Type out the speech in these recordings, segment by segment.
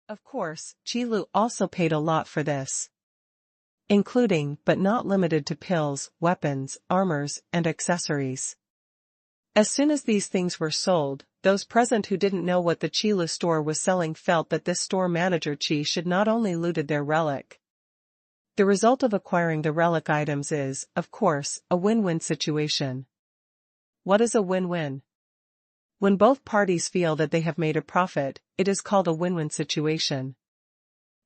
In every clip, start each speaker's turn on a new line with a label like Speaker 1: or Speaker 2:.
Speaker 1: Of course, Qi Lu also paid a lot for this, including but not limited to pills, weapons, armors, and accessories. As soon as these things were sold, those present who didn't know what the Qi Lu store was selling felt that this store manager Qi should not only looted their relic. The result of acquiring the relic items is, of course, a win-win situation. What is a win-win? When both parties feel that they have made a profit, it is called a win-win situation.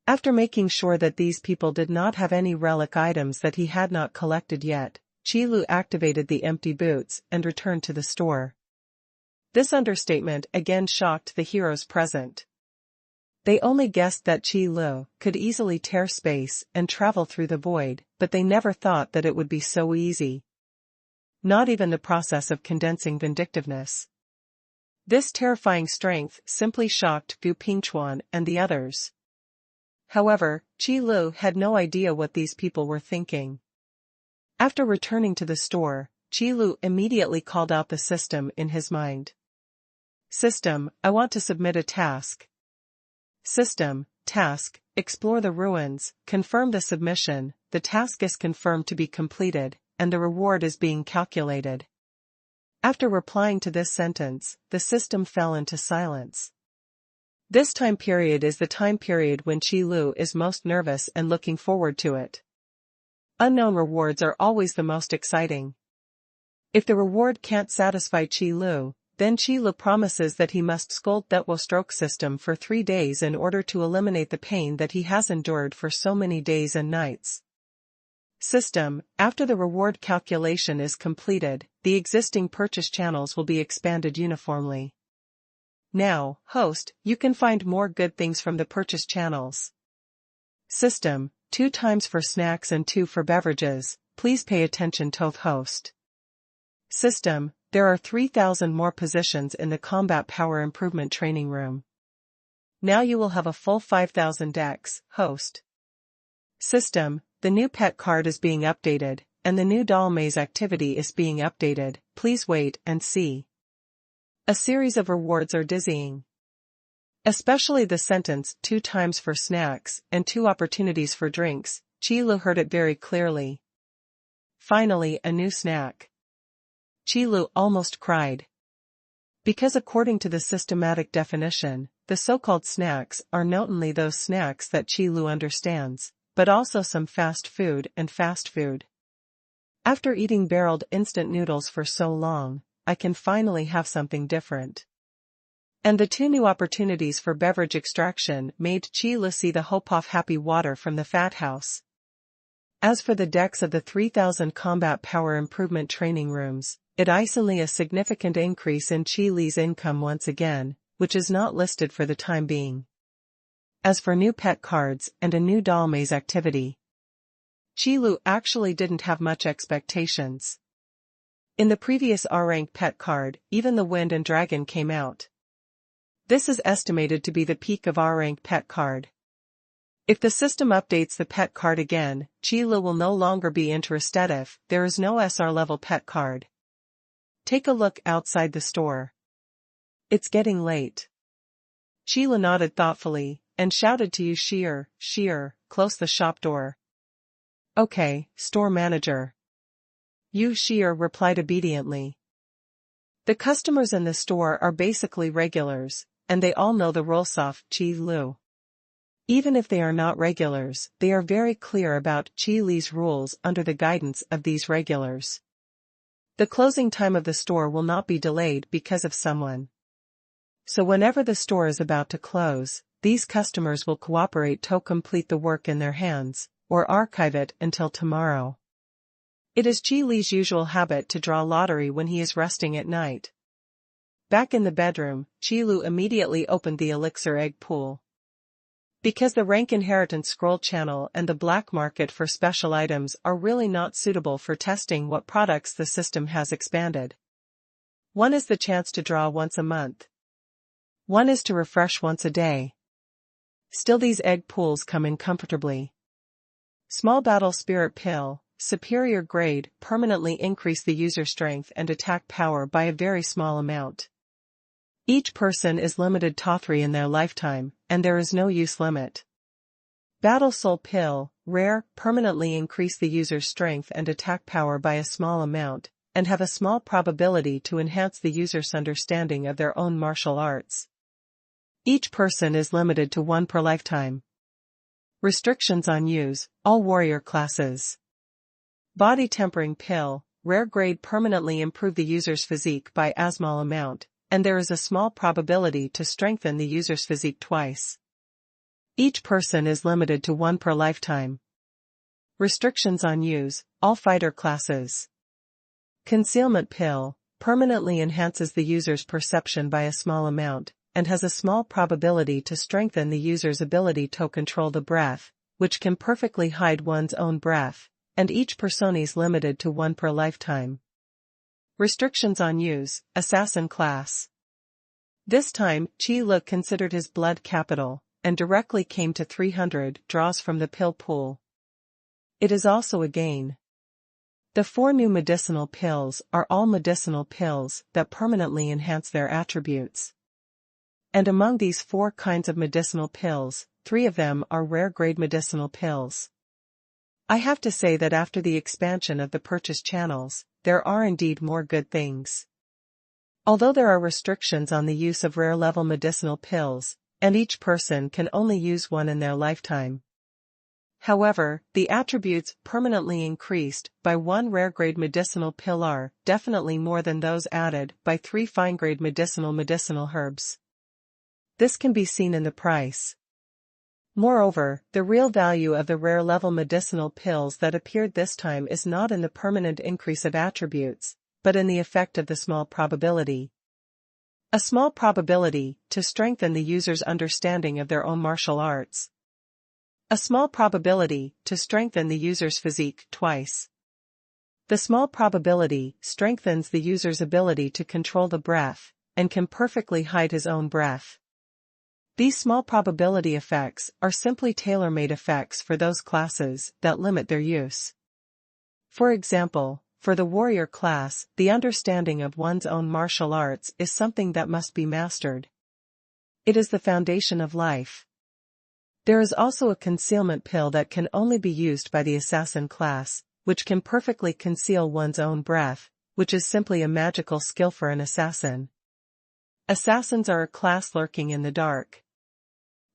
Speaker 1: After making sure that these people did not have any relic items that he had not collected yet, Qi Lu activated the empty boots and returned to the store. This understatement again shocked the heroes present. They only guessed that Qi Lu could easily tear space and travel through the void, but they never thought that it would be so easy. Not even the process of condensing vindictiveness. This terrifying strength simply shocked Gu Pingchuan and the others. However, Qi Lu had no idea what these people were thinking. After returning to the store, Qi Lu immediately called out the system in his mind. System, I want to submit a task. System, task, explore the ruins, confirm the submission, the task is confirmed to be completed, and the reward is being calculated. After replying to this sentence, the system fell into silence. This time period is the time period when Qi Lu is most nervous and looking forward to it. Unknown rewards are always the most exciting. If the reward can't satisfy Qi Lu, then Qi Lu promises that he must scold that stroke system for 3 days in order to eliminate the pain that he has endured for so many days and nights. System, after the reward calculation is completed, the existing purchase channels will be expanded uniformly. Now, host, you can find more good things from the purchase channels. System, 2 times for snacks and 2 for beverages, please pay attention to host. System, there are 3,000 more positions in the combat power improvement training room. Now you will have a full 5,000 decks, host. System, the new pet card is being updated, and the new doll maze activity is being updated, please wait and see. A series of rewards are dizzying. Especially the sentence 2 times for snacks and 2 opportunities for drinks, Qi Lu heard it very clearly. Finally a new snack. Qi Lu almost cried. Because according to the systematic definition, the so-called snacks are not only those snacks that Qi Lu understands, but also some fast food and fast food. After eating barreled instant noodles for so long, I can finally have something different. And the 2 new opportunities for beverage extraction made Qi Lu see the hope of happy water from the fat house. As for the decks of the 3,000 combat power improvement training rooms, it instantly a significant increase in Qi Lu's income once again, which is not listed for the time being. As for new pet cards and a new doll maze activity, Qi Lu actually didn't have much expectations. In the previous R-rank pet card, even the Wind and Dragon came out. This is estimated to be the peak of R-rank pet card. If the system updates the pet card again, Qi Lu will no longer be interested if there is no SR level pet card. Take a look outside the store. It's getting late. Qi Lu nodded thoughtfully, and shouted to Yu Shi'er, close the shop door. Okay, store manager. Yu Shi'er replied obediently. The customers in the store are basically regulars, and they all know the rules of Qi Lu. Even if they are not regulars, they are very clear about Qi Lu's rules under the guidance of these regulars. The closing time of the store will not be delayed because of someone. So whenever the store is about to close, these customers will cooperate to complete the work in their hands, or archive it until tomorrow. It is Qi Lu's usual habit to draw lottery when he is resting at night. Back in the bedroom, Qi Lu immediately opened the elixir egg pool. Because the rank inheritance scroll channel and the black market for special items are really not suitable for testing what products the system has expanded. One is the chance to draw once a month. One is to refresh once a day. Still these egg pools come in comfortably. Small battle spirit pill, superior grade, permanently increase the user strength and attack power by a very small amount. Each person is limited to 3 in their lifetime, and there is no use limit. Battle Soul Pill, rare, permanently increase the user's strength and attack power by a small amount, and have a small probability to enhance the user's understanding of their own martial arts. Each person is limited to 1 per lifetime. Restrictions on use, all warrior classes. Body Tempering Pill, rare grade permanently improve the user's physique by a small amount, and there is a small probability to strengthen the user's physique twice. Each person is limited to 1 per lifetime. Restrictions on use, all fighter classes. Concealment Pill, permanently enhances the user's perception by a small amount, and has a small probability to strengthen the user's ability to control the breath, which can perfectly hide one's own breath, and each person is limited to 1 per lifetime. Restrictions on use, assassin class. This time, Qi Lu considered his blood capital, and directly came to 300 draws from the pill pool. It is also a gain. The 4 new medicinal pills are all medicinal pills that permanently enhance their attributes. And among these 4 kinds of medicinal pills, 3 of them are rare-grade medicinal pills. I have to say that after the expansion of the purchase channels, there are indeed more good things. Although there are restrictions on the use of rare-level medicinal pills, and each person can only use 1 in their lifetime. However, the attributes permanently increased by 1 rare-grade medicinal pill are definitely more than those added by 3 fine-grade medicinal herbs. This can be seen in the price. Moreover, the real value of the rare-level medicinal pills that appeared this time is not in the permanent increase of attributes, but in the effect of the small probability. A small probability to strengthen the user's understanding of their own martial arts. A small probability to strengthen the user's physique twice. The small probability strengthens the user's ability to control the breath, and can perfectly hide his own breath. These small probability effects are simply tailor-made effects for those classes that limit their use. For example, for the warrior class, the understanding of one's own martial arts is something that must be mastered. It is the foundation of life. There is also a concealment pill that can only be used by the assassin class, which can perfectly conceal one's own breath, which is simply a magical skill for an assassin. Assassins are a class lurking in the dark.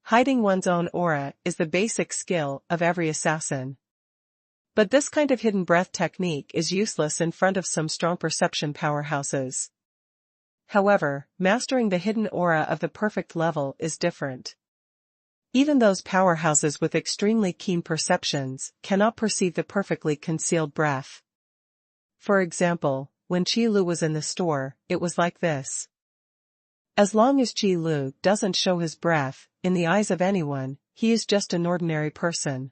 Speaker 1: Hiding one's own aura is the basic skill of every assassin. But this kind of hidden breath technique is useless in front of some strong perception powerhouses. However, mastering the hidden aura of the perfect level is different. Even those powerhouses with extremely keen perceptions cannot perceive the perfectly concealed breath. For example, when Qi Lu was in the store, it was like this. As long as Qi Lu doesn't show his breath, in the eyes of anyone, he is just an ordinary person.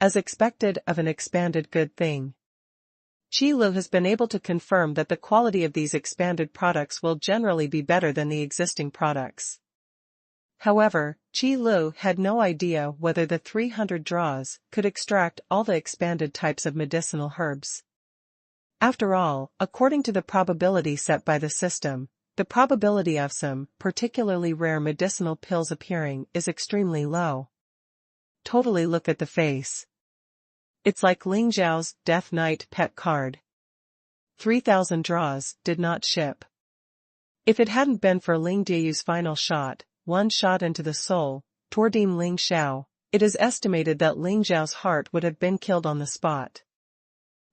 Speaker 1: As expected of an expanded good thing. Qi Lu has been able to confirm that the quality of these expanded products will generally be better than the existing products. However, Qi Lu had no idea whether the 300 draws could extract all the expanded types of medicinal herbs. After all, according to the probability set by the system, the probability of some particularly rare medicinal pills appearing is extremely low. Totally look at the face. It's like Ling Zhao's Death Knight pet card. 3,000 draws did not ship. If it hadn't been for Ling Jiayu's final shot, one shot into the soul, toward Ling Xiao, it is estimated that Ling Zhao's heart would have been killed on the spot.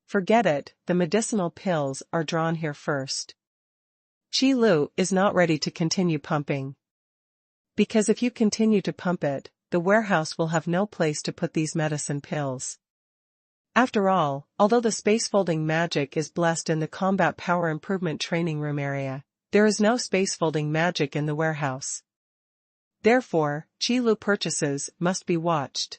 Speaker 1: Forget it, the medicinal pills are drawn here first. Qi Lu is not ready to continue pumping. Because if you continue to pump it, the warehouse will have no place to put these medicine pills. After all, although the space-folding magic is blessed in the combat power improvement training room area, there is no space-folding magic in the warehouse. Therefore, Qi Lu purchases must be watched.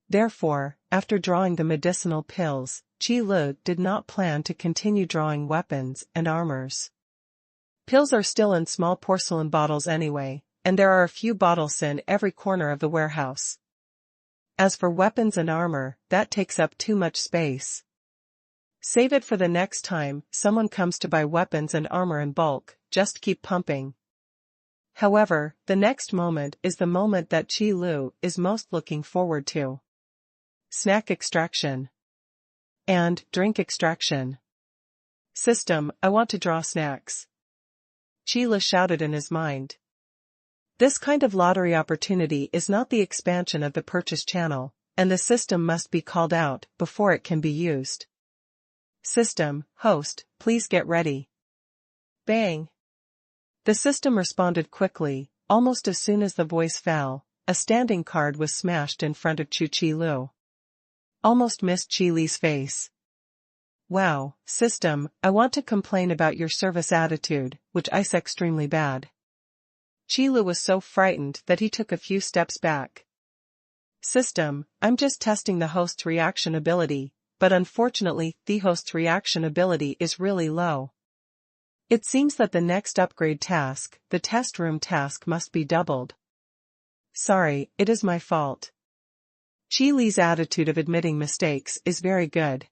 Speaker 1: Therefore, after drawing the medicinal pills, Qi Lu did not plan to continue drawing weapons and armors. Pills are still in small porcelain bottles anyway, and there are a few bottles in every corner of the warehouse. As for weapons and armor, that takes up too much space. Save it for the next time someone comes to buy weapons and armor in bulk, just keep pumping. However, the next moment is the moment that Qi Lu is most looking forward to. Snack extraction. And drink extraction. System, I want to draw snacks. Qi Lu shouted in his mind. This kind of lottery opportunity is not the expansion of the purchase channel, and the system must be called out before it can be used. System, host, please get ready. Bang! The system responded quickly. Almost as soon as the voice fell, a standing card was smashed in front of Qi Lu. Almost missed Qi Li's face. Wow, system, I want to complain about your service attitude, which is extremely bad. Qi Lu was so frightened that he took a few steps back. System, I'm just testing the host's reaction ability, but unfortunately, the host's reaction ability is really low. It seems that the next upgrade task, the test room task, must be doubled. Sorry, it is my fault. Qi Li's attitude of admitting mistakes is very good.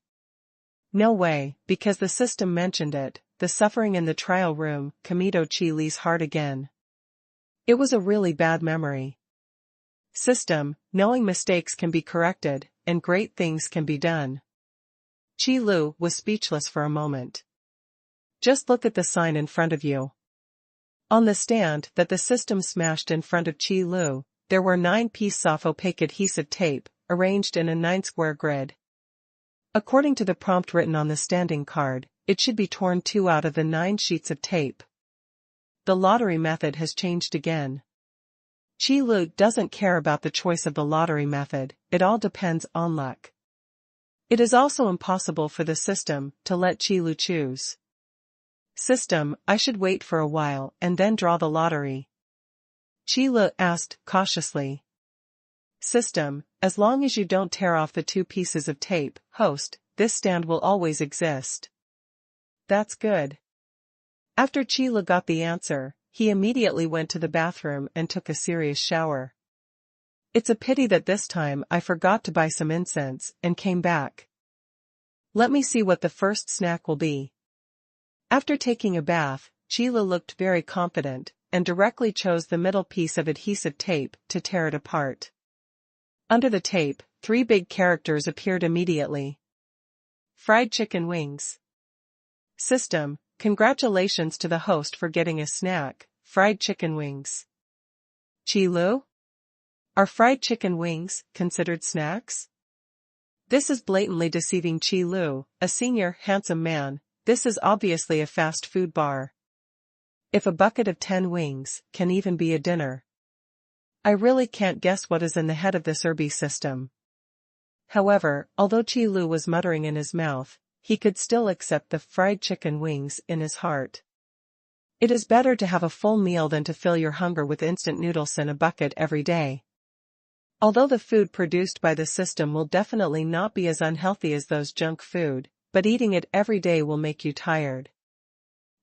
Speaker 1: No way, because the system mentioned it, the suffering in the trial room committed Qi Li's heart again. It was a really bad memory. System, knowing mistakes can be corrected, and great things can be done. Qi Lu was speechless for a moment. Just look at the sign in front of you. On the stand that the system smashed in front of Qi Lu, there were 9 pieces of opaque adhesive tape, arranged in a 9-square grid. According to the prompt written on the standing card, it should be torn 2 out of the 9 sheets of tape. The lottery method has changed again. Qi Lu doesn't care about the choice of the lottery method, it all depends on luck. It is also impossible for the system to let Qi Lu choose. System, I should wait for a while and then draw the lottery. Qi Lu asked cautiously. System, as long as you don't tear off the 2 pieces of tape, host, this stand will always exist. That's good. After Qi Lu got the answer, he immediately went to the bathroom and took a serious shower. It's a pity that this time I forgot to buy some incense and came back. Let me see what the first snack will be. After taking a bath, Qi Lu looked very confident, and directly chose the middle piece of adhesive tape to tear it apart. Under the tape, 3 big characters appeared immediately. Fried chicken wings. System, congratulations to the host for getting a snack, fried chicken wings. Qi Lu? Are fried chicken wings considered snacks? This is blatantly deceiving Qi Lu, a senior, handsome man. This is obviously a fast food bar. If a bucket of 10 wings can even be a dinner. I really can't guess what is in the head of this Irby system. However, although Qi Lu was muttering in his mouth, he could still accept the fried chicken wings in his heart. It is better to have a full meal than to fill your hunger with instant noodles in a bucket every day. Although the food produced by the system will definitely not be as unhealthy as those junk food, but eating it every day will make you tired.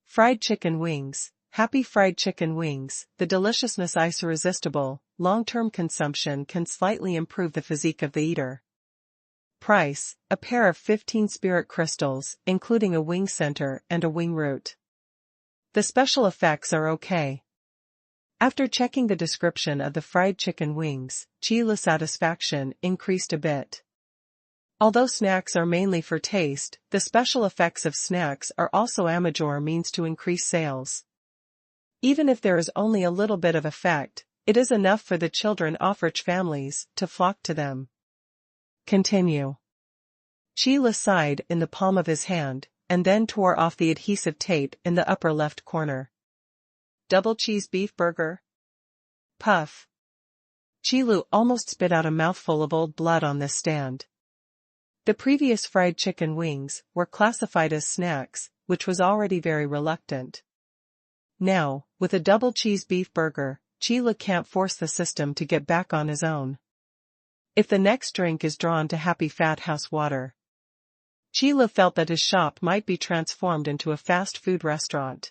Speaker 1: Fried chicken wings. Happy fried chicken wings, the deliciousness is irresistible. Long-term consumption can slightly improve the physique of the eater. Price, a pair of 15 spirit crystals, including a wing center and a wing root. The special effects are okay. After checking the description of the fried chicken wings, Qi Lu's satisfaction increased a bit. Although snacks are mainly for taste, the special effects of snacks are also amateur means to increase sales. Even if there is only a little bit of effect, it is enough for the children of rich families to flock to them. Continue. Qi Lu sighed in the palm of his hand, and then tore off the adhesive tape in the upper left corner. Double cheese beef burger? Puff. Qi Lu almost spit out a mouthful of old blood on this stand. The previous fried chicken wings were classified as snacks, which was already very reluctant. Now, with a double cheese beef burger, Qi Lu can't force the system to get back on his own. If the next drink is drawn to Happy Fat House water. Qi Lu felt that his shop might be transformed into a fast food restaurant.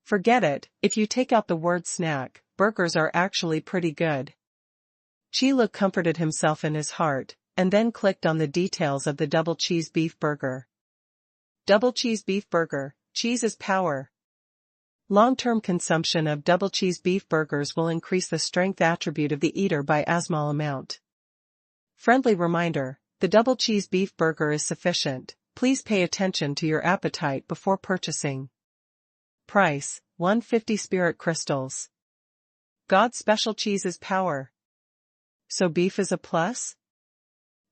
Speaker 1: Forget it, if you take out the word snack, burgers are actually pretty good. Qi Lu comforted himself in his heart, and then clicked on the details of the double cheese beef burger. Double cheese beef burger, cheese is power. Long-term consumption of double cheese beef burgers will increase the strength attribute of the eater by a small amount. Friendly reminder, the double cheese beef burger is sufficient. Please pay attention to your appetite before purchasing. Price, 150 spirit crystals. God's special cheese is power. So beef is a plus?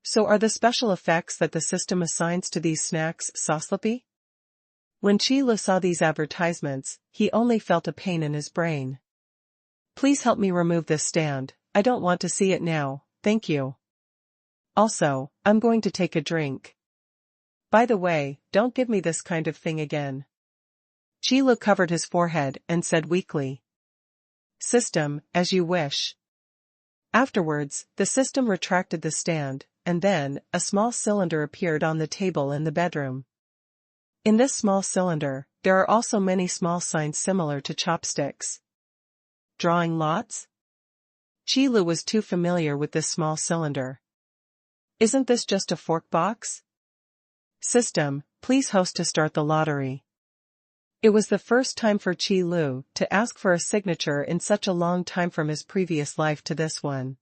Speaker 1: So are the special effects that the system assigns to these snacks sauce-lippy? When Qi Lu saw these advertisements, he only felt a pain in his brain. Please help me remove this stand, I don't want to see it now, thank you. Also, I'm going to take a drink. By the way, don't give me this kind of thing again. Qi Lu covered his forehead and said weakly. System, as you wish. Afterwards, the system retracted the stand, and then, a small cylinder appeared on the table in the bedroom. In this small cylinder, there are also many small signs similar to chopsticks. Drawing lots? Qi Lu was too familiar with this small cylinder. Isn't this just a fork box? System, please host to start the lottery. It was the first time for Qi Lu to ask for a signature in such a long time from his previous life to this one.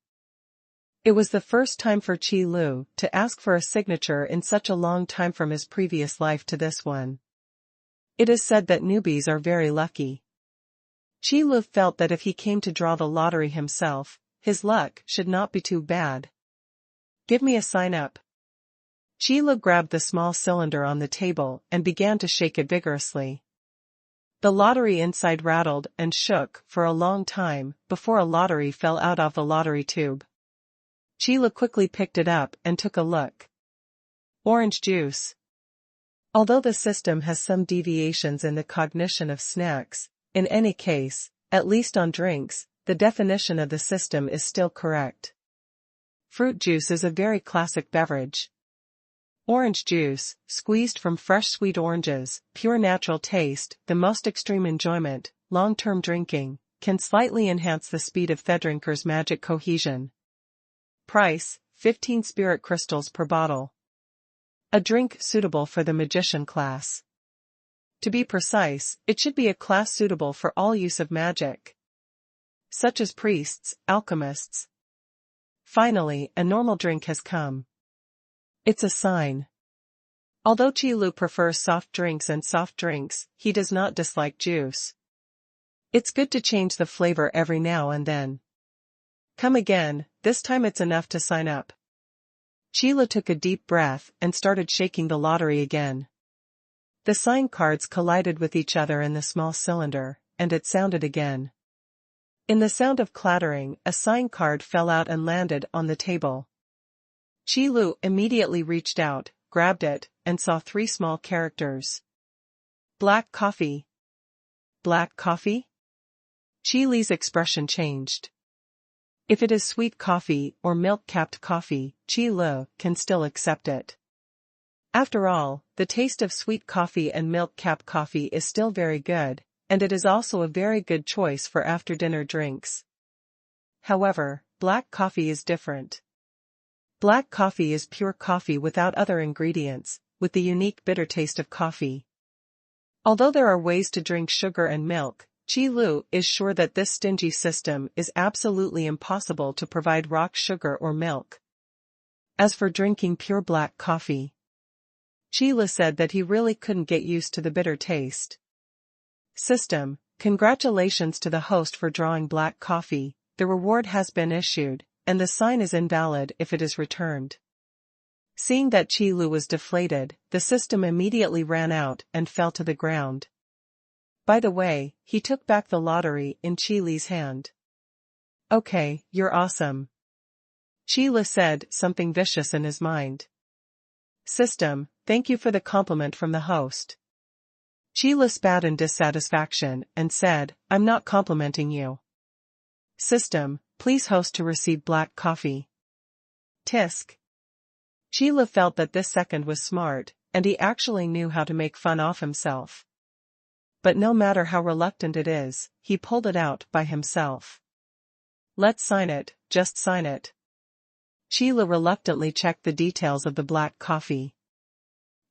Speaker 1: It was the first time for Qi Lu to ask for a signature in such a long time from his previous life to this one. It is said that newbies are very lucky. Qi Lu felt that if he came to draw the lottery himself, his luck should not be too bad. Give me a sign up. Qi Lu grabbed the small cylinder on the table and began to shake it vigorously. The lottery inside rattled and shook for a long time before a lottery fell out of the lottery tube. Qi Lu quickly picked it up and took a look. Orange juice. Although the system has some deviations in the cognition of snacks, in any case, at least on drinks, the definition of the system is still correct. Fruit juice is a very classic beverage. Orange juice, squeezed from fresh sweet oranges, pure natural taste, the most extreme enjoyment, long-term drinking, can slightly enhance the speed of the drinker's magic cohesion. Price, 15 spirit crystals per bottle. A drink suitable for the magician class. To be precise, it should be a class suitable for all use of magic, such as priests, alchemists. Finally, a normal drink has come. It's a sign. Although Qi Lu prefers soft drinks, he does not dislike juice. It's good to change the flavor every now and then. Come again, this time it's enough to sign up. Qi Lu took a deep breath and started shaking the lottery again. The sign cards collided with each other in the small cylinder, and it sounded again. In the sound of clattering, a sign card fell out and landed on the table. Qi Lu immediately reached out, grabbed it, and saw 3 small characters. Black coffee. Black coffee? Qi Li's expression changed. If it is sweet coffee or milk-capped coffee, Qi Lu can still accept it. After all, the taste of sweet coffee and milk-capped coffee is still very good, and it is also a very good choice for after-dinner drinks. However, black coffee is different. Black coffee is pure coffee without other ingredients, with the unique bitter taste of coffee. Although there are ways to drink sugar and milk, Qi Lu is sure that this stingy system is absolutely impossible to provide rock sugar or milk. As for drinking pure black coffee, Qi Lu said that he really couldn't get used to the bitter taste. System, congratulations to the host for drawing black coffee, the reward has been issued, and the sign is invalid if it is returned. Seeing that Qi Lu was deflated, the system immediately ran out and fell to the ground. By the way, he took back the lottery in Qi Li's hand. Okay, you're awesome. Qi Lu said something vicious in his mind. System, thank you for the compliment from the host. Qi Lu spat in dissatisfaction and said, I'm not complimenting you. System, please host to receive black coffee. Tisk. Qi Lu felt that this second was smart, and he actually knew how to make fun of himself. But no matter how reluctant it is, he pulled it out by himself. Let's sign it, just sign it. Qi Lu reluctantly checked the details of the black coffee.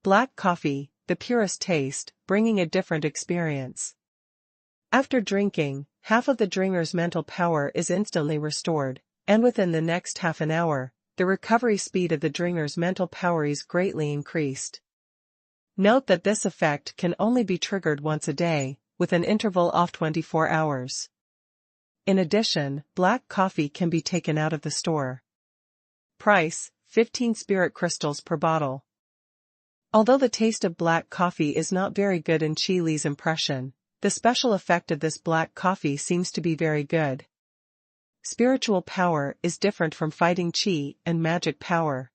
Speaker 1: Black coffee, the purest taste, bringing a different experience. After drinking, half of the drinker's mental power is instantly restored, and within the next half an hour, the recovery speed of the drinker's mental power is greatly increased. Note that this effect can only be triggered once a day, with an interval of 24 hours. In addition, black coffee can be taken out of the store. Price, 15 spirit crystals per bottle. Although the taste of black coffee is not very good in Qi Li's impression, the special effect of this black coffee seems to be very good. Spiritual power is different from fighting Qi and magic power.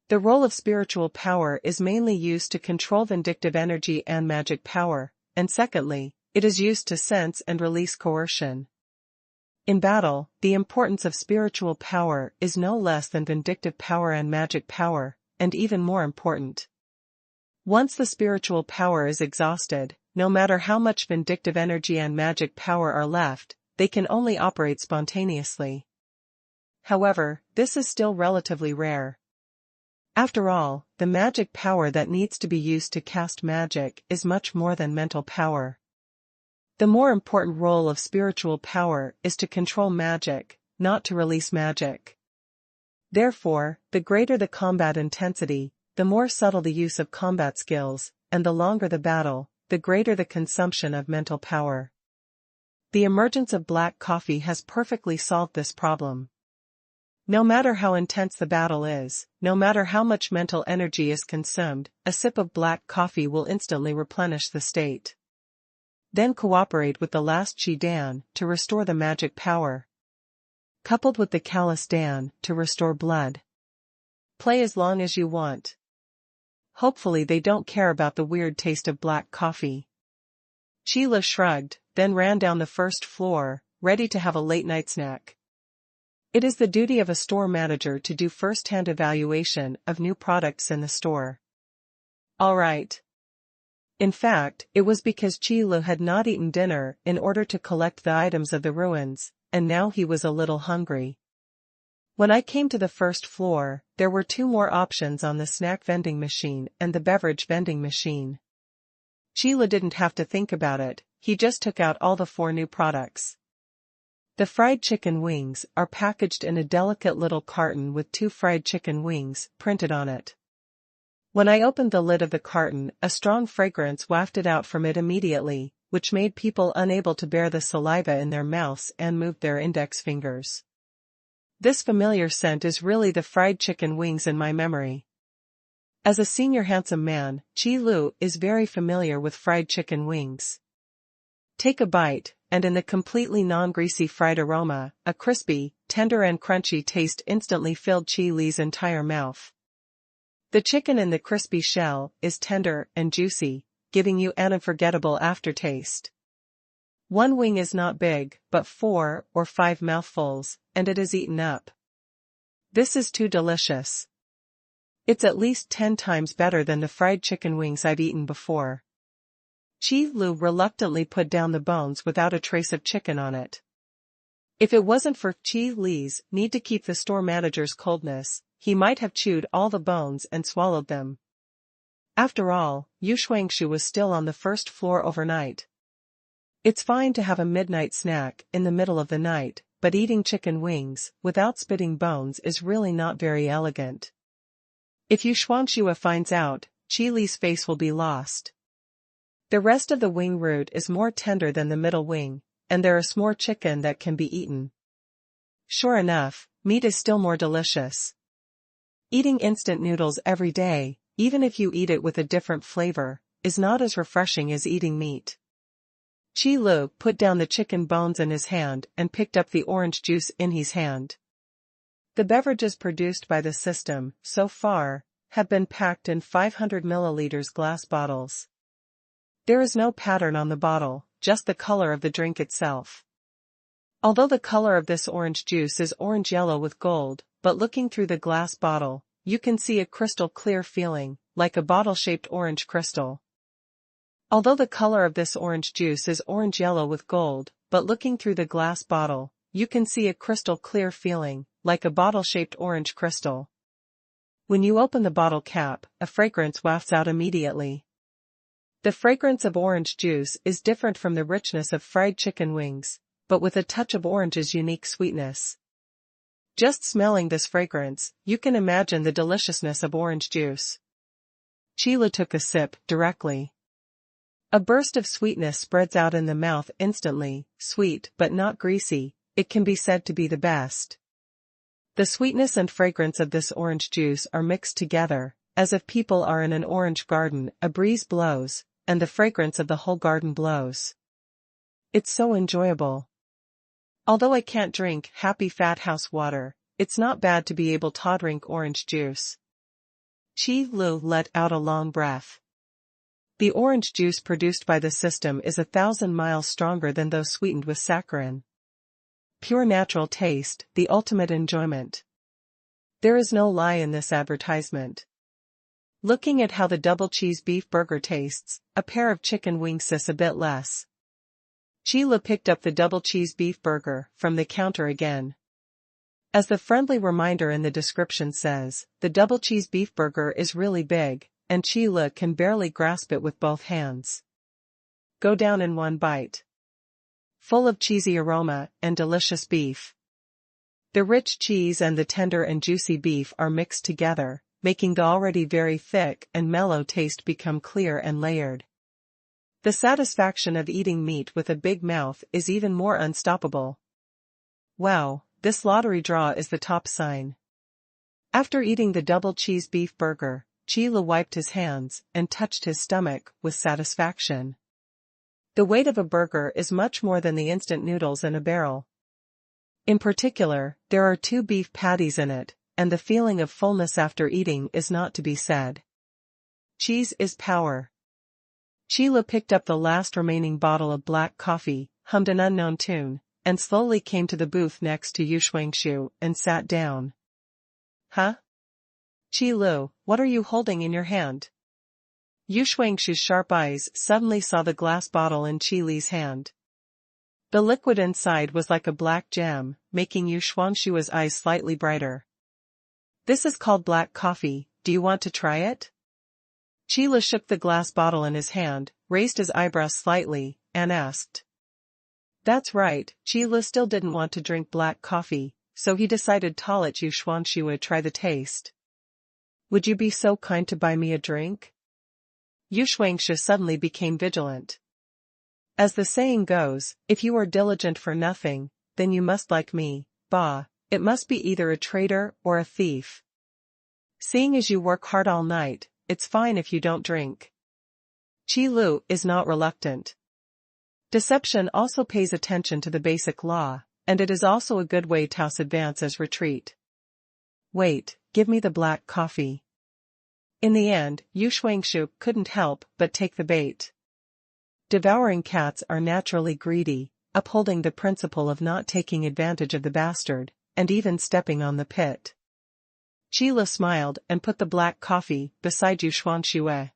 Speaker 1: The role of spiritual power is mainly used to control vindictive energy and magic power, and secondly, it is used to sense and release coercion. In battle, the importance of spiritual power is no less than vindictive power and magic power, and even more important. Once the spiritual power is exhausted, no matter how much vindictive energy and magic power are left, they can only operate spontaneously. However, this is still relatively rare. After all, the magic power that needs to be used to cast magic is much more than mental power. The more important role of spiritual power is to control magic, not to release magic. Therefore, the greater the combat intensity, the more subtle the use of combat skills, and the longer the battle, the greater the consumption of mental power. The emergence of black coffee has perfectly solved this problem. No matter how intense the battle is, no matter how much mental energy is consumed, a sip of black coffee will instantly replenish the state. Then cooperate with the last Qi Dan to restore the magic power. Coupled with the callous Dan to restore blood. Play as long as you want. Hopefully they don't care about the weird taste of black coffee. Qi Li shrugged, then ran down the first floor, ready to have a late-night snack. It is the duty of a store manager to do first-hand evaluation of new products in the store. All right. In fact, it was because Qi Li had not eaten dinner in order to collect the items of the ruins, and now he was a little hungry. When I came to the first floor, there were 2 more options on the snack vending machine and the beverage vending machine. Qi Li didn't have to think about it, he just took out all the 4 new products. The fried chicken wings are packaged in a delicate little carton with 2 fried chicken wings printed on it. When I opened the lid of the carton, a strong fragrance wafted out from it immediately, which made people unable to bear the saliva in their mouths and moved their index fingers. This familiar scent is really the fried chicken wings in my memory. As a senior handsome man, Qi Li is very familiar with fried chicken wings. Take a bite, and in the completely non-greasy fried aroma, a crispy, tender and crunchy taste instantly filled Qi Li's entire mouth. The chicken in the crispy shell is tender and juicy, giving you an unforgettable aftertaste. 1 wing is not big, but 4 or 5 mouthfuls, and it is eaten up. This is too delicious. It's at least 10 times better than the fried chicken wings I've eaten before. Qi Li reluctantly put down the bones without a trace of chicken on it. If it wasn't for Qi Li's need to keep the store manager's coldness, he might have chewed all the bones and swallowed them. After all, Yu Shuangshu was still on the first floor overnight. It's fine to have a midnight snack in the middle of the night, but eating chicken wings without spitting bones is really not very elegant. If Yu Shuangshu finds out, Qi Li's face will be lost. The rest of the wing root is more tender than the middle wing, and there is more chicken that can be eaten. Sure enough, meat is still more delicious. Eating instant noodles every day, even if you eat it with a different flavor, is not as refreshing as eating meat. Qi Li put down the chicken bones in his hand and picked up the orange juice in his hand. The beverages produced by the system, so far, have been packed in 500 milliliters glass bottles. There is no pattern on the bottle, just the color of the drink itself. Although the color of this orange juice is orange-yellow with gold, but looking through the glass bottle, you can see a crystal clear feeling, like a bottle-shaped orange crystal. Although the color of this orange juice is orange-yellow with gold, but looking through the glass bottle, you can see a crystal clear feeling, like a bottle-shaped orange crystal. When you open the bottle cap, a fragrance wafts out immediately. The fragrance of orange juice is different from the richness of fried chicken wings, but with a touch of orange's unique sweetness. Just smelling this fragrance, you can imagine the deliciousness of orange juice. Qilu took a sip directly. A burst of sweetness spreads out in the mouth instantly, sweet but not greasy. It can be said to be the best. The sweetness and fragrance of this orange juice are mixed together, as if people are in an orange garden. A breeze blows, and the fragrance of the whole garden blows. It's so enjoyable. Although I can't drink happy fat house water, it's not bad to be able to drink orange juice. Qilu let out a long breath. The orange juice produced by the system is 1,000 miles stronger than those sweetened with saccharin. Pure natural taste, the ultimate enjoyment. There is no lie in this advertisement. Looking at how the double cheese beef burger tastes, a pair of chicken wings is a bit less. Qilu picked up the double cheese beef burger from the counter again. As the friendly reminder in the description says, the double cheese beef burger is really big, and Qilu can barely grasp it with both hands. Go down in one bite. Full of cheesy aroma and delicious beef. The rich cheese and the tender and juicy beef are mixed together, making the already very thick and mellow taste become clear and layered. The satisfaction of eating meat with a big mouth is even more unstoppable. Wow, this lottery draw is the top sign. After eating the double cheese beef burger, Qilu wiped his hands and touched his stomach with satisfaction. The weight of a burger is much more than the instant noodles in a barrel. In particular, there are 2 beef patties in it, and the feeling of fullness after eating is not to be said. Cheese is power. Qilu picked up the last remaining bottle of black coffee, hummed an unknown tune, and slowly came to the booth next to Xuanhuan and sat down. Huh? Qilu, what are you holding in your hand? Xuanhuan's sharp eyes suddenly saw the glass bottle in Qilu's hand. The liquid inside was like a black jam, making Xuanhuan's eyes slightly brighter. This is called black coffee, do you want to try it? Qilu shook the glass bottle in his hand, raised his eyebrows slightly, and asked. That's right, Qilu still didn't want to drink black coffee, so he decided to let Xuanhuan try the taste. Would you be so kind to buy me a drink? Xuanhuan suddenly became vigilant. As the saying goes, if you are diligent for nothing, then you must like me, bah, it must be either a traitor or a thief. Seeing as you work hard all night, it's fine if you don't drink. Qilu is not reluctant. Deception also pays attention to the basic law, and it is also a good way to advance as retreat. Wait, give me the black coffee. In the end, Xuanhuan couldn't help but take the bait. Devouring cats are naturally greedy, upholding the principle of not taking advantage of the bastard, and even stepping on the pit. Qilu smiled and put the black coffee beside Xuanhuan.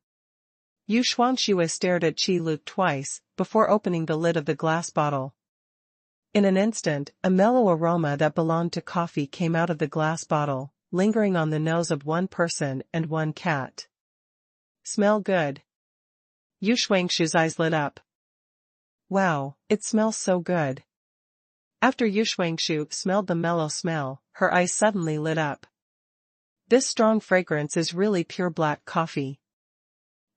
Speaker 1: Xuanhuan stared at Qilu twice, before opening the lid of the glass bottle. In an instant, a mellow aroma that belonged to coffee came out of the glass bottle, lingering on the nose of one person and one cat. Smell good. Xuanhuan's eyes lit up. Wow, it smells so good. After Xuanhuan smelled the mellow smell, her eyes suddenly lit up. This strong fragrance is really pure black coffee.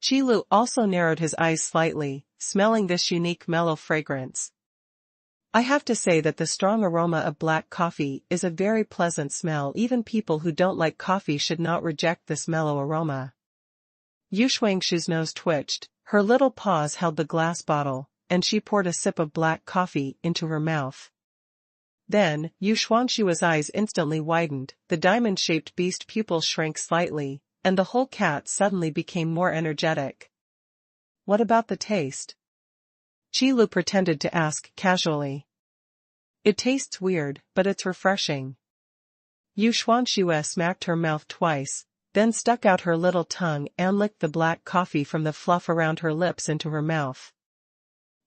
Speaker 1: Qilu also narrowed his eyes slightly, smelling this unique mellow fragrance. I have to say that the strong aroma of black coffee is a very pleasant smell. Even people who don't like coffee should not reject this mellow aroma. Xuanhuan's nose twitched, her little paws held the glass bottle, and she poured a sip of black coffee into her mouth. Then, Xuanhuan's eyes instantly widened, the diamond-shaped beast pupils shrank slightly, and the whole cat suddenly became more energetic. What about the taste? Qilu pretended to ask casually. It tastes weird, but it's refreshing. Xuanhuan smacked her mouth twice, then stuck out her little tongue and licked the black coffee from the fluff around her lips into her mouth.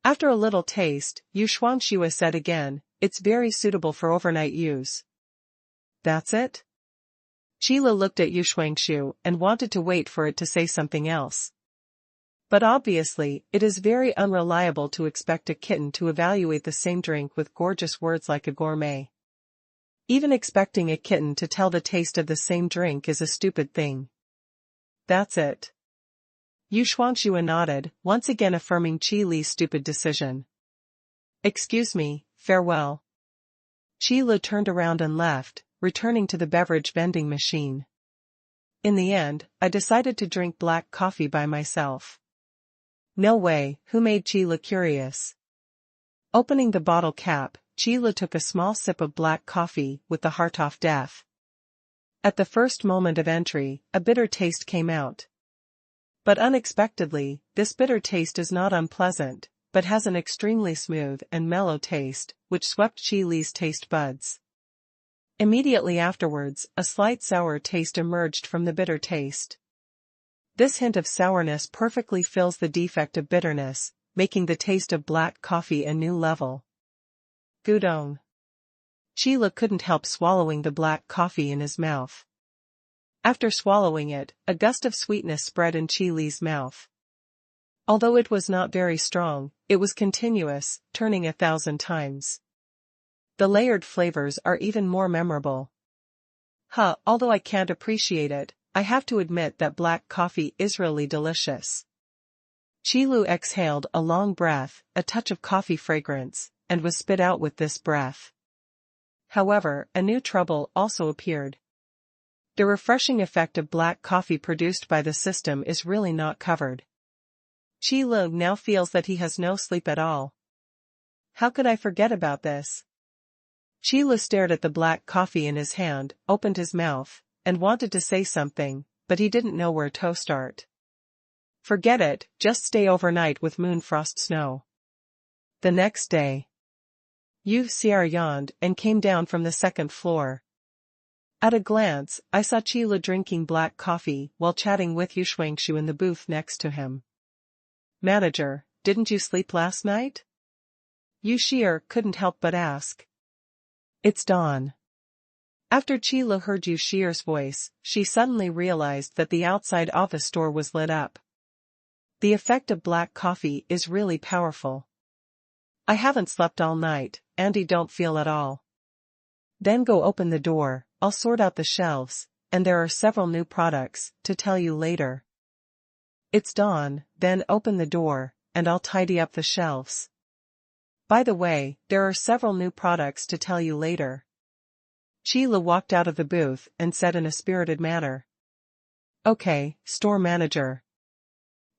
Speaker 1: After a little taste, Xuanhuan said again, it's very suitable for overnight use. That's it? Qilu looked at Xuanhuan and wanted to wait for it to say something else. But obviously, it is very unreliable to expect a kitten to evaluate the same drink with gorgeous words like a gourmet. Even expecting a kitten to tell the taste of the same drink is a stupid thing. That's it. Xuanhuan nodded, once again affirming Qi Li's stupid decision. Excuse me, farewell. Qi Li turned around and left, returning to the beverage vending machine. In the end, I decided to drink black coffee by myself. No way, who made Qi Li curious? Opening the bottle cap, Qi Li took a small sip of black coffee with the heart off death. At the first moment of entry, a bitter taste came out. But unexpectedly, this bitter taste is not unpleasant, but has an extremely smooth and mellow taste, which swept Qi Li's taste buds. Immediately afterwards, a slight sour taste emerged from the bitter taste. This hint of sourness perfectly fills the defect of bitterness, making the taste of black coffee a new level. Gudong. Qi Li couldn't help swallowing the black coffee in his mouth. After swallowing it, a gust of sweetness spread in Qi Li's mouth. Although it was not very strong, it was continuous, turning 1,000 times. The layered flavors are even more memorable. Although I can't appreciate it, I have to admit that black coffee is really delicious. Qi Li exhaled a long breath, a touch of coffee fragrance, and was spit out with this breath. However, a new trouble also appeared. The refreshing effect of black coffee produced by the system is really not covered. Qi Li now feels that he has no sleep at all. How could I forget about this? Qi Li stared at the black coffee in his hand, opened his mouth, and wanted to say something, but he didn't know where to start. Forget it, just stay overnight with moonfrost snow. The next day. Xuanhuan yawned and came down from the second floor. At a glance, I saw Qi Li drinking black coffee while chatting with Xuanhuan in the booth next to him. Manager, didn't you sleep last night? Xuanhuan couldn't help but ask. It's dawn. After Qi Li heard Xuanhuan's voice, she suddenly realized that the outside office store was lit up. The effect of black coffee is really powerful. I haven't slept all night, and I don't feel at all. Then go open the door, I'll sort out the shelves, and there are several new products, to tell you later. It's dawn, then open the door, and I'll tidy up the shelves. By the way, there are several new products to tell you later. Qi Li walked out of the booth and said in a spirited manner. Okay, store manager.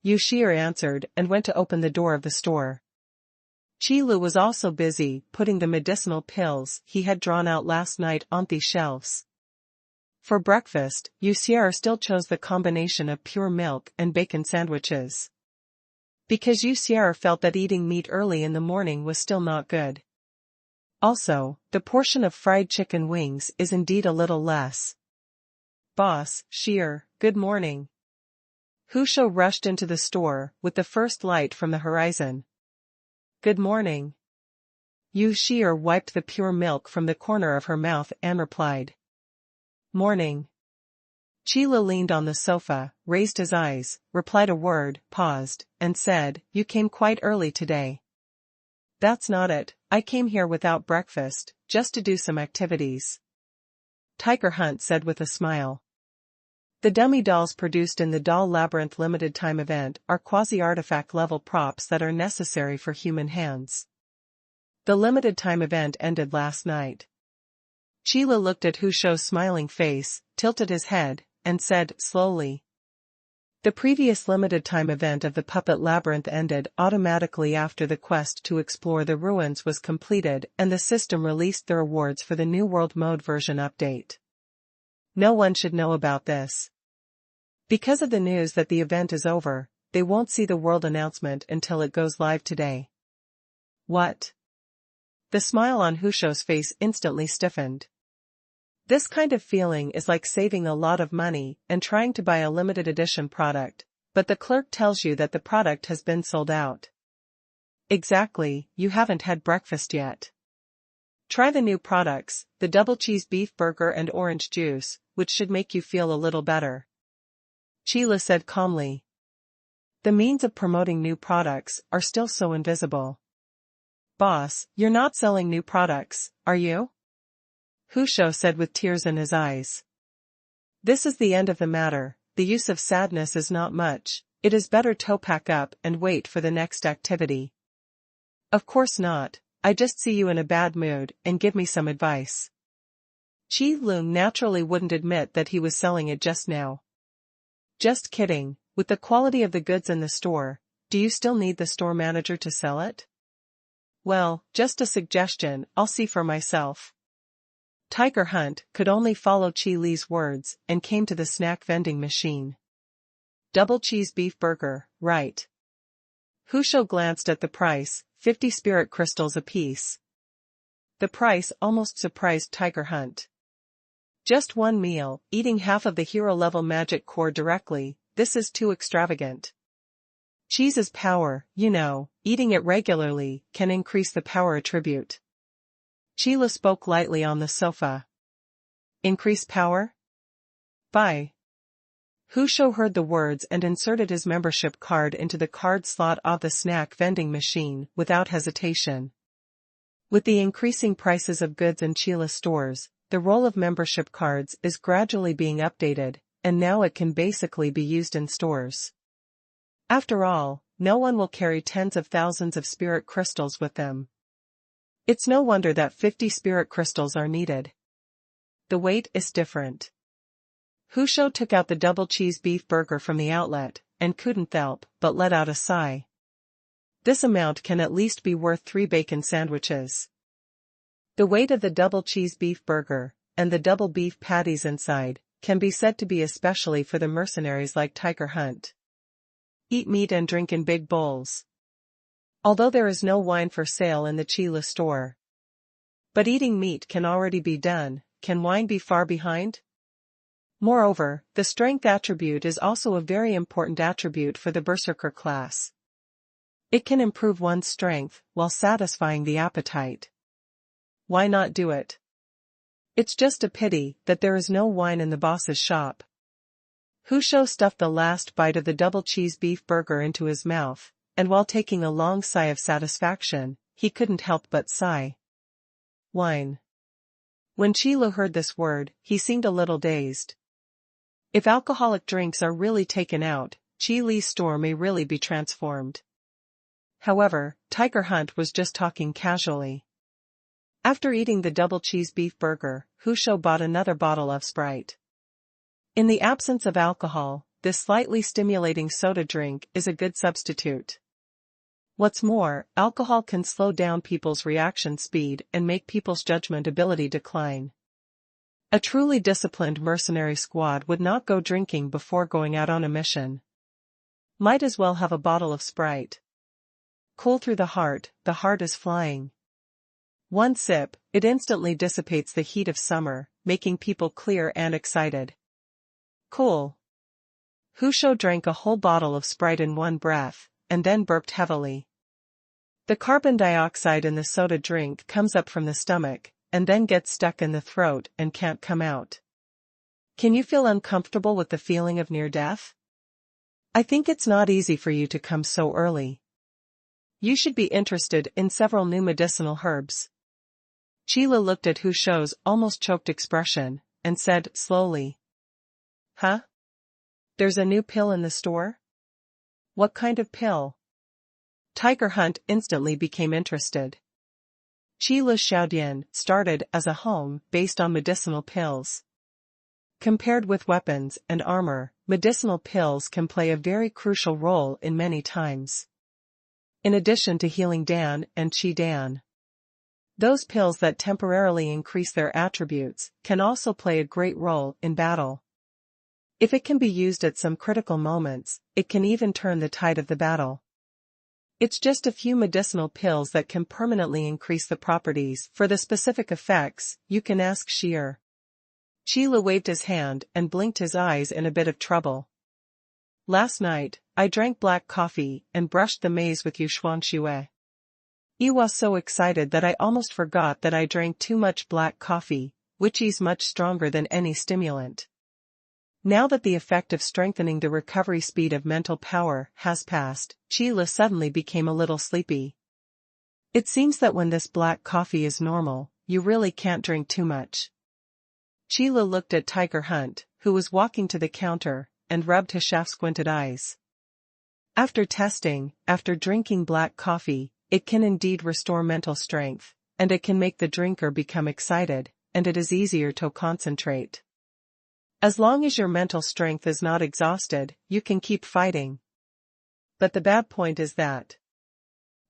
Speaker 1: Xuanhuan answered and went to open the door of the store. Qi Li was also busy putting the medicinal pills he had drawn out last night on the shelves. For breakfast, Xuanhuan still chose the combination of pure milk and bacon sandwiches. Because Xuanhuan felt that eating meat early in the morning was still not good. Also, the portion of fried chicken wings is indeed a little less. Boss, Shear, good morning. Hu Shou rushed into the store with the first light from the horizon. Good morning. Xuanhuan wiped the pure milk from the corner of her mouth and replied. Morning. Qi Li leaned on the sofa, raised his eyes, replied a word, paused, and said, You came quite early today. That's not it, I came here without breakfast, just to do some activities. Tiger Hunt said with a smile. The dummy dolls produced in the Doll Labyrinth limited time event are quasi-artifact level props that are necessary for human hands. The limited time event ended last night. Qi Li looked at Hu Shou's smiling face, tilted his head, and said slowly. The previous limited time event of the Puppet Labyrinth ended automatically after the quest to explore the ruins was completed and the system released the rewards for the New World Mode version update. No one should know about this. Because of the news that the event is over, they won't see the world announcement until it goes live today. What? The smile on Hu Shou's face instantly stiffened. This kind of feeling is like saving a lot of money and trying to buy a limited edition product, but the clerk tells you that the product has been sold out. Exactly, you haven't had breakfast yet. Try the new products, the double cheese beef burger and orange juice, which should make you feel a little better. Qi Li said calmly. The means of promoting new products are still so invisible. Boss, you're not selling new products, are you? Hu Shou said with tears in his eyes. This is the end of the matter, the use of sadness is not much, it is better to pack up and wait for the next activity. Of course not, I just see you in a bad mood and give me some advice. Qi Lung naturally wouldn't admit that he was selling it just now. Just kidding, with the quality of the goods in the store, do you still need the store manager to sell it? Well, just a suggestion, I'll see for myself. Tiger Hunt could only follow Qi Li's words and came to the snack vending machine. Double cheese beef burger, right. Hu Shou glanced at the price, 50 spirit crystals apiece. The price almost surprised Tiger Hunt. Just one meal, eating half of the hero-level magic core directly, this is too extravagant. Cheese is power, you know, eating it regularly can increase the power attribute. Sheila spoke lightly on the sofa. Increase power? Bye. Hu Shou heard the words and inserted his membership card into the card slot of the snack vending machine without hesitation. With the increasing prices of goods in Sheila stores, the role of membership cards is gradually being updated, and now it can basically be used in stores. After all, no one will carry tens of thousands of spirit crystals with them. It's no wonder that 50 spirit crystals are needed. The weight is different. Hu Shou took out the double cheese beef burger from the outlet, and couldn't help but let out a sigh. This amount can at least be worth 3 bacon sandwiches. The weight of the double cheese beef burger, and the double beef patties inside, can be said to be especially for the mercenaries like Tiger Hunt. Eat meat and drink in big bowls. Although there is no wine for sale in the Chila store. But eating meat can already be done, can wine be far behind? Moreover, the strength attribute is also a very important attribute for the berserker class. It can improve one's strength while satisfying the appetite. Why not do it? It's just a pity that there is no wine in the boss's shop. Hu Shou stuffed the last bite of the double cheese beef burger into his mouth, and while taking a long sigh of satisfaction, he couldn't help but sigh. Wine. When Qilu heard this word, he seemed a little dazed. If alcoholic drinks are really taken out, Qi Li's store may really be transformed. However, Tiger Hunt was just talking casually. After eating the double cheese beef burger, Hu Shou bought another bottle of Sprite. In the absence of alcohol, this slightly stimulating soda drink is a good substitute. What's more, alcohol can slow down people's reaction speed and make people's judgment ability decline. A truly disciplined mercenary squad would not go drinking before going out on a mission. Might as well have a bottle of Sprite. Cool through the heart is flying. One sip, it instantly dissipates the heat of summer, making people clear and excited. Cool. Hu Shou drank a whole bottle of Sprite in one breath, and then burped heavily. The carbon dioxide in the soda drink comes up from the stomach, and then gets stuck in the throat and can't come out. Can you feel uncomfortable with the feeling of near death? I think it's not easy for you to come so early. You should be interested in several new medicinal herbs. Sheila looked at Hu Shou's almost choked expression, and said slowly. Huh? There's a new pill in the store? What kind of pill? Tiger Hunt instantly became interested. Qilu's Xiaodian started as a home based on medicinal pills. Compared with weapons and armor, medicinal pills can play a very crucial role in many times. In addition to healing Dan and Qi Dan. Those pills that temporarily increase their attributes can also play a great role in battle. If it can be used at some critical moments, it can even turn the tide of the battle. It's just a few medicinal pills that can permanently increase the properties. For the specific effects, you can ask Sheer. Sheila waved his hand and blinked his eyes in a bit of trouble. Last night, I drank black coffee and brushed the maze with you Xuanhuan. I was so excited that I almost forgot that I drank too much black coffee, which is much stronger than any stimulant. Now that the effect of strengthening the recovery speed of mental power has passed, Qi Lu suddenly became a little sleepy. It seems that when this black coffee is normal, you really can't drink too much. Qi Lu looked at Tiger Hunt, who was walking to the counter, and rubbed his half-squinted eyes. After testing, after drinking black coffee, it can indeed restore mental strength, and it can make the drinker become excited, and it is easier to concentrate. As long as your mental strength is not exhausted, you can keep fighting. But the bad point is that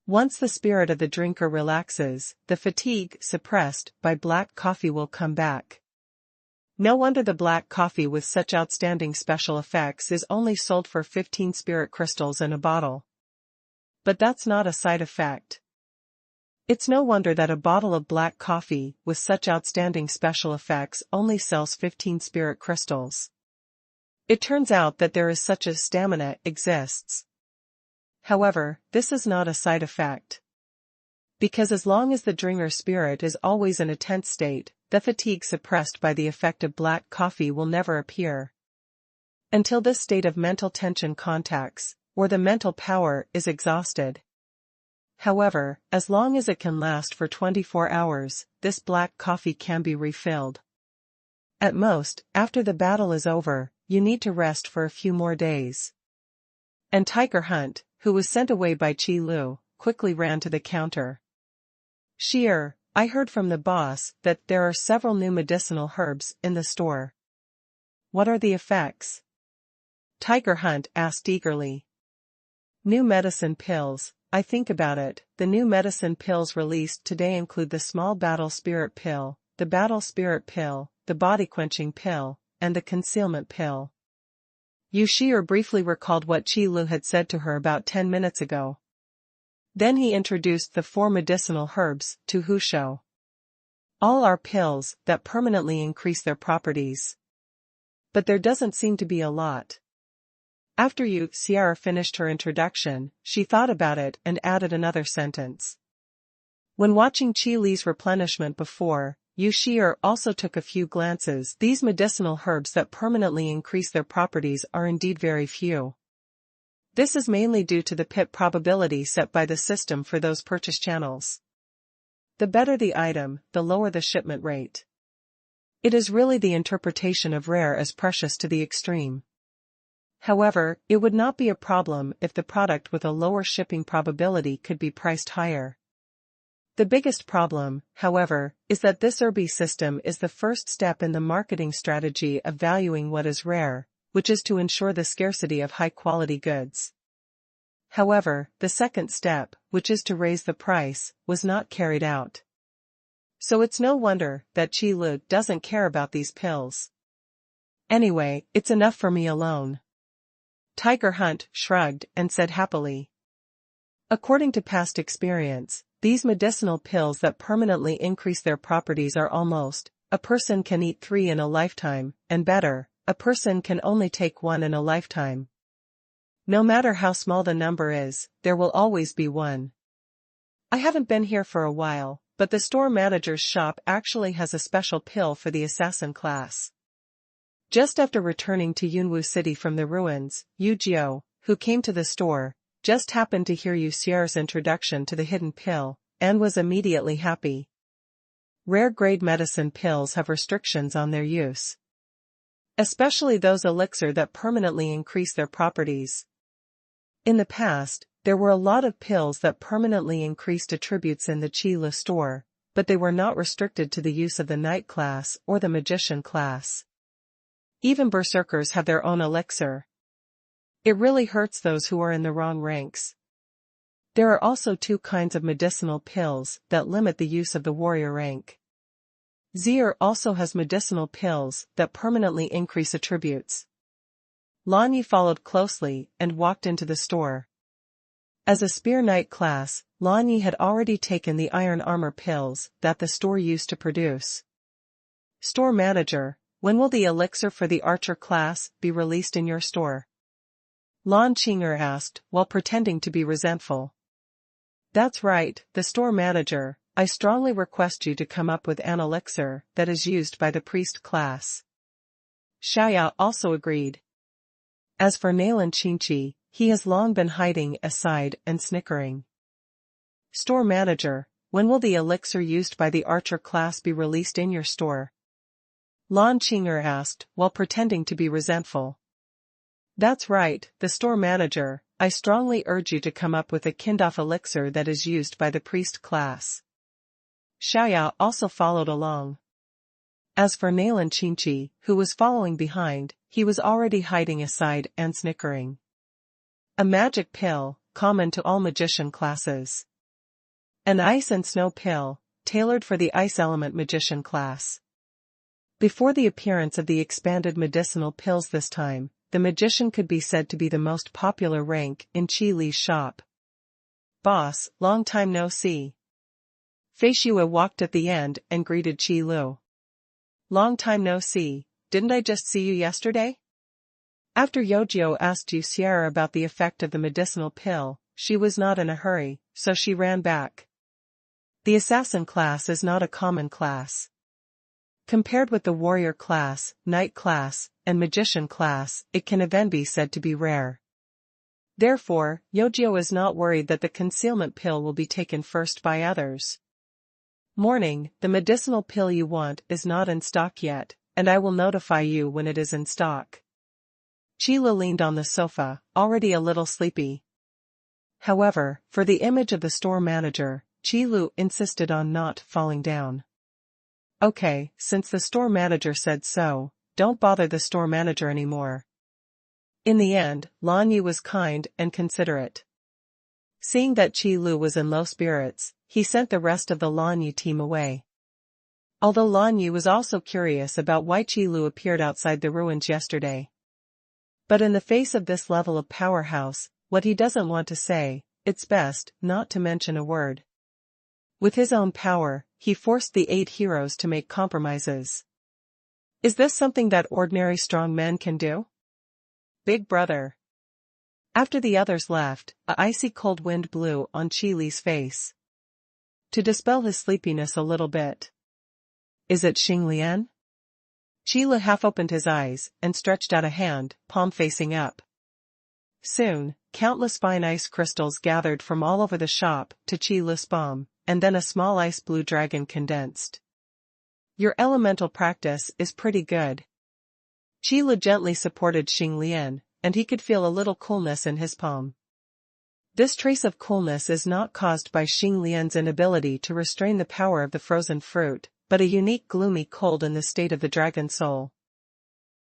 Speaker 1: once the spirit of the drinker relaxes, the fatigue suppressed by black coffee will come back. No wonder the black coffee with such outstanding special effects is only sold for 15 spirit crystals in a bottle. But that's not a side effect. It's no wonder that a bottle of black coffee with such outstanding special effects only sells 15 spirit crystals. It turns out that there is such a stamina exists. However, this is not a side effect. Because as long as the drinker's spirit is always in a tense state, the fatigue suppressed by the effect of black coffee will never appear. Until this state of mental tension contacts, or the mental power is exhausted. However, as long as it can last for 24 hours, this black coffee can be refilled. At most, after the battle is over, you need to rest for a few more days. And Tiger Hunt, who was sent away by Qi Lu, quickly ran to the counter. Sheer, I heard from the boss that there are several new medicinal herbs in the store. What are the effects? Tiger Hunt asked eagerly. New medicine pills. I think about it, the new medicine pills released today include the small battle spirit pill, the battle spirit pill, the body-quenching pill, and the concealment pill. Yu Shi'er briefly recalled what Qi Lu had said to her about 10 minutes ago. Then he introduced the 4 medicinal herbs to Hu Shou. All are pills that permanently increase their properties. But there doesn't seem to be a lot. After Yu Shi'er finished her introduction, she thought about it and added another sentence. When watching Qi Li's replenishment before, Yu Shi'er also took a few glances. These medicinal herbs that permanently increase their properties are indeed very few. This is mainly due to the pip probability set by the system for those purchase channels. The better the item, the lower the shipment rate. It is really the interpretation of rare as precious to the extreme. However, it would not be a problem if the product with a lower shipping probability could be priced higher. The biggest problem, however, is that this RB system is the first step in the marketing strategy of valuing what is rare, which is to ensure the scarcity of high-quality goods. However, the second step, which is to raise the price, was not carried out. So it's no wonder that Qi Lu doesn't care about these pills. Anyway, it's enough for me alone. Tiger Hunt shrugged and said happily. According to past experience, these medicinal pills that permanently increase their properties are almost, a person can eat 3 in a lifetime, and better, a person can only take 1 in a lifetime. No matter how small the number is, there will always be one. I haven't been here for a while, but the store manager's shop actually has a special pill for the assassin class. Just after returning to Yunwu City from the ruins, Yu Jiu, who came to the store, just happened to hear Yu Xier's introduction to the hidden pill, and was immediately happy. Rare-grade medicine pills have restrictions on their use. Especially those elixir that permanently increase their properties. In the past, there were a lot of pills that permanently increased attributes in the Qi Lu store, but they were not restricted to the use of the knight class or the magician class. Even berserkers have their own elixir. It really hurts those who are in the wrong ranks. There are also 2 kinds of medicinal pills that limit the use of the warrior rank. Xier also has medicinal pills that permanently increase attributes. Lan Yi followed closely and walked into the store. As a spear knight class, Lan Yi had already taken the iron armor pills that the store used to produce. Store manager, when will the elixir for the archer class be released in your store? Lan Qing'er asked, while pretending to be resentful. That's right, the store manager, I strongly request you to come up with an elixir that is used by the priest class. Xiao also agreed. As for Nalan Qingqi, he has long been hiding aside and snickering. Store manager, when will the elixir used by the archer class be released in your store? Lan Qing'er asked, while pretending to be resentful. That's right, the store manager, I strongly urge you to come up with a kindoff elixir that is used by the priest class. Xiao also followed along. As for Nalan Qingqi, who was following behind, he was already hiding aside and snickering. A magic pill, common to all magician classes. An ice and snow pill, tailored for the ice element magician class. Before the appearance of the expanded medicinal pills this time, the magician could be said to be the most popular rank in Qi Li's shop. Boss, long time no see. Fei Xue walked at the end and greeted Qi Lu. Long time no see, didn't I just see you yesterday? After Yojio asked Yu Sierra about the effect of the medicinal pill, she was not in a hurry, so she ran back. The assassin class is not a common class. Compared with the warrior class, knight class, and magician class, it can even be said to be rare. Therefore, Yojio is not worried that the concealment pill will be taken first by others. Morning, the medicinal pill you want is not in stock yet, and I will notify you when it is in stock. Qi Lu leaned on the sofa, already a little sleepy. However, for the image of the store manager, Qi Lu insisted on not falling down. Okay, since the store manager said so, don't bother the store manager anymore. In the end, Lan Yu was kind and considerate. Seeing that Qi Lu was in low spirits, he sent the rest of the Lan Yu team away. Although Lan Yu was also curious about why Qi Lu appeared outside the ruins yesterday. But in the face of this level of powerhouse, what he doesn't want to say, it's best not to mention a word. With his own power, he forced the 8 heroes to make compromises. Is this something that ordinary strong men can do? Big brother. After the others left, a icy cold wind blew on Qi Li's face. To dispel his sleepiness a little bit. Is it Xing Lian? Qi Li half opened his eyes and stretched out a hand, palm facing up. Soon, countless fine ice crystals gathered from all over the shop to Qi Li's palm, and then a small ice blue dragon condensed. Your elemental practice is pretty good. Qi Li gently supported Xing Lian, and he could feel a little coolness in his palm. This trace of coolness is not caused by Xing Lian's inability to restrain the power of the frozen fruit, but a unique gloomy cold in the state of the dragon soul.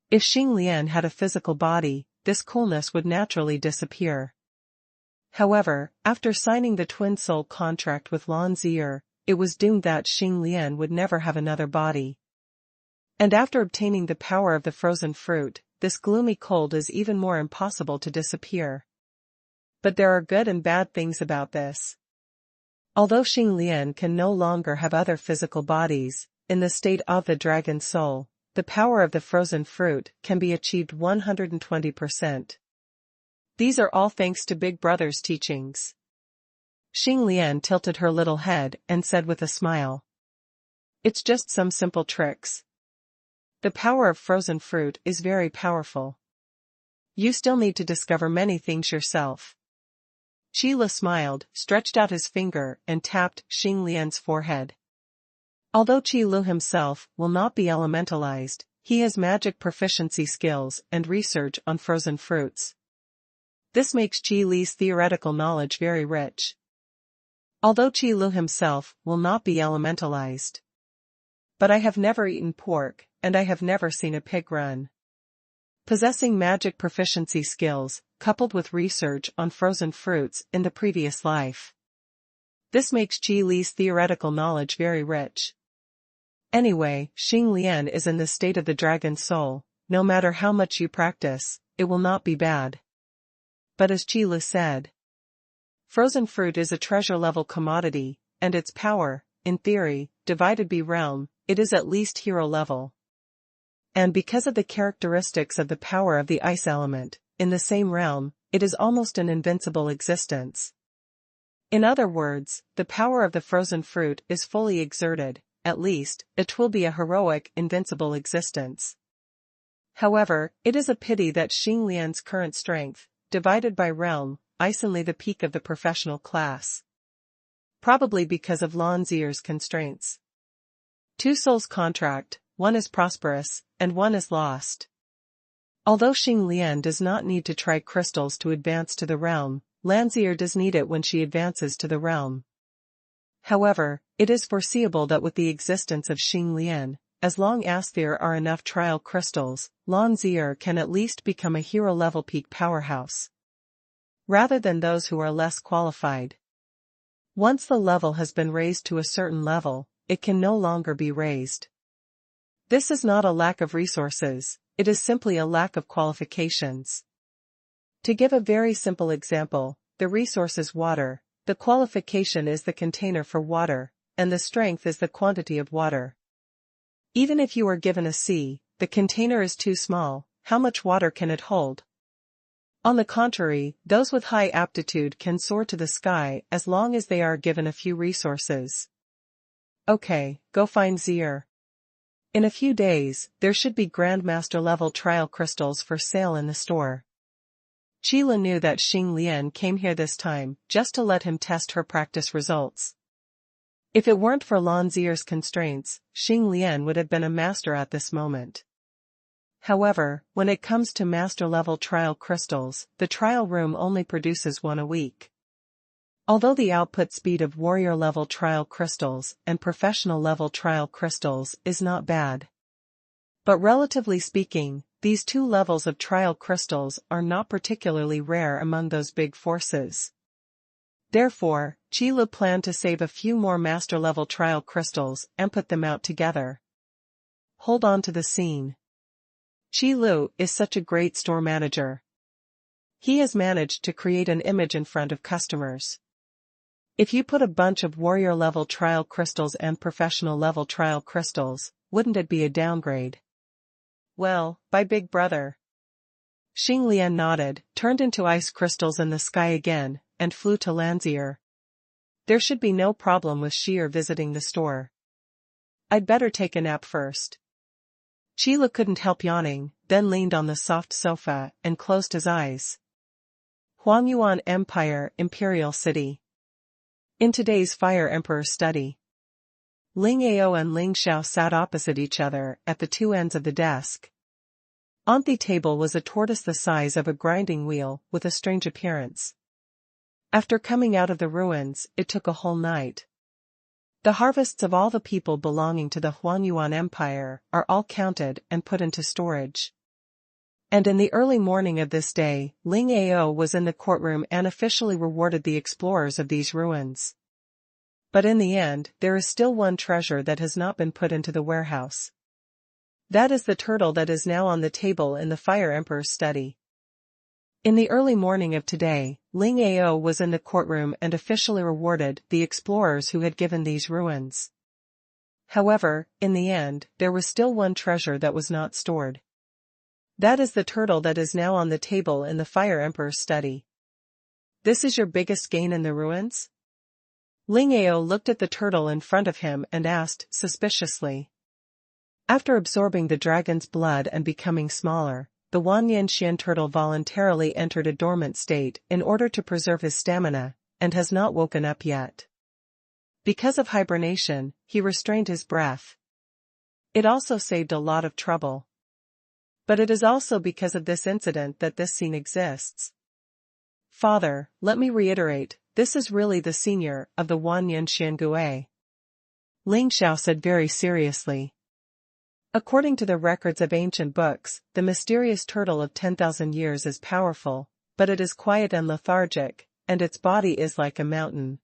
Speaker 1: If Xing Lian had a physical body, this coolness would naturally disappear. However, after signing the twin soul contract with Lan Zier, it was doomed that Xing Lian would never have another body. And after obtaining the power of the frozen fruit, this gloomy cold is even more impossible to disappear. But there are good and bad things about this. Although Xing Lian can no longer have other physical bodies, in the state of the dragon soul, the power of the frozen fruit can be achieved 120%. These are all thanks to Big Brother's teachings. Xing Lian tilted her little head and said with a smile. It's just some simple tricks. The power of frozen fruit is very powerful. You still need to discover many things yourself. Qi Li smiled, stretched out his finger and tapped Xing Lian's forehead. Although Qi Lu himself will not be elementalized, he has magic proficiency skills and research on frozen fruits. This makes Qi Li's theoretical knowledge very rich. Although Qi Lu himself will not be elementalized. But I have never eaten pork, and I have never seen a pig run. Possessing magic proficiency skills, coupled with research on frozen fruits in the previous life. This makes Qi Li's theoretical knowledge very rich. Anyway, Xing Lian is in the state of the dragon soul, no matter how much you practice, it will not be bad. But as Qi Li said, frozen fruit is a treasure-level commodity, and its power, in theory, divided by realm, it is at least hero level. And because of the characteristics of the power of the ice element, in the same realm, it is almost an invincible existence. In other words, the power of the frozen fruit is fully exerted, at least, it will be a heroic, invincible existence. However, it is a pity that Xing Lian's current strength, divided by realm, is only the peak of the professional class. Probably because of Lan Zier's constraints. Two souls contract, one is prosperous, and one is lost. Although Xing Lian does not need to try crystals to advance to the realm, Lan Zier does need it when she advances to the realm. However, it is foreseeable that with the existence of Xing Lian, as long as there are enough trial crystals, Lan Zier can at least become a hero-level peak powerhouse. Rather than those who are less qualified. Once the level has been raised to a certain level, it can no longer be raised. This is not a lack of resources, it is simply a lack of qualifications. To give a very simple example, the resource is water, the qualification is the container for water, and the strength is the quantity of water. Even if you are given a sea, the container is too small, how much water can it hold? On the contrary, those with high aptitude can soar to the sky as long as they are given a few resources. Okay, go find Zier. In a few days, there should be Grandmaster level trial crystals for sale in the store. Qila knew that Xing Lian came here this time just to let him test her practice results. If it weren't for Lan Zier's constraints, Xing Lian would have been a master at this moment. However, when it comes to master-level trial crystals, the trial room only produces one a week. Although the output speed of warrior-level trial crystals and professional-level trial crystals is not bad. But relatively speaking, these two levels of trial crystals are not particularly rare among those big forces. Therefore, Qila planned to save a few more master-level trial crystals and put them out together. Hold on to the scene. Qila is such a great store manager. He has managed to create an image in front of customers. If you put a bunch of warrior-level trial crystals and professional-level trial crystals, wouldn't it be a downgrade? Well, by Big Brother. Xing Lian nodded, turned into ice crystals in the sky again, and flew to Lan Zier. There should be no problem with Xier visiting the store. I'd better take a nap first. Qila couldn't help yawning, then leaned on the soft sofa and closed his eyes. Xuanhuan Empire, Imperial City. In today's Fire Emperor's study, Ling Ao and Ling Xiao sat opposite each other at the two ends of the desk. On the table was a tortoise the size of a grinding wheel with a strange appearance. After coming out of the ruins, it took a whole night. The harvests of all the people belonging to the Xuanhuan Empire are all counted and put into storage. And in the early morning of this day, Ling Ao was in the courtroom and officially rewarded the explorers of these ruins. But in the end, there is still one treasure that has not been put into the warehouse. That is the turtle that is now on the table in the Fire Emperor's study. In the early morning of today, Ling Ao was in the courtroom and officially rewarded the explorers who had given these ruins. However, in the end, there was still one treasure that was not stored. That is the turtle that is now on the table in the Fire Emperor's study. This is your biggest gain in the ruins? Ling Ao looked at the turtle in front of him and asked suspiciously. After absorbing the dragon's blood and becoming smaller, the Wanyanxian turtle voluntarily entered a dormant state in order to preserve his stamina, and has not woken up yet. Because of hibernation, he restrained his breath. It also saved a lot of trouble. But it is also because of this incident that this scene exists. Father, let me reiterate, this is really the senior of the Wanyanxian Gui. Ling Xiao said very seriously. According to the records of ancient books, the mysterious turtle of 10,000 years is powerful, but it is quiet and lethargic, and its body is like a mountain.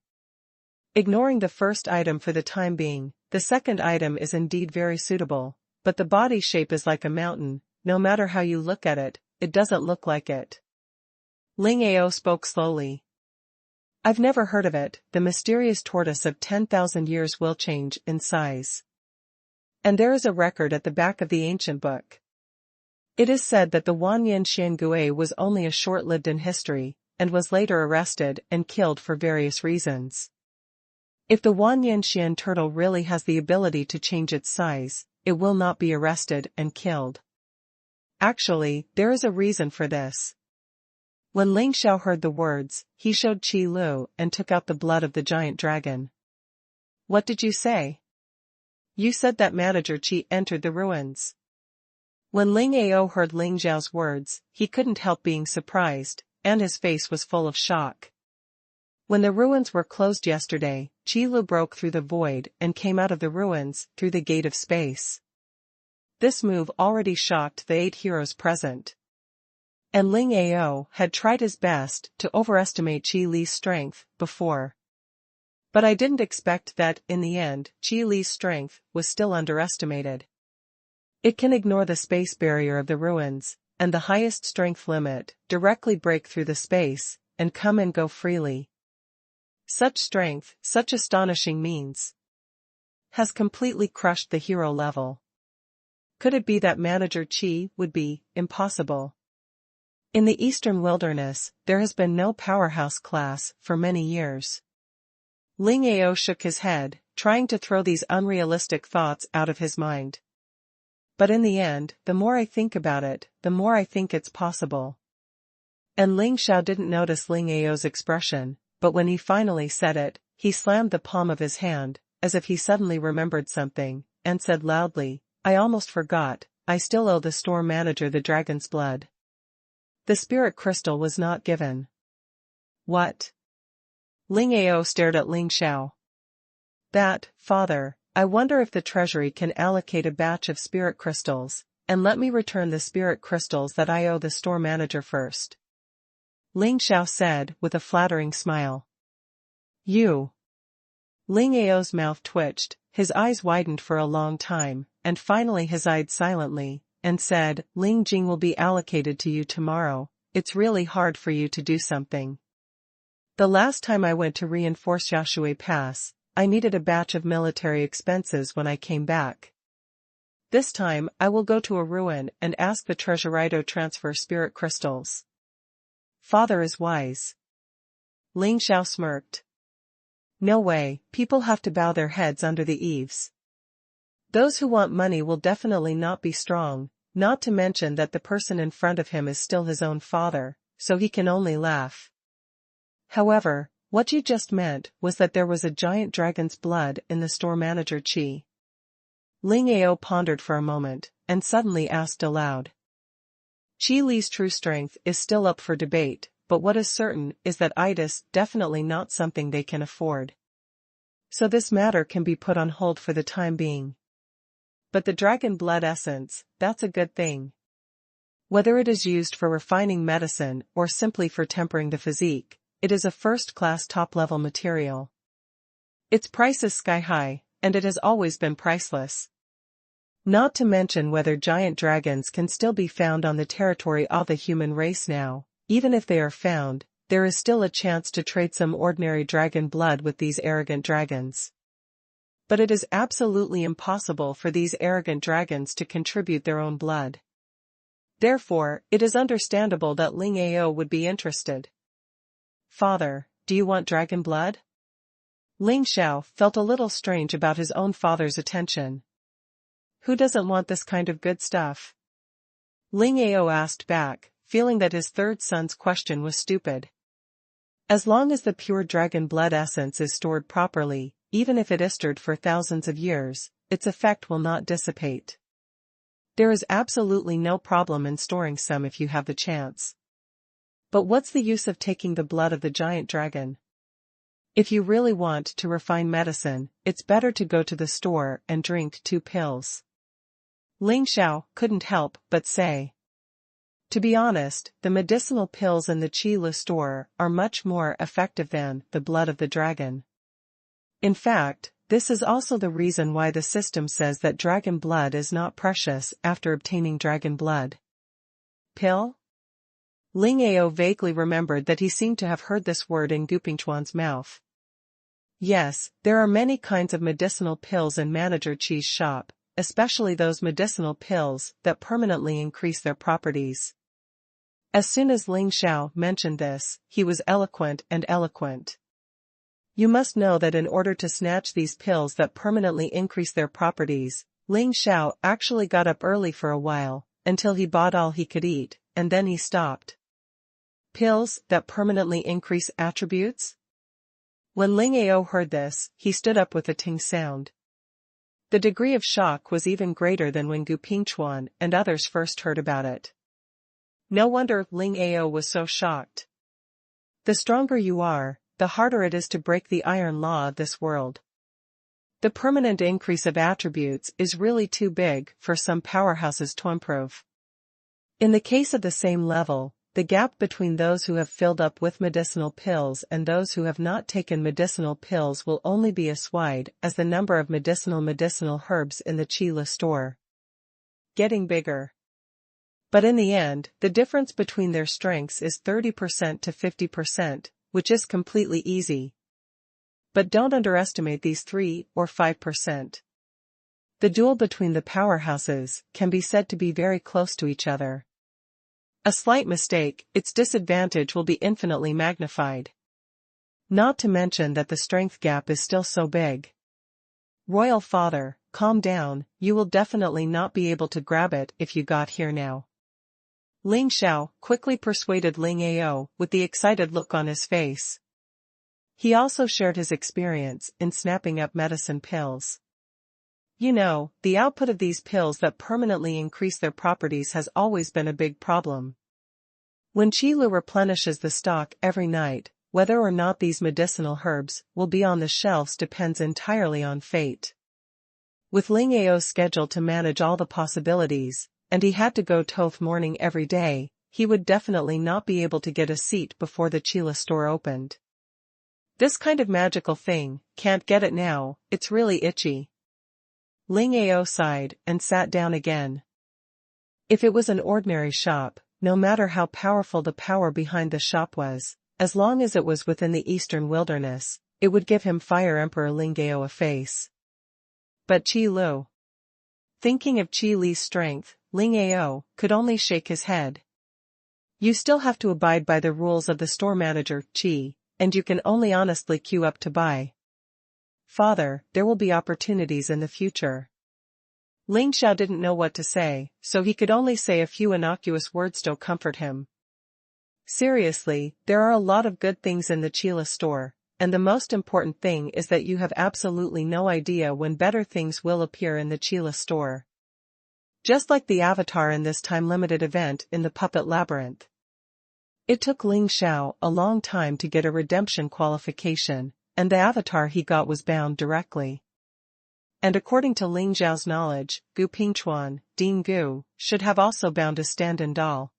Speaker 1: Ignoring the first item for the time being, the second item is indeed very suitable, but the body shape is like a mountain, no matter how you look at it, it doesn't look like it. Ling Ao spoke slowly. I've never heard of it, the mysterious tortoise of 10,000 years will change in size. And there is a record at the back of the ancient book. It is said that the Wanyanxian Gui was only a short-lived in history, and was later arrested and killed for various reasons. If the Wanyanxian turtle really has the ability to change its size, it will not be arrested and killed. Actually, there is a reason for this. When Ling Xiao heard the words, he showed Qi Lu and took out the blood of the giant dragon. What did you say? You said that Manager Qi entered the ruins. When Ling Ao heard Ling Xiao's words, he couldn't help being surprised, and his face was full of shock. When the ruins were closed yesterday, Qi Lu broke through the void and came out of the ruins through the gate of space. This move already shocked the 8 heroes present. And Ling Ao had tried his best to overestimate Qi Li's strength before. But I didn't expect that, in the end, Qi Li's strength was still underestimated. It can ignore the space barrier of the ruins, and the highest strength limit, directly break through the space, and come and go freely. Such strength, such astonishing means, has completely crushed the hero level. Could it be that Manager Qi would be impossible? In the Eastern Wilderness, there has been no powerhouse class for many years. Ling Ao shook his head, trying to throw these unrealistic thoughts out of his mind. But in the end, the more I think about it, the more I think it's possible. And Ling Xiao didn't notice Ling Ao's expression, but when he finally said it, he slammed the palm of his hand, as if he suddenly remembered something, and said loudly, I almost forgot, I still owe the store manager the dragon's blood. The spirit crystal was not given. What? Ling Ao stared at Ling Xiao. That, father, I wonder if the treasury can allocate a batch of spirit crystals, and let me return the spirit crystals that I owe the store manager first. Ling Xiao said with a flattering smile. You. Ling Ao's mouth twitched, his eyes widened for a long time, and finally he sighed silently, and said, Ling Jing will be allocated to you tomorrow, it's really hard for you to do something. The last time I went to reinforce Shao Shu Pass, I needed a batch of military expenses when I came back. This time, I will go to a ruin and ask the treasury to transfer spirit crystals. Father is wise. Ling Xiao smirked. No way, people have to bow their heads under the eaves. Those who want money will definitely not be strong, not to mention that the person in front of him is still his own father, so he can only laugh. However, what you just meant was that there was a giant dragon's blood in the store manager Qi. Ling Ao pondered for a moment, and suddenly asked aloud. Qi Li's true strength is still up for debate, but what is certain is that it is definitely not something they can afford. So this matter can be put on hold for the time being. But the dragon blood essence, that's a good thing. Whether it is used for refining medicine or simply for tempering the physique, it is a first-class top-level material. Its price is sky-high, and it has always been priceless. Not to mention whether giant dragons can still be found on the territory of the human race now. Even if they are found, there is still a chance to trade some ordinary dragon blood with these arrogant dragons. But it is absolutely impossible for these arrogant dragons to contribute their own blood. Therefore, it is understandable that Ling Ao would be interested. Father, do you want dragon blood? Ling Xiao felt a little strange about his own father's attention. Who doesn't want this kind of good stuff? Ling Ao asked back, feeling that his third son's question was stupid. As long as the pure dragon blood essence is stored properly, even if it is stored for thousands of years, its effect will not dissipate. There is absolutely no problem in storing some if you have the chance. But what's the use of taking the blood of the giant dragon? If you really want to refine medicine, it's better to go to the store and drink 2 pills. Ling Xiao couldn't help but say. To be honest, the medicinal pills in the Qi Lu store are much more effective than the blood of the dragon. In fact, this is also the reason why the system says that dragon blood is not precious after obtaining dragon blood. Pill? Ling Ao vaguely remembered that he seemed to have heard this word in Gu Pingchuan's mouth. Yes, there are many kinds of medicinal pills in Manager Qi's shop, especially those medicinal pills that permanently increase their properties. As soon as Ling Xiao mentioned this, he was eloquent and eloquent. You must know that in order to snatch these pills that permanently increase their properties, Ling Xiao actually got up early for a while, until he bought all he could eat, and then he stopped. Pills that permanently increase attributes? When Ling Ao heard this, he stood up with a ting sound. The degree of shock was even greater than when Gu Pingchuan and others first heard about it. No wonder Ling Ao was so shocked. The stronger you are, the harder it is to break the iron law of this world. The permanent increase of attributes is really too big for some powerhouses to improve. In the case of the same level, the gap between those who have filled up with medicinal pills and those who have not taken medicinal pills will only be as wide as the number of medicinal herbs in the Qila store. Getting bigger. But in the end, the difference between their strengths is 30% to 50%, which is completely easy. But don't underestimate these 3 or 5%. The duel between the powerhouses can be said to be very close to each other. A slight mistake, its disadvantage will be infinitely magnified. Not to mention that the strength gap is still so big. Royal father, calm down, you will definitely not be able to grab it if you got here now. Ling Xiao quickly persuaded Ling Ao with the excited look on his face. He also shared his experience in snapping up medicine pills. You know, the output of these pills that permanently increase their properties has always been a big problem. When Qilu replenishes the stock every night, whether or not these medicinal herbs will be on the shelves depends entirely on fate. With Ling Ao's schedule to manage all the possibilities, and he had to go Toth morning every day, he would definitely not be able to get a seat before the Qila store opened. This kind of magical thing, can't get it now, it's really itchy. Ling Ao sighed and sat down again. If it was an ordinary shop, no matter how powerful the power behind the shop was, as long as it was within the eastern wilderness, it would give him Fire Emperor Ling Ao a face. But Qi Lu. Thinking of Qi Li's strength, Ling Ao could only shake his head. You still have to abide by the rules of the store manager, Qi, and you can only honestly queue up to buy. Father, there will be opportunities in the future. Ling Xiao didn't know what to say, so he could only say a few innocuous words to comfort him. Seriously, there are a lot of good things in the Qila store, and the most important thing is that you have absolutely no idea when better things will appear in the Qila store. Just like the avatar in this time-limited event in the Puppet Labyrinth. It took Ling Xiao a long time to get a redemption qualification, and the avatar he got was bound directly. And according to Ling Xiao's knowledge, Gu Pingchuan, Ding Gu, should have also bound a stand-in doll.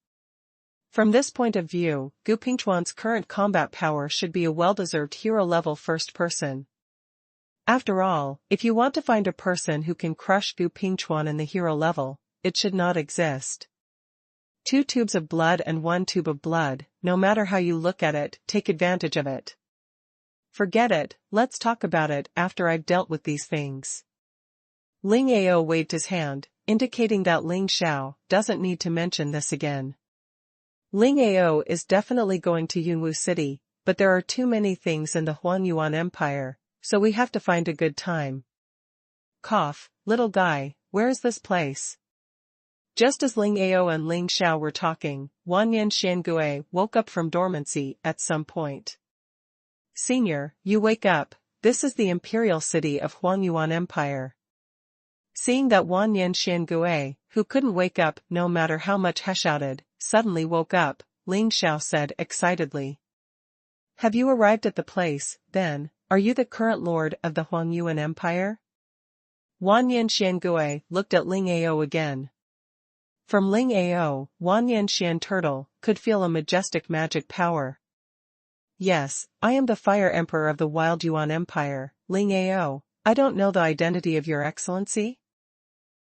Speaker 1: From this point of view, Gu Pingchuan's current combat power should be a well-deserved hero-level first person. After all, if you want to find a person who can crush Gu Pingchuan in the hero level, it should not exist. 2 tubes of blood and 1 tube of blood, no matter how you look at it, take advantage of it. Forget it, let's talk about it after I've dealt with these things. Ling Ao waved his hand, indicating that Ling Xiao doesn't need to mention this again. Ling Ao is definitely going to Yunwu City, but there are too many things in the Xuanhuan Empire, so we have to find a good time. Cough, little guy, where is this place? Just as Ling Ao and Ling Xiao were talking, Wanyan Xiangui woke up from dormancy at some point. Senior, you wake up, this is the imperial city of Xuanhuan Empire. Seeing that Wanyan Xiangui, who couldn't wake up no matter how much he shouted, suddenly woke up, Ling Xiao said excitedly. Have you arrived at the place, then? Are you the current lord of the Xuanhuan Empire? Wanyan Xiangui looked at Ling Ao again. From Ling Ao, Wanyan Xian Turtle could feel a majestic magic power. Yes, I am the Fire Emperor of the Wild Yuan Empire, Ling Ao. I don't know the identity of your excellency?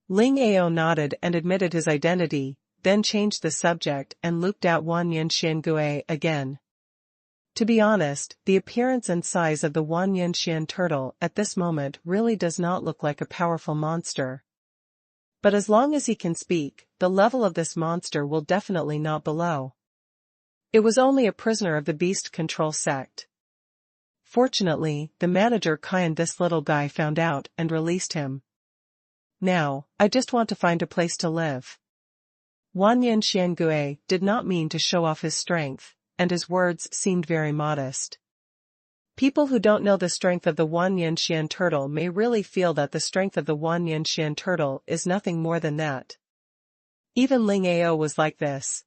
Speaker 1: Ling Ao nodded and admitted his identity, then changed the subject and looked at Wanyan Xiangui again. To be honest, the appearance and size of the Wanyan Xian Turtle at this moment really does not look like a powerful monster. But as long as he can speak, the level of this monster will definitely not be low. It was only a prisoner of the beast control sect. Fortunately, the manager Kyan this little guy found out and released him. Now, I just want to find a place to live. Wanyan Xiangui did not mean to show off his strength, and his words seemed very modest. People who don't know the strength of the Wanyan Xian turtle may really feel that the strength of the Wanyan Xian turtle is nothing more than that. Even Ling Ao was like this.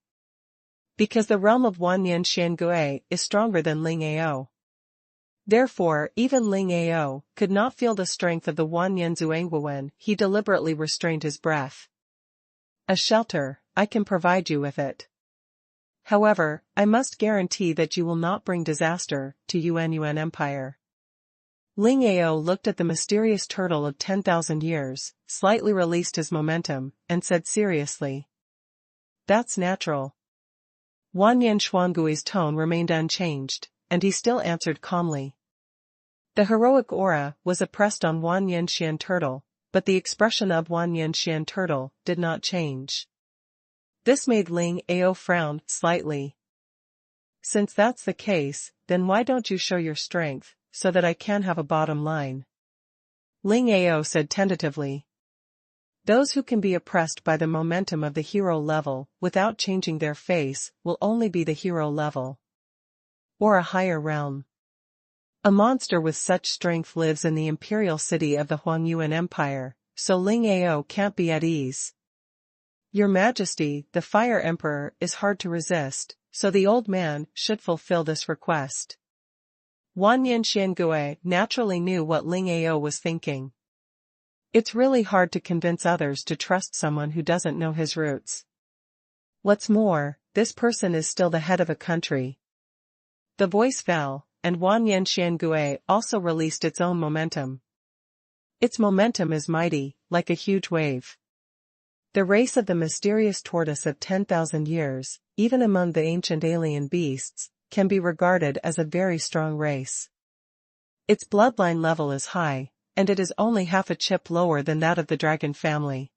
Speaker 1: Because the realm of Wanyan Xiangui is stronger than Ling Ao. Therefore, even Ling Ao could not feel the strength of the Wanyan Zhuangguan. He deliberately restrained his breath. A shelter, I can provide you with it. However, I must guarantee that you will not bring disaster to Yuan Empire. Ling Ao looked at the mysterious turtle of 10,000 years, slightly released his momentum, and said seriously. That's natural. Wanyan Xuangui's tone remained unchanged, and he still answered calmly. The heroic aura was oppressed on Wanyan Xian turtle, but the expression of Wanyan Xian turtle did not change. This made Ling Ao frown slightly. Since that's the case, then why don't you show your strength, so that I can have a bottom line? Ling Ao said tentatively. Those who can be oppressed by the momentum of the hero level without changing their face will only be the hero level. Or a higher realm. A monster with such strength lives in the imperial city of the Huangyuan Empire, so Ling Ao can't be at ease. Your Majesty, the Fire Emperor is hard to resist, so the old man should fulfill this request. Wanyan Xiangui naturally knew what Ling Ao was thinking. It's really hard to convince others to trust someone who doesn't know his roots. What's more, this person is still the head of a country. The voice fell, and Wanyan Xiangui also released its own momentum. Its momentum is mighty, like a huge wave. The race of the mysterious tortoise of 10,000 years, even among the ancient alien beasts, can be regarded as a very strong race. Its bloodline level is high, and it is only half a chip lower than that of the dragon family.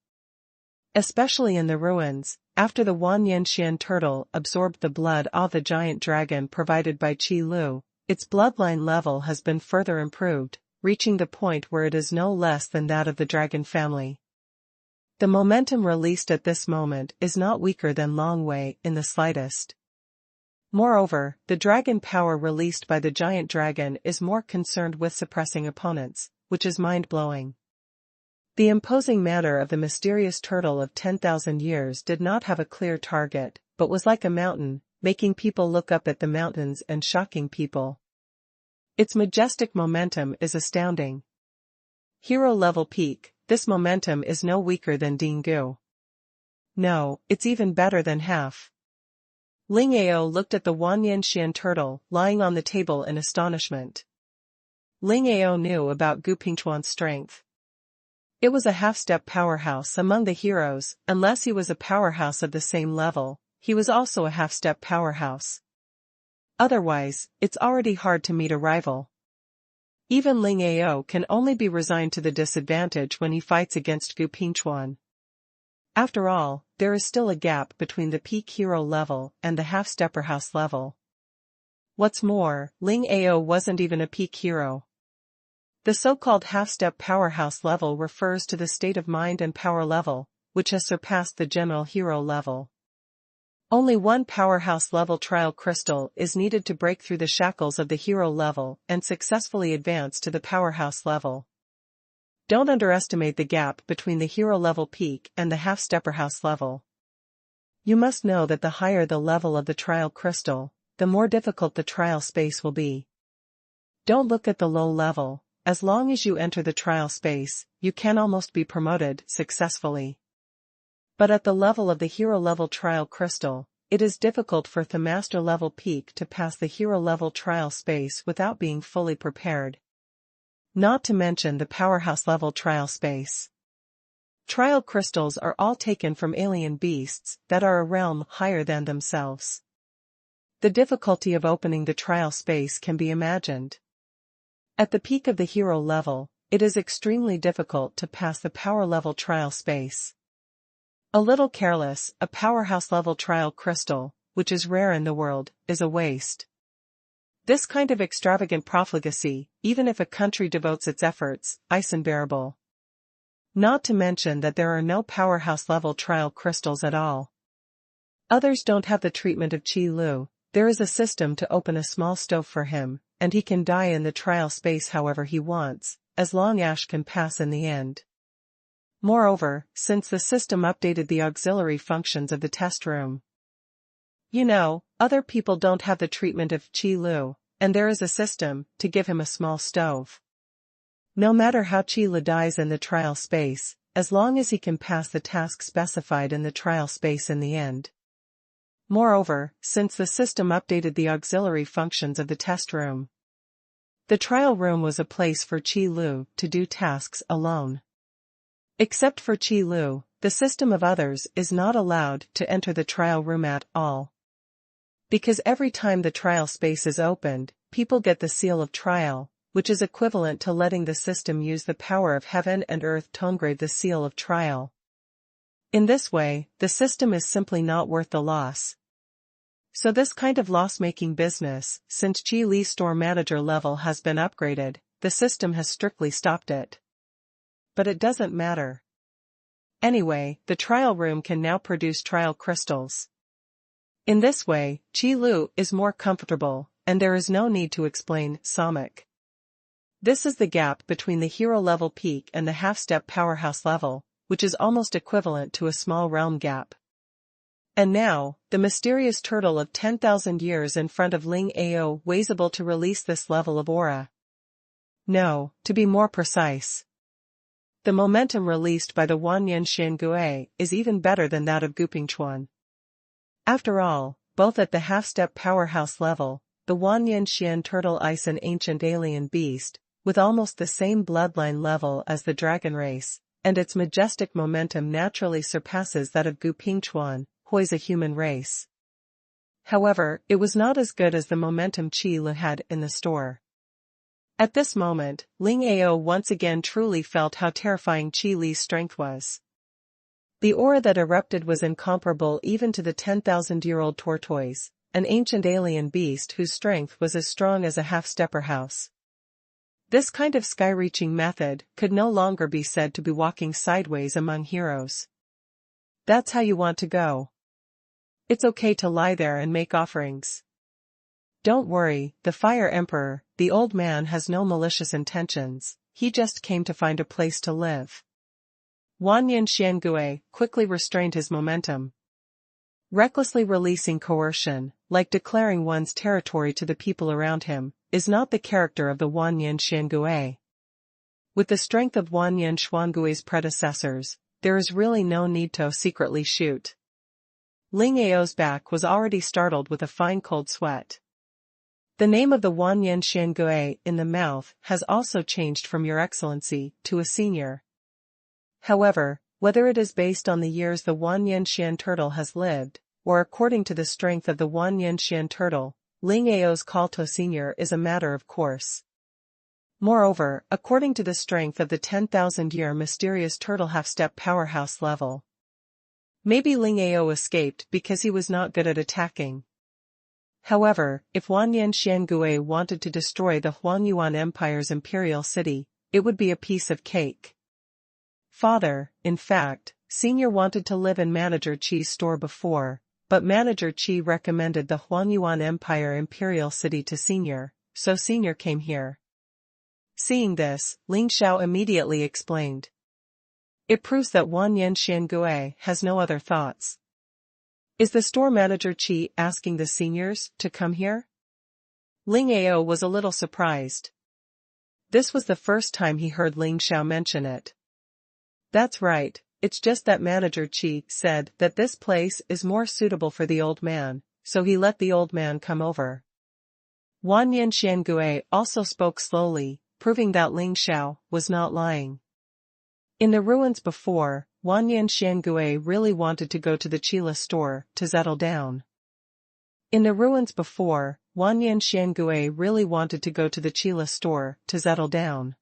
Speaker 1: Especially in the ruins, after the Wanyan Xian turtle absorbed the blood of the giant dragon provided by Qi Lu, its bloodline level has been further improved, reaching the point where it is no less than that of the dragon family. The momentum released at this moment is not weaker than Long Wei in the slightest. Moreover, the dragon power released by the giant dragon is more concerned with suppressing opponents, which is mind-blowing. The imposing manner of the mysterious turtle of 10,000 years did not have a clear target, but was like a mountain, making people look up at the mountains and shocking people. Its majestic momentum is astounding. Hero-level peak. This momentum is no weaker than Dinggu. No, it's even better than half. Ling Ao looked at the Wanyan Xian turtle lying on the table in astonishment. Ling Ao knew about Gu Pingchuan's strength. It was a half-step powerhouse among the heroes. Unless he was a powerhouse of the same level, he was also a half-step powerhouse. Otherwise, it's already hard to meet a rival. Even Ling Ao can only be resigned to the disadvantage when he fights against Gu Pingchuan. After all, there is still a gap between the peak hero level and the half-stepper house level. What's more, Ling Ao wasn't even a peak hero. The so-called half-step powerhouse level refers to the state of mind and power level, which has surpassed the general hero level. Only one powerhouse level trial crystal is needed to break through the shackles of the hero level and successfully advance to the powerhouse level. Don't underestimate the gap between the hero level peak and the half-stepper house level. You must know that the higher the level of the trial crystal, the more difficult the trial space will be. Don't look at the low level. As long as you enter the trial space, you can almost be promoted successfully. But at the level of the hero-level trial crystal, it is difficult for the master-level peak to pass the hero-level trial space without being fully prepared. Not to mention the powerhouse-level trial space. Trial crystals are all taken from alien beasts that are a realm higher than themselves. The difficulty of opening the trial space can be imagined. At the peak of the hero level, it is extremely difficult to pass the power-level trial space. A little careless, a powerhouse-level trial crystal, which is rare in the world, is a waste. This kind of extravagant profligacy, even if a country devotes its efforts, is unbearable. Not to mention that there are no powerhouse-level trial crystals at all. Others don't have the treatment of Qi Lu. There is a system to open a small stove for him, and he can die in the trial space however he wants, as long as can pass in the end. Moreover, since the system updated the auxiliary functions of the test room. Other people don't have the treatment of Qi Lu, and there is a system to give him a small stove. No matter how Qi Lu dies in the trial space, as long as he can pass the task specified in the trial space in the end. Moreover, since the system updated the auxiliary functions of the test room. The trial room was a place for Qi Lu to do tasks alone. Except for Qi Lu, the system of others is not allowed to enter the trial room at all. Because every time the trial space is opened, people get the seal of trial, which is equivalent to letting the system use the power of heaven and earth to engrave the seal of trial. In this way, the system is simply not worth the loss. So this kind of loss-making business, since Qi Li's store manager level has been upgraded, the system has strictly stopped it. But it doesn't matter. Anyway, the trial room can now produce trial crystals. In this way, Qi Lu is more comfortable, and there is no need to explain Samic. This is the gap between the hero level peak and the half-step powerhouse level, which is almost equivalent to a small realm gap. And now, the mysterious turtle of 10,000 years in front of Ling Ao was able to release this level of aura. No, to be more precise. The momentum released by the Wanyan Xiangui is even better than that of Gupingchuan. After all, both at the half-step powerhouse level, the Wanyan Xian turtle is an ancient alien beast, with almost the same bloodline level as the dragon race, and its majestic momentum naturally surpasses that of Gupingchuan, Hui's a human race. However, it was not as good as the momentum Qi Lu had in the store. At this moment, Ling Ao once again truly felt how terrifying Qi Li's strength was. The aura that erupted was incomparable even to the 10,000-year-old tortoise, an ancient alien beast whose strength was as strong as a half-stepper house. This kind of sky-reaching method could no longer be said to be walking sideways among heroes. That's how you want to go. It's okay to lie there and make offerings. Don't worry, the Fire Emperor, the old man has no malicious intentions, he just came to find a place to live. Wanyan Xiangui quickly restrained his momentum. Recklessly releasing coercion, like declaring one's territory to the people around him, is not the character of the Wanyan Xiangui. With the strength of Wanyan Xuangui's predecessors, there is really no need to secretly shoot. Ling Ao's back was already startled with a fine cold sweat. The name of the Wanyan Xiangui in the mouth has also changed from Your Excellency to a senior. However, whether it is based on the years the Wanyan Xian turtle has lived, or according to the strength of the Wanyan Xian turtle, Ling Ao's call to senior is a matter of course. Moreover, according to the strength of the 10,000-year mysterious turtle half-step powerhouse level. Maybe Ling Ao escaped because he was not good at attacking. However, if Wanyan Xiangui wanted to destroy the Huangyuan Empire's imperial city, it would be a piece of cake. Father, in fact, Senior wanted to live in Manager Qi's store before, but Manager Qi recommended the Huangyuan Empire imperial city to Senior, so Senior came here. Seeing this, Ling Xiao immediately explained. It proves that Wanyan Xiangui has no other thoughts. Is the store manager Qi asking the seniors to come here? Ling Ao was a little surprised. This was the first time he heard Ling Xiao mention it. That's right, it's just that Manager Qi said that this place is more suitable for the old man, so he let the old man come over. Wanyan Xiangui also spoke slowly, proving that Ling Xiao was not lying. In the ruins before, Wanyan Xiangui really wanted to go to the Qila store to settle down. In the ruins before, Wanyan Xiangui really wanted to go to the Qila store to settle down.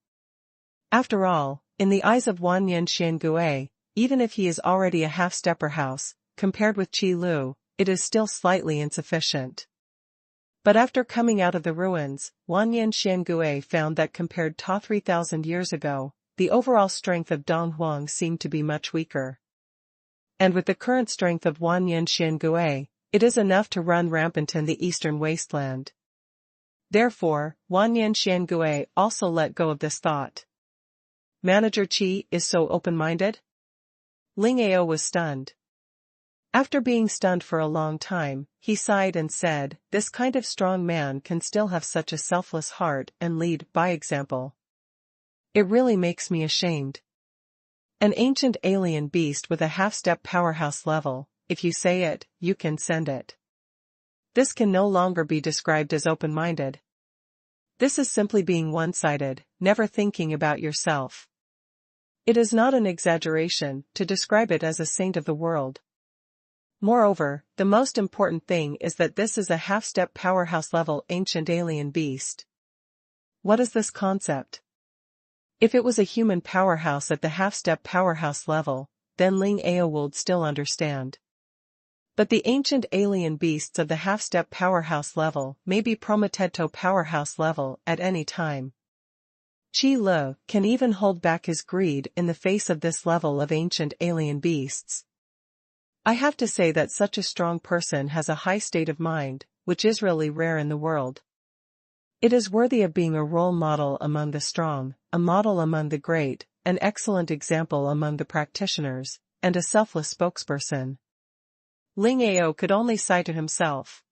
Speaker 1: After all, in the eyes of Wanyan Xiangui, even if he is already a half-stepper house, compared with Qi Lu, it is still slightly insufficient. But after coming out of the ruins, Wanyan Xiangui found that compared to 3,000 years ago, the overall strength of Dong Huang seemed to be much weaker. And with the current strength of Huanyan Xiangui, it is enough to run rampant in the eastern wasteland. Therefore, Huanyan Xiangui also let go of this thought. Manager Qi is so open-minded? Ling Ao was stunned. After being stunned for a long time, he sighed and said, "This kind of strong man can still have such a selfless heart and lead by example. It really makes me ashamed. An ancient alien beast with a half-step powerhouse level, if you say it, you can send it. This can no longer be described as open-minded. This is simply being one-sided, never thinking about yourself. It is not an exaggeration to describe it as a saint of the world. Moreover, the most important thing is that this is a half-step powerhouse-level ancient alien beast. What is this concept? If it was a human powerhouse at the half-step powerhouse level, then Ling Ao would still understand. But the ancient alien beasts of the half-step powerhouse level may be Prometeto powerhouse level at any time. Qi Lu can even hold back his greed in the face of this level of ancient alien beasts. I have to say that such a strong person has a high state of mind, which is really rare in the world. It is worthy of being a role model among the strong, a model among the great, an excellent example among the practitioners, and a selfless spokesperson. Ling Ao could only sigh to himself.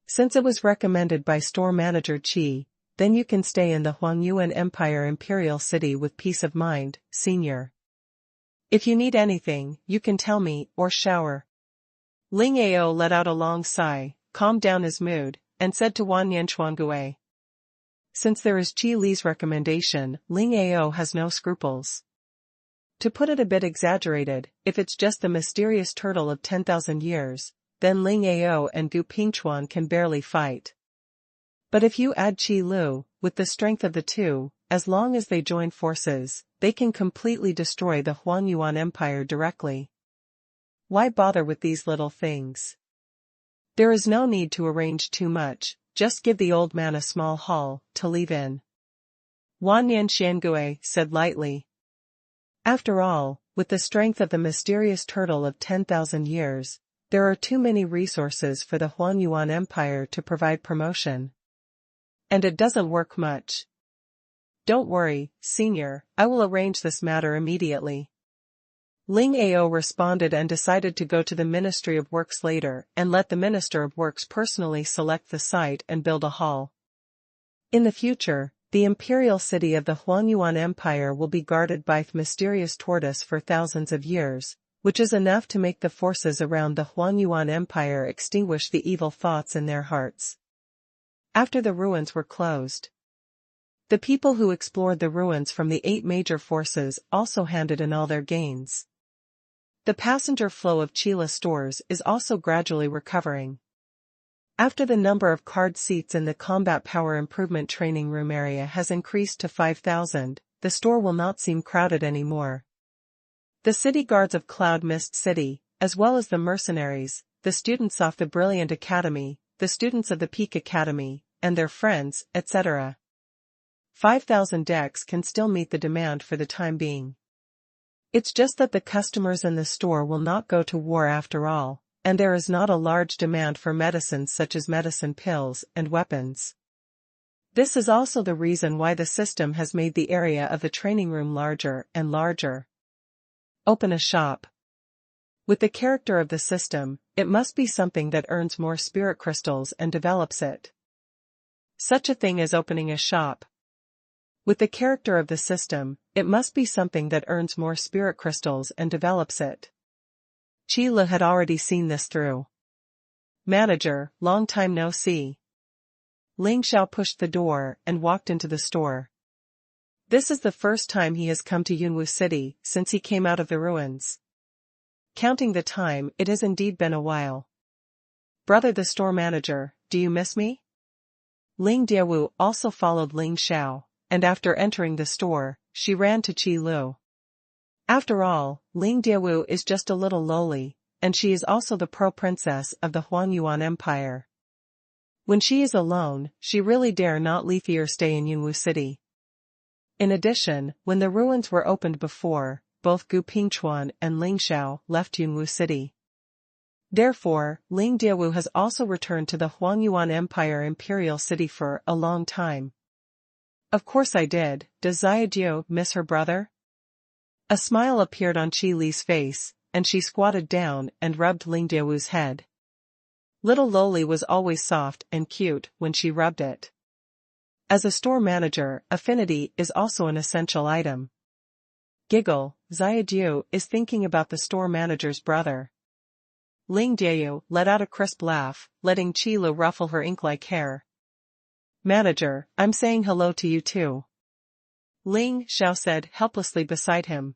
Speaker 1: Since it was recommended by store manager Qi, then you can stay in the Huangyuan Empire Imperial City with peace of mind, senior. If you need anything, you can tell me, or shower. Ling Ao let out a long sigh, calmed down his mood, and said to Huanyan Xiangui. Since there is Qi Li's recommendation, Ling Ao has no scruples. To put it a bit exaggerated, if it's just the mysterious turtle of 10,000 years, then Ling Ao and Gu Pingchuan can barely fight. But if you add Qi Lu, with the strength of the two, as long as they join forces, they can completely destroy the Huangyuan Empire directly. Why bother with these little things? There is no need to arrange too much, just give the old man a small hall to leave in. Huanyan Xiangui said lightly. After all, with the strength of the mysterious turtle of 10,000 years, there are too many resources for the Huangyuan Empire to provide promotion. And it doesn't work much. Don't worry, senior, I will arrange this matter immediately. Ling Ao responded and decided to go to the Ministry of Works later and let the Minister of Works personally select the site and build a hall. In the future, the imperial city of the Huangyuan Empire will be guarded by the mysterious tortoise for thousands of years, which is enough to make the forces around the Huangyuan Empire extinguish the evil thoughts in their hearts. After the ruins were closed, the people who explored the ruins from the 8 major forces also handed in all their gains. The passenger flow of Chila stores is also gradually recovering. After the number of card seats in the Combat Power Improvement Training Room area has increased to 5,000, the store will not seem crowded anymore. The city guards of Cloud Mist City, as well as the mercenaries, the students of the Brilliant Academy, the students of the Peak Academy, and their friends, etc. 5,000 decks can still meet the demand for the time being. It's just that the customers in the store will not go to war after all, and there is not a large demand for medicines such as medicine pills and weapons. This is also the reason why the system has made the area of the training room larger and larger. Open a shop. With the character of the system, it must be something that earns more spirit crystals and develops it. Such a thing as opening a shop. With the character of the system, it must be something that earns more spirit crystals and develops it. Qi Lu had already seen this through. Manager, long time no see. Ling Xiao pushed the door and walked into the store. This is the first time he has come to Yunwu City since he came out of the ruins. Counting the time, it has indeed been a while. Brother the store manager, do you miss me? Ling Diawu also followed Ling Xiao, and after entering the store, she ran to Qi Lu. After all, Ling Diawu is just a little lowly, and she is also the pro-princess of the Huangyuan Empire. When she is alone, she really dare not leave or stay in Yunwu City. In addition, when the ruins were opened before, both Gu Pingchuan and Ling Xiao left Yunwu City. Therefore, Ling Diawu has also returned to the Huangyuan Empire Imperial City for a long time. Of course I did. Does Xiaojiu miss her brother? A smile appeared on Qi Li's face, and she squatted down and rubbed Ling Diawu's head. Little Loli was always soft and cute when she rubbed it. As a store manager, affinity is also an essential item. Giggle, Xiaojiu is thinking about the store manager's brother. Ling Diayu let out a crisp laugh, letting Qi Li ruffle her ink-like hair. Manager, I'm saying hello to you too. Ling Xiao said helplessly beside him.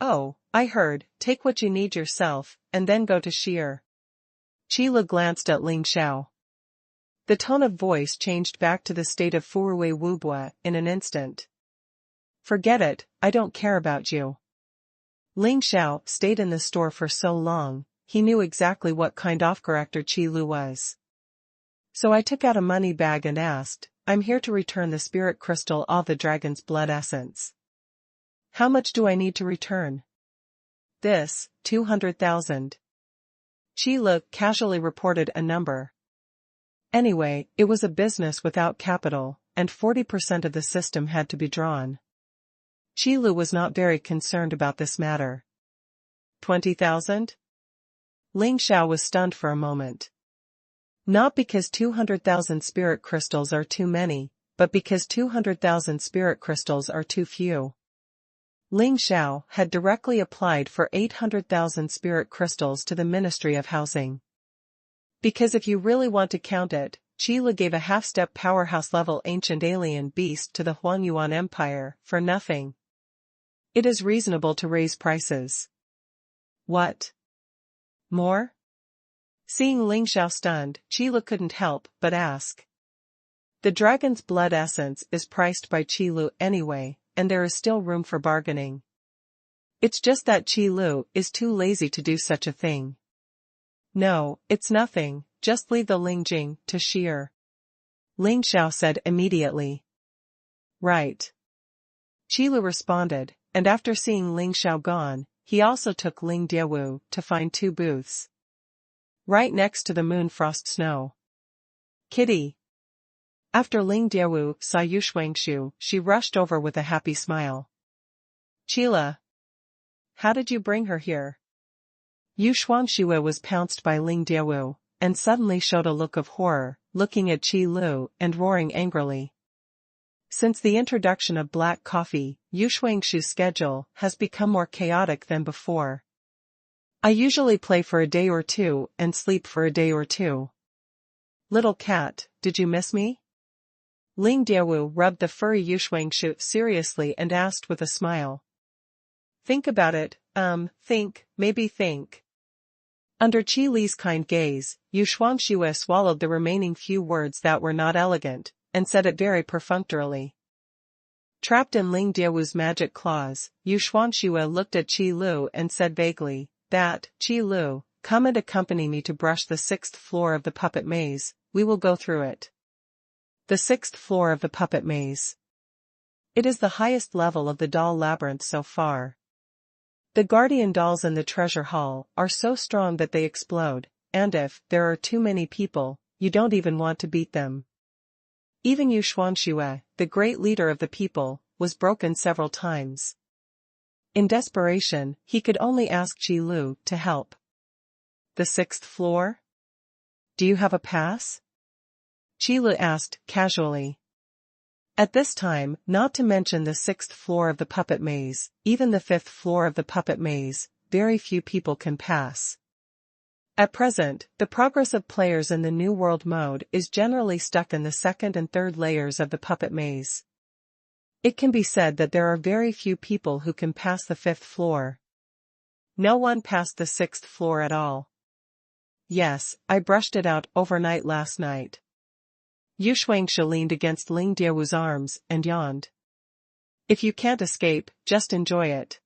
Speaker 1: Oh, I heard, take what you need yourself, and then go to Shi'er. Qi Li glanced at Ling Xiao. The tone of voice changed back to the state of Furuwei Wubua in an instant. Forget it, I don't care about you. Ling Xiao stayed in the store for so long, he knew exactly what kind of character Qi Li was. So I took out a money bag and asked, I'm here to return the spirit crystal of the dragon's blood essence. How much do I need to return? This, 200,000. Qi Li casually reported a number. Anyway, it was a business without capital, and 40% of the system had to be drawn. Qi Li was not very concerned about this matter. 20,000? Ling Xiao was stunned for a moment. Not because 200,000 spirit crystals are too many, but because 200,000 spirit crystals are too few. Ling Xiao had directly applied for 800,000 spirit crystals to the Ministry of Housing. Because if you really want to count it, Qi Li gave a half-step powerhouse-level ancient alien beast to the Huangyuan Empire for nothing. It is reasonable to raise prices. What? More? Seeing Ling Xiao stunned, Qi Li couldn't help but ask. The dragon's blood essence is priced by Qi Li anyway, and there is still room for bargaining. It's just that Qi Li is too lazy to do such a thing. No, it's nothing, just leave the Lingjing to Shi'er. Ling Xiao said immediately. Right. Qi Li responded, and after seeing Ling Xiao gone, he also took Ling Diawu to find 2 booths. Right next to the moon frost snow. Kitty. After Ling Diawu saw Yu Shuangshu, she rushed over with a happy smile. Qila. How did you bring her here? Yu Shuangshu was pounced by Ling Diawu, and suddenly showed a look of horror, looking at Qi Li and roaring angrily. Since the introduction of black coffee, Yu Shuangshu's schedule has become more chaotic than before. I usually play for a day or two and sleep for a day or two. Little cat, did you miss me? Ling Diawu rubbed the furry Yu Shuangshu seriously and asked with a smile. Think about it, maybe think. Under Qi Li's kind gaze, Yu Shuangshu swallowed the remaining few words that were not elegant, and said it very perfunctorily. Trapped in Ling Diawu's magic claws, Yu Shuangshu looked at Qi Li and said vaguely, that, Qi Li, come and accompany me to brush the 6th floor of the puppet maze, we will go through it. The 6th floor of the puppet maze. It is the highest level of the doll labyrinth so far. The guardian dolls in the treasure hall are so strong that they explode, and if there are too many people, you don't even want to beat them. Even Yu Shuangshu, the great leader of the people, was broken several times. In desperation, he could only ask Qi Li to help. The 6th floor? Do you have a pass? Qi Li asked casually. At this time, not to mention the 6th floor of the puppet maze, even the 5th floor of the puppet maze, very few people can pass. At present, the progress of players in the New World mode is generally stuck in the 2nd and 3rd layers of the puppet maze. It can be said that there are very few people who can pass the 5th floor. No one passed the 6th floor at all. Yes, I brushed it out overnight last night. Yu Shuangshu leaned against Ling Diawu's arms and yawned. If you can't escape, just enjoy it.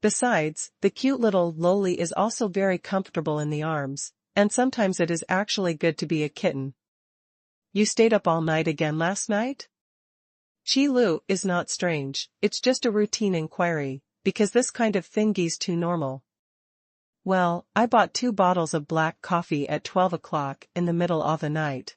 Speaker 1: Besides, the cute little loli is also very comfortable in the arms, and sometimes it is actually good to be a kitten. You stayed up all night again last night? Qi Li is not strange, it's just a routine inquiry, because this kind of thingy's too normal. Well, I bought 2 bottles of black coffee at 12 o'clock in the middle of the night.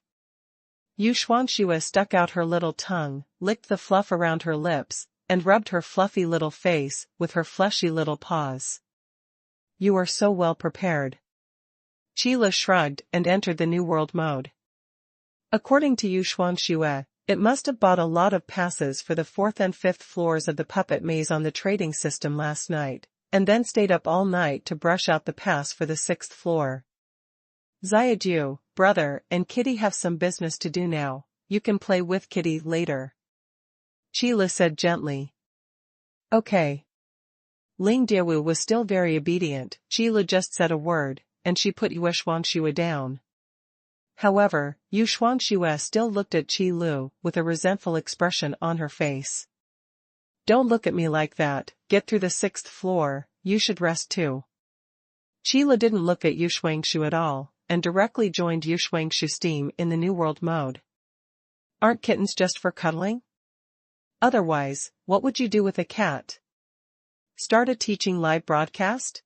Speaker 1: Xuanhuan stuck out her little tongue, licked the fluff around her lips, and rubbed her fluffy little face with her fleshy little paws. You are so well prepared. Qila shrugged and entered the New World mode. According to Xuanhuan, it must have bought a lot of passes for the 4th and 5th floors of the puppet maze on the trading system last night, and then stayed up all night to brush out the pass for the 6th floor. Xiaoju, brother, and Kitty have some business to do now. You can play with Kitty later. Qila said gently. Okay. Ling Dewu was still very obedient. Qila just said a word, and she put Xuanhuan down. However, Xuanhuan still looked at Qi Lu with a resentful expression on her face. Don't look at me like that, get through the 6th floor, you should rest too. Qila didn't look at Xuanhuan at all, and directly joined Xuanhuan's team in the New World mode. Aren't kittens just for cuddling? Otherwise, what would you do with a cat? Start a teaching live broadcast?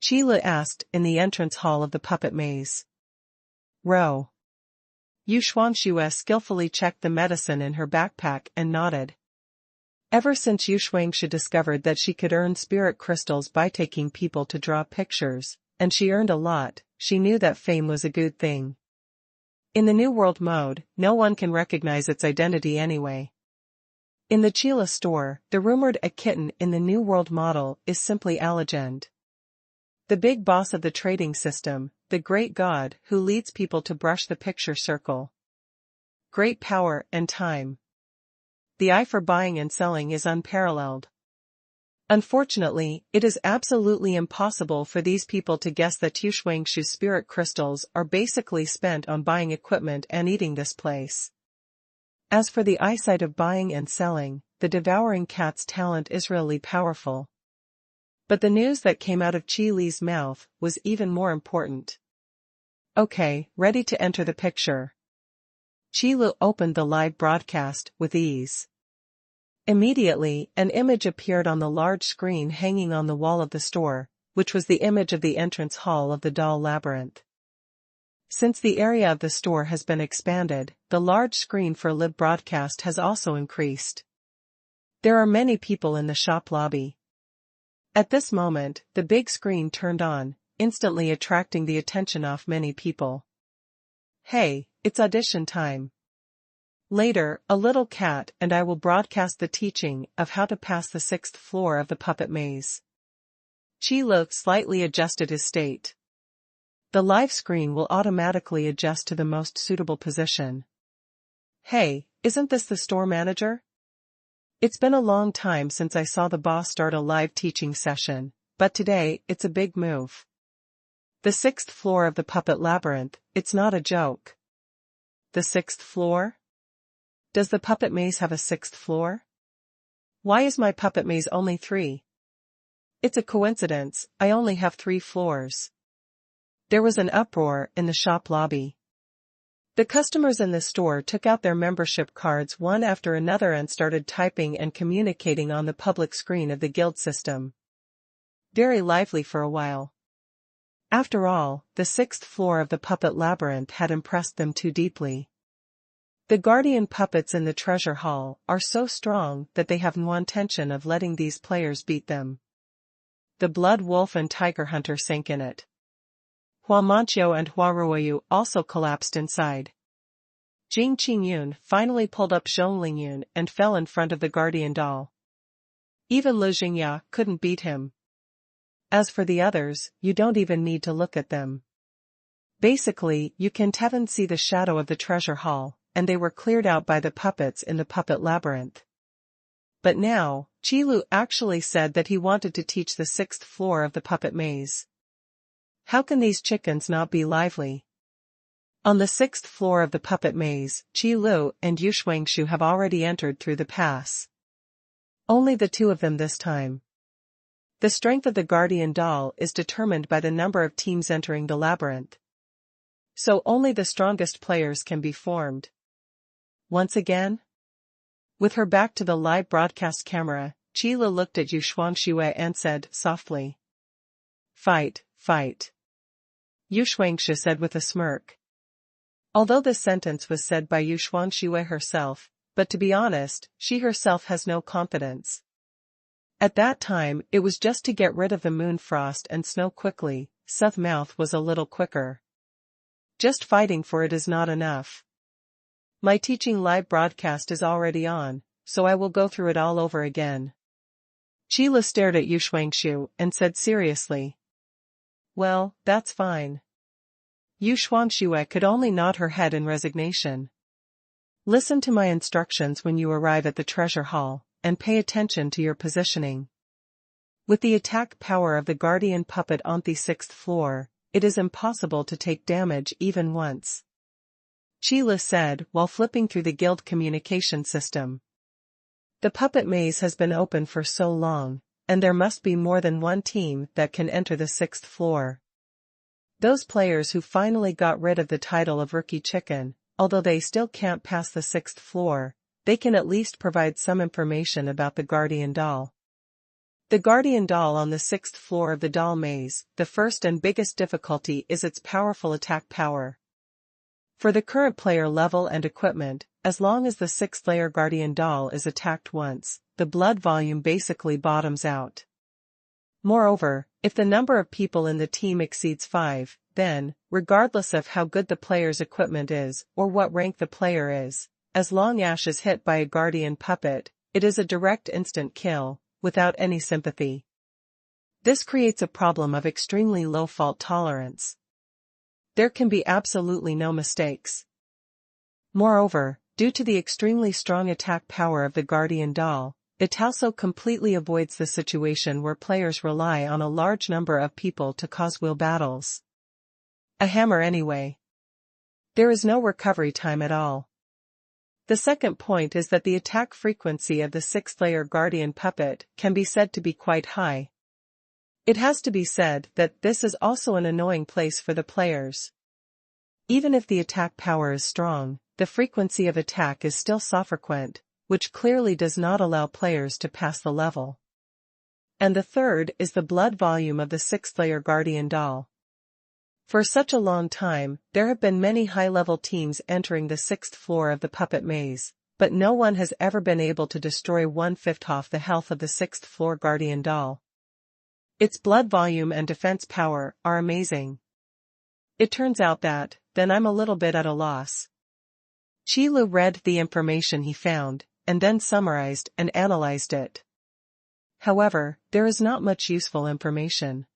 Speaker 1: Qila asked in the entrance hall of the puppet maze. Row. Xuanhuan skillfully checked the medicine in her backpack and nodded. Ever since Xuanhuan discovered that she could earn spirit crystals by taking people to draw pictures, and she earned a lot, she knew that fame was a good thing. In the New World mode, no one can recognize its identity anyway. In the Qila store, the rumored a kitten in the New World model is simply a legend. The big boss of the trading system, the great god who leads people to brush the picture circle. Great power and time. The eye for buying and selling is unparalleled. Unfortunately, it is absolutely impossible for these people to guess that Xuanhuan's spirit crystals are basically spent on buying equipment and eating this place. As for the eyesight of buying and selling, the devouring cat's talent is really powerful. But the news that came out of Qi Li's mouth was even more important. Okay, ready to enter the picture. Qi Li opened the live broadcast with ease. Immediately, an image appeared on the large screen hanging on the wall of the store, which was the image of the entrance hall of the doll labyrinth. Since the area of the store has been expanded, the large screen for live broadcast has also increased. There are many people in the shop lobby. At this moment, the big screen turned on, instantly attracting the attention of many people. Hey, it's audition time. Later, a little cat and I will broadcast the teaching of how to pass the 6th floor of the puppet maze. Qi Lu slightly adjusted his state. The live screen will automatically adjust to the most suitable position. Hey, isn't this the store manager? It's been a long time since I saw the boss start a live teaching session, but today, it's a big move. The 6th floor of the puppet labyrinth, it's not a joke. The 6th floor? Does the puppet maze have a 6th floor? Why is my puppet maze only 3? It's a coincidence, I only have 3 floors. There was an uproar in the shop lobby. The customers in the store took out their membership cards one after another and started typing and communicating on the public screen of the guild system. Very lively for a while. After all, the 6th floor of the puppet labyrinth had impressed them too deeply. The guardian puppets in the treasure hall are so strong that they have no intention of letting these players beat them. The blood wolf and tiger hunter sank in it. Hua Manqiu and Hua Ruoyu also collapsed inside. Jing Qingyun finally pulled up Zhonglingyun and fell in front of the guardian doll. Even Lu Jingya couldn't beat him. As for the others, you don't even need to look at them. Basically, you can't even see the shadow of the treasure hall, and they were cleared out by the puppets in the puppet labyrinth. But now, Qi Lu actually said that he wanted to teach the 6th floor of the puppet maze. How can these chickens not be lively? On the 6th floor of the puppet maze, Qi Lu and Xuanhuan have already entered through the pass. Only the 2 of them this time. The strength of the guardian doll is determined by the number of teams entering the labyrinth. So only the strongest players can be formed. Once again? With her back to the live broadcast camera, Qi looked at Xuanhuan and said softly. Fight, fight. Xuanhuan said with a smirk. Although this sentence was said by Xuanhuan herself, but to be honest, she herself has no confidence. At that time, it was just to get rid of the moon frost and snow quickly. Su's mouth was a little quicker. Just fighting for it is not enough. My teaching live broadcast is already on, so I will go through it all over again. Qi stared at Xuanhuan and said seriously. Well, that's fine. Xuanhuan could only nod her head in resignation. Listen to my instructions when you arrive at the treasure hall, and pay attention to your positioning. With the attack power of the guardian puppet on the 6th floor, it is impossible to take damage even once. Qi said while flipping through the guild communication system. The puppet maze has been open for so long, and there must be more than one team that can enter the 6th floor. Those players who finally got rid of the title of Rookie Chicken, although they still can't pass the 6th floor, they can at least provide some information about the Guardian Doll. The Guardian Doll on the 6th floor of the doll maze, the first and biggest difficulty is its powerful attack power. For the current player level and equipment, as long as the 6th layer Guardian Doll is attacked once, the blood volume basically bottoms out. Moreover, if the number of people in the team exceeds 5, then, regardless of how good the player's equipment is or what rank the player is, as long as is hit by a guardian puppet, it is a direct instant kill, without any sympathy. This creates a problem of extremely low fault tolerance. There can be absolutely no mistakes. Moreover, due to the extremely strong attack power of the Guardian Doll, it also completely avoids the situation where players rely on a large number of people to cause wheel battles. A hammer anyway. There is no recovery time at all. The second point is that the attack frequency of the 6th layer Guardian Puppet can be said to be quite high. It has to be said that this is also an annoying place for the players. Even if the attack power is strong, the frequency of attack is still so frequent, which clearly does not allow players to pass the level. And the third is the blood volume of the 6th layer Guardian Doll. For such a long time, there have been many high-level teams entering the 6th floor of the puppet maze, but no one has ever been able to destroy 1/5 of the health of the 6th floor Guardian Doll. Its blood volume and defense power are amazing. It turns out that, then I'm a little bit at a loss. Qi read the information he found, and then summarized and analyzed it. However, there is not much useful information.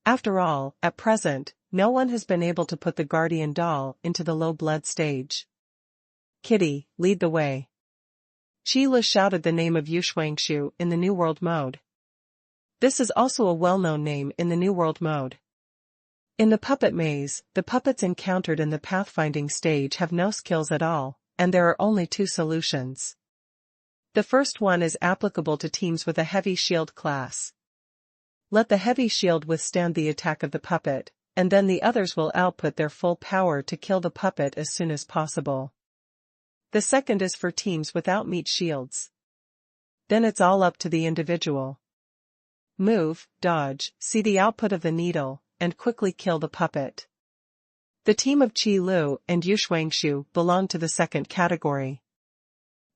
Speaker 1: After all, at present, no one has been able to put the Guardian Doll into the low blood stage. Kitty, lead the way. Qi shouted the name of Xuanhuan in the New World mode. This is also a well-known name in the New World mode. In the puppet maze, the puppets encountered in the pathfinding stage have no skills at all, and there are only two solutions. The first one is applicable to teams with a heavy shield class. Let the heavy shield withstand the attack of the puppet, and then the others will output their full power to kill the puppet as soon as possible. The second is for teams without meat shields. Then it's all up to the individual. Move, dodge, see the output of the needle, and quickly kill the puppet. The team of Qi and Xuanhuan belong to the second category.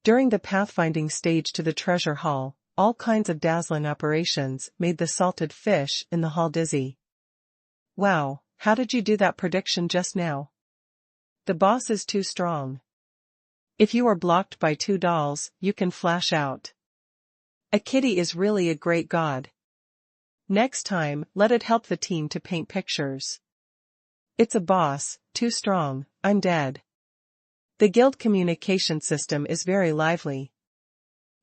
Speaker 1: During the pathfinding stage to the treasure hall, all kinds of dazzling operations made the salted fish in the hall dizzy. Wow, how did you do that prediction just now? The boss is too strong. If you are blocked by 2 dolls, you can flash out. A kitty is really a great god. Next time, let it help the team to paint pictures. It's a boss, too strong, I'm dead. The guild communication system is very lively.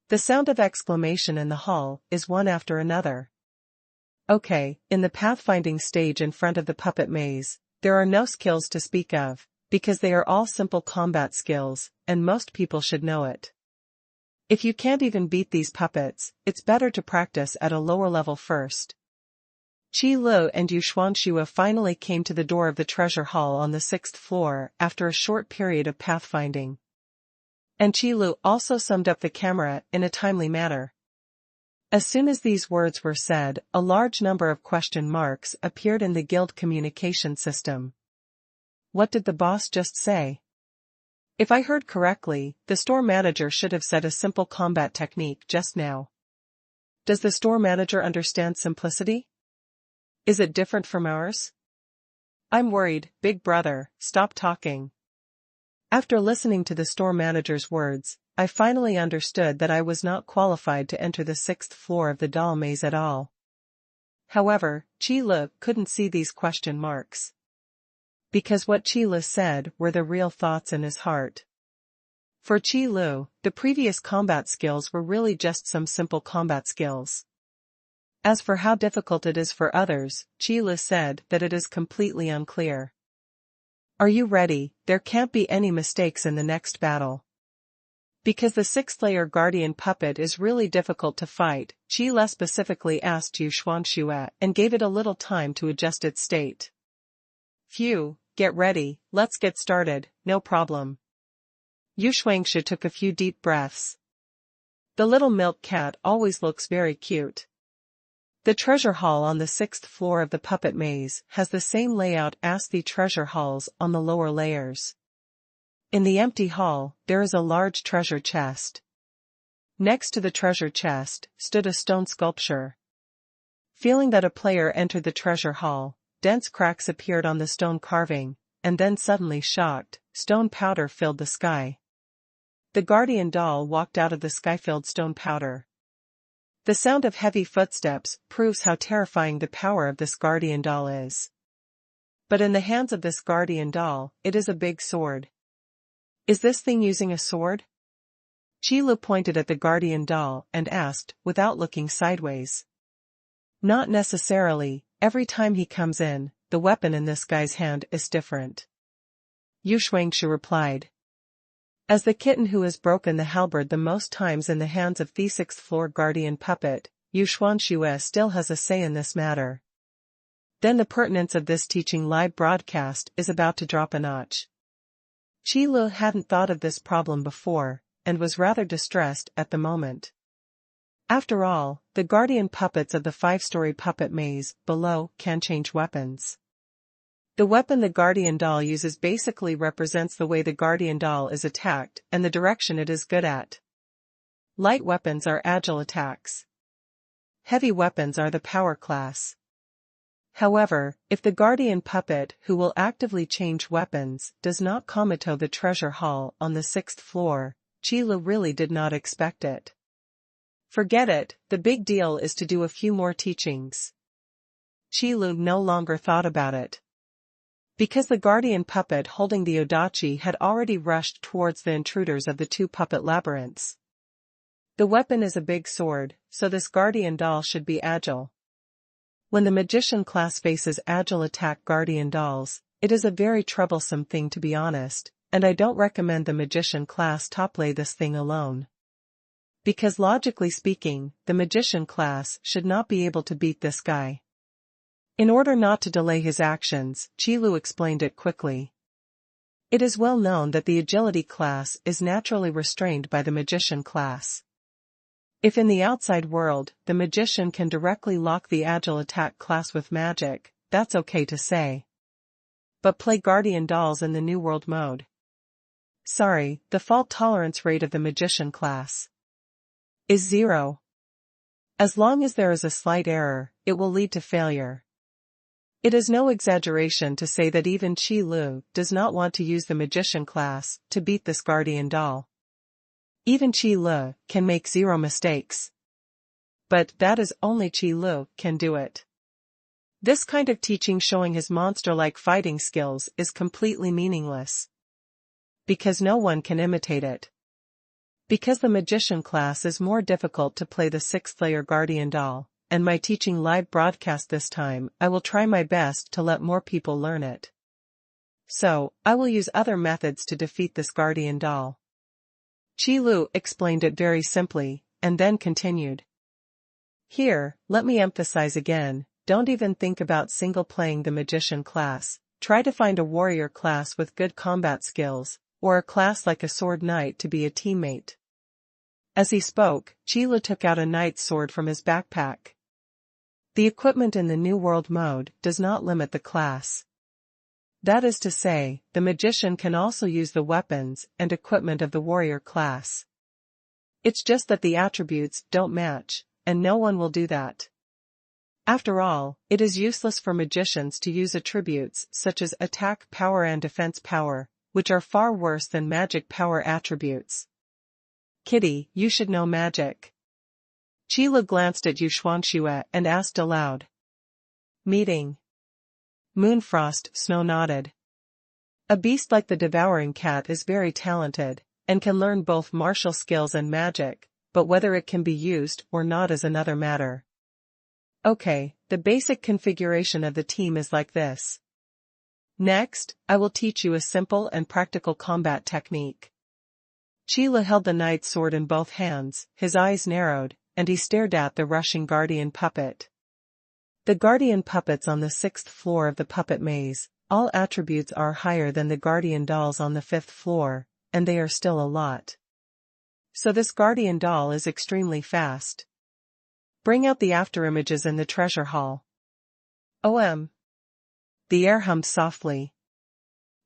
Speaker 1: The sound of exclamation in the hall is one after another. Okay, in the pathfinding stage in front of the puppet maze, there are no skills to speak of, because they are all simple combat skills, and most people should know it. If you can't even beat these puppets, it's better to practice at a lower level first. Qi and Xuanhuan finally came to the door of the treasure hall on the 6th floor after a short period of pathfinding. And Qi also summed up the camera in a timely manner. As soon as these words were said, a large number of question marks appeared in the guild communication system. What did the boss just say? If I heard correctly, the store manager should have said a simple combat technique just now. Does the store manager understand simplicity? Is it different from ours? I'm worried, big brother, stop talking. After listening to the store manager's words, I finally understood that I was not qualified to enter the 6th floor of the doll maze at all. However, Qi Lu couldn't see these question marks. Because what Qi Lu said were the real thoughts in his heart. For Qi Lu, the previous combat skills were really just some simple combat skills. As for how difficult it is for others, Qi Lu said that it is completely unclear. Are you ready? There can't be any mistakes in the next battle. Because the 6th-layer guardian puppet is really difficult to fight, Qi Lu specifically asked Xuanhuan and gave it a little time to adjust its state. Phew, get ready, let's get started, no problem. Xuanhuan took a few deep breaths. The little milk cat always looks very cute. The treasure hall on the 6th floor of the puppet maze has the same layout as the treasure halls on the lower layers. In the empty hall, there is a large treasure chest. Next to the treasure chest stood a stone sculpture. Feeling that a player entered the treasure hall, dense cracks appeared on the stone carving, and then suddenly shocked, stone powder filled the sky. The guardian doll walked out of the sky-filled stone powder. The sound of heavy footsteps proves how terrifying the power of this guardian doll is. But in the hands of this guardian doll, it is a big sword. Is this thing using a sword? Qi Lu pointed at the guardian doll and asked, without looking sideways. Not necessarily, every time he comes in, the weapon in this guy's hand is different. Xuanhuan replied. As the kitten who has broken the halberd the most times in the hands of the 6th floor guardian puppet, Xuanhuan still has a say in this matter. Then the pertinence of this teaching live broadcast is about to drop a notch. Qi Lu hadn't thought of this problem before, and was rather distressed at the moment. After all, the guardian puppets of the 5-story puppet maze below can change weapons. The weapon the guardian doll uses basically represents the way the guardian doll is attacked and the direction it is good at. Light weapons are agile attacks. Heavy weapons are the power class. However, if the guardian puppet who will actively change weapons does not commito the treasure hall on the 6th floor, Qi Lu really did not expect it. Forget it, the big deal is to do a few more teachings. Qi Lu no longer thought about it. Because the guardian puppet holding the odachi had already rushed towards the intruders of the 2 puppet labyrinths. The weapon is a big sword, so this guardian doll should be agile. When the magician class faces agile attack guardian dolls, it is a very troublesome thing to be honest, and I don't recommend the magician class play this thing alone. Because logically speaking, the magician class should not be able to beat this guy. In order not to delay his actions, Qi Lu explained it quickly. It is well known that the agility class is naturally restrained by the magician class. If in the outside world, the magician can directly lock the agile attack class with magic, that's okay to say. But play guardian dolls in the New World mode. Sorry, the fault tolerance rate of the magician class is 0. As long as there is a slight error, it will lead to failure. It is no exaggeration to say that even Qi Lu does not want to use the magician class to beat this guardian doll. Even Qi Lu can make 0 mistakes. But that is only Qi Lu can do it. This kind of teaching showing his monster-like fighting skills is completely meaningless. Because no one can imitate it. Because the magician class is more difficult to play the 6th-layer guardian doll, and my teaching live broadcast this time, I will try my best to let more people learn it. So, I will use other methods to defeat this guardian doll. Qi Lu explained it very simply, and then continued. Here, let me emphasize again, don't even think about single-playing the magician class, try to find a warrior class with good combat skills, or a class like a sword knight to be a teammate. As he spoke, Qi took out a knight's sword from his backpack. The equipment in the New World mode does not limit the class. That is to say, the magician can also use the weapons and equipment of the warrior class. It's just that the attributes don't match, and no one will do that. After all, it is useless for magicians to use attributes such as attack power and defense power, which are far worse than magic power attributes. Kitty, you should know magic. Qi glanced at Xuanhuan and asked aloud. Meeting. Moonfrost Snow nodded. A beast like the devouring cat is very talented, and can learn both martial skills and magic, but whether it can be used or not is another matter. Okay, the basic configuration of the team is like this. Next, I will teach you a simple and practical combat technique. Qi held the knight's sword in both hands, his eyes narrowed, and he stared at the rushing guardian puppet. The guardian puppets on the 6th floor of the puppet maze, all attributes are higher than the guardian dolls on the 5th floor, and they are still a lot. So this guardian doll is extremely fast. Bring out the afterimages in the treasure hall. OM. The air hummed softly.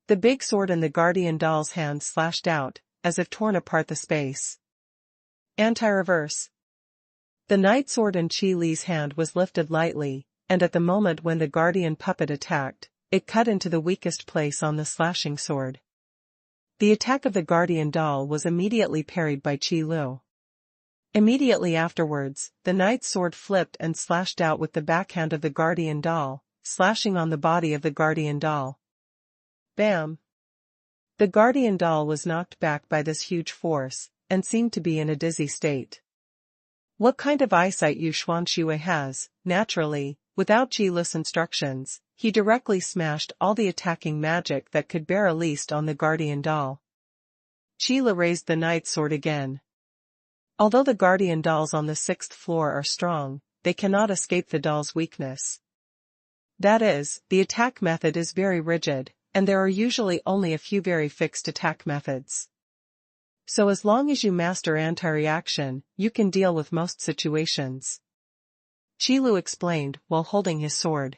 Speaker 1: The big sword in the guardian doll's hand slashed out, as if torn apart the space. Anti-reverse. The knight sword in Qi hand was lifted lightly, and at the moment when the guardian puppet attacked, it cut into the weakest place on the slashing sword. The attack of the guardian doll was immediately parried by Qi. Immediately afterwards, the knight's sword flipped and slashed out with the backhand of the guardian doll, slashing on the body of the guardian doll. Bam! The guardian doll was knocked back by this huge force, and seemed to be in a dizzy state. What kind of eyesight Xuanhuan has, naturally, without Qi's instructions, he directly smashed all the attacking magic that could bear a least on the guardian doll. Qi raised the knight's sword again. Although the guardian dolls on the 6th floor are strong, they cannot escape the doll's weakness. That is, the attack method is very rigid, and there are usually only a few very fixed attack methods. So as long as you master anti-reaction, you can deal with most situations. Qi explained while holding his sword.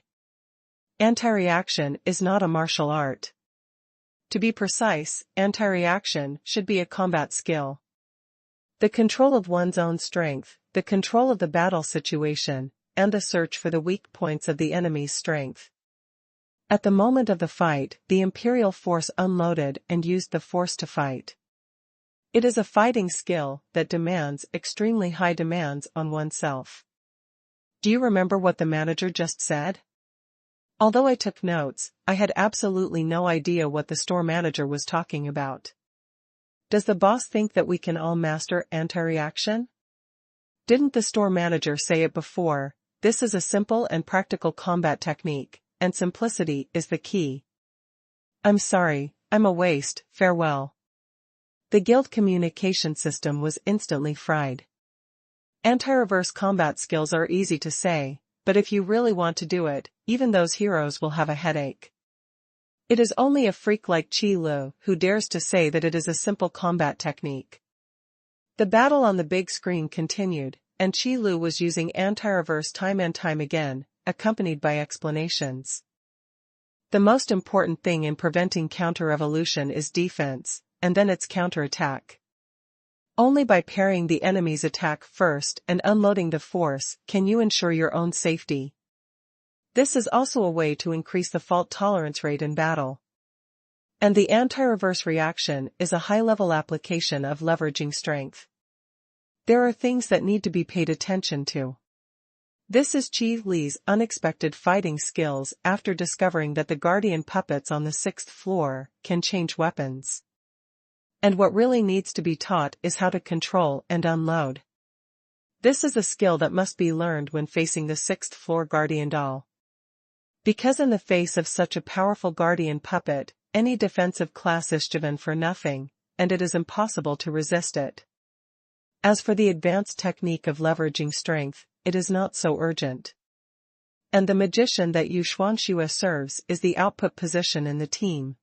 Speaker 1: Anti-reaction is not a martial art. To be precise, anti-reaction should be a combat skill. The control of one's own strength, the control of the battle situation, and the search for the weak points of the enemy's strength. At the moment of the fight, the Imperial force unloaded and used the force to fight. It is a fighting skill that demands extremely high demands on oneself. Do you remember what the manager just said? Although I took notes, I had absolutely no idea what the store manager was talking about. Does the boss think that we can all master anti-reaction? Didn't the store manager say it before? This is a simple and practical combat technique, and simplicity is the key. I'm sorry, I'm a waste, farewell. The guild communication system was instantly fried. Anti-reverse combat skills are easy to say, but if you really want to do it, even those heroes will have a headache. It is only a freak like Qi who dares to say that it is a simple combat technique. The battle on the big screen continued, and Qi was using anti-reverse time and time again, accompanied by explanations. The most important thing in preventing counter-evolution is defense, and then its counter-attack. Only by parrying the enemy's attack first and unloading the force can you ensure your own safety. This is also a way to increase the fault tolerance rate in battle. And the anti-reverse reaction is a high-level application of leveraging strength. There are things that need to be paid attention to. This is Qi's unexpected fighting skills after discovering that the guardian puppets on the 6th floor can change weapons. And what really needs to be taught is how to control and unload. This is a skill that must be learned when facing the 6th floor guardian doll. Because in the face of such a powerful guardian puppet, any defensive class is given for nothing, and it is impossible to resist it. As for the advanced technique of leveraging strength, it is not so urgent. And the magician that Xuanhuan serves is the output position in the team.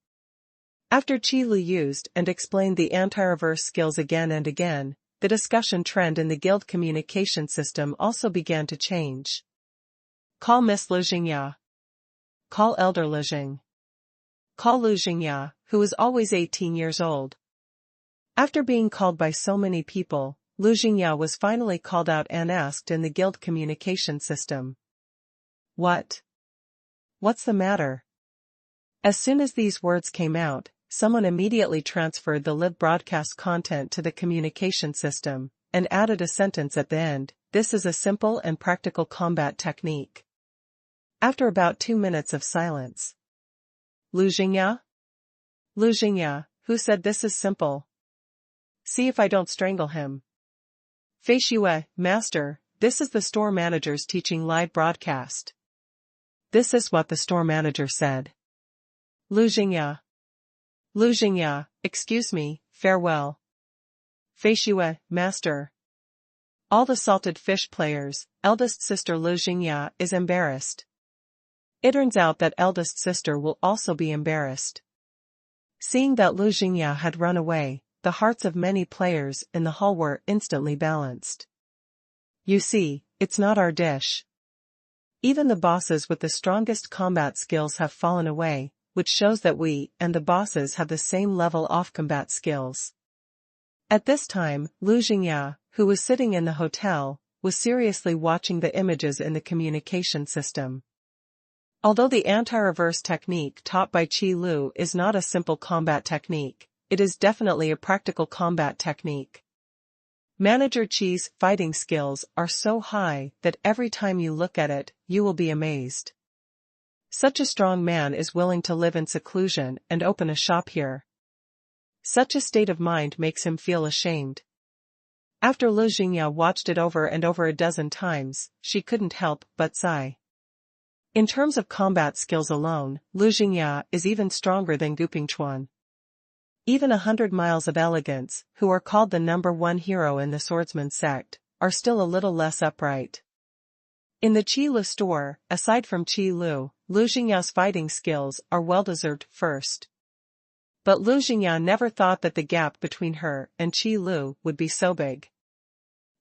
Speaker 1: After Qi used and explained the anti-reverse skills again and again, the discussion trend in the guild communication system also began to change. Call Miss Lu Jingya. Call Elder Lu Jing. Call Lu Jingya, who was always 18 years old. After being called by so many people, Lu Jingya was finally called out and asked in the guild communication system. What? What's the matter? As soon as these words came out, someone immediately transferred the live broadcast content to the communication system, and added a sentence at the end. This is a simple and practical combat technique. After about 2 minutes of silence. Lu Jingya? Lu Jingya, who said this is simple? See if I don't strangle him. Fei Xue, Master, this is the store manager's teaching live broadcast. This is what the store manager said. Lu Jingya. Lu Jingya, excuse me, farewell. Fei Xue, Master. All the salted fish players, eldest sister Lu Jingya is embarrassed. It turns out that eldest sister will also be embarrassed. Seeing that Lu Jingya had run away, the hearts of many players in the hall were instantly balanced. You see, it's not our dish. Even the bosses with the strongest combat skills have fallen away, which shows that we and the bosses have the same level of combat skills. At this time, Lu Jingya, who was sitting in the hotel, was seriously watching the images in the communication system. Although the anti-reverse technique taught by Qi Lu is not a simple combat technique, it is definitely a practical combat technique. Manager Qi's fighting skills are so high that every time you look at it, you will be amazed. Such a strong man is willing to live in seclusion and open a shop here. Such a state of mind makes him feel ashamed. After Lu Jingya watched it over and over a dozen times, she couldn't help but sigh. In terms of combat skills alone, Lu Jingya is even stronger than Gu Pingchuan. Even 100 miles of elegance, who are called the #1 hero in the swordsman sect, are still a little less upright. In the Qi Lu store, aside from Qi Lu, Lu Jingya's fighting skills are well-deserved first. But Lu Jingya never thought that the gap between her and Qi Lu would be so big.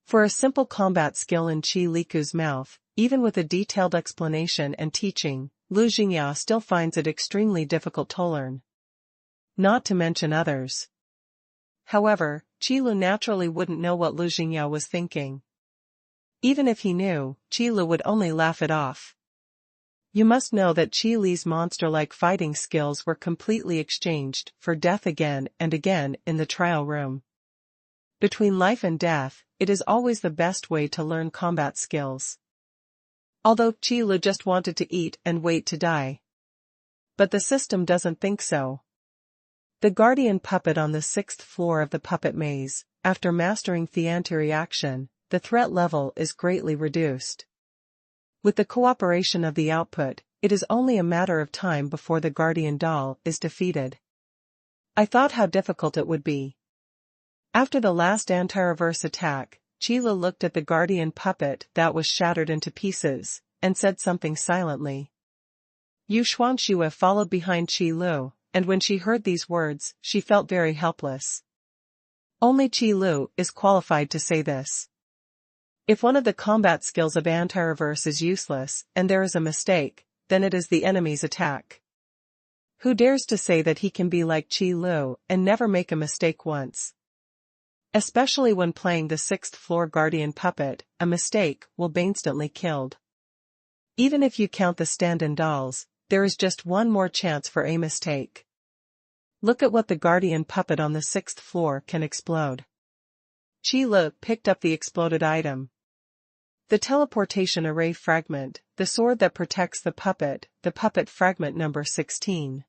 Speaker 1: For a simple combat skill in Qi Liku's mouth, even with a detailed explanation and teaching, Lu Jingya still finds it extremely difficult to learn. Not to mention others. However, Qi Lu naturally wouldn't know what Lu Jingya was thinking. Even if he knew, Qi Lu would only laugh it off. You must know that Qi Li's monster-like fighting skills were completely exchanged for death again and again in the trial room. Between life and death, it is always the best way to learn combat skills. Although Qi Lu just wanted to eat and wait to die. But the system doesn't think so. The guardian puppet on the 6th floor of the puppet maze, after mastering the anti-reaction, the threat level is greatly reduced. With the cooperation of the output, it is only a matter of time before the guardian doll is defeated. I thought how difficult it would be. After the last anti-reverse attack, Qi Lu looked at the guardian puppet that was shattered into pieces, and said something silently. Yu Xuanxue followed behind Qi Lu, and when she heard these words, she felt very helpless. Only Qi Lu is qualified to say this. If one of the combat skills of anti-reverse is useless, and there is a mistake, then it is the enemy's attack. Who dares to say that he can be like Qi Lu and never make a mistake once? Especially when playing the 6th floor guardian puppet, a mistake will be instantly killed. Even if you count the stand-in dolls, there is just one more chance for a mistake. Look at what the guardian puppet on the 6th floor can explode. Qi Lu picked up the exploded item. The teleportation array fragment, the sword that protects the puppet fragment number 16.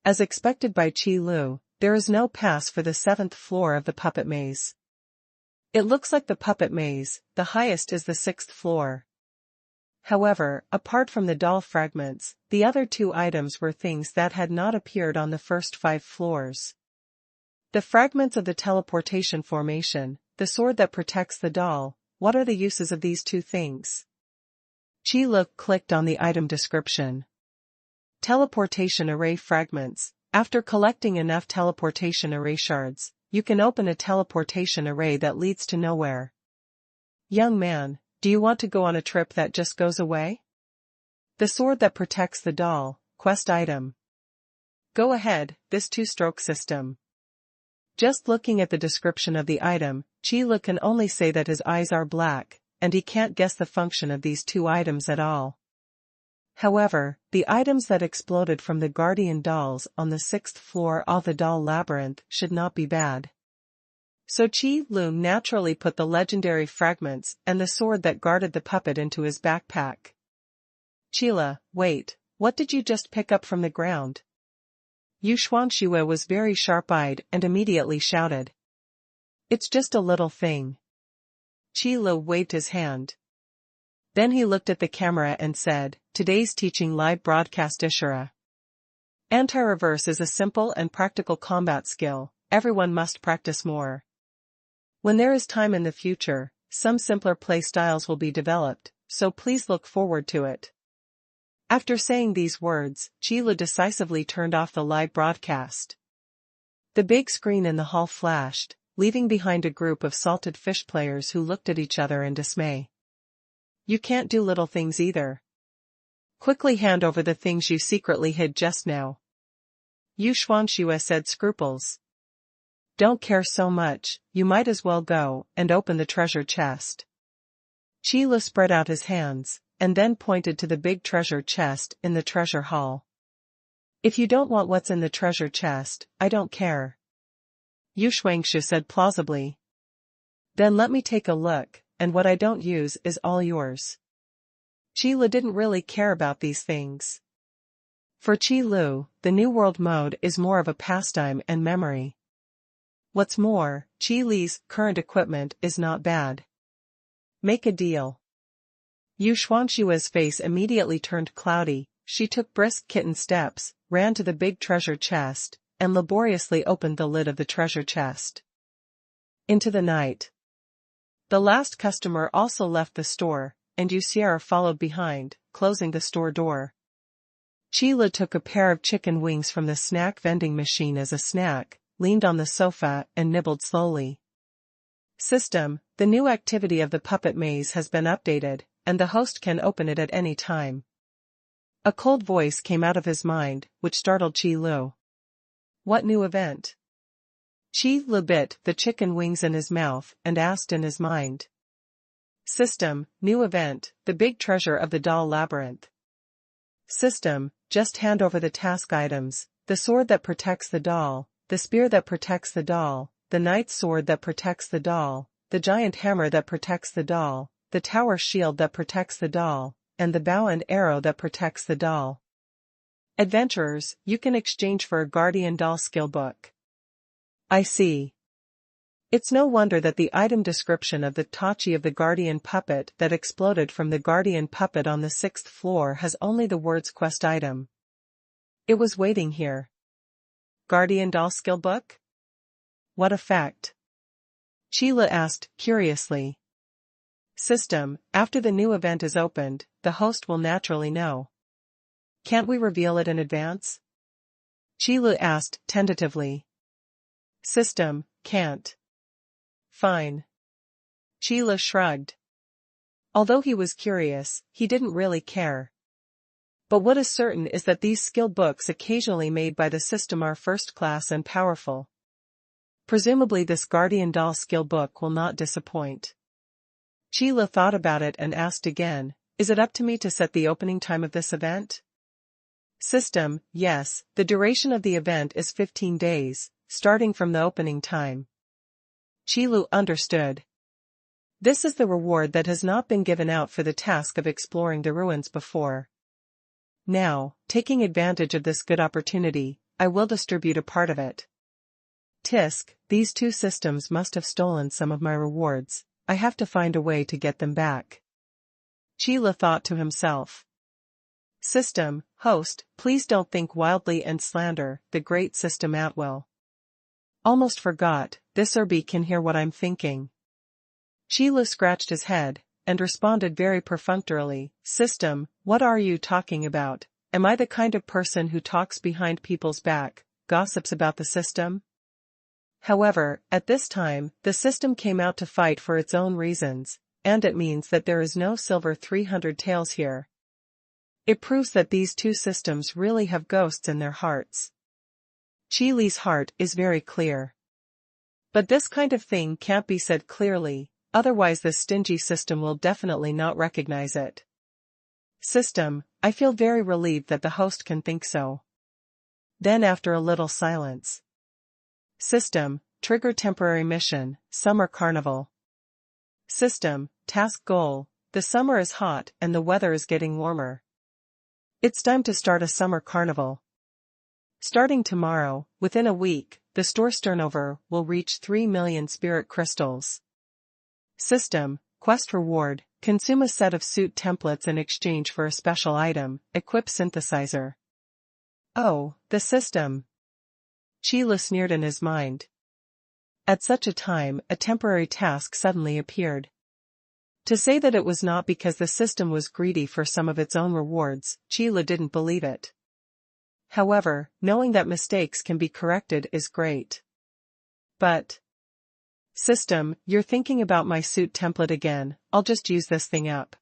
Speaker 1: As expected by Qi Lu, there is no pass for the 7th floor of the puppet maze. It looks like the puppet maze, the highest is the 6th floor. However, apart from the doll fragments, the other 2 items were things that had not appeared on the first 5 floors. The fragments of the teleportation formation, the sword that protects the doll, what are the uses of these 2 things? Qi Lu clicked on the item description. Teleportation array fragments. After collecting enough teleportation array shards, you can open a teleportation array that leads to nowhere. Young man, do you want to go on a trip that just goes away? The sword that protects the doll, quest item. Go ahead, this two-stroke system. Just looking at the description of the item, Qi can only say that his eyes are black, and he can't guess the function of these two items at all. However, the items that exploded from the guardian dolls on the 6th floor of the doll labyrinth should not be bad. So Qi naturally put the legendary fragments and the sword that guarded the puppet into his backpack. Qi, wait, what did you just pick up from the ground? Xuanhuan was very sharp-eyed and immediately shouted. It's just a little thing. Qi waved his hand. Then he looked at the camera and said, today's teaching live broadcast Ishura. Anti-reverse is a simple and practical combat skill, everyone must practice more. When there is time in the future, some simpler play styles will be developed, so please look forward to it. After saying these words, Qi decisively turned off the live broadcast. The big screen in the hall flashed, leaving behind a group of salted fish players who looked at each other in dismay. You can't do little things either. Quickly hand over the things you secretly hid just now. Xuanhuan said scruples. Don't care so much, you might as well go and open the treasure chest. Qi spread out his hands, and then pointed to the big treasure chest in the treasure hall. If you don't want what's in the treasure chest, I don't care. Xuanhuan said plausibly. Then let me take a look, and what I don't use is all yours. Qi didn't really care about these things. For Qi, the New World mode is more of a pastime and memory. What's more, Qi current equipment is not bad. Make a deal. Xuanhuan's face immediately turned cloudy, she took brisk kitten steps, ran to the big treasure chest, and laboriously opened the lid of the treasure chest. Into the night. The last customer also left the store, and Yusiara followed behind, closing the store door. Qi took a pair of chicken wings from the snack vending machine as a snack, leaned on the sofa and nibbled slowly. System, the new activity of the puppet maze has been updated, and the host can open it at any time. A cold voice came out of his mind, which startled Qi. What new event? Qi bit the chicken wings in his mouth and asked in his mind. System, new event, the big treasure of the doll labyrinth. System, just hand over the task items, the sword that protects the doll, the spear that protects the doll, the knight's sword that protects the doll, the giant hammer that protects the doll, the tower shield that protects the doll, and the bow and arrow that protects the doll. Adventurers, you can exchange for a guardian doll skill book. I see. It's no wonder that the item description of the Tachi of the guardian puppet that exploded from the guardian puppet on the 6th floor has only the words quest item. It was waiting here. Guardian doll skill book? What effect? Qi asked, curiously. System, after the new event is opened, the host will naturally know. Can't we reveal it in advance? Qi asked, tentatively. System, can't. Fine. Qi shrugged. Although he was curious, he didn't really care. But what is certain is that these skill books occasionally made by the system are first class and powerful. Presumably this guardian doll skill book will not disappoint. Qi thought about it and asked again, is it up to me to set the opening time of this event? System, yes, the duration of the event is 15 days, starting from the opening time. Qi understood. This is the reward that has not been given out for the task of exploring the ruins before. Now, taking advantage of this good opportunity, I will distribute a part of it. Tisk, these two systems must have stolen some of my rewards, I have to find a way to get them back. Qi thought to himself. System, host, please don't think wildly and slander the great system at will. Almost forgot, this Urbi can hear what I'm thinking. Qi scratched his head, and responded very perfunctorily, System, what are you talking about? Am I the kind of person who talks behind people's back, gossips about the system? However, at this time, the system came out to fight for its own reasons, and it means that there is no silver 300 taels here. It proves that these two systems really have ghosts in their hearts. Qi Li's heart is very clear. But this kind of thing can't be said clearly, otherwise the stingy system will definitely not recognize it. System, I feel very relieved that the host can think so. Then after a little silence. System, trigger temporary mission, summer carnival. System, task goal, the summer is hot and the weather is getting warmer. It's time to start a summer carnival. Starting tomorrow, within a week, the store's turnover will reach 3 million spirit crystals. System, quest reward, consume a set of suit templates in exchange for a special item, equip synthesizer. Oh, the system. Qi Li sneered in his mind. At such a time, a temporary task suddenly appeared. To say that it was not because the system was greedy for some of its own rewards, Qi Li didn't believe it. However, knowing that mistakes can be corrected is great. But... System, you're thinking about my suit template again, I'll just use this thing up.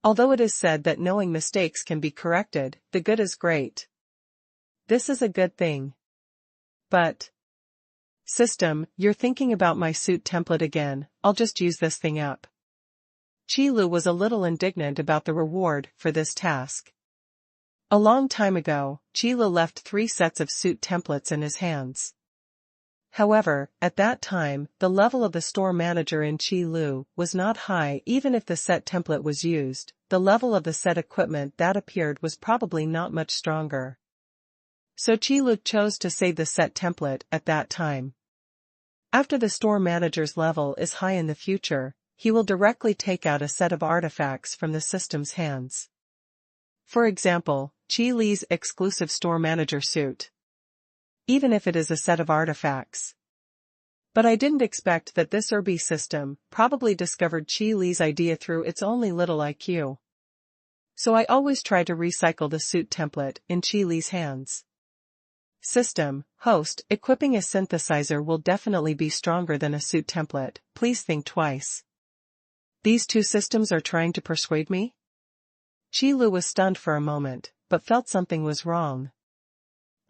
Speaker 1: Although it is said that knowing mistakes can be corrected, the good is great. This is a good thing. But... System, you're thinking about my suit template again, I'll just use this thing up. Qi Li was a little indignant about the reward for this task. A long time ago, Qi Li left 3 sets of suit templates in his hands. However, at that time, the level of the store manager in Qi Li was not high. Even if the set template was used, the level of the set equipment that appeared was probably not much stronger. So Qi Li chose to save the set template at that time. After the store manager's level is high in the future, he will directly take out a set of artifacts from the system's hands. For example, Qi Li's exclusive store manager suit. Even if it is a set of artifacts. But I didn't expect that this Erbi system probably discovered Qi Li's idea through its only little IQ. So I always try to recycle the suit template in Qi Li's hands. System, host, equipping a synthesizer will definitely be stronger than a suit template, please think twice. These two systems are trying to persuade me? Qi Li was stunned for a moment, but felt something was wrong.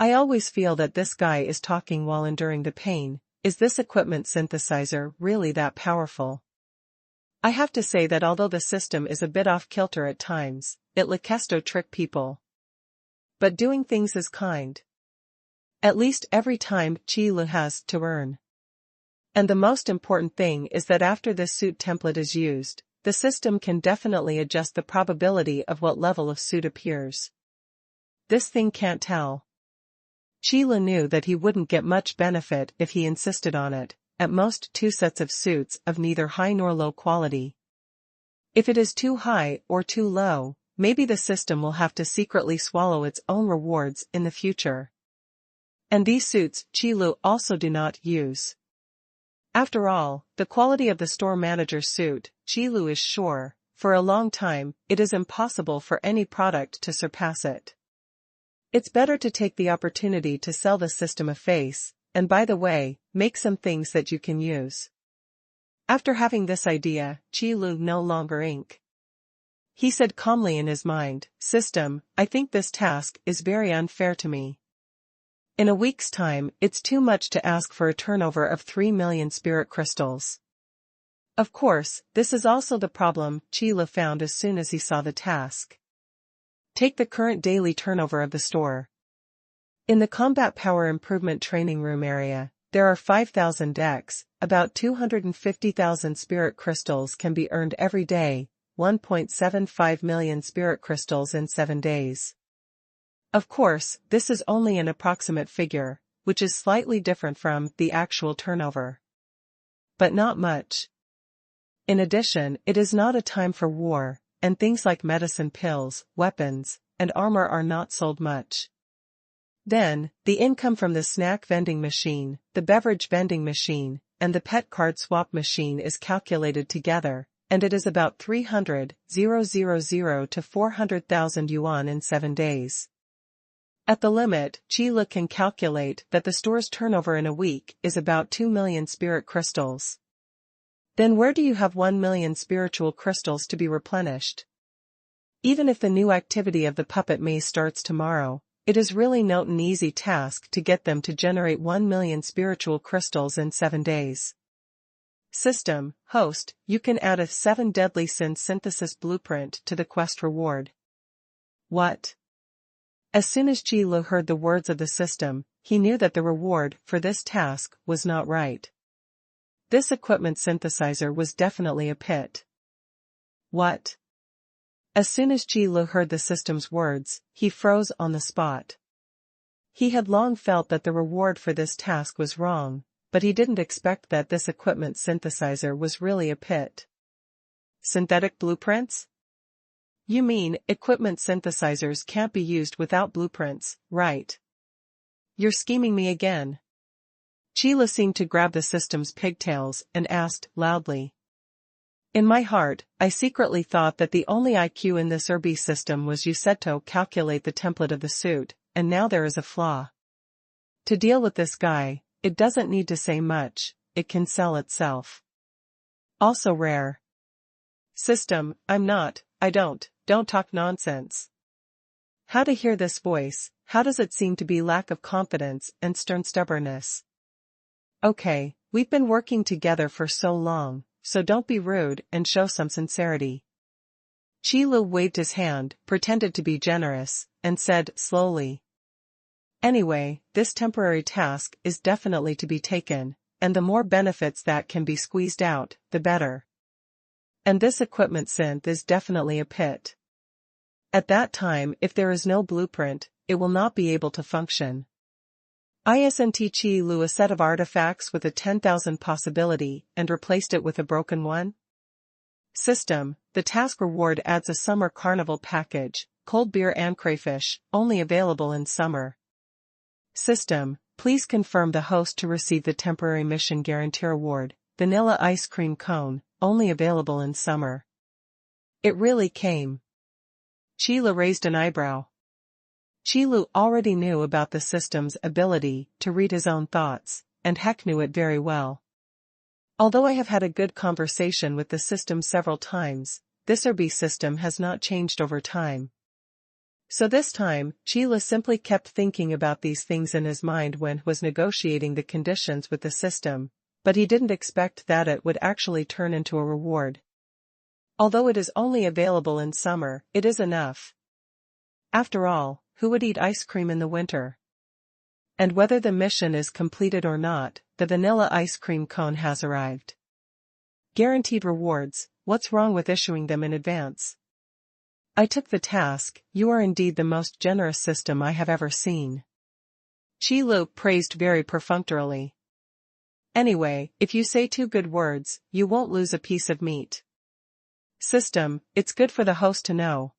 Speaker 1: I always feel that this guy is talking while enduring the pain. Is this equipment synthesizer really that powerful? I have to say that although the system is a bit off-kilter at times, it Lakesto trick people. But doing things is kind. At least every time Qi Li has to earn. And the most important thing is that after this suit template is used, the system can definitely adjust the probability of what level of suit appears. This thing can't tell. Qi Li knew that he wouldn't get much benefit if he insisted on it, at most 2 sets of suits of neither high nor low quality. If it is too high or too low, maybe the system will have to secretly swallow its own rewards in the future. And these suits Qi Li also do not use. After all, the quality of the store manager's suit, Qi Li is sure, for a long time, it is impossible for any product to surpass it. It's better to take the opportunity to sell the system a face, and by the way, make some things that you can use. After having this idea, Qi Li no longer ink. He said calmly in his mind, System, I think this task is very unfair to me. In a week's time, it's too much to ask for a turnover of 3 million spirit crystals. Of course, this is also the problem Qi Li found as soon as he saw the task. Take the current daily turnover of the store. In the Combat Power Improvement Training Room area, there are 5,000 decks, about 250,000 spirit crystals can be earned every day, 1.75 million spirit crystals in 7 days. Of course, this is only an approximate figure, which is slightly different from the actual turnover. But not much. In addition, it is not a time for war, and things like medicine pills, weapons, and armor are not sold much. Then, the income from the snack vending machine, the beverage vending machine, and the pet card swap machine is calculated together, and it is about 300,000 to 400,000 yuan in 7 days. At the limit, Qi can calculate that the store's turnover in a week is about 2 million spirit crystals. Then where do you have 1 million spiritual crystals to be replenished? Even if the new activity of the puppet maze starts tomorrow, it is really not an easy task to get them to generate 1 million spiritual crystals in 7 days. System, host, you can add a 7 deadly sin synthesis blueprint to the quest reward. What? As soon as Qi heard the words of the system, he knew that the reward for this task was not right. This equipment synthesizer was definitely a pit. What? As soon as Qi heard the system's words, he froze on the spot. He had long felt that the reward for this task was wrong, but he didn't expect that this equipment synthesizer was really a pit. Synthetic blueprints? You mean, equipment synthesizers can't be used without blueprints, right? You're scheming me again. Qi seemed to grab the system's pigtails and asked loudly. In my heart, I secretly thought that the only IQ in this Irby system was Yuseto calculate the template of the suit, and now there is a flaw. To deal with this guy, it doesn't need to say much, it can sell itself. Also rare. System, don't talk nonsense. How to hear this voice, how does it seem to be lack of confidence and stern stubbornness? Okay, we've been working together for so long, so don't be rude and show some sincerity. Qi waved his hand, pretended to be generous, and said slowly. Anyway, this temporary task is definitely to be taken, and the more benefits that can be squeezed out, the better. And this equipment synth is definitely a pit. At that time, if there is no blueprint, it will not be able to function. Isn't Qi a set of artifacts with a 10,000 possibility and replaced it with a broken one? System, the task reward adds a summer carnival package, cold beer and crayfish, only available in summer. System, please confirm the host to receive the temporary mission guarantee reward, vanilla ice cream cone, only available in summer. It really came. Qi raised an eyebrow. Qi already knew about the system's ability to read his own thoughts, and heck knew it very well. Although I have had a good conversation with the system several times, this Irby system has not changed over time. So this time, Qi simply kept thinking about these things in his mind when he was negotiating the conditions with the system, but he didn't expect that it would actually turn into a reward. Although it is only available in summer, it is enough. After all, who would eat ice cream in the winter? And whether the mission is completed or not, the vanilla ice cream cone has arrived. Guaranteed rewards, what's wrong with issuing them in advance? I took the task, you are indeed the most generous system I have ever seen. Qi praised very perfunctorily. Anyway, if you say 2 good words, you won't lose a piece of meat. System, it's good for the host to know.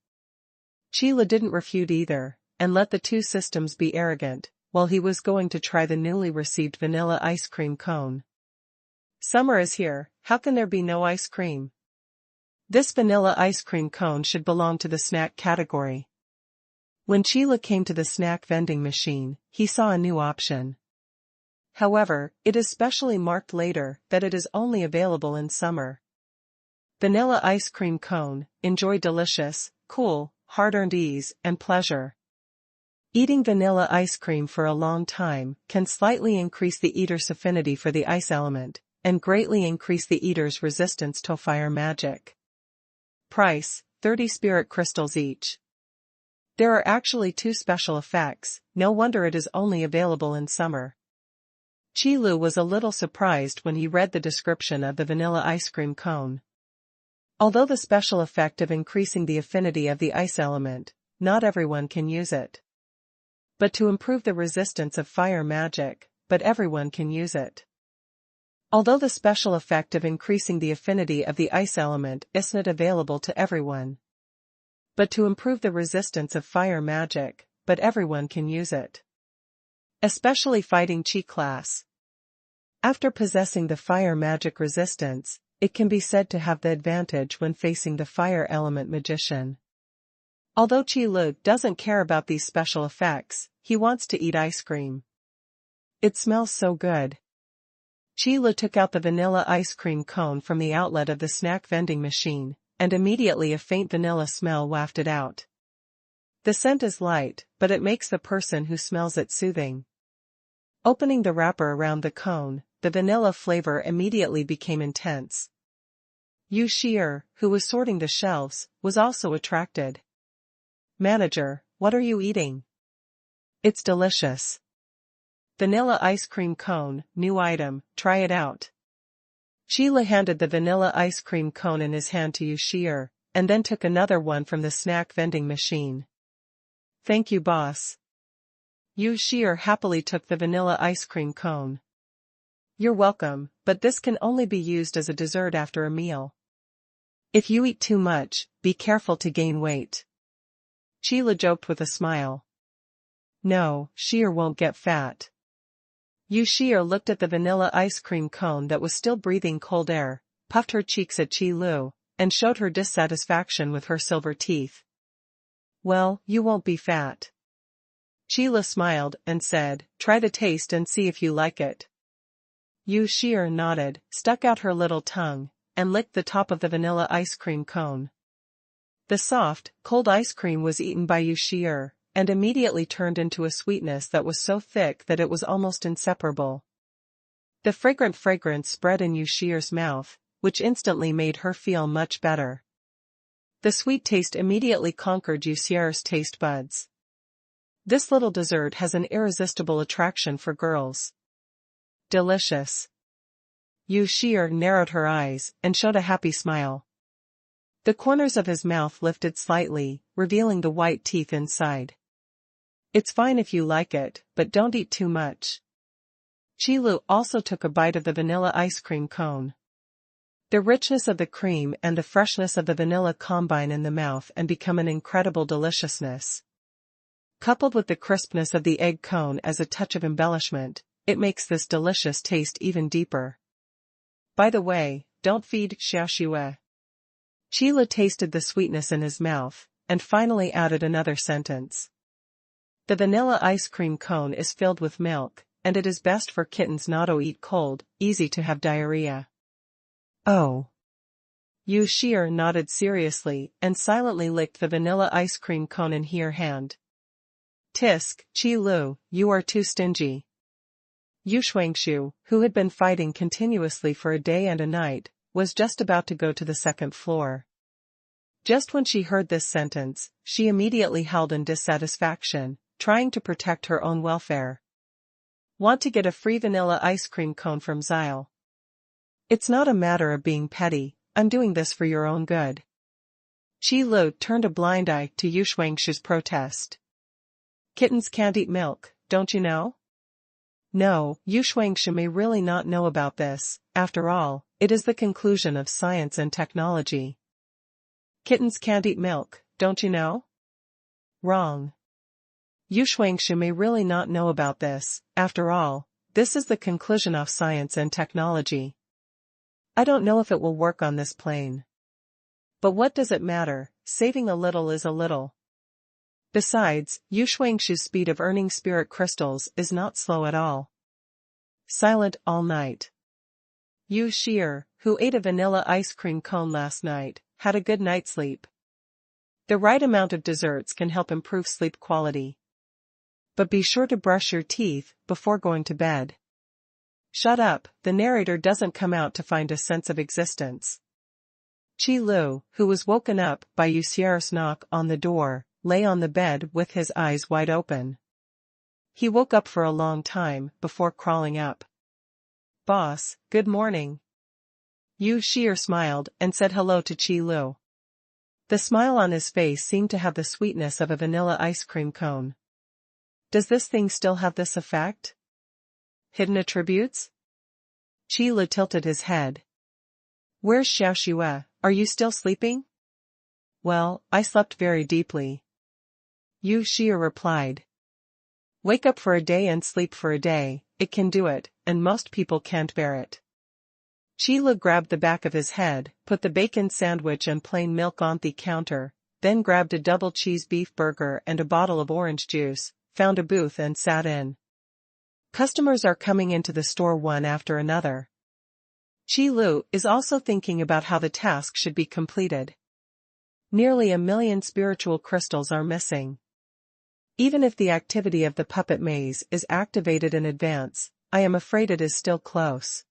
Speaker 1: Qi didn't refute either, and let the 2 systems be arrogant, while he was going to try the newly received vanilla ice cream cone. Summer is here, how can there be no ice cream? This vanilla ice cream cone should belong to the snack category. When Qi came to the snack vending machine, he saw a new option. However, it is specially marked later that it is only available in summer. Vanilla ice cream cone, enjoy delicious, cool, hard-earned ease and pleasure. Eating vanilla ice cream for a long time can slightly increase the eater's affinity for the ice element, and greatly increase the eater's resistance to fire magic. Price, 30 spirit crystals each. There are actually 2 special effects, no wonder it is only available in summer. Qi was a little surprised when he read the description of the vanilla ice cream cone. Although the special effect of increasing the affinity of the ice element, not everyone can use it. But to improve the resistance of fire magic, but everyone can use it. Although the special effect of increasing the affinity of the ice element isn't available to everyone. But to improve the resistance of fire magic, but everyone can use it. Especially fighting Qi class. After possessing the fire magic resistance, it can be said to have the advantage when facing the fire element magician. Although Qi doesn't care about these special effects, he wants to eat ice cream. It smells so good. Sheila took out the vanilla ice cream cone from the outlet of the snack vending machine, and immediately a faint vanilla smell wafted out. The scent is light, but it makes the person who smells it soothing. Opening the wrapper around the cone, the vanilla flavor immediately became intense. Yu Shi'er, who was sorting the shelves, was also attracted. "Manager, what are you eating?" "It's delicious. Vanilla ice cream cone, new item, try it out." Sheila handed the vanilla ice cream cone in his hand to Yu Shi'er, and then took another one from the snack vending machine. "Thank you, boss." Yu Shi'er happily took the vanilla ice cream cone. "You're welcome, but this can only be used as a dessert after a meal. If you eat too much, be careful to gain weight." Sheila joked with a smile. "No, Shi'er won't get fat." Yu Shi'er looked at the vanilla ice cream cone that was still breathing cold air, puffed her cheeks at Qi Lu, and showed her dissatisfaction with her silver teeth. "Well, you won't be fat." Sheila smiled and said, "Try the taste and see if you like it." Yu Shi'er nodded, stuck out her little tongue, and licked the top of the vanilla ice cream cone. The soft, cold ice cream was eaten by Yu Shi'er, and immediately turned into a sweetness that was so thick that it was almost inseparable. The fragrant fragrance spread in Yu Shi'er's mouth, which instantly made her feel much better. The sweet taste immediately conquered Yu Shi'er's taste buds. This little dessert has an irresistible attraction for girls. Delicious. Yu Shi'er narrowed her eyes and showed a happy smile. The corners of his mouth lifted slightly, revealing the white teeth inside. "It's fine if you like it, but don't eat too much." Qi Lu also took a bite of the vanilla ice cream cone. The richness of the cream and the freshness of the vanilla combine in the mouth and become an incredible deliciousness. Coupled with the crispness of the egg cone as a touch of embellishment, it makes this delicious taste even deeper. "By the way, don't feed Shao Shu Jiu." Qi Lu tasted the sweetness in his mouth, and finally added another sentence. "The vanilla ice cream cone is filled with milk, and it is best for kittens not to eat cold, easy to have diarrhea." "Oh." Yu Shi'er nodded seriously and silently licked the vanilla ice cream cone in her hand. "Tisk, Qi Lu, you are too stingy." Yu Xuanhuan, who had been fighting continuously for a day and a night, was just about to go to the second floor. Just when she heard this sentence, she immediately howled in dissatisfaction, trying to protect her own welfare. "Want to get a free vanilla ice cream cone from Xile?" "It's not a matter of being petty, I'm doing this for your own good." Qi Lu turned a blind eye to Yu Xuanhuan's protest. "Kittens can't eat milk, don't you know?" No, Yu Xuanhuan may really not know about this. After all, it is the conclusion of science and technology. "Kittens can't eat milk, don't you know?" Wrong. Yu Xuanhuan may really not know about this. After all, this is the conclusion of science and technology. "I don't know if it will work on this plane. But what does it matter, saving a little is a little." Besides, Yu Xuanhuan's speed of earning spirit crystals is not slow at all. Silent all night. Yu Shi'er, who ate a vanilla ice cream cone last night, had a good night's sleep. The right amount of desserts can help improve sleep quality. But be sure to brush your teeth before going to bed. Shut up, the narrator doesn't come out to find a sense of existence. Qi Lu, who was woken up by Yu Shi'er's knock on the door, lay on the bed with his eyes wide open. He woke up for a long time before crawling up. "Boss, good morning." Yu Shi'er smiled and said hello to Qi Lu. The smile on his face seemed to have the sweetness of a vanilla ice cream cone. Does this thing still have this effect? Hidden attributes? Qi Lu tilted his head. "Where's Shao Shu Jiu? Are you still sleeping?" "Well, I slept very deeply." Yu Shi'er replied. "Wake up for a day and sleep for a day, it can do it, and most people can't bear it." Qi Lu grabbed the back of his head, put the bacon sandwich and plain milk on the counter, then grabbed a double cheese beef burger and a bottle of orange juice, found a booth and sat in. Customers are coming into the store one after another. Qi Lu is also thinking about how the task should be completed. Nearly 1 million spiritual crystals are missing. Even if the activity of the puppet maze is activated in advance, I am afraid it is still close.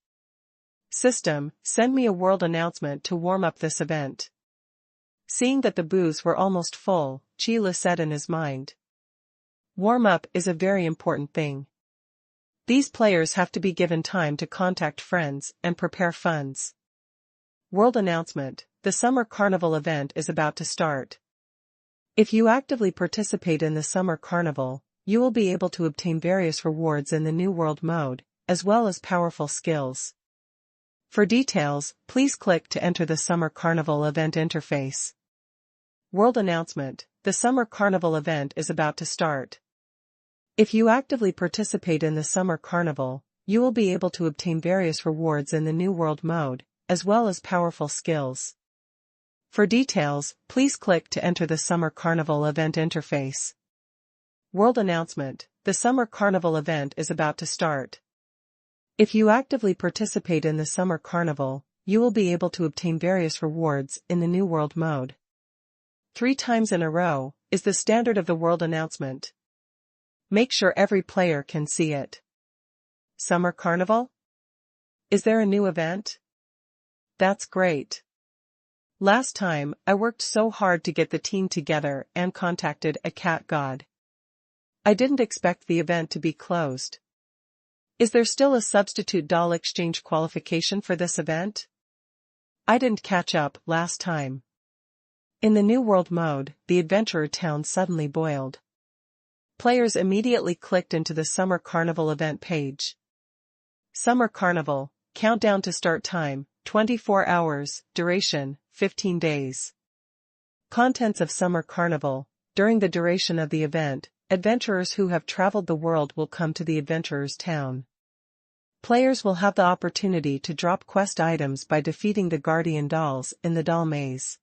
Speaker 1: System, send me a world announcement to warm up this event. Seeing that the booths were almost full, Qi Lu said in his mind. Warm up is a very important thing. These players have to be given time to contact friends and prepare funds. World announcement, the summer carnival event is about to start. If you actively participate in the summer carnival, you will be able to obtain various rewards in the New World mode, as well as powerful skills. For details, please click to enter the summer carnival event interface. World announcement, the summer carnival event is about to start. If you actively participate in the summer carnival, you will be able to obtain various rewards in the New World mode, as well as powerful skills. For details, please click to enter the summer carnival event interface. World announcement, the summer carnival event is about to start. If you actively participate in the summer carnival, you will be able to obtain various rewards in the New World mode. 3 times in a row is the standard of the world announcement. Make sure every player can see it. Summer Carnival? Is there a new event? That's great. Last time, I worked so hard to get the team together and contacted a cat god. I didn't expect the event to be closed. Is there still a substitute doll exchange qualification for this event? I didn't catch up last time. In the New World mode, the adventurer town suddenly boiled. Players immediately clicked into the Summer Carnival event page. Summer Carnival, countdown to start time, 24 hours, duration, 15 days. Contents of Summer Carnival. During the duration of the event, adventurers who have traveled the world will come to the adventurer's town. Players will have the opportunity to drop quest items by defeating the guardian dolls in the doll maze.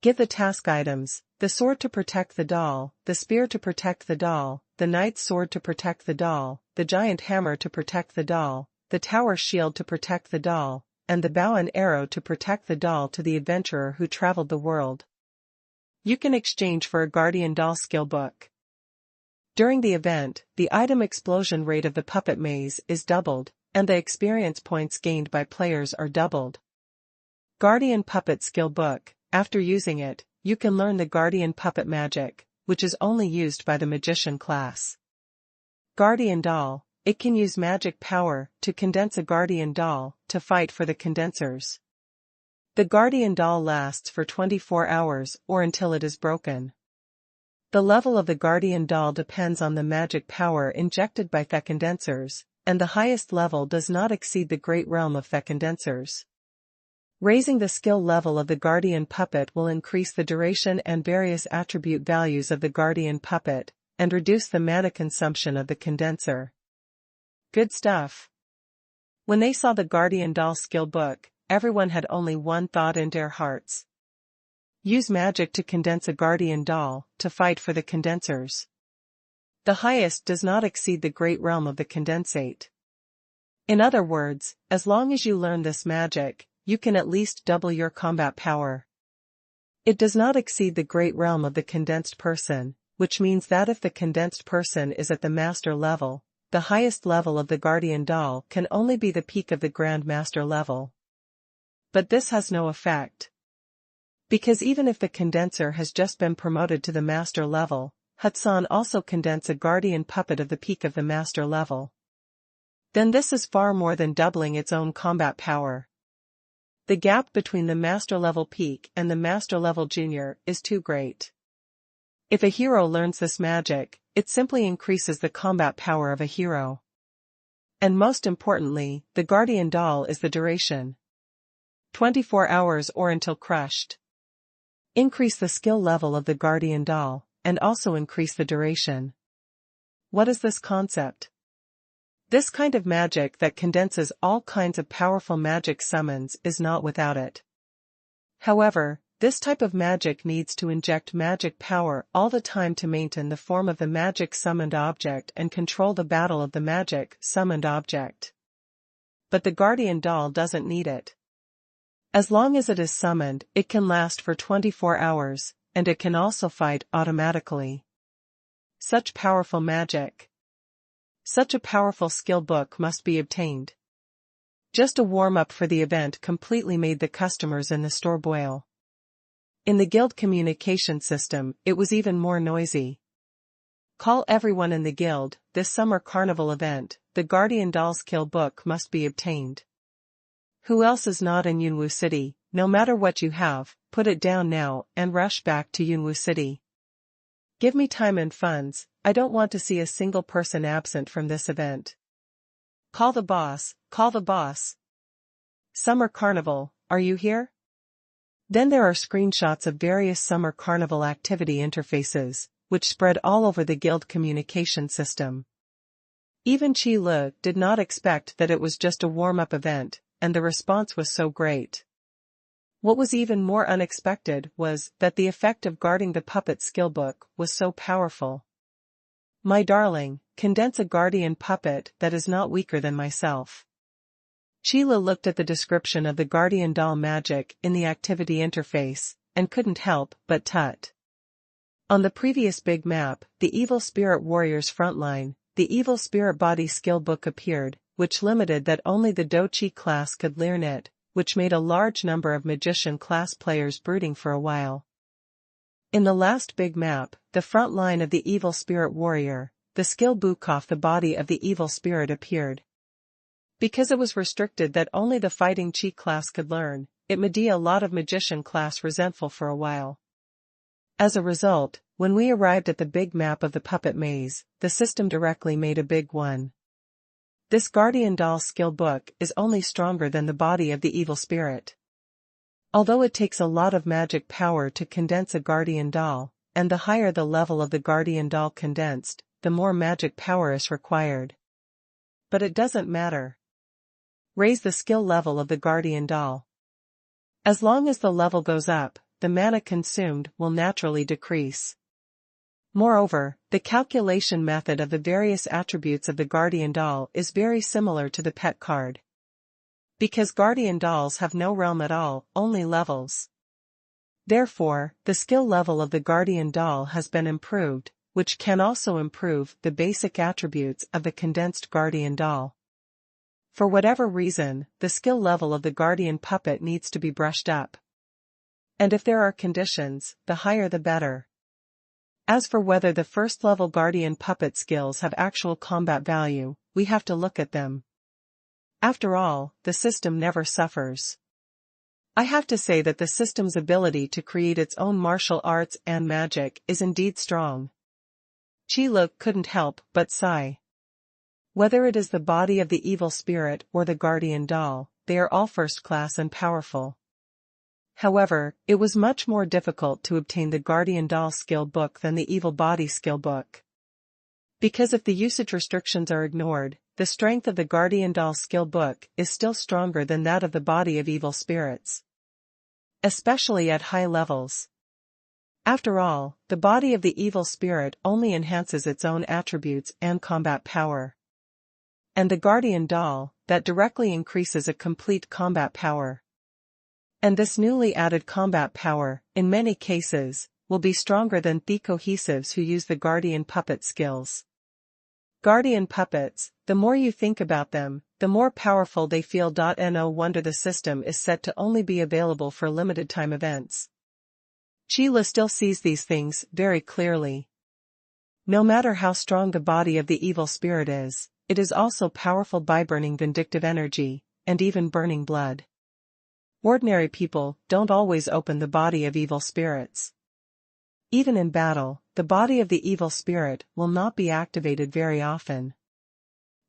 Speaker 1: Give the task items: the sword to protect the doll, the spear to protect the doll, the knight's sword to protect the doll, the giant hammer to protect the doll, the tower shield to protect the doll, and the bow and arrow to protect the doll to the adventurer who traveled the world. You can exchange for a guardian doll skill book. During the event, the item explosion rate of the puppet maze is doubled, and the experience points gained by players are doubled. Guardian Puppet Skill Book. After using it, you can learn the Guardian Puppet Magic, which is only used by the Magician class. Guardian Doll. It can use magic power to condense a guardian doll to fight for the condensers. The guardian doll lasts for 24 hours or until it is broken. The level of the guardian doll depends on the magic power injected by the condensers, and the highest level does not exceed the great realm of the condensers. Raising the skill level of the guardian puppet will increase the duration and various attribute values of the guardian puppet, and reduce the mana consumption of the condenser. Good stuff. When they saw the guardian doll skill book, everyone had only one thought in their hearts. Use magic to condense a guardian doll to fight for the condensers. The highest does not exceed the great realm of the condensate. In other words, as long as you learn this magic, you can at least double your combat power. It does not exceed the great realm of the condensed person, which means that if the condensed person is at the master level, the highest level of the guardian doll can only be the peak of the Grand Master level. But this has no effect. Because even if the condenser has just been promoted to the master level, Hudson also condense a guardian puppet of the peak of the master level. Then this is far more than doubling its own combat power. The gap between the master level peak and the master level junior is too great. If a hero learns this magic, it simply increases the combat power of a hero. And most importantly, the guardian doll is the duration. 24 hours or until crushed. Increase the skill level of the guardian doll, and also increase the duration. What is this concept? This kind of magic that condenses all kinds of powerful magic summons is not without it. However, this type of magic needs to inject magic power all the time to maintain the form of the magic summoned object and control the battle of the magic summoned object. But the guardian doll doesn't need it. As long as it is summoned, it can last for 24 hours, and it can also fight automatically. Such powerful magic. Such a powerful skill book must be obtained. Just a warm-up for the event completely made the customers in the store boil. In the guild communication system, it was even more noisy. Call everyone in the guild, this summer carnival event, the Guardian Doll skill book must be obtained. Who else is not in Yunwu City? No matter what you have, put it down now and rush back to Yunwu City. Give me time and funds, I don't want to see a single person absent from this event. Call the boss, call the boss. Summer Carnival, are you here? Then there are screenshots of various Summer Carnival activity interfaces, which spread all over the guild communication system. Even Qi Le did not expect that it was just a warm-up event, and the response was so great. What was even more unexpected was that the effect of guarding the puppet skill book was so powerful. My darling, condense a guardian puppet that is not weaker than myself. Sheila looked at the description of the guardian doll magic in the activity interface, and couldn't help but tut. On the previous big map, the Evil Spirit Warriors frontline, the Evil Spirit Body skill book appeared, which limited that only the Dochi class could learn it, which made a large number of Magician class players brooding for a while. In the last big map, the front line of the Evil Spirit Warrior, the skill book off the body of the Evil Spirit appeared. Because it was restricted that only the Fighting Chi class could learn, it made a lot of Magician class resentful for a while. As a result, when we arrived at the big map of the puppet maze, the system directly made a big one. This Guardian Doll skill book is only stronger than the body of the Evil Spirit. Although it takes a lot of magic power to condense a Guardian Doll, and the higher the level of the Guardian Doll condensed, the more magic power is required. But it doesn't matter. Raise the skill level of the Guardian Doll. As long as the level goes up, the mana consumed will naturally decrease. Moreover, the calculation method of the various attributes of the Guardian Doll is very similar to the pet card. Because Guardian Dolls have no realm at all, only levels. Therefore, the skill level of the Guardian Doll has been improved, which can also improve the basic attributes of the condensed Guardian Doll. For whatever reason, the skill level of the Guardian Puppet needs to be brushed up. And if there are conditions, the higher the better. As for whether the first level Guardian Puppet skills have actual combat value, we have to look at them. After all, the system never suffers. I have to say that the system's ability to create its own martial arts and magic is indeed strong. Qi couldn't help but sigh. Whether it is the body of the Evil Spirit or the Guardian Doll, they are all first class and powerful. However, it was much more difficult to obtain the Guardian Doll skill book than the Evil Body skill book. Because if the usage restrictions are ignored, the strength of the Guardian Doll skill book is still stronger than that of the body of evil spirits. Especially at high levels. After all, the body of the evil spirit only enhances its own attributes and combat power. And the Guardian Doll, that directly increases a complete combat power. And this newly added combat power, in many cases, will be stronger than the cohesives who use the Guardian Puppet skills. Guardian Puppets, the more you think about them, the more powerful they feel. No wonder the system is set to only be available for limited time events. Sheila still sees these things very clearly. No matter how strong the body of the evil spirit is, it is also powerful by burning vindictive energy, and even burning blood. Ordinary people don't always open the body of evil spirits. Even in battle, the body of the evil spirit will not be activated very often.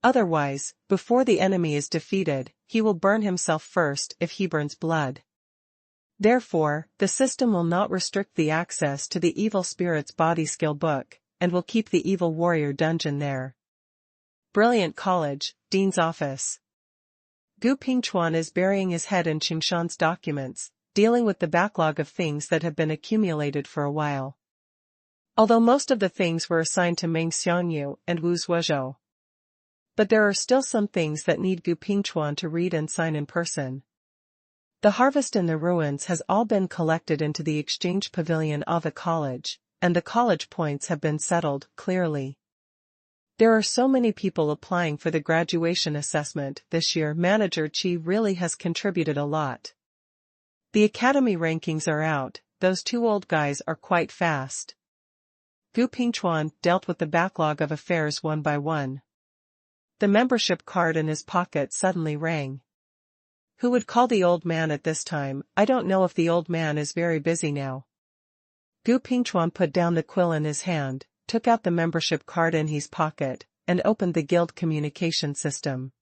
Speaker 1: Otherwise, before the enemy is defeated, he will burn himself first if he burns blood. Therefore, the system will not restrict the access to the evil spirit's body skill book, and will keep the evil warrior dungeon there. Brilliant College, Dean's Office. Gu Pingchuan is burying his head in Qingshan's documents, dealing with the backlog of things that have been accumulated for a while. Although most of the things were assigned to Meng Xiangyu and Wu Zuozhou. But there are still some things that need Gu Pingchuan to read and sign in person. The harvest in the ruins has all been collected into the exchange pavilion of the college, and the college points have been settled clearly. There are so many people applying for the graduation assessment this year. Manager Qi really has contributed a lot. The academy rankings are out, those two old guys are quite fast. Gu Pingchuan dealt with the backlog of affairs one by one. The membership card in his pocket suddenly rang. Who would call the old man at this time? I don't know if the old man is very busy now. Gu Pingchuan put down the quill in his hand, took out the membership card in his pocket, and opened the guild communication system.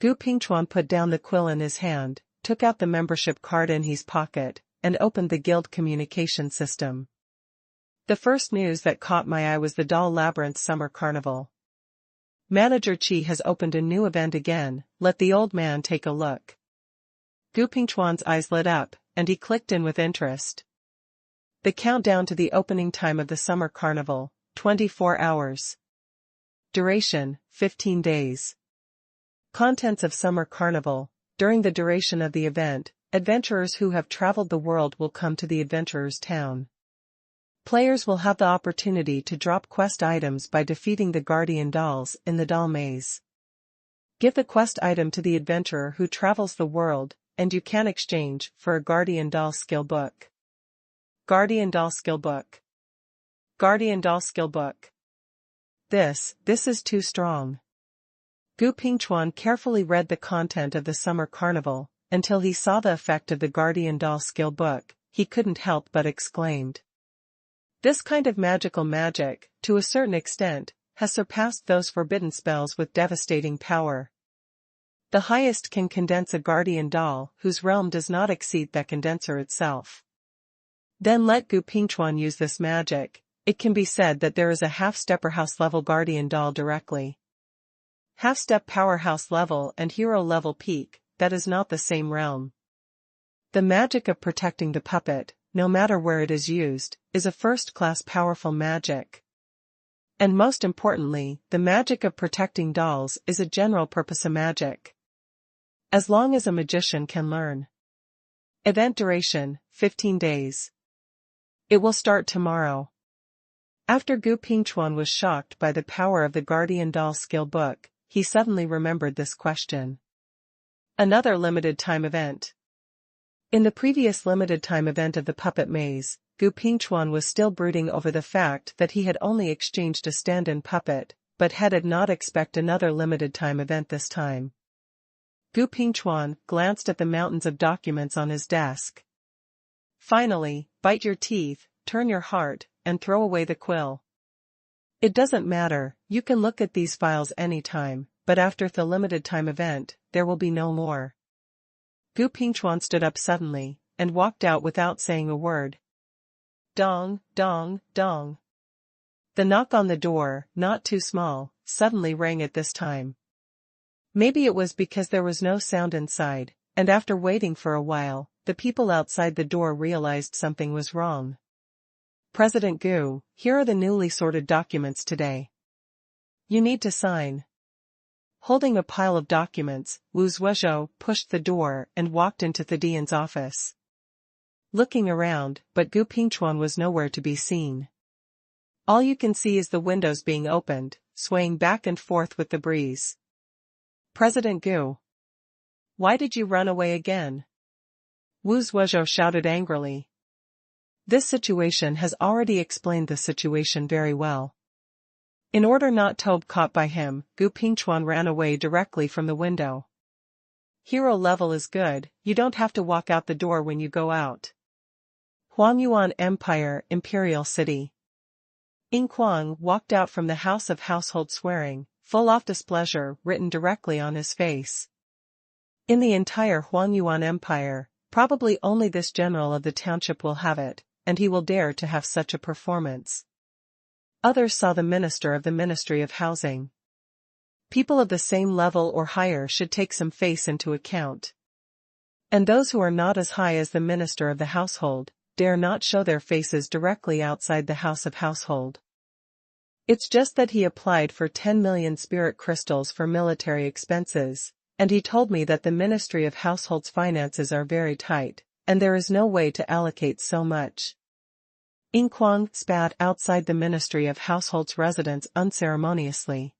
Speaker 1: Gu Pingchuan put down the quill in his hand, took out the membership card in his pocket, and opened the guild communication system. The first news that caught my eye was the Doll Labyrinth Summer Carnival. Manager Qi has opened a new event again, let the old man take a look. Gu Pingchuan's eyes lit up, and he clicked in with interest. The countdown to the opening time of the summer carnival, 24 hours. Duration, 15 days. Contents of summer carnival. During the duration of the event, adventurers who have traveled the world will come to the adventurers' town. Players will have the opportunity to drop quest items by defeating the guardian dolls in the doll maze. Give the quest item to the adventurer who travels the world, and you can exchange for a guardian doll skill book. Guardian doll skill book. Guardian doll skill book. This is too strong. Gu Pingchuan carefully read the content of the summer carnival, until he saw the effect of the guardian doll skill book. He couldn't help but exclaimed. This kind of magical magic, to a certain extent, has surpassed those forbidden spells with devastating power. The highest can condense a guardian doll whose realm does not exceed that condenser itself. Then let Gu Pingchuan use this magic. It can be said that there is a half-stepper house level guardian doll directly. Half-step powerhouse level and hero level peak, that is not the same realm. The magic of protecting the puppet, no matter where it is used, is a first-class powerful magic. And most importantly, the magic of protecting dolls is a general-purpose magic. As long as a magician can learn. Event duration, 15 days. It will start tomorrow. After Gu Pingchuan was shocked by the power of the Guardian Doll skill book, he suddenly remembered this question. Another limited-time event. In the previous limited-time event of the Puppet Maze, Gu Pingchuan was still brooding over the fact that he had only exchanged a stand-in puppet, but had not expected another limited-time event this time. Gu Pingchuan glanced at the mountains of documents on his desk. Finally, bite your teeth, turn your heart, and throw away the quill. It doesn't matter, you can look at these files anytime, but after the limited-time event, there will be no more. Gu Pingchuan stood up suddenly, and walked out without saying a word. Dong, dong, dong. The knock on the door, not too small, suddenly rang at this time. Maybe it was because there was no sound inside, and after waiting for a while, the people outside the door realized something was wrong. President Gu, here are the newly sorted documents today. You need to sign. Holding a pile of documents, Wu Zuozhou pushed the door and walked into Thedian's office. Looking around, but Gu Pingchuan was nowhere to be seen. All you can see is the windows being opened, swaying back and forth with the breeze. President Gu. Why did you run away again? Wu Zuozhou shouted angrily. This situation has already explained the situation very well. In order not to be caught by him, Gu Pingchuan ran away directly from the window. Hero level is good, you don't have to walk out the door when you go out. Xuanhuan Empire, Imperial City. Ying Kuang walked out from the House of Household swearing, full of displeasure written directly on his face. In the entire Xuanhuan Empire, probably only this general of the township will have it, and he will dare to have such a performance. Others saw the minister of the Ministry of Housing. People of the same level or higher should take some face into account. And those who are not as high as the minister of the household, dare not show their faces directly outside the house of household. It's just that he applied for 10 million spirit crystals for military expenses, and he told me that the Ministry of Household's finances are very tight, and there is no way to allocate so much. Ying Kuang spat outside the Ministry of Household's residence unceremoniously.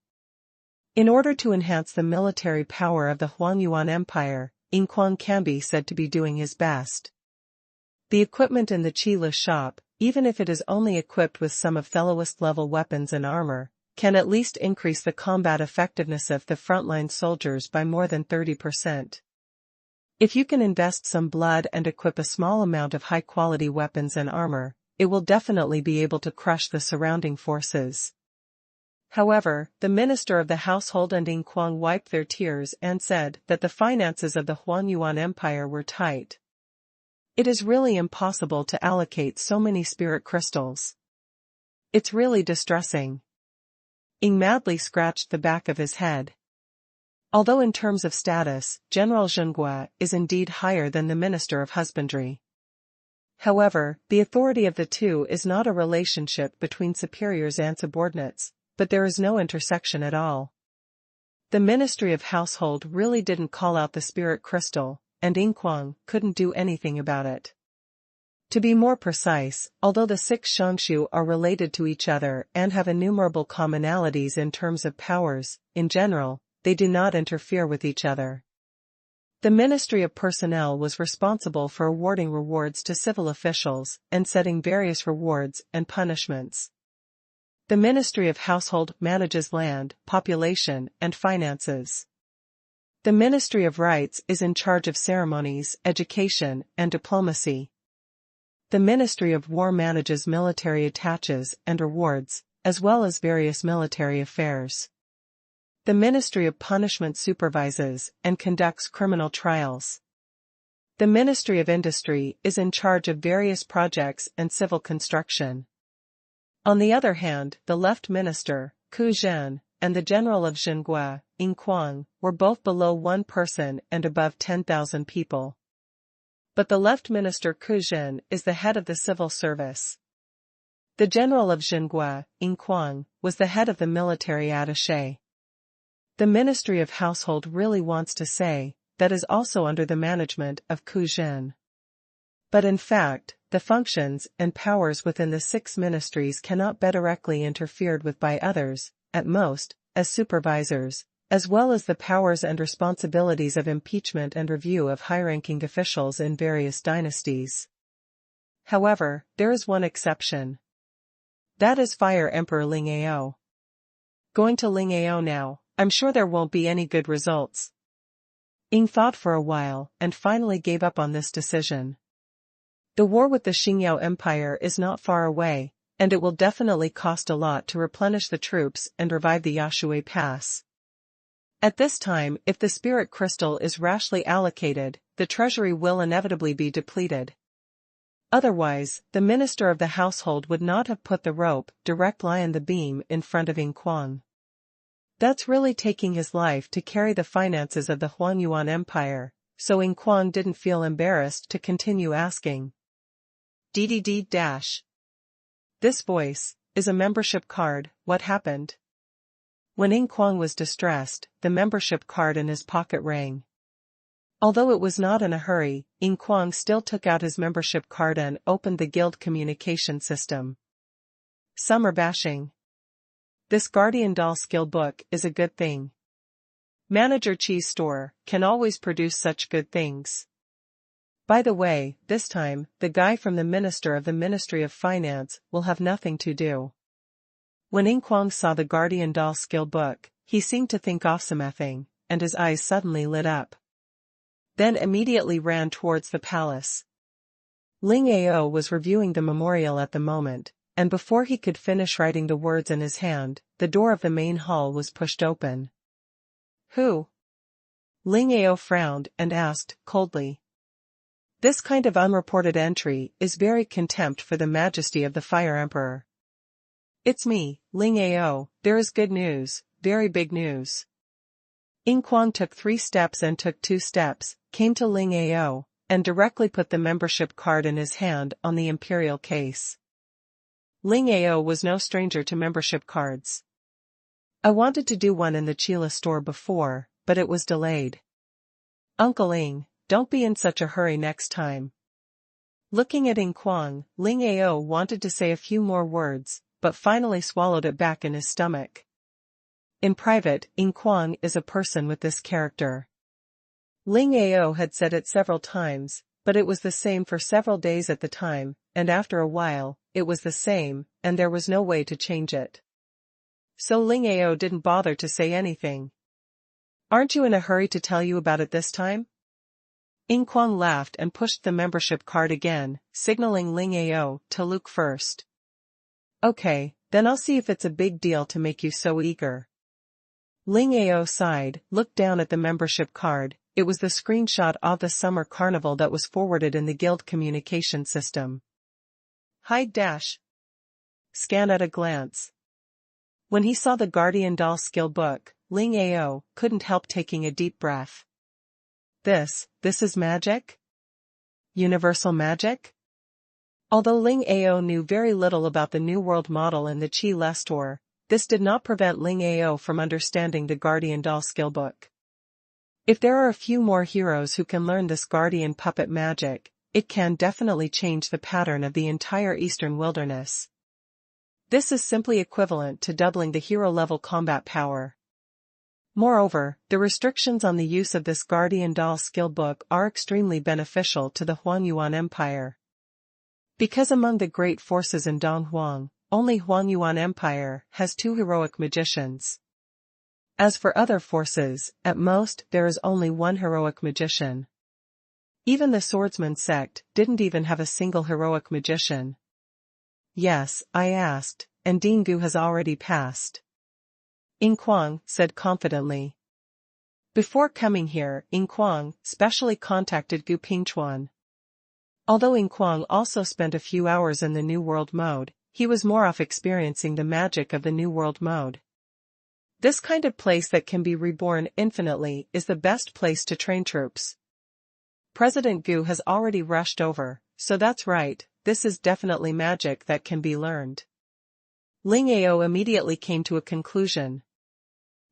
Speaker 1: In order to enhance the military power of the Xuanhuan Empire, Ying Kuang can be said to be doing his best. The equipment in the Qile shop, even if it is only equipped with some of the lowest level weapons and armor, can at least increase the combat effectiveness of the frontline soldiers by more than 30%. If you can invest some blood and equip a small amount of high-quality weapons and armor, it will definitely be able to crush the surrounding forces. However, the minister of the household and Ying Kuang wiped their tears and said that the finances of the Xuanhuan Empire were tight. It is really impossible to allocate so many spirit crystals. It's really distressing. Ying madly scratched the back of his head. Although in terms of status, General Zhenghua is indeed higher than the Minister of Husbandry. However, the authority of the two is not a relationship between superiors and subordinates, but there is no intersection at all. The Ministry of Household really didn't call out the spirit crystal, and Ying Kuang couldn't do anything about it. To be more precise, although the 6 Xiangshu are related to each other and have innumerable commonalities in terms of powers, in general, they do not interfere with each other. The Ministry of Personnel was responsible for awarding rewards to civil officials and setting various rewards and punishments. The Ministry of Household manages land, population, and finances. The Ministry of Rights is in charge of ceremonies, education, and diplomacy. The Ministry of War manages military attaches and rewards, as well as various military affairs. The Ministry of Punishment supervises and conducts criminal trials. The Ministry of Industry is in charge of various projects and civil construction. On the other hand, the Left Minister, Ku Zhen, and the General of Zhenghua, Ying Kuang, were both below 1 person and above 10,000 people. But the Left Minister Ku Zhen is the head of the civil service. The General of Zhenghua, Ying Kuang, was the head of the military attaché. The Ministry of Household really wants to say, that is also under the management of Ku Zhen. But in fact, the functions and powers within the 6 ministries cannot be directly interfered with by others, at most, as supervisors, as well as the powers and responsibilities of impeachment and review of high-ranking officials in various dynasties. However, there is one exception. That is Fire Emperor Ling Ao. Going to Ling Ao now, I'm sure there won't be any good results. Ying thought for a while and finally gave up on this decision. The war with the Xingyao Empire is not far away, and it will definitely cost a lot to replenish the troops and revive the Yashui Pass. At this time, if the spirit crystal is rashly allocated, the treasury will inevitably be depleted. Otherwise, the minister of the household would not have put the rope, direct lie on the beam in front of Ying Kuang. That's really taking his life to carry the finances of the Xuanhuan Empire, so Ying Kuang didn't feel embarrassed to continue asking. DDD-. This voice is a membership card. What happened? When Ying Kuang was distressed, the membership card in his pocket rang. Although it was not in a hurry, Ying Kuang still took out his membership card and opened the guild communication system. Summer bashing. This Guardian Doll skill book is a good thing. Manager Cheese Store can always produce such good things. By the way, this time, the guy from the Minister of the Ministry of Finance will have nothing to do. When Ying Kuang saw the Guardian Doll skill book, he seemed to think awesomething, and his eyes suddenly lit up. Then immediately ran towards the palace. Ling Ao was reviewing the memorial at the moment, and before he could finish writing the words in his hand, the door of the main hall was pushed open. Who? Ling Ao frowned and asked, coldly. This kind of unreported entry is very contempt for the majesty of the Fire Emperor. It's me, Ling Ao, there is good news, very big news. Ying Kuang took 3 steps and took 2 steps, came to Ling Ao, and directly put the membership card in his hand on the imperial case. Ling Ao was no stranger to membership cards. I wanted to do one in the Chila store before, but it was delayed. Uncle Ing, don't be in such a hurry next time. Looking at Ing Kwang, Ling Ao wanted to say a few more words, but finally swallowed it back in his stomach. In private, Ing Kwang is a person with this character. Ling Ao had said it several times, but it was the same for several days at the time, and after a while, it was the same, and there was no way to change it. So Ling Ao didn't bother to say anything. Aren't you in a hurry to tell you about it this time? Ing Kwang laughed and pushed the membership card again, signaling Ling Ao to look first. Okay, then I'll see if it's a big deal to make you so eager. Ling Ao sighed, looked down at the membership card. It was the screenshot of the summer carnival that was forwarded in the guild communication system. Hide dash. Scan at a glance. When he saw the Guardian Doll skill book, Ling Ao couldn't help taking a deep breath. This is magic? Universal magic? Although Ling Ao knew very little about the New World model in the Chi Le store, this did not prevent Ling Ao from understanding the Guardian Doll skill book. If there are a few more heroes who can learn this Guardian puppet magic, it can definitely change the pattern of the entire Eastern Wilderness. This is simply equivalent to doubling the hero-level combat power. Moreover, the restrictions on the use of this Guardian Doll skill book are extremely beneficial to the Xuanhuan Empire. Because among the great forces in Donghuang, only Xuanhuan Empire has 2 heroic magicians. As for other forces, at most there is only 1 heroic magician. Even the swordsman sect didn't even have a single heroic magician. Yes, I asked, and Dingu has already passed. Ing Kwang said confidently. Before coming here, Ing Kwang specially contacted Gu Pingchuan. Although Ing Kwang also spent a few hours in the New World mode, he was more off experiencing the magic of the New World mode. This kind of place that can be reborn infinitely is the best place to train troops. President Gu has already rushed over, so that's right, this is definitely magic that can be learned. Ling Ao immediately came to a conclusion.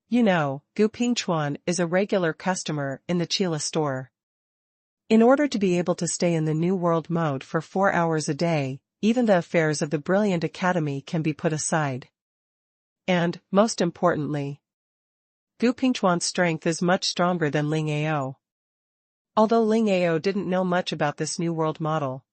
Speaker 1: You know, Gu Pingchuan is a regular customer in the Chila store. In order to be able to stay in the New World mode for 4 hours a day, even the affairs of the Brilliant Academy can be put aside. And, most importantly, Gu Pingchuan's strength is much stronger than Ling Ao. Although Ling Ao didn't know much about this New World model.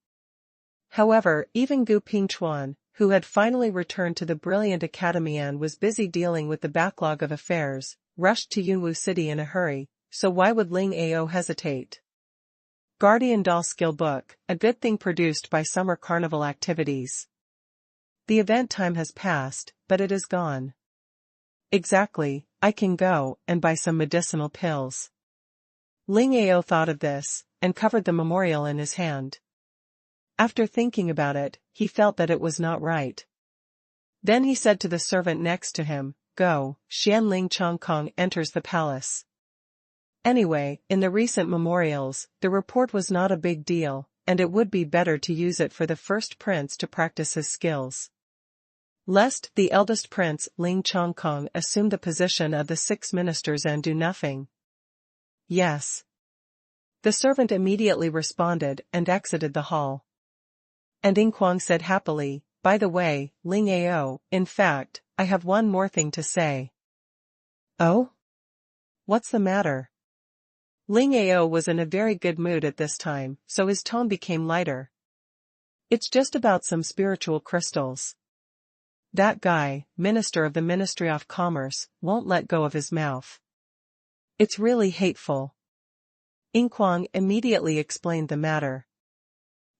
Speaker 1: However, even Gu Pingchuan, who had finally returned to the Brilliant Academy and was busy dealing with the backlog of affairs, rushed to Yunwu City in a hurry, so why would Ling Ao hesitate? Guardian Doll skill book, a good thing produced by summer carnival activities. The event time has passed, but it is gone. Exactly, I can go and buy some medicinal pills. Ling Ao thought of this, and covered the memorial in his hand. After thinking about it, he felt that it was not right. Then he said to the servant next to him, Go, Xian Ling Chong Kong enters the palace. Anyway, in the recent memorials, the report was not a big deal, and it would be better to use it for the first prince to practice his skills. Lest the eldest prince, Ling Chong Kong, assume the position of the 6 ministers and do nothing. Yes. The servant immediately responded and exited the hall. And Ing Kwang said happily, By the way, Ling Ao, in fact, I have one more thing to say. Oh? What's the matter? Ling Ao was in a very good mood at this time, so his tone became lighter. It's just about some spiritual crystals. That guy, Minister of the Ministry of Commerce, won't let go of his mouth. It's really hateful. Ing Kwang immediately explained the matter.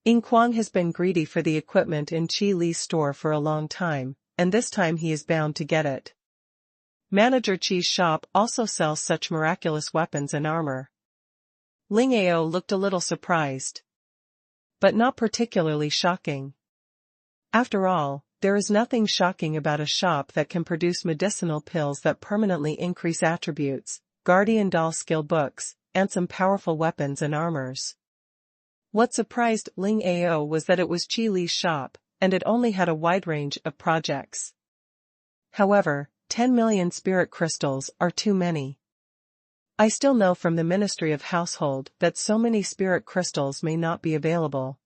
Speaker 1: Ing Kwang has been greedy for the equipment in Chi Li's store for a long time, and this time he is bound to get it. Manager Chi's shop also sells such miraculous weapons and armor. Ling Ao looked a little surprised. But not particularly shocking. After all, there is nothing shocking about a shop that can produce medicinal pills that permanently increase attributes, Guardian Doll skill books, and some powerful weapons and armors. What surprised Ling Ao was that it was Qi Li's shop, and it only had a wide range of projects. However, 10 million spirit crystals are too many. I still know from the Ministry of Household that so many spirit crystals may not be available.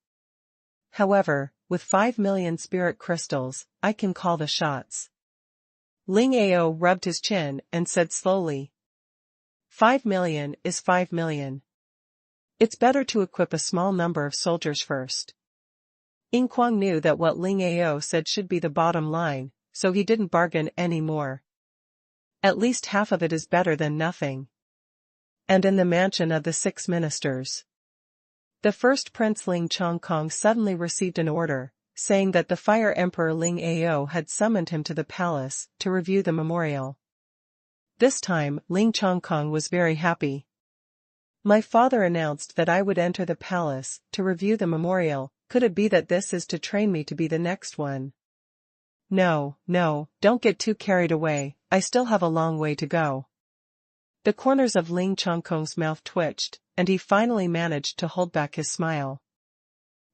Speaker 1: However, with 5 million spirit crystals, I can call the shots. Ling Ao rubbed his chin and said slowly. 5 million is 5 million. It's better to equip a small number of soldiers first. Ying Kuang knew that what Ling Ao said should be the bottom line, so he didn't bargain any more. At least half of it is better than nothing. And in the mansion of the 6 ministers, the first Prince Ling Chongkong suddenly received an order, saying that the Fire Emperor Ling Ao had summoned him to the palace to review the memorial. This time, Ling Chongkong was very happy. My father announced that I would enter the palace to review the memorial. Could it be that this is to train me to be the next one? No, don't get too carried away, I still have a long way to go. The corners of Ling Chongkong's mouth twitched, and he finally managed to hold back his smile.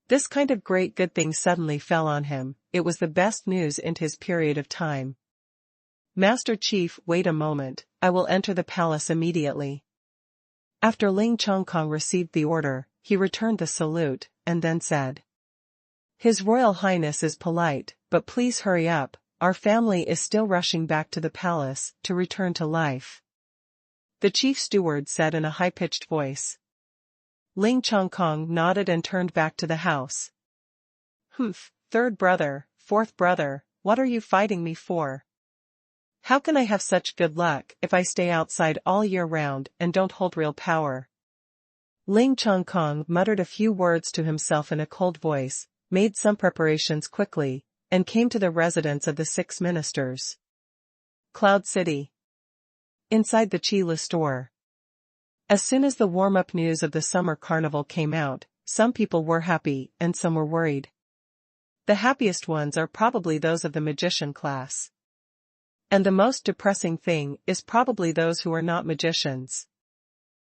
Speaker 1: This kind of great good thing suddenly fell on him. It was the best news in his period of time. Master Chief, wait a moment, I will enter the palace immediately. After Ling Chongkong received the order, he returned the salute, and then said, His Royal Highness is polite, but please hurry up, our family is still rushing back to the palace to return to life. The chief steward said in a high-pitched voice. Ling Chongkong nodded and turned back to the house. Humph, third brother, fourth brother, what are you fighting me for? How can I have such good luck if I stay outside all year round and don't hold real power? Ling Chongkong muttered a few words to himself in a cold voice, made some preparations quickly, and came to the residence of the 6 ministers. Cloud City. Inside the Qi Li store. As soon as the warm-up news of the summer carnival came out, some people were happy and some were worried. The happiest ones are probably those of the magician class. And the most depressing thing is probably those who are not magicians.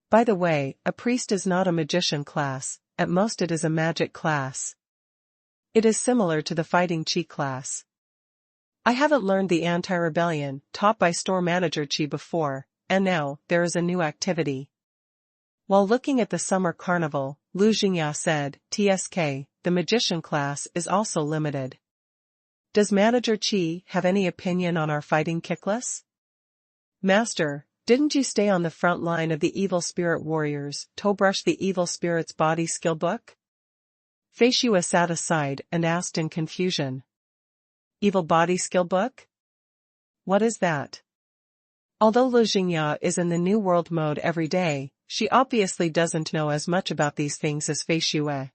Speaker 1: By the way, a priest is not a magician class, at most it is a magic class. It is similar to the fighting Qi class. I haven't learned the anti-rebellion taught by store manager Qi before, and now there is a new activity. While looking at the summer carnival, Lu Jingya said, TSK, the magician class is also limited. Does Manager Qi have any opinion on our fighting kickless? Master, didn't you stay on the front line of the evil spirit warriors to brush the evil spirit's body skill book? Fei Xue sat aside and asked in confusion. Evil body skill book? What is that? Although Lu Jingya is in the New World mode every day, she obviously doesn't know as much about these things as Fei Xue.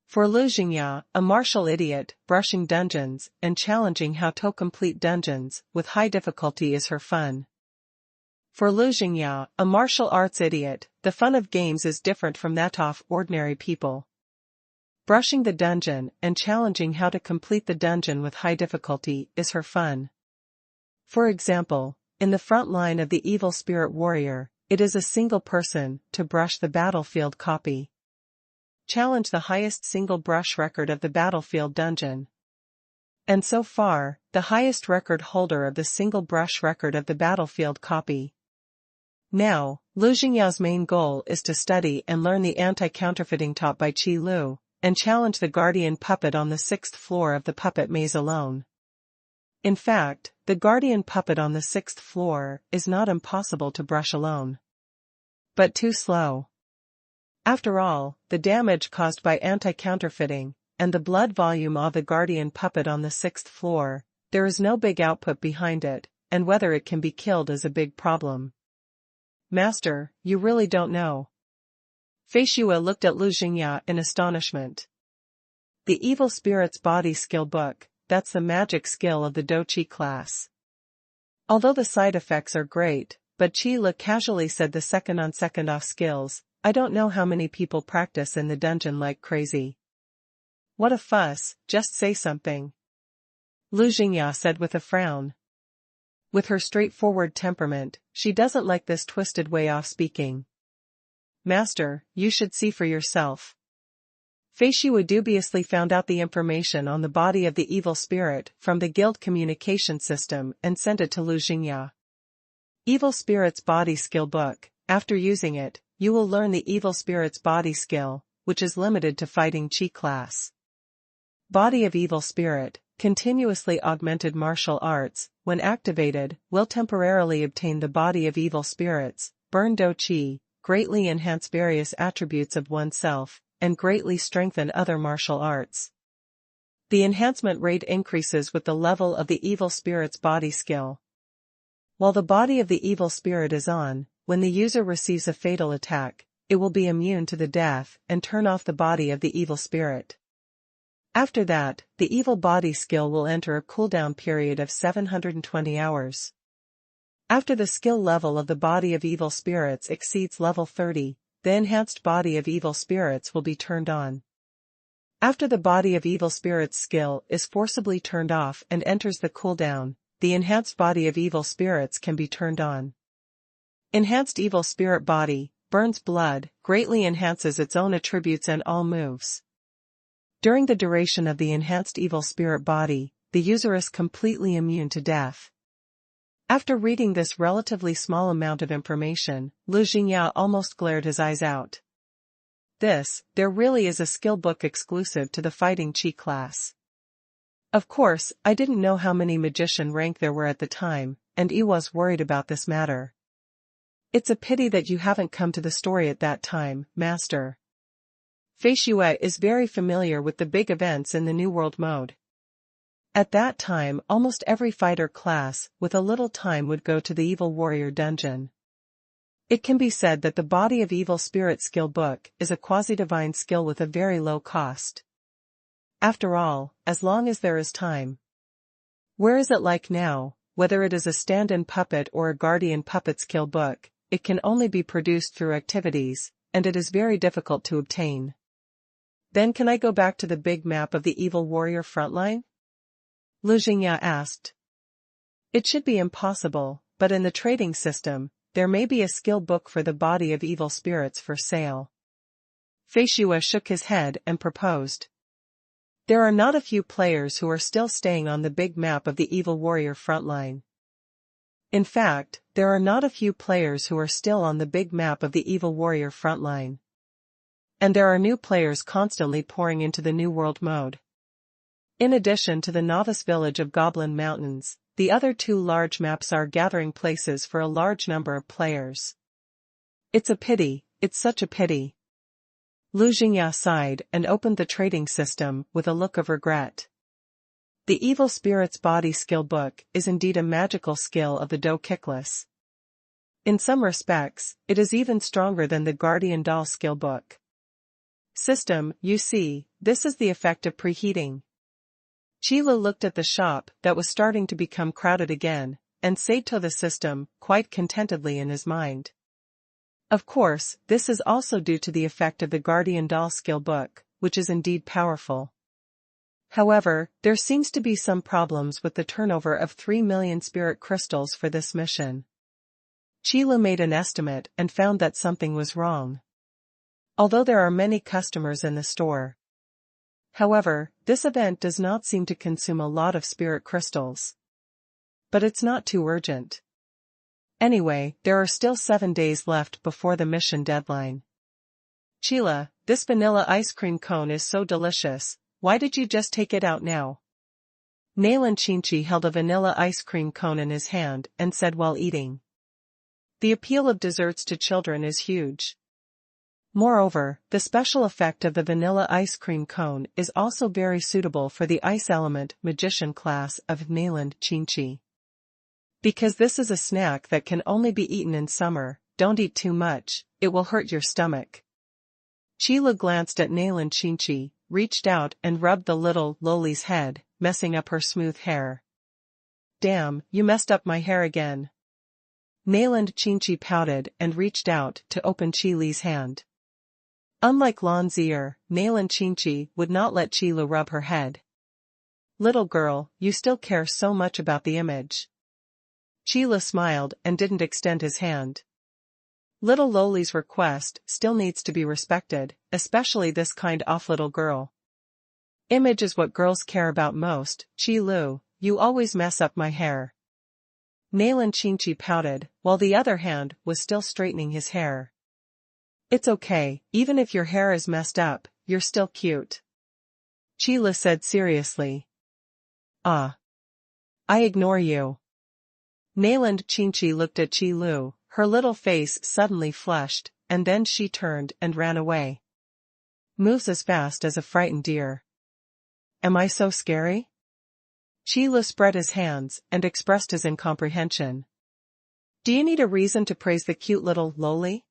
Speaker 1: For Lu Jingya, a martial idiot, brushing dungeons and challenging how to complete dungeons with high difficulty is her fun. For Lu Jingya, a martial arts idiot, the fun of games is different from that of ordinary people. Brushing the dungeon and challenging how to complete the dungeon with high difficulty is her fun. For example, in the front line of the evil spirit warrior, it is a single person to brush the battlefield copy. Challenge the highest single brush record of the battlefield dungeon. And so far, the highest record holder of the single brush record of the battlefield copy. Now, Lu Jingya's main goal is to study and learn the anti-counterfeiting taught by Qi Lu, and challenge the guardian puppet on the 6th floor of the puppet maze alone. In fact, the guardian puppet on the 6th floor is not impossible to brush alone. But too slow. After all, the damage caused by anti-counterfeiting, and the blood volume of the guardian puppet on the 6th floor, there is no big output behind it, and whether it can be killed is a big problem. Master, you really don't know. Fei Xue looked at Lu Jingya in astonishment. The evil spirit's body skill book, that's the magic skill of the Do Qi class. Although the side effects are great, but Qi Li casually said the second-on-second off skills, I don't know how many people practice in the dungeon like crazy. What a fuss, just say something. Lu Jingya said with a frown. With her straightforward temperament, she doesn't like this twisted way of speaking. Master, you should see for yourself. Fei Shihua dubiously found out the information on the body of the evil spirit from the guild communication system and sent it to Lu Jingya. Evil Spirit's Body Skill Book. After using it, you will learn the Evil Spirit's Body Skill, which is limited to Fighting Qi class. Body of Evil Spirit, continuously augmented martial arts, when activated, will temporarily obtain the Body of Evil Spirits, burn Do Qi, greatly enhance various attributes of oneself, and greatly strengthen other martial arts. The enhancement rate increases with the level of the Evil Spirit's Body Skill. While the body of the evil spirit is on, when the user receives a fatal attack, it will be immune to the death and turn off the body of the evil spirit. After that, the evil body skill will enter a cooldown period of 720 hours. After the skill level of the body of evil spirits exceeds level 30, the enhanced body of evil spirits will be turned on. After the body of evil spirits skill is forcibly turned off and enters the cooldown, the enhanced body of evil spirits can be turned on. Enhanced evil spirit body, burns blood, greatly enhances its own attributes and all moves. During the duration of the enhanced evil spirit body, the user is completely immune to death. After reading this relatively small amount of information, Lu Jingya almost glared his eyes out. There really is a skill book exclusive to the Fighting Qi class. Of course, I didn't know how many magician rank there were at the time, and I was worried about this matter. It's a pity that you haven't come to the story at that time, Master. Fei Shihua is very familiar with the big events in the New World mode. At that time, almost every fighter class, with a little time, would go to the Evil Warrior dungeon. It can be said that the Body of Evil Spirit skill book is a quasi-divine skill with a very low cost. After all, as long as there is time. Where is it like now, whether it is a stand-in puppet or a guardian puppet skill book, it can only be produced through activities, and it is very difficult to obtain. Then can I go back to the big map of the Evil Warrior frontline? Lu Jingya asked. It should be impossible, but in the trading system, there may be a skill book for the Body of Evil Spirits for sale. Fei Shihua shook his head and proposed. There are not a few players who are still staying on the big map of the Evil Warrior frontline. In fact, there are not a few players who are still on the big map of the Evil Warrior frontline. And there are new players constantly pouring into the New World mode. In addition to the novice village of Goblin Mountains, the other two large maps are gathering places for a large number of players. It's a pity, it's such a pity. Lu Jingya sighed and opened the trading system with a look of regret. The Evil Spirit's Body Skill Book is indeed a magical skill of the Do Kickless. In some respects, it is even stronger than the Guardian Doll Skill Book. System, you see, this is the effect of preheating. Qila looked at the shop that was starting to become crowded again, and said to the system, quite contentedly in his mind. Of course, this is also due to the effect of the Guardian Doll skill book, which is indeed powerful. However, there seems to be some problems with the turnover of 3 million spirit crystals for this mission. Qila made an estimate and found that something was wrong. Although there are many customers in the store. However, this event does not seem to consume a lot of spirit crystals. But it's not too urgent. Anyway, there are still 7 days left before the mission deadline. Qila, this vanilla ice cream cone is so delicious, why did you just take it out now? Nayland Chinchi held a vanilla ice cream cone in his hand and said while eating. The appeal of desserts to children is huge. Moreover, the special effect of the vanilla ice cream cone is also very suitable for the ice element magician class of Nayland Chinchi. Because this is a snack that can only be eaten in summer, don't eat too much, it will hurt your stomach. Qila glanced at Nayland Chinchi, reached out and rubbed the little Loli's head, messing up her smooth hair. Damn, you messed up my hair again. Nayland Chinchi pouted and reached out to open Qili's hand. Unlike Lan Zier, Nayland Chinchi would not let Qila rub her head. Little girl, you still care so much about the image. Qila smiled and didn't extend his hand. Little Loli's request still needs to be respected, especially this kind-off little girl. Image is what girls care about most. Qi Lu, you always mess up my hair. Nailan Qingqi pouted, while the other hand was still straightening his hair. It's okay, even if your hair is messed up, you're still cute. Qi Lu said seriously. Ah. I ignore you. Nailan Qingqi looked at Qi Lu, her little face suddenly flushed, and then she turned and ran away. Moves as fast as a frightened deer. Am I so scary? Qi Lu spread his hands and expressed his incomprehension. Do you need a reason to praise the cute little Loli?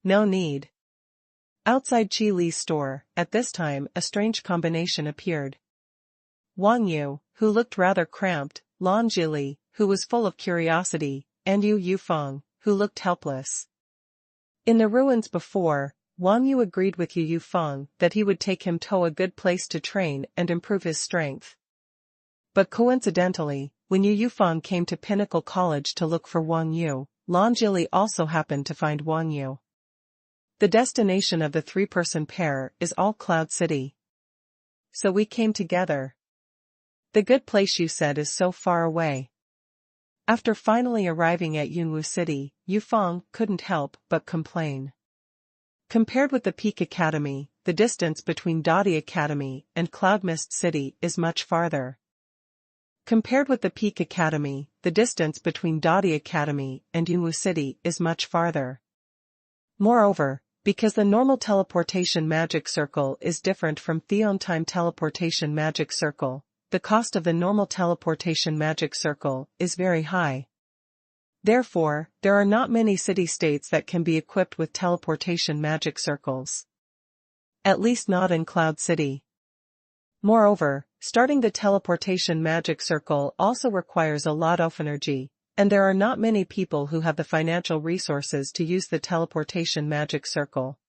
Speaker 1: No need. Outside Qi Li's store, at this time a strange combination appeared. Wang Yu, who looked rather cramped, Lan Zhili, who was full of curiosity, and Yu Yufeng, who looked helpless. In the ruins before, Wang Yu agreed with Yu Yufeng that he would take him to a good place to train and improve his strength. But coincidentally, when Yu Yufeng came to Pinnacle College to look for Wang Yu, Lan Zhili also happened to find Wang Yu. The destination of the three-person pair is all Cloud City. So we came together. The good place you said is so far away. After finally arriving at Yunwu City, Yufeng couldn't help but complain. Compared with the Peak Academy, the distance between Dottie Academy and Cloud Mist City is much farther. Compared with the Peak Academy, the distance between Dottie Academy and Yunwu City is much farther. Moreover, because the normal teleportation magic circle is different from Theon Time teleportation magic circle, the cost of the normal teleportation magic circle is very high. Therefore, there are not many city-states that can be equipped with teleportation magic circles. At least not in Cloud City. Moreover, starting the teleportation magic circle also requires a lot of energy, and there are not many people who have the financial resources to use the teleportation magic circle.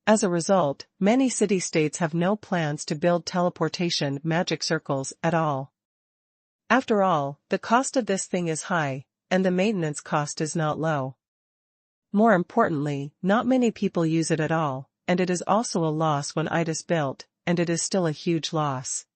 Speaker 1: As a result, many city-states have no plans to build teleportation magic circles at all. After all, the cost of this thing is high, and the maintenance cost is not low. More importantly, not many people use it at all, and it is also a loss when it is built, and it is still a huge loss.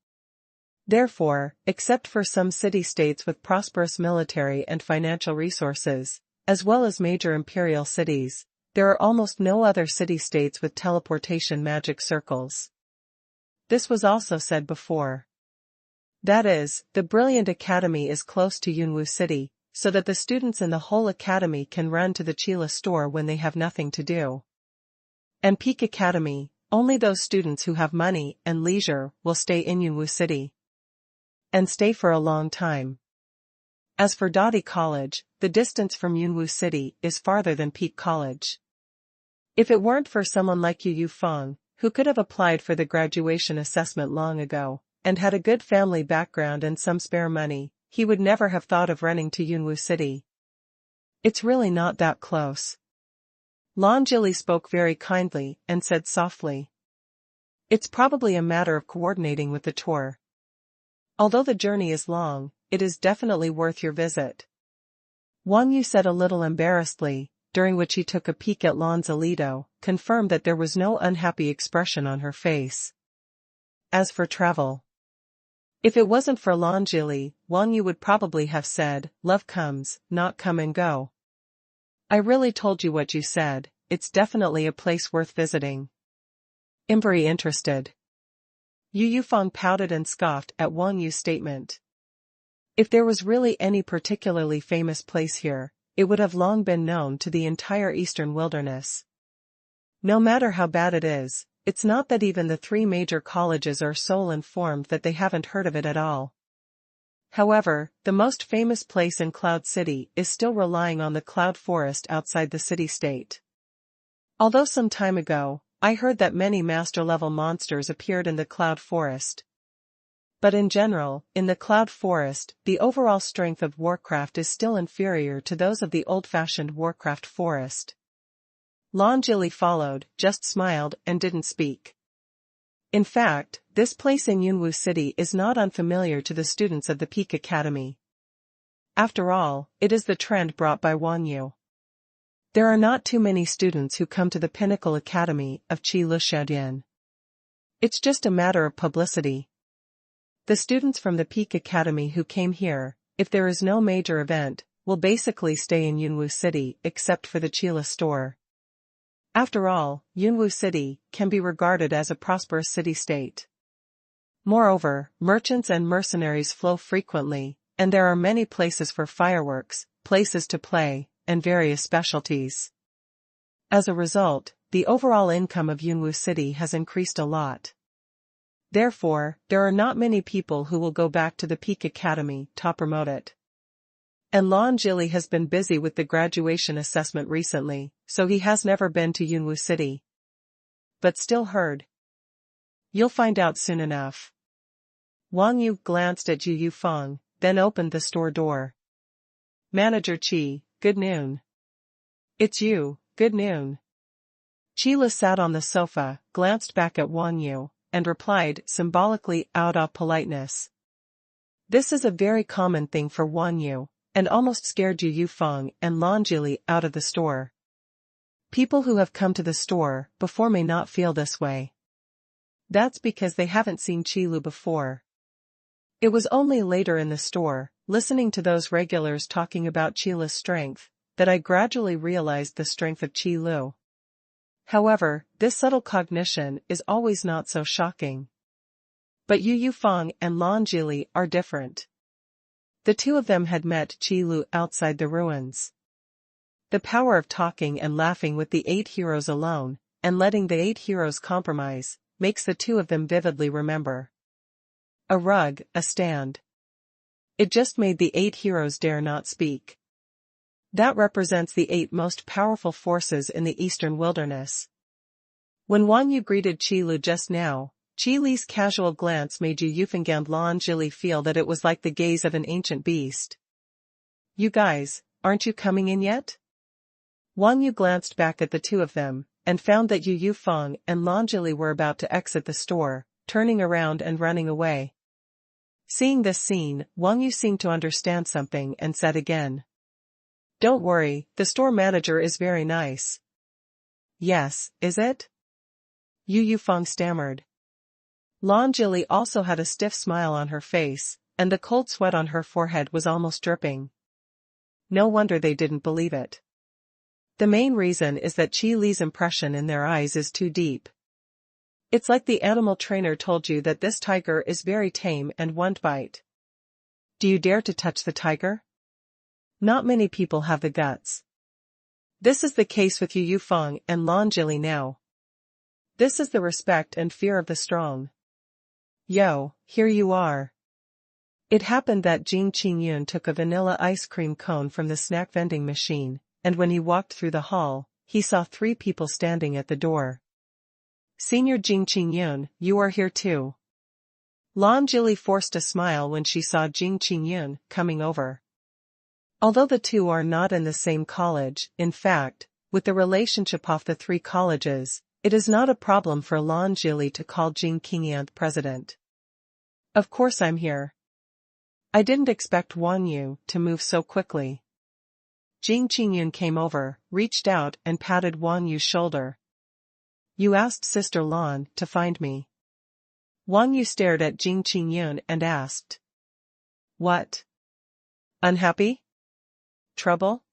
Speaker 1: Therefore, except for some city-states with prosperous military and financial resources, as well as major imperial cities, there are almost no other city-states with teleportation magic circles. This was also said before. That is, the Brilliant Academy is close to Yunwu City, so that the students in the whole academy can run to the Chila store when they have nothing to do. And Peak Academy, only those students who have money and leisure will stay in Yunwu City. And stay for a long time. As for Dottie College, the distance from Yunwu City is farther than Peak College. If it weren't for someone like Yu Yufeng, who could have applied for the graduation assessment long ago, and had a good family background and some spare money, he would never have thought of running to Yunwu City. It's really not that close. Lan Zhili spoke very kindly and said softly. It's probably a matter of coordinating with the tour. Although the journey is long, it is definitely worth your visit. Wang Yu said a little embarrassedly, during which he took a peek at Lan's Alito, confirmed that there was no unhappy expression on her face. As for travel. If it wasn't for Lan Zhili, Wang Yu would probably have said, love comes, not come and go. I really told you what you said, it's definitely a place worth visiting. I'm very interested. Yu Yufeng pouted and scoffed at Wang Yu's statement. If there was really any particularly famous place here, it would have long been known to the entire eastern wilderness. No matter how bad it is, it's not that even the three major colleges are so informed that they haven't heard of it at all. However, the most famous place in Cloud City is still relying on the cloud forest outside the city-state. Although some time ago, I heard that many master-level monsters appeared in the cloud forest. But in general, in the cloud forest, the overall strength of Warcraft is still inferior to those of the old-fashioned Warcraft forest. Lan Zhili followed, just smiled and didn't speak. In fact, this place in Yunwu City is not unfamiliar to the students of the Peak Academy. After all, it is the trend brought by Wang Yu. There are not too many students who come to the Pinnacle Academy of Xuanhuan. It's just a matter of publicity. The students from the Peak Academy who came here, if there is no major event, will basically stay in Yunwu City except for the Chila store. After all, Yunwu City can be regarded as a prosperous city-state. Moreover, merchants and mercenaries flow frequently, and there are many places for fireworks, places to play, and various specialties. As a result, the overall income of Yunwu City has increased a lot. Therefore, there are not many people who will go back to the Peak Academy to promote it. And Lan Jili has been busy with the graduation assessment recently, so he has never been to Yunwu City. But still heard. You'll find out soon enough. Wang Yu glanced at Yu Yufeng, then opened the store door. Manager Qi, good noon. It's you, good noon. Qila sat on the sofa, glanced back at Wang Yu, and replied symbolically out of politeness. This is a very common thing for Wang Yu, and almost scared Yu Yufeng and Lan Jili out of the store. People who have come to the store before may not feel this way. That's because they haven't seen Qilu before. It was only later in the store, listening to those regulars talking about Qila's strength, that I gradually realized the strength of Qilu. However, this subtle cognition is always not so shocking. But Yu Yufeng and Lan Jili are different. The two of them had met Qilu outside the ruins. The power of talking and laughing with the 8 heroes alone, and letting the 8 heroes compromise, makes the two of them vividly remember. A rug, a stand. It just made the 8 heroes dare not speak. That represents the 8 most powerful forces in the eastern wilderness. When Wang Yu greeted Qilu just now, Qili's casual glance made Yu Yufeng and Lan Jili feel that it was like the gaze of an ancient beast. You guys, aren't you coming in yet? Wang Yu glanced back at the two of them, and found that Yu Yufeng and Lan Jili were about to exit the store, turning around and running away. Seeing this scene, Wang Yu seemed to understand something and said again. Don't worry, the store manager is very nice. Yes, is it? Yu Yufeng stammered. Lan Jili also had a stiff smile on her face, and the cold sweat on her forehead was almost dripping. No wonder they didn't believe it. The main reason is that Qi Li's impression in their eyes is too deep. It's like the animal trainer told you that this tiger is very tame and won't bite. Do you dare to touch the tiger? Not many people have the guts. This is the case with Yu Yufeng and Lan Jili now. This is the respect and fear of the strong. Yo, here you are. It happened that Jing Qingyun took a vanilla ice cream cone from the snack vending machine, and when he walked through the hall, he saw 3 people standing at the door. Senior Jing Qingyun, you are here too. Lan Jili forced a smile when she saw Jing Qingyun coming over. Although the two are not in the same college, in fact, with the relationship of the 3 colleges, it is not a problem for Lan Jili to call Jing Qingyun president. Of course I'm here. I didn't expect Wang Yu to move so quickly. Jing Qingyun came over, reached out and patted Wang Yu's shoulder. You asked Sister Lan to find me. Wang Yu stared at Jing Qingyun and asked. What? Unhappy? Trouble?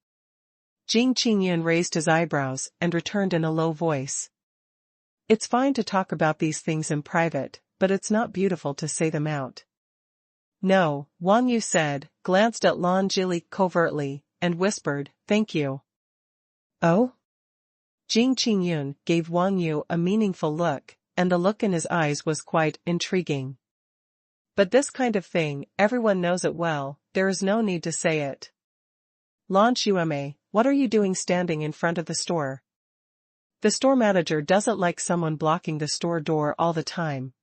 Speaker 1: Jing Qingyun raised his eyebrows and returned in a low voice. It's fine to talk about these things in private, but it's not beautiful to say them out. No, Wang Yu said, glanced at Lan Jili covertly, and whispered, thank you. Oh? Jing Qingyun gave Wang Yu a meaningful look, and the look in his eyes was quite intriguing. But this kind of thing, everyone knows it well, there is no need to say it. Lan Xueme, what are you doing standing in front of the store? The store manager doesn't like someone blocking the store door all the time.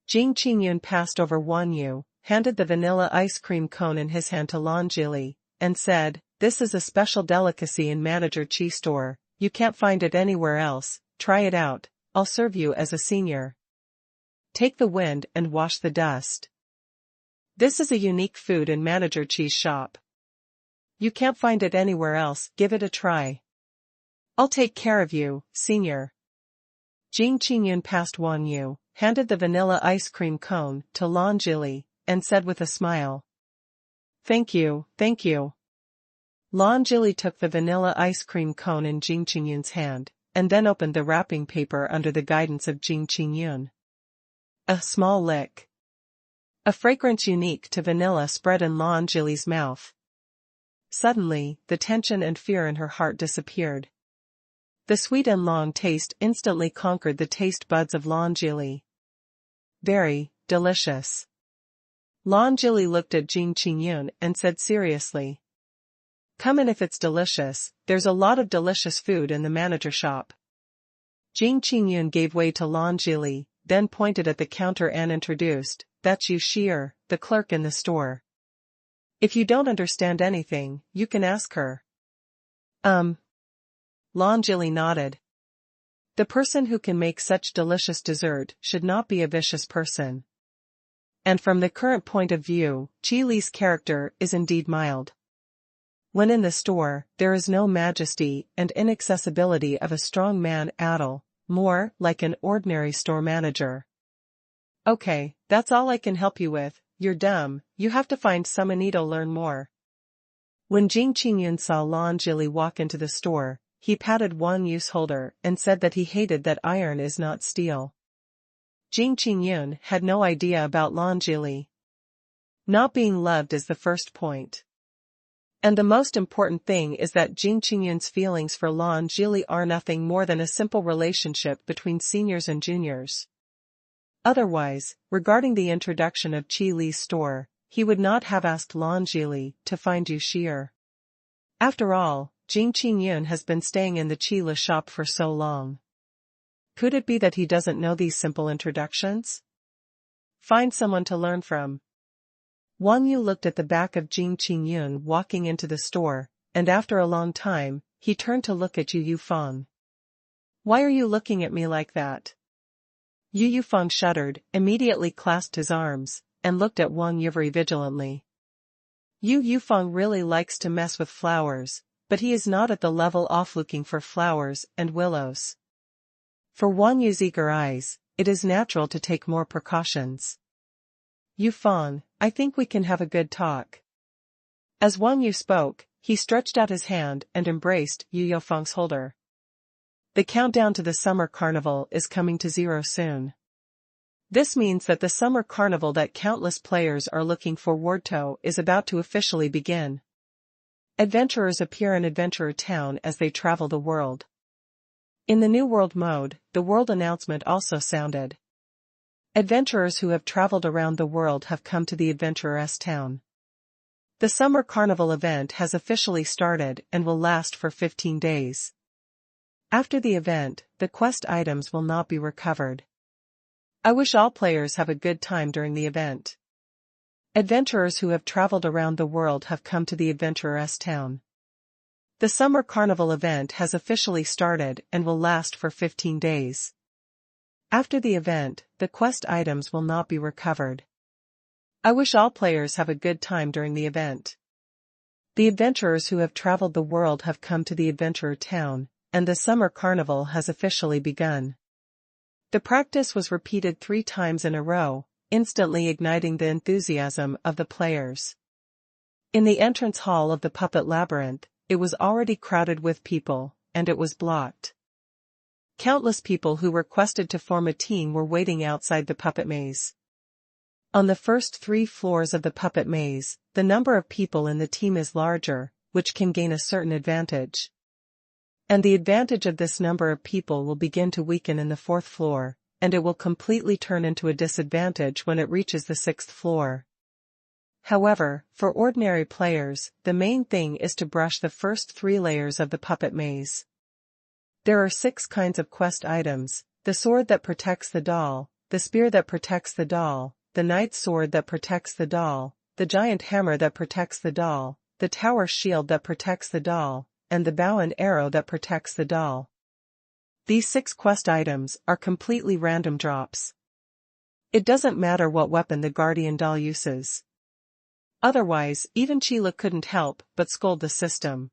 Speaker 1: Jing Qingyun passed over Wang Yu, handed the vanilla ice cream cone in his hand to Lan Jili, and said, this is a special delicacy in Manager Qi's store, you can't find it anywhere else, try it out, I'll serve you as a senior. Take the wind and wash the dust. This is a unique food in Manager Qi's shop. You can't find it anywhere else, give it a try. I'll take care of you, senior. Jing Qingyun passed Wang Yu, handed the vanilla ice cream cone to Lan Jili, and said with a smile. Thank you, thank you. Lan Jili took the vanilla ice cream cone in Jing Qingyun's hand, and then opened the wrapping paper under the guidance of Jing Qingyun. A small lick. A fragrance unique to vanilla spread in Lan Jili's mouth. Suddenly, the tension and fear in her heart disappeared. The sweet and long taste instantly conquered the taste buds of Lan Jili. Very delicious. Lan Jili looked at Jing Qingyun and said seriously. Come in if it's delicious, there's a lot of delicious food in the manager shop. Jing Qingyun gave way to Lan Jili, then pointed at the counter and introduced, That's Yu Shi'er, the clerk in the store. If you don't understand anything, you can ask her. Lan Jili nodded. The person who can make such delicious dessert should not be a vicious person. And from the current point of view, Qi Li's character is indeed mild. When in the store, there is no majesty and inaccessibility of a strong man at all, more like an ordinary store manager. Okay, that's all I can help you with, you're dumb, you have to find someone to learn more. When Jing Qingyun saw Lan Jili walk into the store, he patted Wang Yu's shoulder and said that he hated that iron is not steel. Jing Qingyun had no idea about Lan Jili. Not being loved is the first point. And the most important thing is that Jing Qingyun's feelings for Lan Jili are nothing more than a simple relationship between seniors and juniors. Otherwise, regarding the introduction of Qi Li's store, he would not have asked Lan Jili to find Yu Shi'er. After all, Jing Qingyun has been staying in the Qi Li shop for so long. Could it be that he doesn't know these simple introductions? Find someone to learn from. Wang Yu looked at the back of Jing Qingyun walking into the store, and after a long time, he turned to look at Yu Yufang. Why are you looking at me like that? Yu Yufang shuddered, immediately clasped his arms, and looked at Wang Yu very vigilantly. Yu Yufang really likes to mess with flowers, but he is not at the level of looking for flowers and willows. For Wang Yu's eager eyes, it is natural to take more precautions. Yufang, I think we can have a good talk. As Wang Yu spoke, he stretched out his hand and embraced Yu Yufang's shoulder. The countdown to the summer carnival is coming to zero soon. This means that the summer carnival that countless players are looking forward to is about to officially begin. Adventurers appear in Adventurer Town as they travel the world. In the New World mode, the world announcement also sounded. Adventurers who have traveled around the world have come to the Adventurers Town. The summer carnival event has officially started and will last for 15 days. After the event, the quest items will not be recovered. I wish all players have a good time during the event. Adventurers who have traveled around the world have come to the Adventurers Town. The summer carnival event has officially started and will last for 15 days. After the event, the quest items will not be recovered. I wish all players have a good time during the event. The adventurers who have traveled the world have come to the Adventurer Town, and the summer carnival has officially begun. The practice was repeated 3 times in a row, instantly igniting the enthusiasm of the players. In the entrance hall of the puppet labyrinth, it was already crowded with people, and it was blocked. Countless people who requested to form a team were waiting outside the puppet maze. On the first 3 floors of the puppet maze, the number of people in the team is larger, which can gain a certain advantage. And the advantage of this number of people will begin to weaken in the 4th floor, and it will completely turn into a disadvantage when it reaches the 6th floor. However, for ordinary players, the main thing is to brush the first 3 layers of the puppet maze. There are 6 kinds of quest items: the sword that protects the doll, the spear that protects the doll, the knight's sword that protects the doll, the giant hammer that protects the doll, the tower shield that protects the doll, and the bow and arrow that protects the doll. These 6 quest items are completely random drops. It doesn't matter what weapon the guardian doll uses. Otherwise, even Qi Li couldn't help but scold the system.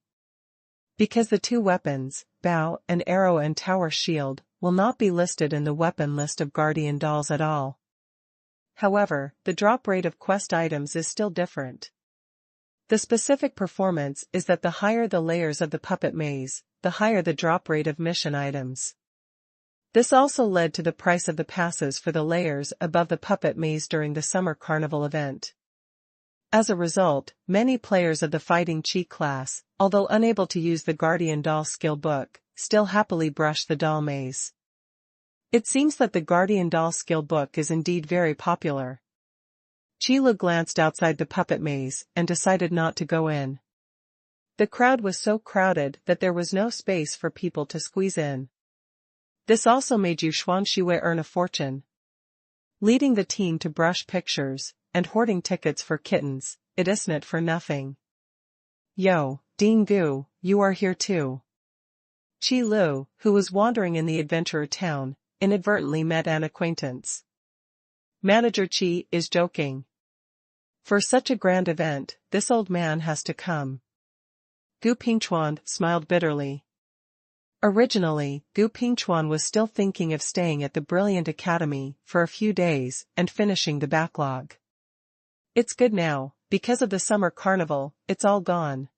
Speaker 1: Because the two weapons, bow and arrow and tower shield, will not be listed in the weapon list of Guardian dolls at all. However, the drop rate of quest items is still different. The specific performance is that the higher the layers of the puppet maze, the higher the drop rate of mission items. This also led to the price of the passes for the layers above the puppet maze during the summer carnival event. As a result, many players of the Fighting Chi class, although unable to use the Guardian doll skill book, still happily brush the doll maze. It seems that the Guardian doll skill book is indeed very popular. Qilu glanced outside the puppet maze and decided not to go in. The crowd was so crowded that there was no space for people to squeeze in. This also made Xuanhuan earn a fortune. Leading the team to brush pictures and hoarding tickets for kittens, it isn't for nothing. Yo, Dingu, you are here too. Qilu, who was wandering in the adventurer town, inadvertently met an acquaintance. Manager Qi is joking. For such a grand event, this old man has to come. Gu Pingchuan smiled bitterly. Originally, Gu Pingchuan was still thinking of staying at the Brilliant Academy for a few days and finishing the backlog. It's good now, because of the summer carnival, it's all gone.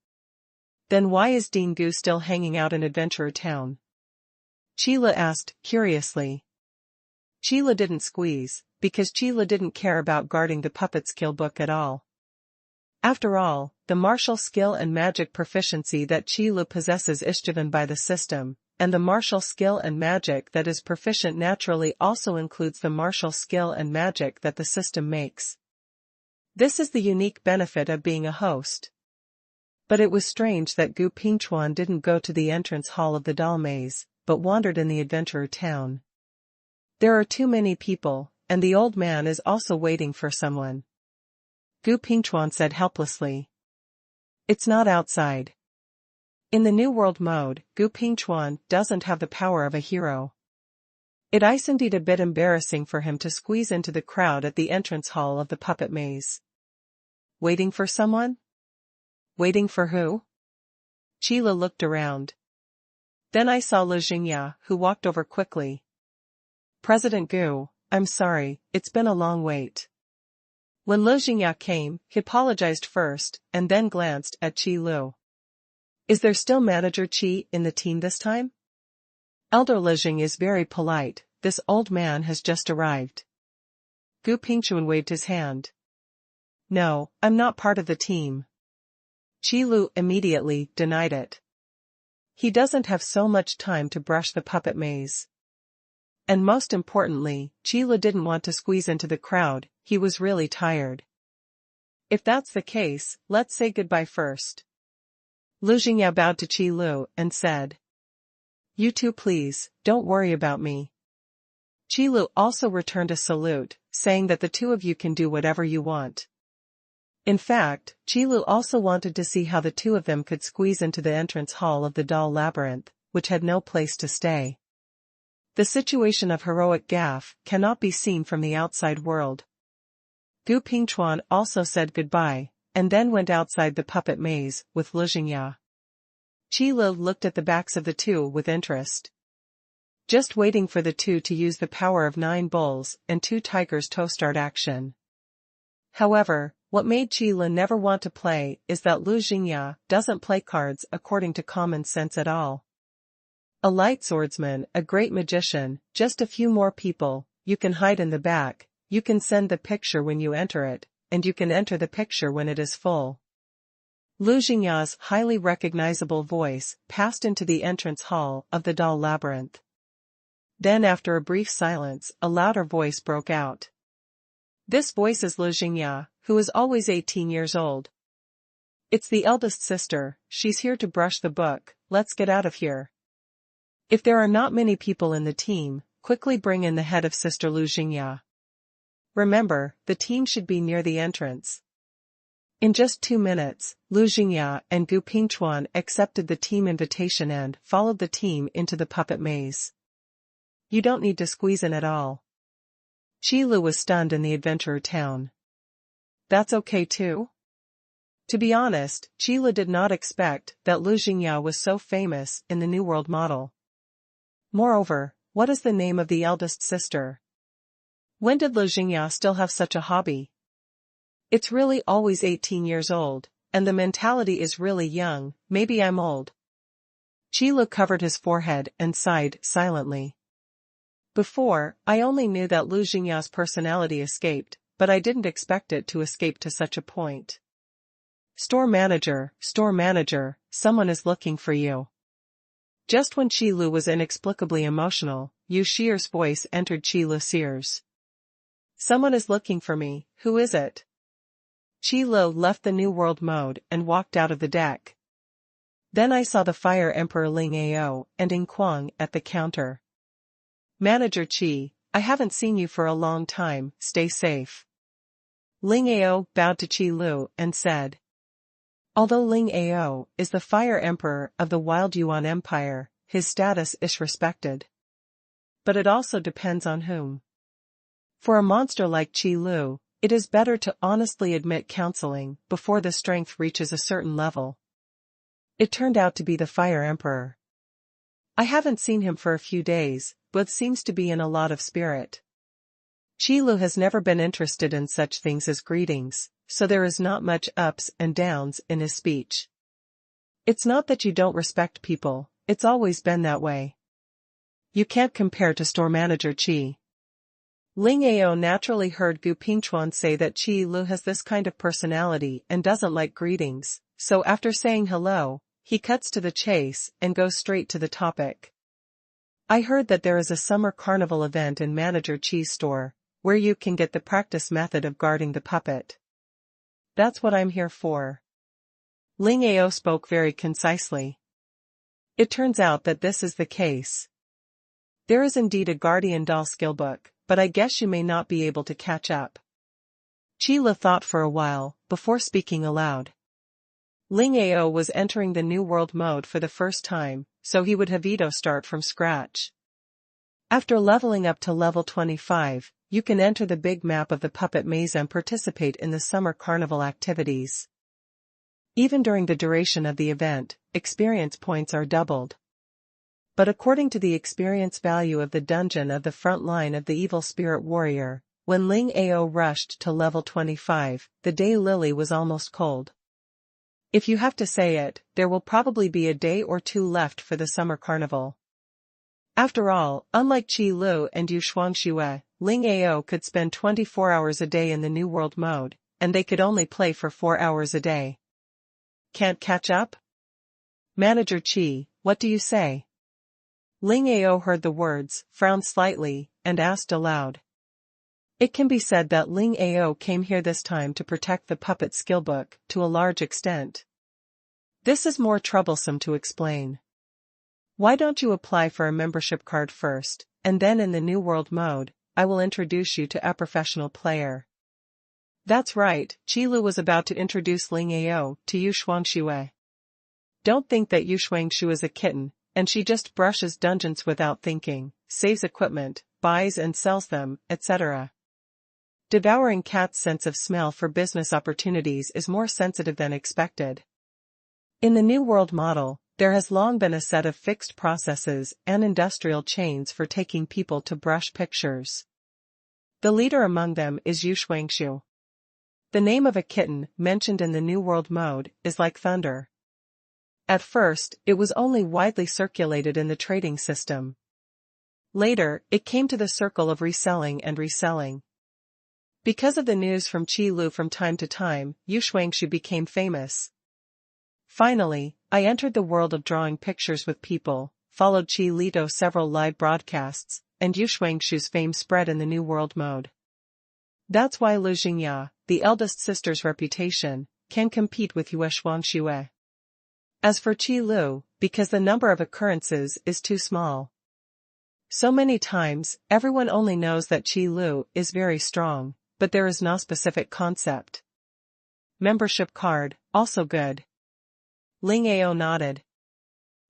Speaker 1: Then why is Dingu still hanging out in Adventurer Town? Qilu asked, curiously. Qilu didn't squeeze, because Qilu didn't care about guarding the puppet skill book at all. After all, the martial skill and magic proficiency that Qilu possesses is given by the system, and the martial skill and magic that is proficient naturally also includes the martial skill and magic that the system makes. This is the unique benefit of being a host. But it was strange that Gu Pingchuan didn't go to the entrance hall of the doll maze, but wandered in the adventurer town. There are too many people, and the old man is also waiting for someone. Gu Pingchuan said helplessly. It's not outside. In the New World mode, Gu Pingchuan doesn't have the power of a hero. It is indeed a bit embarrassing for him to squeeze into the crowd at the entrance hall of the puppet maze. Waiting for someone? Waiting for who? Qilu looked around. Then I saw Lu Jingya, who walked over quickly. President Gu, I'm sorry, it's been a long wait. When Lu Jingya came, he apologized first, and then glanced at Qilu. Is there still Manager Qi in the team this time? Elder Lu Jing is very polite, this old man has just arrived. Gu Pingchuan waved his hand. No, I'm not part of the team. Qilu immediately denied it. He doesn't have so much time to brush the puppet maze. And most importantly, Qilu didn't want to squeeze into the crowd, he was really tired. If that's the case, let's say goodbye first. Lu Jingya bowed to Qilu and said. You two please, don't worry about me. Qilu also returned a salute, saying that the two of you can do whatever you want. In fact, Qilu also wanted to see how the two of them could squeeze into the entrance hall of the doll labyrinth, which had no place to stay. The situation of heroic Gaff cannot be seen from the outside world. Gu Pingchuan also said goodbye, and then went outside the puppet maze with Lu Jingya. Qilu looked at the backs of the two with interest. Just waiting for the two to use the power of 9 bulls and 2 tigers to start action. However, what made Qilu never want to play is that Lu Jingya doesn't play cards according to common sense at all. A light swordsman, a great magician, just a few more people, you can hide in the back, you can send the picture when you enter it, and you can enter the picture when it is full. Lu Jingya's highly recognizable voice passed into the entrance hall of the doll labyrinth. Then after a brief silence, a louder voice broke out. This voice is Lu Jingya, who is always 18 years old. It's the eldest sister, she's here to brush the book, let's get out of here. If there are not many people in the team, quickly bring in the head of Sister Lu Jingya. Remember, the team should be near the entrance. In just 2 minutes, Lu Jingya and Gu Pingchuan accepted the team invitation and followed the team into the puppet maze. You don't need to squeeze in at all. Qilu was stunned in the adventurer town. That's okay too? To be honest, Qi did not expect that Lu Jingya was so famous in the New World model. Moreover, what is the name of the eldest sister? When did Lu Jingya still have such a hobby? It's really always 18 years old, and the mentality is really young. Maybe I'm old. Qi covered his forehead and sighed silently. Before, I only knew that Lu Jingya's personality escaped, but I didn't expect it to escape to such a point. Store manager, someone is looking for you. Just when Qi was inexplicably emotional, Yu Shier's voice entered Qi's ears. Someone is looking for me, who is it? Qi left the New World mode and walked out of the deck. Then I saw the Fire Emperor Ling Ao and Ing Kuang at the counter. Manager Qi, I haven't seen you for a long time, stay safe. Ling Ao bowed to Qi and said. Although Ling Ao is the Fire Emperor of the Wild Yuan Empire, his status is respected. But it also depends on whom. For a monster like Qi, it is better to honestly admit counseling before the strength reaches a certain level. It turned out to be the Fire Emperor. I haven't seen him for a few days, but seems to be in a lot of spirit. Qi has never been interested in such things as greetings, so there is not much ups and downs in his speech. It's not that you don't respect people, it's always been that way. You can't compare to store manager Qi. Ling Ao naturally heard Gu Pingchuan say that Qi has this kind of personality and doesn't like greetings, so after saying hello, he cuts to the chase and goes straight to the topic. I heard that there is a summer carnival event in Manager Qi's store, where you can get the practice method of guarding the puppet. That's what I'm here for. Ling Ao spoke very concisely. It turns out that this is the case. There is indeed a guardian doll skill book, but I guess you may not be able to catch up. Qi thought for a while, before speaking aloud. Ling Ao was entering the New World mode for the first time, so he would have to start from scratch. After leveling up to level 25, you can enter the big map of the puppet maze and participate in the summer carnival activities. Even during the duration of the event, experience points are doubled. But according to the experience value of the dungeon of the front line of the evil spirit warrior, when Ling Ao rushed to level 25, the day lily was almost cold. If you have to say it, there will probably be a day or two left for the summer carnival. After all, unlike Qi and Yu Shuangxue, Ling Ao could spend 24 hours a day in the New World mode, and they could only play for 4 hours a day. Can't catch up? Manager Qi, what do you say? Ling Ao heard the words, frowned slightly, and asked aloud. It can be said that Ling Ao came here this time to protect the puppet skillbook, to a large extent. This is more troublesome to explain. Why don't you apply for a membership card first, and then in the New World mode, I will introduce you to a professional player. That's right, Qi was about to introduce Ling Ao to Yu Shuangxue. Don't think that Yu Shuangxue is a kitten, and she just brushes dungeons without thinking, saves equipment, buys and sells them, etc. Devouring Cat's sense of smell for business opportunities is more sensitive than expected. In the New World model, there has long been a set of fixed processes and industrial chains for taking people to brush pictures. The leader among them is Yu Shuangxue. The name of a kitten mentioned in the New World mode is like thunder. At first, it was only widely circulated in the trading system. Later, it came to the circle of reselling and reselling. Because of the news from Qi from time to time, Yu Shuangxue became famous. Finally, I entered the world of drawing pictures with people, followed Qi several live broadcasts, and Yu Shuangxue's fame spread in the New World mode. That's why Lu Jingya, the eldest sister's reputation, can compete with Yu Shuangxue. As for Qi, because the number of occurrences is too small. So many times, everyone only knows that Qi is very strong, but there is no specific concept. Membership card, also good. Ling Ao nodded.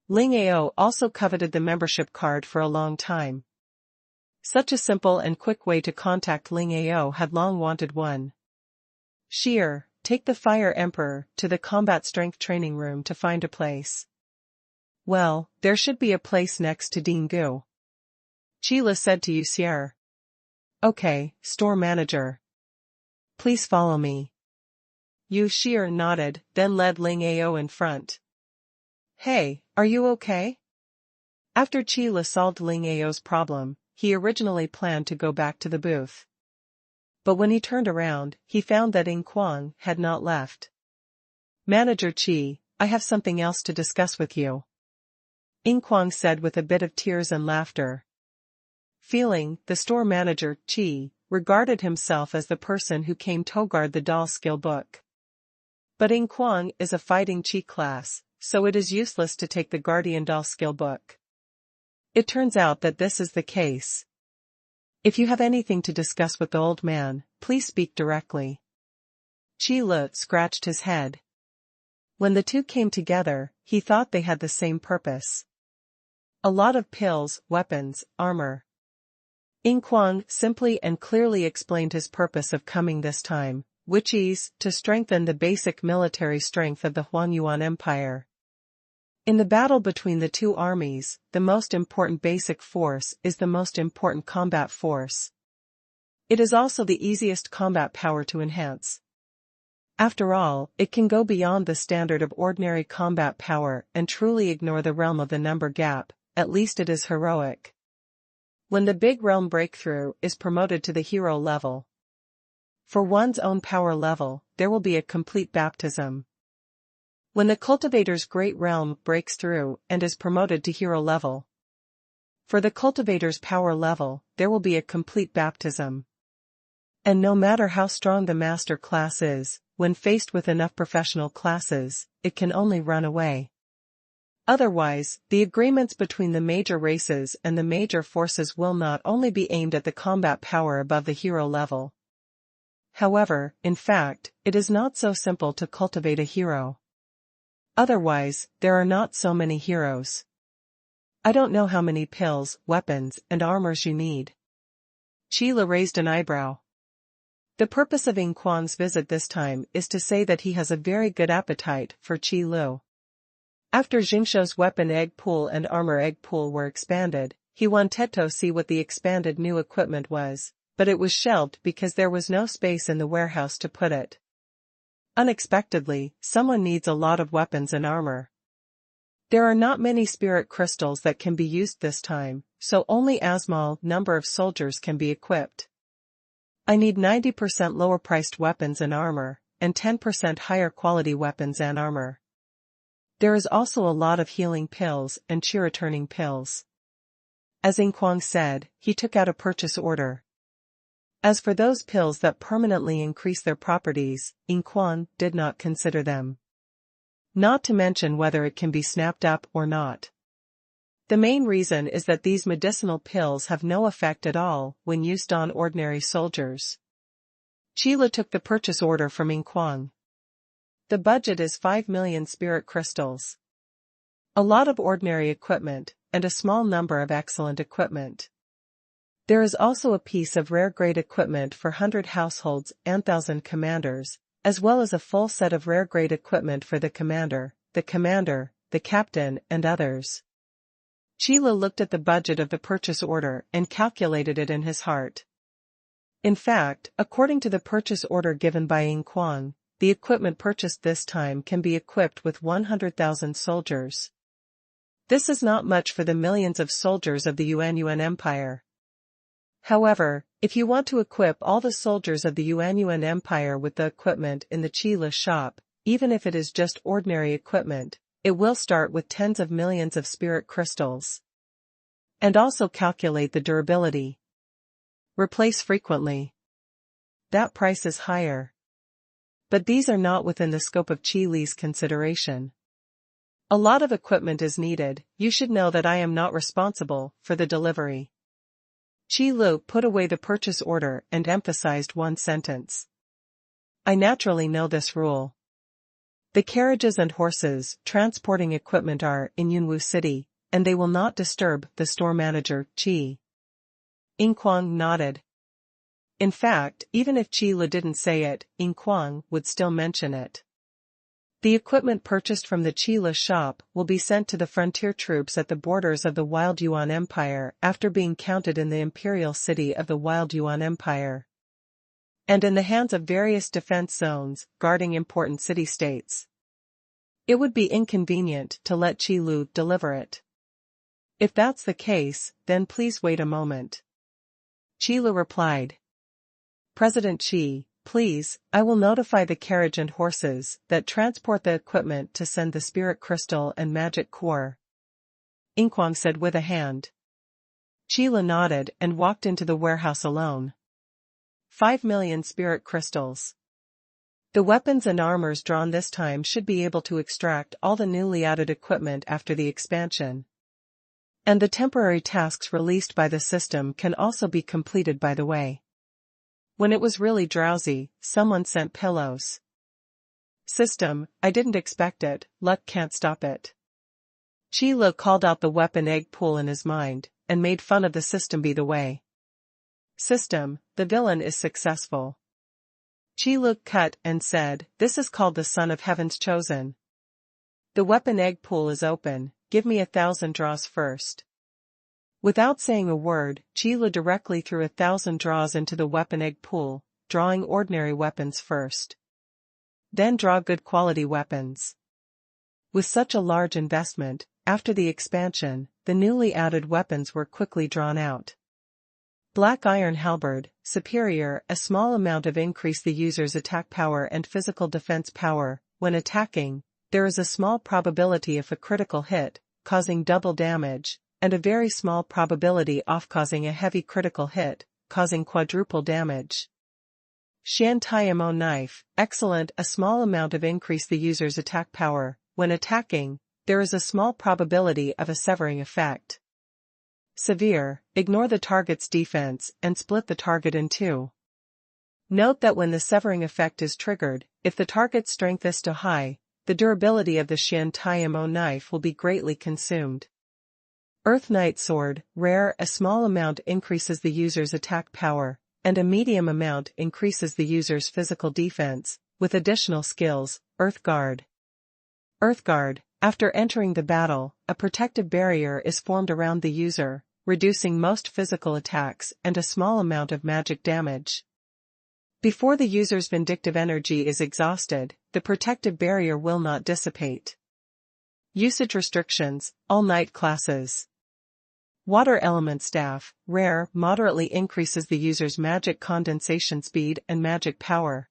Speaker 1: Ling Ao also coveted the membership card for a long time. Such a simple and quick way to contact Ling Ao had long wanted one. Sheer, take the Fire Emperor to the combat strength training room to find a place. Well, there should be a place next to Dingu. Qila said to Yusier. Okay, store manager. Please follow me. Yusier nodded, then led Ling Ao in front. Hey, are you okay? After Qila solved Ling Ao's problem, he originally planned to go back to the booth. But when he turned around, he found that Ying Kuang had not left. Manager Qi, I have something else to discuss with you. Ying Kuang said with a bit of tears and laughter. Feeling, the store manager, Qi, regarded himself as the person who came to guard the doll skill book. But Ying Kuang is a fighting Qi class, so it is useless to take the guardian doll skill book. It turns out that this is the case. If you have anything to discuss with the old man, please speak directly. Qila scratched his head. When the two came together, he thought they had the same purpose. A lot of pills, weapons, armor. Ying Kuang simply and clearly explained his purpose of coming this time, which is to strengthen the basic military strength of the Xuanhuan Empire. In the battle between the two armies, the most important basic force is the most important combat force. It is also the easiest combat power to enhance. After all, it can go beyond the standard of ordinary combat power and truly ignore the realm of the number gap, at least it is heroic. When the big realm breakthrough is promoted to the hero level. For one's own power level, there will be a complete baptism. When the cultivator's great realm breaks through and is promoted to hero level. For the cultivator's power level, there will be a complete baptism. And no matter how strong the master class is, when faced with enough professional classes, it can only run away. Otherwise, the agreements between the major races and the major forces will not only be aimed at the combat power above the hero level. However, in fact, it is not so simple to cultivate a hero. Otherwise, there are not so many heroes. I don't know how many pills, weapons, and armors you need. Qila raised an eyebrow. The purpose of Ying Kuang's visit this time is to say that he has a very good appetite for Qi Lu. After Jingshou's weapon egg pool and armor egg pool were expanded, he wanted to see what the expanded new equipment was, but it was shelved because there was no space in the warehouse to put it. Unexpectedly, someone needs a lot of weapons and armor. There are not many spirit crystals that can be used this time, so only a small number of soldiers can be equipped. I need 90% lower priced weapons and armor, and 10% higher quality weapons and armor. There is also a lot of healing pills and chi returning pills. As Ying Kuang said, he took out a purchase order. As for those pills that permanently increase their properties, Ying Kuang did not consider them. Not to mention whether it can be snapped up or not. The main reason is that these medicinal pills have no effect at all when used on ordinary soldiers. Qila took the purchase order from Ying Kuang. The budget is 5 million spirit crystals. A lot of ordinary equipment, and a small number of excellent equipment. There is also a piece of rare-grade equipment for 100 households and 1,000 commanders, as well as a full set of rare-grade equipment for the commander, the captain, and others. Qila looked at the budget of the purchase order and calculated it in his heart. In fact, according to the purchase order given by Ying Kuang, the equipment purchased this time can be equipped with 100,000 soldiers. This is not much for the millions of soldiers of the Xuanhuan Empire. However, if you want to equip all the soldiers of the Xuanhuan Empire with the equipment in the Qila shop, even if it is just ordinary equipment, it will start with tens of millions of spirit crystals. And also calculate the durability. Replace frequently. That price is higher. But these are not within the scope of Qi Li's consideration. A lot of equipment is needed. You should know that I am not responsible for the delivery. Qi Lu put away the purchase order and emphasized one sentence. I naturally know this rule. The carriages and horses transporting equipment are in Yunwu City, and they will not disturb the store manager, Qi. Ying Kuang nodded. In fact, even if Qi Le didn't say it, Ying Kuang would still mention it. The equipment purchased from the Qi Le shop will be sent to the frontier troops at the borders of the Wild Yuan Empire after being counted in the imperial city of the Wild Yuan Empire, and in the hands of various defense zones guarding important city-states. It would be inconvenient to let Qi Lu deliver it. If that's the case, then please wait a moment. Qi Lu replied. President Qi, please, I will notify the carriage and horses that transport the equipment to send the spirit crystal and magic core. Ying Kuang said with a hand. Qi Lu nodded and walked into the warehouse alone. 5 million spirit crystals. The weapons and armors drawn this time should be able to extract all the newly added equipment after the expansion. And the temporary tasks released by the system can also be completed by the way. When it was really drowsy, someone sent pillows. System, I didn't expect it, luck can't stop it. Qi Le called out the weapon egg pool in his mind, and made fun of the system be the way. System, the villain is successful. Qi Le cut and said, this is called the Son of Heaven's Chosen. The weapon egg pool is open, give me 1,000 draws first. Without saying a word, Qi Le directly threw 1,000 draws into the weapon egg pool, drawing ordinary weapons first. Then draw good quality weapons. With such a large investment, after the expansion, the newly added weapons were quickly drawn out. Black Iron Halberd, Superior, a small amount of increase the user's attack power and physical defense power. When attacking, there is a small probability of a critical hit, causing double damage, and a very small probability of causing a heavy critical hit, causing quadruple damage. Xian Taiyamo Knife, Excellent, a small amount of increase the user's attack power. When attacking, there is a small probability of a severing effect. Severe, ignore the target's defense and split the target in two. Note that when the severing effect is triggered, if the target's strength is too high, the durability of the Xian Taiyamo Knife will be greatly consumed. Earth Knight Sword, Rare, a small amount increases the user's attack power, and a medium amount increases the user's physical defense, with additional skills. Earth Guard. Earth Guard, after entering the battle, a protective barrier is formed around the user, reducing most physical attacks and a small amount of magic damage. Before the user's vindictive energy is exhausted, the protective barrier will not dissipate. Usage restrictions, all night classes. Water Element Staff, Rare, moderately increases the user's magic condensation speed and magic power.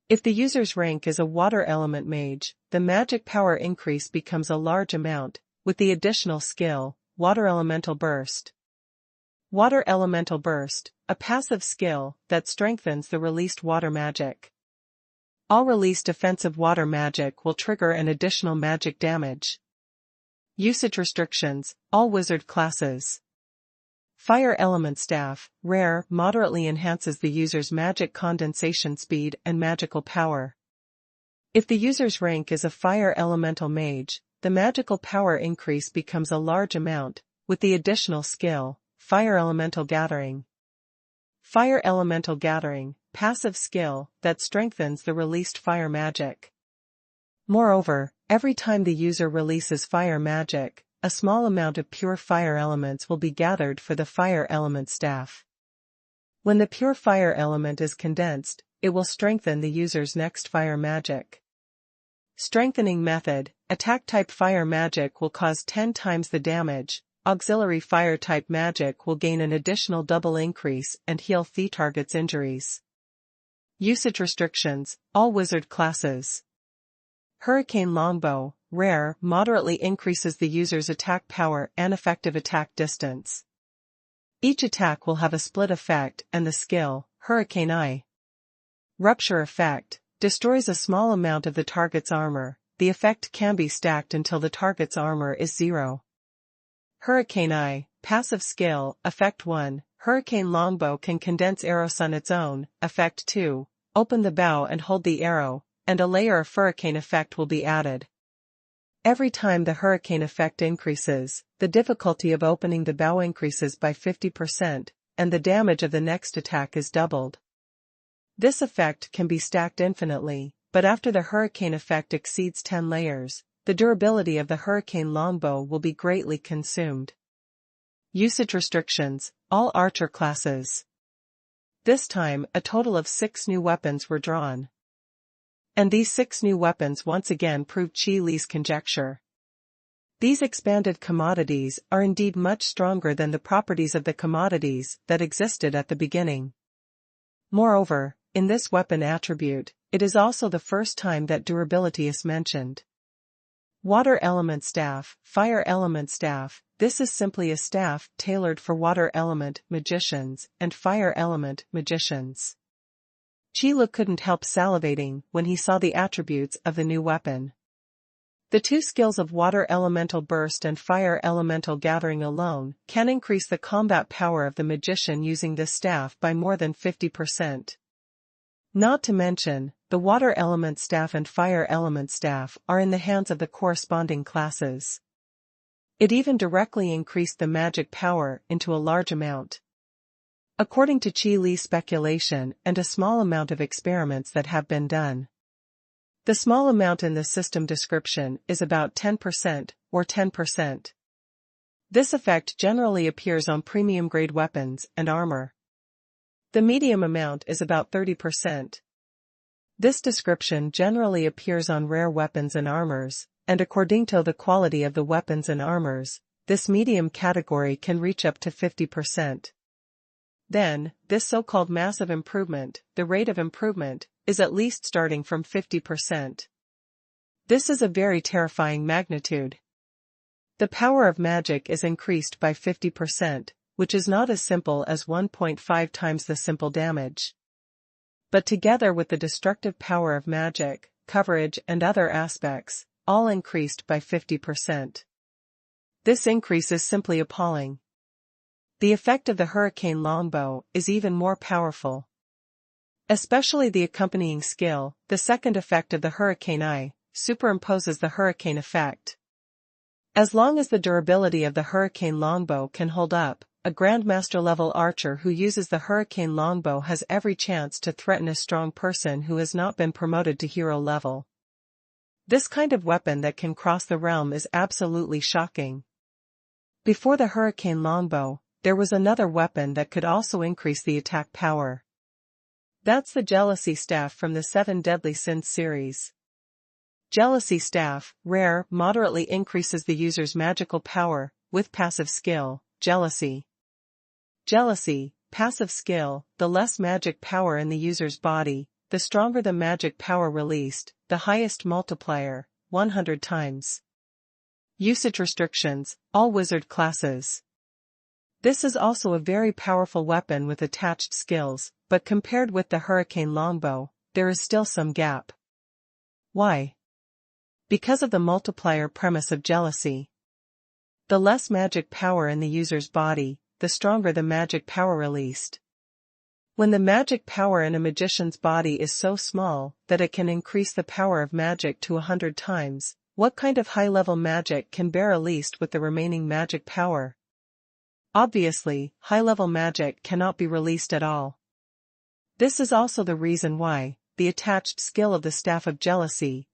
Speaker 1: If the user's rank is a Water Element Mage, the magic power increase becomes a large amount, with the additional skill, Water Elemental Burst. Water Elemental Burst, a passive skill that strengthens the released water magic. All released offensive water magic will trigger an additional magic damage. Usage restrictions, all wizard classes. Fire Element Staff, Rare, moderately enhances the user's magic condensation speed and magical power. If the user's rank is a Fire Elemental Mage, the magical power increase becomes a large amount, with the additional skill, Fire Elemental Gathering. Fire Elemental Gathering, passive skill that strengthens the released fire magic. Moreover, every time the user releases fire magic, a small amount of pure fire elements will be gathered for the Fire Element Staff. When the pure fire element is condensed, it will strengthen the user's next fire magic. Strengthening Method, Attack type fire magic will cause 10 times the damage, auxiliary fire type magic will gain an additional double increase and heal the target's injuries. Usage restrictions, all wizard classes. Hurricane Longbow, Rare, moderately increases the user's attack power and effective attack distance. Each attack will have a split effect and the skill, Hurricane Eye. Rupture Effect, destroys a small amount of the target's armor. The effect can be stacked until the target's armor is 0. Hurricane Eye, passive skill, Effect 1, Hurricane Longbow can condense arrows on its own. Effect 2, open the bow and hold the arrow, and a layer of hurricane effect will be added. Every time the hurricane effect increases, the difficulty of opening the bow increases by 50%, and the damage of the next attack is doubled. This effect can be stacked infinitely, but after the hurricane effect exceeds 10 layers, the durability of the hurricane longbow will be greatly consumed. Usage restrictions, all archer classes. This time, a total of 6 new weapons were drawn. And these 6 new weapons once again proved Qi Li's conjecture. These expanded commodities are indeed much stronger than the properties of the commodities that existed at the beginning. Moreover, in this weapon attribute, it is also the first time that durability is mentioned. Water element staff, fire element staff. This is simply a staff tailored for water element magicians and fire element magicians. Qi Li couldn't help salivating when he saw the attributes of the new weapon. The 2 skills of water elemental burst and fire elemental gathering alone can increase the combat power of the magician using this staff by more than 50%. Not to mention, the water element staff and fire element staff are in the hands of the corresponding classes. It even directly increased the magic power into a large amount. According to Qi Li's speculation and a small amount of experiments that have been done. The small amount in the system description is about 10% or 10%. This effect generally appears on premium-grade weapons and armor. The medium amount is about 30%. This description generally appears on rare weapons and armors, and according to the quality of the weapons and armors, this medium category can reach up to 50%. Then, this so-called massive improvement, the rate of improvement, is at least starting from 50%. This is a very terrifying magnitude. The power of magic is increased by 50%, which is not as simple as 1.5 times the simple damage. But together with the destructive power of magic, coverage and other aspects, all increased by 50%. This increase is simply appalling. The effect of the hurricane longbow is even more powerful. Especially the accompanying skill, the second effect of the hurricane eye, superimposes the hurricane effect. As long as the durability of the hurricane longbow can hold up, a grandmaster-level archer who uses the hurricane longbow has every chance to threaten a strong person who has not been promoted to hero level. This kind of weapon that can cross the realm is absolutely shocking. Before the hurricane longbow, there was another weapon that could also increase the attack power. That's the jealousy staff from the 7 Deadly Sins series. Jealousy staff, rare, moderately increases the user's magical power, with passive skill, jealousy. Jealousy, passive skill, the less magic power in the user's body, the stronger the magic power released, the highest multiplier, 100 times. Usage restrictions, all wizard classes. This is also a very powerful weapon with attached skills, but compared with the hurricane longbow, there is still some gap. Why? Because of the multiplier premise of jealousy. The less magic power in the user's body, the stronger the magic power released. When the magic power in a magician's body is so small that it can increase the power of magic to 100 times, what kind of high-level magic can bear released with the remaining magic power? Obviously, high-level magic cannot be released at all. This is also the reason why the attached skill of the Staff of Jealousy,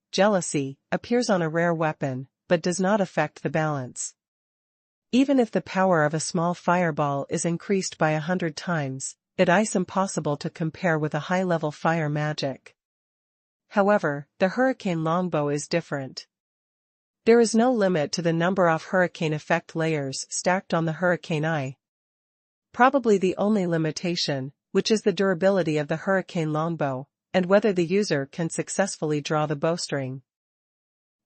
Speaker 1: appears on a rare weapon, but does not affect the balance. Even if the power of a small fireball is increased by 100 times, it is impossible to compare with a high-level fire magic. However, the hurricane longbow is different. There is no limit to the number of hurricane effect layers stacked on the hurricane eye. Probably the only limitation, which is the durability of the hurricane longbow, and whether the user can successfully draw the bowstring.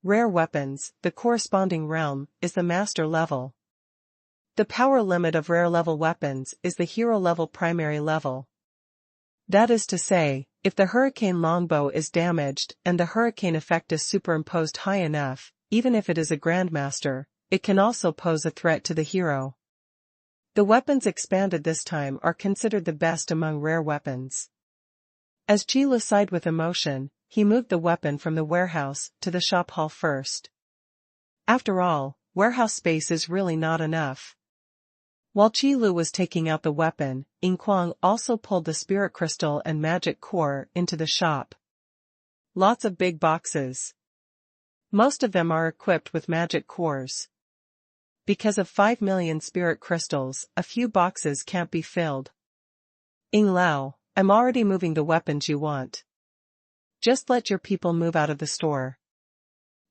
Speaker 1: Rare weapons, the corresponding realm, is the master level. The power limit of rare level weapons is the hero level primary level. That is to say, if the hurricane longbow is damaged and the hurricane effect is superimposed high enough, even if it is a grandmaster, it can also pose a threat to the hero. The weapons expanded this time are considered the best among rare weapons. As Qi Li sighed with emotion, he moved the weapon from the warehouse to the shop hall first. After all, warehouse space is really not enough. While Qi Lu was taking out the weapon, Ying Kuang also pulled the spirit crystal and magic core into the shop. Lots of big boxes. Most of them are equipped with magic cores. Because of 5 million spirit crystals, a few boxes can't be filled. Ying Lao, I'm already moving the weapons you want. Just let your people move out of the store.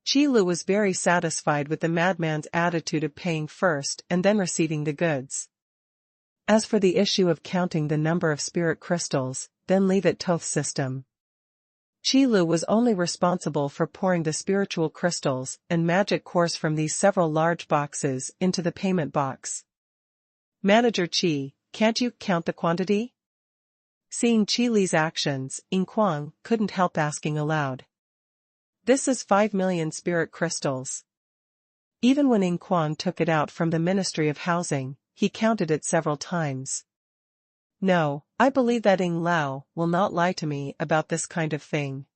Speaker 1: Qi Lu was very satisfied with the madman's attitude of paying first and then receiving the goods. As for the issue of counting the number of spirit crystals, then leave it Toth's system. Qi Lu was only responsible for pouring the spiritual crystals and magic cores from these several large boxes into the payment box. Manager Qi, can't you count the quantity? Seeing Qi Li's actions, Ying Kuang couldn't help asking aloud. This is 5 million spirit crystals. Even when Ying Kuang took it out from the Ministry of Housing, he counted it several times. No, I believe that Ying Lao will not lie to me about this kind of thing.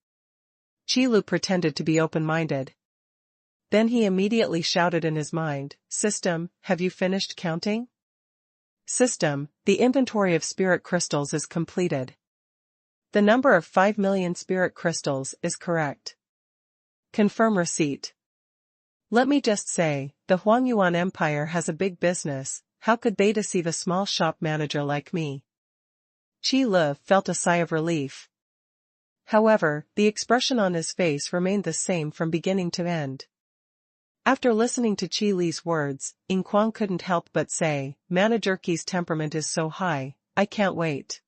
Speaker 1: Qi Lu pretended to be open-minded. Then he immediately shouted in his mind, System, have you finished counting? System, the inventory of spirit crystals is completed. The number of 5 million spirit crystals is correct. Confirm receipt. Let me just say, the Huangyuan Empire has a big business, how could they deceive a small shop manager like me? Qi Lu felt a sigh of relief. However, the expression on his face remained the same from beginning to end. After listening to Qi Li's words, Ying Kuang couldn't help but say, Manager Qi's temperament is so high, I can't wait.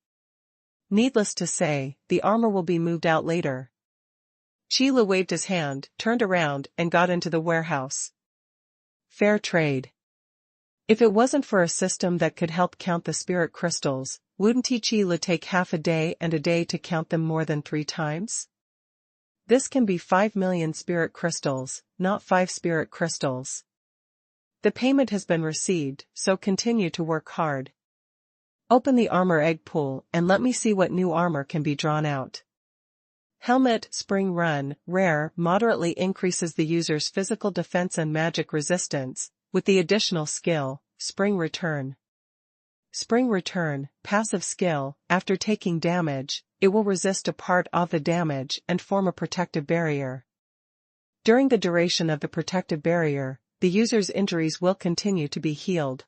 Speaker 1: Needless to say, the armor will be moved out later. Qi Lu waved his hand, turned around, and got into the warehouse. Fair trade. If it wasn't for a system that could help count the spirit crystals, wouldn't Qi Lu take half a day and a day to count them more than 3 times? This can be 5 million spirit crystals, not 5 spirit crystals. The payment has been received, so continue to work hard. Open the armor egg pool and let me see what new armor can be drawn out. Helmet Spring Run, rare, moderately increases the user's physical defense and magic resistance, with the additional skill, Spring Return. Spring Return, passive skill, after taking damage, it will resist a part of the damage and form a protective barrier. During the duration of the protective barrier, the user's injuries will continue to be healed.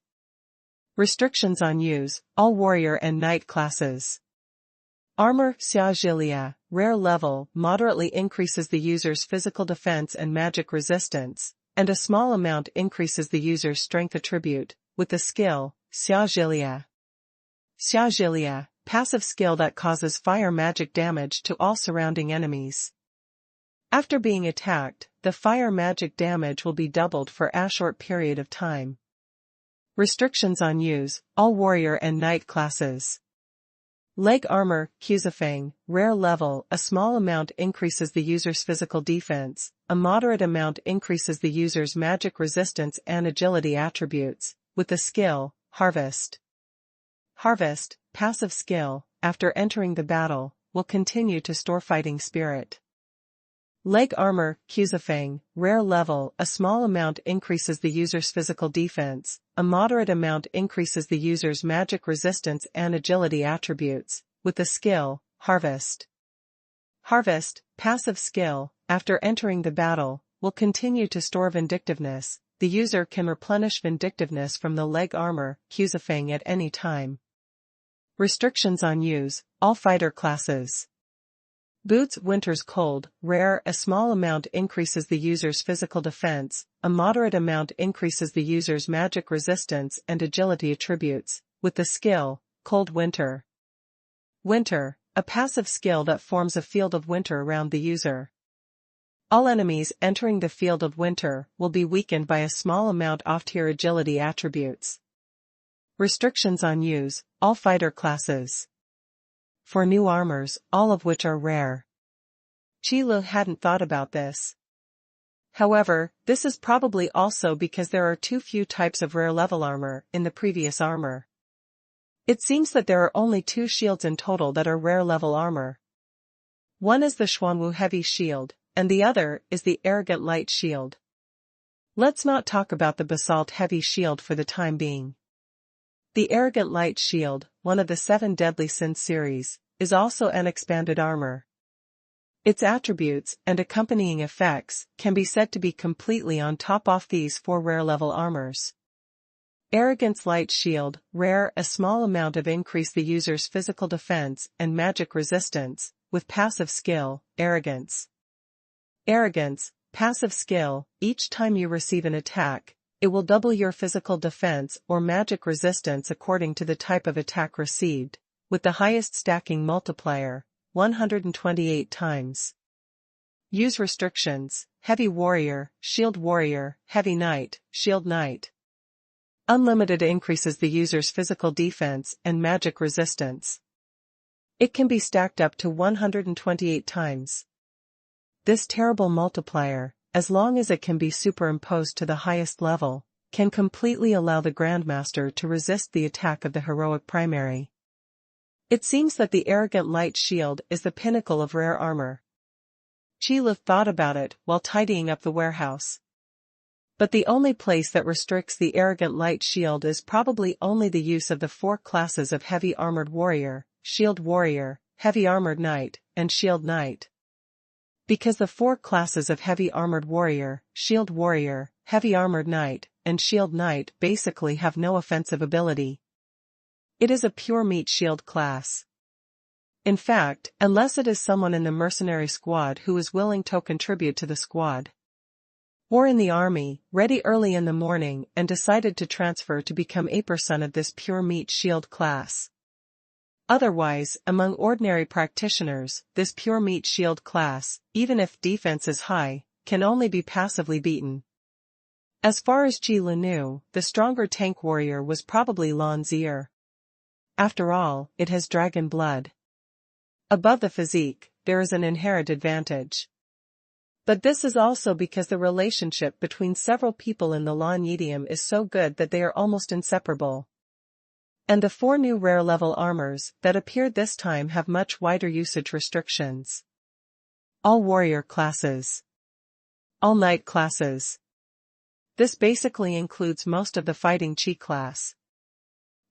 Speaker 1: Restrictions on use, all warrior and knight classes. Armor Xia Jilia, rare level, moderately increases the user's physical defense and magic resistance, and a small amount increases the user's strength attribute, with the skill, Xia Jilia. Xia Jilia, passive skill that causes fire magic damage to all surrounding enemies. After being attacked, the fire magic damage will be doubled for a short period of time. Restrictions on use, all warrior and knight classes. Leg Armor, Quzifeng, rare level, a small amount increases the user's physical defense, a moderate amount increases the user's magic resistance and agility attributes, with the skill, Harvest. Harvest, passive skill, after entering the battle, will continue to store fighting spirit. Leg Armor, Quzifeng, rare level, a small amount increases the user's physical defense, a moderate amount increases the user's magic resistance and agility attributes, with the skill, Harvest. Harvest, passive skill, after entering the battle, will continue to store vindictiveness. The user can replenish vindictiveness from the leg armor, Quzifeng at any time. Restrictions on use, all fighter classes. Boots Winter's Cold, rare, a small amount increases the user's physical defense, a moderate amount increases the user's magic resistance and agility attributes, with the skill, Cold Winter. Winter, a passive skill that forms a field of winter around the user. All enemies entering the field of winter will be weakened by a small amount off-tier agility attributes. Restrictions on use, all fighter classes. For new armors, all of which are rare. Qi Lu hadn't thought about this. However, this is probably also because there are too few types of rare level armor in the previous armor. It seems that there are only 2 shields in total that are rare level armor. One is the Xuanhuan Heavy Shield, and the other is the Arrogant Light Shield. Let's not talk about the Basalt Heavy Shield for the time being. The arrogant light shield, one of the 7 deadly sins series, is also an expanded armor. Its attributes and accompanying effects can be said to be completely on top of these 4 rare level armors. Arrogance light shield, rare, a small amount of increase the user's physical defense and magic resistance, with passive skill, arrogance. Arrogance, passive skill, each time you receive an attack, it will double your physical defense or magic resistance according to the type of attack received, with the highest stacking multiplier, 128 times. Use restrictions: Heavy Warrior, Shield Warrior, Heavy Knight, Shield Knight. Unlimited increases the user's physical defense and magic resistance. It can be stacked up to 128 times. This terrible multiplier, as long as it can be superimposed to the highest level, can completely allow the Grandmaster to resist the attack of the heroic primary. It seems that the arrogant light shield is the pinnacle of rare armor. Qi Lu thought about it while tidying up the warehouse. But the only place that restricts the arrogant light shield is probably only the use of the 4 classes of heavy armored warrior, shield warrior, heavy armored knight, and shield knight. Because the 4 classes of heavy armored warrior, shield warrior, heavy armored knight, and shield knight basically have no offensive ability. It is a pure meat shield class. In fact, unless it is someone in the mercenary squad who is willing to contribute to the squad, or in the army, ready early in the morning and decided to transfer to become a person of this pure meat shield class. Otherwise, among ordinary practitioners, this pure meat shield class, even if defense is high, can only be passively beaten. As far as Qi Lu knew, the stronger tank warrior was probably Lan Zier. After all, it has dragon blood. Above the physique, there is an inherent advantage. But this is also because the relationship between several people in the Lan Yidium is so good that they are almost inseparable. And the 4 new rare level armors that appeared this time have much wider usage restrictions. All warrior classes. All knight classes. This basically includes most of the fighting Qi class.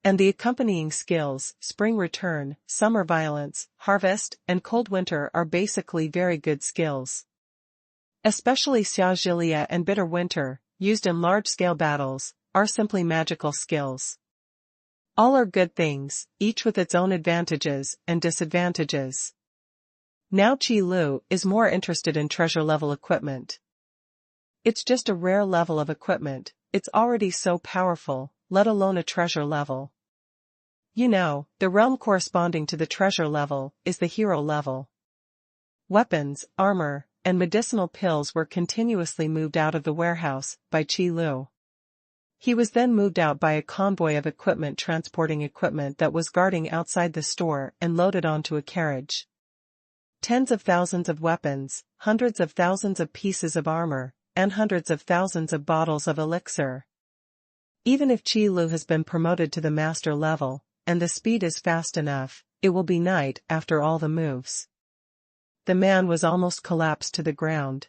Speaker 1: And the accompanying skills, Spring Return, Summer Violence, Harvest, and Cold Winter are basically very good skills. Especially Xiao Jilia and Bitter Winter, used in large-scale battles, are simply magical skills. All are good things, each with its own advantages and disadvantages. Now Qi Lu is more interested in treasure-level equipment. It's just a rare level of equipment, it's already so powerful, let alone a treasure level. You know, the realm corresponding to the treasure level is the hero level. Weapons, armor, and medicinal pills were continuously moved out of the warehouse by Qi Lu. He was then moved out by a convoy of equipment transporting equipment that was guarding outside the store and loaded onto a carriage. Tens of thousands of weapons, hundreds of thousands of pieces of armor, and hundreds of thousands of bottles of elixir. Even if Qi Lu has been promoted to the master level, and the speed is fast enough, it will be night after all the moves. The man was almost collapsed to the ground.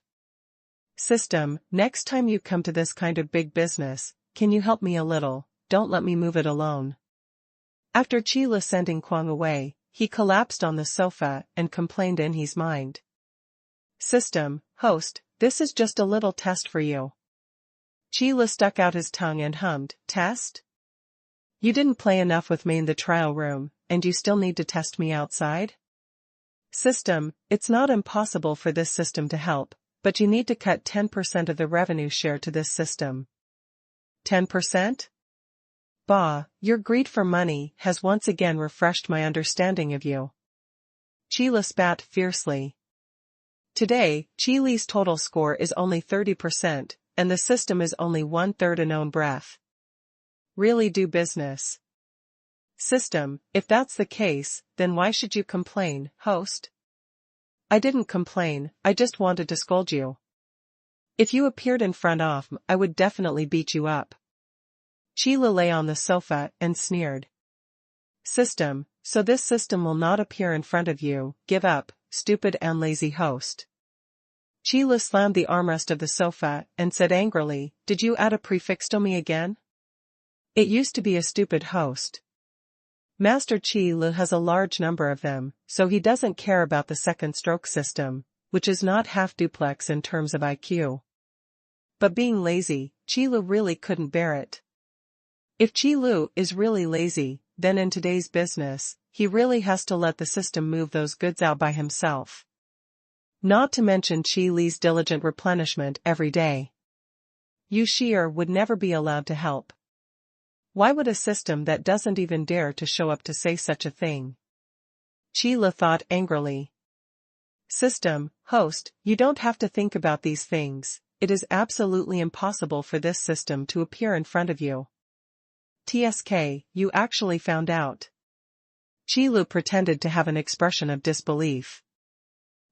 Speaker 1: System, next time you come to this kind of big business, can you help me a little, don't let me move it alone. After Qi Lu sending Kuang away, he collapsed on the sofa and complained in his mind. System, host, this is just a little test for you. Qi Lu stuck out his tongue and hummed, test? You didn't play enough with me in the trial room, and you still need to test me outside? System, it's not impossible for this system to help, but you need to cut 10% of the revenue share to this system. 10%? Bah, your greed for money has once again refreshed my understanding of you. Qi Lu spat fiercely. Today, Qi Li's total score is only 30%, and the system is only 1/3 a known breath. Really do business. System, if that's the case, then why should you complain, host? I didn't complain, I just wanted to scold you. If you appeared in front of me, I would definitely beat you up. Qi Lu lay on the sofa and sneered. System, so this system will not appear in front of you, give up, stupid and lazy host. Qi Lu slammed the armrest of the sofa and said angrily, did you add a prefix to me again? It used to be a stupid host. Master Qi Lu has a large number of them, so he doesn't care about the second stroke system, which is not half duplex in terms of IQ. But being lazy, Qi Lu really couldn't bear it. If Qi Lu is really lazy, then in today's business, he really has to let the system move those goods out by himself. Not to mention Qi Li's diligent replenishment every day. Yu Shi'er would never be allowed to help. Why would a system that doesn't even dare to show up to say such a thing? Qi Lu thought angrily. System, host, you don't have to think about these things, it is absolutely impossible for this system to appear in front of you. TSK, you actually found out. Qi Lu pretended to have an expression of disbelief.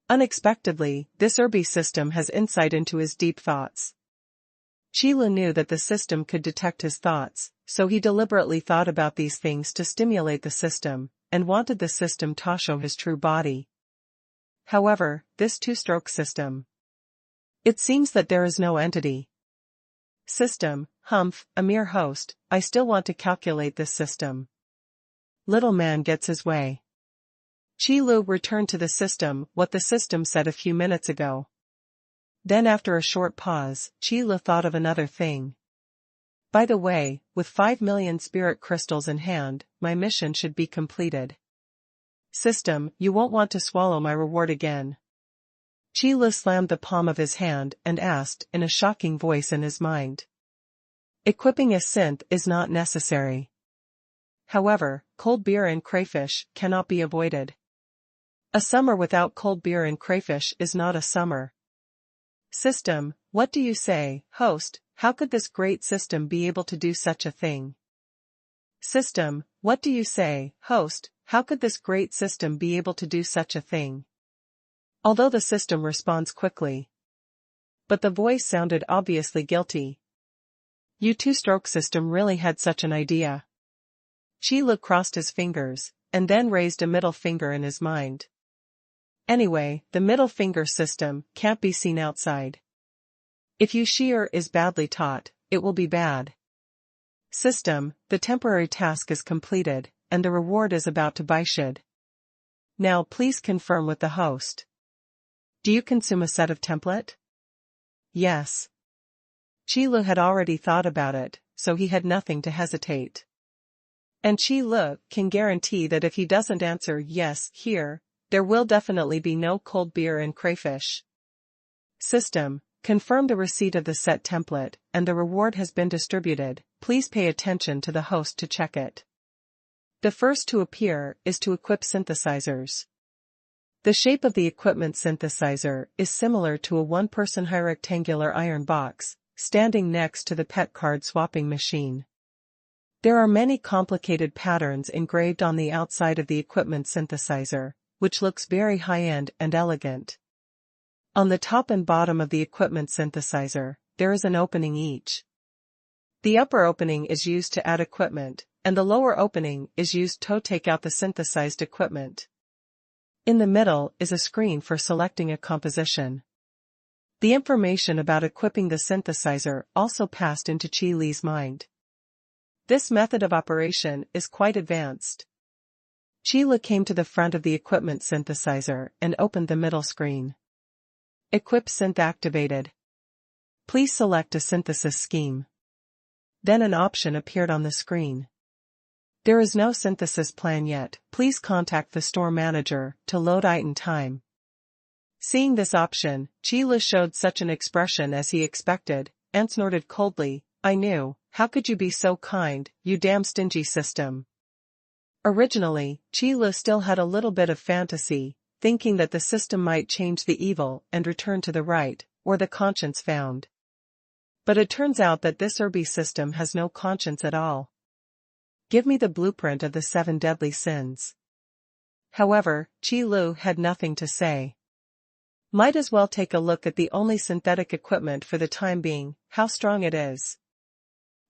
Speaker 1: Unexpectedly, this Irby system has insight into his deep thoughts. Qi Lu knew that the system could detect his thoughts, so he deliberately thought about these things to stimulate the system, and wanted the system to show his true body. However, this two-stroke system. It seems that there is no entity. System, humph, a mere host, I still want to calculate this system. Little man gets his way. Qi Lu returned to the system what the system said a few minutes ago. Then after a short pause, Qi Lu thought of another thing. By the way, with 5 million spirit crystals in hand, my mission should be completed. System, you won't want to swallow my reward again. Qi Lu slammed the palm of his hand and asked in a shocking voice in his mind. Equipping a synth is not necessary. However, cold beer and crayfish cannot be avoided. A summer without cold beer and crayfish is not a summer. System, what do you say, host, how could this great system be able to do such a thing? System, what do you say, host, how could this great system be able to do such a thing? Although the system responds quickly. But the voice sounded obviously guilty. You two-stroke system really had such an idea. Qi Lu crossed his fingers, and then raised a middle finger in his mind. Anyway, the middle finger system can't be seen outside. If Yu Shi'er is badly taught, it will be bad. System, the temporary task is completed, and the reward is about to Baishid. Now please confirm with the host. Do you consume a set of template? Yes. Qi Lu had already thought about it, so he had nothing to hesitate. And Qi Lu can guarantee that if he doesn't answer yes here, there will definitely be no cold beer and crayfish. System, confirm the receipt of the set template, and the reward has been distributed, please pay attention to the host to check it. The first to appear is to equip synthesizers. The shape of the equipment synthesizer is similar to a one-person high rectangular iron box, standing next to the pet card swapping machine. There are many complicated patterns engraved on the outside of the equipment synthesizer, which looks very high-end and elegant. On the top and bottom of the equipment synthesizer, there is an opening each. The upper opening is used to add equipment, and the lower opening is used to take out the synthesized equipment. In the middle is a screen for selecting a composition. The information about equipping the synthesizer also passed into Qi Li's mind. This method of operation is quite advanced. Qi Li came to the front of the equipment synthesizer and opened the middle screen. Equip synth activated. Please select a synthesis scheme. Then an option appeared on the screen. There is no synthesis plan yet, please contact the store manager to load item time. Seeing this option, Qi Li showed such an expression as he expected, and snorted coldly, I knew, how could you be so kind, you damn stingy system. Originally, Qi Li still had a little bit of fantasy, thinking that the system might change the evil and return to the right, or the conscience found. But it turns out that this Irby system has no conscience at all. Give me the blueprint of the 7 deadly sins. However, Qi Lu had nothing to say. Might as well take a look at the only synthetic equipment for the time being, how strong it is.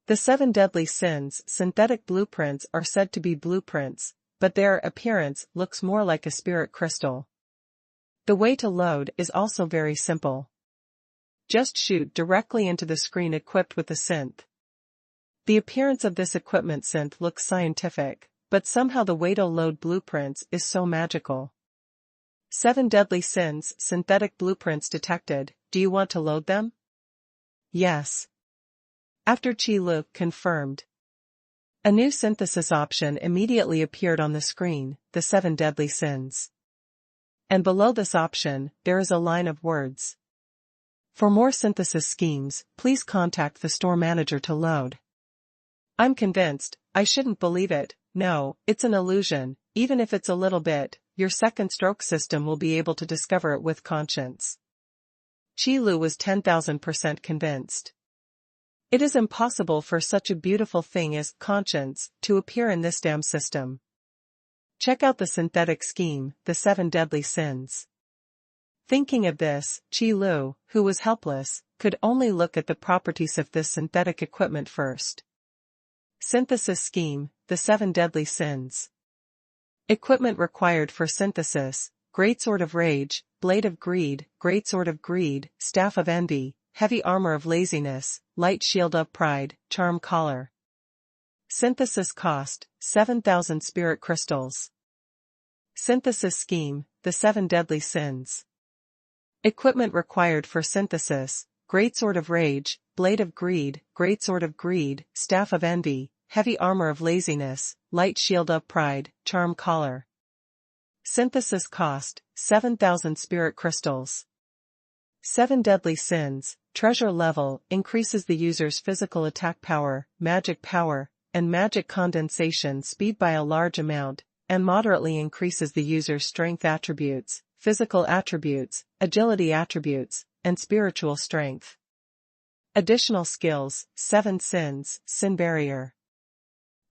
Speaker 1: The 7 deadly sins synthetic blueprints are said to be blueprints, but their appearance looks more like a spirit crystal. The way to load is also very simple. Just shoot directly into the screen equipped with the synth. The appearance of this equipment synth looks scientific, but somehow the way to load blueprints is so magical. 7 deadly sins, synthetic blueprints detected. Do you want to load them? Yes. After Qi Lu confirmed. A new synthesis option immediately appeared on the screen, the 7 deadly sins. And below this option, there is a line of words. For more synthesis schemes, please contact the store manager to load. I'm convinced. I shouldn't believe it. No, it's an illusion. Even if it's a little bit, your second stroke system will be able to discover it with conscience. Qi Lu was 10,000% convinced. It is impossible for such a beautiful thing as conscience to appear in this damn system. Check out the synthetic scheme, the 7 deadly sins. Thinking of this, Qi Lu, who was helpless, could only look at the properties of this synthetic equipment first. Synthesis scheme, the 7 deadly sins. Equipment required for synthesis: greatsword of rage, blade of greed, greatsword of greed, staff of envy, heavy armor of laziness, light shield of pride, charm collar. Synthesis cost: 7,000 spirit crystals. Synthesis scheme, the 7 deadly sins. Equipment required for synthesis: greatsword of rage, blade of greed, greatsword of greed, staff of envy, heavy armor of laziness, light shield of pride, charm collar. Synthesis cost: 7,000 spirit crystals. 7 deadly sins. Treasure level increases the user's physical attack power, and magic condensation speed by a large amount, and moderately increases the user's strength attributes, physical attributes, agility attributes, and spiritual strength. Additional skills: 7 sins, sin barrier.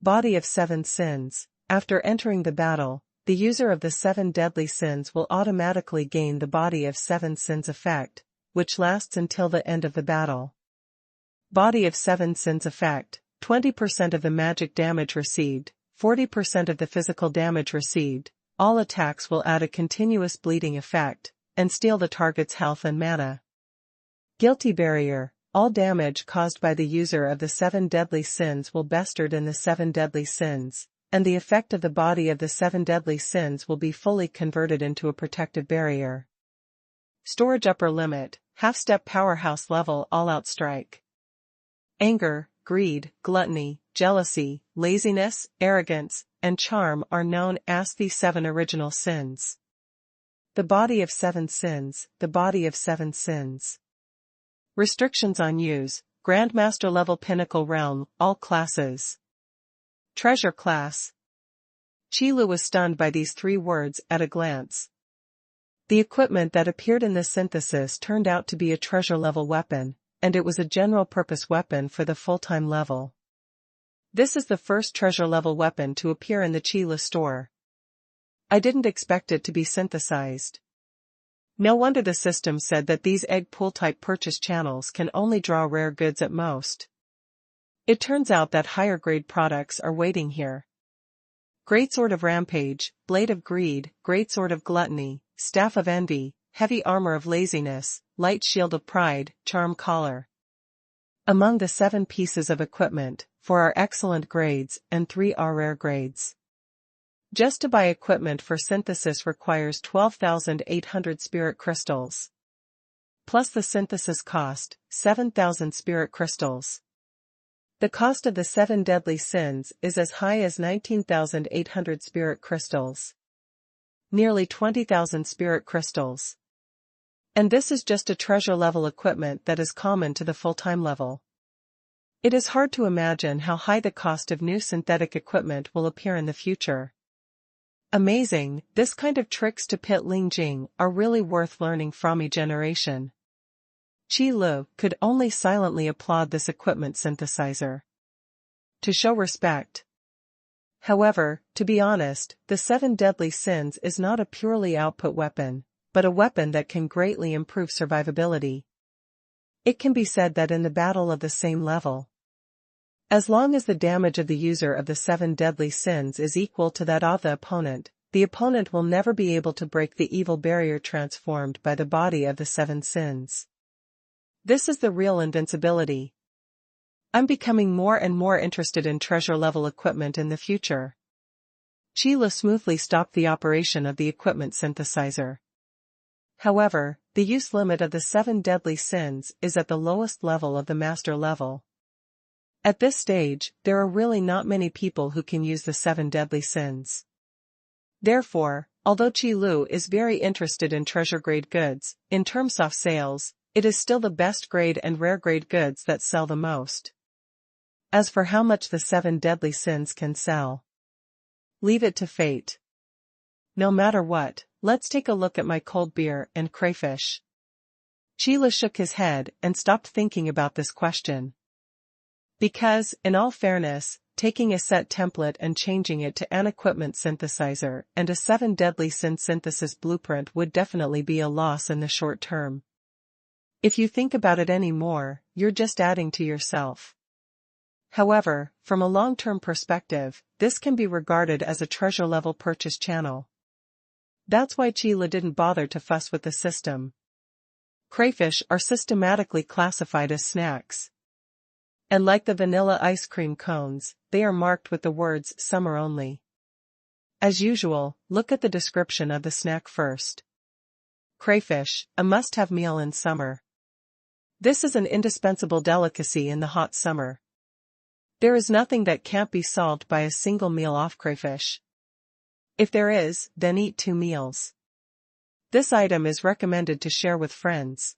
Speaker 1: Body of 7 sins. After entering the battle, the user of the 7 deadly sins will automatically gain the body of 7 sins effect, which lasts until the end of the battle. Body of 7 sins effect: 20% of the magic damage received, 40% of the physical damage received. All attacks will add a continuous bleeding effect, and steal the target's health and mana. Guilty barrier: all damage caused by the user of the 7 deadly sins will be bestered in the 7 deadly sins, and the effect of the body of the 7 deadly sins will be fully converted into a protective barrier. Storage upper limit: half-step powerhouse level all-out strike. Anger, greed, gluttony, jealousy, laziness, arrogance, and charm are known as the 7 original sins. The body of 7 sins, the body of 7 sins. Restrictions on use: Grandmaster level Pinnacle Realm, all classes. Treasure class. Qi Lu was stunned by these 3 words at a glance. The equipment that appeared in the synthesis turned out to be a treasure-level weapon, and it was a general-purpose weapon for the full-time level. This is the first treasure-level weapon to appear in the Qi Lu store. I didn't expect it to be synthesized. No wonder the system said that these egg pool-type purchase channels can only draw rare goods at most. It turns out that higher-grade products are waiting here. Greatsword of rampage, blade of greed, greatsword of gluttony, staff of envy, heavy armor of laziness, light shield of pride, charm collar. Among the 7 pieces of equipment, 4 are excellent grades and 3 are rare grades. Just to buy equipment for synthesis requires 12,800 spirit crystals. Plus the synthesis cost, 7,000 spirit crystals. The cost of the 7 deadly sins is as high as 19,800 spirit crystals. Nearly 20,000 spirit crystals. And this is just a treasure-level equipment that is common to the full-time level. It is hard to imagine how high the cost of new synthetic equipment will appear in the future. Amazing, this kind of tricks to pit Ling Jing are really worth learning from each generation. Qi Lu could only silently applaud this equipment synthesizer. To show respect. However, to be honest, the 7 deadly sins is not a purely output weapon, but a weapon that can greatly improve survivability. It can be said that in the battle of the same level, as long as the damage of the user of the 7 deadly sins is equal to that of the opponent will never be able to break the evil barrier transformed by the body of the 7 sins. This is the real invincibility. I'm becoming more and more interested in treasure-level equipment in the future. Qi smoothly stopped the operation of the equipment synthesizer. However, the use limit of the 7 deadly sins is at the lowest level of the master level. At this stage, there are really not many people who can use the 7 deadly sins. Therefore, although Qi is very interested in treasure-grade goods, in terms of sales, it is still the best grade and rare-grade goods that sell the most. As for how much the 7 deadly sins can sell, leave it to fate. No matter what, let's take a look at my cold beer and crayfish. Qi shook his head and stopped thinking about this question. Because, in all fairness, taking a set template and changing it to an equipment synthesizer and a 7 deadly sin synthesis blueprint would definitely be a loss in the short term. If you think about it any more, you're just adding to yourself. However, from a long-term perspective, this can be regarded as a treasure-level purchase channel. That's why Qi didn't bother to fuss with the system. Crayfish are systematically classified as snacks. And like the vanilla ice cream cones, they are marked with the words "summer only." As usual, look at the description of the snack first. Crayfish, a must-have meal in summer. This is an indispensable delicacy in the hot summer. There is nothing that can't be solved by a single meal off crayfish. If there is, then eat 2 meals. This item is recommended to share with friends.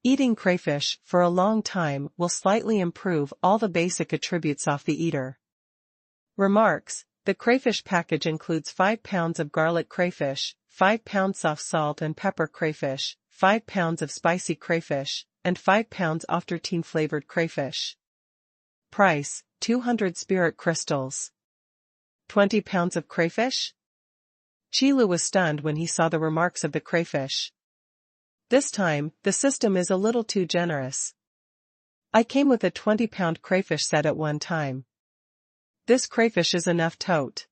Speaker 1: Eating crayfish for a long time will slightly improve all the basic attributes of the eater. Remarks: the crayfish package includes 5 pounds of garlic crayfish, 5 pounds soft salt and pepper crayfish, 5 pounds of spicy crayfish, and 5 pounds after-teen-flavored crayfish. Price: 200 spirit crystals. 20 pounds of crayfish? Qi was stunned when he saw the remarks of the crayfish. This time, the system is a little too generous. I came with a 20-pound crayfish set at one time. This crayfish is enough tote.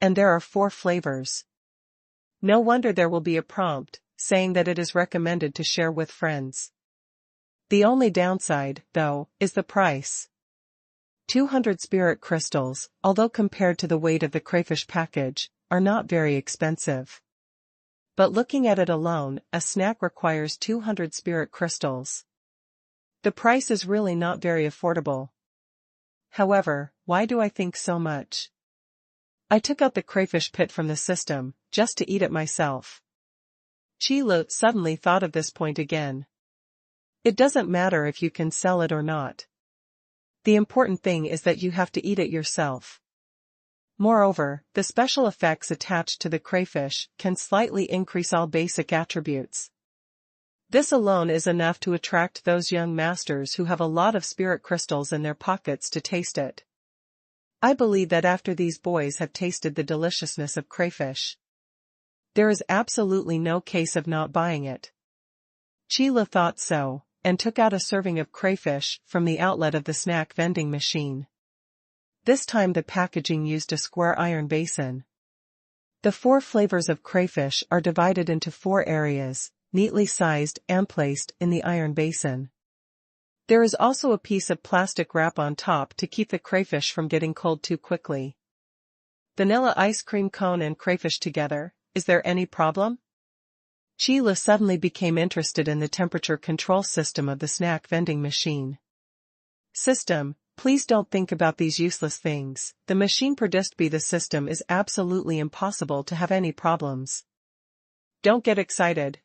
Speaker 1: And there are 4 flavors. No wonder there will be a prompt, saying that it is recommended to share with friends. The only downside, though, is the price. 200 spirit crystals, although compared to the weight of the crayfish package, are not very expensive. But looking at it alone, a snack requires 200 spirit crystals. The price is really not very affordable. However, why do I think so much? I took out the crayfish pit from the system, just to eat it myself. Qi suddenly thought of this point again. It doesn't matter if you can sell it or not. The important thing is that you have to eat it yourself. Moreover, the special effects attached to the crayfish can slightly increase all basic attributes. This alone is enough to attract those young masters who have a lot of spirit crystals in their pockets to taste it. I believe that after these boys have tasted the deliciousness of crayfish, there is absolutely no case of not buying it. Qi thought so, and took out a serving of crayfish from the outlet of the snack vending machine. This time the packaging used a square iron basin. The 4 flavors of crayfish are divided into 4 areas, neatly sized and placed in the iron basin. There is also a piece of plastic wrap on top to keep the crayfish from getting cold too quickly. Vanilla ice cream cone and crayfish together, is there any problem? Qi suddenly became interested in the temperature control system of the snack vending machine. System, please don't think about these useless things. The machine produced by the system is absolutely impossible to have any problems. Don't get excited,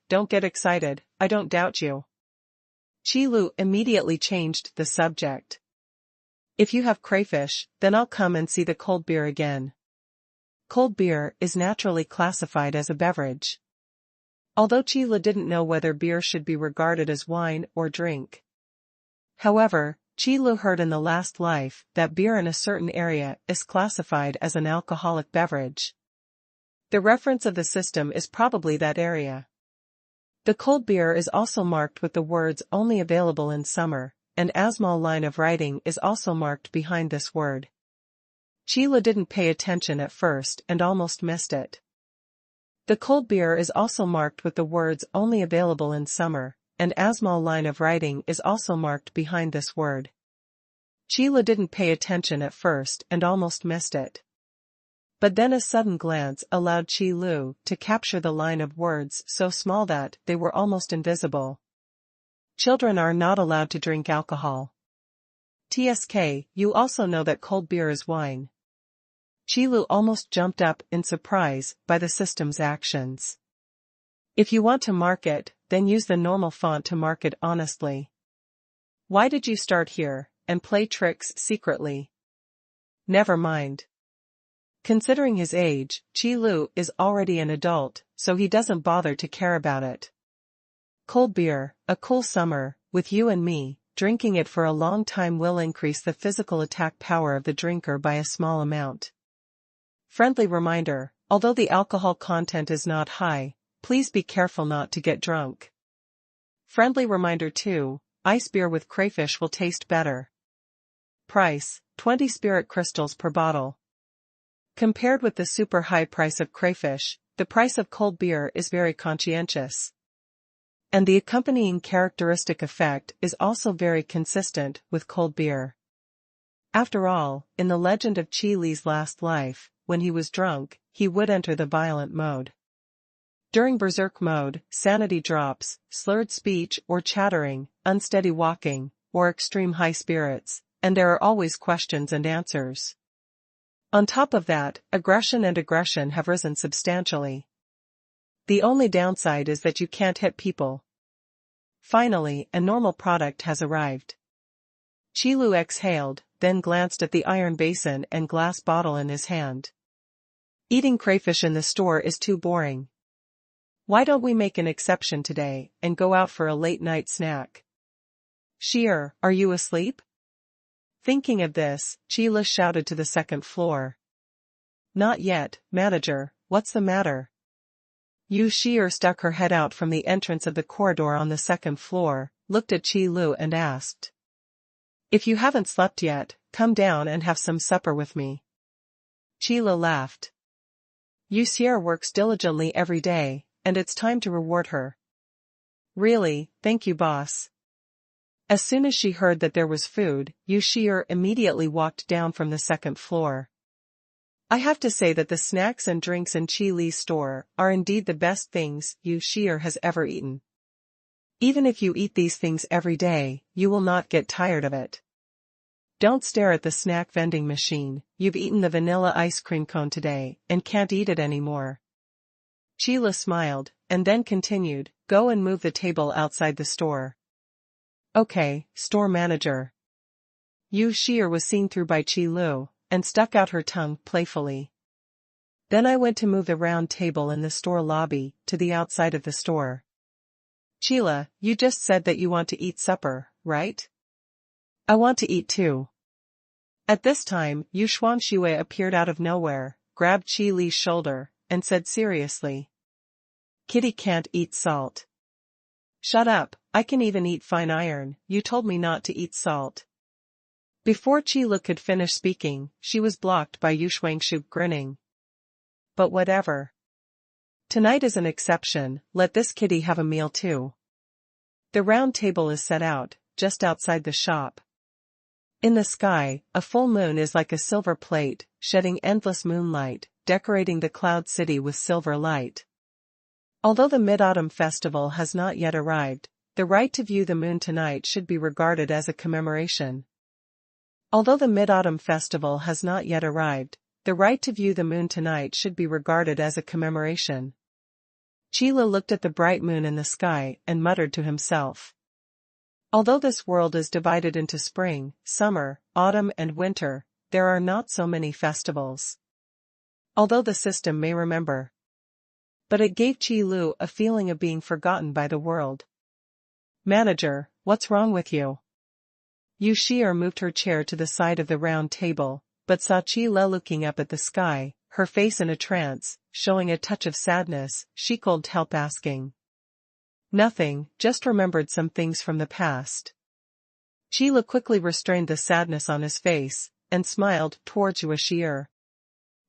Speaker 1: I don't doubt you. Qi immediately changed the subject. If you have crayfish, then I'll come and see the cold beer again. Cold beer is naturally classified as a beverage. Although Qi didn't know whether beer should be regarded as wine or drink. However, Qi heard in the last life that beer in a certain area is classified as an alcoholic beverage. The reference of the system is probably that area. The cold beer is also marked with the words "only available in summer," and a small line of writing is also marked behind this word. Qi didn't pay attention at first and almost missed it. The cold beer is also marked with the words "only available in summer," and a small line of writing is also marked behind this word. Sheila didn't pay attention at first and almost missed it. But then a sudden glance allowed Qi Lu to capture the line of words so small that they were almost invisible. Children are not allowed to drink alcohol. TSK, you also know that cold beer is wine. Qi Lu almost jumped up in surprise by the system's actions. If you want to mark it, then use the normal font to mark it honestly. Why did you start here and play tricks secretly? Never mind. Considering his age, Qi Lu is already an adult, so he doesn't bother to care about it. Cold beer, a cool summer, with you and me, drinking it for a long time will increase the physical attack power of the drinker by a small amount. Friendly reminder, although the alcohol content is not high, please be careful not to get drunk. Friendly reminder 2, ice beer with crayfish will taste better. Price, 20 spirit crystals per bottle. Compared with the super high price of crayfish, the price of cold beer is very conscientious. And the accompanying characteristic effect is also very consistent with cold beer. After all, in the legend of Qi Li's last life, when he was drunk, he would enter the violent mode. During berserk mode, sanity drops, slurred speech or chattering, unsteady walking, or extreme high spirits, and there are always questions and answers. On top of that, aggression have risen substantially. The only downside is that you can't hit people. Finally, a normal product has arrived. Qi Lu exhaled, then glanced at the iron basin and glass bottle in his hand. Eating crayfish in the store is too boring. Why don't we make an exception today and go out for a late-night snack? Sheer, are you asleep? Thinking of this, Sheila shouted to the second floor. Not yet, manager, what's the matter? Yu Sheer stuck her head out from the entrance of the corridor on the second floor, looked at Qi Lu and asked. If you haven't slept yet, come down and have some supper with me. Sheila laughed. Yu Sheer works diligently every day, and it's time to reward her. Really, thank you boss. As soon as she heard that there was food, Yu Sheer immediately walked down from the second floor. I have to say that the snacks and drinks in Qi Li's store are indeed the best things Yu Sheer has ever eaten. Even if you eat these things every day, you will not get tired of it. Don't stare at the snack vending machine, you've eaten the vanilla ice cream cone today and can't eat it anymore. Sheila smiled, and then continued, go and move the table outside the store. Okay, store manager. Yu Sheer was seen through by Qi Lu, and stuck out her tongue playfully. Then I went to move the round table in the store lobby to the outside of the store. Sheila, you just said that you want to eat supper, right? I want to eat too. At this time, Xuanhuan appeared out of nowhere, grabbed Qi Li's shoulder, and said seriously. Kitty can't eat salt. Shut up, I can even eat fine iron, you told me not to eat salt. Before Qi Lu could finish speaking, she was blocked by Yu Shuangshu grinning. But whatever. Tonight is an exception, let this kitty have a meal too. The round table is set out, just outside the shop. In the sky, a full moon is like a silver plate, shedding endless moonlight, decorating the cloud city with silver light. Although the Mid-Autumn Festival has not yet arrived, the right to view the moon tonight should be regarded as a commemoration. Although the Mid-Autumn Festival has not yet arrived, the right to view the moon tonight should be regarded as a commemoration. Qi Lu looked at the bright moon in the sky and muttered to himself. Although this world is divided into spring, summer, autumn and winter, there are not so many festivals. Although the system may remember. But it gave Qi Lu a feeling of being forgotten by the world. Manager, what's wrong with you? Yu Sheer moved her chair to the side of the round table, but saw Qi Lu looking up at the sky, her face in a trance, showing a touch of sadness. She called help asking. Nothing, just remembered some things from the past. Qi Lu quickly restrained the sadness on his face, and smiled towards Yu Sheer.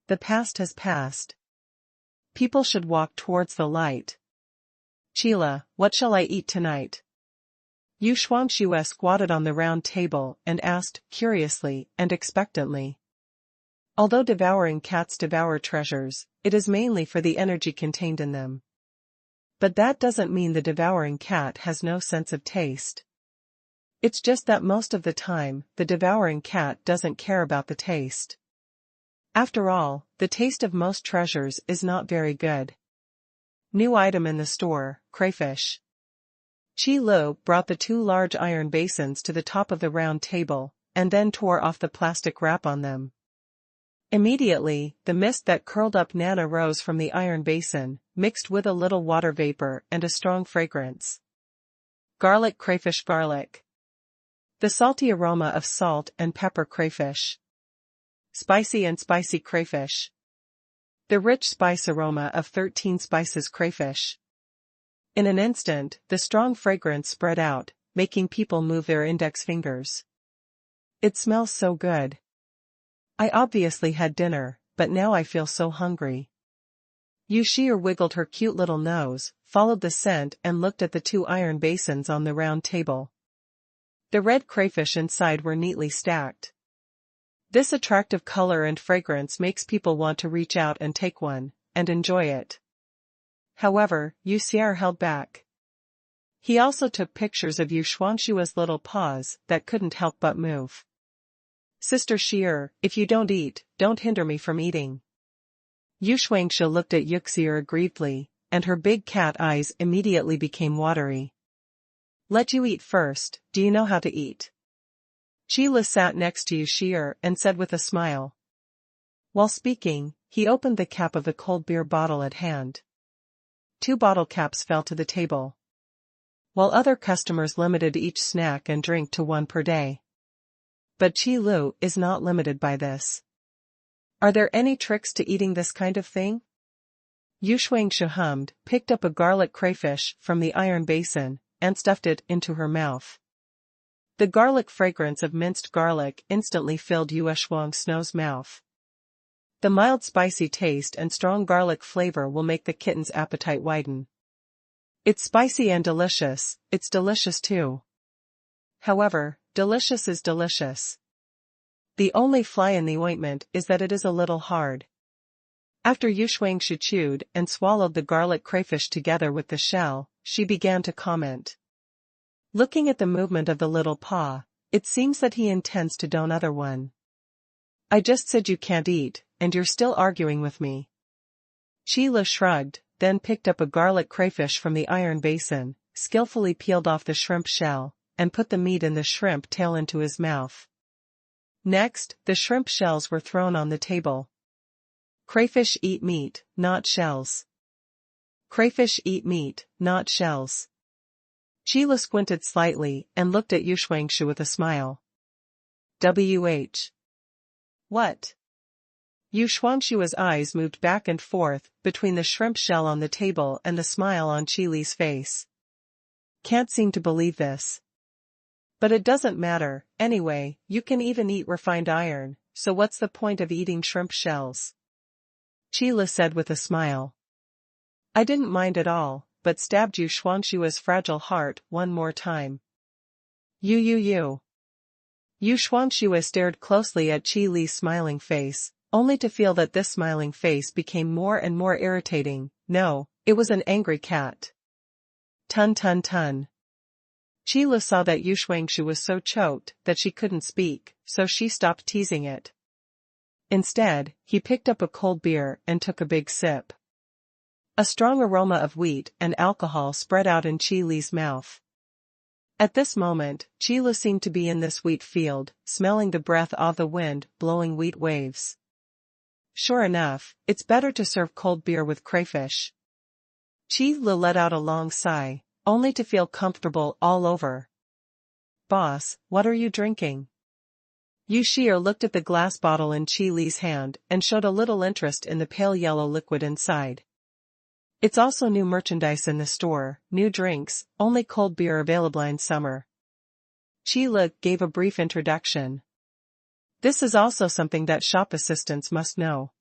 Speaker 1: The past has passed. People should walk towards the light. Qi Lu, what shall I eat tonight? Yu Shuangxue squatted on the round table and asked, curiously and expectantly. Although devouring cats devour treasures, it is mainly for the energy contained in them. But that doesn't mean the devouring cat has no sense of taste. It's just that most of the time, the devouring cat doesn't care about the taste. After all, the taste of most treasures is not very good. New item in the store, crayfish. Qi Lu brought the 2 large iron basins to the top of the round table, and then tore off the plastic wrap on them. Immediately, the mist that curled up Nana rose from the iron basin, mixed with a little water vapor and a strong fragrance. Garlic crayfish garlic. The salty aroma of salt and pepper crayfish. Spicy and spicy crayfish. The rich spice aroma of 13 spices crayfish. In an instant, the strong fragrance spread out, making people move their index fingers. It smells so good. I obviously had dinner, but now I feel so hungry. Yu Shi'er wiggled her cute little nose, followed the scent and looked at the 2 iron basins on the round table. The red crayfish inside were neatly stacked. This attractive color and fragrance makes people want to reach out and take one, and enjoy it. However, Yu Shi'er held back. He also took pictures of Yu Shuangshue's little paws that couldn't help but move. Sister Shi'er, if you don't eat, don't hinder me from eating. Yu Shuangshu looked at Yuxi'er aggrievedly, and her big cat eyes immediately became watery. Let you eat first, do you know how to eat? Qi Lu sat next to Yu Shi'er and said with a smile. While speaking, he opened the cap of the cold beer bottle at hand. 2 bottle caps fell to the table. While other customers limited each snack and drink to 1 per day. But Qi Lu is not limited by this. Are there any tricks to eating this kind of thing? Yu Shuangshu hummed, picked up a garlic crayfish from the iron basin, and stuffed it into her mouth. The garlic fragrance of minced garlic instantly filled Yu Shuangshu's mouth. The mild spicy taste and strong garlic flavor will make the kitten's appetite widen. It's spicy and delicious, it's delicious too. However, delicious is delicious. The only fly in the ointment is that it is a little hard. After Yu Shuangshu chewed and swallowed the garlic crayfish together with the shell, she began to comment. Looking at the movement of the little paw, it seems that he intends to do another one. I just said you can't eat, and you're still arguing with me. Qi Lu shrugged, then picked up a garlic crayfish from the iron basin, skillfully peeled off the shrimp shell, and put the meat in the shrimp tail into his mouth. Next, the shrimp shells were thrown on the table. Crayfish eat meat, not shells. Crayfish eat meat, not shells. Qi Lu squinted slightly and looked at Yu Shuangshu with a smile. WH. What? Yu Shuangshu's eyes moved back and forth between the shrimp shell on the table and the smile on Qi Li's face. Can't seem to believe this. But it doesn't matter, anyway, you can even eat refined iron, so what's the point of eating shrimp shells? Qi Lu said with a smile. I didn't mind at all, but stabbed Yu Shuangshu's fragile heart 1 more time. You. Yu Shuangshu stared closely at Qi Li's smiling face, only to feel that this smiling face became more and more irritating. No, it was an angry cat. Tun. Qi Lu saw that Yu Shuangshu was so choked that she couldn't speak, so she stopped teasing it. Instead, he picked up a cold beer and took a big sip. A strong aroma of wheat and alcohol spread out in Qi Li's mouth. At this moment, Qi Lu seemed to be in this wheat field, smelling the breath of the wind blowing wheat waves. Sure enough, it's better to serve cold beer with crayfish. Qi Lu let out a long sigh, only to feel comfortable all over. Boss, what are you drinking? Yu Shi'er looked at the glass bottle in Qi Li's hand and showed a little interest in the pale yellow liquid inside. It's also new merchandise in the store, new drinks, only cold beer available in summer. Qi Lu gave a brief introduction. This is also something that shop assistants must know.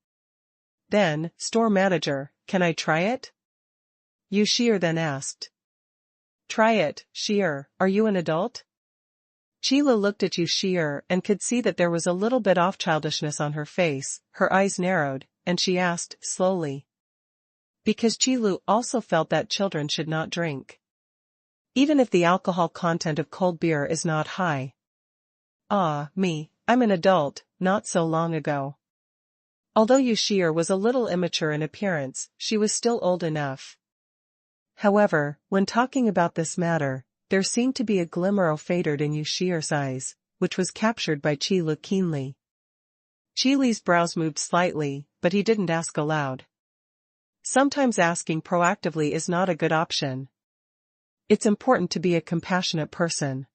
Speaker 1: Then, store manager, can I try it? Yu Shi'er then asked. Try it, Shi'er, are you an adult? Qila looked at Shi'er and could see that there was a little bit of childishness on her face, her eyes narrowed, and she asked, slowly. Because Qilu also felt that children should not drink. Even if the alcohol content of cold beer is not high. Ah, me, I'm an adult, not so long ago. Although Shi'er was a little immature in appearance, she was still old enough. However, when talking about this matter, there seemed to be a glimmer of faded in Shi'er's eyes, which was captured by Qilu keenly. Qilu's brows moved slightly, but he didn't ask aloud. Sometimes asking proactively is not a good option. It's important to be a compassionate person.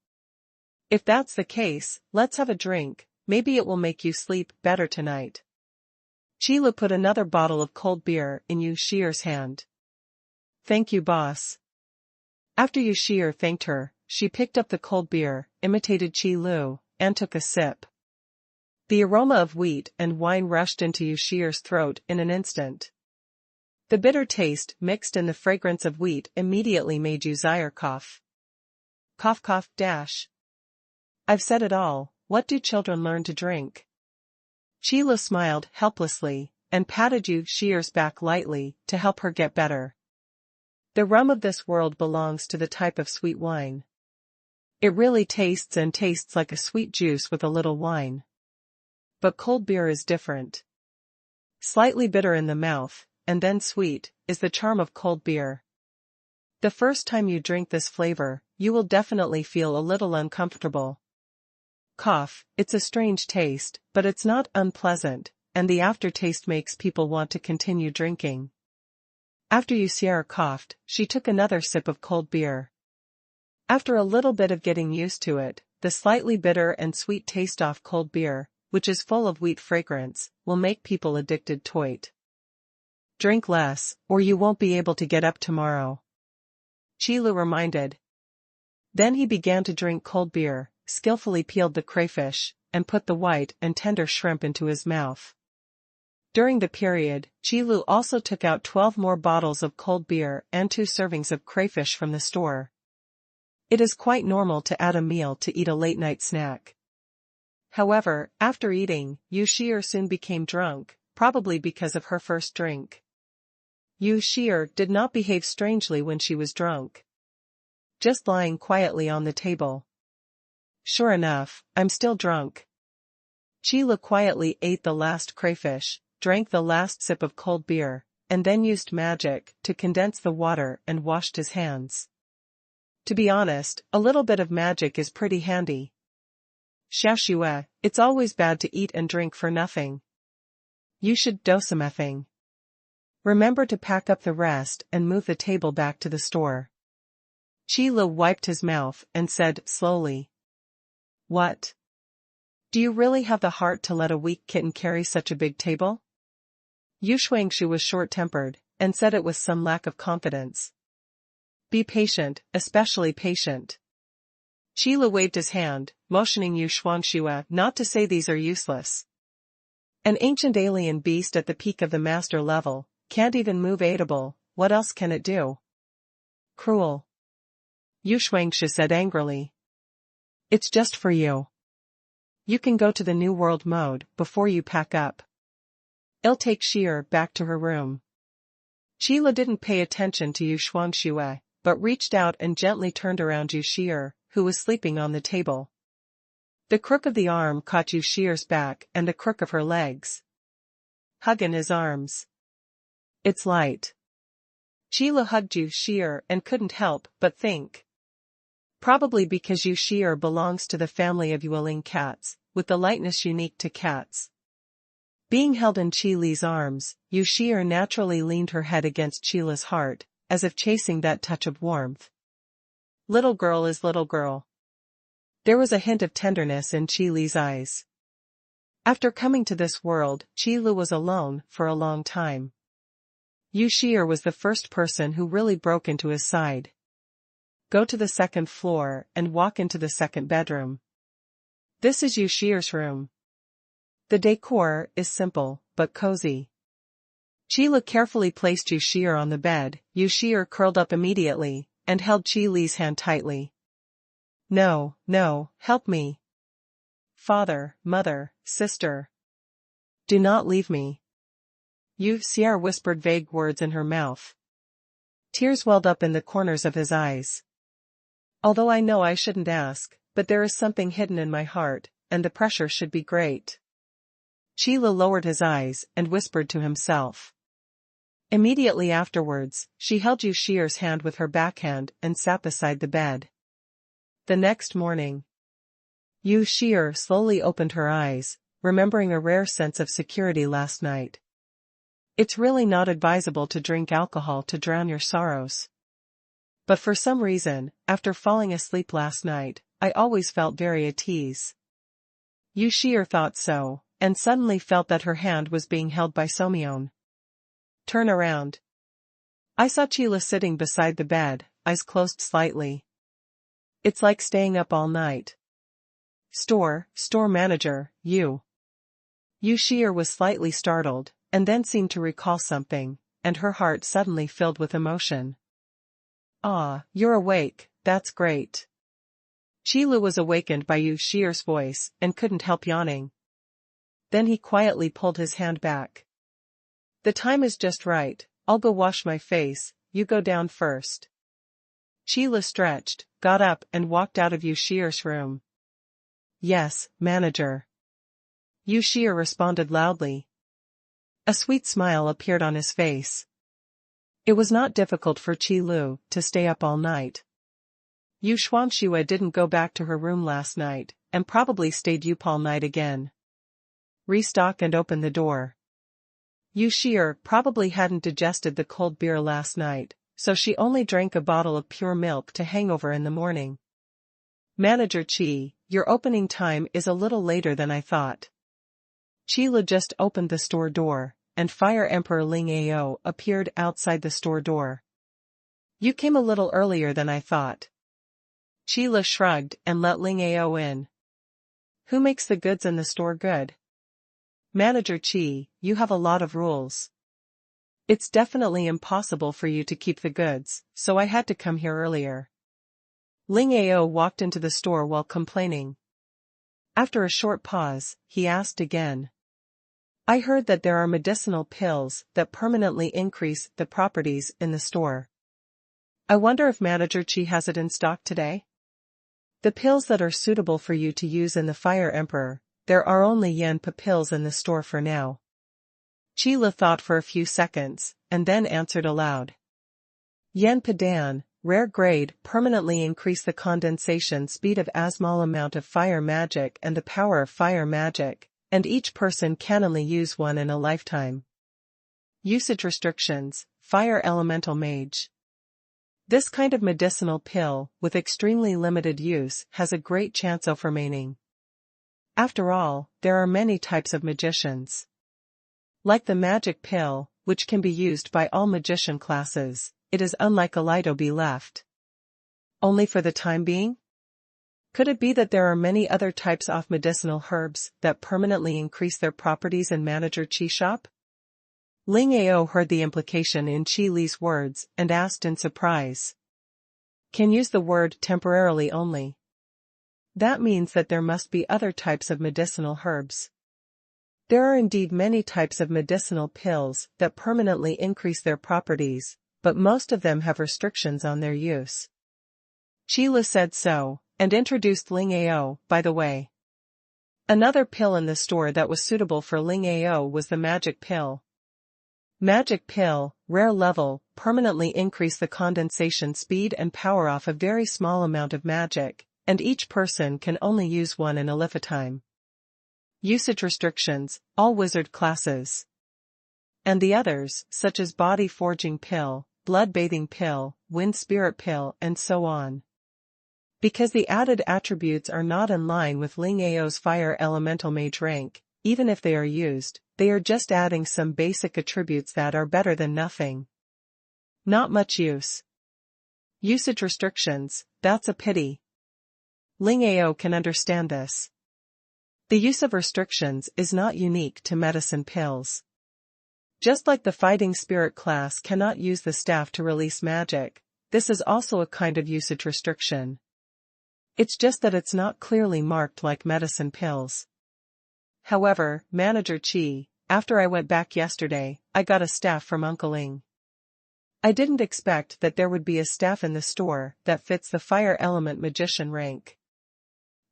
Speaker 1: If that's the case, let's have a drink, maybe it will make you sleep better tonight. Qilu put another bottle of cold beer in Shi'er's hand. Thank you, boss. After Shi'er thanked her, she picked up the cold beer, imitated Qilu, and took a sip. The aroma of wheat and wine rushed into Shi'er's throat in an instant. The bitter taste mixed in the fragrance of wheat immediately made Shi'er cough. Cough cough dash. I've said it all, what do children learn to drink? Qilu smiled helplessly, and patted Shi'er's back lightly, to help her get better. The rum of this world belongs to the type of sweet wine. It really tastes like a sweet juice with a little wine. But cold beer is different. Slightly bitter in the mouth, and then sweet, is the charm of cold beer. The first time you drink this flavor, you will definitely feel a little uncomfortable. Cough, it's a strange taste, but it's not unpleasant, and the aftertaste makes people want to continue drinking. After Shi'er coughed, she took another sip of cold beer. After a little bit of getting used to it, the slightly bitter and sweet taste of cold beer, which is full of wheat fragrance, will make people addicted to it. Drink less, or you won't be able to get up tomorrow. Qilu reminded. Then he began to drink cold beer, skillfully peeled the crayfish, and put the white and tender shrimp into his mouth. During the period, Qilu also took out 12 more bottles of cold beer and 2 servings of crayfish from the store. It is quite normal to add a meal to eat a late-night snack. However, after eating, Shi'er soon became drunk, probably because of her first drink. Shi'er did not behave strangely when she was drunk. Just lying quietly on the table. Sure enough, I'm still drunk. Qilu quietly ate the last crayfish, drank the last sip of cold beer, and then used magic to condense the water and washed his hands. To be honest, a little bit of magic is pretty handy. Shao Shu Jiu, it's always bad to eat and drink for nothing. You should do something. Remember to pack up the rest and move the table back to the store. Qilu wiped his mouth and said slowly. What? Do you really have the heart to let a weak kitten carry such a big table? Xuanhuan was short-tempered, and said it with some lack of confidence. Be patient, especially patient. Qilu waved his hand, motioning Xuanhuan not to say these are useless. An ancient alien beast at the peak of the master level, can't even move edible, what else can it do? Cruel. Xuanhuan said angrily. It's just for you. You can go to the New World mode before you pack up. I'll take Shi'er back to her room. Qilu didn't pay attention to Xuanhuan, but reached out and gently turned around Shi'er, who was sleeping on the table. The crook of the arm caught Shi'er's back and the crook of her legs. Hug in his arms. It's light. Qilu hugged Shi'er and couldn't help but think. Probably because Shi'er belongs to the family of Yueling cats, with the lightness unique to cats. Being held in Qilu's arms, Shi'er naturally leaned her head against Qilu's heart, as if chasing that touch of warmth. Little girl is little girl. There was a hint of tenderness in Qilu's eyes. After coming to this world, Qilu was alone for a long time. Shi'er was the first person who really broke into his side. Go to the second floor and walk into the second bedroom. This is Shi'er's room. The decor is simple, but cozy. Qilu carefully placed Shi'er on the bed. Shi'er curled up immediately, and held Qi Li's hand tightly. No, no, help me. Father, mother, sister. Do not leave me. Sierra whispered vague words in her mouth. Tears welled up in the corners of his eyes. Although I know I shouldn't ask, but there is something hidden in my heart, and the pressure should be great. Qi Li lowered his eyes and whispered to himself. Immediately afterwards, she held Yu Shier's hand with her backhand and sat beside the bed. The next morning, Yu Shier slowly opened her eyes, remembering a rare sense of security last night. It's really not advisable to drink alcohol to drown your sorrows. But for some reason, after falling asleep last night, I always felt very at ease. Yu Shier thought so, and suddenly felt that her hand was being held by Somyeon. Turn around. I saw Qi Li sitting beside the bed, eyes closed slightly. It's like staying up all night. Store manager, Yu Shier was slightly startled, and then seemed to recall something, and her heart suddenly filled with emotion. Ah, you're awake, that's great. Qi Li was awakened by Yu Shier's voice and couldn't help yawning. Then he quietly pulled his hand back. The time is just right, I'll go wash my face, you go down first. Qi Li stretched, got up and walked out of Yu Shier's room. Yes, manager. Yu Shier responded loudly. A sweet smile appeared on his face. It was not difficult for Qi Li to stay up all night. Xuanhuan didn't go back to her room last night, and probably stayed up all night again. Restock and open the door. Yu Shier probably hadn't digested the cold beer last night, so she only drank a bottle of pure milk to hangover in the morning. Manager Qi, your opening time is a little later than I thought. Qi Li just opened the store door, and Fire Emperor Ling Ao appeared outside the store door. You came a little earlier than I thought. Qi Li shrugged and let Ling Ao in. Who makes the goods in the store good? Manager Qi, you have a lot of rules. It's definitely impossible for you to keep the goods, so I had to come here earlier. Ling Ao walked into the store while complaining. After a short pause, he asked again. I heard that there are medicinal pills that permanently increase the properties in the store. I wonder if Manager Qi has it in stock today? The pills that are suitable for you to use in the Fire Emperor, there are only Yanpa pills in the store for now. Qi Li thought for a few seconds, and then answered aloud. Yanpa Dan, rare grade, permanently increase the condensation speed of a small amount of fire magic and the power of fire magic, and each person can only use one in a lifetime. Usage restrictions, Fire Elemental Mage. This kind of medicinal pill, with extremely limited use, has a great chance of remaining. After all, there are many types of magicians. Like the magic pill, which can be used by all magician classes, it is unlikely to be left. Only for the time being? Could it be that there are many other types of medicinal herbs that permanently increase their properties in Manager Qi shop? Ling Ao heard the implication in Qi Li's words and asked in surprise. Can use the word temporarily only. That means that there must be other types of medicinal herbs. There are indeed many types of medicinal pills that permanently increase their properties, but most of them have restrictions on their use. Qi Li said so, and introduced Ling Ao, by the way. Another pill in the store that was suitable for Ling Ao was the magic pill. Magic pill, rare level, permanently increase the condensation speed and power off a very small amount of magic, and each person can only use one in a lifetime. Usage restrictions, all wizard classes. And the others, such as body forging pill, blood bathing pill, wind spirit pill, and so on. Because the added attributes are not in line with Ling Ao's Fire Elemental Mage rank, even if they are used, they are just adding some basic attributes that are better than nothing. Not much use. Usage restrictions, that's a pity. Ling Ao can understand this. The use of restrictions is not unique to medicine pills. Just like the fighting spirit class cannot use the staff to release magic, this is also a kind of usage restriction. It's just that it's not clearly marked like medicine pills. However, Manager Chi, after I went back yesterday, I got a staff from Uncle Ling. I didn't expect that there would be a staff in the store that fits the fire element magician rank.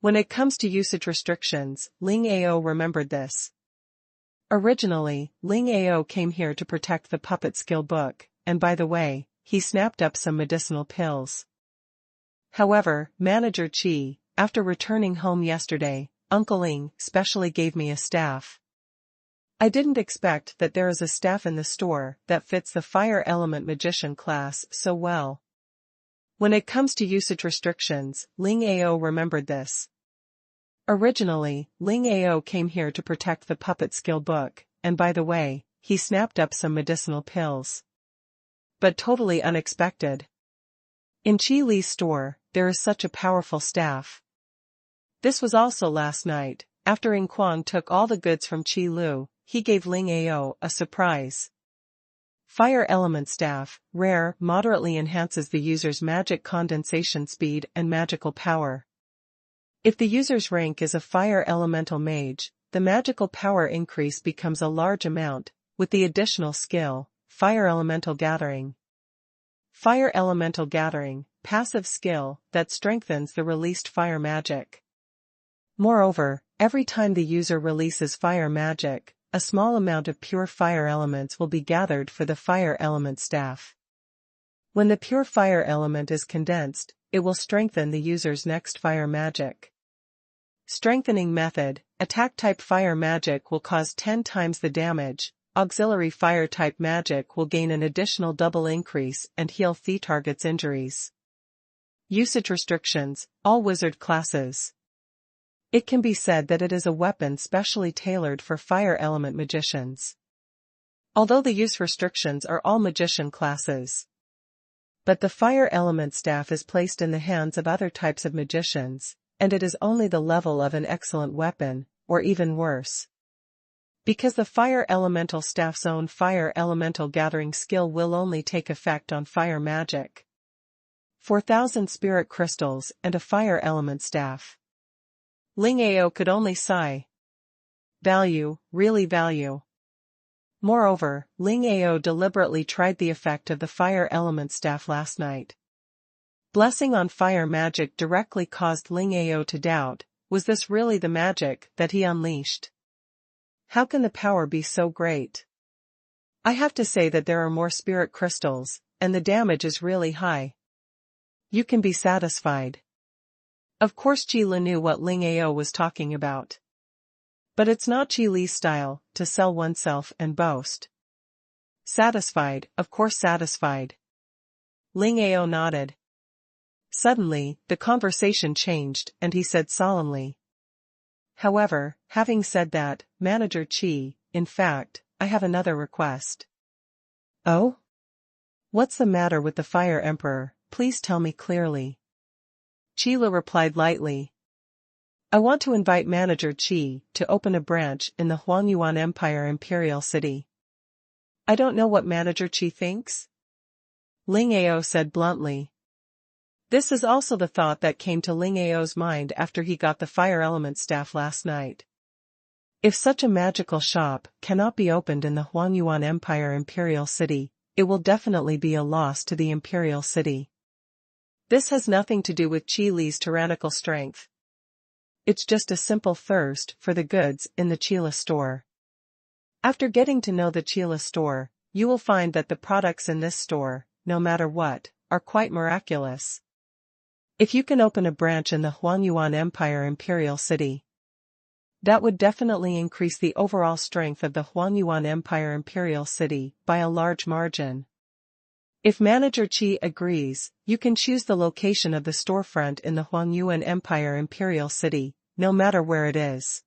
Speaker 1: When it comes to usage restrictions, Ling Ao remembered this. Originally, Ling Ao came here to protect the puppet skill book, and by the way, he snapped up some medicinal pills. However, Manager Chi, after returning home yesterday, Uncle Ling specially gave me a staff. I didn't expect that there is a staff in the store that fits the fire element magician class so well. When it comes to usage restrictions, Ling Ao remembered this. Originally, Ling Ao came here to protect the puppet skill book, and by the way, he snapped up some medicinal pills. But totally unexpected. In Chi Li's store, there is such a powerful staff. This was also last night, after Ing Kwang took all the goods from Chi Lu, he gave Ling Ao a surprise. Fire element staff, rare, moderately enhances the user's magic condensation speed and magical power. If the user's rank is a fire elemental mage, the magical power increase becomes a large amount, with the additional skill, fire elemental gathering. Fire elemental gathering, passive skill that strengthens the released fire magic. Moreover, every time the user releases fire magic, a small amount of pure fire elements will be gathered for the fire element staff. When the pure fire element is condensed, it will strengthen the user's next fire magic. Strengthening method, attack type fire magic will cause 10 times the damage, auxiliary fire type magic will gain an additional double increase and heal the target's injuries. Usage restrictions, all wizard classes. It can be said that it is a weapon specially tailored for fire element magicians. Although the use restrictions are all magician classes. But the fire element staff is placed in the hands of other types of magicians, and it is only the level of an excellent weapon, or even worse. Because the fire elemental staff's own fire elemental gathering skill will only take effect on fire magic. 4,000 spirit crystals and a fire element staff. Ling Ao could only sigh. Value, really value. Moreover, Ling Ao deliberately tried the effect of the fire element staff last night. Blessing on fire magic directly caused Ling Ao to doubt, was this really the magic that he unleashed? How can the power be so great? I have to say that there are more spirit crystals, and the damage is really high. You can be satisfied. Of course Chi Li knew what Ling Ao was talking about. But it's not Chi Li's style, to sell oneself and boast. Satisfied, of course satisfied. Ling Ao nodded. Suddenly, the conversation changed and he said solemnly. However, having said that, Manager Chi, in fact, I have another request. Oh? What's the matter with the Fire Emperor, please tell me clearly. Chi Li replied lightly. I want to invite Manager Chi to open a branch in the Xuanhuan Empire Imperial City. I don't know what Manager Chi thinks. Ling Ao said bluntly. This is also the thought that came to Ling Ao's mind after he got the fire element staff last night. If such a magical shop cannot be opened in the Xuanhuan Empire Imperial City, it will definitely be a loss to the Imperial City. This has nothing to do with Chi Li's tyrannical strength. It's just a simple thirst for the goods in the Chi Li store. After getting to know the Chi Li store, you will find that the products in this store, no matter what, are quite miraculous. If you can open a branch in the Xuanhuan Empire Imperial City, that would definitely increase the overall strength of the Xuanhuan Empire Imperial City by a large margin. If Manager Chi agrees, you can choose the location of the storefront in the Xuanhuan Empire Imperial City, no matter where it is.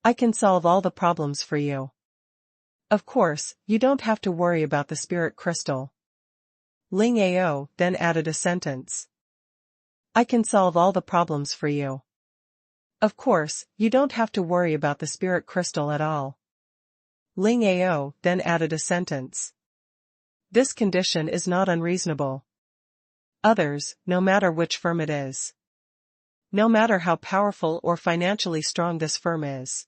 Speaker 1: I can solve all the problems for you. Of course, you don't have to worry about the spirit crystal. Ling Ao then added a sentence. I can solve all the problems for you. Of course, you don't have to worry about the spirit crystal at all. Ling Ao then added a sentence. This condition is not unreasonable. Others, no matter which firm it is. No matter how powerful or financially strong this firm is.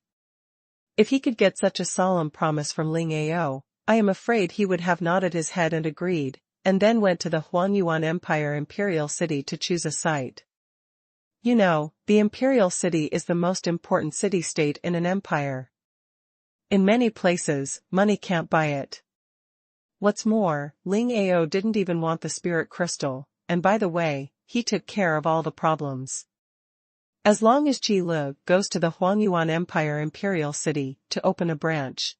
Speaker 1: If he could get such a solemn promise from Ling Ao, I am afraid he would have nodded his head and agreed, and then went to the Xuanhuan Empire Imperial City to choose a site. You know, the Imperial City is the most important city-state in an empire. In many places, money can't buy it. What's more, Ling Ao didn't even want the spirit crystal, and by the way, he took care of all the problems. As long as Qi Lu goes to the Xuanhuan Empire Imperial City to open a branch.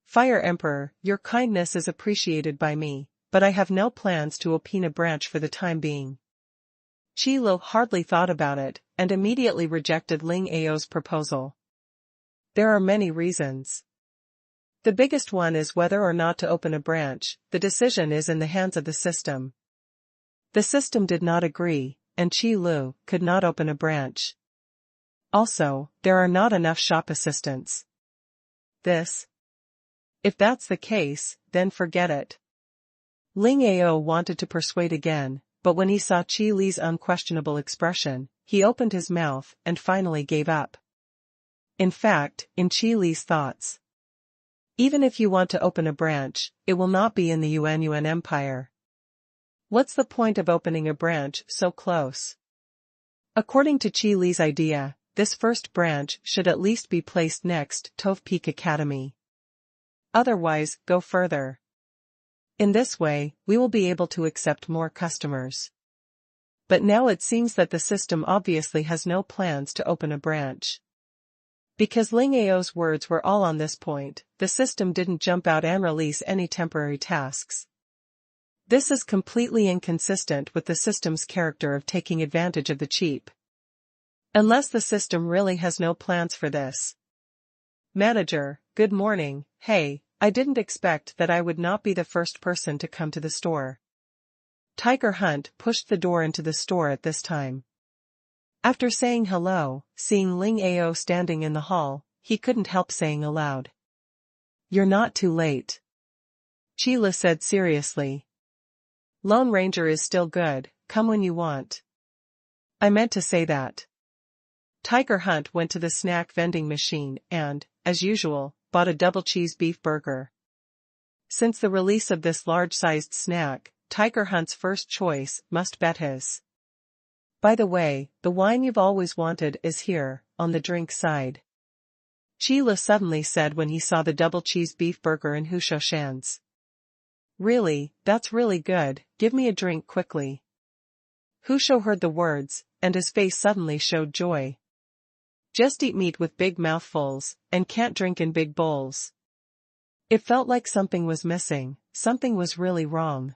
Speaker 1: Fire Emperor, your kindness is appreciated by me, but I have no plans to open a branch for the time being. Qi Lu hardly thought about it, and immediately rejected Ling Ao's proposal. There are many reasons. The biggest one is whether or not to open a branch. The decision is in the hands of the system. The system did not agree, and Qi Lu could not open a branch. Also, there are not enough shop assistants. If that's the case, then forget it. Ling Ao wanted to persuade again, but when he saw Qi Li's unquestionable expression, he opened his mouth and finally gave up. In fact, in Qi Li's thoughts, even if you want to open a branch, it will not be in the Xuanhuan Empire. What's the point of opening a branch so close? According to Qi Li's idea, this first branch should at least be placed next Tove Peak Academy. Otherwise, go further. In this way, we will be able to accept more customers. But now it seems that the system obviously has no plans to open a branch. Because Ling Ao's words were all on this point, the system didn't jump out and release any temporary tasks. This is completely inconsistent with the system's character of taking advantage of the cheap. Unless the system really has no plans for this. Manager, good morning. Hey, I didn't expect that I would not be the first person to come to the store. Tiger Hunt pushed the door into the store at this time. After saying hello, seeing Ling Ao standing in the hall, he couldn't help saying aloud. You're not too late. Qi Lu said seriously. Lone Ranger is still good, come when you want. I meant to say that. Tiger Hunt went to the snack vending machine and, as usual, bought a double cheese beef burger. Since the release of this large-sized snack, Tiger Hunt's first choice must bet his. By the way, the wine you've always wanted is here, on the drink side. Qi Lu suddenly said when he saw the double cheese beef burger in Hu Shoshan's. Really, that's really good, give me a drink quickly. Hu Shou heard the words, and his face suddenly showed joy. Just eat meat with big mouthfuls, and can't drink in big bowls. It felt like something was missing, something was really wrong.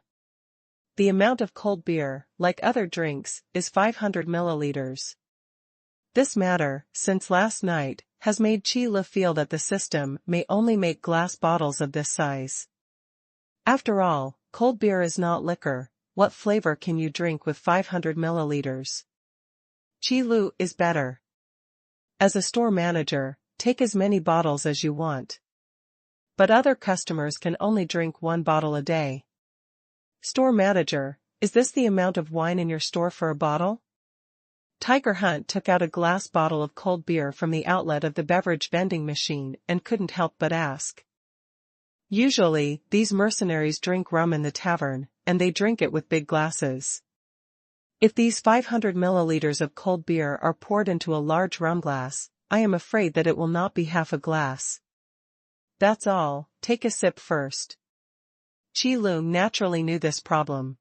Speaker 1: The amount of cold beer, like other drinks, is 500 milliliters. This matter, since last night, has made Qi Lu feel that the system may only make glass bottles of this size. After all, cold beer is not liquor. What flavor can you drink with 500 milliliters? Qi Lu is better. As a store manager, take as many bottles as you want. But other customers can only drink one bottle a day. Store manager, is this the amount of wine in your store for a bottle? Tiger Hunt took out a glass bottle of cold beer from the outlet of the beverage vending machine and couldn't help but ask. Usually, these mercenaries drink rum in the tavern, and they drink it with big glasses. If these 500 milliliters of cold beer are poured into a large rum glass, I am afraid that it will not be half a glass. That's all, take a sip first. Qi Lu naturally knew this problem.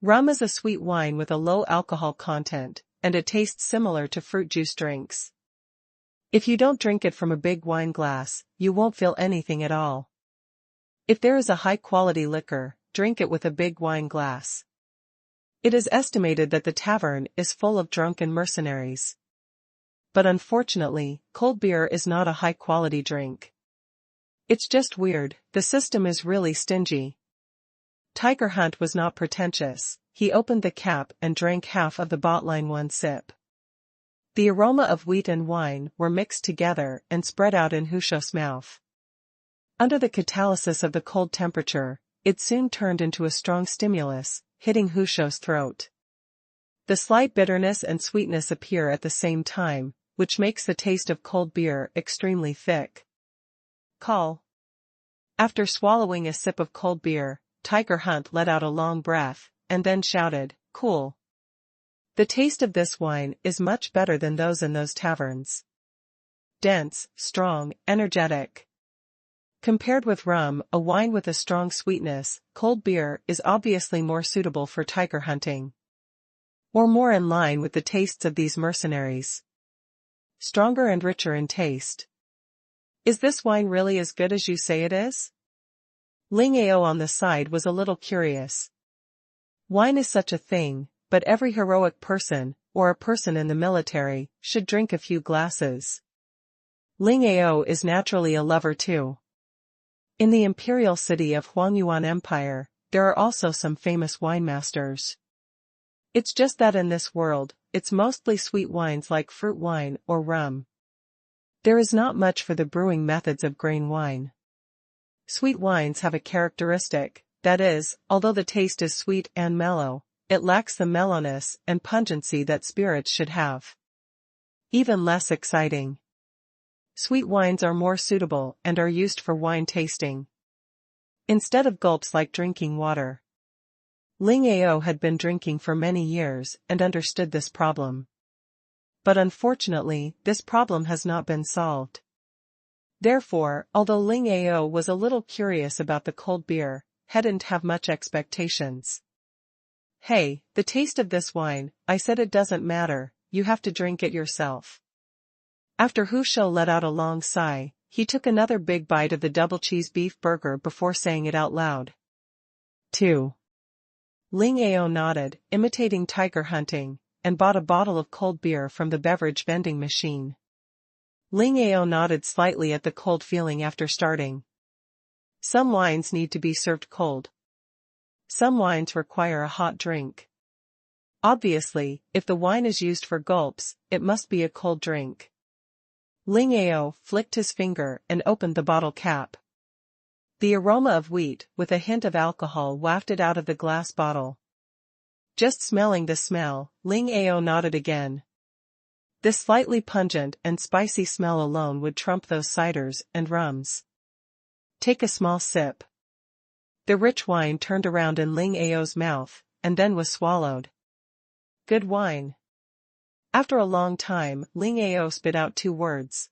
Speaker 1: Rum is a sweet wine with a low alcohol content, and it tastes similar to fruit juice drinks. If you don't drink it from a big wine glass, you won't feel anything at all. If there is a high-quality liquor, drink it with a big wine glass. It is estimated that the tavern is full of drunken mercenaries. But unfortunately, cold beer is not a high-quality drink. It's just weird, the system is really stingy. Tiger Hunt was not pretentious, he opened the cap and drank half of the bottle in one sip. The aroma of wheat and wine were mixed together and spread out in Hu Shou's mouth. Under the catalysis of the cold temperature, it soon turned into a strong stimulus, hitting Hu Shou's throat. The slight bitterness and sweetness appear at the same time, which makes the taste of cold beer extremely thick. Call. After swallowing a sip of cold beer, Tiger Hunt let out a long breath, and then shouted, "Cool." The taste of this wine is much better than those in those taverns. Dense, strong, energetic. Compared with rum, a wine with a strong sweetness, cold beer is obviously more suitable for tiger hunting. Or more in line with the tastes of these mercenaries. Stronger and richer in taste. Is this wine really as good as you say it is? Ling Ao on the side was a little curious. Wine is such a thing, but every heroic person, or a person in the military, should drink a few glasses. Ling Ao is naturally a lover too. In the imperial city of Xuanhuan Empire, there are also some famous winemasters. It's just that in this world, it's mostly sweet wines like fruit wine or rum. There is not much for the brewing methods of grain wine. Sweet wines have a characteristic, that is, although the taste is sweet and mellow, it lacks the mellowness and pungency that spirits should have. Even less exciting. Sweet wines are more suitable and are used for wine tasting, instead of gulps like drinking water. Ling Ao had been drinking for many years and understood this problem. But unfortunately, this problem has not been solved. Therefore, although Ling Ao was a little curious about the cold beer, hadn't have much expectations. "Hey, the taste of this wine," I said. "It doesn't matter, you have to drink it yourself." After Hu Shou let out a long sigh, he took another big bite of the double cheese beef burger before saying it out loud. 2. Ling Ao nodded, imitating tiger hunting, and bought a bottle of cold beer from the beverage vending machine. Ling Ao nodded slightly at the cold feeling after starting. Some wines need to be served cold. Some wines require a hot drink. Obviously, if the wine is used for gulps, it must be a cold drink. Ling Ao flicked his finger and opened the bottle cap. The aroma of wheat, with a hint of alcohol, wafted out of the glass bottle. Just smelling the smell, Ling Ao nodded again. This slightly pungent and spicy smell alone would trump those ciders and rums. Take a small sip. The rich wine turned around in Ling Ao's mouth, and then was swallowed. Good wine. After a long time, Ling Ao spit out 2 words.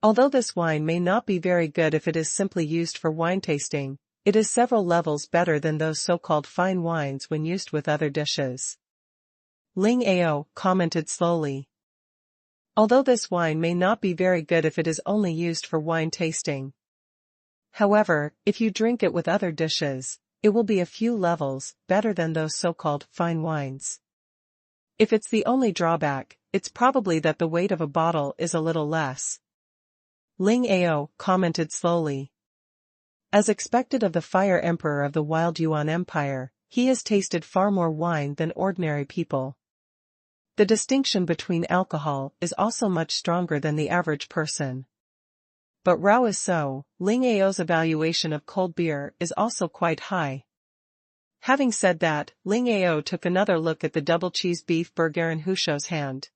Speaker 1: Although this wine may not be very good if it is simply used for wine tasting, it is several levels better than those so-called fine wines when used with other dishes. Ling Ao commented slowly. Although this wine may not be very good if it is only used for wine tasting. However, if you drink it with other dishes, it will be a few levels better than those so-called fine wines. If it's the only drawback, it's probably that the weight of a bottle is a little less. Ling Ao commented slowly. As expected of the Fire Emperor of the Wild Yuan Empire, he has tasted far more wine than ordinary people. The distinction between alcohol is also much stronger than the average person. But Rao is so, Ling Ao's evaluation of cold beer is also quite high. Having said that, Ling Ao took another look at the double cheese beef burger in Hu Shou's hand.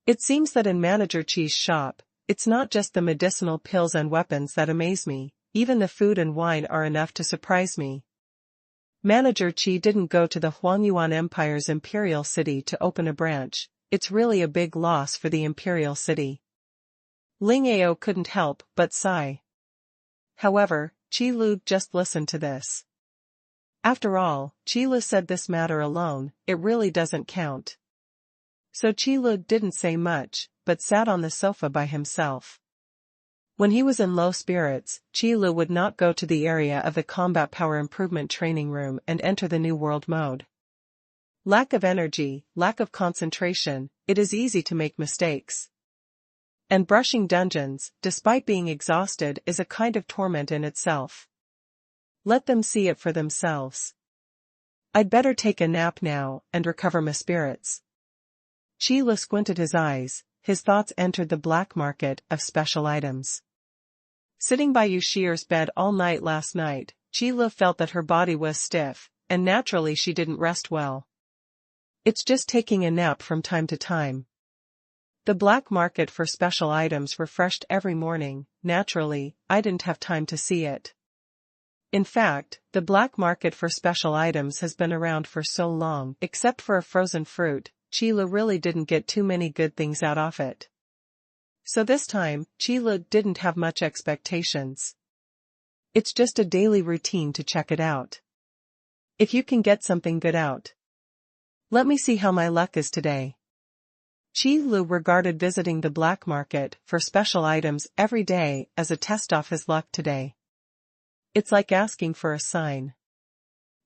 Speaker 1: It seems that in Manager Chi's shop, it's not just the medicinal pills and weapons that amaze me, even the food and wine are enough to surprise me. Manager Chi didn't go to the Huangyuan Empire's imperial city to open a branch. It's really a big loss for the imperial city. Ling Ao couldn't help but sigh. However, Chi Lu just listened to this. After all, Chi Lu said this matter alone, it really doesn't count. So Chi Lu didn't say much, but sat on the sofa by himself. When he was in low spirits, Chi Lu would not go to the area of the combat power improvement training room and enter the New World mode. Lack of energy, lack of concentration, it is easy to make mistakes. And brushing dungeons, despite being exhausted, is a kind of torment in itself. Let them see it for themselves. I'd better take a nap now and recover my spirits. Chi Lu squinted his eyes, his thoughts entered the black market of special items. Sitting by Yushir's bed all night last night, Chi Lu felt that her body was stiff, and naturally she didn't rest well. It's just taking a nap from time to time. The black market for special items refreshed every morning. Naturally, I didn't have time to see it. In fact, the black market for special items has been around for so long, except for a frozen fruit, Qilu really didn't get too many good things out of it. So this time, Qilu didn't have much expectations. It's just a daily routine to check it out. If you can get something good out. Let me see how my luck is today. Qilu regarded visiting the black market for special items every day as a test of his luck today. It's like asking for a sign.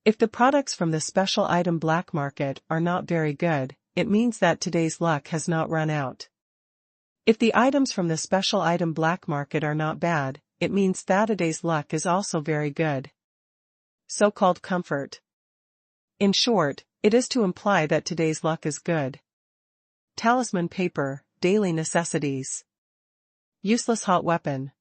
Speaker 1: If the products from the special item black market are not very good, it means that today's luck has not run out. If the items from the special item black market are not bad, it means that today's luck is also very good. So-called comfort. In short, it is to imply that today's luck is good. Talisman paper, daily necessities. Useless hot weapon.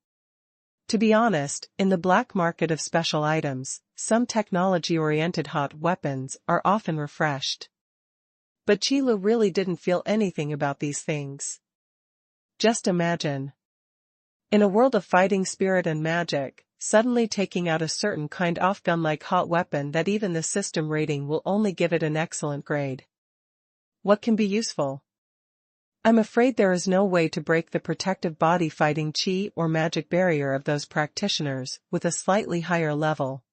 Speaker 1: To be honest, in the black market of special items, some technology-oriented hot weapons are often refreshed. But Qilu really didn't feel anything about these things. Just imagine. In a world of fighting spirit and magic, suddenly taking out a certain kind of gun-like hot weapon that even the system rating will only give it an excellent grade. What can be useful? I'm afraid there is no way to break the protective body fighting chi or magic barrier of those practitioners with a slightly higher level.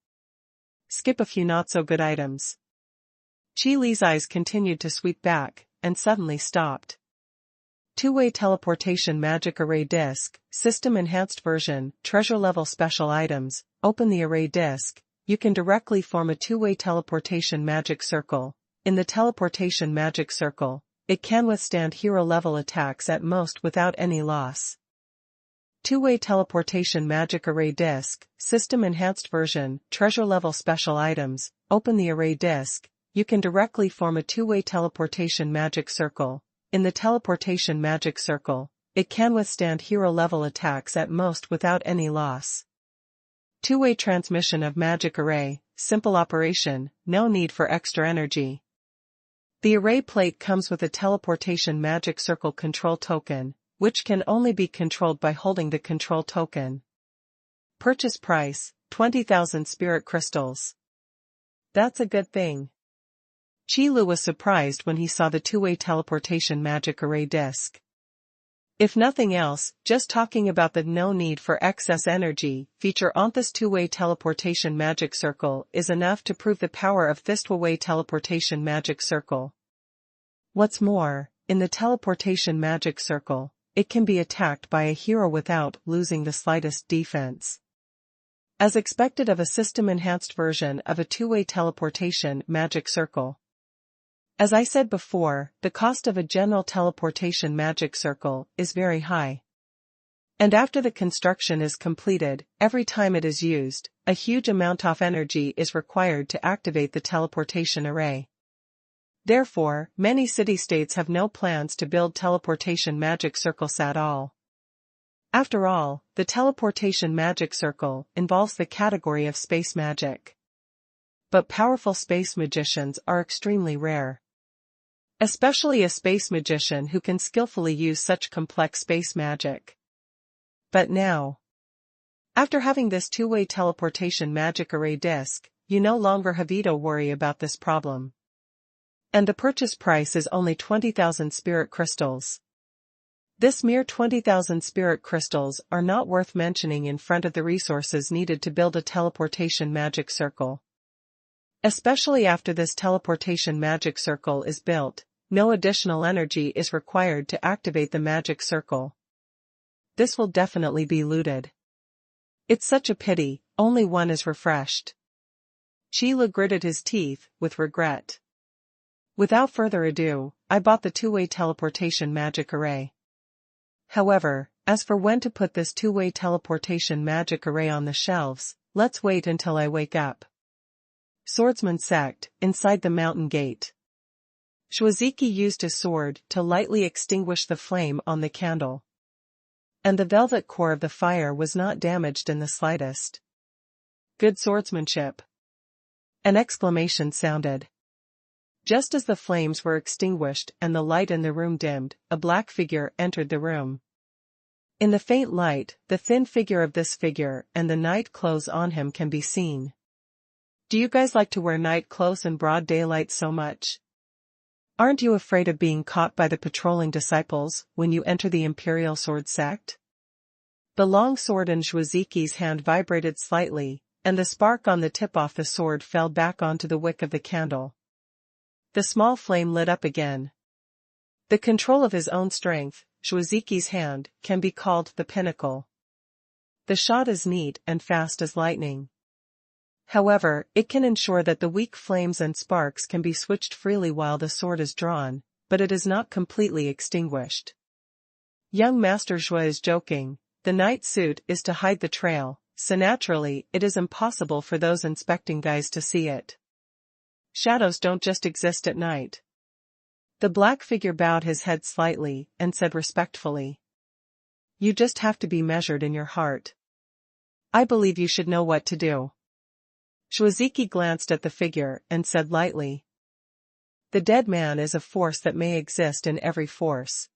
Speaker 1: Skip a few not-so-good items. Qi Li's eyes continued to sweep back, and suddenly stopped. Two-way teleportation magic array disc, system enhanced version, treasure level special items. Open the array disc. You can directly form a two-way teleportation magic circle. In the teleportation magic circle, it can withstand hero-level attacks at most without any loss. Two-way teleportation magic array disc, system enhanced version, treasure level special items. Open the array disc. You can directly form a two-way teleportation magic circle. In the teleportation magic circle, it can withstand hero-level attacks at most without any loss. Two-way transmission of magic array, simple operation, no need for extra energy. The array plate comes with a teleportation magic circle control token, which can only be controlled by holding the control token. Purchase price, 20,000 spirit crystals. That's a good thing. Qilu was surprised when he saw the two-way teleportation magic array disc. If nothing else, just talking about the no need for excess energy feature on this two-way teleportation magic circle is enough to prove the power of this two-way teleportation magic circle. What's more, in the teleportation magic circle, it can be attacked by a hero without losing the slightest defense. As expected of a system-enhanced version of a two-way teleportation magic circle. As I said before, the cost of a general teleportation magic circle is very high. And after the construction is completed, every time it is used, a huge amount of energy is required to activate the teleportation array. Therefore, many city-states have no plans to build teleportation magic circles at all. After all, the teleportation magic circle involves the category of space magic. But powerful space magicians are extremely rare. Especially a space magician who can skillfully use such complex space magic. But now, after having this two-way teleportation magic array disc, you no longer have to worry about this problem. And the purchase price is only 20,000 spirit crystals. This mere 20,000 spirit crystals are not worth mentioning in front of the resources needed to build a teleportation magic circle. Especially after this teleportation magic circle is built, no additional energy is required to activate the magic circle. This will definitely be looted. It's such a pity, only one is refreshed. Qilu gritted his teeth with regret. Without further ado, I bought the two-way teleportation magic array. However, as for when to put this two-way teleportation magic array on the shelves, let's wait until I wake up. Swordsman sect, inside the mountain gate. Shuaziki used his sword to lightly extinguish the flame on the candle. And the velvet core of the fire was not damaged in the slightest. Good swordsmanship. An exclamation sounded. Just as the flames were extinguished and the light in the room dimmed, a black figure entered the room. In the faint light, the thin figure of this figure and the night clothes on him can be seen. Do you guys like to wear night clothes in broad daylight so much? Aren't you afraid of being caught by the patrolling disciples when you enter the Imperial Sword sect? The long sword in Xuanhuan's hand vibrated slightly, and the spark on the tip of the sword fell back onto the wick of the candle. The small flame lit up again. The control of his own strength, Xuanhuan's hand, can be called the pinnacle. The shot is neat and fast as lightning. However, it can ensure that the weak flames and sparks can be switched freely while the sword is drawn, but it is not completely extinguished. Young Master Zhui is joking. The night suit is to hide the trail, so naturally it is impossible for those inspecting guys to see it. Shadows don't just exist at night. The black figure bowed his head slightly and said respectfully. You just have to be measured in your heart. I believe you should know what to do. Xuanhuan glanced at the figure and said lightly. The dead man is a force that may exist in every force.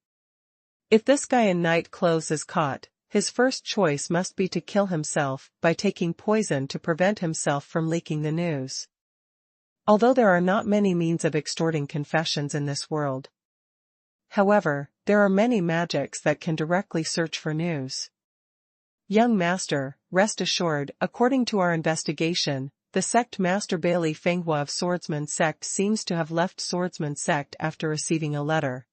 Speaker 1: If this guy in night clothes is caught, his first choice must be to kill himself by taking poison to prevent himself from leaking the news. Although there are not many means of extorting confessions in this world. However, there are many magics that can directly search for news. Young Master, rest assured, according to our investigation, the sect Master Bailey Fenghua of Swordsman Sect seems to have left Swordsman Sect after receiving a letter.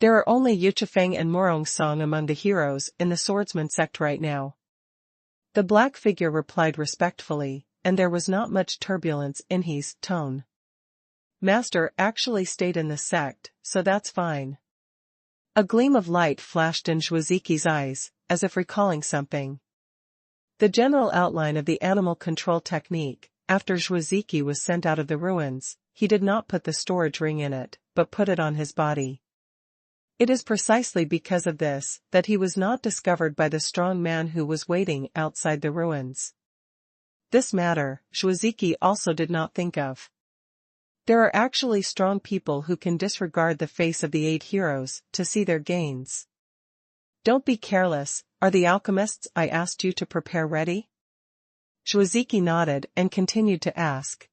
Speaker 1: There are only Yuchifeng and Morong Song among the heroes in the Swordsman Sect right now. The black figure replied respectfully, and there was not much turbulence in his tone. Master actually stayed in the sect, so that's fine. A gleam of light flashed in Xuanhuan's eyes, as if recalling something. The general outline of the animal control technique, after Xuanhuan was sent out of the ruins, he did not put the storage ring in it, but put it on his body. It is precisely because of this that he was not discovered by the strong man who was waiting outside the ruins. This matter, Xuanhuan also did not think of. There are actually strong people who can disregard the face of the 8 heroes to see their gains. Don't be careless, are the alchemists I asked you to prepare ready? Xuanhuan nodded and continued to ask.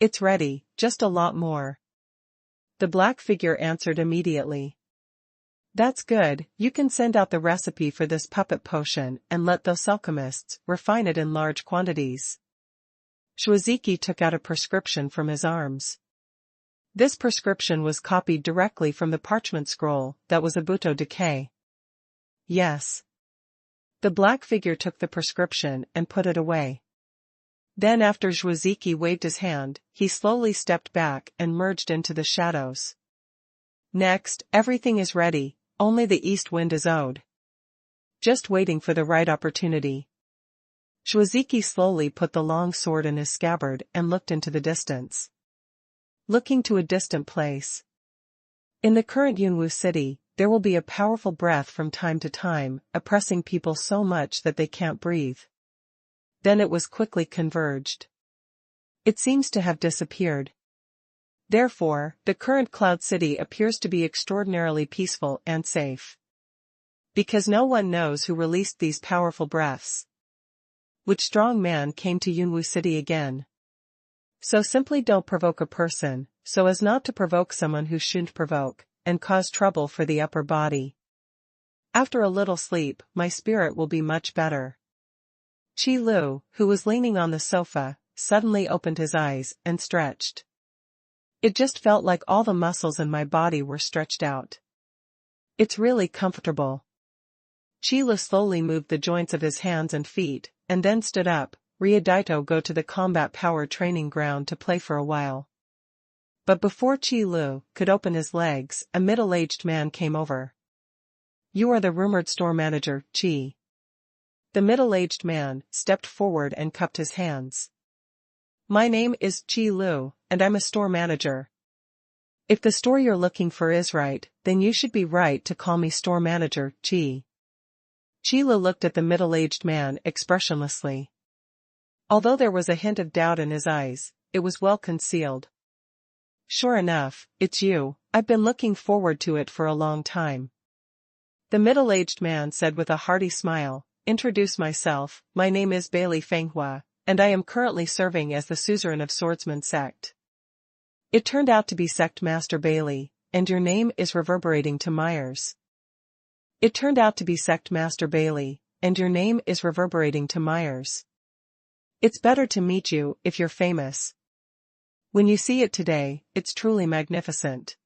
Speaker 1: It's ready, just a lot more. The black figure answered immediately. That's good, you can send out the recipe for this puppet potion and let those alchemists refine it in large quantities. Xuanhuan took out a prescription from his arms. This prescription was copied directly from the parchment scroll that was Abuto Decay. Yes. The black figure took the prescription and put it away. Then after Xuanhuan waved his hand, he slowly stepped back and merged into the shadows. Next, everything is ready, only the east wind is owed. Just waiting for the right opportunity. Xuanhuan slowly put the long sword in his scabbard and looked into the distance. Looking to a distant place. In the current Yunwu city, there will be a powerful breath from time to time, oppressing people so much that they can't breathe. Then it was quickly converged. It seems to have disappeared. Therefore, the current Cloud City appears to be extraordinarily peaceful and safe. Because no one knows who released these powerful breaths. Which strong man came to Yunwu City again? So simply don't provoke a person, so as not to provoke someone who shouldn't provoke, and cause trouble for the upper body. After a little sleep, my spirit will be much better. Qi Lu, who was leaning on the sofa, suddenly opened his eyes and stretched. It just felt like all the muscles in my body were stretched out. It's really comfortable. Qi Lu slowly moved the joints of his hands and feet, and then stood up. Ryudaito go to the combat power training ground to play for a while. But before Qi Lu could open his legs, a middle-aged man came over. You are the rumored store manager, Qi. The middle-aged man stepped forward and cupped his hands. My name is Qi Lu, and I'm a store manager. If the store you're looking for is right, then you should be right to call me store manager, Qi. Qi Lu looked at the middle-aged man expressionlessly. Although there was a hint of doubt in his eyes, it was well concealed. Sure enough, it's you. I've been looking forward to it for a long time. The middle-aged man said with a hearty smile, introduce myself, my name is Bailey Fenghua, and I am currently serving as the suzerain of Swordsman sect. It turned out to be Sect Master Bailey, and your name is reverberating to Myers. It turned out to be Sect Master Bailey, and your name is reverberating to Myers. It's better to meet you if you're famous. When you see it today, it's truly magnificent.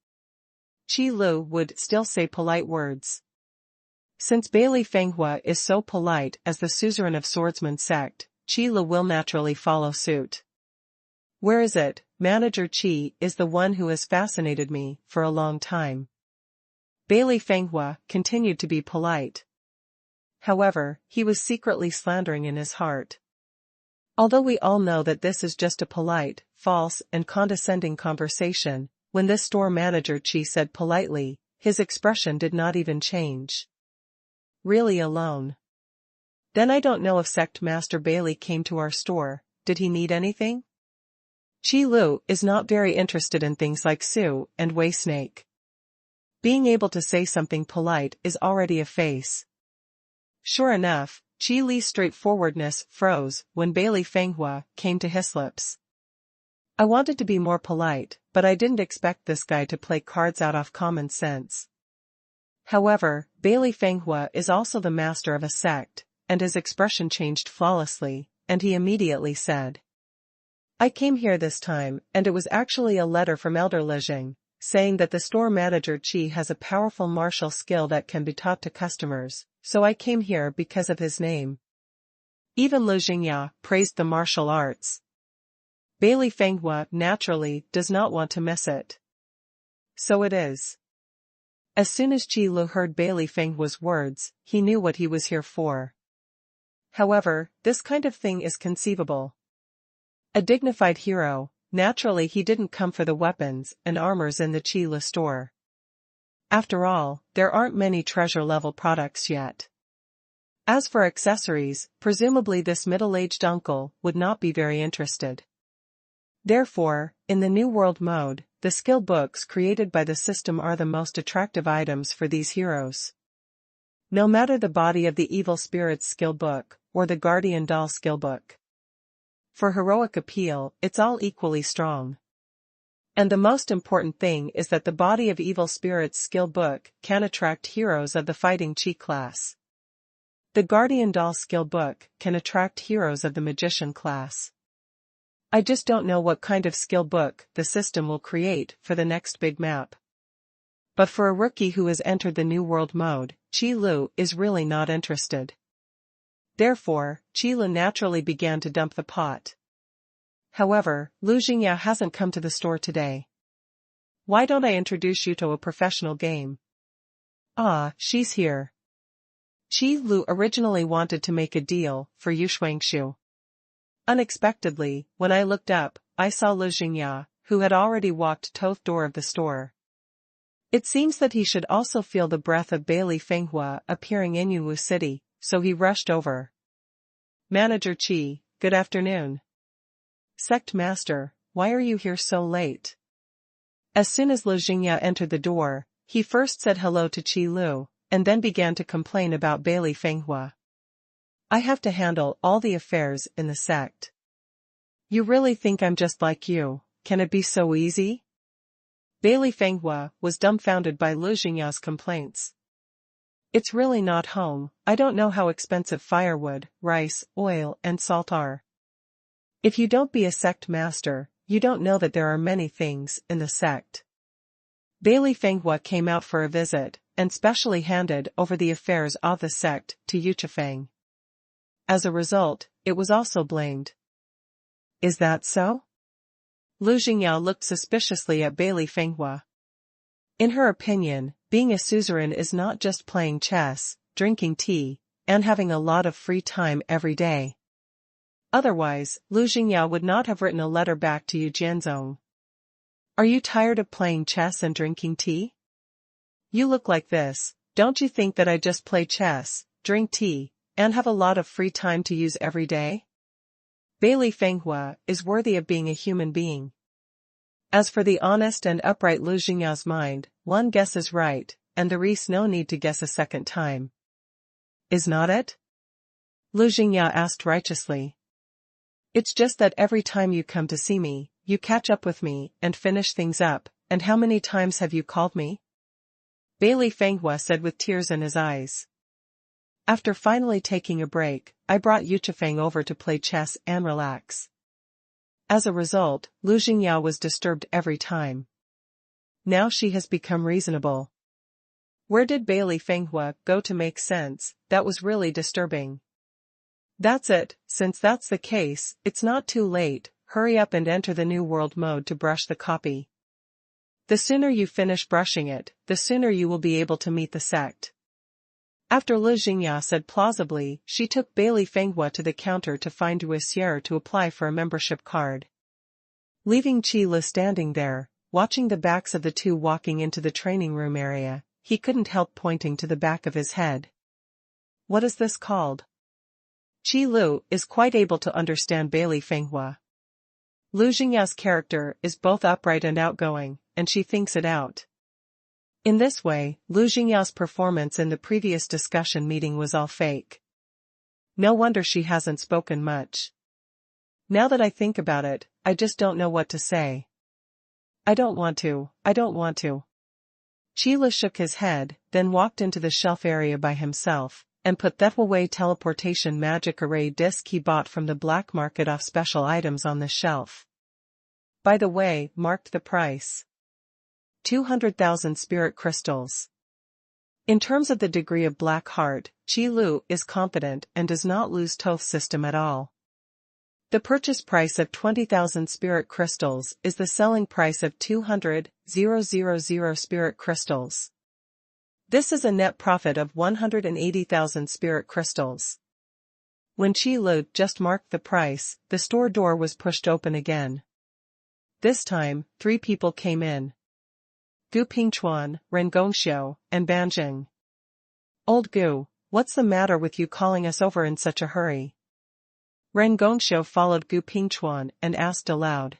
Speaker 1: Qi Lu would still say polite words. Since Bailey Fenghua is so polite as the suzerain of Swordsman sect, Qi Lu will naturally follow suit. Where is it? Manager Qi is the one who has fascinated me for a long time. Bailey Fenghua continued to be polite. However, he was secretly slandering in his heart. Although we all know that this is just a polite, false, and condescending conversation, when this store manager Qi said politely, his expression did not even change. Really alone. Then I don't know if Sect Master Bailey came to our store, did he need anything? Qi Lu is not very interested in things like Su and Wei Snake. Being able to say something polite is already a face. Sure enough, Qi Li's straightforwardness froze when Bailey Fenghua came to his lips. I wanted to be more polite, but I didn't expect this guy to play cards out of common sense. However, Bailey Fenghua is also the master of a sect, and his expression changed flawlessly, and he immediately said, I came here this time, and it was actually a letter from Elder Lejing, saying that the store manager Qi has a powerful martial skill that can be taught to customers. So I came here because of his name. Even Lu Jingya praised the martial arts. Bailey Fenghua naturally does not want to miss it. So it is. As soon as Qi Lu heard Bailey Fenghua's words, he knew what he was here for. However, this kind of thing is conceivable. A dignified hero, naturally he didn't come for the weapons and armors in the Qi Lu store. After all, there aren't many treasure-level products yet. As for accessories, presumably this middle-aged uncle would not be very interested. Therefore, in the New World mode, the skill books created by the system are the most attractive items for these heroes. No matter the body of the Evil Spirits skill book, or the Guardian Doll skill book. For heroic appeal, it's all equally strong. And the most important thing is that the body of Evil Spirits skill book can attract heroes of the Fighting Chi class. The Guardian Doll skill book can attract heroes of the Magician class. I just don't know what kind of skill book the system will create for the next big map. But for a rookie who has entered the New World mode, Qi Lu is really not interested. Therefore, Qi Lu naturally began to dump the pot. However, Lu Jingya hasn't come to the store today. Why don't I introduce you to a professional game? Ah, she's here. Qi Lu originally wanted to make a deal for Yu Shuangshu. Unexpectedly, when I looked up, I saw Lu Jingya, who had already walked to the door of the store. It seems that he should also feel the breath of Bailey Fenghua appearing in Yunwu City, so he rushed over. Manager Qi, good afternoon. Sect Master, why are you here so late? As soon as Lu Jingya entered the door, he first said hello to Qi Lu, and then began to complain about Bailey Fenghua. I have to handle all the affairs in the sect. You really think I'm just like you? Can it be so easy? Bailey Fenghua was dumbfounded by Lu Jingya's complaints. It's really not home. I don't know how expensive firewood, rice, oil, and salt are. If you don't be a sect master, you don't know that there are many things in the sect. Bailey Fenghua came out for a visit, and specially handed over the affairs of the sect to Yu Chifeng. As a result, it was also blamed. Is that so? Lu Jingya looked suspiciously at Bailey Fenghua. In her opinion, being a suzerain is not just playing chess, drinking tea, and having a lot of free time every day. Otherwise, Lu Jingya would not have written a letter back to Yu Jianzong. Are you tired of playing chess and drinking tea? You look like this, don't you think that I just play chess, drink tea, and have a lot of free time to use every day? Bailey Fenghua is worthy of being a human being. As for the honest and upright Lu Jingyao's mind, one guess is right, and there is no need to guess a second time. Is not it? Lu Jingyao asked righteously. It's just that every time you come to see me, you catch up with me and finish things up, and how many times have you called me? Bailey Fenghua said with tears in his eyes. After finally taking a break, I brought Yuchifeng over to play chess and relax. As a result, Lu Jingyao was disturbed every time. Now she has become reasonable. Where did Bailey Fenghua go to make sense? That was really disturbing. That's it, since that's the case, it's not too late, hurry up and enter the New World mode to brush the copy. The sooner you finish brushing it, the sooner you will be able to meet the sect. After Lu Jingyao said plausibly, she took Bailey Fenghua to the counter to find Huissier to apply for a membership card. Leaving Qi Lu standing there, watching the backs of the two walking into the training room area, he couldn't help pointing to the back of his head. What is this called? Qi Lu is quite able to understand Bailey Fenghua. Lu Jingyao's character is both upright and outgoing, and she thinks it out. In this way, Lu Jingyao's performance in the previous discussion meeting was all fake. No wonder she hasn't spoken much. Now that I think about it, I just don't know what to say. I don't want to. Qi Lu shook his head, then walked into the shelf area by himself, and put that Huawei teleportation magic array disc he bought from the black market off special items on the shelf. By the way, marked the price. 200,000 spirit crystals. In terms of the degree of black heart, Qi Lu is confident and does not lose Toth system at all. The purchase price of 20,000 spirit crystals is the selling price of 200,000 spirit crystals. This is a net profit of 180,000 spirit crystals. When Qi Lu just marked the price, the store door was pushed open again. This time, 3 people came in. Gu Pingchuan, Ren Gongxiu, and Ban Jing. Old Gu, what's the matter with you calling us over in such a hurry? Ren Gongxiu followed Gu Pingchuan and asked aloud.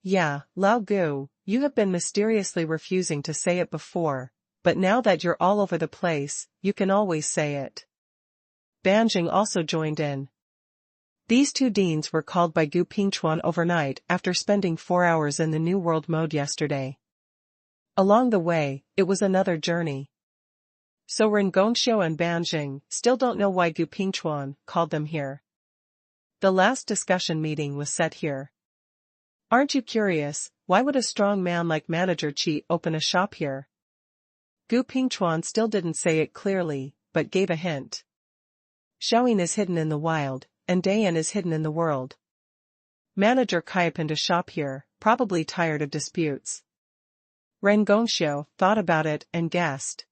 Speaker 1: Yeah, Lao Gu, you have been mysteriously refusing to say it before, but now that you're all over the place, you can always say it. Ban Jing also joined in. These 2 deans were called by Gu Pingchuan overnight after spending 4 hours in the New World mode yesterday. Along the way, it was another journey. So Ren Gongxiu and Ban Jing still don't know why Gu Pingchuan called them here. The last discussion meeting was set here. Aren't you curious, why would a strong man like Manager Qi open a shop here? Gu Pingchuan still didn't say it clearly, but gave a hint. Shaoyin is hidden in the wild, and Dayan is hidden in the world. Manager Kai opened a shop here, probably tired of disputes. Ren Gongxiu thought about it and guessed.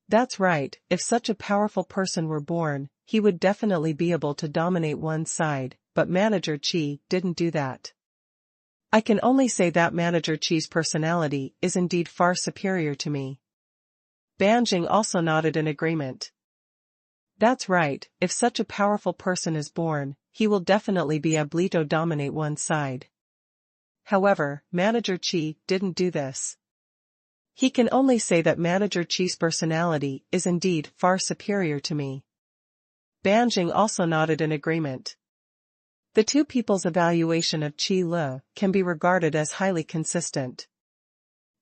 Speaker 1: That's right, if such a powerful person were born, he would definitely be able to dominate one side, but Manager Qi didn't do that. I can only say that Manager Qi's personality is indeed far superior to me. Ban Jing also nodded in agreement. That's right, if such a powerful person is born, he will definitely be able to dominate one side. However, Manager Qi didn't do this. He can only say that Manager Qi's personality is indeed far superior to me. Ban Jing also nodded in agreement. The 2 people's evaluation of Qi Lu can be regarded as highly consistent.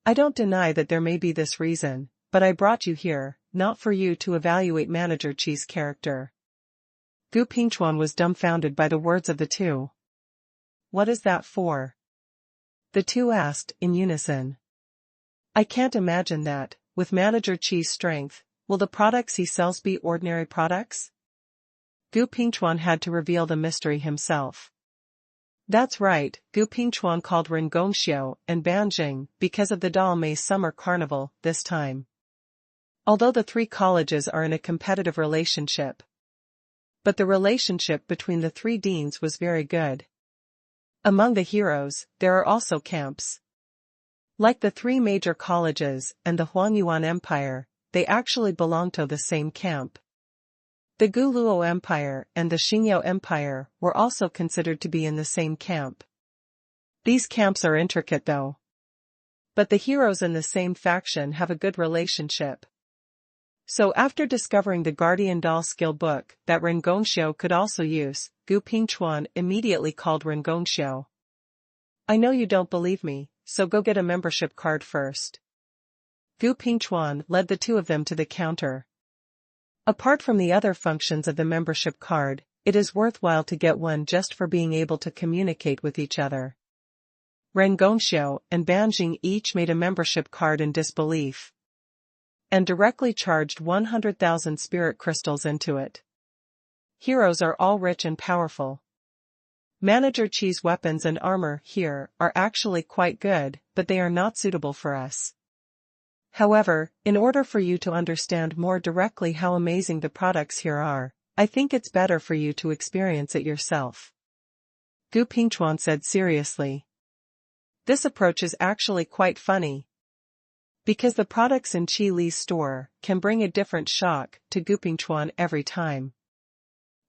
Speaker 1: I don't deny that there may be this reason, but I brought you here, not for you to evaluate Manager Qi's character. Gu Pingchuan was dumbfounded by the words of the 2. What is that for? The 2 asked in unison. I can't imagine that, with Manager Qi's strength, will the products he sells be ordinary products? Gu Pingchuan had to reveal the mystery himself. That's right, Gu Pingchuan called Ren Gongxiu and Ban Jing because of the Dalmei Summer Carnival this time. Although the 3 colleges are in a competitive relationship. But the relationship between the 3 deans was very good. Among the heroes, there are also camps. Like the 3 major colleges and the Huangyuan Empire, they actually belong to the same camp. The Gu Luo Empire and the Xingyao Empire were also considered to be in the same camp. These camps are intricate though. But the heroes in the same faction have a good relationship. So after discovering the Guardian Doll skill book that Ren Gongxiu could also use, Gu Pingchuan immediately called Ren Gongxiu. I know you don't believe me, so go get a membership card first. Gu Pingchuan led the two of them to the counter. Apart from the other functions of the membership card, it is worthwhile to get one just for being able to communicate with each other. Ren Gongxiu and Banjing each made a membership card in disbelief, and directly charged 100,000 spirit crystals into it. Heroes are all rich and powerful. Manager Qi's weapons and armor here are actually quite good, but they are not suitable for us. However, in order for you to understand more directly how amazing the products here are, I think it's better for you to experience it yourself. Gu Pingchuan said seriously. This approach is actually quite funny, because the products in Qi Li's store can bring a different shock to Gu Pingchuan every time.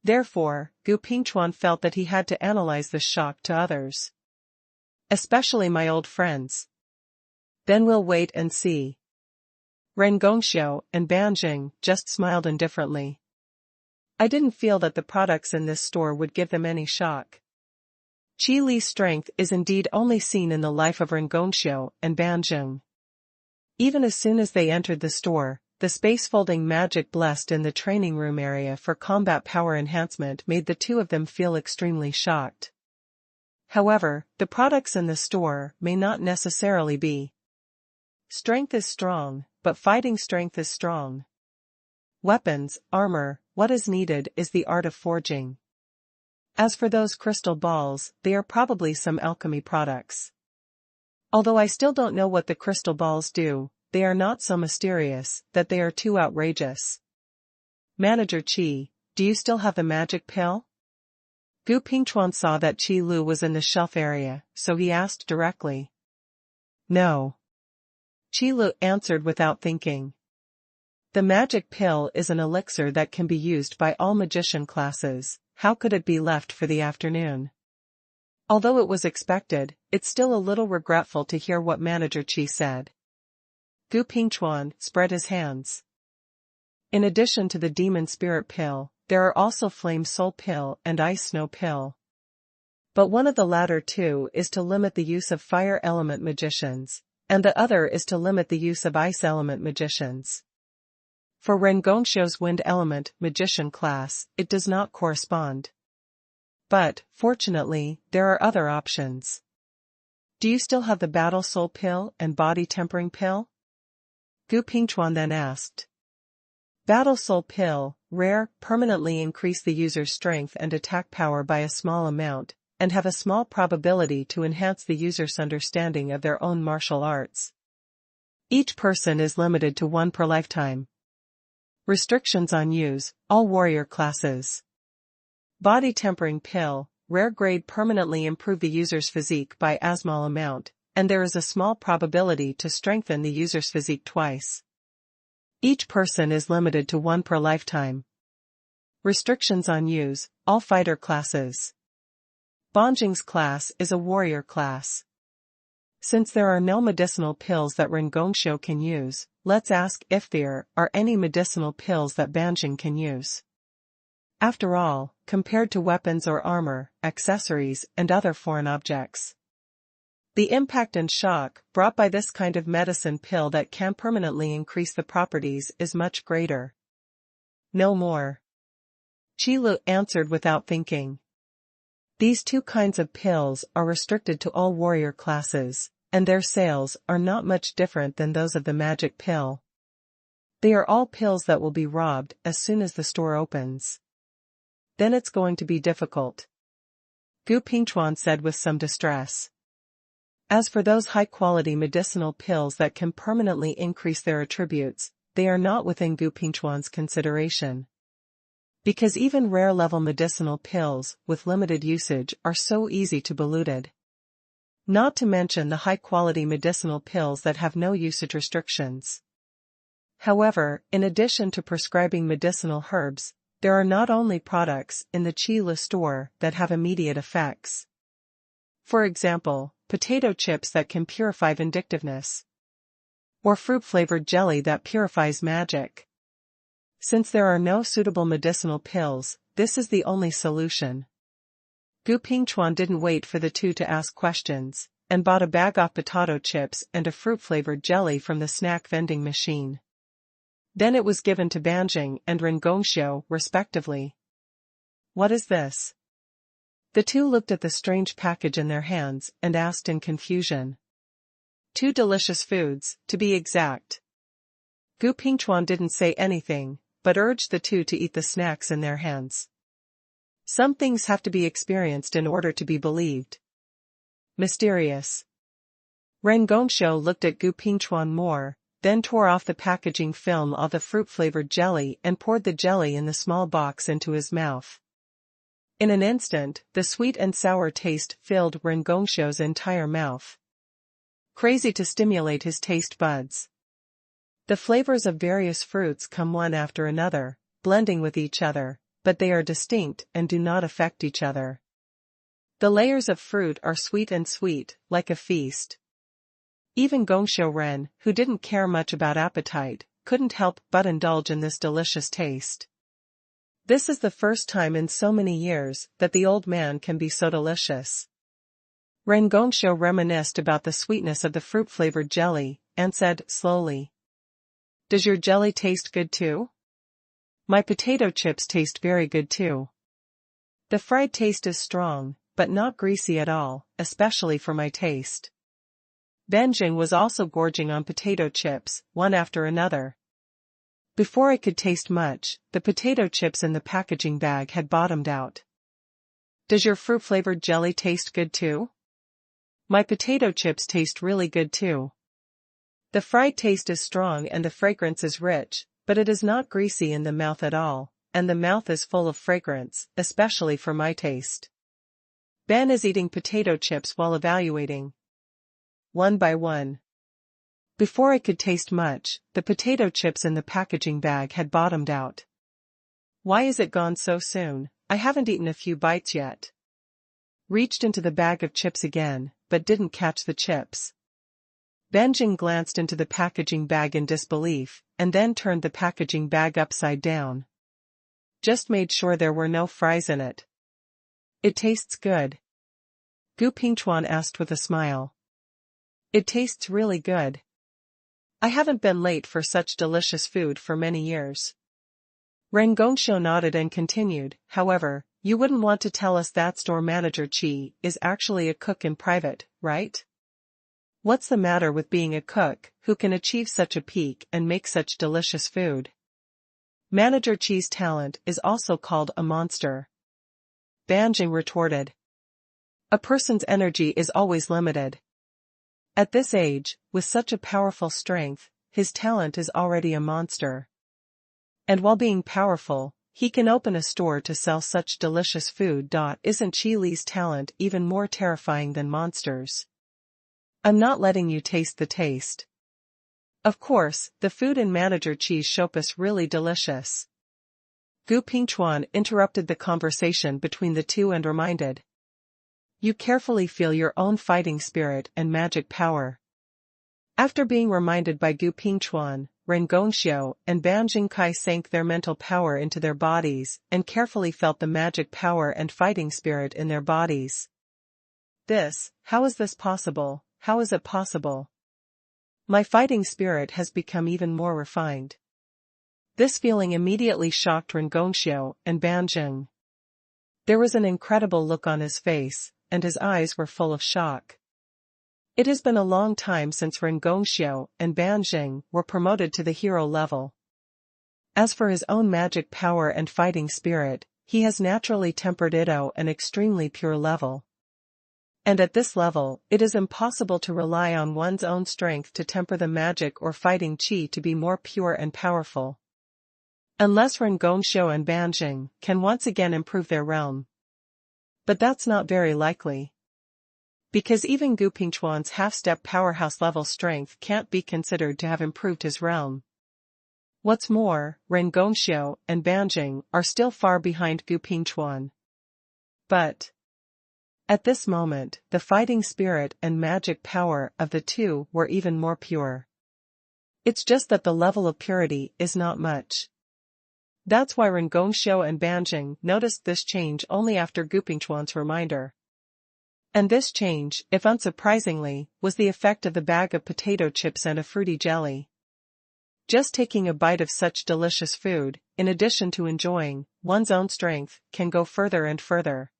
Speaker 1: Therefore, Gu Pingchuan felt that he had to analyze the shock to others, especially my old friends. Then we'll wait and see. Ren Gongxiu and Banjing just smiled indifferently. I didn't feel that the products in this store would give them any shock. Qi Li's strength is indeed only seen in the life of Ren Gongxiu and Banjing. Even as soon as they entered the store, the space-folding magic blessed in the training room area for combat power enhancement made the two of them feel extremely shocked. However, the products in the store may not necessarily be. Strength is strong, but fighting strength is strong. Weapons, armor, what is needed is the art of forging. As for those crystal balls, they are probably some alchemy products. Although I still don't know what the crystal balls do, they are not so mysterious that they are too outrageous. Manager Qi, do you still have the magic pill? Gu Pingchuan saw that Qi Lu was in the shelf area, so he asked directly. No. Qi Lu answered without thinking. The magic pill is an elixir that can be used by all magician classes. How could it be left for the afternoon? Although it was expected, it's still a little regretful to hear what Manager Qi said. Gu Pingchuan spread his hands. In addition to the Demon Spirit Pill, there are also Flame Soul Pill and Ice Snow Pill. But one of the latter two is to limit the use of fire element magicians, and the other is to limit the use of ice element magicians. For Ren Gongxiu's wind element magician class, it does not correspond. But, fortunately, there are other options. Do you still have the Battle Soul Pill and Body Tempering Pill? Gu Pingchuan then asked. Battle Soul Pill, rare, permanently increase the user's strength and attack power by a small amount, and have a small probability to enhance the user's understanding of their own martial arts. Each person is limited to one per lifetime. Restrictions on use, all warrior classes. Body Tempering Pill, rare grade permanently improve the user's physique by a small amount, and there is a small probability to strengthen the user's physique twice. Each person is limited to one per lifetime. Restrictions on use, all fighter classes. Banjing's class is a warrior class. Since there are no medicinal pills that Ren Gongxiu can use, let's ask if there are any medicinal pills that Banjing can use. After all, compared to weapons or armor, accessories, and other foreign objects, the impact and shock brought by this kind of medicine pill that can permanently increase the properties is much greater. No more. Qi Lu answered without thinking. These two kinds of pills are restricted to all warrior classes, and their sales are not much different than those of the magic pill. They are all pills that will be robbed as soon as the store opens. Then it's going to be difficult. Gu Pingchuan said with some distress. As for those high-quality medicinal pills that can permanently increase their attributes, they are not within Gu Pingchuan's consideration. Because even rare-level medicinal pills with limited usage are so easy to be looted. Not to mention the high-quality medicinal pills that have no usage restrictions. However, in addition to prescribing medicinal herbs, there are not only products in the Qi Li store that have immediate effects. For example, potato chips that can purify vindictiveness. Or fruit-flavored jelly that purifies magic. Since there are no suitable medicinal pills, this is the only solution. Gu Pingchuan didn't wait for the two to ask questions, and bought a bag of potato chips and a fruit-flavored jelly from the snack vending machine. Then it was given to Banjing and Ren Gongxiu, respectively. What is this? The two looked at the strange package in their hands and asked in confusion. Two delicious foods, to be exact. Gu Pingchuan didn't say anything, but urged the two to eat the snacks in their hands. Some things have to be experienced in order to be believed. Mysterious. Ren Gongxiu looked at Gu Pingchuan more, then tore off the packaging film of the fruit-flavored jelly and poured the jelly in the small box into his mouth. In an instant, the sweet and sour taste filled Ren Gongxiu's entire mouth. Crazy to stimulate his taste buds. The flavors of various fruits come one after another, blending with each other, but they are distinct and do not affect each other. The layers of fruit are sweet and sweet, like a feast. Even Gongxiu Ren, who didn't care much about appetite, couldn't help but indulge in this delicious taste. This is the first time in so many years that the old man can be so delicious. Ren Gongxiu reminisced about the sweetness of the fruit-flavored jelly, and said slowly. Does your jelly taste good too? My potato chips taste very good too. The fried taste is strong, but not greasy at all, especially for my taste. Banjing was also gorging on potato chips, one after another. Before I could taste much, the potato chips in the packaging bag had bottomed out. Does your fruit-flavored jelly taste good too? My potato chips taste really good too. The fried taste is strong and the fragrance is rich, but it is not greasy in the mouth at all, and the mouth is full of fragrance, especially for my taste. Ban is eating potato chips while evaluating. One by one. Before I could taste much, the potato chips in the packaging bag had bottomed out. Why is it gone so soon? I haven't eaten a few bites yet. Reached into the bag of chips again, but didn't catch the chips. Banjing glanced into the packaging bag in disbelief, and then turned the packaging bag upside down. Just made sure there were no fries in it. It tastes good. Gu Pingchuan asked with a smile. It tastes really good. I haven't been late for such delicious food for many years. Ren Gongxiu nodded and continued, however, you wouldn't want to tell us that store manager Qi is actually a cook in private, right? What's the matter with being a cook who can achieve such a peak and make such delicious food? Manager Qi's talent is also called a monster. Banjing retorted. A person's energy is always limited. At this age, with such a powerful strength, his talent is already a monster. And while being powerful, he can open a store to sell such delicious food. Isn't Qi Li's talent even more terrifying than monsters? I'm not letting you taste the taste. Of course, the food in Manager Qi's shop is really delicious. Gu Pingchuan interrupted the conversation between the two and reminded. You carefully feel your own fighting spirit and magic power. After being reminded by Gu Pingchuan, Ren Gongxiu and Banjing Kai sank their mental power into their bodies and carefully felt the magic power and fighting spirit in their bodies. How is this possible? How is it possible? My fighting spirit has become even more refined. This feeling immediately shocked Ren Gongxiu and Banjing. There was an incredible look on his face, and his eyes were full of shock. It has been a long time since Ren Gongxiu and Banjing were promoted to the hero level. As for his own magic power and fighting spirit, he has naturally tempered it to an extremely pure level. And at this level, it is impossible to rely on one's own strength to temper the magic or fighting qi to be more pure and powerful. Unless Ren Gongxiu and Banjing can once again improve their realm. But that's not very likely. Because even Gu Pingchuan's half-step powerhouse level strength can't be considered to have improved his realm. What's more, Rengongxiu and Banjing are still far behind Gupingchuan. But at this moment, the fighting spirit and magic power of the two were even more pure. It's just that the level of purity is not much. That's why Rengongxiu and Banjing noticed this change only after Gupingchuan's reminder. And this change, if unsurprisingly, was the effect of the bag of potato chips and a fruity jelly. Just taking a bite of such delicious food, in addition to enjoying one's own strength, can go further and further.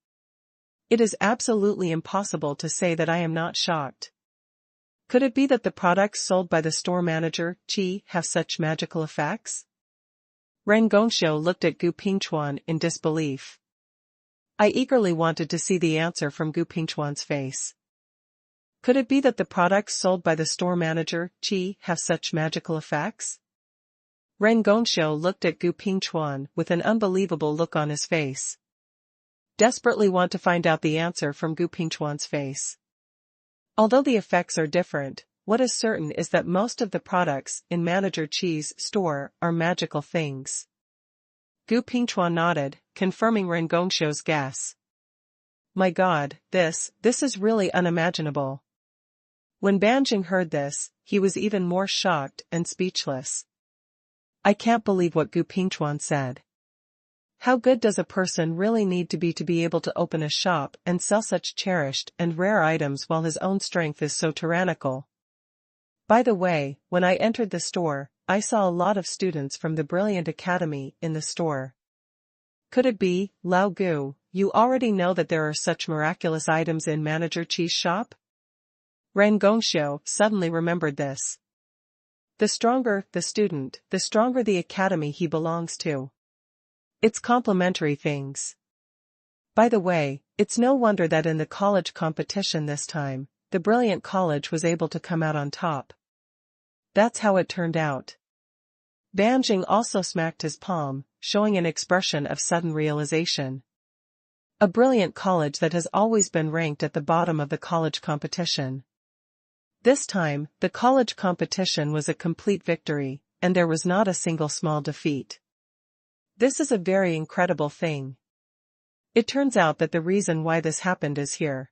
Speaker 1: It is absolutely impossible to say that I am not shocked. Could it be that the products sold by the store manager, Qi, have such magical effects? Rengongxiu looked at Gupingchuan in disbelief. I eagerly wanted to see the answer from Gupingchuan's face. Could it be that the products sold by the store manager, Qi, have such magical effects? Rengongxiu looked at Gupingchuan with an unbelievable look on his face. Desperately want to find out the answer from Gupingchuan's face. Although the effects are different, what is certain is that most of the products in Manager Qi's store are magical things. Gupingchuan nodded, confirming Rengongxiu's guess. My God, this is really unimaginable. When Banjing heard this, he was even more shocked and speechless. I can't believe what Gupingchuan said. How good does a person really need to be able to open a shop and sell such cherished and rare items while his own strength is so tyrannical? By the way, when I entered the store, I saw a lot of students from the Brilliant Academy in the store. Could it be, Lao Gu, you already know that there are such miraculous items in Manager Qi's shop? Rengongxiu suddenly remembered this. The stronger the student, the stronger the academy he belongs to. It's complementary things. By the way, it's no wonder that in the college competition this time, the Brilliant College was able to come out on top. That's how it turned out. Banjing also smacked his palm, showing an expression of sudden realization. A brilliant college that has always been ranked at the bottom of the college competition. This time, the college competition was a complete victory, and there was not a single small defeat. This is a very incredible thing. It turns out that the reason why this happened is here.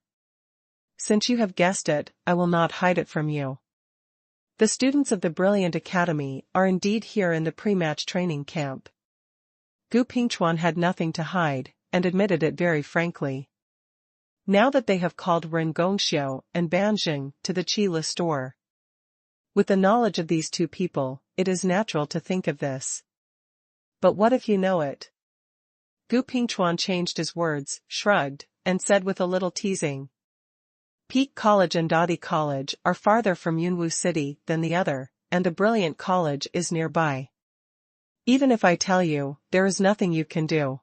Speaker 1: Since you have guessed it, I will not hide it from you. The students of the Brilliant Academy are indeed here in the pre-match training camp. Gupingchuan had nothing to hide, and admitted it very frankly. Now that they have called Rengongxiu and Banjing to the Qila store. With the knowledge of these two people, it is natural to think of this. But what if you know it? Gupingchuan changed his words, shrugged, and said with a little teasing. Peak College and Dadi College are farther from Yunwu City than the other, and the Brilliant College is nearby. Even if I tell you, there is nothing you can do.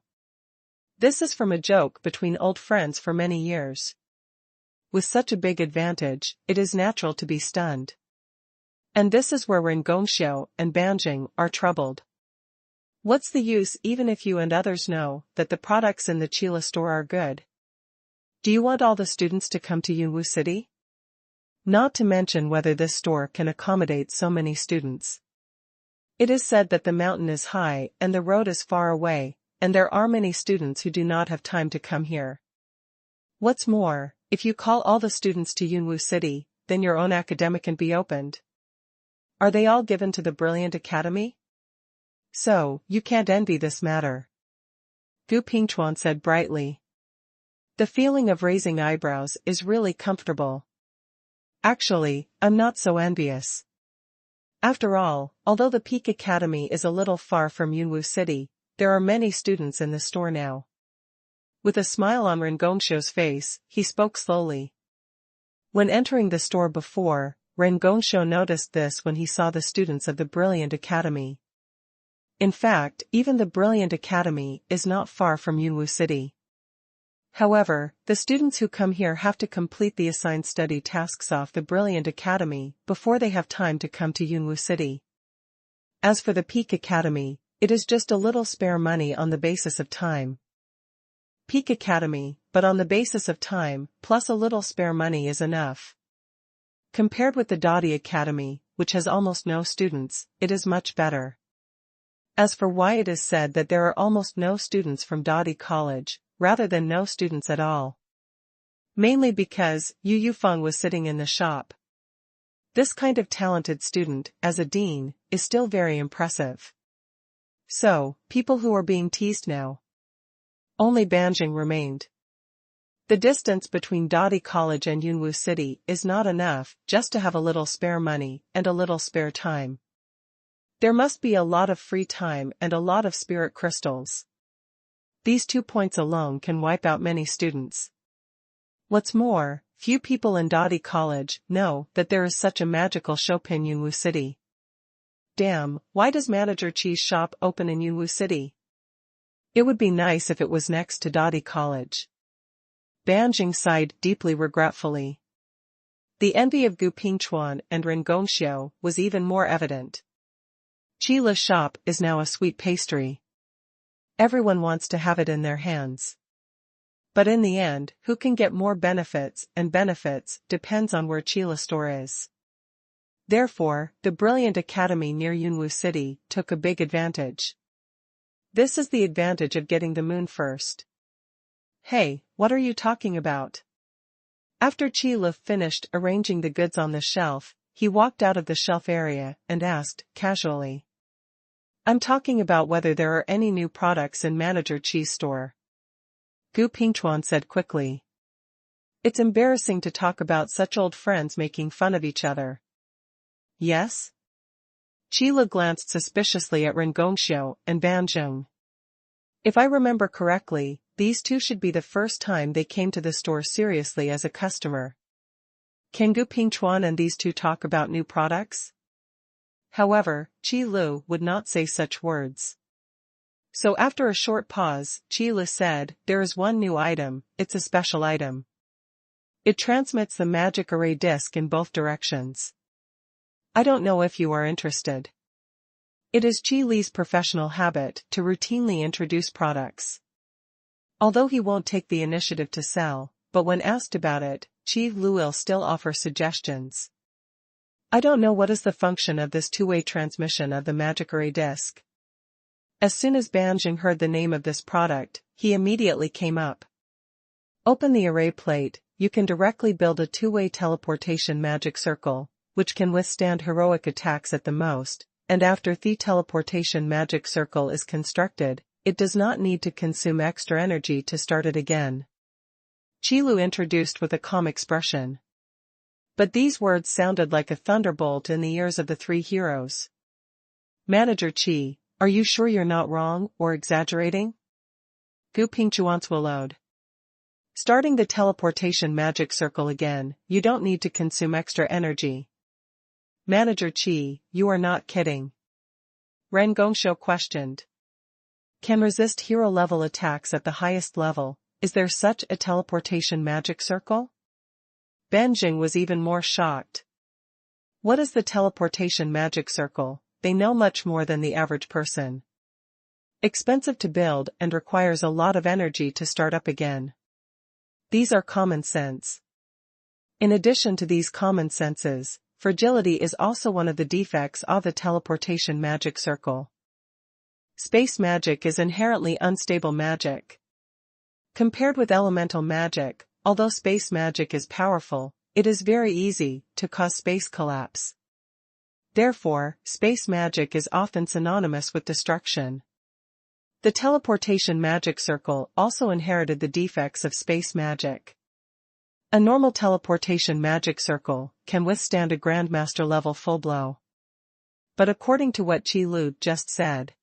Speaker 1: This is from a joke between old friends for many years. With such a big advantage, it is natural to be stunned. And this is where Rengongxiu and Banjing are troubled. What's the use even if you and others know that the products in the Qila store are good? Do you want all the students to come to Yunwu City? Not to mention whether this store can accommodate so many students. It is said that the mountain is high and the road is far away, and there are many students who do not have time to come here. What's more, if you call all the students to Yunwu City, then your own academic can be opened. Are they all given to the Brilliant Academy? So, you can't envy this matter. Gupingchuan said brightly. The feeling of raising eyebrows is really comfortable. Actually, I'm not so envious. After all, although the Peak Academy is a little far from Yunwu City, there are many students in the store now. With a smile on Rengongxiu's face, he spoke slowly. When entering the store before, Rengongxiu noticed this when he saw the students of the Brilliant Academy. In fact, even the Brilliant Academy is not far from Yunwu City. However, the students who come here have to complete the assigned study tasks off the Brilliant Academy before they have time to come to Yunwu City. As for the Peak Academy, it is just a little spare money on the basis of time. Peak Academy, but on the basis of time, plus a little spare money is enough. Compared with the Dadi Academy, which has almost no students, it is much better. As for why it is said that there are almost no students from Dadi College, rather than no students at all. Mainly because Yu Yufeng was sitting in the shop. This kind of talented student, as a dean, is still very impressive. So, people who are being teased now. Only Banjing remained. The distance between Dadi College and Yunwu City is not enough just to have a little spare money and a little spare time. There must be a lot of free time and a lot of spirit crystals. These 2 points alone can wipe out many students. What's more, few people in Dadi College know that there is such a magical shop in Yunwu City. Damn, why does Manager Chi's shop open in Yunwu City? It would be nice if it was next to Dadi College. Banjing sighed deeply regretfully. The envy of Gu Pingchuan and Ren Gongxiu was even more evident. Chila's shop is now a sweet pastry. Everyone wants to have it in their hands. But in the end, who can get more benefits, and benefits depends on where Chila's store is. Therefore, the brilliant academy near Yunwu City took a big advantage. This is the advantage of getting the moon first. Hey, what are you talking about? After Chila finished arranging the goods on the shelf, he walked out of the shelf area and asked, casually. I'm talking about whether there are any new products in Manager Chi's store. Gu Pingchuan said quickly. It's embarrassing to talk about such old friends making fun of each other. Yes? Chila glanced suspiciously at Ren Gongxiu and Banjing. If I remember correctly, these two should be the first time they came to the store seriously as a customer. Can Gu Pingchuan and these two talk about new products? However, Qi Lu would not say such words. So after a short pause, Qi Lu said, there is one new item, it's a special item. It transmits the magic array disc in both directions. I don't know if you are interested. It is Qi Li's professional habit to routinely introduce products. Although he won't take the initiative to sell, but when asked about it, Qi Lu will still offer suggestions. I don't know what is the function of this two-way transmission of the magic array disc. As soon as Banjing heard the name of this product, he immediately came up. Open the array plate, you can directly build a two-way teleportation magic circle, which can withstand heroic attacks at the most, and after the teleportation magic circle is constructed, it does not need to consume extra energy to start it again. Qilu introduced with a calm expression. But these words sounded like a thunderbolt in the ears of the three heroes. Manager Qi, are you sure you're not wrong or exaggerating? Gu Pingchuan swallowed. Starting the teleportation magic circle again, you don't need to consume extra energy. Manager Qi, you are not kidding. Ren Gongxiu questioned. Can resist hero-level attacks at the highest level, is there such a teleportation magic circle? Banjing was even more shocked. What is the teleportation magic circle? They know much more than the average person. Expensive to build and requires a lot of energy to start up again. These are common sense. In addition to these common senses, fragility is also one of the defects of the teleportation magic circle. Space magic is inherently unstable magic. Compared with elemental magic, although space magic is powerful, it is very easy to cause space collapse. Therefore, space magic is often synonymous with destruction. The teleportation magic circle also inherited the defects of space magic. A normal teleportation magic circle can withstand a Grandmaster level full blow. But according to what Qi Lu just said,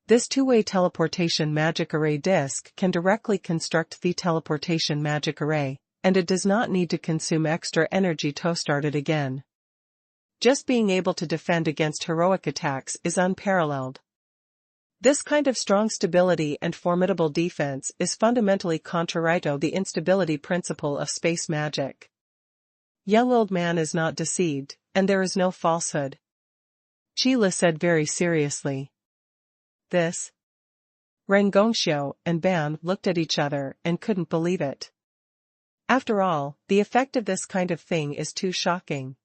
Speaker 1: this two-way teleportation magic array disc can directly construct the teleportation magic array, and it does not need to consume extra energy to start it again. Just being able to defend against heroic attacks is unparalleled. This kind of strong stability and formidable defense is fundamentally contrary to the instability principle of space magic. Young old man is not deceived, and there is no falsehood. Qila said very seriously. This? Ren Gongxiu and Ban looked at each other and couldn't believe it. After all, the effect of this kind of thing is too shocking.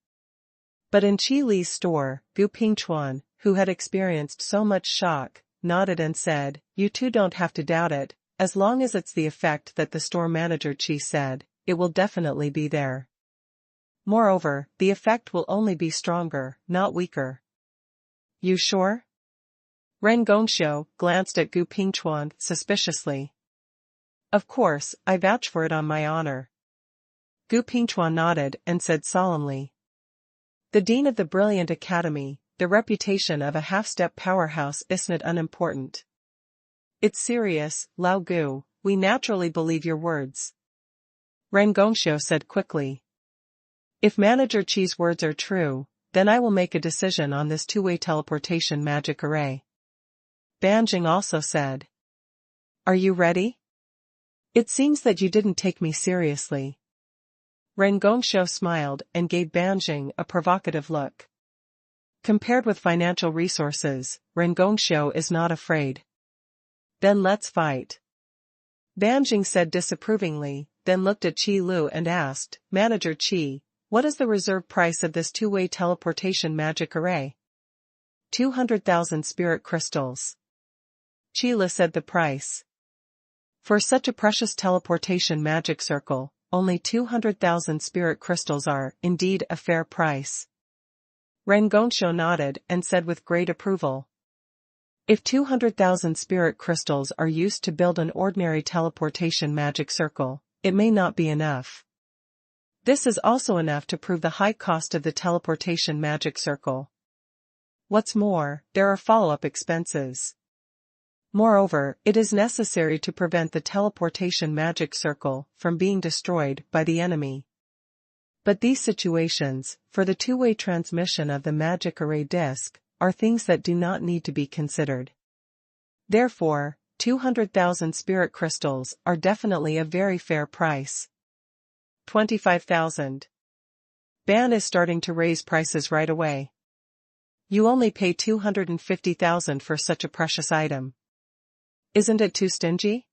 Speaker 1: But in Qi Li's store, Gu Pingchuan, who had experienced so much shock, nodded and said, "You two don't have to doubt it, as long as it's the effect that the store manager Qi said, it will definitely be there. Moreover, the effect will only be stronger, not weaker." "You sure?" Ren Gongxiu glanced at Gu Pingchuan suspiciously. "Of course, I vouch for it on my honor." Gu Pingchuan nodded and said solemnly. "The dean of the brilliant academy, the reputation of a half-step powerhouse isn't unimportant." "It's serious, Lao Gu, we naturally believe your words," Ren Gongxiu said quickly. "If Manager Qi's words are true, then I will make a decision on this two-way teleportation magic array." Banjing also said. "Are you ready? It seems that you didn't take me seriously." Ren Gongxiu smiled and gave Banjing a provocative look. Compared with financial resources, Ren Gongxiu is not afraid. "Then let's fight," Banjing said disapprovingly, then looked at Qi Lu and asked, "Manager Qi, what is the reserve price of this two-way teleportation magic array?" 200,000 spirit crystals. Qi Lu said the price. For such a precious teleportation magic circle, only 200,000 spirit crystals are, indeed, a fair price. Ren Gongxiu nodded and said with great approval. If 200,000 spirit crystals are used to build an ordinary teleportation magic circle, it may not be enough. This is also enough to prove the high cost of the teleportation magic circle. What's more, there are follow-up expenses. Moreover, it is necessary to prevent the teleportation magic circle from being destroyed by the enemy. But these situations, for the two-way transmission of the magic array disk, are things that do not need to be considered. Therefore, 200,000 spirit crystals are definitely a very fair price. 25,000. Ban is starting to raise prices right away. You only pay 250,000 for such a precious item. Isn't it too stingy?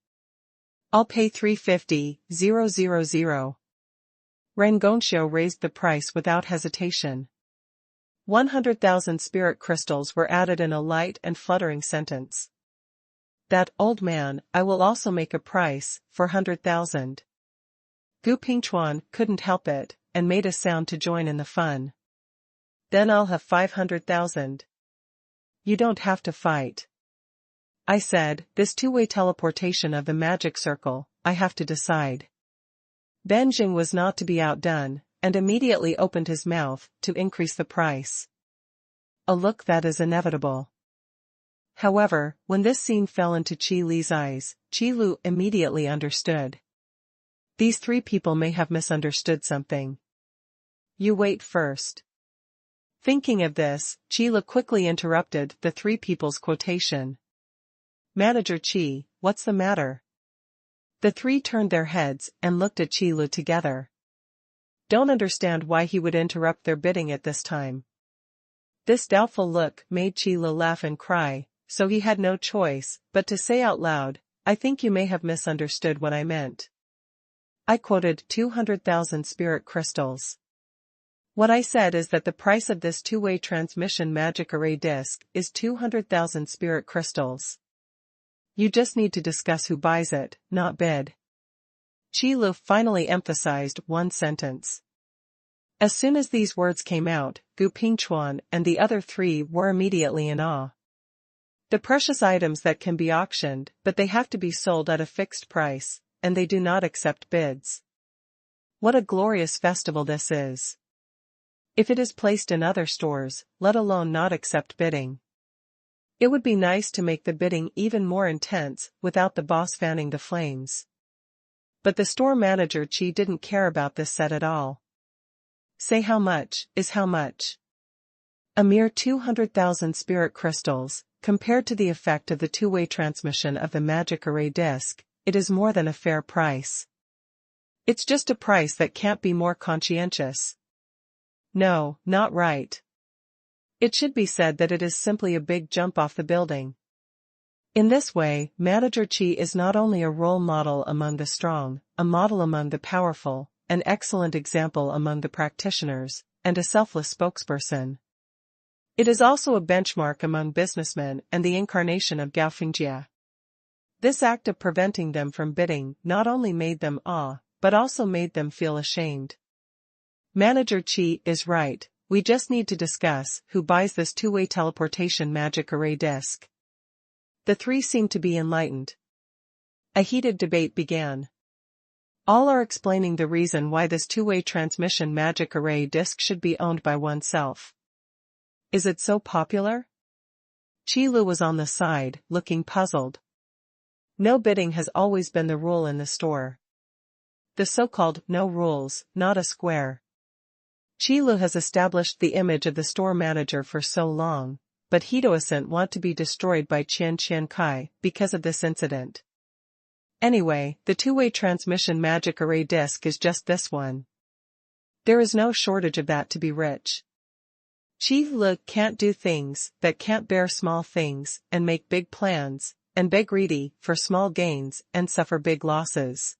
Speaker 1: I'll pay 350,000. Ren Gongxiu raised the price without hesitation. 100,000 spirit crystals were added in a light and fluttering sentence. That old man, I will also make a price, for 100,000. Gu Pingchuan couldn't help it, and made a sound to join in the fun. Then I'll have 500,000. You don't have to fight. I said, this two-way teleportation of the magic circle, I have to decide. Banjing was not to be outdone, and immediately opened his mouth to increase the price. A look that is inevitable. However, when this scene fell into Qi Li's eyes, Qi Lu immediately understood. These three people may have misunderstood something. You wait first. Thinking of this, Qi Lu quickly interrupted the three people's quotation. Manager Qi, what's the matter? The three turned their heads and looked at Qi Lu together. Don't understand why he would interrupt their bidding at this time. This doubtful look made Qi Lu laugh and cry, so he had no choice but to say out loud, I think you may have misunderstood what I meant. I quoted 200,000 spirit crystals. What I said is that the price of this two-way transmission magic array disk is 200,000 spirit crystals. You just need to discuss who buys it, not bid. Qi Lu finally emphasized one sentence. As soon as these words came out, Gu Pingchuan and the other three were immediately in awe. The precious items that can be auctioned, but they have to be sold at a fixed price, and they do not accept bids. What a glorious festival this is. If it is placed in other stores, let alone not accept bidding. It would be nice to make the bidding even more intense without the boss fanning the flames. But the store manager Qi didn't care about this set at all. Say how much is how much. A mere 200,000 spirit crystals, compared to the effect of the two-way transmission of the magic array disk, it is more than a fair price. It's just a price that can't be more conscientious. No, not right. It should be said that it is simply a big jump off the building. In this way, Manager Qi is not only a role model among the strong, a model among the powerful, an excellent example among the practitioners, and a selfless spokesperson. It is also a benchmark among businessmen and the incarnation of Gaofengjia. This act of preventing them from bidding not only made them awe, but also made them feel ashamed. Manager Qi is right, we just need to discuss who buys this two-way teleportation magic array disc. The three seemed to be enlightened. A heated debate began. All are explaining the reason why this two-way transmission magic array disc should be owned by oneself. Is it so popular? Qi Lu was on the side, looking puzzled. No bidding has always been the rule in the store. The so-called no rules, not a square. Qi Lu has established the image of the store manager for so long, but he doesn't want to be destroyed by Qian Kai because of this incident. Anyway, the two-way transmission magic array disc is just this one. There is no shortage of that to be rich. Qi Lu can't do things that can't bear small things and make big plans, and be greedy for small gains and suffer big losses.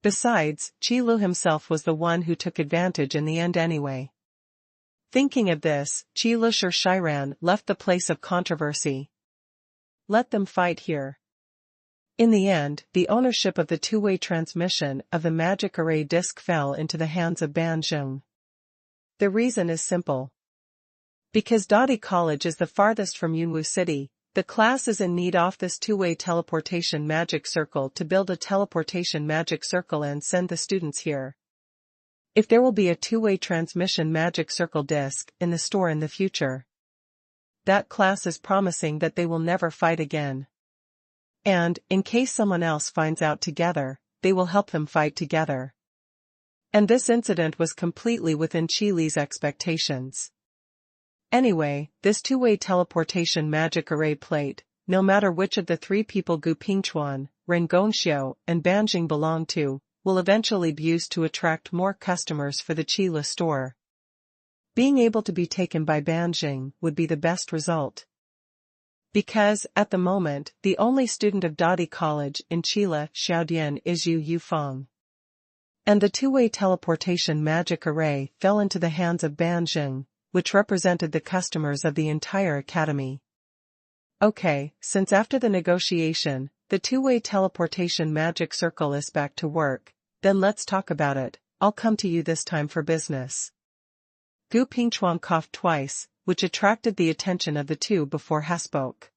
Speaker 1: Besides, Qi Lu himself was the one who took advantage in the end anyway. Thinking of this, Qi Lu Shiran left the place of controversy. Let them fight here. In the end, the ownership of the two-way transmission of the magic array disc fell into the hands of Ban Zheng. The reason is simple. Because Dadi College is the farthest from Yunwu City, the class is in need of this two-way teleportation magic circle to build a teleportation magic circle and send the students here. If there will be a two-way transmission magic circle disc in the store in the future, that class is promising that they will never fight again. And, in case someone else finds out together, they will help them fight together. And this incident was completely within Qi Li's expectations. Anyway, this two-way teleportation magic array plate, no matter which of the three people Gu Pingchuan, Ren Gongxiu, and Banjing belong to, will eventually be used to attract more customers for the Qi Li store. Being able to be taken by Banjing would be the best result. Because, at the moment, the only student of Dadi College in Qili Xiaodian is Yu Yufeng. And the two-way teleportation magic array fell into the hands of Banjing, which represented the customers of the entire academy. Okay, since after the negotiation, the two-way teleportation magic circle is back to work, then let's talk about it. I'll come to you this time for business. Gu Pingchuan coughed twice, which attracted the attention of the two before he spoke.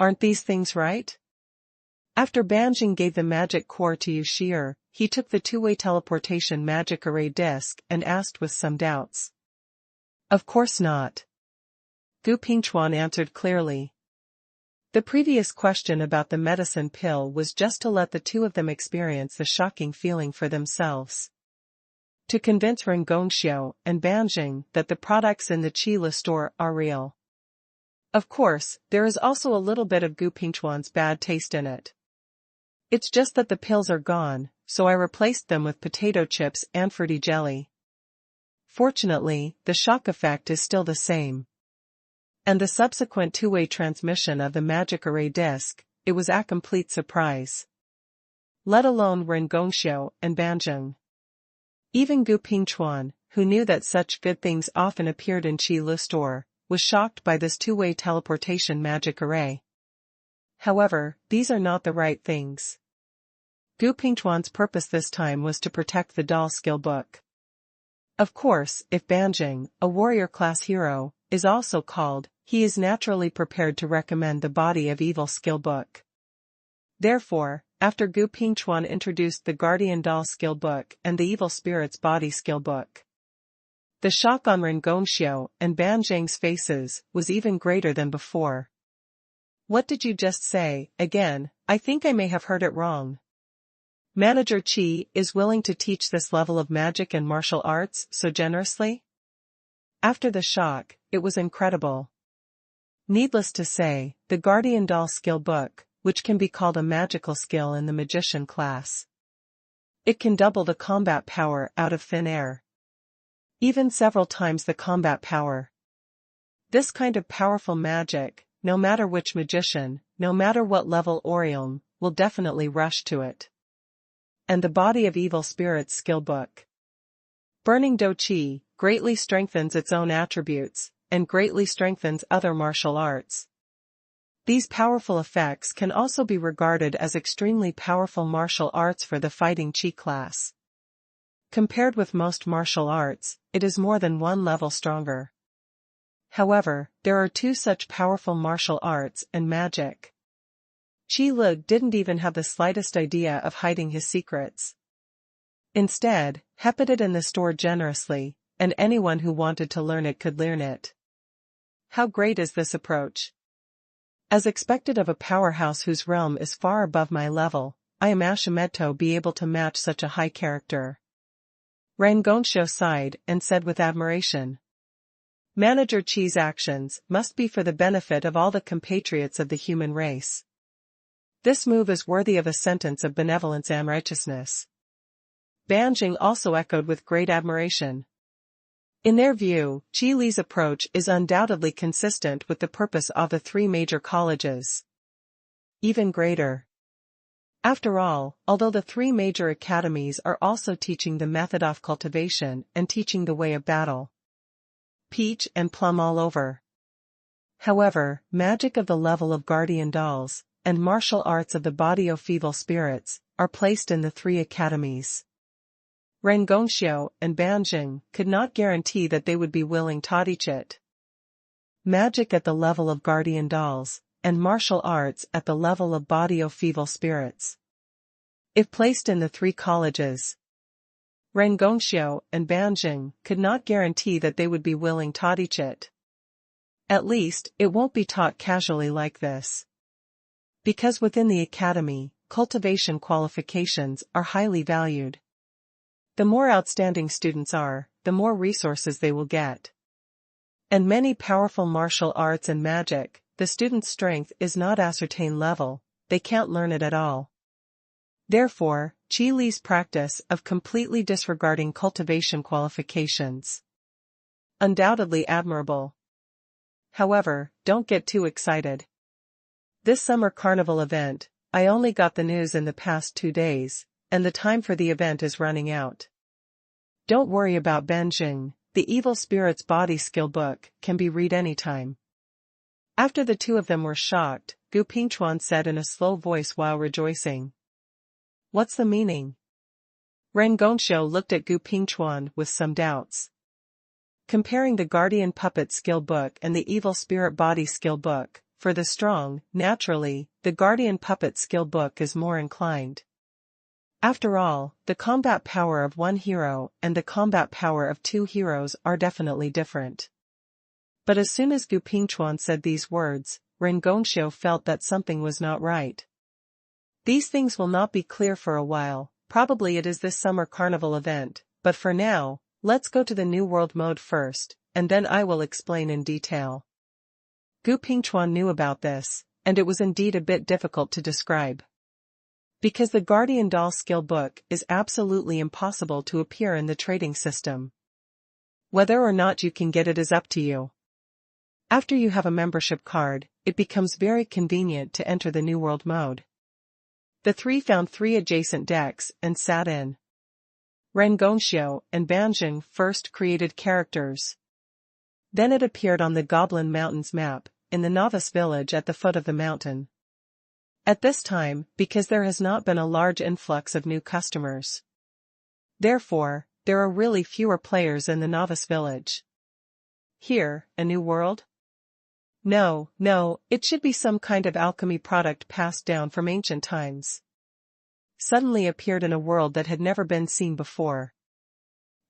Speaker 1: Aren't these things right? After Banjing gave the magic core to Yu Shi'er, he took the two-way teleportation magic array disc and asked with some doubts. Of course not. Gu Pingchuan answered clearly. The previous question about the medicine pill was just to let the two of them experience the shocking feeling for themselves. To convince Ren Gongxiu and Banjing that the products in the Qi Li store are real. Of course, there is also a little bit of Gu Pingchuan's bad taste in it. It's just that the pills are gone, so I replaced them with potato chips and fruity jelly. Fortunately, the shock effect is still the same. And the subsequent two-way transmission of the magic array disc, it was a complete surprise. Let alone Ren Gongxiu and Banjing. Even Gu Pingchuan, who knew that such good things often appeared in Qi Li store, was shocked by this two-way teleportation magic array. However, these are not the right things. Gu Pingchuan's purpose this time was to protect the doll skill book. Of course, if Banjing, a warrior-class hero, is also called, he is naturally prepared to recommend the Body of Evil skill book. Therefore, after Gu Pingchuan introduced the Guardian Doll skill book and the Evil Spirit's Body skill book, the shock on Ren Gongxiu and Banjing's faces was even greater than before. What did you just say? Again, I think I may have heard it wrong. Manager Qi is willing to teach this level of magic and martial arts so generously? After the shock, it was incredible. Needless to say, the Guardian Doll skill book, which can be called a magical skill in the magician class. It can double the combat power out of thin air. Even several times the combat power. This kind of powerful magic, no matter which magician, no matter what level Orion, will definitely rush to it. And the Body of Evil Spirits skill book. Burning Do Qi greatly strengthens its own attributes, and greatly strengthens other martial arts. These powerful effects can also be regarded as extremely powerful martial arts for the fighting Qi class. Compared with most martial arts, it is more than one level stronger. However, there are two such powerful martial arts and magic. Qi Lu didn't even have the slightest idea of hiding his secrets. Instead, he put it in the store generously, and anyone who wanted to learn it could learn it. How great is this approach? As expected of a powerhouse whose realm is far above my level, I imagine to be able to match such a high character. Ren Gongxiu sighed and said with admiration. Manager Qi's actions must be for the benefit of all the compatriots of the human race. This move is worthy of a sentence of benevolence and righteousness. Banjing also echoed with great admiration. In their view, Qi Li's approach is undoubtedly consistent with the purpose of the three major colleges. Even greater. After all, although the three major academies are also teaching the method of cultivation and teaching the way of battle. Peach and plum all over. However, magic of the level of guardian dolls, and martial arts of the body of evil spirits, are placed in the three academies. Ren Gongxiu and Banjing could not guarantee that they would be willing to teach it. Magic at the level of guardian dolls, and martial arts at the level of body of evil spirits. If placed in the three colleges, Ren Gongxiu and Banjing could not guarantee that they would be willing to teach it. At least, it won't be taught casually like this. Because within the academy, cultivation qualifications are highly valued. The more outstanding students are, the more resources they will get. And many powerful martial arts and magic, the student's strength is not ascertained level, they can't learn it at all. Therefore, Qi Li's practice of completely disregarding cultivation qualifications. Undoubtedly admirable. However, don't get too excited. This summer carnival event, I only got the news in the past 2 days, and the time for the event is running out. Don't worry about Banjing, the evil spirit's body skill book can be read anytime. After the two of them were shocked, Gu Pingchuan said in a slow voice while rejoicing. What's the meaning? Ren Gongxiu looked at Gu Pingchuan with some doubts. Comparing the guardian puppet skill book and the evil spirit body skill book, for the strong, naturally, the guardian puppet skill book is more inclined. After all, the combat power of one hero and the combat power of 2 heroes are definitely different. But as soon as Gu Pingchuan said these words, Ren Gongxiu felt that something was not right. These things will not be clear for a while, probably it is this summer carnival event, but for now, let's go to the New World mode first, and then I will explain in detail. Gu Pingchuan knew about this, and it was indeed a bit difficult to describe. Because the Guardian Doll skill book is absolutely impossible to appear in the trading system. Whether or not you can get it is up to you. After you have a membership card, it becomes very convenient to enter the New World mode. The three found 3 adjacent decks and sat in. Ren Gongxiu and Banjing first created characters. Then it appeared on the Goblin Mountains map, in the novice village at the foot of the mountain. At this time, because there has not been a large influx of new customers. Therefore, there are really fewer players in the novice village. Here, a new world? No, it should be some kind of alchemy product passed down from ancient times. Suddenly appeared in a world that had never been seen before.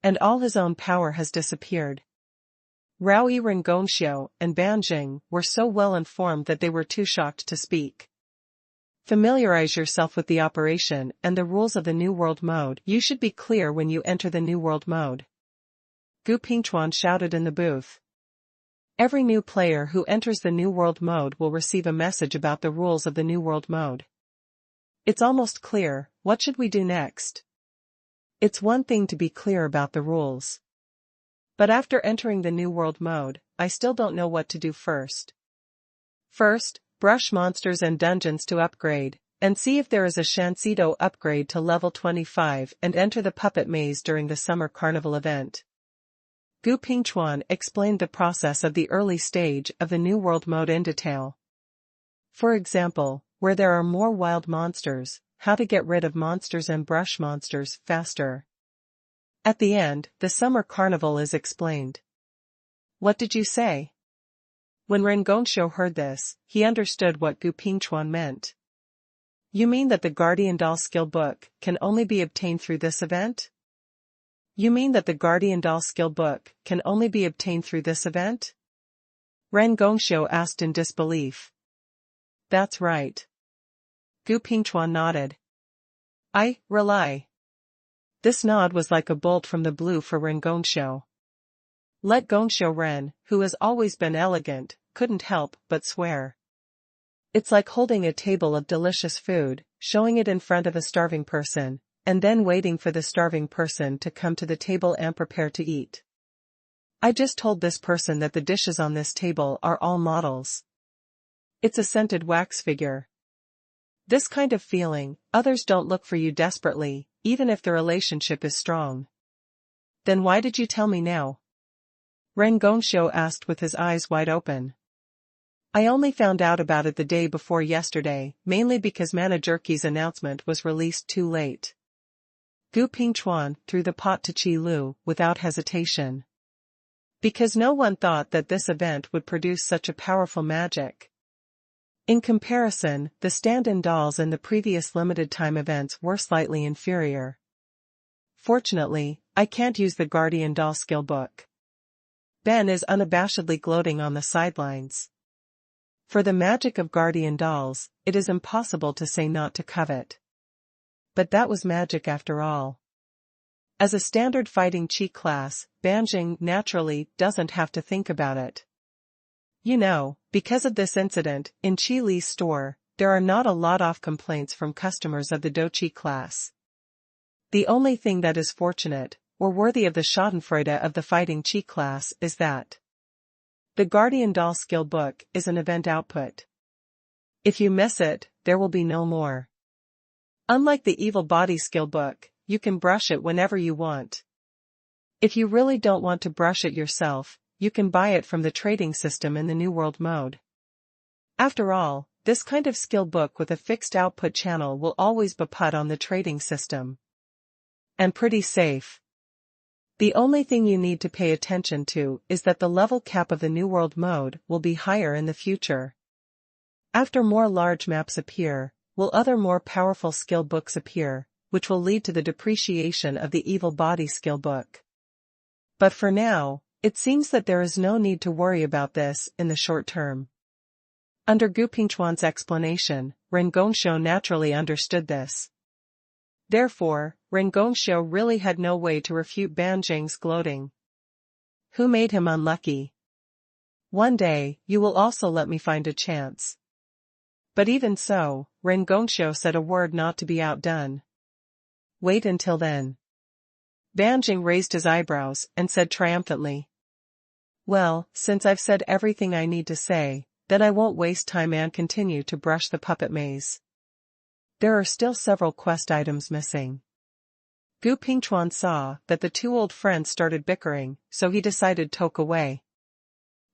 Speaker 1: And all his own power has disappeared. Ren Gongxiu and Banjing were so well informed that they were too shocked to speak. Familiarize yourself with the operation and the rules of the New World mode. You should be clear when you enter the New World mode. Gu Pingchuan shouted in the booth. Every new player who enters the New World mode will receive a message about the rules of the New World mode. It's almost clear, what should we do next? It's one thing to be clear about the rules. But after entering the New World mode, I still don't know what to do first. First, brush monsters and dungeons to upgrade, and see if there is a Shanxido upgrade to level 25 and enter the puppet maze during the summer carnival event. Gu Pingchuan explained the process of the early stage of the New World mode in detail. For example, where there are more wild monsters, how to get rid of monsters and brush monsters faster. At the end, the summer carnival is explained. What did you say? When Ren Gongxiu heard this, he understood what Gu Pingchuan meant. You mean that the Guardian Doll skill book can only be obtained through this event? You mean that the Guardian Doll skill book can only be obtained through this event? Ren Gongxiu asked in disbelief. That's right. Gu Pingchuan nodded. I rely. This nod was like a bolt from the blue for Ren Gongxiu. Let Gongxiu Ren, who has always been elegant, couldn't help but swear. It's like holding a table of delicious food, showing it in front of a starving person, and then waiting for the starving person to come to the table and prepare to eat. I just told this person that the dishes on this table are all models. It's a scented wax figure. This kind of feeling, others don't look for you desperately, even if the relationship is strong. Then why did you tell me now? Ren Gongxiu asked with his eyes wide open. I only found out about it the day before yesterday, mainly because Manajurki's announcement was released too late. Gu Pingchuan threw the pot to Qi Lu without hesitation. Because no one thought that this event would produce such a powerful magic. In comparison, the stand-in dolls in the previous limited-time events were slightly inferior. Fortunately, I can't use the Guardian Doll skill book. Ben is unabashedly gloating on the sidelines. For the magic of Guardian Dolls, it is impossible to say not to covet. But that was magic after all. As a standard fighting Qi class, Banjing naturally doesn't have to think about it. You know, because of this incident, in Qi Li's store, there are not a lot of complaints from customers of the Douqi class. The only thing that is fortunate, or worthy of the Schadenfreude of the fighting Qi class is that the Guardian Doll skill book is an event output. If you miss it, there will be no more. Unlike the Evil Body skill book, you can brush it whenever you want. If you really don't want to brush it yourself, you can buy it from the trading system in the New World mode. After all, this kind of skill book with a fixed output channel will always be put on the trading system. And pretty safe. The only thing you need to pay attention to is that the level cap of the New World mode will be higher in the future. After more large maps appear, will other more powerful skill books appear, which will lead to the depreciation of the Evil Body skill book. But for now, it seems that there is no need to worry about this in the short term. Under Gu Pingchuan's explanation, Ren Gongxiu naturally understood this. Therefore, Ren Gongxiu really had no way to refute Banjing's gloating. Who made him unlucky? One day, you will also let me find a chance. But even so, Ren Gongxiu said a word not to be outdone. Wait until then. Banjing raised his eyebrows and said triumphantly. Well, since I've said everything I need to say, then I won't waste time and continue to brush the puppet maze. There are still several quest items missing. Gu Pingchuan saw that the two old friends started bickering, so he decided to toke away.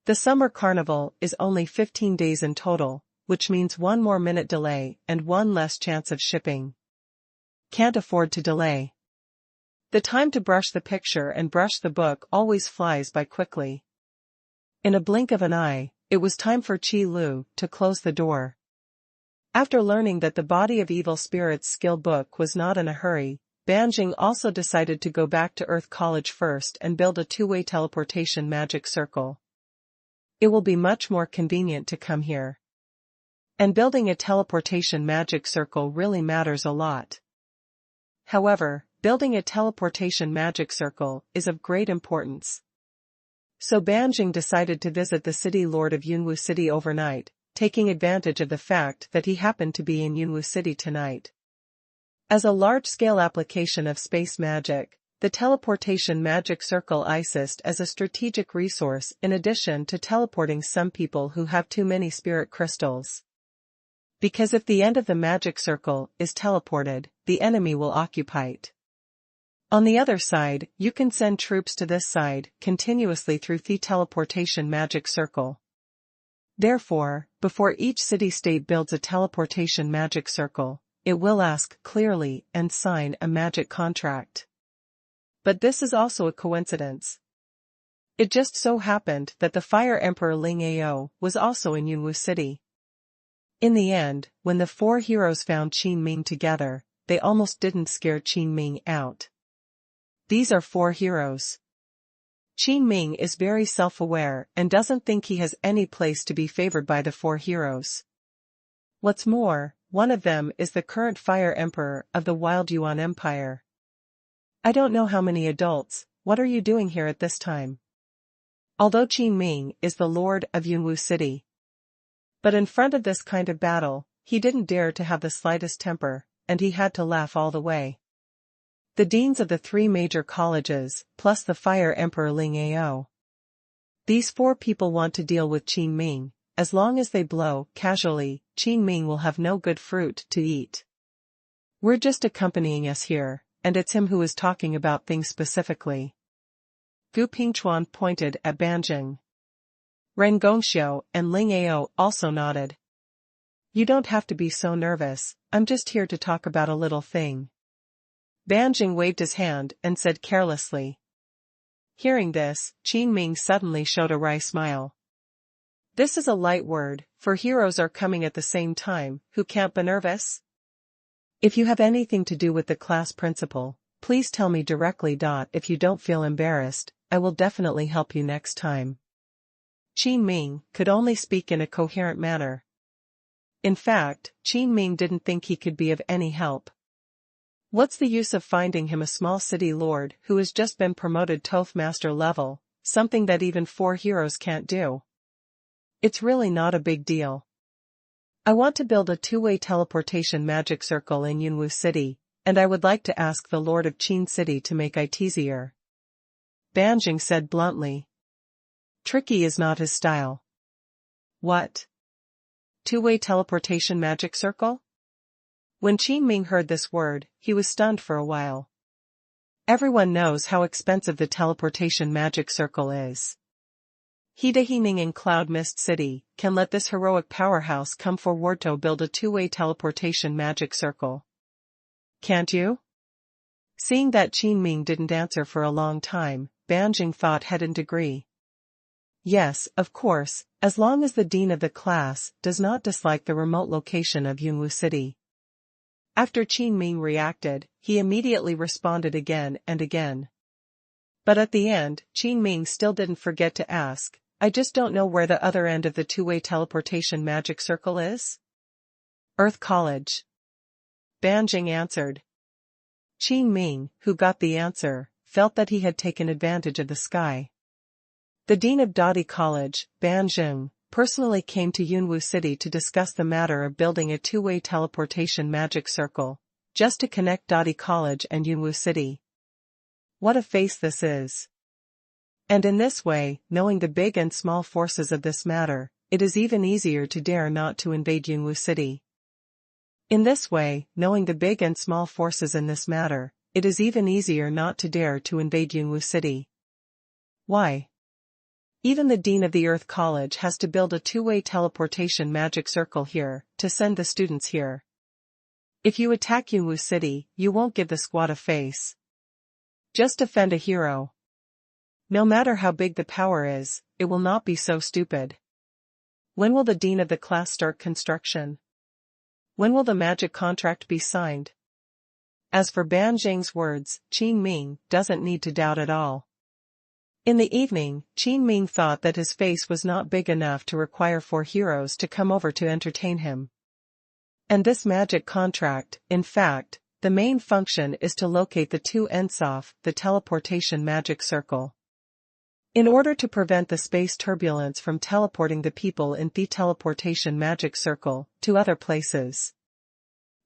Speaker 1: The summer carnival is only 15 days in total, which means one more minute delay and one less chance of shipping. Can't afford to delay. The time to brush the picture and brush the book always flies by quickly. In a blink of an eye, it was time for Qi Lu to close the door. After learning that the Body of Evil Spirits skill book was not in a hurry, Banjing also decided to go back to Earth College first and build a two-way teleportation magic circle. It will be much more convenient to come here. And building a teleportation magic circle really matters a lot. However, building a teleportation magic circle is of great importance. So Banjing decided to visit the city lord of Yunwu City overnight, taking advantage of the fact that he happened to be in Yunwu City tonight. As a large-scale application of space magic, the teleportation magic circle assists as a strategic resource in addition to teleporting some people who have too many spirit crystals. Because if the end of the magic circle is teleported, the enemy will occupy it. On the other side, you can send troops to this side continuously through the teleportation magic circle. Therefore, before each city-state builds a teleportation magic circle, it will ask clearly and sign a magic contract. But this is also a coincidence. It just so happened that the Fire Emperor Ling Ao was also in Yunwu City. In the end, when the four heroes found Qin Ming together, they almost didn't scare Qin Ming out. These are four heroes. Qin Ming is very self-aware and doesn't think he has any place to be favored by the four heroes. What's more, one of them is the current Fire Emperor of the Wild Yuan Empire. I don't know how many adults, what are you doing here at this time? Although Qin Ming is the lord of Yunwu City. But in front of this kind of battle, he didn't dare to have the slightest temper, and he had to laugh all the way. The deans of the three major colleges, plus the Fire Emperor Ling Ao. These four people want to deal with Qin Ming. As long as they blow casually, Qin Ming will have no good fruit to eat. We're just accompanying us here, and it's him who is talking about things specifically. Gu Pingchuan pointed at Banjing. Ren Gongxiu and Ling Ao also nodded. You don't have to be so nervous, I'm just here to talk about a little thing. Banjing waved his hand and said carelessly. Hearing this, Qin Ming suddenly showed a wry smile. This is a light word, for heroes are coming at the same time, who can't be nervous? If you have anything to do with the class principal, please tell me directly. If you don't feel embarrassed, I will definitely help you next time. Qin Ming could only speak in a coherent manner. In fact, Qin Ming didn't think he could be of any help. What's the use of finding him a small city lord who has just been promoted to master level, something that even four heroes can't do? It's really not a big deal. I want to build a two-way teleportation magic circle in Yunwu City, and I would like to ask the Lord of Qin City to make it easier. Banjing said bluntly. Tricky is not his style. What? Two-way teleportation magic circle? When Qin Ming heard this word, he was stunned for a while. Everyone knows how expensive the teleportation magic circle is. Hedahining in Cloud Mist City can let this heroic powerhouse come forward to build a two-way teleportation magic circle. Can't you? Seeing that Qin Ming didn't answer for a long time, Banjing thought he'd agree. Yes, of course, as long as the dean of the class does not dislike the remote location of Yunwu City. After Qin Ming reacted, he immediately responded again and again. But at the end, Qin Ming still didn't forget to ask, I just don't know where the other end of the two-way teleportation magic circle is? Earth College. Banjing answered. Qin Ming, who got the answer, felt that he had taken advantage of the sky. The dean of Dadi College, Banjing, personally came to Yunwu City to discuss the matter of building a two-way teleportation magic circle, just to connect Dadi College and Yunwu City. What a face this is. And in this way, knowing the big and small forces of this matter, it is even easier to dare not to invade Yunwu City. In this way, knowing the big and small forces in this matter, it is even easier not to dare to invade Yunwu City. Why? Even the dean of the Earth College has to build a two-way teleportation magic circle here, to send the students here. If you attack Yunwu City, you won't give the squad a face. Just defend a hero. No matter how big the power is, it will not be so stupid. When will the dean of the class start construction? When will the magic contract be signed? As for Banjing's words, Qin Ming doesn't need to doubt at all. In the evening, Qin Ming thought that his face was not big enough to require four heroes to come over to entertain him. And this magic contract, in fact, the main function is to locate the two ends of the teleportation magic circle. In order to prevent the space turbulence from teleporting the people in the teleportation magic circle to other places.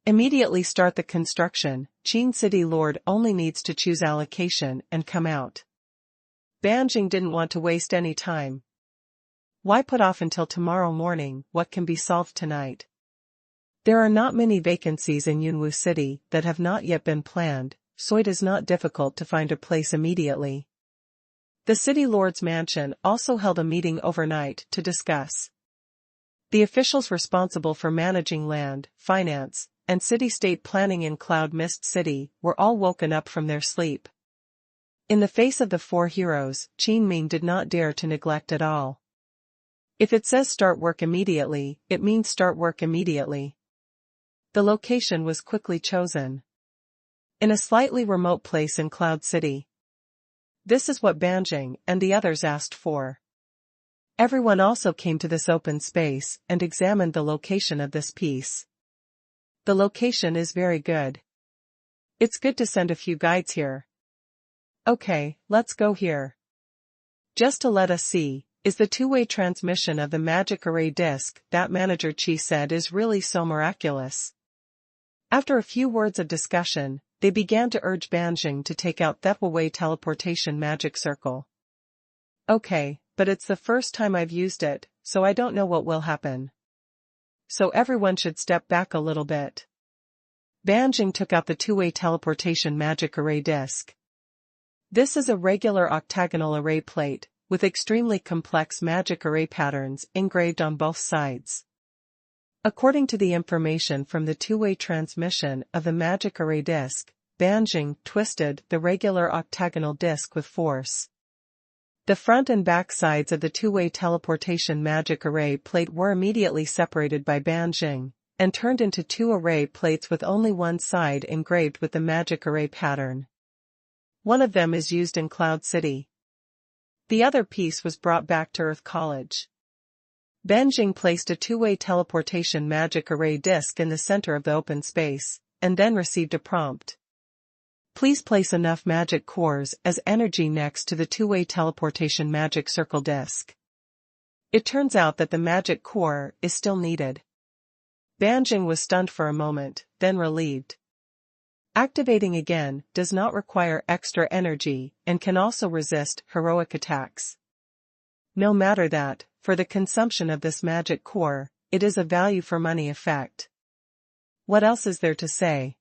Speaker 1: Immediately start the construction. Qin City Lord only needs to choose allocation and come out. Banjing didn't want to waste any time. Why put off until tomorrow morning what can be solved tonight? There are not many vacancies in Yunwu City that have not yet been planned, so it is not difficult to find a place immediately. The city lord's mansion also held a meeting overnight to discuss. The officials responsible for managing land, finance, and city-state planning in Cloud Mist City were all woken up from their sleep. In the face of the four heroes, Qin Ming did not dare to neglect at all. If it says start work immediately, it means start work immediately. The location was quickly chosen. In a slightly remote place in Cloud City. This is what Banjing and the others asked for. Everyone also came to this open space and examined the location of this piece. The location is very good. It's good to send a few guides here. Okay, let's go here. Just to let us see, is the two-way transmission of the magic array disc that Manager Qi said is really so miraculous. After a few words of discussion, they began to urge Banjing to take out Thepaway teleportation magic circle. Okay, but it's the first time I've used it, so I don't know what will happen. So everyone should step back a little bit. Banjing took out the two-way teleportation magic array disc. This is a regular octagonal array plate, with extremely complex magic array patterns engraved on both sides. According to the information from the two-way transmission of the magic array disc, Banjing twisted the regular octagonal disc with force. The front and back sides of the two-way teleportation magic array plate were immediately separated by Banjing, and turned into two array plates with only one side engraved with the magic array pattern. One of them is used in Cloud City. The other piece was brought back to Earth College. Banjing placed a two-way teleportation magic array disc in the center of the open space, and then received a prompt. Please place enough magic cores as energy next to the two-way teleportation magic circle disc. It turns out that the magic core is still needed. Banjing was stunned for a moment, then relieved. Activating again does not require extra energy and can also resist heroic attacks. No matter that, for the consumption of this magic core, it is a value for money effect. What else is there to say?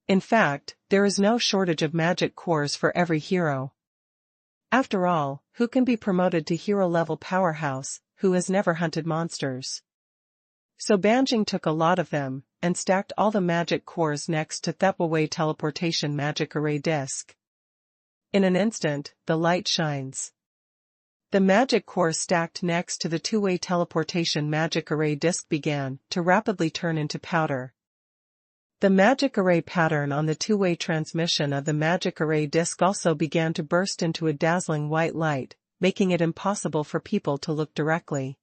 Speaker 1: In fact, there is no shortage of magic cores for every hero. After all, who can be promoted to hero-level powerhouse, who has never hunted monsters? So Banjing took a lot of them, and stacked all the magic cores next to Thepaway teleportation magic array disc. In an instant, the light shines. The magic core stacked next to the two-way teleportation magic array disc began to rapidly turn into powder. The magic array pattern on the two-way transmission of the magic array disc also began to burst into a dazzling white light, making it impossible for people to look directly.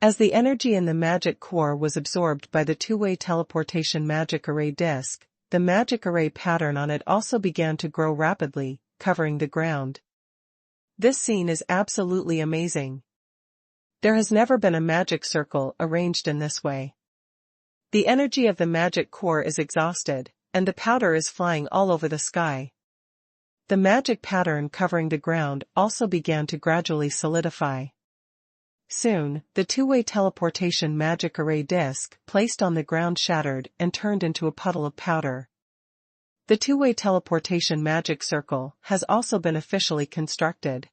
Speaker 1: As the energy in the magic core was absorbed by the two-way teleportation magic array disc, the magic array pattern on it also began to grow rapidly, covering the ground. This scene is absolutely amazing. There has never been a magic circle arranged in this way. The energy of the magic core is exhausted, and the powder is flying all over the sky. The magic pattern covering the ground also began to gradually solidify. Soon, the two-way teleportation magic array disc placed on the ground shattered and turned into a puddle of powder. The two-way teleportation magic circle has also been officially constructed.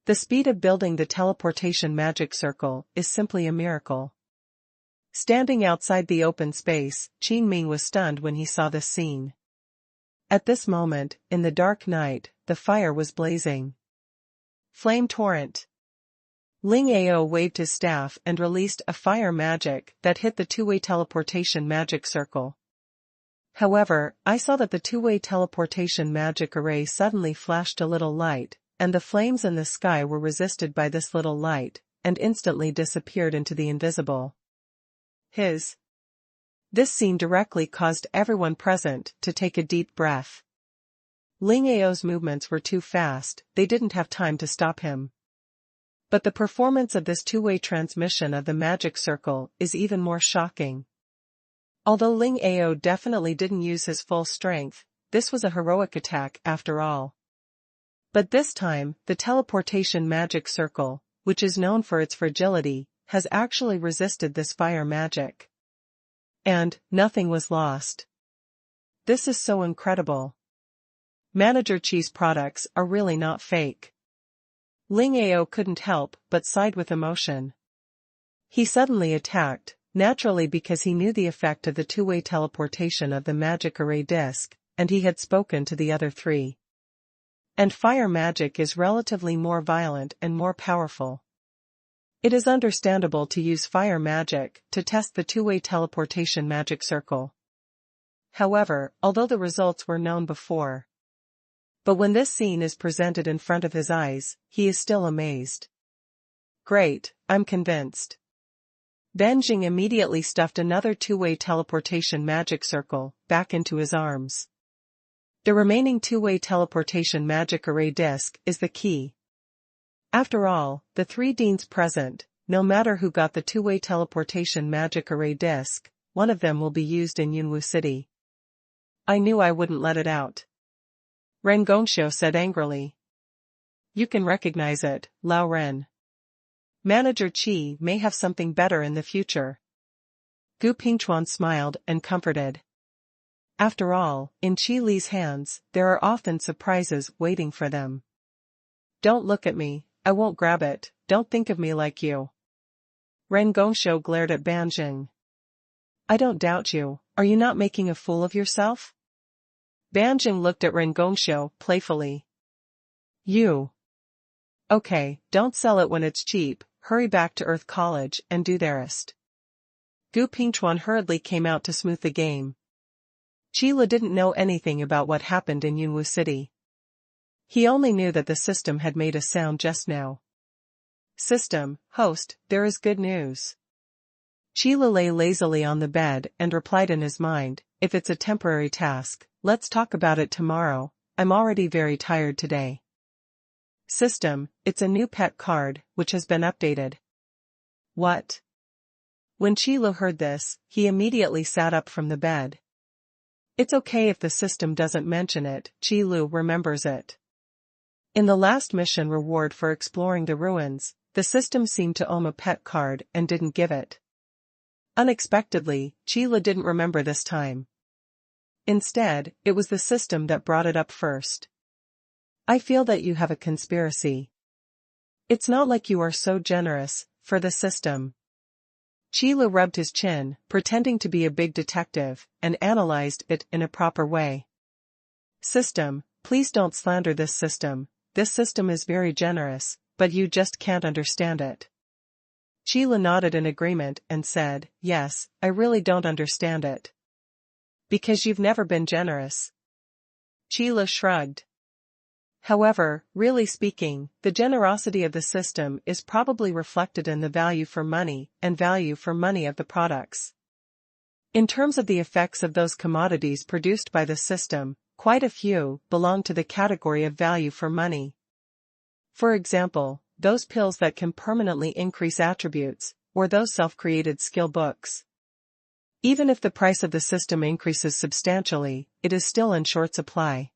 Speaker 1: The speed of building the teleportation magic circle is simply a miracle. Standing outside the open space, Qin Ming was stunned when he saw this scene. At this moment, in the dark night, the fire was blazing. Flame torrent. Ling Ao waved his staff and released a fire magic that hit the two-way teleportation magic circle. However, I saw that the two-way teleportation magic array suddenly flashed a little light, and the flames in the sky were resisted by this little light, and instantly disappeared into the invisible. This scene directly caused everyone present to take a deep breath. Ling Ao's movements were too fast, they didn't have time to stop him. But the performance of this two-way transmission of the magic circle is even more shocking. Although Ling Ao definitely didn't use his full strength, this was a heroic attack after all. But this time, the teleportation magic circle, which is known for its fragility, has actually resisted this fire magic. And nothing was lost. This is so incredible. Manager Chi's products are really not fake. Ling Ao couldn't help but sighed with emotion. He suddenly attacked, naturally because he knew the effect of the two-way teleportation of the magic array disc, and he had spoken to the other three. And fire magic is relatively more violent and more powerful. It is understandable to use fire magic to test the two-way teleportation magic circle. However, although the results were known before, but when this scene is presented in front of his eyes, he is still amazed. Great, I'm convinced. Banjing immediately stuffed another two-way teleportation magic circle back into his arms. The remaining two-way teleportation magic array disc is the key. After all, the three deans present, no matter who got the two-way teleportation magic array disc, one of them will be used in Yunwu City. I knew I wouldn't let it out. Ren Gongxiu said angrily. You can recognize it, Lao Ren. Manager Qi may have something better in the future. Gu Pingchuan smiled and comforted. After all, in Qi Li's hands, there are often surprises waiting for them. Don't look at me, I won't grab it, don't think of me like you. Ren Gongxiu glared at Banjing. I don't doubt you, are you not making a fool of yourself? Banjing looked at Ren Gongxiu playfully. You. Okay, don't sell it when it's cheap, hurry back to Earth College and do theirest. Gu Pingchuan hurriedly came out to smooth the game. Qila didn't know anything about what happened in Yunwu City. He only knew that the system had made a sound just now. System, host, there is good news. Qila lay lazily on the bed and replied in his mind, if it's a temporary task, let's talk about it tomorrow, I'm already very tired today. System, it's a new pet card, which has been updated. What? When Qila heard this, he immediately sat up from the bed. It's okay if the system doesn't mention it, Qilu remembers it. In the last mission reward for exploring the ruins, the system seemed to own a pet card and didn't give it. Unexpectedly, Qila didn't remember this time. Instead, it was the system that brought it up first. I feel that you have a conspiracy. It's not like you are so generous, for the system. Qila rubbed his chin, pretending to be a big detective, and analyzed it in a proper way. System, please don't slander this system is very generous, but you just can't understand it. Qila nodded in agreement and said, yes, I really don't understand it. Because you've never been generous. Qila shrugged. However, really speaking, the generosity of the system is probably reflected in the value for money and value for money of the products. In terms of the effects of those commodities produced by the system, quite a few belong to the category of value for money. For example, those pills that can permanently increase attributes, or those self-created skill books. Even if the price of the system increases substantially, it is still in short supply.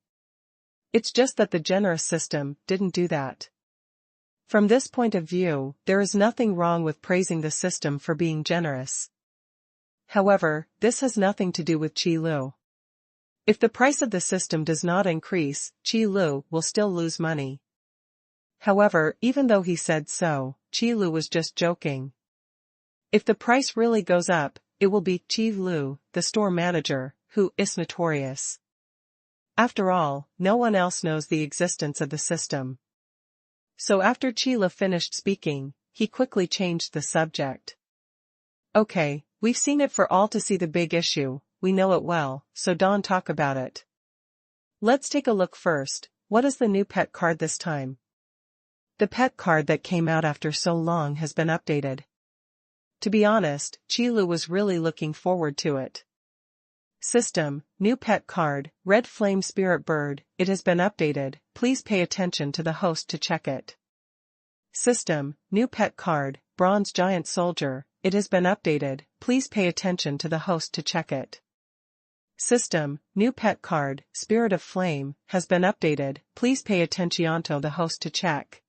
Speaker 1: It's just that the generous system didn't do that. From this point of view, there is nothing wrong with praising the system for being generous. However, this has nothing to do with Qi Lu. If the price of the system does not increase, Qi Lu will still lose money. However, even though he said so, Qi Lu was just joking. If the price really goes up, it will be Qi Lu, the store manager, who is notorious. After all, no one else knows the existence of the system. So after Qila finished speaking, he quickly changed the subject. Okay, we've seen it for all to see the big issue, we know it well, so don't talk about it. Let's take a look first, what is the new pet card this time? The pet card that came out after so long has been updated. To be honest, Qilu was really looking forward to it. System, new pet card, Red Flame Spirit Bird, it has been updated, please pay attention to the host to check it. System, new pet card, Bronze Giant Soldier, it has been updated, please pay attention to the host to check it. System, new pet card, Spirit of Flame, has been updated, please pay attention to the host to check.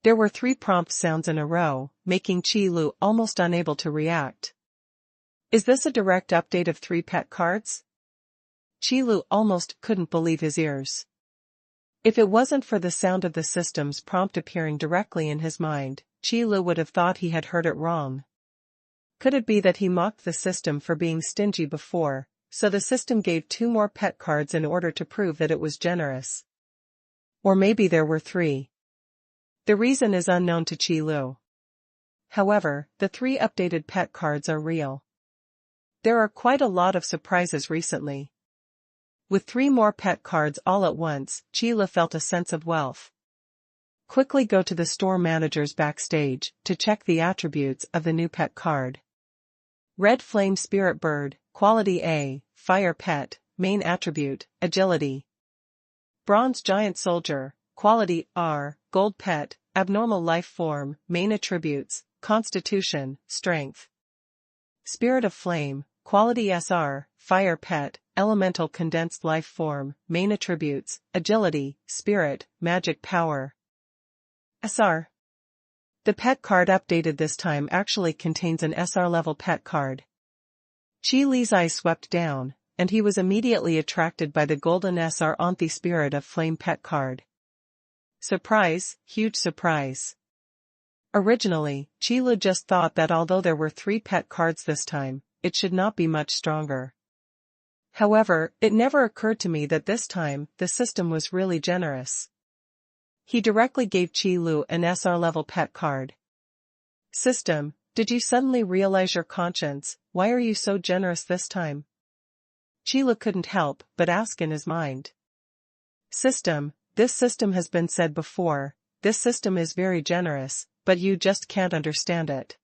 Speaker 1: There were 3 prompt sounds in a row, making Qi Lu almost unable to react. Is this a direct update of 3 pet cards? Qilu almost couldn't believe his ears. If it wasn't for the sound of the system's prompt appearing directly in his mind, Qilu would have thought he had heard it wrong. Could it be that he mocked the system for being stingy before, so the system gave 2 more pet cards in order to prove that it was generous? Or maybe there were 3. The reason is unknown to Qilu. However, the 3 updated pet cards are real. There are quite a lot of surprises recently. With 3 more pet cards all at once, Qilu felt a sense of wealth. Quickly go to the store manager's backstage to check the attributes of the new pet card. Red Flame Spirit Bird, Quality A, Fire Pet, Main Attribute, Agility. Bronze Giant Soldier, Quality R, Gold Pet, Abnormal Life Form, Main Attributes, Constitution, Strength. Spirit of Flame, Quality SR, Fire Pet, Elemental Condensed Life Form, Main Attributes, Agility, Spirit, Magic Power. SR. The pet card updated this time actually contains an SR level pet card. Qi Li's eyes swept down, and he was immediately attracted by the golden SR Anthi Spirit of Flame pet card. Surprise, huge surprise. Originally, Qilu just thought that although there were 3 pet cards this time, it should not be much stronger. However, it never occurred to me that this time, the system was really generous. He directly gave Qilu an SR level pet card. System, did you suddenly realize your conscience? Why are you so generous this time? Qilu couldn't help but ask in his mind. System, this system has been said before, this system is very generous, but you just can't understand it.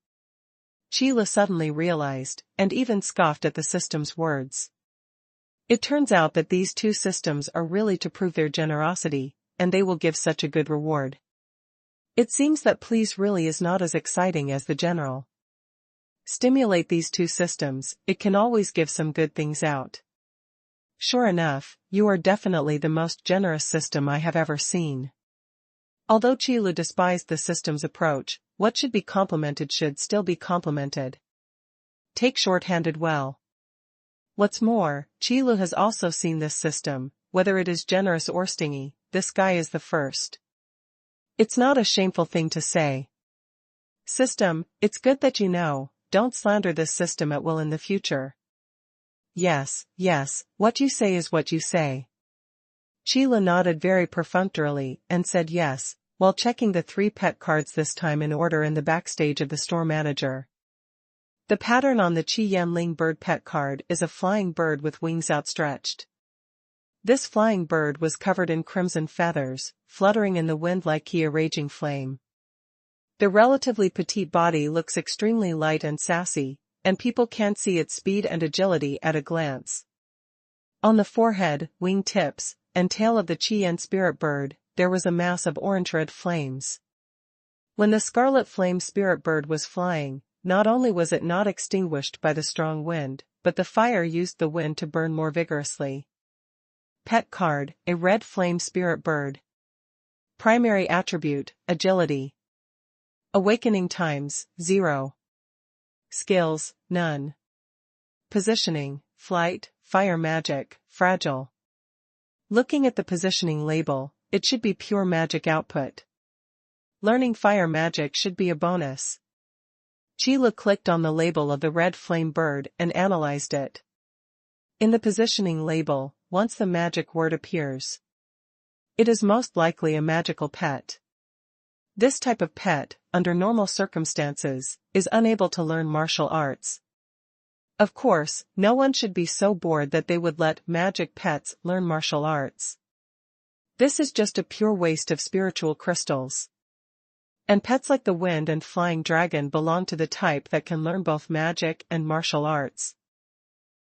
Speaker 1: Qilu suddenly realized, and even scoffed at the system's words. It turns out that these 2 systems are really to prove their generosity, and they will give such a good reward. It seems that please really is not as exciting as the general. Stimulate these 2 systems, it can always give some good things out. Sure enough, you are definitely the most generous system I have ever seen. Although Qilu despised the system's approach, what should be complimented should still be complimented. Take short-handed well. What's more, Qilu has also seen this system, whether it is generous or stingy, this guy is the first. It's not a shameful thing to say. System, it's good that you know, don't slander this system at will in the future. Yes, what you say is what you say. Qilu nodded very perfunctorily and said yes, while checking the 3 pet cards this time in order in the backstage of the store manager. The pattern on the Qi Yanling bird pet card is a flying bird with wings outstretched. This flying bird was covered in crimson feathers, fluttering in the wind like a raging flame. The relatively petite body looks extremely light and sassy, and people can see its speed and agility at a glance. On the forehead, wing tips, and tail of the Qian spirit bird, there was a mass of orange-red flames. When the scarlet flame spirit bird was flying, not only was it not extinguished by the strong wind, but the fire used the wind to burn more vigorously. Pet card, a red flame spirit bird. Primary attribute, agility. Awakening times, 0. Skills, none. Positioning, flight, fire magic, fragile. Looking at the positioning label, it should be pure magic output. Learning fire magic should be a bonus. Qilu clicked on the label of the red flame bird and analyzed it. In the positioning label, once the magic word appears, it is most likely a magical pet. This type of pet, under normal circumstances, is unable to learn martial arts. Of course, no one should be so bored that they would let magic pets learn martial arts. This is just a pure waste of spiritual crystals. And pets like the wind and flying dragon belong to the type that can learn both magic and martial arts.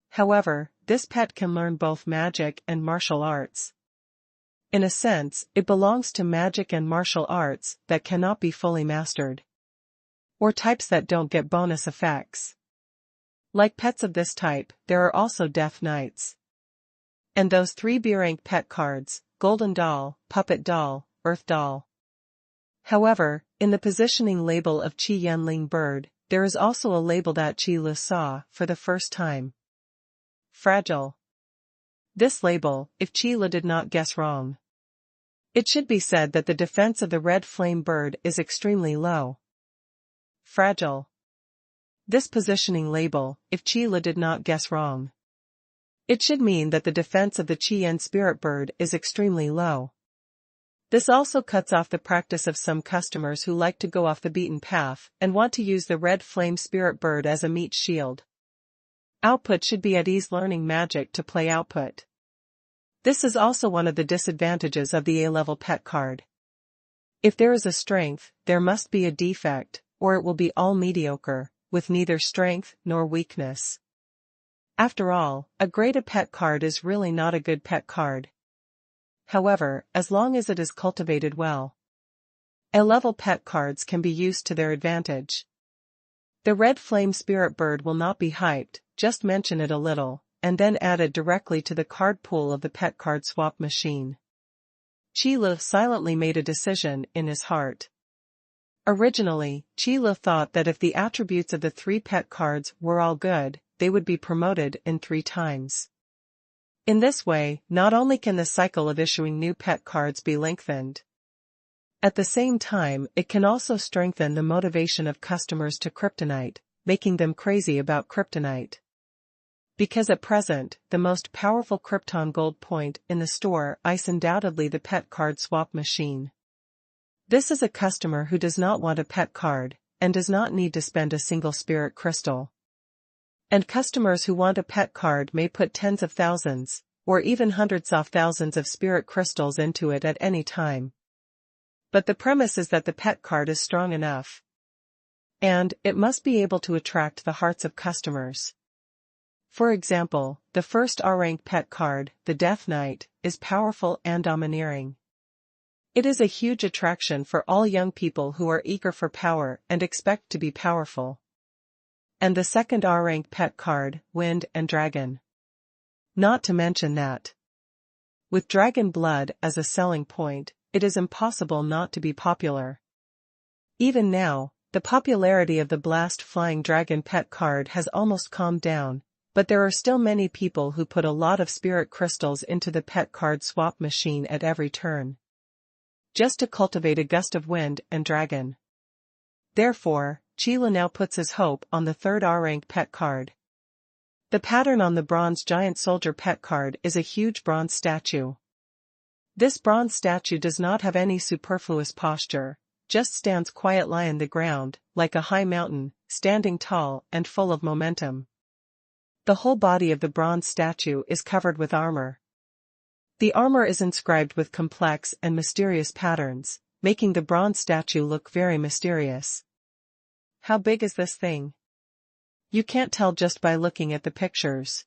Speaker 1: However, this pet can learn both magic and martial arts. In a sense, it belongs to magic and martial arts that cannot be fully mastered. Or types that don't get bonus effects. Like pets of this type, there are also Death Knights. And those 3 B-rank pet cards, Golden Doll, Puppet Doll, Earth Doll. However, in the positioning label of Qi Yanling bird, there is also a label that Qilu saw for the first time. Fragile. This label, if Qile did not guess wrong. It should be said that the defense of the red flame bird is extremely low. Fragile. This positioning label, if Qile did not guess wrong. It should mean that the defense of the Qian spirit bird is extremely low. This also cuts off the practice of some customers who like to go off the beaten path and want to use the red flame spirit bird as a meat shield. Output should be at ease, learning magic to play output. This is also one of the disadvantages of the A-level pet card. If there is a strength, there must be a defect, or it will be all mediocre, with neither strength nor weakness. After all, a great pet card is really not a good pet card. However, as long as it is cultivated well, A-level pet cards can be used to their advantage. The red flame spirit bird will not be hyped, just mention it a little, and then add it directly to the card pool of the pet card swap machine. Qile silently made a decision in his heart. Originally, Qile thought that if the attributes of the 3 pet cards were all good, they would be promoted in 3 times. In this way, not only can the cycle of issuing new pet cards be lengthened, at the same time it can also strengthen the motivation of customers to kryptonite, making them crazy about kryptonite. Because at present, the most powerful Krypton gold point in the store is undoubtedly the pet card swap machine. This is a customer who does not want a pet card, and does not need to spend a single spirit crystal. And customers who want a pet card may put tens of thousands, or even hundreds of thousands of spirit crystals into it at any time. But the premise is that the pet card is strong enough. And it must be able to attract the hearts of customers. For example, the first R-rank pet card, the Death Knight, is powerful and domineering. It is a huge attraction for all young people who are eager for power and expect to be powerful. And the second R-rank pet card, Wind and Dragon. Not to mention that, with dragon blood as a selling point, it is impossible not to be popular. Even now, the popularity of the Blast Flying Dragon pet card has almost calmed down, but there are still many people who put a lot of spirit crystals into the pet card swap machine at every turn, just to cultivate a gust of Wind and Dragon. Therefore, Qile now puts his hope on the third R-rank pet card. The pattern on the bronze giant soldier pet card is a huge bronze statue. This bronze statue does not have any superfluous posture, just stands quietly on the ground, like a high mountain, standing tall and full of momentum. The whole body of the bronze statue is covered with armor. The armor is inscribed with complex and mysterious patterns, making the bronze statue look very mysterious. How big is this thing? You can't tell just by looking at the pictures.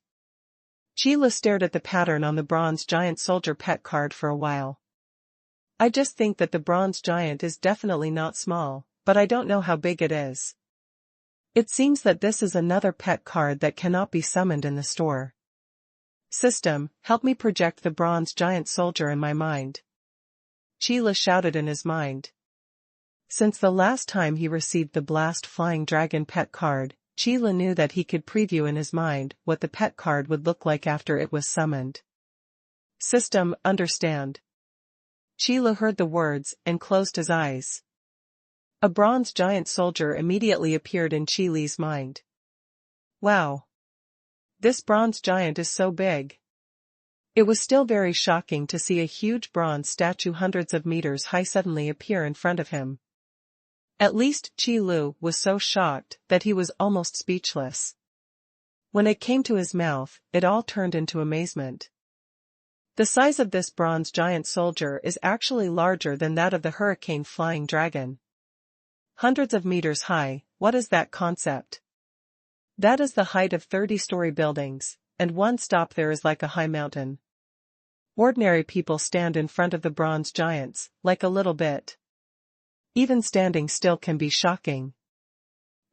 Speaker 1: Qile stared at the pattern on the bronze giant soldier pet card for a while. I just think that the bronze giant is definitely not small, but I don't know how big it is. It seems that this is another pet card that cannot be summoned in the store. System, help me project the bronze giant soldier in my mind. Qile shouted in his mind. Since the last time he received the Blast Flying Dragon pet card, Qile knew that he could preview in his mind what the pet card would look like after it was summoned. System, understand. Qile heard the words and closed his eyes. A bronze giant soldier immediately appeared in Qile's mind. Wow! This bronze giant is so big. It was still very shocking to see a huge bronze statue hundreds of meters high suddenly appear in front of him. At least Qile was so shocked that he was almost speechless. When it came to his mouth, it all turned into amazement. The size of this bronze giant soldier is actually larger than that of the hurricane flying dragon. Hundreds of meters high, what is that concept? That is the height of 30-story buildings, and one stop there is like a high mountain. Ordinary people stand in front of the bronze giants, like a little bit. Even standing still can be shocking.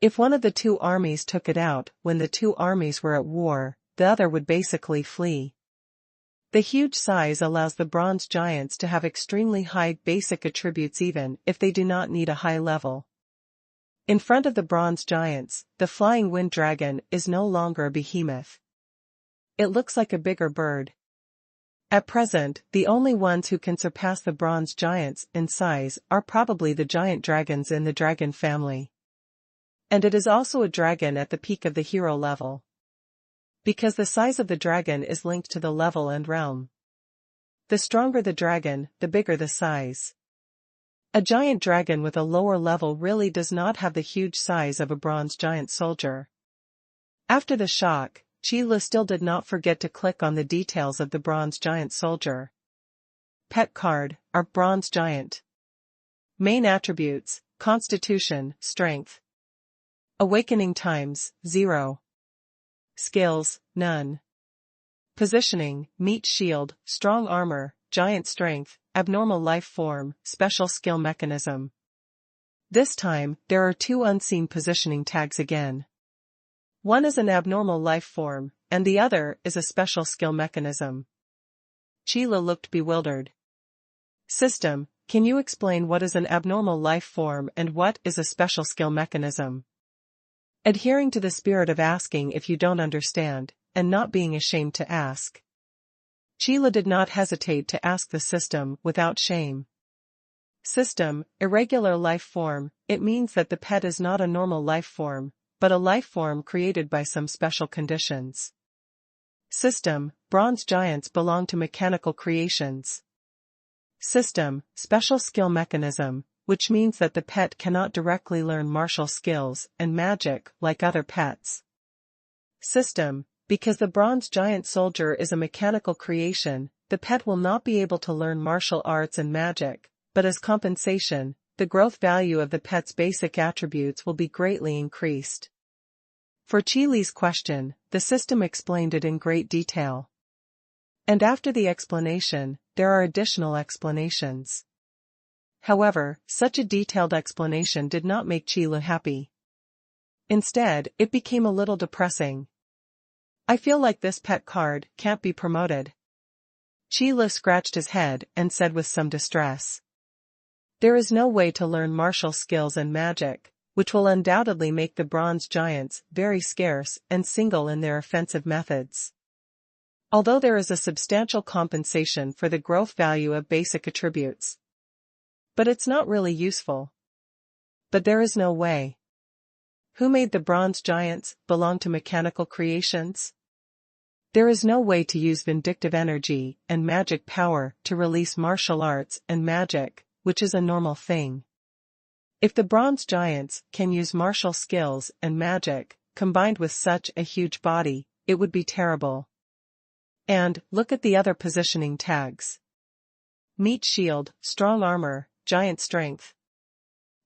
Speaker 1: If one of the two armies took it out when the two armies were at war, the other would basically flee. The huge size allows the bronze giants to have extremely high basic attributes even if they do not need a high level. In front of the bronze giants, the flying wind dragon is no longer a behemoth. It looks like a bigger bird. At present, the only ones who can surpass the bronze giants in size are probably the giant dragons in the dragon family. And it is also a dragon at the peak of the hero level. Because the size of the dragon is linked to the level and realm. The stronger the dragon, the bigger the size. A giant dragon with a lower level really does not have the huge size of a bronze giant soldier. After the shock, Qi still did not forget to click on the details of the bronze giant soldier. Pet card, our bronze giant. Main attributes, constitution, strength. Awakening times, 0. Skills, none. Positioning, meat shield, strong armor, giant strength, abnormal life form, special skill mechanism. This time, there are 2 unseen positioning tags again. One is an abnormal life form, and the other is a special skill mechanism. Qi looked bewildered. System, can you explain what is an abnormal life form and what is a special skill mechanism? Adhering to the spirit of asking if you don't understand, and not being ashamed to ask. Qi did not hesitate to ask the system without shame. System, irregular life form, it means that the pet is not a normal life form, but a life form created by some special conditions. System, bronze giants belong to mechanical creations. System, special skill mechanism, which means that the pet cannot directly learn martial skills and magic like other pets. System, because the bronze giant soldier is a mechanical creation, the pet will not be able to learn martial arts and magic, but as compensation, the growth value of the pet's basic attributes will be greatly increased. For Qi question, the system explained it in great detail. And after the explanation, there are additional explanations. However, such a detailed explanation did not make Qi happy. Instead, it became a little depressing. I feel like this pet card can't be promoted. Qi scratched his head and said with some distress. There is no way to learn martial skills and magic, which will undoubtedly make the bronze giants very scarce and single in their offensive methods. Although there is a substantial compensation for the growth value of basic attributes. But it's not really useful. But there is no way. Who made the bronze giants belong to mechanical creations? There is no way to use vindictive energy and magic power to release martial arts and magic, which is a normal thing. If the bronze giants can use martial skills and magic, combined with such a huge body, it would be terrible. And, look at the other positioning tags. Meat shield, strong armor, giant strength.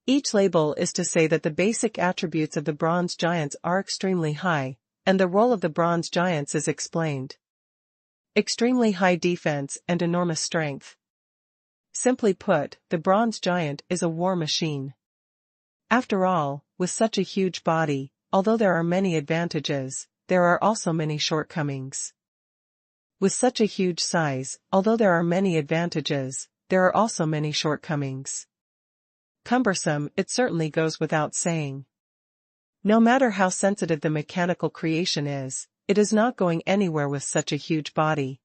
Speaker 1: Each label is to say that the basic attributes of the bronze giants are extremely high, and the role of the bronze giants is explained. Extremely high defense and enormous strength. Simply put, the bronze giant is a war machine. After all, with such a huge body, although there are many advantages, there are also many shortcomings. With such a huge size, although there are many advantages, there are also many shortcomings. Cumbersome, it certainly goes without saying. No matter how sensitive the mechanical creation is, it is not going anywhere with such a huge body.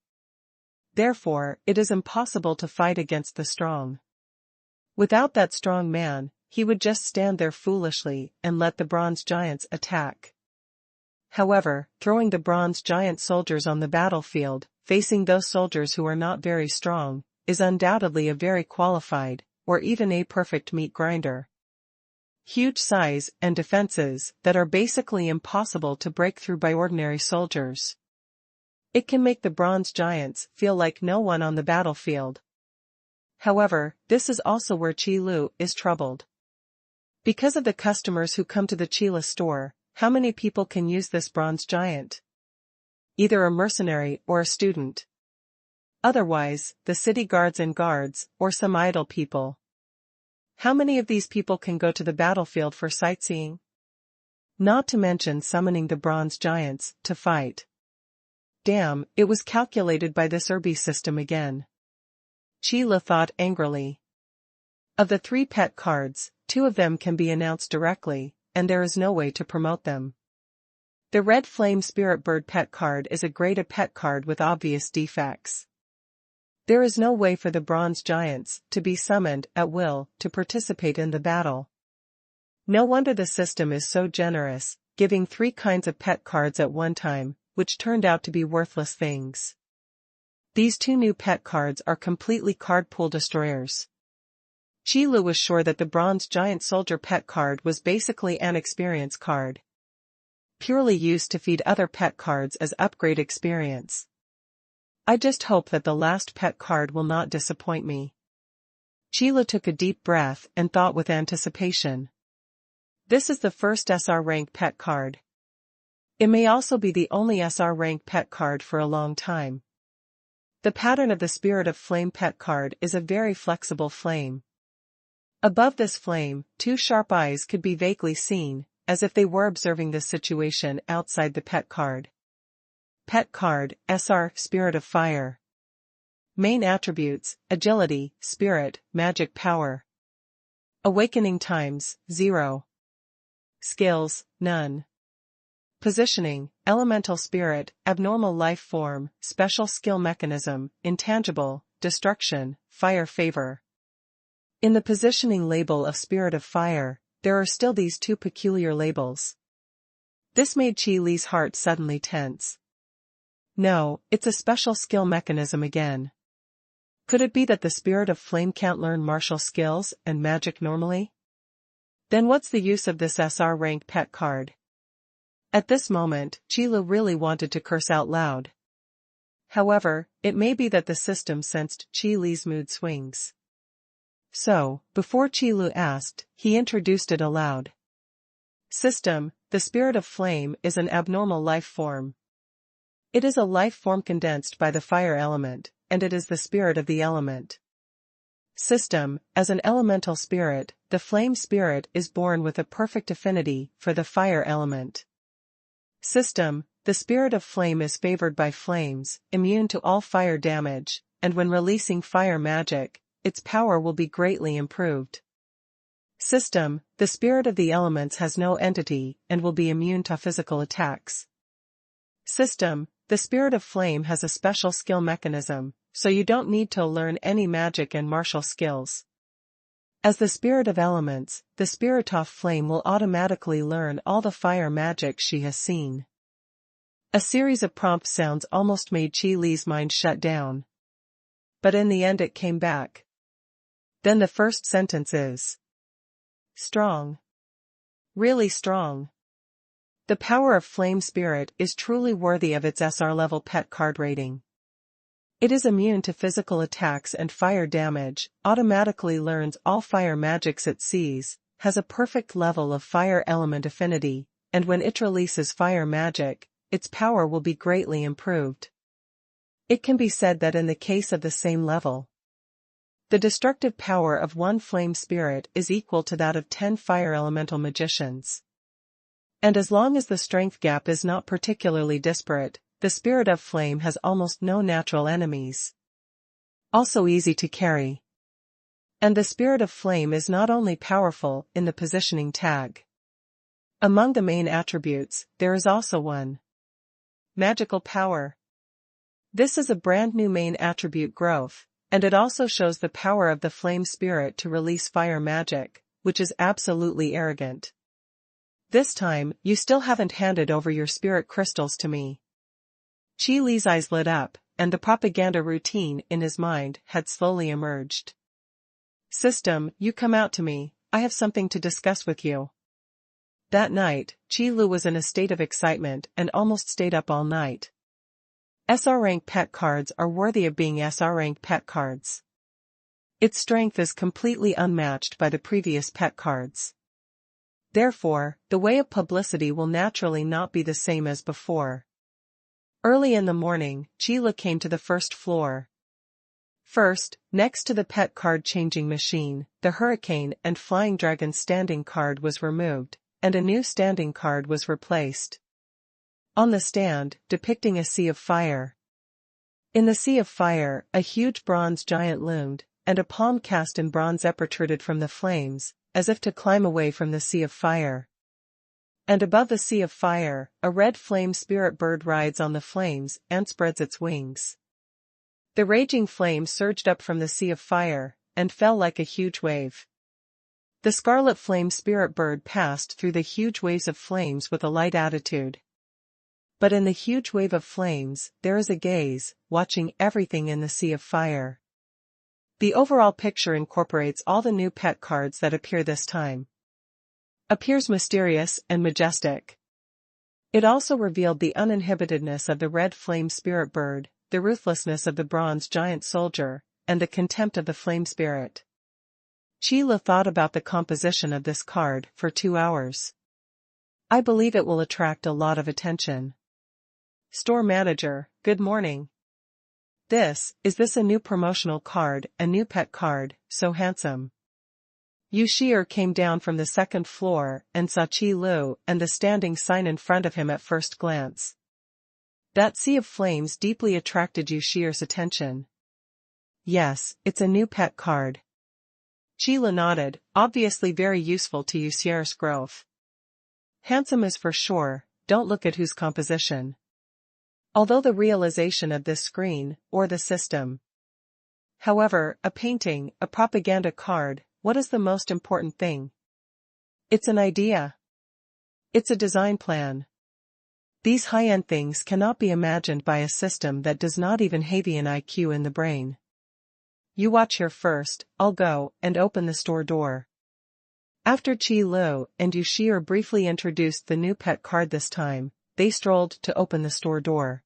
Speaker 1: Therefore, it is impossible to fight against the strong. Without that strong man, he would just stand there foolishly and let the bronze giants attack. However, throwing the bronze giant soldiers on the battlefield, facing those soldiers who are not very strong, is undoubtedly a very qualified, or even a perfect meat grinder. Huge size and defenses that are basically impossible to break through by ordinary soldiers. It can make the bronze giants feel like no one on the battlefield. However, this is also where Qi is troubled. Because of the customers who come to the Qi store, how many people can use this bronze giant? Either a mercenary or a student. Otherwise, the city guards and guards, or some idle people. How many of these people can go to the battlefield for sightseeing? Not to mention summoning the bronze giants to fight. Damn, it was calculated by this Irby system again. Qi thought angrily. Of the 3 pet cards, 2 of them can be announced directly, and there is no way to promote them. The Red Flame Spirit Bird pet card is a grade A pet card with obvious defects. There is no way for the bronze giants to be summoned at will to participate in the battle. No wonder the system is so generous, giving 3 kinds of pet cards at one time, which turned out to be worthless things. These 2 new pet cards are completely card pool destroyers. Qi Lu was sure that the bronze giant soldier pet card was basically an experience card, purely used to feed other pet cards as upgrade experience. I just hope that the last pet card will not disappoint me. Qi Lu took a deep breath and thought with anticipation. This is the first SR rank pet card. It may also be the only SR rank pet card for a long time. The pattern of the Spirit of Flame pet card is a very flexible flame. Above this flame, 2 sharp eyes could be vaguely seen, as if they were observing the situation outside the pet card. Pet card, SR, Spirit of Fire. Main attributes, Agility, Spirit, Magic Power. Awakening times, 0. Skills, none. Positioning, Elemental Spirit, Abnormal Life Form, Special Skill Mechanism, Intangible, Destruction, Fire Favor. In the positioning label of Spirit of Fire, there are still these 2 peculiar labels. This made Qi Li's heart suddenly tense. No, it's a special skill mechanism again. Could it be that the Spirit of Flame can't learn martial skills and magic normally? Then what's the use of this SR rank pet card? At this moment, Qi Lu really wanted to curse out loud. However, it may be that the system sensed Qi Li's mood swings. So, before Qi Lu asked, he introduced it aloud. System, the Spirit of Flame is an abnormal life form. It is a life form condensed by the fire element, and it is the spirit of the element. System, as an elemental spirit, the flame spirit is born with a perfect affinity for the fire element. System, the Spirit of Flame is favored by flames, immune to all fire damage, and when releasing fire magic, its power will be greatly improved. System, the Spirit of the Elements has no entity and will be immune to physical attacks. System, the Spirit of Flame has a special skill mechanism, so you don't need to learn any magic and martial skills. As the Spirit of Elements, the Spirit of Flame will automatically learn all the fire magic she has seen. A series of prompt sounds almost made Qi Li's mind shut down. But in the end it came back. Then the first sentence is strong. Really strong. The power of Flame Spirit is truly worthy of its SR level pet card rating. It is immune to physical attacks and fire damage, automatically learns all fire magics it sees, has a perfect level of fire element affinity, and when it releases fire magic, its power will be greatly improved. It can be said that in the case of the same level, the destructive power of 1 flame spirit is equal to that of 10 fire elemental magicians. And as long as the strength gap is not particularly disparate, the Spirit of Flame has almost no natural enemies. Also easy to carry. And the Spirit of Flame is not only powerful in the positioning tag. Among the main attributes, there is also one. Magical power. This is a brand new main attribute growth, and it also shows the power of the Flame Spirit to release fire magic, which is absolutely arrogant. This time, you still haven't handed over your spirit crystals to me. Qi Li's eyes lit up, and the propaganda routine in his mind had slowly emerged. System, you come out to me, I have something to discuss with you. That night, Qi Lu was in a state of excitement and almost stayed up all night. SR rank pet cards are worthy of being SR rank pet cards. Its strength is completely unmatched by the previous pet cards. Therefore, the way of publicity will naturally not be the same as before. Early in the morning, Qi Lu came to the first floor. First, next to the pet card changing machine, the Hurricane and Flying Dragon standing card was removed, and a new standing card was replaced. On the stand, depicting a sea of fire. In the sea of fire, a huge bronze giant loomed, and a palm cast in bronze protruded from the flames, as if to climb away from the sea of fire. And above the sea of fire, a red flame spirit bird rides on the flames and spreads its wings. The raging flame surged up from the sea of fire, and fell like a huge wave. The scarlet flame spirit bird passed through the huge waves of flames with a light attitude. But in the huge wave of flames, there is a gaze, watching everything in the sea of fire. The overall picture incorporates all the new pet cards that appear this time. Appears mysterious and majestic. It also revealed the uninhibitedness of the red flame spirit bird, the ruthlessness of the bronze giant soldier, and the contempt of the flame spirit. Qi thought about the composition of this card for 2 hours. I believe it will attract a lot of attention. Store manager, good morning. Is this a new promotional card, a new pet card, so handsome? Yu Shi'er came down from the 2nd floor and saw Qi Lu and the standing sign in front of him at first glance. That sea of flames deeply attracted Yu Shi'er's attention. Yes, it's a new pet card. Qi Lu nodded, obviously very useful to Yu Shi'er's growth. Handsome is for sure, don't look at whose composition. Although the realization of this screen, or the system. However, a painting, a propaganda card, what is the most important thing? It's an idea. It's a design plan. These high-end things cannot be imagined by a system that does not even have an IQ in the brain. You watch here first, I'll go and open the store door. After Qi Lu and Yu Shi'er briefly introduced the new pet card this time, they strolled to open the store door.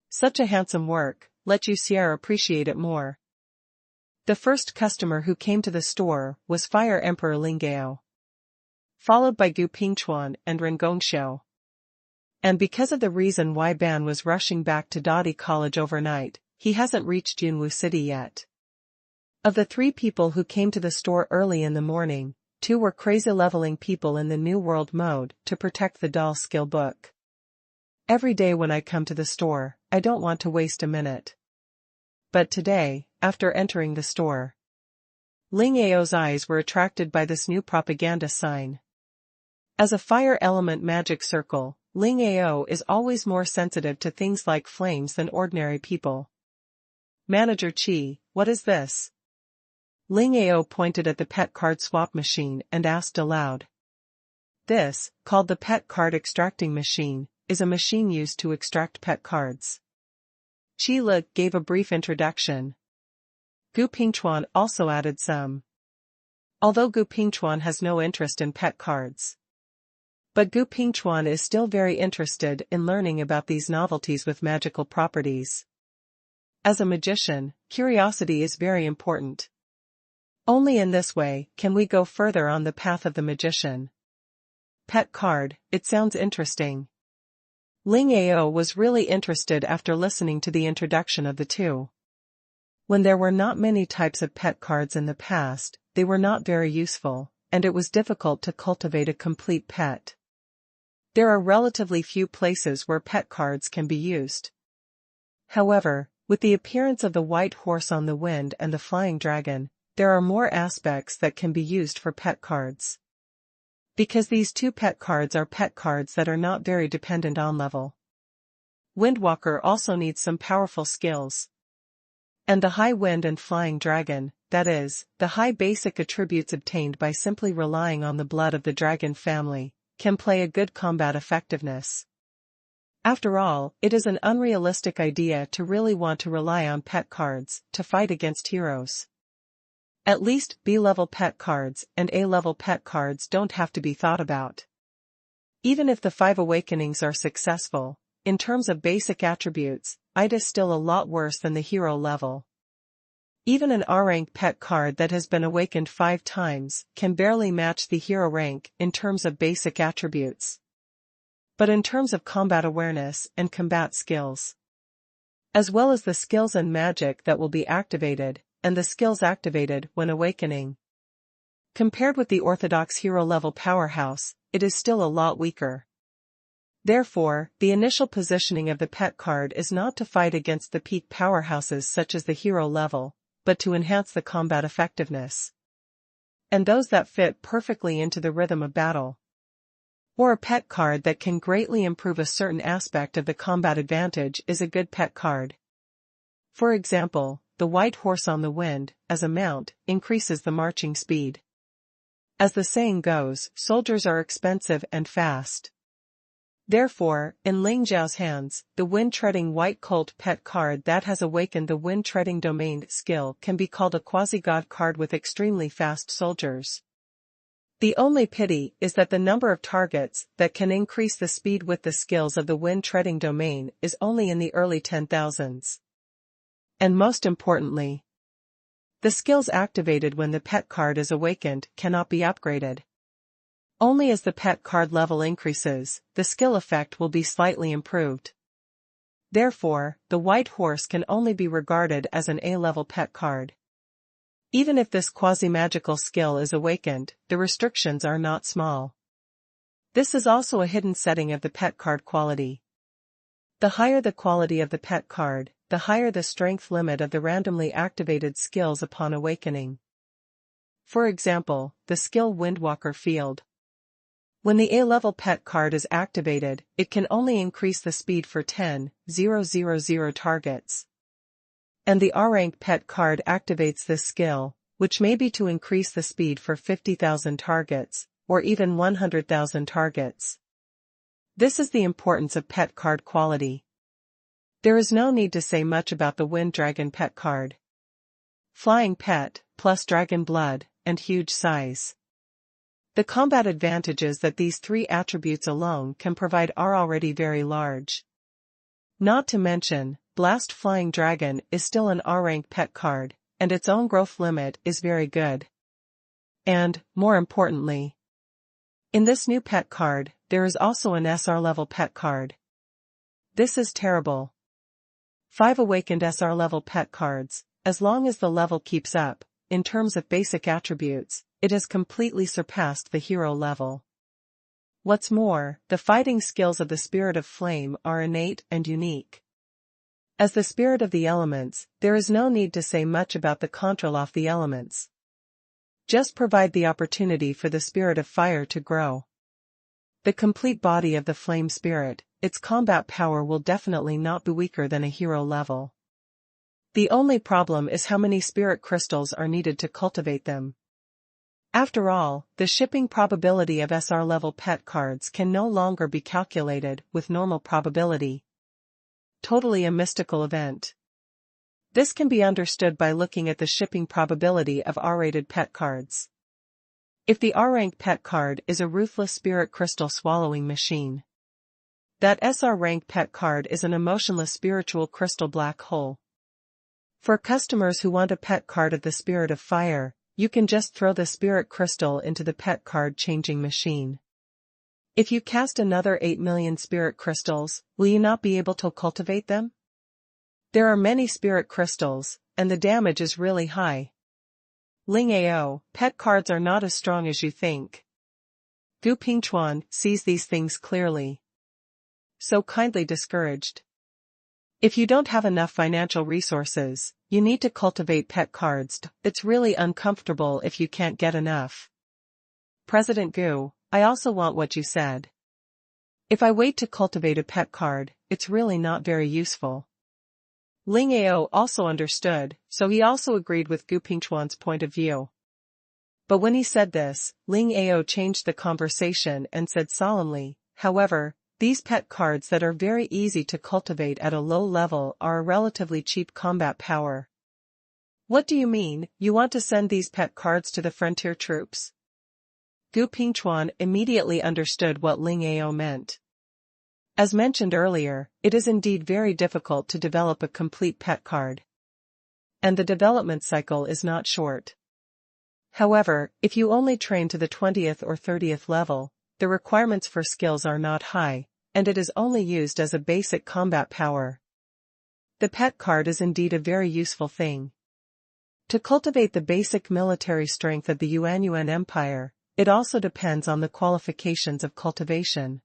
Speaker 1: Such a handsome work, let Yu Shi'er appreciate it more. The first customer who came to the store was Fire Emperor Linggao. Followed by Gu Pingchuan and Ren Gongxiu. And because of the reason why Ban was rushing back to Dadi College overnight, he hasn't reached Yunwu City yet. Of the 3 people who came to the store early in the morning, 2 were crazy leveling people in the New World mode to protect the doll skill book. Every day when I come to the store, I don't want to waste a minute. But today, after entering the store, Ling Ao's eyes were attracted by this new propaganda sign. As a fire element magic circle, Ling Ao is always more sensitive to things like flames than ordinary people. Manager Qi, what is this? Ling Ao pointed at the pet card swap machine and asked aloud. This, called the pet card extracting machine, is a machine used to extract pet cards. Qi Lu gave a brief introduction. Gu Pingchuan also added some. Although Gu Pingchuan has no interest in pet cards. But Gu Pingchuan is still very interested in learning about these novelties with magical properties. As a magician, curiosity is very important. Only in this way can we go further on the path of the magician. Pet card, it sounds interesting. Ling Ao was really interested after listening to the introduction of the 2. When there were not many types of pet cards in the past, they were not very useful, and it was difficult to cultivate a complete pet. There are relatively few places where pet cards can be used. However, with the appearance of the white horse on the wind and the flying dragon, there are more aspects that can be used for pet cards. Because these 2 pet cards are pet cards that are not very dependent on level. Windwalker also needs some powerful skills. And the high wind and flying dragon, that is, the high basic attributes obtained by simply relying on the blood of the dragon family, can play a good combat effectiveness. After all, it is an unrealistic idea to really want to rely on pet cards to fight against heroes. At least B-level pet cards and A-level pet cards don't have to be thought about. Even if the 5 awakenings are successful, in terms of basic attributes, it is still a lot worse than the hero level. Even an R-rank pet card that has been awakened 5 times can barely match the hero rank in terms of basic attributes. But in terms of combat awareness and combat skills, as well as the skills and magic that will be activated, and the skills activated when awakening. Compared with the orthodox hero-level powerhouse, it is still a lot weaker. Therefore, the initial positioning of the pet card is not to fight against the peak powerhouses such as the hero level, but to enhance the combat effectiveness. And those that fit perfectly into the rhythm of battle. Or a pet card that can greatly improve a certain aspect of the combat advantage is a good pet card. For example, the white horse on the wind, as a mount, increases the marching speed. As the saying goes, soldiers are expensive and fast. Therefore, in Ling Zhao's hands, the wind-treading white colt pet card that has awakened the wind-treading domain skill can be called a quasi-god card with extremely fast soldiers. The only pity is that the number of targets that can increase the speed with the skills of the wind-treading domain is only in the early 10,000s. And most importantly, the skills activated when the pet card is awakened cannot be upgraded. Only as the pet card level increases, the skill effect will be slightly improved. Therefore, the white horse can only be regarded as an A-level pet card. Even if this quasi-magical skill is awakened, the restrictions are not small. This is also a hidden setting of the pet card quality. The higher the quality of the pet card, the higher the strength limit of the randomly activated skills upon awakening. For example, the skill Windwalker Field. When the A-level pet card is activated, it can only increase the speed for 10,000 targets. And the R-rank pet card activates this skill, which may be to increase the speed for 50,000 targets, or even 100,000 targets. This is the importance of pet card quality. There is no need to say much about the Wind Dragon pet card. Flying pet, plus dragon blood, and huge size. The combat advantages that these three attributes alone can provide are already very large. Not to mention, Blast Flying Dragon is still an R-rank pet card, and its own growth limit is very good. And, more importantly, in this new pet card, there is also an SR-level pet card. This is terrible. 5 awakened SR-level pet cards, as long as the level keeps up, in terms of basic attributes, it has completely surpassed the hero level. What's more, the fighting skills of the Spirit of Flame are innate and unique. As the Spirit of the Elements, there is no need to say much about the control of the elements. Just provide the opportunity for the Spirit of Fire to grow. The complete body of the Flame Spirit, its combat power will definitely not be weaker than a hero level. The only problem is how many spirit crystals are needed to cultivate them. After all, the shipping probability of SR-level pet cards can no longer be calculated with normal probability. Totally a mystical event. This can be understood by looking at the shipping probability of R-rated pet cards. If the R-rank pet card is a ruthless spirit crystal swallowing machine, that SR-rank pet card is an emotionless spiritual crystal black hole. For customers who want a pet card of the Spirit of Fire, you can just throw the spirit crystal into the pet card changing machine. If you cast another 8 million spirit crystals, will you not be able to cultivate them? There are many spirit crystals, and the damage is really high. Ling Ao, pet cards are not as strong as you think. Gu Pingchuan sees these things clearly. So kindly discouraged. If you don't have enough financial resources, you need to cultivate pet cards. It's really uncomfortable if you can't get enough. President Gu, I also want what you said. If I wait to cultivate a pet card, it's really not very useful. Ling Ao also understood, so he also agreed with Gu Pingchuan's point of view. But when he said this, Ling Ao changed the conversation and said solemnly, however, these pet cards that are very easy to cultivate at a low level are a relatively cheap combat power. What do you mean, you want to send these pet cards to the frontier troops? Gu Pingchuan immediately understood what Ling Ao meant. As mentioned earlier, it is indeed very difficult to develop a complete pet card. And the development cycle is not short. However, if you only train to the 20th or 30th level, the requirements for skills are not high, and it is only used as a basic combat power. The pet card is indeed a very useful thing. To cultivate the basic military strength of the Yuanyuan Empire, it also depends on the qualifications of cultivation.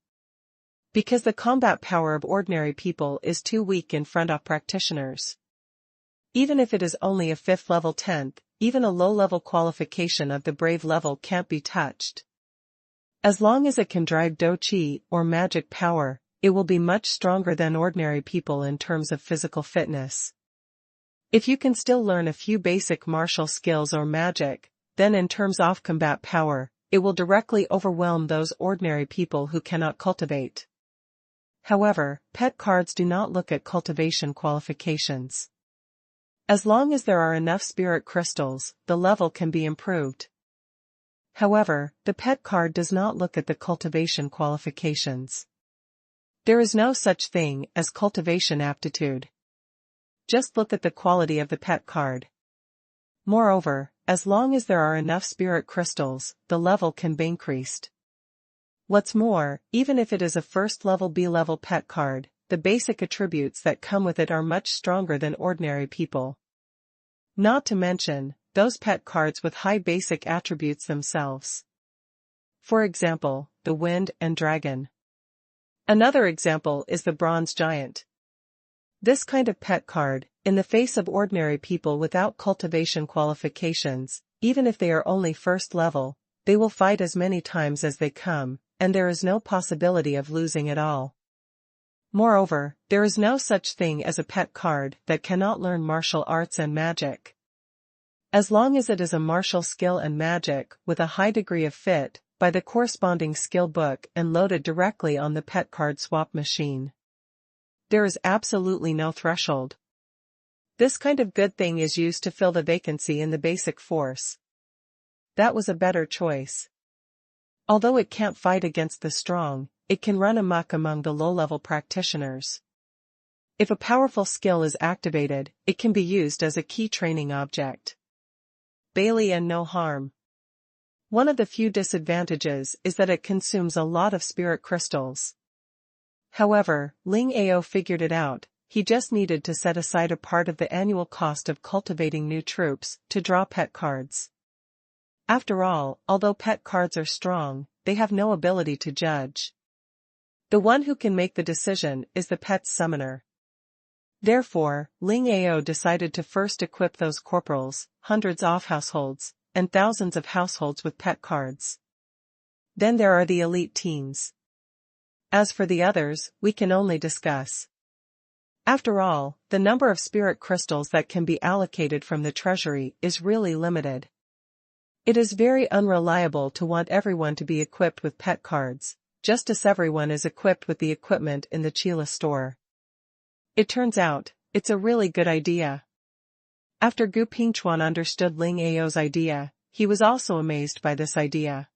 Speaker 1: Because the combat power of ordinary people is too weak in front of practitioners. Even if it is only a 5th level 10th, even a low-level qualification of the brave level can't be touched. As long as it can drive Do Qi or magic power, it will be much stronger than ordinary people in terms of physical fitness. If you can still learn a few basic martial skills or magic, then in terms of combat power, it will directly overwhelm those ordinary people who cannot cultivate. However, pet cards do not look at cultivation qualifications. As long as there are enough spirit crystals, the level can be improved. However, the pet card does not look at the cultivation qualifications. There is no such thing as cultivation aptitude. Just look at the quality of the pet card. Moreover, as long as there are enough spirit crystals, the level can be increased. What's more, even if it is a first-level B-level pet card, the basic attributes that come with it are much stronger than ordinary people. Not to mention, those pet cards with high basic attributes themselves. For example, the Wind and Dragon. Another example is the Bronze Giant. This kind of pet card, in the face of ordinary people without cultivation qualifications, even if they are only first level, they will fight as many times as they come, and there is no possibility of losing at all. Moreover, there is no such thing as a pet card that cannot learn martial arts and magic. As long as it is a martial skill and magic with a high degree of fit, by the corresponding skill book and loaded directly on the pet card swap machine. There is absolutely no threshold. This kind of good thing is used to fill the vacancy in the basic force. That was a better choice. Although it can't fight against the strong, it can run amok among the low-level practitioners. If a powerful skill is activated, it can be used as a key training object. Bailey and no harm. One of the few disadvantages is that it consumes a lot of spirit crystals. However, Ling Ao figured it out. He just needed to set aside a part of the annual cost of cultivating new troops to draw pet cards. After all, although pet cards are strong, they have no ability to judge. The one who can make the decision is the pet's summoner. Therefore, Ling Ao decided to first equip those corporals, hundreds of households, and thousands of households with pet cards. Then there are the elite teams. As for the others, we can only discuss. After all, the number of spirit crystals that can be allocated from the treasury is really limited. It is very unreliable to want everyone to be equipped with pet cards, just as everyone is equipped with the equipment in the Chila store. It turns out, it's a really good idea. After Gu Pingchuan understood Ling Ao's idea, he was also amazed by this idea.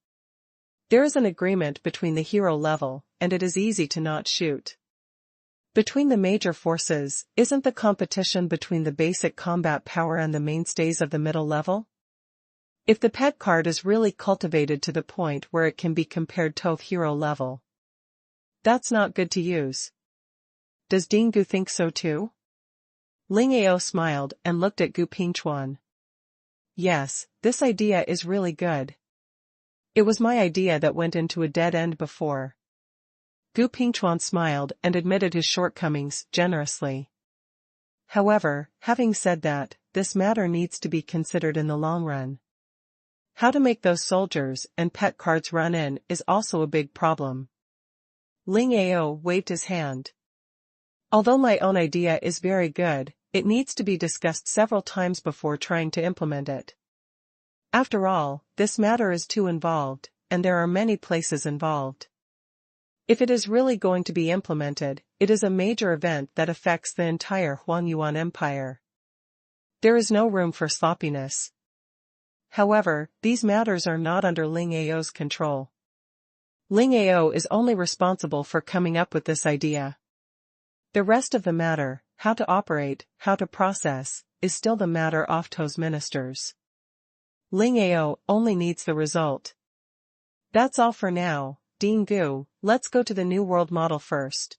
Speaker 1: There is an agreement between the hero level, and it is easy to not shoot. Between the major forces, isn't the competition between the basic combat power and the mainstays of the middle level? If the pet card is really cultivated to the point where it can be compared to hero level, that's not good to use. Does Ding Gu think so too? Ling Ao smiled and looked at Gu Pingchuan. Yes, this idea is really good. It was my idea that went into a dead end before. Gu Pingchuan smiled and admitted his shortcomings generously. However, having said that, this matter needs to be considered in the long run. How to make those soldiers and pet cards run in is also a big problem. Ling Ao waved his hand. Although my own idea is very good, it needs to be discussed several times before trying to implement it. After all, this matter is too involved, and there are many places involved. If it is really going to be implemented, it is a major event that affects the entire Xuanhuan Empire. There is no room for sloppiness. However, these matters are not under Ling Ao's control. Ling Ao is only responsible for coming up with this idea. The rest of the matter, how to operate, how to process, is still the matter of those ministers. Ling Ao only needs the result. That's all for now, Ding Gu, let's go to the New World model first.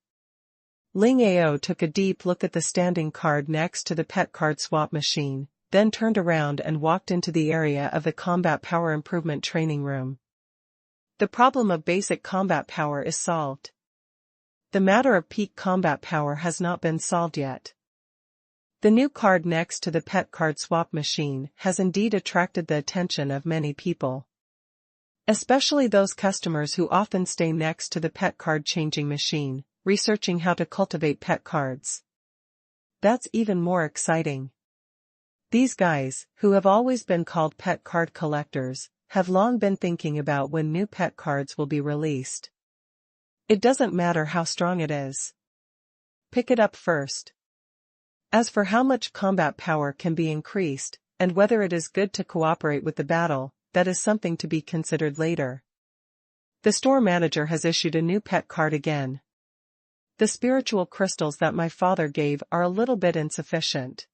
Speaker 1: Ling Ao took a deep look at the standing card next to the pet card swap machine, then turned around and walked into the area of the Combat Power Improvement Training Room. The problem of basic combat power is solved. The matter of peak combat power has not been solved yet. The new card next to the pet card swap machine has indeed attracted the attention of many people. Especially those customers who often stay next to the pet card changing machine, researching how to cultivate pet cards. That's even more exciting. These guys, who have always been called pet card collectors, have long been thinking about when new pet cards will be released. It doesn't matter how strong it is. Pick it up first. As for how much combat power can be increased, and whether it is good to cooperate with the battle, that is something to be considered later. The store manager has issued a new pet card again. The spiritual crystals that my father gave are a little bit insufficient.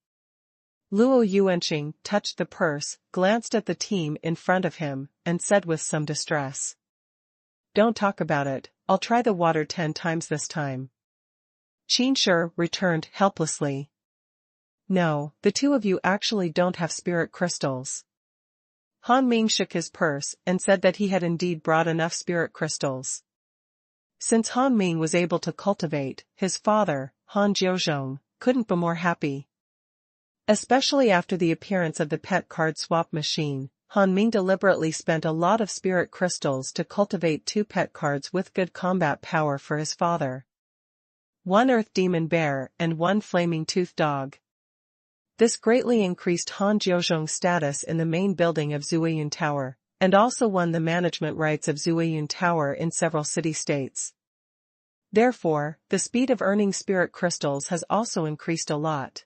Speaker 1: Luo Yuanqing touched the purse, glanced at the team in front of him, and said with some distress. Don't talk about it, I'll try the water 10 times this time. Qin Shi returned helplessly. No, the two of you actually don't have spirit crystals. Han Ming shook his purse and said that he had indeed brought enough spirit crystals. Since Han Ming was able to cultivate, his father, Han Jiuzhong, couldn't be more happy. Especially after the appearance of the pet card swap machine, Han Ming deliberately spent a lot of spirit crystals to cultivate 2 pet cards with good combat power for his father. 1 Earth Demon Bear and 1 Flaming Tooth Dog. This greatly increased Han Jiuzhong's status in the main building of Zuiyun Tower, and also won the management rights of Zuiyun Tower in several city-states. Therefore, the speed of earning spirit crystals has also increased a lot.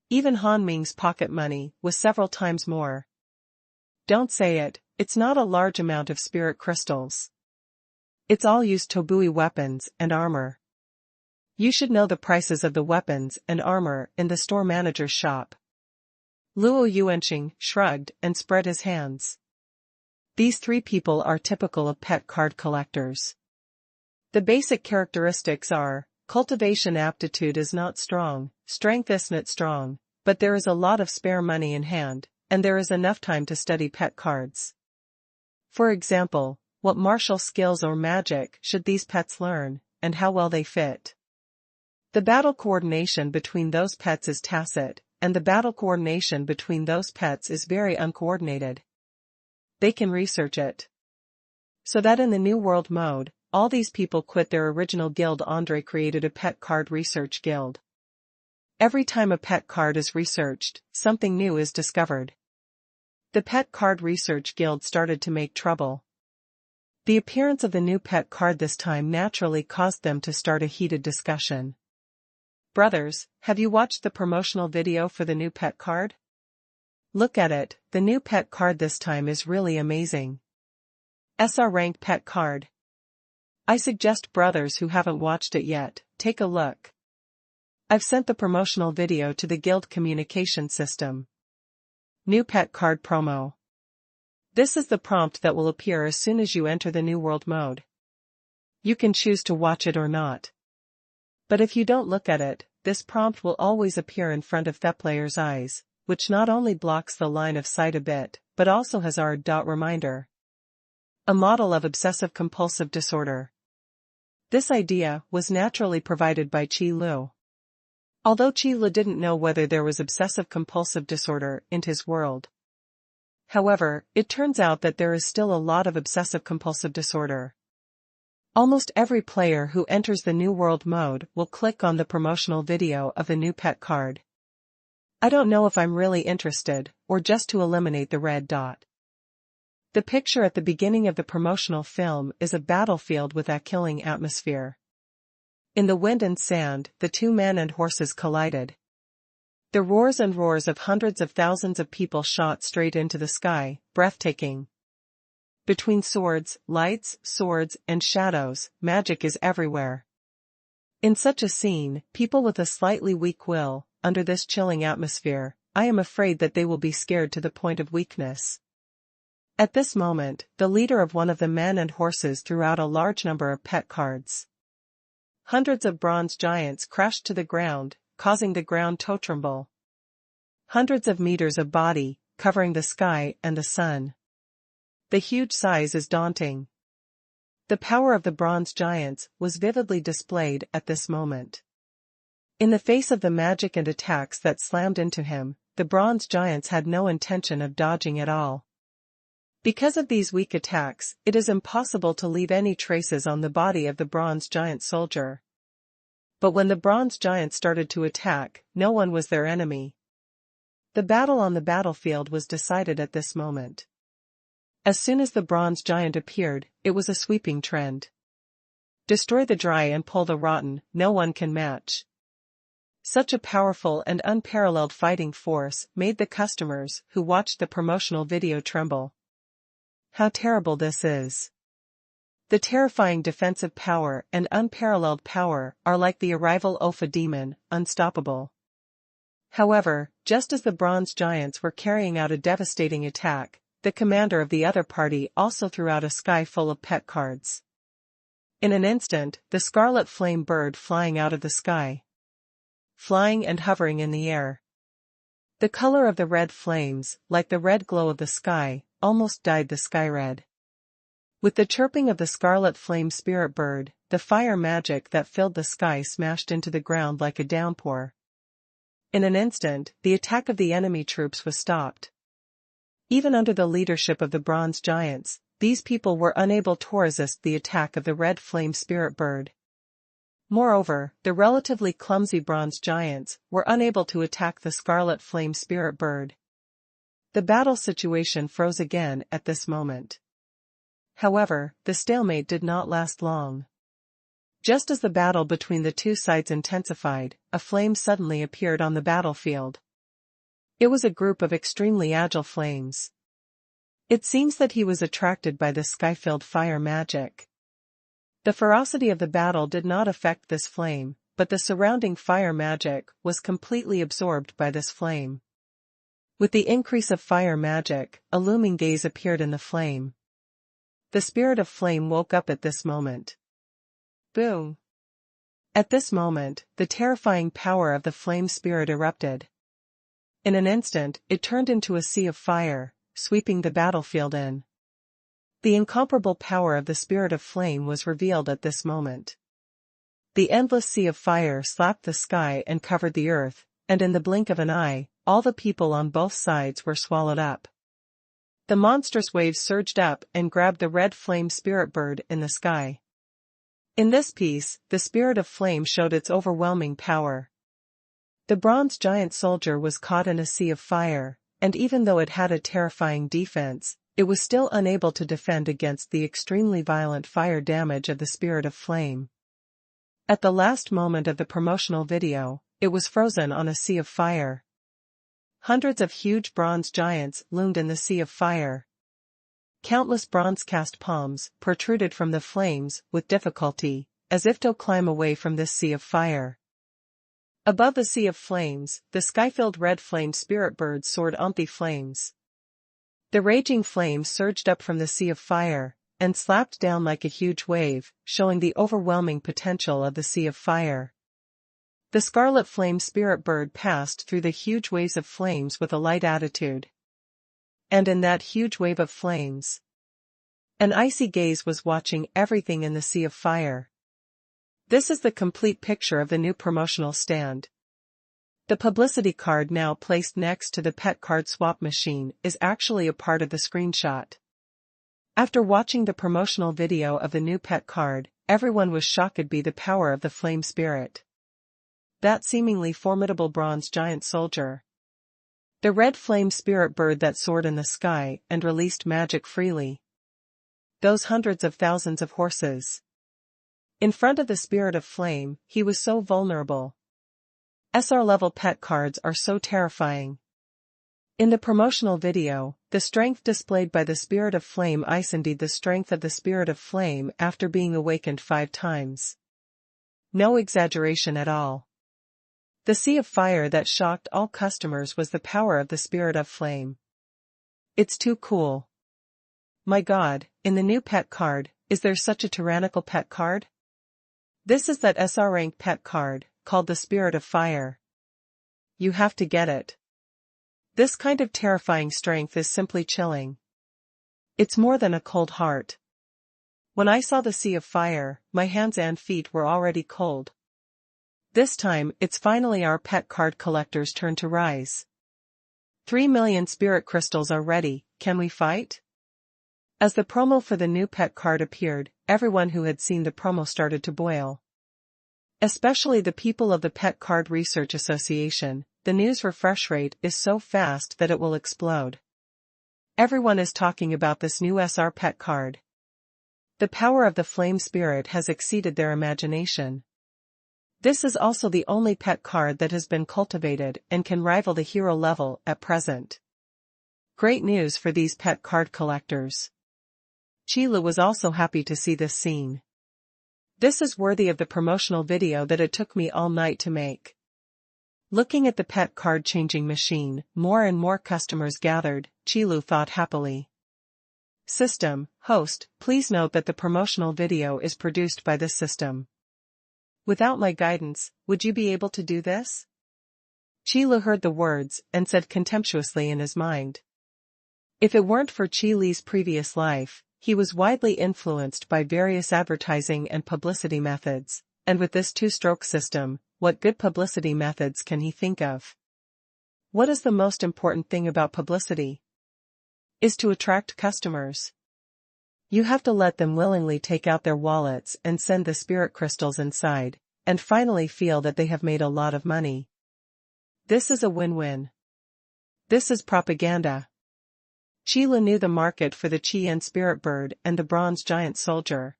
Speaker 1: Even Han Ming's pocket money was several times more. Don't say it, it's not a large amount of spirit crystals. It's all used Tobui weapons and armor. You should know the prices of the weapons and armor in the store manager's shop. Luo Yuanqing shrugged and spread his hands. These 3 people are typical of pet card collectors. The basic characteristics are, cultivation aptitude is not strong, strength isn't strong, but there is a lot of spare money in hand, and there is enough time to study pet cards. For example, what martial skills or magic should these pets learn, and how well they fit? The battle coordination between those pets is tacit, and the battle coordination between those pets is very uncoordinated. They can research it. So that in the New World mode, all these people quit their original guild. Andre created a pet card research guild. Every time a pet card is researched, something new is discovered. The pet card research guild started to make trouble. The appearance of the new pet card this time naturally caused them to start a heated discussion. Brothers, have you watched the promotional video for the new pet card? Look at it, the new pet card this time is really amazing. SR rank pet card. I suggest brothers who haven't watched it yet, take a look. I've sent the promotional video to the guild communication system. New pet card promo. This is the prompt that will appear as soon as you enter the New World mode. You can choose to watch it or not. But if you don't look at it, this prompt will always appear in front of the player's eyes, which not only blocks the line of sight a bit, but also has our reminder. A model of obsessive-compulsive disorder. This idea was naturally provided by Qi Lu. Although Qi Lu didn't know whether there was obsessive-compulsive disorder in his world. However, it turns out that there is still a lot of obsessive-compulsive disorder. Almost every player who enters the New World mode will click on the promotional video of the new pet card. I don't know if I'm really interested, or just to eliminate the red dot. The picture at the beginning of the promotional film is a battlefield with a killing atmosphere. In the wind and sand, the 2 men and horses collided. The roars and roars of hundreds of thousands of people shot straight into the sky, breathtaking. Between swords, lights, swords, and shadows, magic is everywhere. In such a scene, people with a slightly weak will, under this chilling atmosphere, I am afraid that they will be scared to the point of weakness. At this moment, the leader of one of the men and horses threw out a large number of pet cards. Hundreds of bronze giants crashed to the ground, causing the ground to tremble. Hundreds of meters of body, covering the sky and the sun. The huge size is daunting. The power of the bronze giants was vividly displayed at this moment. In the face of the magic and attacks that slammed into him, the bronze giants had no intention of dodging at all. Because of these weak attacks, it is impossible to leave any traces on the body of the bronze giant soldier. But when the bronze giants started to attack, no one was their enemy. The battle on the battlefield was decided at this moment. As soon as the bronze giant appeared, it was a sweeping trend. Destroy the dry and pull the rotten, no one can match. Such a powerful and unparalleled fighting force made the customers who watched the promotional video tremble. How terrible this is. The terrifying defensive power and unparalleled power are like the arrival of a demon, unstoppable. However, just as the bronze giants were carrying out a devastating attack, the commander of the other party also threw out a sky full of pet cards. In an instant, the scarlet flame bird flying out of the sky. Flying and hovering in the air. The color of the red flames, like the red glow of the sky, almost dyed the sky red. With the chirping of the scarlet flame spirit bird, the fire magic that filled the sky smashed into the ground like a downpour. In an instant, the attack of the enemy troops was stopped. Even under the leadership of the bronze giants, these people were unable to resist the attack of the red flame spirit bird. Moreover, the relatively clumsy bronze giants were unable to attack the scarlet flame spirit bird. The battle situation froze again at this moment. However, the stalemate did not last long. Just as the battle between the two sides intensified, a flame suddenly appeared on the battlefield. It was a group of extremely agile flames. It seems that he was attracted by the sky-filled fire magic. The ferocity of the battle did not affect this flame, but the surrounding fire magic was completely absorbed by this flame. With the increase of fire magic, a looming gaze appeared in the flame. The spirit of flame woke up at this moment. Boom! At this moment, the terrifying power of the flame spirit erupted. In an instant, it turned into a sea of fire, sweeping the battlefield in. The incomparable power of the spirit of flame was revealed at this moment. The endless sea of fire slapped the sky and covered the earth, and in the blink of an eye, all the people on both sides were swallowed up. The monstrous waves surged up and grabbed the red flame spirit bird in the sky. In this piece, the spirit of flame showed its overwhelming power. The bronze giant soldier was caught in a sea of fire, and even though it had a terrifying defense, it was still unable to defend against the extremely violent fire damage of the spirit of flame. At the last moment of the promotional video, it was frozen on a sea of fire. Hundreds of huge bronze giants loomed in the sea of fire. Countless bronze-cast palms protruded from the flames with difficulty, as if to climb away from this sea of fire. Above the sea of flames, the sky-filled red flame spirit birds soared on the flames. The raging flames surged up from the sea of fire, and slapped down like a huge wave, showing the overwhelming potential of the sea of fire. The scarlet flame spirit bird passed through the huge waves of flames with a light attitude. And in that huge wave of flames, an icy gaze was watching everything in the sea of fire. This is the complete picture of the new promotional stand. The publicity card now placed next to the pet card swap machine is actually a part of the screenshot. After watching the promotional video of the new pet card, everyone was shocked by the power of the flame spirit. That seemingly formidable bronze giant soldier. The red flame spirit bird that soared in the sky and released magic freely. Those hundreds of thousands of horses. In front of the spirit of flame, he was so vulnerable. SR-level pet cards are so terrifying. In the promotional video, the strength displayed by the spirit of flame is indeed the strength of the spirit of flame after being awakened 5 times. No exaggeration at all. The sea of fire that shocked all customers was the power of the spirit of flame. It's too cool. My God, in the new pet card, is there such a tyrannical pet card? This is that SR rank pet card, called the Spirit of Fire. You have to get it. This kind of terrifying strength is simply chilling. It's more than a cold heart. When I saw the sea of fire, my hands and feet were already cold. This time, it's finally our pet card collector's turn to rise. 3 million spirit crystals are ready, can we fight? As the promo for the new pet card appeared, everyone who had seen the promo started to boil. Especially the people of the Pet Card Research Association, the news refresh rate is so fast that it will explode. Everyone is talking about this new SR pet card. The power of the flame spirit has exceeded their imagination. This is also the only pet card that has been cultivated and can rival the hero level at present. Great news for these pet card collectors. Qilu was also happy to see this scene. This is worthy of the promotional video that it took me all night to make. Looking at the pet card changing machine, more and more customers gathered, Qilu thought happily. System, host, please note that the promotional video is produced by this system. Without my guidance, would you be able to do this? Qilu heard the words and said contemptuously in his mind. If it weren't for Qilu's previous life, he was widely influenced by various advertising and publicity methods, and with this two-stroke system, what good publicity methods can he think of? What is the most important thing about publicity? Is to attract customers. You have to let them willingly take out their wallets and send the spirit crystals inside, and finally feel that they have made a lot of money. This is a win-win. This is propaganda. Qilu knew the market for the Qian spirit bird and the bronze giant soldier.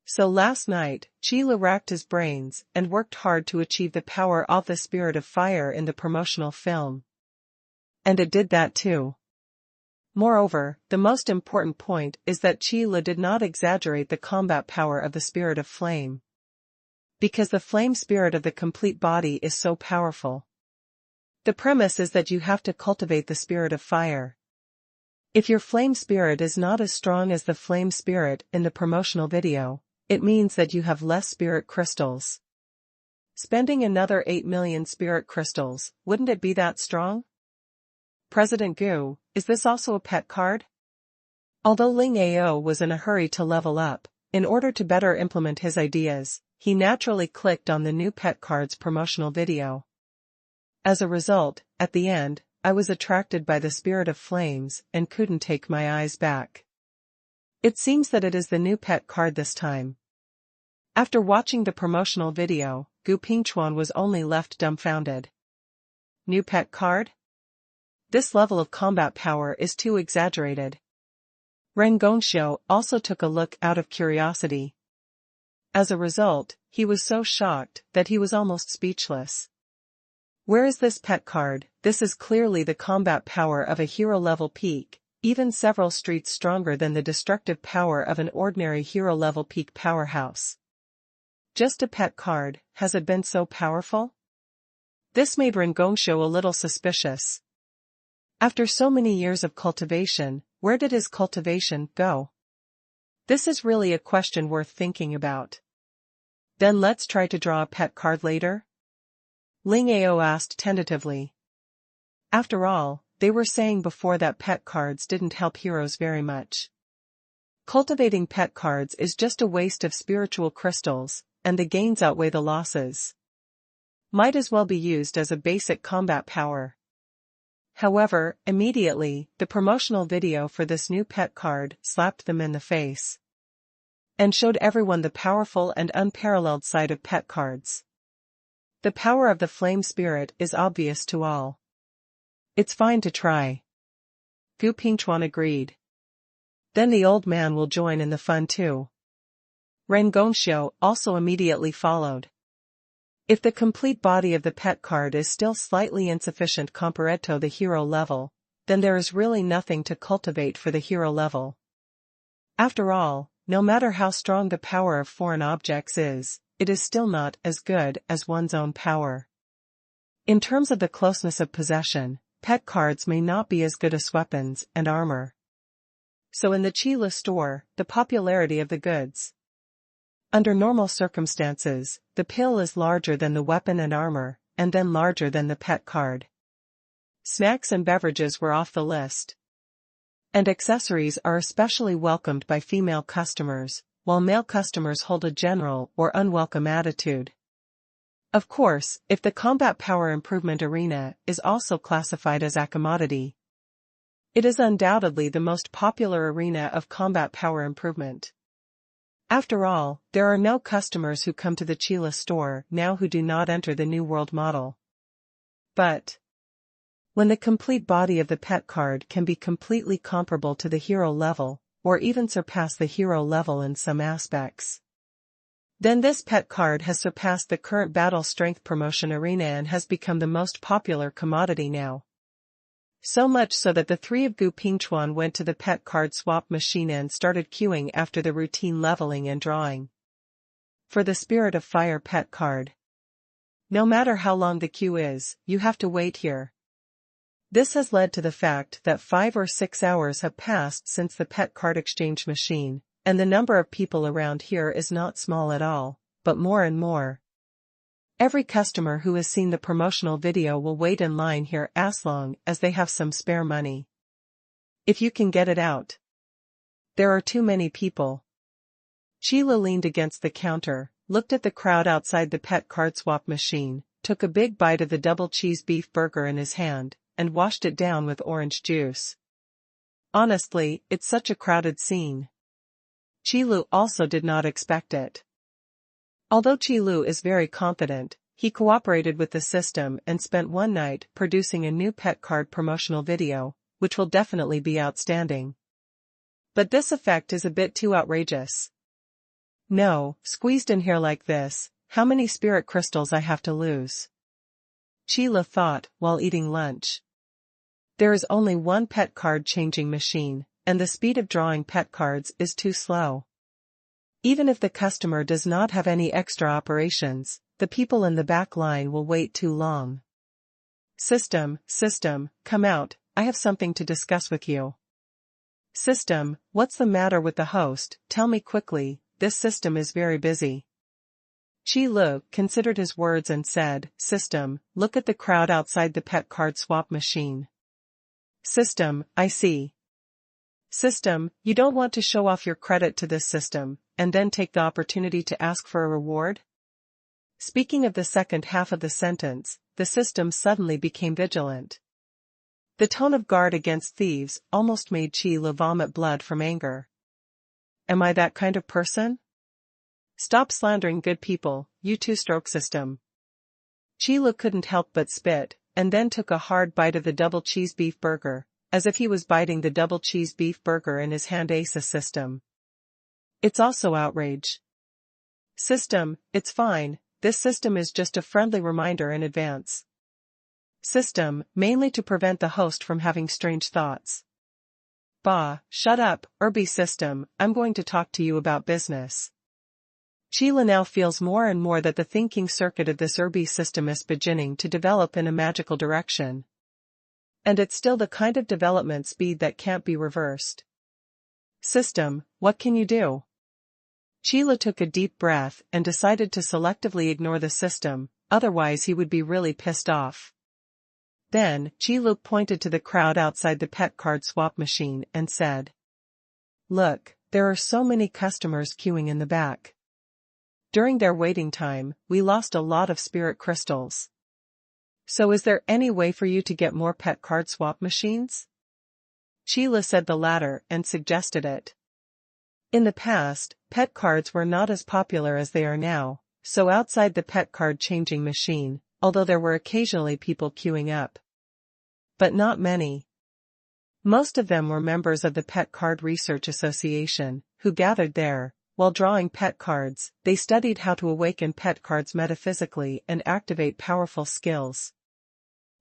Speaker 1: So last night, Qilu racked his brains and worked hard to achieve the power of the spirit of fire in the promotional film. And it did that too. Moreover, the most important point is that Qilu did not exaggerate the combat power of the spirit of flame. Because the flame spirit of the complete body is so powerful. The premise is that you have to cultivate the spirit of fire. If your flame spirit is not as strong as the flame spirit in the promotional video, it means that you have less spirit crystals. Spending another 8 million spirit crystals, wouldn't it be that strong? President Gu, is this also a pet card? Although Ling Ao was in a hurry to level up, in order to better implement his ideas, he naturally clicked on the new pet card's promotional video. As a result, at the end, I was attracted by the spirit of flames and couldn't take my eyes back. It seems that it is the new pet card this time. After watching the promotional video, Gu Pingchuan was only left dumbfounded. New pet card? This level of combat power is too exaggerated. Ren Gongxiu also took a look out of curiosity. As a result, he was so shocked that he was almost speechless. Where is this pet card? This is clearly the combat power of a hero-level peak, even several streets stronger than the destructive power of an ordinary hero-level peak powerhouse. Just a pet card, has it been so powerful? This made Ren Gongxiu a little suspicious. After so many years of cultivation, where did his cultivation go? This is really a question worth thinking about. Then let's try to draw a pet card later? Ling Ao asked tentatively. After all, they were saying before that pet cards didn't help heroes very much. Cultivating pet cards is just a waste of spiritual crystals, and the gains outweigh the losses. Might as well be used as a basic combat power. However, immediately, the promotional video for this new pet card slapped them in the face. And showed everyone the powerful and unparalleled side of pet cards. The power of the flame spirit is obvious to all. It's fine to try. Gu Pingchuan agreed. Then the old man will join in the fun too. Ren Gongxiu also immediately followed. If the complete body of the pet card is still slightly insufficient compared to the hero level, then there is really nothing to cultivate for the hero level. After all, no matter how strong the power of foreign objects is, it is still not as good as one's own power. In terms of the closeness of possession, pet cards may not be as good as weapons and armor. So in the Qilu store, the popularity of the goods. Under normal circumstances, the pill is larger than the weapon and armor, and then larger than the pet card. Snacks and beverages were off the list. And accessories are especially welcomed by female customers, while male customers hold a general or unwelcome attitude. Of course, if the combat power improvement arena is also classified as a commodity, it is undoubtedly the most popular arena of combat power improvement. After all, there are no customers who come to the Chila store now who do not enter the New World model. But when the complete body of the pet card can be completely comparable to the hero level, or even surpass the hero level in some aspects, then this pet card has surpassed the current battle strength promotion arena and has become the most popular commodity now. So much so that the three of Gu Pingchuan went to the pet card swap machine and started queuing after the routine leveling and drawing for the Spirit of Fire pet card. No matter how long the queue is, you have to wait here. This has led to the fact that 5 or 6 hours have passed since the pet card exchange machine, and the number of people around here is not small at all, but more and more. Every customer who has seen the promotional video will wait in line here as long as they have some spare money. If you can get it out. There are too many people. Sheila leaned against the counter, looked at the crowd outside the pet card swap machine, took a big bite of the double cheese beef burger in his hand, and washed it down with orange juice. Honestly, it's such a crowded scene. Qilu also did not expect it. Although Qilu is very confident, he cooperated with the system and spent one night producing a new pet card promotional video, which will definitely be outstanding. But this effect is a bit too outrageous. No, squeezed in here like this, how many spirit crystals I have to lose? Qilu thought while eating lunch. There is only one pet card changing machine, and the speed of drawing pet cards is too slow. Even if the customer does not have any extra operations, the people in the back line will wait too long. System, come out, I have something to discuss with you. System, what's the matter with the host? Tell me quickly, this system is very busy. Qi Lu considered his words and said, System, look at the crowd outside the pet card swap machine. System, I see. System, you don't want to show off your credit to this system, and then take the opportunity to ask for a reward? Speaking of the second half of the sentence, the system suddenly became vigilant. The tone of guard against thieves almost made Qi Lu vomit blood from anger. Am I that kind of person? Stop slandering good people, you two-stroke system. Qi Lu couldn't help but spit, and then took a hard bite of the double cheese beef burger, as if he was biting the double cheese beef burger in his hand. Asa system. It's also outrage. System, it's fine, this system is just a friendly reminder in advance. System, mainly to prevent the host from having strange thoughts. Bah, shut up, Irby system, I'm going to talk to you about business. Sheila now feels more and more that the thinking circuit of this Irby system is beginning to develop in a magical direction. And it's still the kind of development speed that can't be reversed. System, what can you do? Sheila took a deep breath and decided to selectively ignore the system, otherwise he would be really pissed off. Then, Qilu pointed to the crowd outside the pet card swap machine and said, Look, there are so many customers queuing in the back. During their waiting time, we lost a lot of spirit crystals. So is there any way for you to get more pet card swap machines? Sheila said the latter and suggested it. In the past, pet cards were not as popular as they are now, so outside the pet card changing machine, although there were occasionally people queuing up. But not many. Most of them were members of the Pet Card Research Association, who gathered there. While drawing pet cards, they studied how to awaken pet cards metaphysically and activate powerful skills.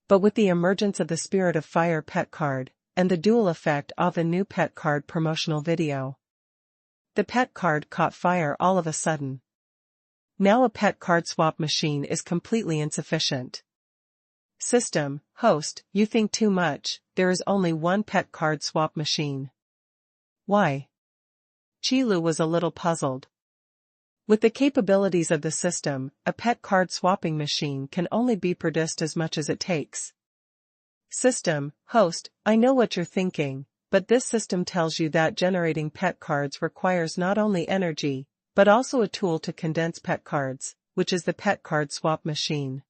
Speaker 1: But with the emergence of the Spirit of Fire pet card, and the dual effect of the new pet card promotional video, the pet card caught fire all of a sudden. Now a pet card swap machine is completely insufficient. System, host, you think too much, there is only one pet card swap machine. Why? Qilu was a little puzzled. With the capabilities of the system, a pet card swapping machine can only be produced as much as it takes. System, host, I know what you're thinking, but this system tells you that generating pet cards requires not only energy, but also a tool to condense pet cards, which is the pet card swap machine.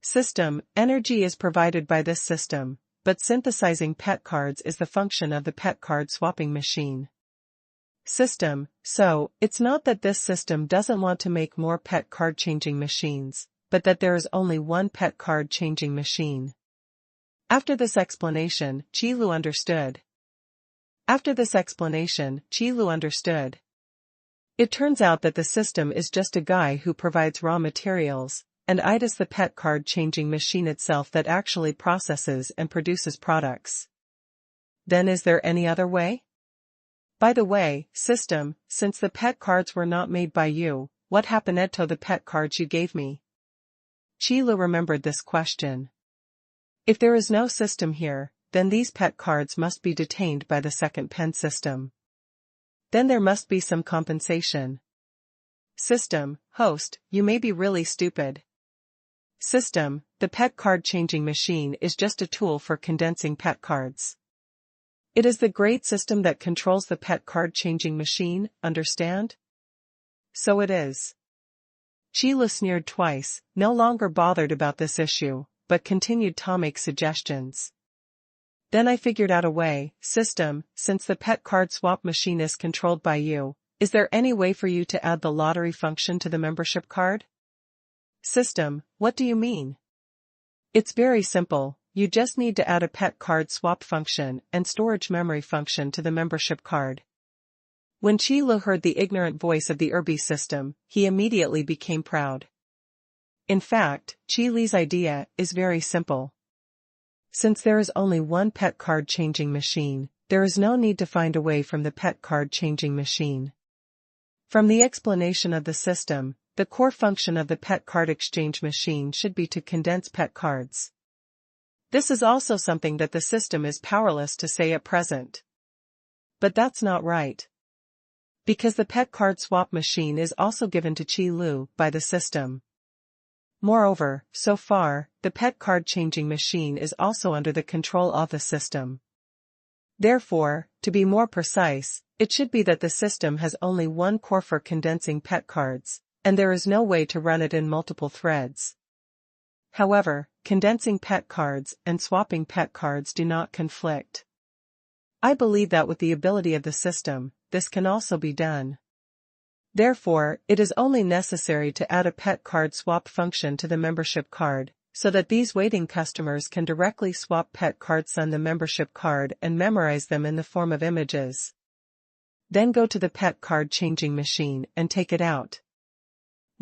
Speaker 1: System, energy is provided by this system, but synthesizing pet cards is the function of the pet card swapping machine. System. So, it's not that this system doesn't want to make more pet card changing machines, but that there is only one pet card changing machine. After this explanation, Qilu understood. It turns out that the system is just a guy who provides raw materials, and it is the pet card changing machine itself that actually processes and produces products. Then is there any other way? By the way, system, since the pet cards were not made by you, what happened to the pet cards you gave me? Qilu remembered this question. If there is no system here, then these pet cards must be detained by the second pen system. Then there must be some compensation. System, host, you may be really stupid. System, the pet card changing machine is just a tool for condensing pet cards. It is the great system that controls the pet card changing machine, understand? So it is. Qilu sneered twice, no longer bothered about this issue, but continued to make suggestions. Then I figured out a way. System, since the pet card swap machine is controlled by you, is there any way for you to add the lottery function to the membership card? System, what do you mean? It's very simple. You just need to add a pet card swap function and storage memory function to the membership card. When Qilu heard the ignorant voice of the Irby system, he immediately became proud. In fact, Qilu's idea is very simple. Since there is only one pet card changing machine, there is no need to find a way from the pet card changing machine. From the explanation of the system, the core function of the pet card exchange machine should be to condense pet cards. This is also something that the system is powerless to say at present. But that's not right. Because the pet card swap machine is also given to Qilu by the system. Moreover, so far, the pet card changing machine is also under the control of the system. Therefore, to be more precise, it should be that the system has only one core for condensing pet cards, and there is no way to run it in multiple threads. However, condensing pet cards and swapping pet cards do not conflict. I believe that with the ability of the system, this can also be done. Therefore, it is only necessary to add a pet card swap function to the membership card, so that these waiting customers can directly swap pet cards on the membership card and memorize them in the form of images. Then go to the pet card changing machine and take it out.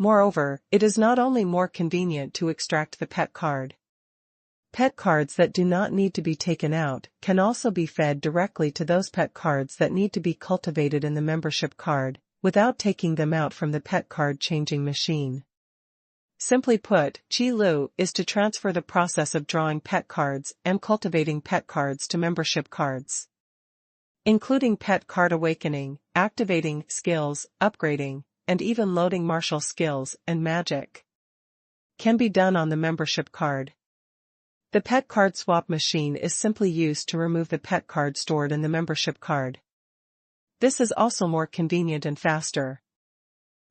Speaker 1: Moreover, it is not only more convenient to extract the pet card. Pet cards that do not need to be taken out can also be fed directly to those pet cards that need to be cultivated in the membership card, without taking them out from the pet card changing machine. Simply put, Qilu is to transfer the process of drawing pet cards and cultivating pet cards to membership cards. Including pet card awakening, activating skills, upgrading, and even loading martial skills and magic. Can be done on the membership card. The pet card swap machine is simply used to remove the pet card stored in the membership card. This is also more convenient and faster.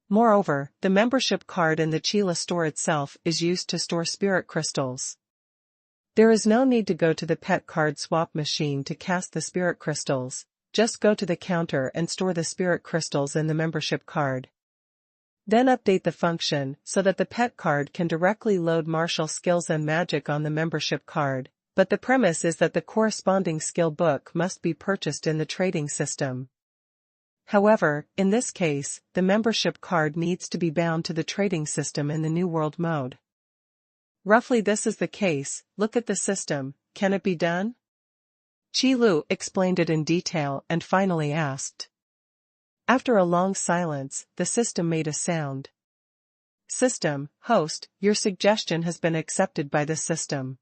Speaker 1: Moreover, the membership card in the Qilu store itself is used to store spirit crystals. There is no need to go to the pet card swap machine to cast the spirit crystals, just go to the counter and store the spirit crystals in the membership card. Then update the function so that the pet card can directly load martial skills and magic on the membership card, but the premise is that the corresponding skill book must be purchased in the trading system. However, in this case, the membership card needs to be bound to the trading system in the New World mode. Roughly this is the case. Look at the system, can it be done? Qilu explained it in detail and finally asked. After a long silence, the system made a sound. System, host, your suggestion has been accepted by the system.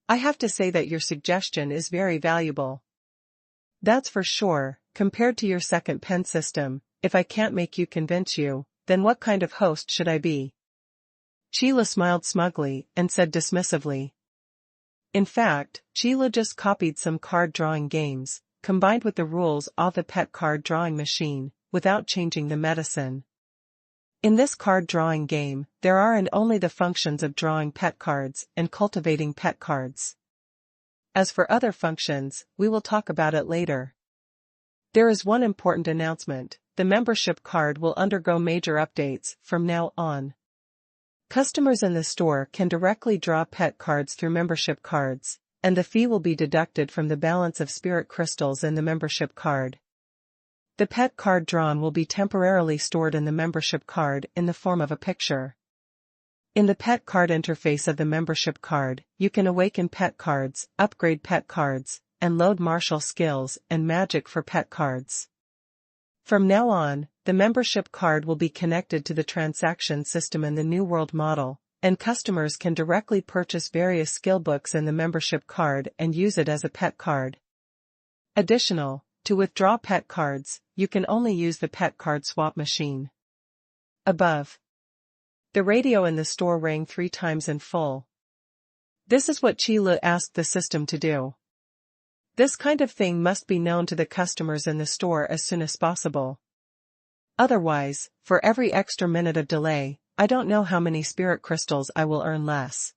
Speaker 1: I have to say that your suggestion is very valuable. That's for sure. Compared to your second pen system, if I can't make you convince you, then what kind of host should I be? Qilu smiled smugly and said dismissively. In fact, Qilu just copied some card drawing games, combined with the rules of the pet card drawing machine, without changing the medicine. In this card drawing game, there are and only the functions of drawing pet cards and cultivating pet cards. As for other functions, we will talk about it later. There is one important announcement: the membership card will undergo major updates from now on. Customers in the store can directly draw pet cards through membership cards, and the fee will be deducted from the balance of spirit crystals in the membership card. The pet card drawn will be temporarily stored in the membership card in the form of a picture. In the pet card interface of the membership card, you can awaken pet cards, upgrade pet cards, and load martial skills and magic for pet cards. From now on, the membership card will be connected to the transaction system in the New World model, and customers can directly purchase various skill books in the membership card and use it as a pet card. To withdraw pet cards, you can only use the pet card swap machine. Above. The radio in the store rang 3 times in full. This is what Qi Lu asked the system to do. This kind of thing must be known to the customers in the store as soon as possible. Otherwise, for every extra minute of delay, I don't know how many spirit crystals I will earn less.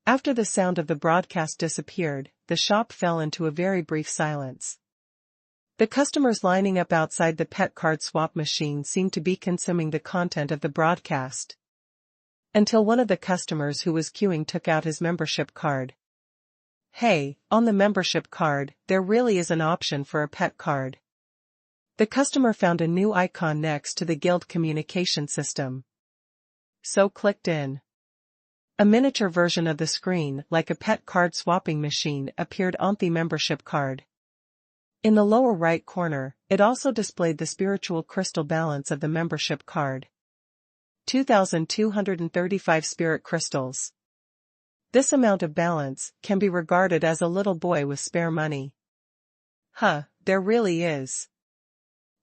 Speaker 1: After the sound of the broadcast disappeared, the shop fell into a very brief silence. The customers lining up outside the pet card swap machine seemed to be consuming the content of the broadcast. Until one of the customers who was queuing took out his membership card. Hey, on the membership card, there really is an option for a pet card. The customer found a new icon next to the guild communication system. So clicked in. A miniature version of the screen, like a pet card swapping machine, appeared on the membership card. In the lower right corner, it also displayed the spiritual crystal balance of the membership card. 2,235 spirit crystals. This amount of balance can be regarded as a little boy with spare money. There really is.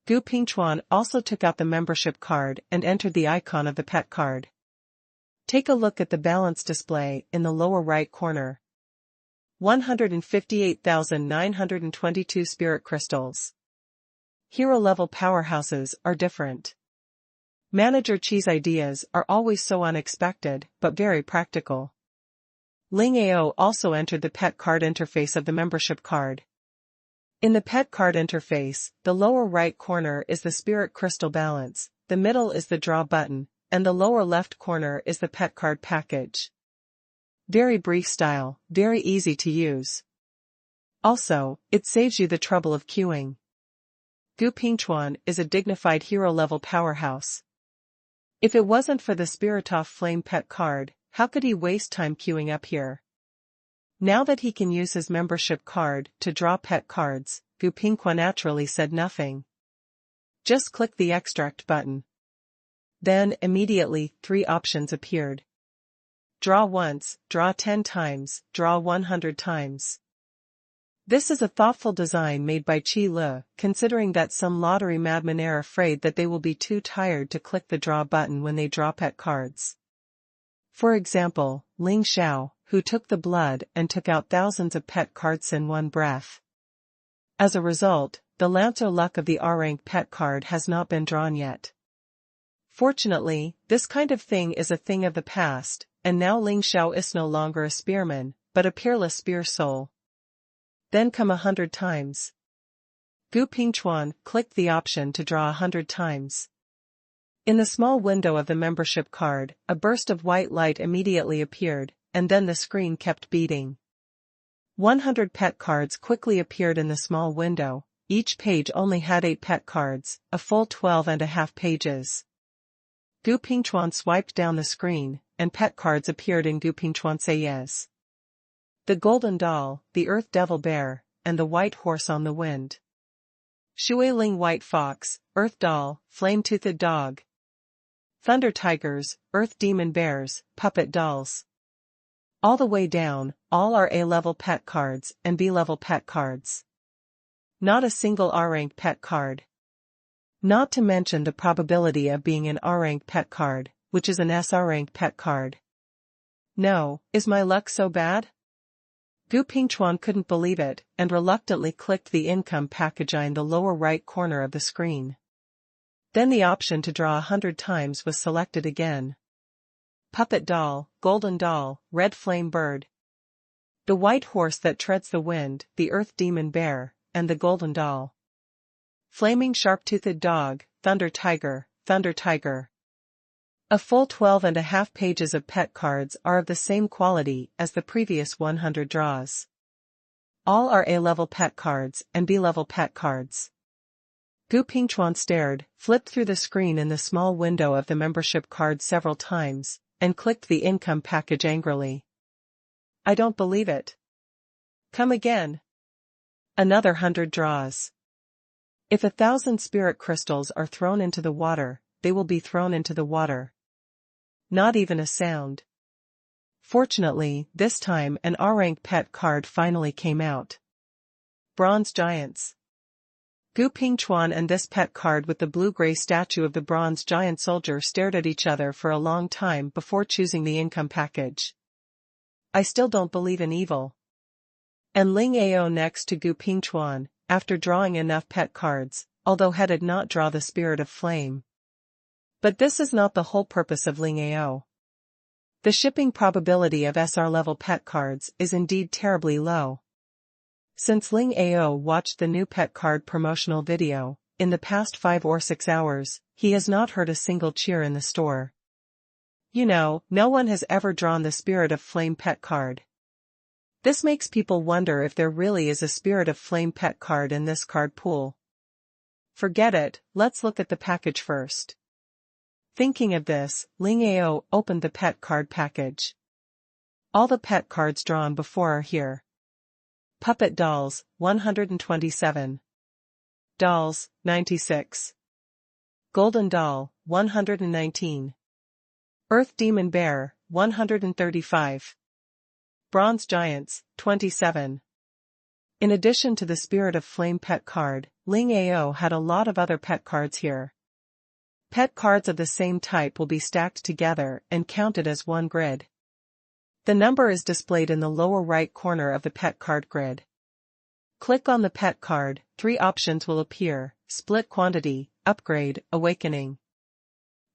Speaker 1: Gu Pingchuan also took out the membership card and entered the icon of the pet card. Take a look at the balance display in the lower right corner. 158,922 spirit crystals. Hero-level powerhouses are different. Manager Qi's ideas are always so unexpected, but very practical. Ling Ao also entered the pet card interface of the membership card. In the pet card interface, the lower right corner is the spirit crystal balance, the middle is the draw button, and the lower left corner is the pet card package. Very brief style, very easy to use. Also, it saves you the trouble of queuing. Gu Pingchuan is a dignified hero-level powerhouse. If it wasn't for the Spiritoff Flame pet card, how could he waste time queuing up here? Now that he can use his membership card to draw pet cards, Gu Pingchuan naturally said nothing. Just click the extract button. Then, immediately, 3 options appeared. Draw once, draw 10 times, draw 100 times. This is a thoughtful design made by Qi Lu, considering that some lottery madmen are afraid that they will be too tired to click the draw button when they draw pet cards. For example, Ling Xiao, who took the blood and took out thousands of pet cards in one breath. As a result, the Lancer Luck of the R-rank pet card has not been drawn yet. Fortunately, this kind of thing is a thing of the past, and now Ling Xiao is no longer a spearman, but a peerless spear soul. Then come 100 times. Gu Pingchuan clicked the option to draw 100 times. In the small window of the membership card, a burst of white light immediately appeared, and then the screen kept beating. 100 pet cards quickly appeared in the small window. Each page only had 8 pet cards, a full 12.5 pages. Gu Pingchuan swiped down the screen, and pet cards appeared in Gu Pingchuan Sayes. The Golden Doll, the Earth Devil Bear, and the White Horse on the Wind. Shui Ling White Fox, Earth Doll, Flame-Toothed Dog. Thunder Tigers, Earth Demon Bears, Puppet Dolls. All the way down, all are A-level pet cards and B-level pet cards. Not a single R-rank pet card. Not to mention the probability of being an R-rank pet card, which is an SR-rank pet card. No, is my luck so bad? Gu Pingchuan couldn't believe it, and reluctantly clicked the income package in the lower right corner of the screen. Then the option to draw 100 times was selected again. Puppet Doll, Golden Doll, Red Flame Bird. The White Horse that treads the wind, the Earth Demon Bear, and the Golden Doll. Flaming Sharp-Toothed Dog, Thunder Tiger, Thunder Tiger. A full 12.5 pages of pet cards are of the same quality as the previous 100 draws. All are A-level pet cards and B-level pet cards. Gu Pingchuan stared, flipped through the screen in the small window of the membership card several times, and clicked the income package angrily. I don't believe it. Come again. Another 100 draws. If 1,000 spirit crystals are thrown into the water, they will be thrown into the water. Not even a sound. Fortunately, this time an R-rank pet card finally came out. Bronze Giants. Gu Pingchuan and this pet card with the blue-gray statue of the bronze giant soldier stared at each other for a long time before choosing the income package. I still don't believe in evil. And Ling Ao next to Gu Pingchuan, after drawing enough pet cards, although he did not draw the Spirit of Flame. But this is not the whole purpose of Ling Ao. The shipping probability of SR-level pet cards is indeed terribly low. Since Ling Ao watched the new pet card promotional video, in the past 5 or 6 hours, he has not heard a single cheer in the store. You know, no one has ever drawn the Spirit of Flame pet card. This makes people wonder if there really is a Spirit of Flame pet card in this card pool. Forget it, let's look at the package first. Thinking of this, Ling Ao opened the pet card package. All the pet cards drawn before are here. Puppet Dolls, 127. Dolls, 96. Golden Doll, 119. Earth Demon Bear, 135. Bronze Giants, 27. In addition to the Spirit of Flame pet card, Ling Ao had a lot of other pet cards here. Pet cards of the same type will be stacked together and counted as one grid. The number is displayed in the lower right corner of the pet card grid. Click on the pet card, 3 options will appear: Split Quantity, Upgrade, Awakening.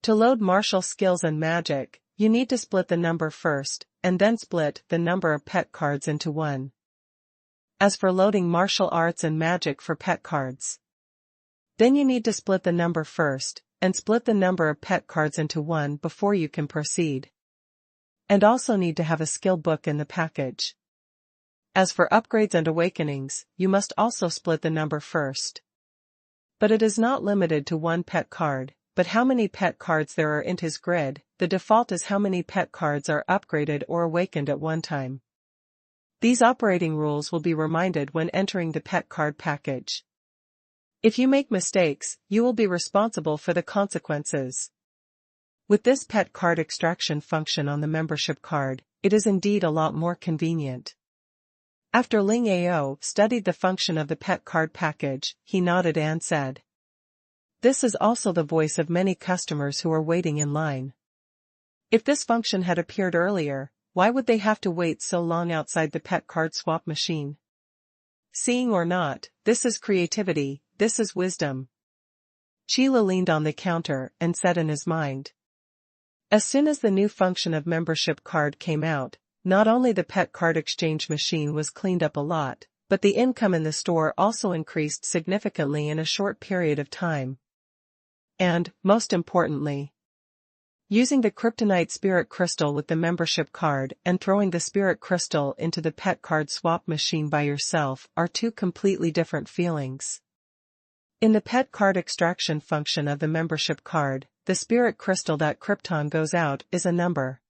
Speaker 1: To load martial skills and magic, you need to split the number first, and then split the number of pet cards into one. As for loading martial arts and magic for pet cards, then you need to split the number first, and split the number of pet cards into one before you can proceed. And also need to have a skill book in the package. As for upgrades and awakenings, you must also split the number first. But it is not limited to one pet card, but how many pet cards there are in his grid. The default is how many pet cards are upgraded or awakened at one time. These operating rules will be reminded when entering the pet card package. If you make mistakes, you will be responsible for the consequences. With this pet card extraction function on the membership card, it is indeed a lot more convenient. After Ling Ao studied the function of the pet card package, he nodded and said, "This is also the voice of many customers who are waiting in line. If this function had appeared earlier, why would they have to wait so long outside the pet card swap machine? Seeing or not, this is creativity, this is wisdom." Chila leaned on the counter and said in his mind. As soon as the new function of membership card came out, not only the pet card exchange machine was cleaned up a lot, but the income in the store also increased significantly in a short period of time. And, most importantly, using the kryptonite spirit crystal with the membership card and throwing the spirit crystal into the pet card swap machine by yourself are 2 completely different feelings. In the pet card extraction function of the membership card, the spirit crystal that Krypton goes out is a number.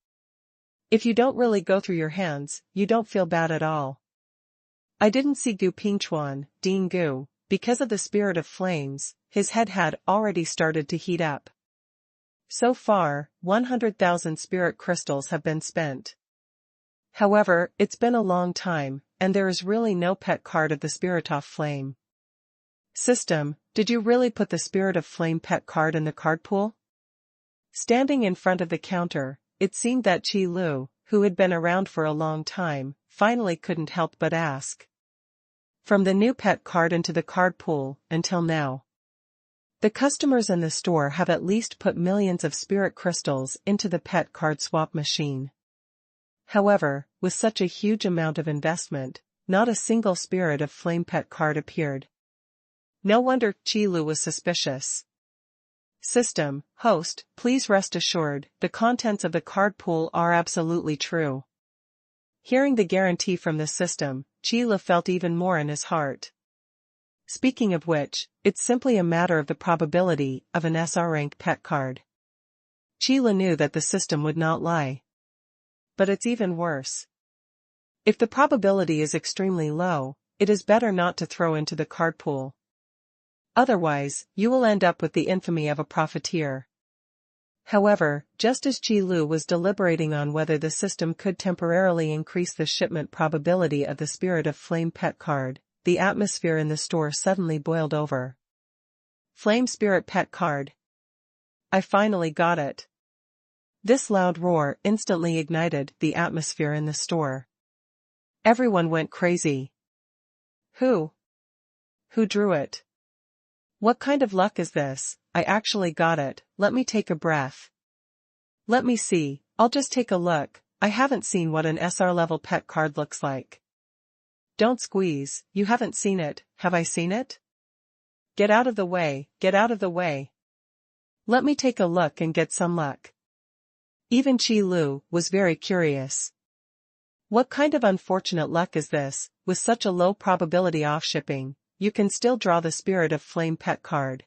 Speaker 1: If you don't really go through your hands, you don't feel bad at all. I didn't see Gu Pingchuan, Dean Gu, because of the Spirit of Flames, his head had already started to heat up. So far, 100,000 spirit crystals have been spent. However, it's been a long time, and there is really no pet card of the Spirit of Flame. System, did you really put the Spirit of Flame pet card in the card pool? Standing in front of the counter, it seemed that Qi Lu, who had been around for a long time, finally couldn't help but ask. From the new pet card into the card pool, until now, the customers in the store have at least put millions of spirit crystals into the pet card swap machine. However, with such a huge amount of investment, not a single Spirit of Flame pet card appeared. No wonder Qilu was suspicious. System, host, please rest assured, the contents of the card pool are absolutely true. Hearing the guarantee from the system, Qilu felt even more in his heart. Speaking of which, it's simply a matter of the probability of an SR rank pet card. Qilu knew that the system would not lie. But it's even worse. If the probability is extremely low, it is better not to throw into the card pool. Otherwise, you will end up with the infamy of a profiteer. However, just as Qilu was deliberating on whether the system could temporarily increase the shipment probability of the Spirit of Flame pet card, the atmosphere in the store suddenly boiled over. Flame Spirit pet card. I finally got it. This loud roar instantly ignited the atmosphere in the store. Everyone went crazy. Who drew it? What kind of luck is this? I actually got it. Let me take a breath. Let me see, I'll just take a look. I haven't seen what an SR level pet card looks like. Don't squeeze, you haven't seen it, have I seen it? Get out of the way, get out of the way. Let me take a look and get some luck. Even Qilu was very curious. What kind of unfortunate luck is this? With such a low probability off shipping, you can still draw the Spirit of Flame pet card.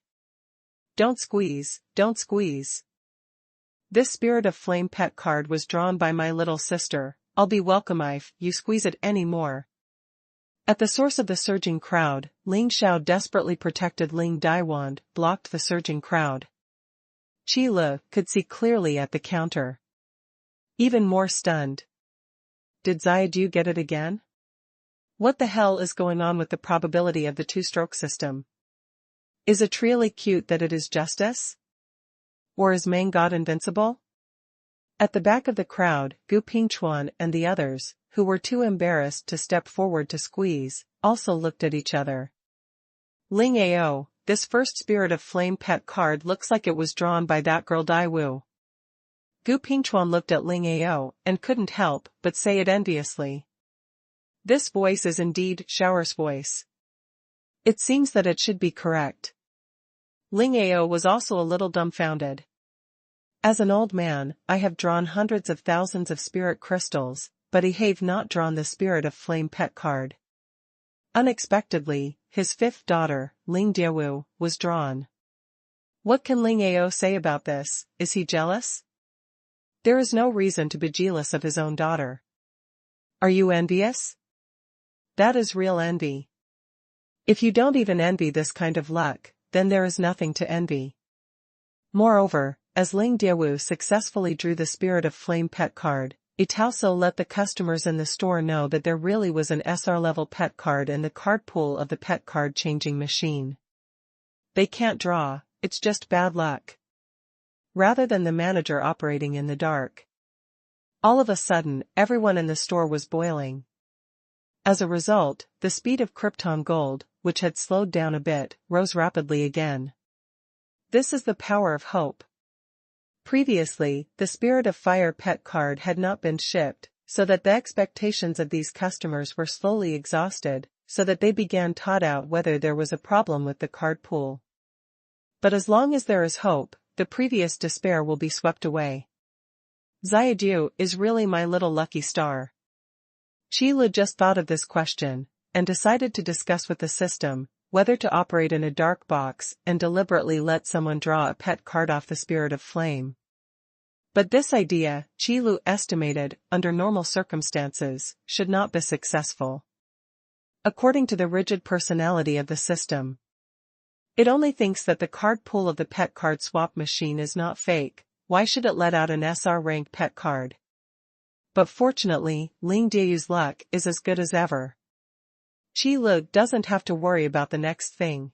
Speaker 1: Don't squeeze, don't squeeze. This Spirit of Flame pet card was drawn by my little sister. I'll be welcome if you squeeze it any more. At the source of the surging crowd, Ling Xiao desperately protected Ling Daiwand, blocked the surging crowd. Qilu could see clearly at the counter. Even more stunned. Did Xiaodu get it again? What the hell is going on with the probability of the two-stroke system? Is it really cute that it is justice? Or is Mang God invincible? At the back of the crowd, Gu Pingchuan and the others, who were too embarrassed to step forward to squeeze, also looked at each other. Ling Ao, this first Spirit of Flame pet card looks like it was drawn by that girl Dai Wu. Gu Pingchuan looked at Ling Ao and couldn't help but say it enviously. This voice is indeed Shower's voice. It seems that it should be correct. Ling Ao was also a little dumbfounded. As an old man, I have drawn hundreds of thousands of spirit crystals, but I have not drawn the Spirit of Flame pet card. Unexpectedly, his fifth daughter, Ling Diawu, was drawn. What can Ling Ao say about this? Is he jealous? There is no reason to be jealous of his own daughter. Are you envious? That is real envy. If you don't even envy this kind of luck, then there is nothing to envy. Moreover, as Ling Diawu successfully drew the Spirit of Flame pet card, Itaoso let the customers in the store know that there really was an SR level pet card in the card pool of the pet card changing machine. They can't draw, it's just bad luck. Rather than the manager operating in the dark. All of a sudden, everyone in the store was boiling. As a result, the speed of Krypton Gold, which had slowed down a bit, rose rapidly again. This is the power of hope. Previously, the Spirit of Fire pet card had not been shipped, so that the expectations of these customers were slowly exhausted, so that they began to doubt whether there was a problem with the card pool. But as long as there is hope, the previous despair will be swept away. Xiaodu is really my little lucky star. Qilu just thought of this question, and decided to discuss with the system, whether to operate in a dark box and deliberately let someone draw a pet card off the Spirit of Flame. But this idea, Qilu estimated, under normal circumstances, should not be successful. According to the rigid personality of the system, it only thinks that the card pool of the pet card swap machine is not fake. Why should it let out an SR rank pet card? But fortunately, Ling Diao's luck is as good as ever. Qilu doesn't have to worry about the next thing.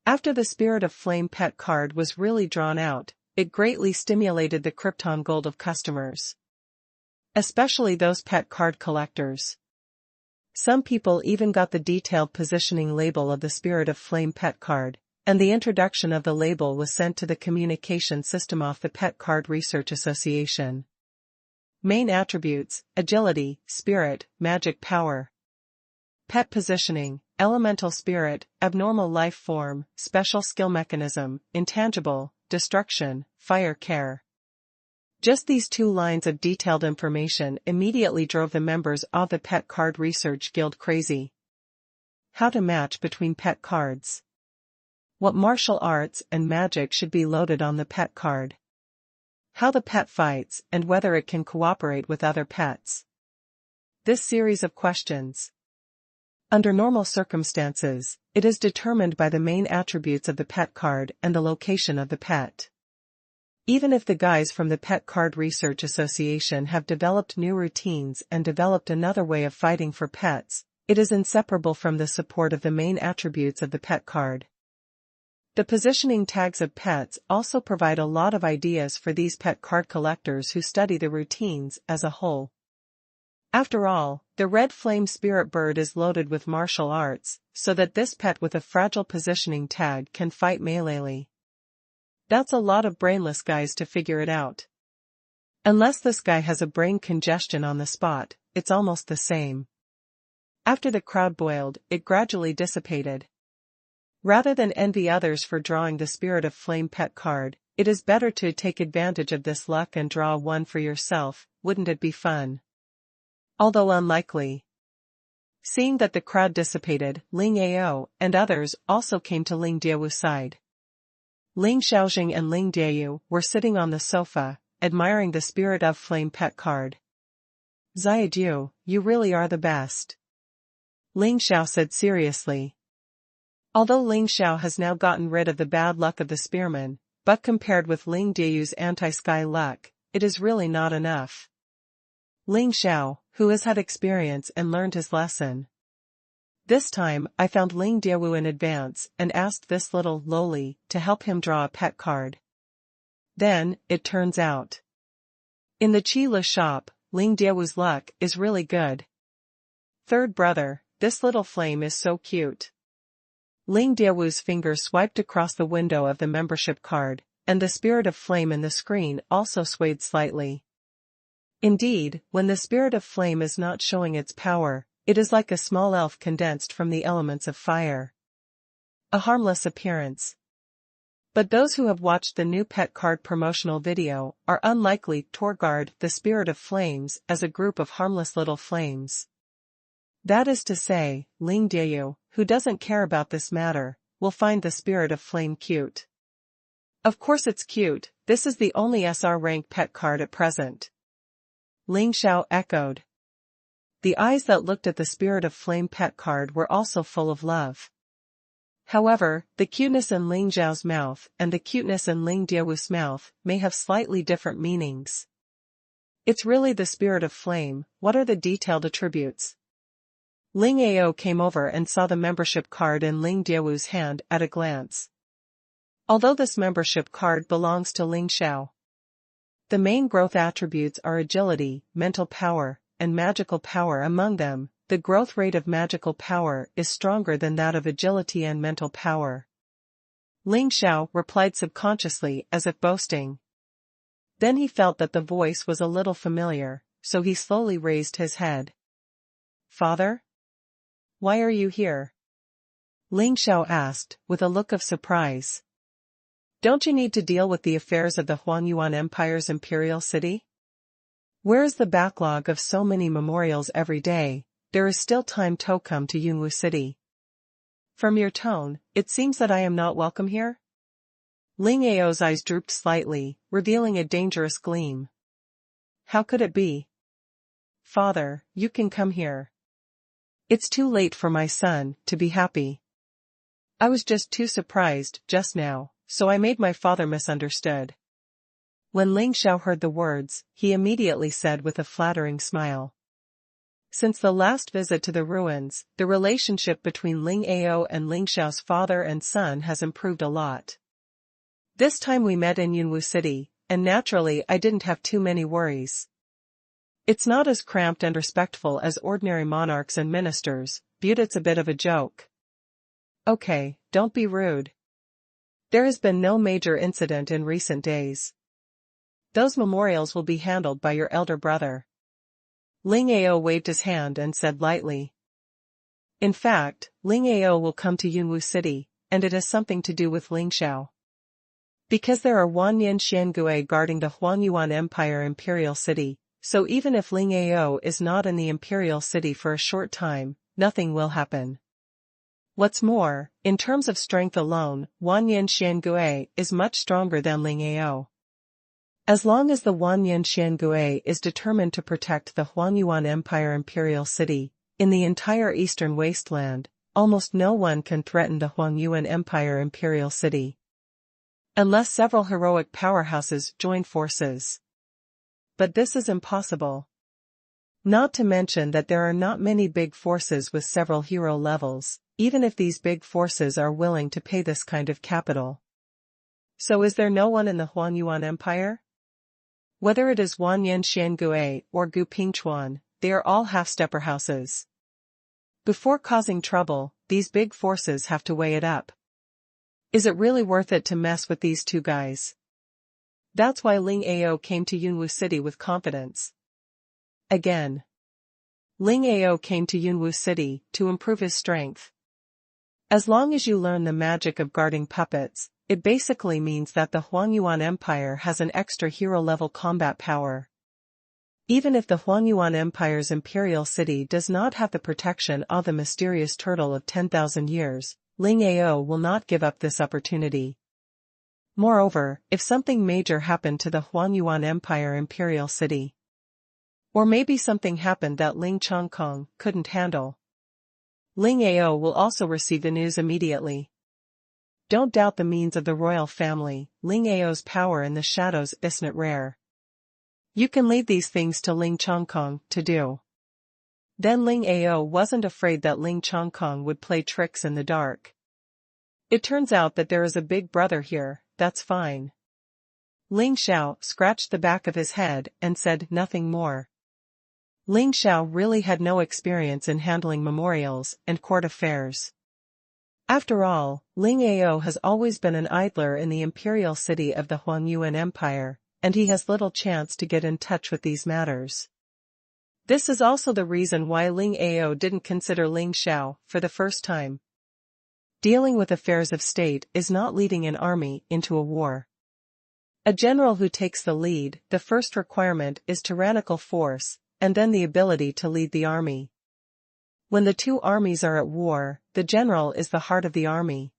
Speaker 1: After the Spirit of Flame pet card was really drawn out, it greatly stimulated the Krypton Gold of customers. Especially those pet card collectors. Some people even got the detailed positioning label of the Spirit of Flame pet card, and the introduction of the label was sent to the communication system of the Pet Card Research Association. Main attributes: agility, spirit, magic power. Pet positioning, elemental spirit, abnormal life form, special skill mechanism, intangible, destruction, fire care. Just these 2 lines of detailed information immediately drove the members of the Pet Card Research Guild crazy. How to match between pet cards. What martial arts and magic should be loaded on the pet card. How the pet fights and whether it can cooperate with other pets. This series of questions. Under normal circumstances, it is determined by the main attributes of the pet card and the location of the pet. Even if the guys from the Pet Card Research Association have developed new routines and developed another way of fighting for pets, it is inseparable from the support of the main attributes of the pet card. The positioning tags of pets also provide a lot of ideas for these pet card collectors who study the routines as a whole. After all, the red flame spirit bird is loaded with martial arts, so that this pet with a fragile positioning tag can fight melee'ly. That's a lot of brainless guys to figure it out. Unless this guy has a brain congestion on the spot, it's almost the same. After the crowd boiled, it gradually dissipated. Rather than envy others for drawing the Spirit of Flame pet card, it is better to take advantage of this luck and draw one for yourself. Wouldn't it be fun? Although unlikely. Seeing that the crowd dissipated, Ling Ao and others also came to Ling Diawu's side. Ling Xiaojing and Ling Diayu were sitting on the sofa, admiring the Spirit of Flame pet card. Xiaoju, you really are the best. Ling Xiao said seriously. Although Ling Xiao has now gotten rid of the bad luck of the spearman, but compared with Ling Diayu's anti-sky luck, it is really not enough. Ling Xiao, who has had experience and learned his lesson. This time I found Ling Diawu in advance and asked this little loli to help him draw a pet card. Then, it turns out. In the Qi shop, Ling Diawu's luck is really good. Third brother, this little flame is so cute. Ling Diawu's finger swiped across the window of the membership card, and the Spirit of Flame in the screen also swayed slightly. Indeed, when the Spirit of Flame is not showing its power, it is like a small elf condensed from the elements of fire. A harmless appearance. But those who have watched the new pet card promotional video are unlikely to regard the Spirit of Flames as a group of harmless little flames. That is to say, Ling Diayu, who doesn't care about this matter, will find the Spirit of Flame cute. Of course it's cute, this is the only SR rank pet card at present. Ling Xiao echoed. The eyes that looked at the Spirit of Flame pet card were also full of love. However, the cuteness in Ling Xiao's mouth and the cuteness in Ling Diawu's mouth may have slightly different meanings. It's really the Spirit of Flame. What are the detailed attributes? Ling Ao came over and saw the membership card in Ling Diawu's hand at a glance. Although this membership card belongs to Ling Xiao, the main growth attributes are agility, mental power, and magical power. Among them, the growth rate of magical power is stronger than that of agility and mental power. Ling Xiao replied subconsciously as if boasting. Then he felt that the voice was a little familiar, so he slowly raised his head. Father? Why are you here? Ling Xiao asked, with a look of surprise. Don't you need to deal with the affairs of the Xuanhuan Empire's imperial city? Where is the backlog of so many memorials every day? There is still time to come to Yunwu City. From your tone, it seems that I am not welcome here? Ling Ao's eyes drooped slightly, revealing a dangerous gleam. How could it be? Father, you can come here. It's too late for my son to be happy. I was just too surprised just now, so I made my father misunderstood. When Ling Xiao heard the words, he immediately said with a flattering smile. Since the last visit to the ruins, the relationship between Ling Ao and Ling Xiao's father and son has improved a lot. This time we met in Yunwu City, and naturally I didn't have too many worries. It's not as cramped and respectful as ordinary monarchs and ministers, but it's a bit of a joke. Okay, don't be rude. There has been no major incident in recent days. Those memorials will be handled by your elder brother. Ling Ao waved his hand and said lightly. In fact, Ling Ao will come to Yunwu City, and it has something to do with Ling Xiao. Because there are Wanyan Xiangui guarding the Huanyuan Empire Imperial City, so even if Ling Ao is not in the Imperial City for a short time, nothing will happen. What's more, in terms of strength alone, Wanyan Xiangui is much stronger than Ling Ao. As long as the Wanyan Xiangui is determined to protect the Huanyuan Empire Imperial City, in the entire eastern wasteland, almost no one can threaten the Huanyuan Empire Imperial City. Unless several heroic powerhouses join forces. But this is impossible. Not to mention that there are not many big forces with several hero levels, even if these big forces are willing to pay this kind of capital. So is there no one in the Huanyuan Empire? Whether it is Wanyan Xiangui or Gu Pingchuan, they are all half-stepper houses. Before causing trouble, these big forces have to weigh it up. Is it really worth it to mess with these two guys? That's why Ling Ao came to Yunwu City with confidence. Again. Ling Ao came to Yunwu City to improve his strength. As long as you learn the magic of guarding puppets, it basically means that the Huanyuan Empire has an extra hero-level combat power. Even if the Huanyuan Empire's imperial city does not have the protection of the mysterious turtle of 10,000 years, Ling Ao will not give up this opportunity. Moreover, if something major happened to the Huanyuan Empire imperial city, or maybe something happened that Ling Chongkong couldn't handle, Ling Ao will also receive the news immediately. Don't doubt the means of the royal family. Ling Ao's power in the shadows isn't rare. You can leave these things to Ling Chongkong to do. Then Ling Ao wasn't afraid that Ling Chongkong would play tricks in the dark. It turns out that there is a big brother here, that's fine. Ling Xiao scratched the back of his head and said nothing more. Ling Xiao really had no experience in handling memorials and court affairs. After all, Ling Ao has always been an idler in the imperial city of the Huanyuan Empire, and he has little chance to get in touch with these matters. This is also the reason why Ling Ao didn't consider Ling Xiao for the first time. Dealing with affairs of state is not leading an army into a war. A general who takes the lead, the first requirement is tyrannical force, and then the ability to lead the army. When the two armies are at war, the general is the heart of the army.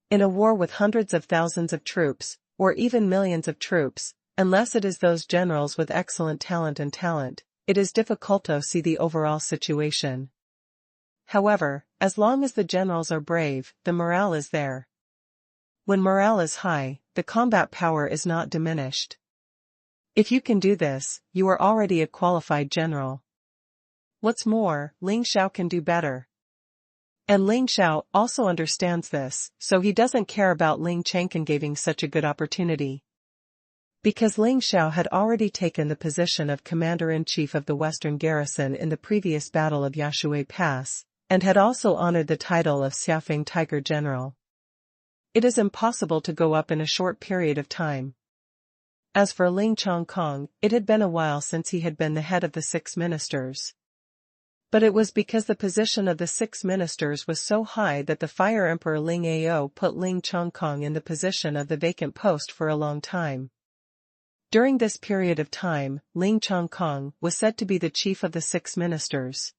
Speaker 1: In a war with hundreds of thousands of troops, or even millions of troops, unless it is those generals with excellent talent, it is difficult to see the overall situation. However, as long as the generals are brave, the morale is there. When morale is high, the combat power is not diminished. If you can do this, you are already a qualified general. What's more, Ling Xiao can do better. And Ling Xiao also understands this, so he doesn't care about Ling Changken giving such a good opportunity. Because Ling Xiao had already taken the position of commander-in-chief of the Western Garrison in the previous battle of Yashui Pass, and had also honored the title of Xiafeng Tiger General. It is impossible to go up in a short period of time. As for Ling Chongkong, it had been a while since he had been the head of the 6 ministers. But it was because the position of the 6 ministers was so high that the Fire Emperor Ling Ao put Ling Chongkong in the position of the vacant post for a long time. During this period of time, Ling Chongkong was said to be the chief of the 6 ministers.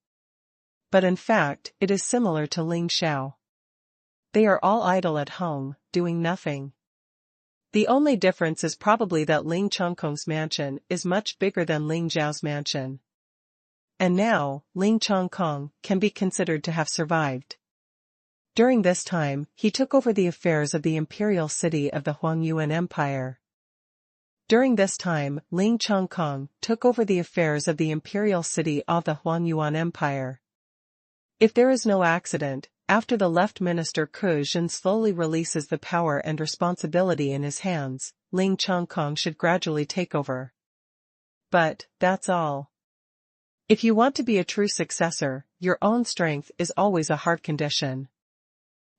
Speaker 1: But in fact, it is similar to Ling Xiao. They are all idle at home, doing nothing. The only difference is probably that Ling Chongkong's mansion is much bigger than Ling Zhao's mansion. And now, Ling Chongkong can be considered to have survived. During this time, he took over the affairs of the imperial city of the Huanyuan Empire. During this time, Ling Chongkong took over the affairs of the imperial city of the Huanyuan Empire. If there is no accident, after the left minister Ku Jin slowly releases the power and responsibility in his hands, Ling Chongkong should gradually take over. But, that's all. If you want to be a true successor, your own strength is always a hard condition.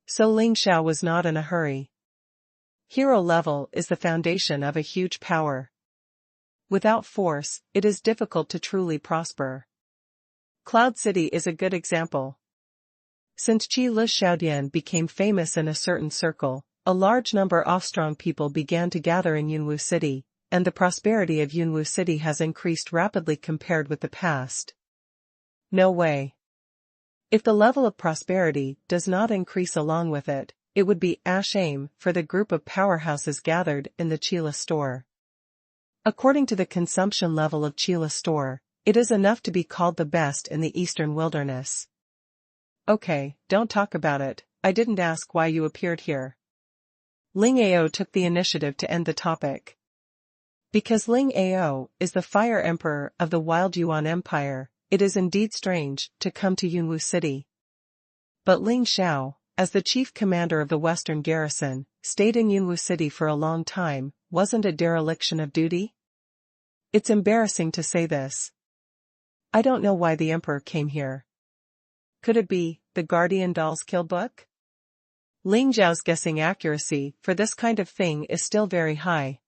Speaker 1: So Ling Xiao was not in a hurry. Hero level is the foundation of a huge power. Without force, it is difficult to truly prosper. Cloud City is a good example. Since Qi Li Xiaodian became famous in a certain circle, a large number of strong people began to gather in Yunwu City, and the prosperity of Yunwu City has increased rapidly compared with the past. No way. If the level of prosperity does not increase along with it, it would be a shame for the group of powerhouses gathered in the Qi Li store. According to the consumption level of Qi Li store, it is enough to be called the best in the eastern wilderness. Okay, don't talk about it, I didn't ask why you appeared here. Ling Ao took the initiative to end the topic. Because Ling Ao is the Fire Emperor of the Wild Yuan Empire, it is indeed strange to come to Yunwu City. But Ling Xiao, as the chief commander of the Western garrison, stayed in Yunwu City for a long time. Wasn't a dereliction of duty? It's embarrassing to say this. I don't know why the emperor came here. Could it be the Guardian Doll's kill book? Ling Zhao's guessing accuracy for this kind of thing is still very high.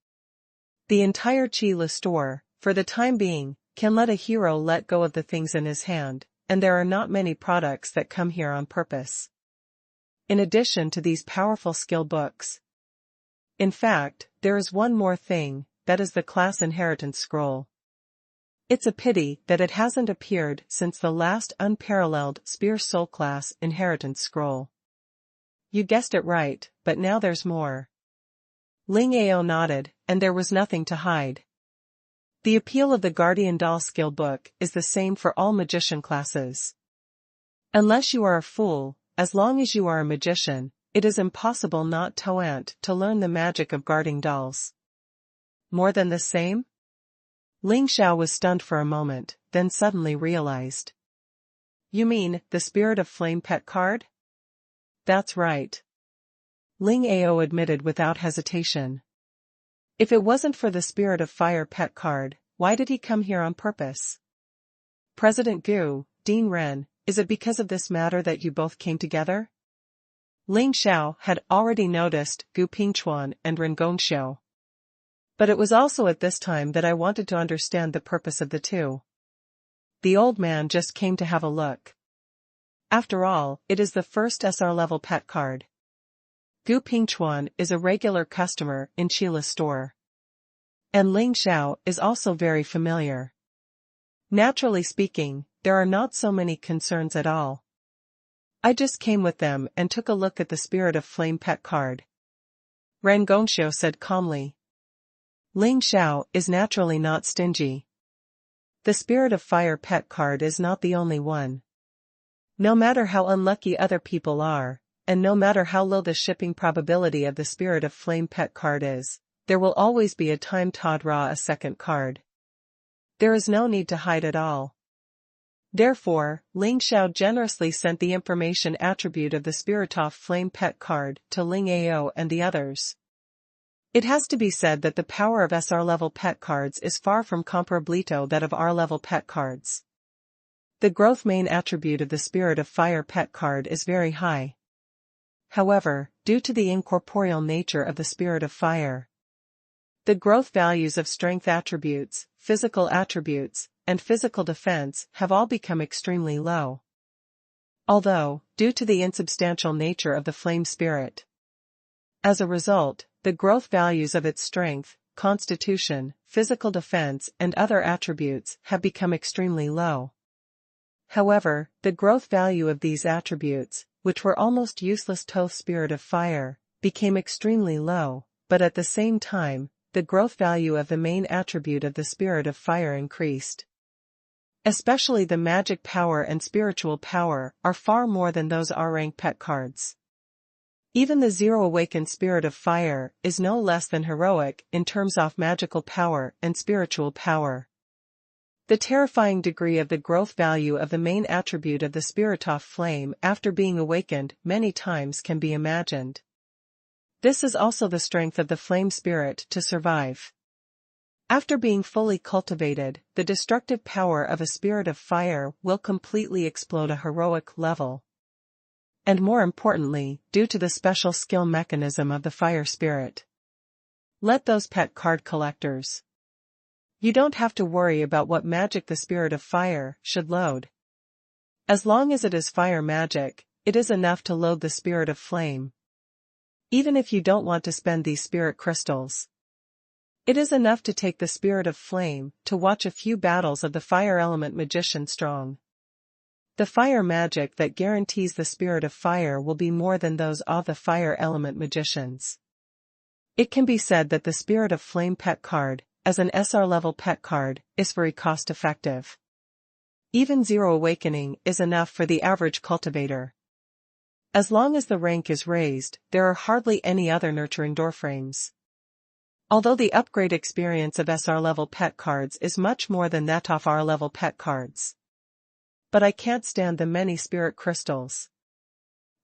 Speaker 1: The entire Qi Li store, for the time being, can let a hero let go of the things in his hand, and there are not many products that come here on purpose. In addition to these powerful skill books. In fact, there is one more thing, that is the class inheritance scroll. It's a pity that it hasn't appeared since the last unparalleled Spear Soul class inheritance scroll. You guessed it right, but now there's more. Ling Ao nodded, and there was nothing to hide. The appeal of the Guardian Doll skill book is the same for all magician classes. Unless you are a fool, as long as you are a magician, it is impossible not to learn the magic of guarding dolls. More than the same? Ling Xiao was stunned for a moment, then suddenly realized. You mean, the Spirit of Flame pet card? That's right. Ling Ao admitted without hesitation. If it wasn't for the Spirit of Fire pet card, why did he come here on purpose? President Gu, Dean Ren, is it because of this matter that you both came together? Ling Xiao had already noticed Gu Pingchuan and Ren Gongxiu. But it was also at this time that I wanted to understand the purpose of the two. The old man just came to have a look. After all, it is the first SR level pet card. Gu Pingchuan is a regular customer in Qi Li store. And Ling Xiao is also very familiar. Naturally speaking, there are not so many concerns at all. I just came with them and took a look at the Spirit of Flame pet card. Ren Gongxiu said calmly. Ling Xiao is naturally not stingy. The Spirit of Fire pet card is not the only one. No matter how unlucky other people are, and no matter how low the shipping probability of the Spirit of Flame pet card is, there will always be a time to draw a second card. There is no need to hide at all. Therefore, Ling Xiao generously sent the information attribute of the Spirit of Flame pet card to Ling Ao and the others. It has to be said that the power of SR level pet cards is far from comparable that of R level pet cards. The growth main attribute of the Spirit of Fire pet card is very high. However, due to the incorporeal nature of the Spirit of Fire, the growth values of strength attributes, physical attributes, and physical defense have all become extremely low. Although, due to the insubstantial nature of the flame spirit. As a result, the growth values of its strength, constitution, physical defense and other attributes have become extremely low. However, the growth value of these attributes, which were almost useless to Spirit of Fire, became extremely low, but at the same time, the growth value of the main attribute of the Spirit of Fire increased. Especially the magic power and spiritual power are far more than those R-rank pet cards. Even the Zero Awakened Spirit of Fire is no less than heroic in terms of magical power and spiritual power. The terrifying degree of the growth value of the main attribute of the Spirit of Flame after being awakened many times can be imagined. This is also the strength of the flame spirit to survive. After being fully cultivated, the destructive power of a Spirit of Fire will completely explode a heroic level. And more importantly, due to the special skill mechanism of the fire spirit. Let those pet card collectors. You don't have to worry about what magic the Spirit of Fire should load. As long as it is fire magic, it is enough to load the spirit of flame. Even if you don't want to spend these spirit crystals, it is enough to take the spirit of flame to watch a few battles of the fire element magician strong. The fire magic that guarantees the spirit of fire will be more than those of the fire element magicians. It can be said that the spirit of flame pet card, as an SR level pet card, is very cost effective. Even 0 awakening is enough for the average cultivator. As long as the rank is raised, there are hardly any other nurturing doorframes. Although the upgrade experience of SR level pet cards is much more than that of R level pet cards. But I can't stand the many spirit crystals.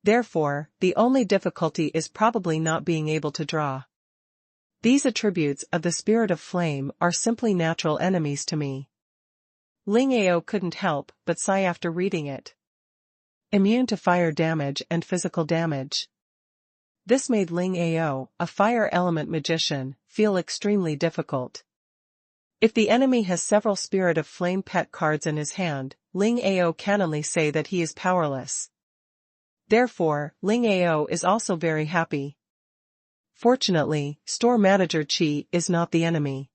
Speaker 1: Therefore, the only difficulty is probably not being able to draw. These attributes of the spirit of flame are simply natural enemies to me. Ling Ao couldn't help but sigh after reading it. Immune to fire damage and physical damage. This made Ling Ao, a fire element magician, feel extremely difficult. If the enemy has several spirit of flame pet cards in his hand, Ling Ao can only say that he is powerless. Therefore, Ling Ao is also very happy. Fortunately, store manager Qi is not the enemy.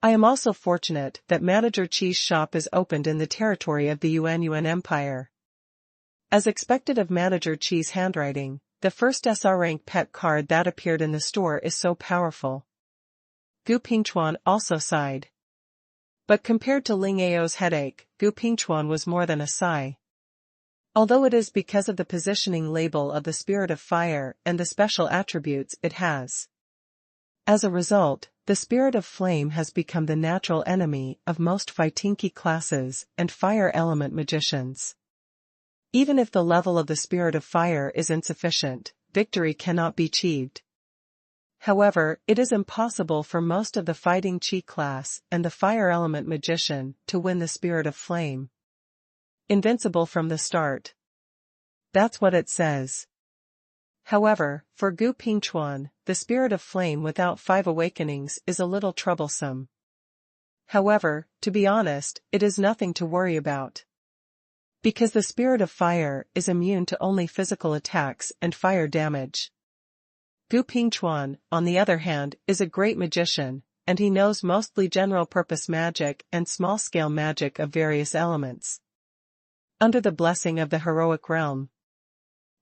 Speaker 1: I am also fortunate that Manager Qi's shop is opened in the territory of the Yuan Empire. As expected of Manager Qi's handwriting, the first SR rank pet card that appeared in the store is so powerful. Gu Pingchuan also sighed. But compared to Ling Ao's headache, Gu Pingchuan was more than a sigh. Although it is because of the positioning label of the spirit of fire and the special attributes it has. As a result, the spirit of flame has become the natural enemy of most fighting key classes and fire element magicians. Even if the level of the spirit of fire is insufficient, victory cannot be achieved. However, it is impossible for most of the fighting Qi class and the fire element magician to win the spirit of flame. Invincible from the start. That's what it says. However, for Gu Pingchuan, the spirit of flame without 5 awakenings is a little troublesome. However, to be honest, it is nothing to worry about. Because the spirit of fire is immune to only physical attacks and fire damage. Gu Pingchuan, on the other hand, is a great magician, and he knows mostly general-purpose magic and small-scale magic of various elements. Under the blessing of the heroic realm,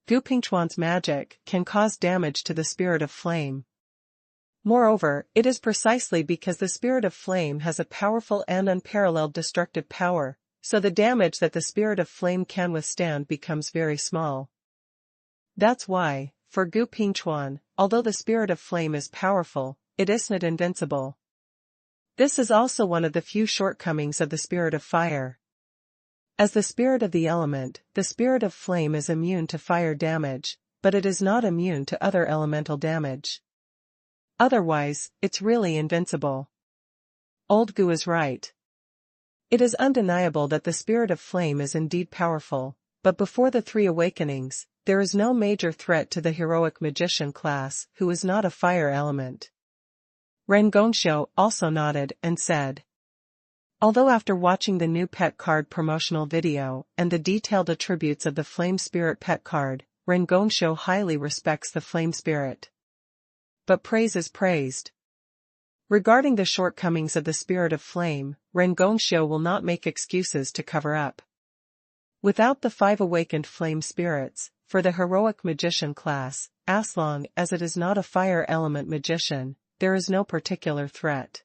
Speaker 1: Gu Pingchuan's magic can cause damage to the spirit of flame. Moreover, it is precisely because the spirit of flame has a powerful and unparalleled destructive power, so the damage that the spirit of flame can withstand becomes very small. That's why, for Gu Pingchuan, although the spirit of flame is powerful, it isn't invincible. This is also one of the few shortcomings of the spirit of fire. As the spirit of the element, the spirit of flame is immune to fire damage, but it is not immune to other elemental damage. Otherwise, it's really invincible. Old Gu is right. It is undeniable that the spirit of flame is indeed powerful, but before the 3 awakenings, there is no major threat to the heroic magician class who is not a fire element. Ren Gongxiu also nodded and said. Although after watching the new pet card promotional video and the detailed attributes of the flame spirit pet card, Ren Gongxiu highly respects the flame spirit. But praise is praised. Regarding the shortcomings of the spirit of flame, Ren Gongxiu will not make excuses to cover up. Without the 5 awakened flame spirits, for the heroic magician class, as long as it is not a fire element magician, there is no particular threat.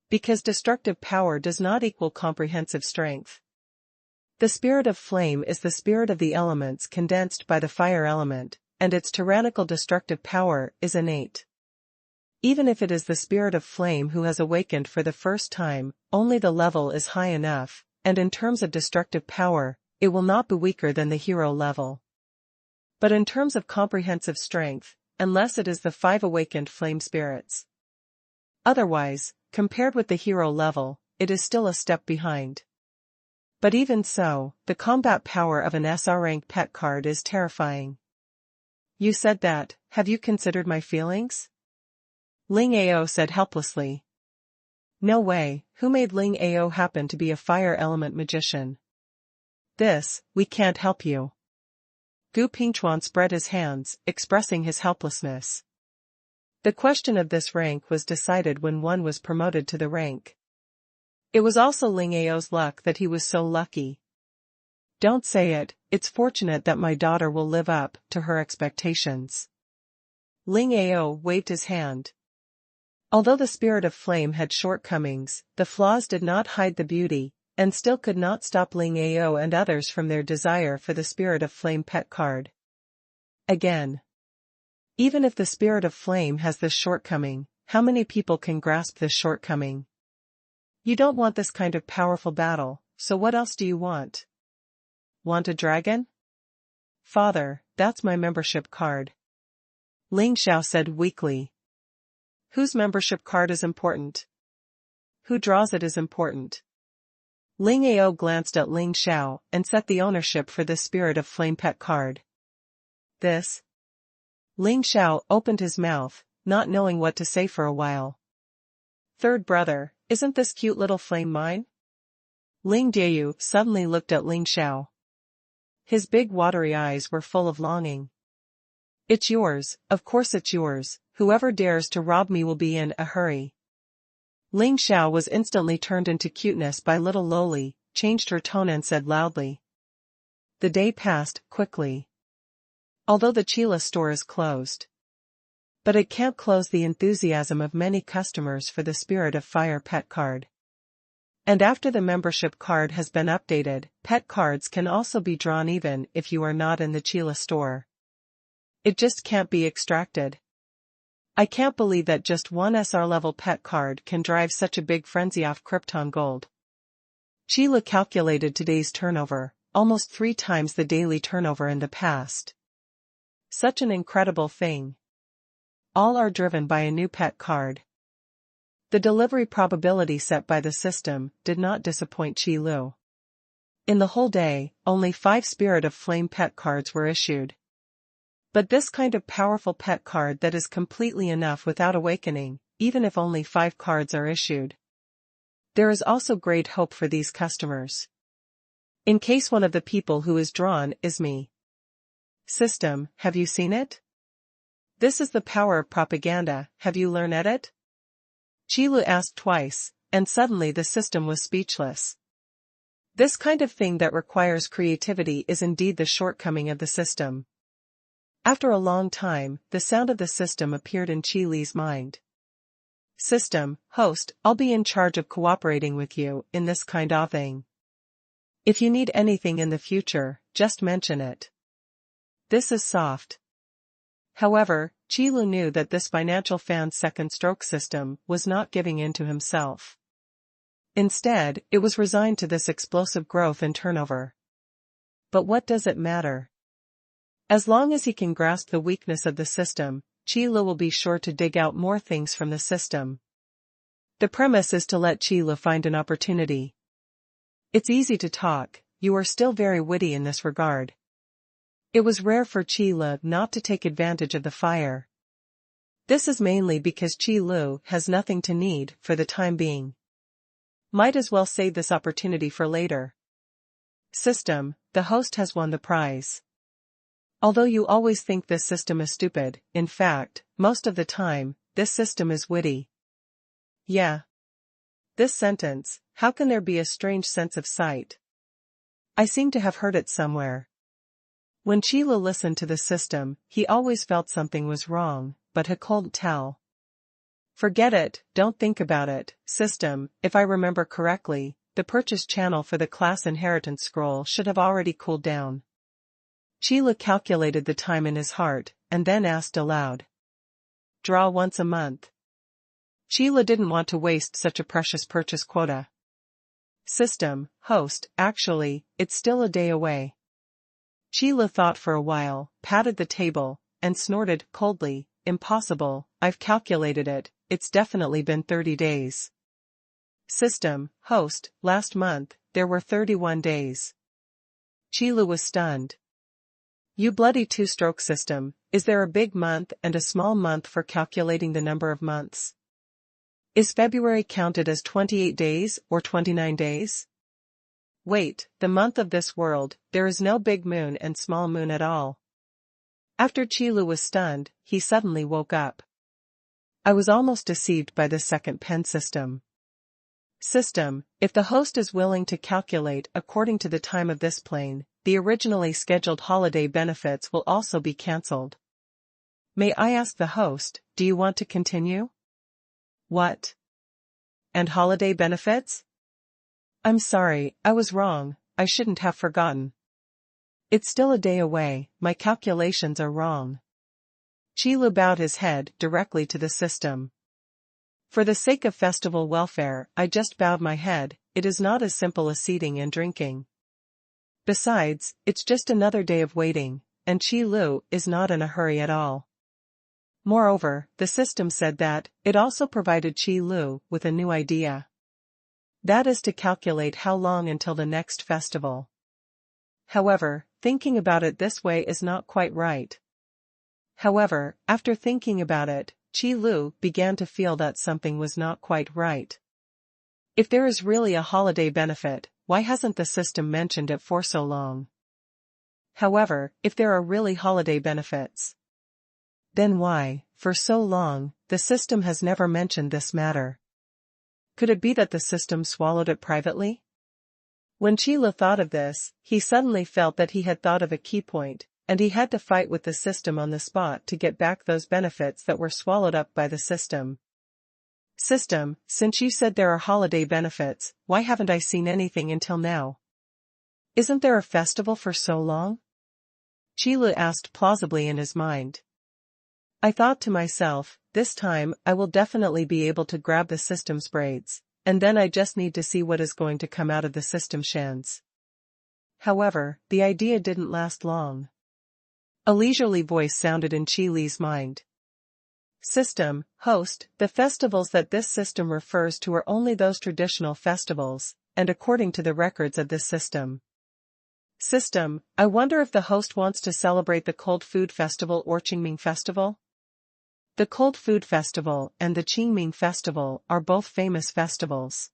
Speaker 1: Because destructive power does not equal comprehensive strength. The spirit of flame is the spirit of the elements condensed by the fire element, and its tyrannical destructive power is innate. Even if it is the spirit of flame who has awakened for the first time, only the level is high enough, and in terms of destructive power, it will not be weaker than the hero level. But in terms of comprehensive strength, unless it is the 5 awakened flame spirits. Otherwise, compared with the hero level, it is still a step behind. But even so, the combat power of an SR rank pet card is terrifying. You said that, have you considered my feelings? Ling Ao said helplessly. No way, who made Ling Ao happen to be a fire element magician? This, we can't help you. Gu Pingchuan spread his hands, expressing his helplessness. The question of this rank was decided when one was promoted to the rank. It was also Ling Ao's luck that he was so lucky. Don't say it, it's fortunate that my daughter will live up to her expectations. Ling Ao waved his hand. Although the spirit of flame had shortcomings, the flaws did not hide the beauty, and still could not stop Ling Ao and others from their desire for the spirit of flame pet card. Again. Even if the spirit of flame has this shortcoming, how many people can grasp this shortcoming? You don't want this kind of powerful battle, so what else do you want? Want a dragon? Father, that's my membership card. Ling Xiao said weakly. Whose membership card is important? Who draws it is important. Ling Ao glanced at Ling Xiao and set the ownership for this spirit of flame pet card. This? Ling Xiao opened his mouth, not knowing what to say for a while. Third brother, isn't this cute little flame mine? Ling Diayu suddenly looked at Ling Xiao. His big watery eyes were full of longing. It's yours, of course it's yours, whoever dares to rob me will be in a hurry. Ling Xiao was instantly turned into cuteness by little Loli, changed her tone and said loudly. The day passed quickly. Although the Chila store is closed. But it can't close the enthusiasm of many customers for the Spirit of Fire pet card. And after the membership card has been updated, pet cards can also be drawn even if you are not in the Chila store. It just can't be extracted. I can't believe that just one SR level pet card can drive such a big frenzy off Krypton Gold. Chila calculated today's turnover, almost 3 times the daily turnover in the past. Such an incredible thing. All are driven by a new pet card. The delivery probability set by the system did not disappoint Qi Lu. In the whole day, only 5 Spirit of Flame pet cards were issued. But this kind of powerful pet card that is completely enough without awakening, even if only 5 cards are issued. There is also great hope for these customers. In case one of the people who is drawn is me. System, have you seen it? This is the power of propaganda, have you learned at it? Qilu asked twice, and suddenly the system was speechless. This kind of thing that requires creativity is indeed the shortcoming of the system. After a long time, the sound of the system appeared in Qi Li's mind. System, host, I'll be in charge of cooperating with you in this kind of thing. If you need anything in the future, just mention it. This is soft. However, Qilu knew that this financial fan's second stroke system was not giving in to himself. Instead, it was resigned to this explosive growth and turnover. But what does it matter? As long as he can grasp the weakness of the system, Qilu will be sure to dig out more things from the system. The premise is to let Qilu find an opportunity. It's easy to talk, you are still very witty in this regard. It was rare for Qi Lu not to take advantage of the fire. This is mainly because Qi Lu has nothing to need for the time being. Might as well save this opportunity for later. System, the host has won the prize. Although you always think this system is stupid, in fact, most of the time, this system is witty. Yeah. This sentence, how can there be a strange sense of sight? I seem to have heard it somewhere. When Qilu listened to the system, he always felt something was wrong, but he couldn't tell. Forget it, don't think about it, system, if I remember correctly, the purchase channel for the class inheritance scroll should have already cooled down. Qilu calculated the time in his heart, and then asked aloud. Draw once a month. Qilu didn't want to waste such a precious purchase quota. System, host, actually, it's still a day away. Qilu thought for a while, patted the table, and snorted coldly, impossible, I've calculated it, it's definitely been 30 days. System, host, last month, there were 31 days. Qilu was stunned. You bloody two-stroke system, is there a big month and a small month for calculating the number of months? Is February counted as 28 days or 29 days? Wait, the month of this world, there is no big moon and small moon at all. After Qilu was stunned, he suddenly woke up. I was almost deceived by this second pen system. If the host is willing to calculate according to the time of this plane, the originally scheduled holiday benefits will also be cancelled. May I ask the host, do you want to continue? What? And holiday benefits? I'm sorry, I was wrong, I shouldn't have forgotten. It's still a day away, my calculations are wrong. Qilu bowed his head directly to the system. For the sake of festival welfare, I just bowed my head, it is not as simple as eating and drinking. Besides, it's just another day of waiting, and Qilu is not in a hurry at all. Moreover, the system said that it also provided Qilu with a new idea. That is to calculate how long until the next festival. However, thinking about it this way is not quite right. However, after thinking about it, Qilu began to feel that something was not quite right. If there is really a holiday benefit, why hasn't the system mentioned it for so long? However, if there are really holiday benefits, then why, for so long, the system has never mentioned this matter? Could it be that the system swallowed it privately? When Qilu thought of this, he suddenly felt that he had thought of a key point, and he had to fight with the system on the spot to get back those benefits that were swallowed up by the system. System, since you said there are holiday benefits, why haven't I seen anything until now? Isn't there a festival for so long? Qilu asked plausibly in his mind. I thought to myself, this time I will definitely be able to grab the system's braids, and then I just need to see what is going to come out of the system shans. However, the idea didn't last long. A leisurely voice sounded in Qilu's mind. System, host, the festivals that this system refers to are only those traditional festivals, and according to the records of this system. System, I wonder if the host wants to celebrate the Cold Food Festival or Qingming Festival? The Cold Food Festival and the Qingming Festival are both famous festivals.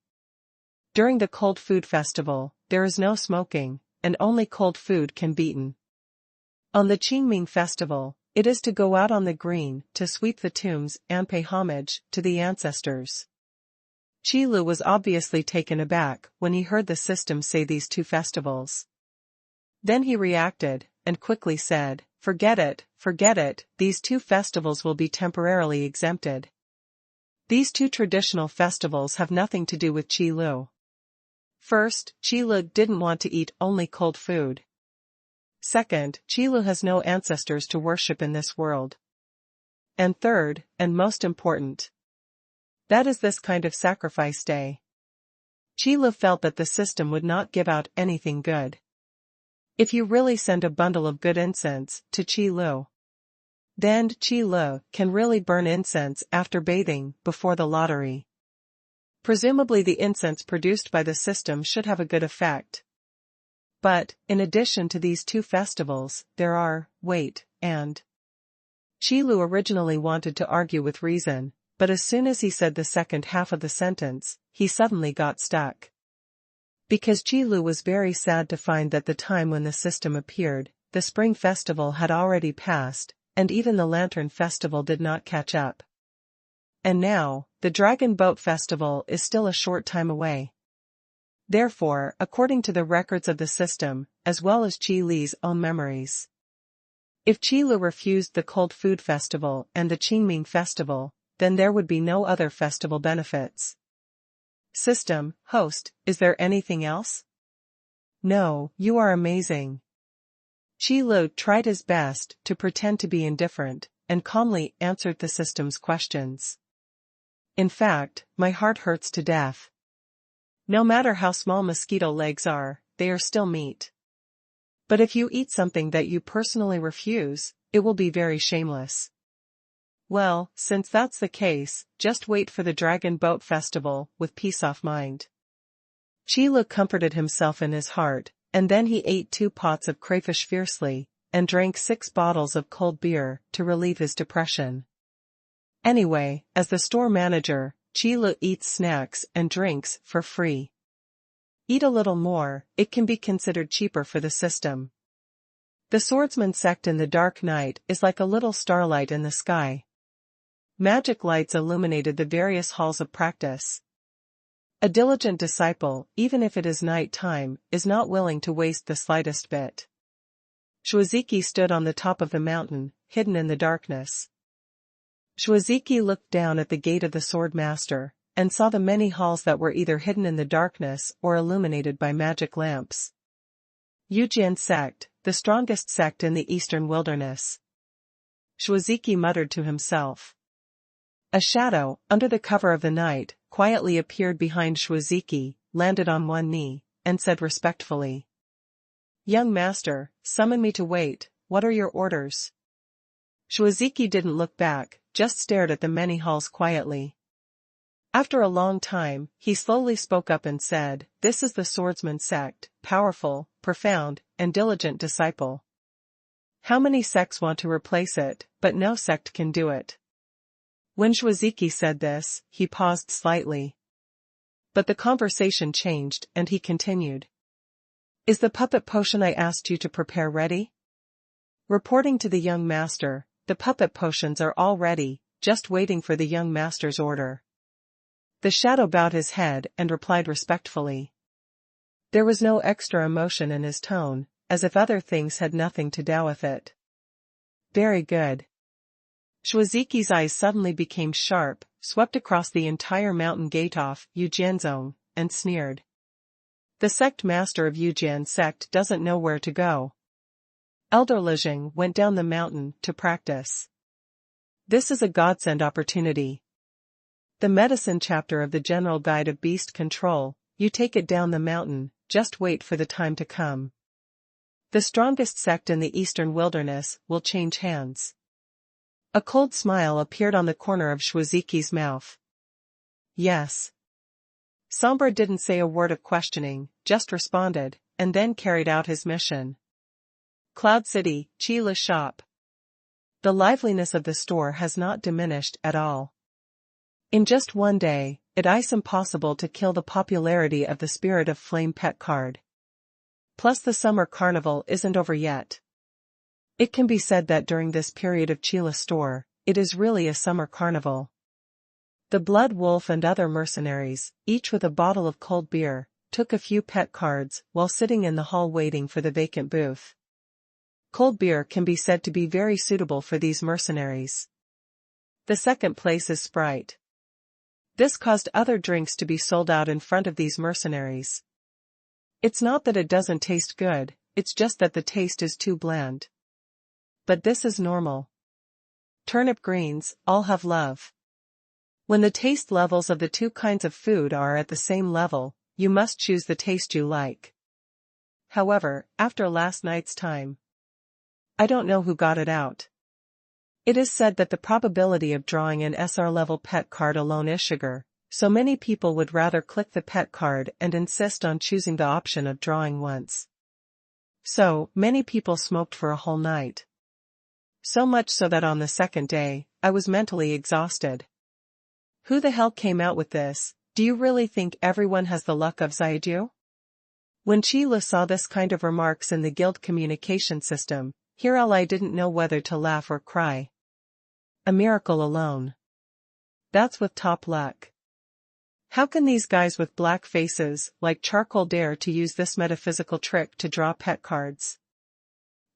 Speaker 1: During the Cold Food Festival, there is no smoking, and only cold food can be eaten. On the Qingming Festival, it is to go out on the green to sweep the tombs and pay homage to the ancestors. Qilu was obviously taken aback when he heard the system say these two festivals. Then he reacted, and quickly said, forget it, these two festivals will be temporarily exempted. These two traditional festivals have nothing to do with Qilu. First, Qilu didn't want to eat only cold food. Second, Qilu has no ancestors to worship in this world. And third, and most important, that is this kind of sacrifice day. Qilu felt that the system would not give out anything good. If you really send a bundle of good incense to Qilu, then Qilu can really burn incense after bathing before the lottery. Presumably the incense produced by the system should have a good effect. But, in addition to these two festivals, there are, and. Qilu originally wanted to argue with reason, but as soon as he said the second half of the sentence, he suddenly got stuck. Because Qilu was very sad to find that the time when the system appeared, the Spring Festival had already passed, and even the Lantern Festival did not catch up. And now, the Dragon Boat Festival is still a short time away. Therefore, according to the records of the system, as well as Qilu's own memories, if Qilu refused the Cold Food Festival and the Qingming Festival, then there would be no other festival benefits. System, host, is there anything else? No, you are amazing. Qilu tried his best to pretend to be indifferent, and calmly answered the system's questions. In fact, my heart hurts to death. No matter how small mosquito legs are, they are still meat. But if you eat something that you personally refuse, it will be very shameless. Well, since that's the case, just wait for the Dragon Boat Festival with peace of mind. Qilu comforted himself in his heart, and then he ate 2 pots of crayfish fiercely, and drank 6 bottles of cold beer to relieve his depression. Anyway, as the store manager, Qilu eats snacks and drinks for free. Eat a little more, it can be considered cheaper for the system. The swordsman sect in the dark night is like a little starlight in the sky. Magic lights illuminated the various halls of practice. A diligent disciple, even if it is night time, is not willing to waste the slightest bit. Shuozeki stood on the top of the mountain, hidden in the darkness. Shuozeki looked down at the gate of the sword master, and saw the many halls that were either hidden in the darkness or illuminated by magic lamps. Yujian sect, the strongest sect in the eastern wilderness. Shuozeki muttered to himself. A shadow, under the cover of the night, quietly appeared behind Shuozeki, landed on one knee, and said respectfully. Young master, summon me to wait, what are your orders? Shuozeki didn't look back, just stared at the many halls quietly. After a long time, he slowly spoke up and said, This is the swordsman sect, powerful, profound, and diligent disciple. How many sects want to replace it, but no sect can do it. When Shuozeki said this, he paused slightly. But the conversation changed and he continued. Is the puppet potion I asked you to prepare ready? Reporting to the young master, the puppet potions are all ready, just waiting for the young master's order. The shadow bowed his head and replied respectfully. There was no extra emotion in his tone, as if other things had nothing to do with it. Very good. Shuozeki's eyes suddenly became sharp, swept across the entire mountain gate off Yujianzong, and sneered. The sect master of Yujian sect doesn't know where to go. Elder Lijing went down the mountain to practice. This is a godsend opportunity. The medicine chapter of the General Guide of Beast Control, you take it down the mountain, just wait for the time to come. The strongest sect in the eastern wilderness will change hands. A cold smile appeared on the corner of Shuozeki's mouth. Yes. Sombra didn't say a word of questioning, just responded, and then carried out his mission. Cloud City, Chila's shop. The liveliness of the store has not diminished at all. In just one day, it is impossible to kill the popularity of the Spirit of Flame pet card. Plus the summer carnival isn't over yet. It can be said that during this period of Chila store, it is really a summer carnival. The Blood Wolf and other mercenaries, each with a bottle of cold beer, took a few pet cards while sitting in the hall waiting for the vacant booth. Cold beer can be said to be very suitable for these mercenaries. The second place is Sprite. This caused other drinks to be sold out in front of these mercenaries. It's not that it doesn't taste good, it's just that the taste is too bland. But this is normal. Turnip greens, all have love. When the taste levels of the two kinds of food are at the same level, you must choose the taste you like. However, after last night's time, I don't know who got it out. It is said that the probability of drawing an SR level pet card alone is sugar, so many people would rather click the pet card and insist on choosing the option of drawing once. So, many people smoked for a whole night. So much so that on the second day, I was mentally exhausted. Who the hell came out with this? Do you really think everyone has the luck of Xiaoju? When Chila saw this kind of remarks in the guild communication system, Hirali didn't know whether to laugh or cry. A miracle alone. That's with top luck. How can these guys with black faces, like charcoal, dare to use this metaphysical trick to draw pet cards?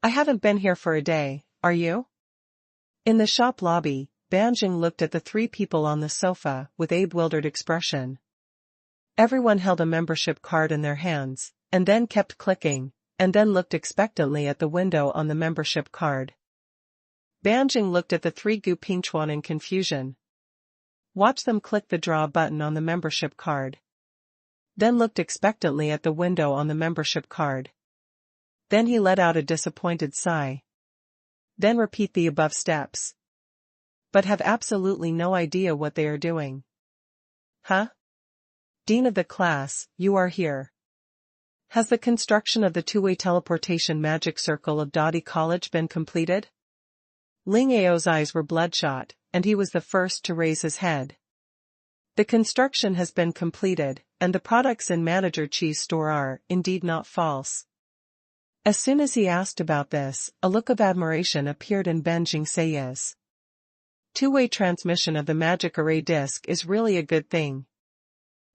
Speaker 1: I haven't been here for a day, are you? In the shop lobby, Banjing looked at the three people on the sofa with a bewildered expression. Everyone held a membership card in their hands, and then kept clicking, and then looked expectantly at the window on the membership card. Banjing looked at the three Gu Pingchuan in confusion. Watched them click the draw button on the membership card. Then looked expectantly at the window on the membership card. Then he let out a disappointed sigh. Then repeat the above steps. But have absolutely no idea what they are doing. Huh? Dean of the class, you are here. Has the construction of the two-way teleportation magic circle of Dadi College been completed? Ling Ao's eyes were bloodshot, and he was the first to raise his head. The construction has been completed, and the products in Manager Chi's store are, indeed, not false. As soon as he asked about this, a look of admiration appeared in Ben Jingse's. Two-way transmission of the magic array disc is really a good thing.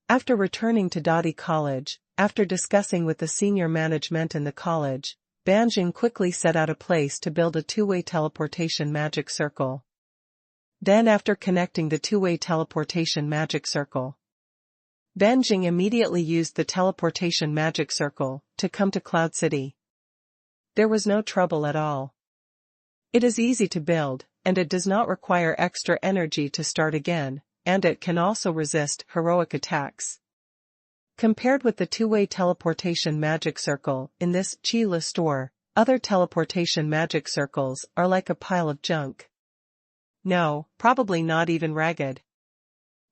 Speaker 1: After returning to Dadi College, after discussing with the senior management in the college, Banjing quickly set out a place to build a two-way teleportation magic circle. Then after connecting the two-way teleportation magic circle, Banjing immediately used the teleportation magic circle to come to Cloud City. There was no trouble at all. It is easy to build, and it does not require extra energy to start again, and it can also resist heroic attacks. Compared with the two-way teleportation magic circle in this Chila store, other teleportation magic circles are like a pile of junk. No, probably not even ragged.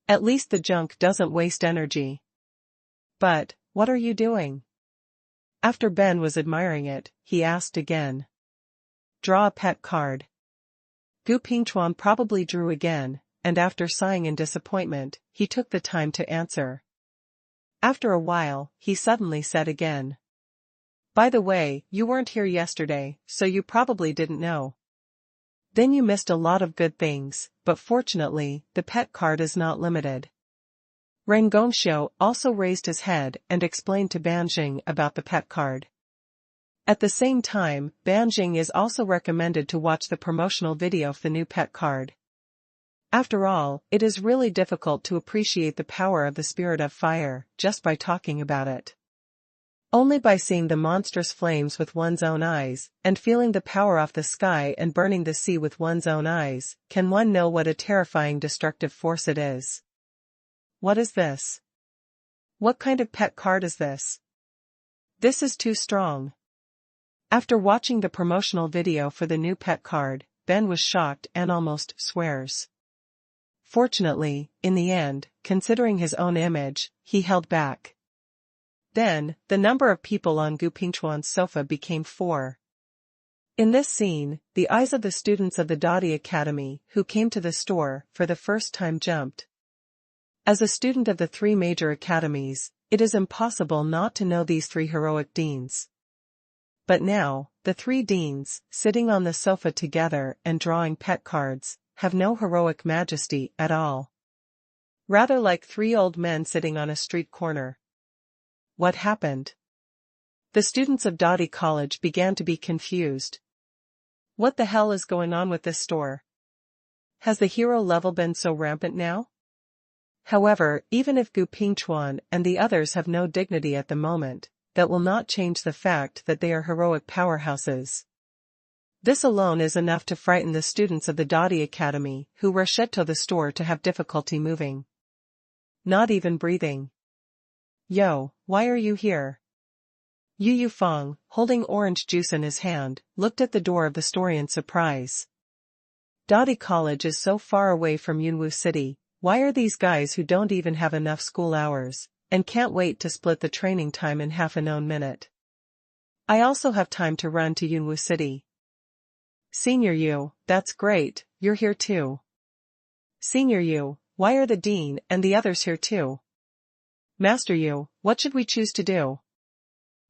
Speaker 1: At least the junk doesn't waste energy. But, what are you doing? After Ben was admiring it, he asked again. Draw a pet card. Gu Pingchuan probably drew again, and after sighing in disappointment, he took the time to answer. After a while, he suddenly said again. By the way, you weren't here yesterday, so you probably didn't know. Then you missed a lot of good things, but fortunately, the pet card is not limited. Ren Gongxiu also raised his head and explained to Banjing about the pet card. At the same time, Banjing is also recommended to watch the promotional video of the new pet card. After all, it is really difficult to appreciate the power of the spirit of fire just by talking about it. Only by seeing the monstrous flames with one's own eyes, and feeling the power of the sky and burning the sea with one's own eyes, can one know what a terrifying destructive force it is. What is this? What kind of pet card is this? This is too strong. After watching the promotional video for the new pet card, Ben was shocked and almost swears. Fortunately, in the end, considering his own image, he held back. Then, the number of people on Gu Pingchuan's sofa became 4. In this scene, the eyes of the students of the Dadi Academy who came to the store for the first time jumped. As a student of the 3 major academies, it is impossible not to know these 3 heroic deans. But now, the 3 deans, sitting on the sofa together and drawing pet cards, have no heroic majesty at all. Rather like 3 old men sitting on a street corner. What happened? The students of Dadi College began to be confused. What the hell is going on with this store? Has the hero level been so rampant now? However, even if Gu Pingchuan and the others have no dignity at the moment, that will not change the fact that they are heroic powerhouses. This alone is enough to frighten the students of the Dadi Academy who rushed to the store to have difficulty moving. Not even breathing. Yo, why are you here? Yu Yufeng, holding orange juice in his hand, looked at the door of the store in surprise. Dadi College is so far away from Yunwu City, why are these guys who don't even have enough school hours, and can't wait to split the training time in half a known minute? I also have time to run to Yunwu City. Senior Yu, that's great, you're here too. Senior Yu, why are the dean and the others here too? Master Yu, what should we choose to do?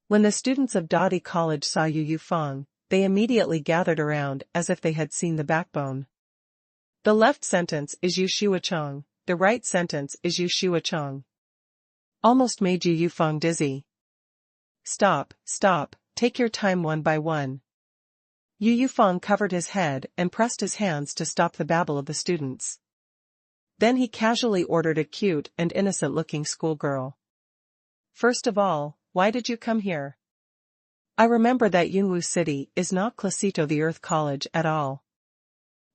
Speaker 1: When the students of Dadi College saw Yu Yufeng, they immediately gathered around as if they had seen the backbone. The left sentence is Yu Shuacheng, the right sentence is Yu Shuacheng. Almost made Yu Yufeng dizzy. Stop, take your time one by one. Yu Yufeng covered his head and pressed his hands to stop the babble of the students. Then he casually ordered a cute and innocent-looking schoolgirl. First of all, why did you come here? I remember that Yunwu City is not Clasito the Earth College at all.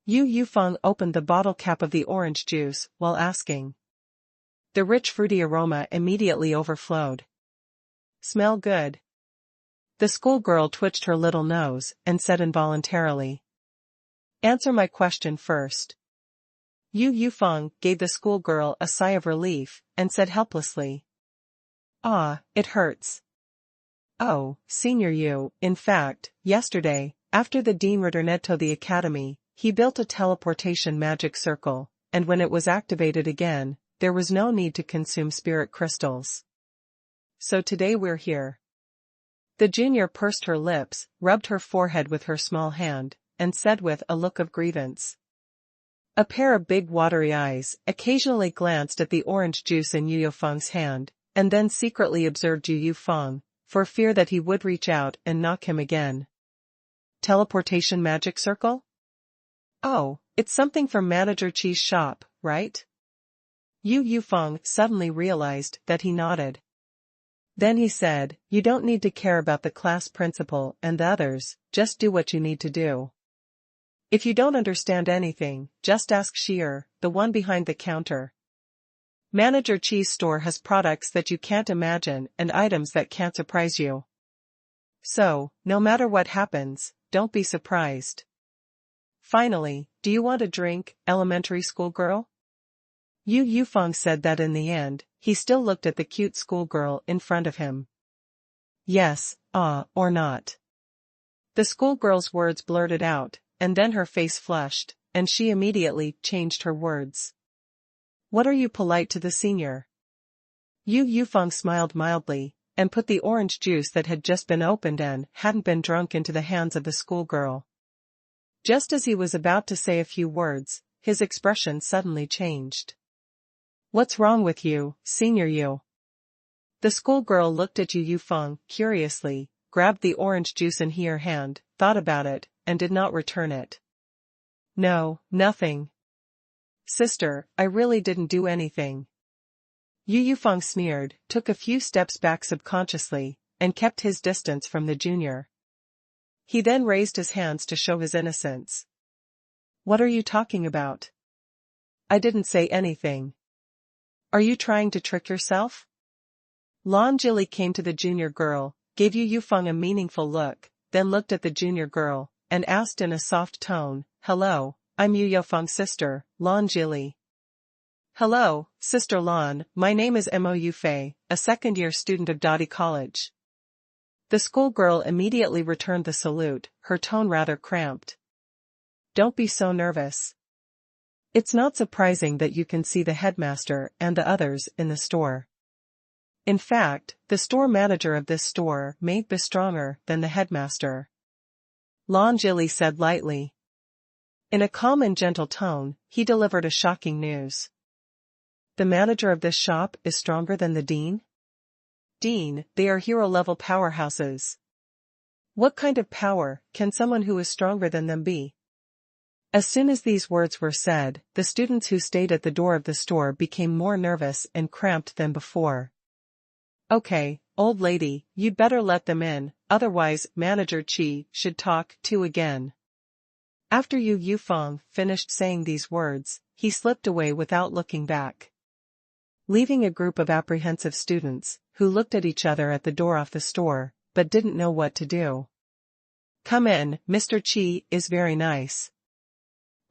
Speaker 1: Yu Yufeng opened the bottle cap of the orange juice while asking. The rich fruity aroma immediately overflowed. Smell good. The schoolgirl twitched her little nose and said involuntarily. Answer my question first. Yu Yufeng gave the schoolgirl a sigh of relief and said helplessly. Ah, it hurts. Oh, Senior Yu, in fact, yesterday, after the dean returned to the academy, he built a teleportation magic circle, and when it was activated again, there was no need to consume spirit crystals. So today we're here. The junior pursed her lips, rubbed her forehead with her small hand, and said with a look of grievance. A pair of big watery eyes occasionally glanced at the orange juice in Yu Yufeng's hand, and then secretly observed Yu Yufeng, for fear that he would reach out and knock him again. Teleportation magic circle? Oh, it's something from Manager Qi's shop, right? Yu Yufeng suddenly realized that he nodded. Then he said, you don't need to care about the class principal and the others, just do what you need to do. If you don't understand anything, just ask Xi'er, the one behind the counter. Manager Qi's store has products that you can't imagine and items that can't surprise you. So, no matter what happens, don't be surprised. Finally, do you want a drink, elementary school girl? Yu Yufeng said that in the end, he still looked at the cute schoolgirl in front of him. Yes, or not. The schoolgirl's words blurted out, and then her face flushed, and she immediately changed her words. What are you polite to the senior? Yu Yufeng smiled mildly, and put the orange juice that had just been opened and hadn't been drunk into the hands of the schoolgirl. Just as he was about to say a few words, his expression suddenly changed. What's wrong with you, Senior Yu? The schoolgirl looked at Yu Yufeng curiously, grabbed the orange juice in her hand, thought about it, and did not return it. No, nothing. Sister, I really didn't do anything. Yu Yufeng sneered, took a few steps back subconsciously, and kept his distance from the junior. He then raised his hands to show his innocence. What are you talking about? I didn't say anything. Are you trying to trick yourself? Lan Jili came to the junior girl, gave Yu Yufeng a meaningful look, then looked at the junior girl, and asked in a soft tone, Hello, I'm Yu Yufeng's sister, Lan Jili. Hello, Sister Lan, my name is Mo Yufei, a second-year student of Dadi College. The schoolgirl immediately returned the salute, her tone rather cramped. Don't be so nervous. It's not surprising that you can see the headmaster and the others in the store. In fact, the store manager of this store may be stronger than the headmaster. Lan Jili said lightly. In a calm and gentle tone, he delivered a shocking news. The manager of this shop is stronger than the dean? Dean, they are hero-level powerhouses. What kind of power can someone who is stronger than them be? As soon as these words were said, the students who stayed at the door of the store became more nervous and cramped than before. Okay, old lady, you'd better let them in, otherwise Manager Qi should talk too again. After Yu Yufeng finished saying these words, he slipped away without looking back, leaving a group of apprehensive students, who looked at each other at the door of the store, but didn't know what to do. Come in, Mr. Qi is very nice.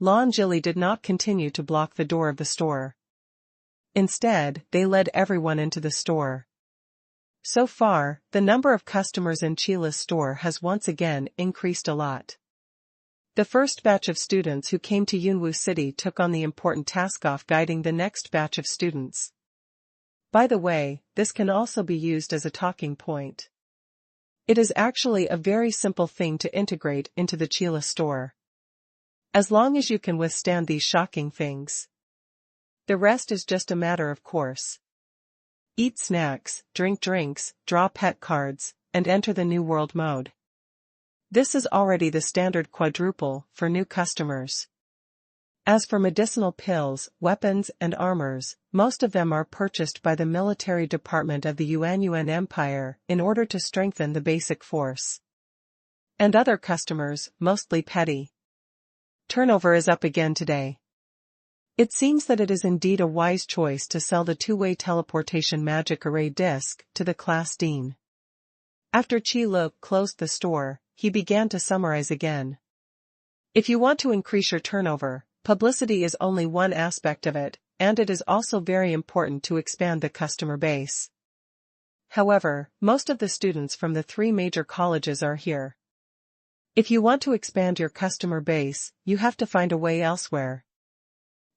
Speaker 1: Lan Jili did not continue to block the door of the store. Instead, they led everyone into the store. So far, the number of customers in Qila's store has once again increased a lot. The first batch of students who came to Yunwu City took on the important task of guiding the next batch of students. By the way, this can also be used as a talking point. It is actually a very simple thing to integrate into the Qila store. As long as you can withstand these shocking things. The rest is just a matter of course. Eat snacks, drink drinks, draw pet cards, and enter the New World mode. This is already the standard quadruple for new customers. As for medicinal pills, weapons and armors, most of them are purchased by the military department of the Yuanyuan Empire in order to strengthen the basic force. And other customers, mostly petty. Turnover is up again today. It seems that it is indeed a wise choice to sell the two-way teleportation magic array disc to the class dean. After Qi Lu closed the store, he began to summarize again. If you want to increase your turnover, publicity is only one aspect of it, and it is also very important to expand the customer base. However, most of the students from the 3 major colleges are here. If you want to expand your customer base, you have to find a way elsewhere.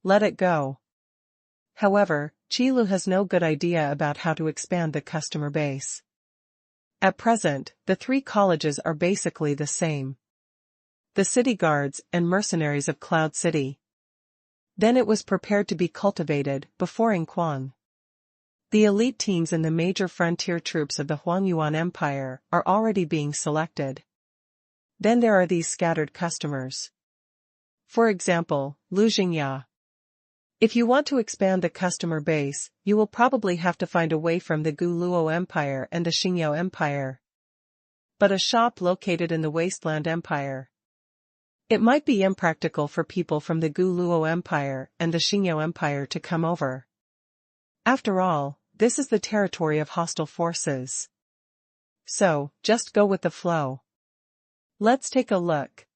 Speaker 1: Let it go. However, Qi Lu has no good idea about how to expand the customer base. At present, the three colleges are basically the same. The city guards and mercenaries of Cloud City. Then it was prepared to be cultivated before Inquan. The elite teams in the major frontier troops of the Xuanhuan Empire are already being selected. Then there are these scattered customers. For example, Lu Jingya. If you want to expand the customer base, you will probably have to find a way from the Gu Luo Empire and the Xingyao Empire. But a shop located in the Wasteland Empire. It might be impractical for people from the Gu Luo Empire and the Xingyao Empire to come over. After all, this is the territory of hostile forces. So, just go with the flow. Let's take a look.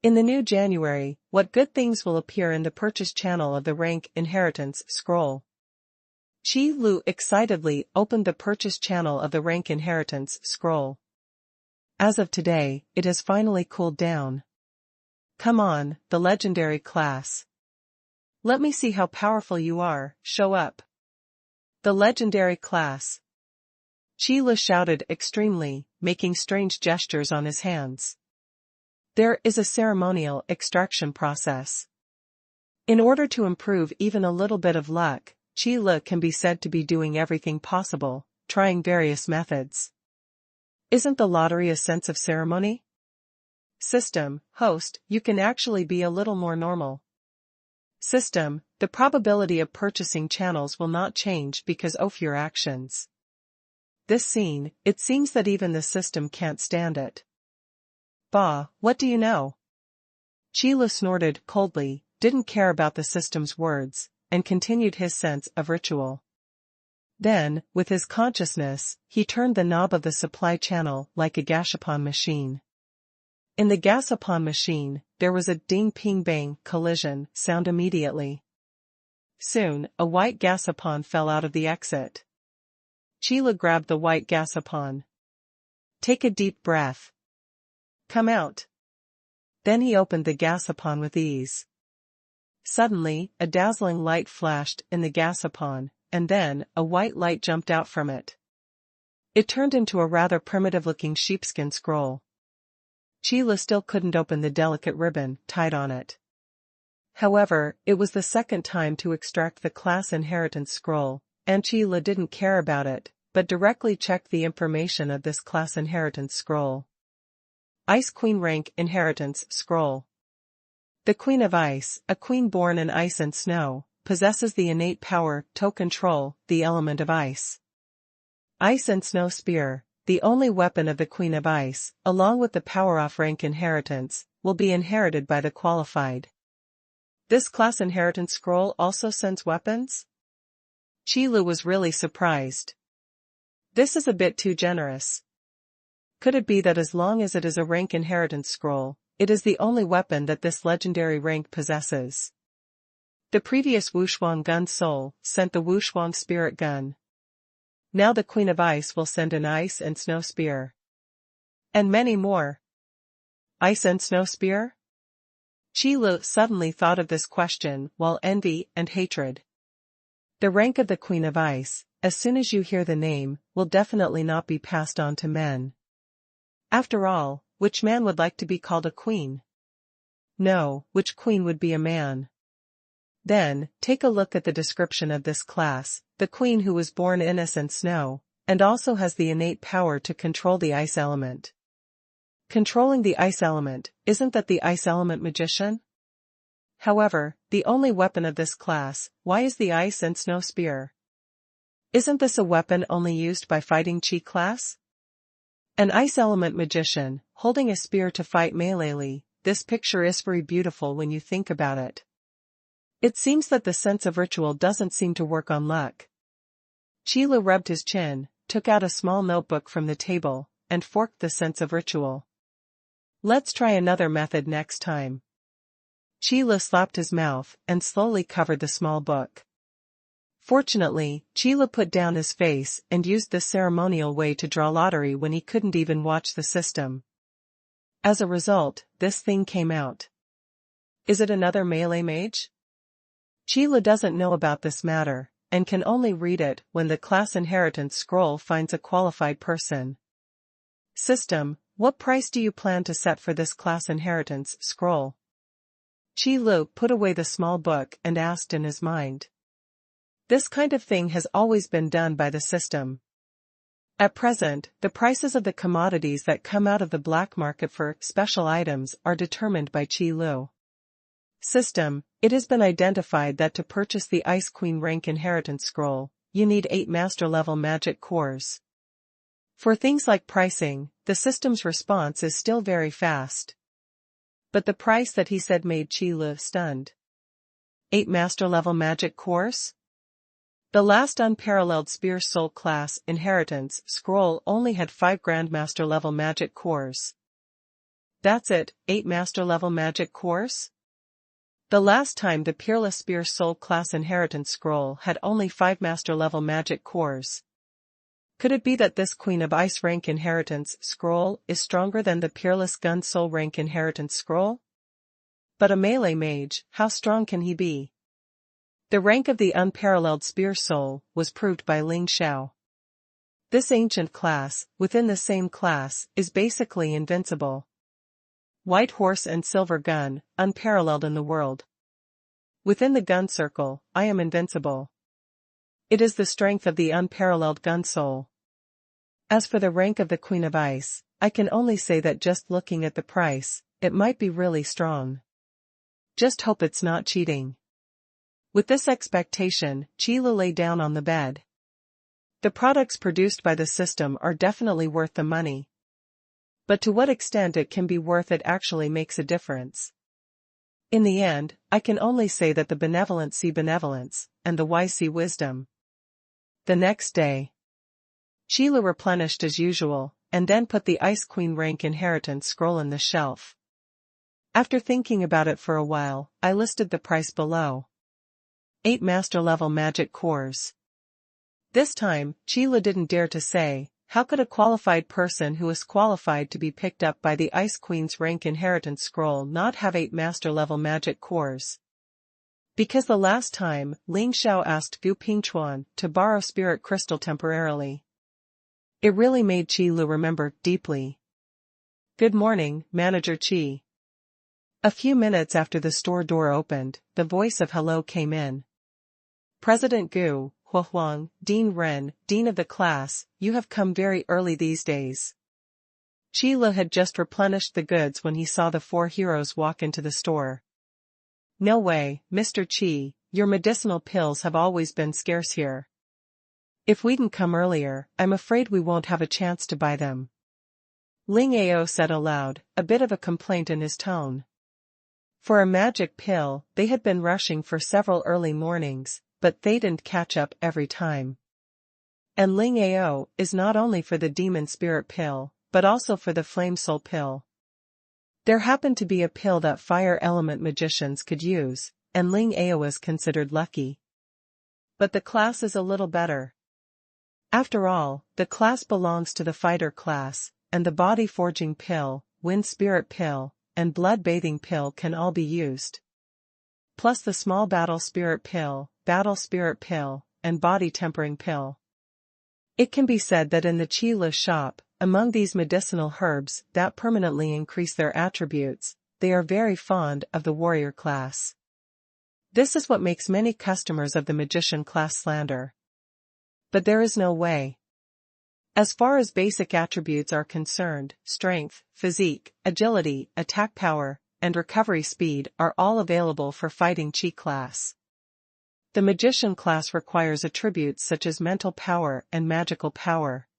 Speaker 1: In the new January, what good things will appear in the purchase channel of the rank inheritance scroll? Qi Lu excitedly opened the purchase channel of the rank inheritance scroll. As of today, it has finally cooled down. Come on, the legendary class. Let me see how powerful you are, show up. The legendary class. Qi Lu shouted extremely, making strange gestures on his hands. There is a ceremonial extraction process. In order to improve even a little bit of luck, Qi Lu can be said to be doing everything possible, trying various methods. Isn't the lottery a sense of ceremony? System, host, you can actually be a little more normal. System, the probability of purchasing channels will not change because of your actions. This scene, it seems that even the system can't stand it. Bah, what do you know? Qi Lu snorted coldly, didn't care about the system's words, and continued his sense of ritual. Then, with his consciousness, he turned the knob of the supply channel like a gashapon machine. In the gashapon machine, there was a ding-ping-bang collision sound immediately. Soon, a white gashapon fell out of the exit. Qi Lu grabbed the white gashapon. Take a deep breath. Come out. Then he opened the gashapon with ease. Suddenly, a dazzling light flashed in the gashapon, and then, a white light jumped out from it. It turned into a rather primitive-looking sheepskin scroll. Qi Lu still couldn't open the delicate ribbon tied on it. However, it was the second time to extract the class inheritance scroll, and Qi Lu didn't care about it, but directly checked the information of this class inheritance scroll. Ice Queen Rank Inheritance Scroll. The Queen of Ice, a queen born in ice and snow, possesses the innate power to control the element of ice. Ice and Snow Spear, the only weapon of the Queen of Ice, along with the power-off rank inheritance, will be inherited by the qualified. This class inheritance scroll also sends weapons? Qi Lu was really surprised. This is a bit too generous. Could it be that as long as it is a rank inheritance scroll, it is the only weapon that this legendary rank possesses? The previous Wuxuan gun soul sent the Wuxuan spirit gun. Now the Queen of Ice will send an ice and snow spear. And many more. Ice and snow spear? Qi Lu suddenly thought of this question while envy and hatred. The rank of the Queen of Ice, as soon as you hear the name, will definitely not be passed on to men. After all, which man would like to be called a queen? No, which queen would be a man? Then, take a look at the description of this class, the queen who was born in ice and snow, and also has the innate power to control the ice element. Controlling the ice element, isn't that the ice element magician? However, the only weapon of this class, why is the ice and snow spear? Isn't this a weapon only used by fighting Qi class? An ice element magician, holding a spear to fight melee'ly, this picture is very beautiful when you think about it. It seems that the sense of ritual doesn't seem to work on luck. Qi Lu rubbed his chin, took out a small notebook from the table, and forked the sense of ritual. Let's try another method next time. Qi Lu slapped his mouth and slowly covered the small book. Fortunately, Qi Lu put down his face and used this ceremonial way to draw lottery when he couldn't even watch the system. As a result, this thing came out. Is it another melee mage? Qi Lu doesn't know about this matter, and can only read it when the class inheritance scroll finds a qualified person. System, what price do you plan to set for this class inheritance scroll? Qi Lu put away the small book and asked in his mind. This kind of thing has always been done by the system. At present, the prices of the commodities that come out of the black market for special items are determined by Qi Lu. System, it has been identified that to purchase the Ice Queen rank inheritance scroll, you need 8 master-level magic cores. For things like pricing, the system's response is still very fast. But the price that he said made Qi Lu stunned. 8 master-level magic cores? The last unparalleled Spear Soul class inheritance scroll only had 5 Grandmaster-level magic cores. That's it, 8 master-level magic cores? The last time the Peerless Spear Soul class inheritance scroll had only 5 master-level magic cores. Could it be that this Queen of Ice rank inheritance scroll is stronger than the Peerless Gun Soul rank inheritance scroll? But a melee mage, how strong can he be? The rank of the unparalleled Spear Soul was proved by Ling Xiao. This ancient class, within the same class, is basically invincible. White Horse and Silver Gun, unparalleled in the world. Within the gun circle, I am invincible. It is the strength of the unparalleled gun soul. As for the rank of the Queen of Ice, I can only say that just looking at the price, it might be really strong. Just hope it's not cheating. With this expectation, Qi Lu lay down on the bed. The products produced by the system are definitely worth the money. But to what extent it can be worth it actually makes a difference. In the end, I can only say that the benevolent see benevolence, and the wise see wisdom. The next day, Qi Lu replenished as usual, and then put the Ice Queen rank inheritance scroll in the shelf. After thinking about it for a while, I listed the price below. 8 master-level magic cores. This time, Qi Lu didn't dare to say, how could a qualified person who is qualified to be picked up by the Ice Queen's rank inheritance scroll not have 8 master-level magic cores? Because the last time, Ling Xiao asked Gu Pingchuan to borrow spirit crystal temporarily. It really made Qi Lu remember deeply. Good morning, Manager Qi. A few minutes after the store door opened, the voice of hello came in. President Gu, Xuanhuan, Dean Ren, Dean of the class, you have come very early these days. Qi Lu had just replenished the goods when he saw the 4 heroes walk into the store. No way, Mr. Qi, your medicinal pills have always been scarce here. If we didn't come earlier, I'm afraid we won't have a chance to buy them. Ling Ao said aloud, a bit of a complaint in his tone. For a magic pill, they had been rushing for several early mornings, but they didn't catch up every time. And Ling Ao is not only for the demon spirit pill, but also for the flame soul pill. There happened to be a pill that fire element magicians could use, and Ling Ao is considered lucky. But the class is a little better. After all, the class belongs to the fighter class, and the body forging pill, wind spirit pill, and blood bathing pill can all be used. Plus the small battle spirit pill, and body tempering pill. It can be said that in the Qi Lu shop, among these medicinal herbs that permanently increase their attributes, they are very fond of the warrior class. This is what makes many customers of the magician class slander. But there is no way. As far as basic attributes are concerned, strength, physique, agility, attack power, and recovery speed are all available for fighting Qi class. The magician class requires attributes such as mental power and magical power.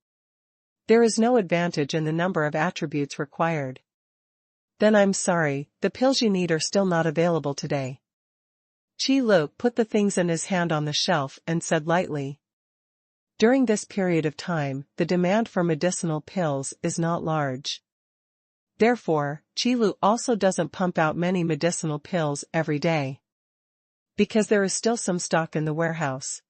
Speaker 1: There is no advantage in the number of attributes required. Then I'm sorry, the pills you need are still not available today. Qi Lu put the things in his hand on the shelf and said lightly. During this period of time, the demand for medicinal pills is not large. Therefore, Qi Lu also doesn't pump out many medicinal pills every day. Because there is still some stock in the warehouse.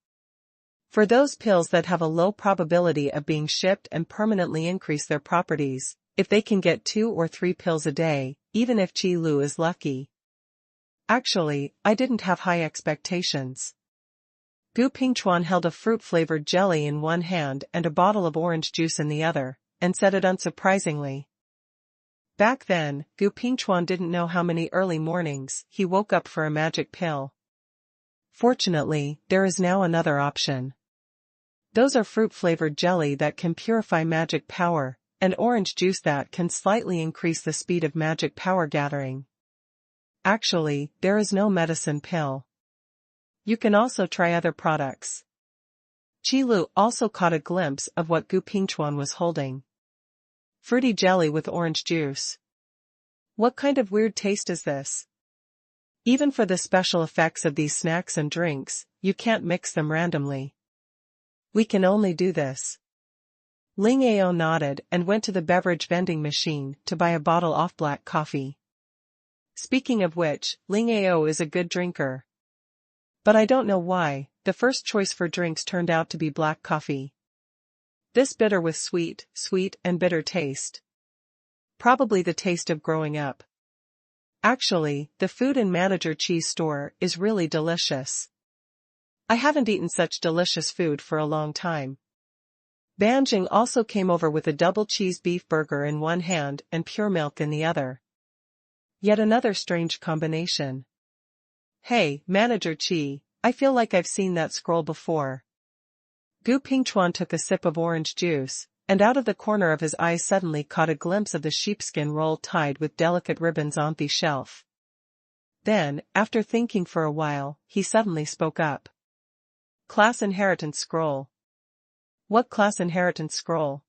Speaker 1: For those pills that have a low probability of being shipped and permanently increase their properties, if they can get 2 or 3 pills a day, even if Qi Lu is lucky. Actually, I didn't have high expectations. Gu Pingchuan held a fruit-flavored jelly in one hand and a bottle of orange juice in the other, and said it unsurprisingly. Back then, Gu Pingchuan didn't know how many early mornings he woke up for a magic pill. Fortunately, there is now another option. Those are fruit-flavored jelly that can purify magic power, and orange juice that can slightly increase the speed of magic power gathering. Actually, there is no medicine pill. You can also try other products. Qilu also caught a glimpse of what Gu Pingchuan was holding. Fruity jelly with orange juice. What kind of weird taste is this? Even for the special effects of these snacks and drinks, you can't mix them randomly. We can only do this. Ling Ao nodded and went to the beverage vending machine to buy a bottle of black coffee. Speaking of which, Ling Ao is a good drinker. But I don't know why, the first choice for drinks turned out to be black coffee. This bitter with sweet and bitter taste. Probably the taste of growing up. Actually, the food in Manager Chi's store is really delicious. I haven't eaten such delicious food for a long time. Banjing also came over with a double cheese beef burger in one hand and pure milk in the other. Yet another strange combination. Hey, Manager Chi, I feel like I've seen that scroll before. Gu Pingchuan took a sip of orange juice, and out of the corner of his eye suddenly caught a glimpse of the sheepskin roll tied with delicate ribbons on the shelf. Then, after thinking for a while, he suddenly spoke up. Class inheritance scroll. What class inheritance scroll?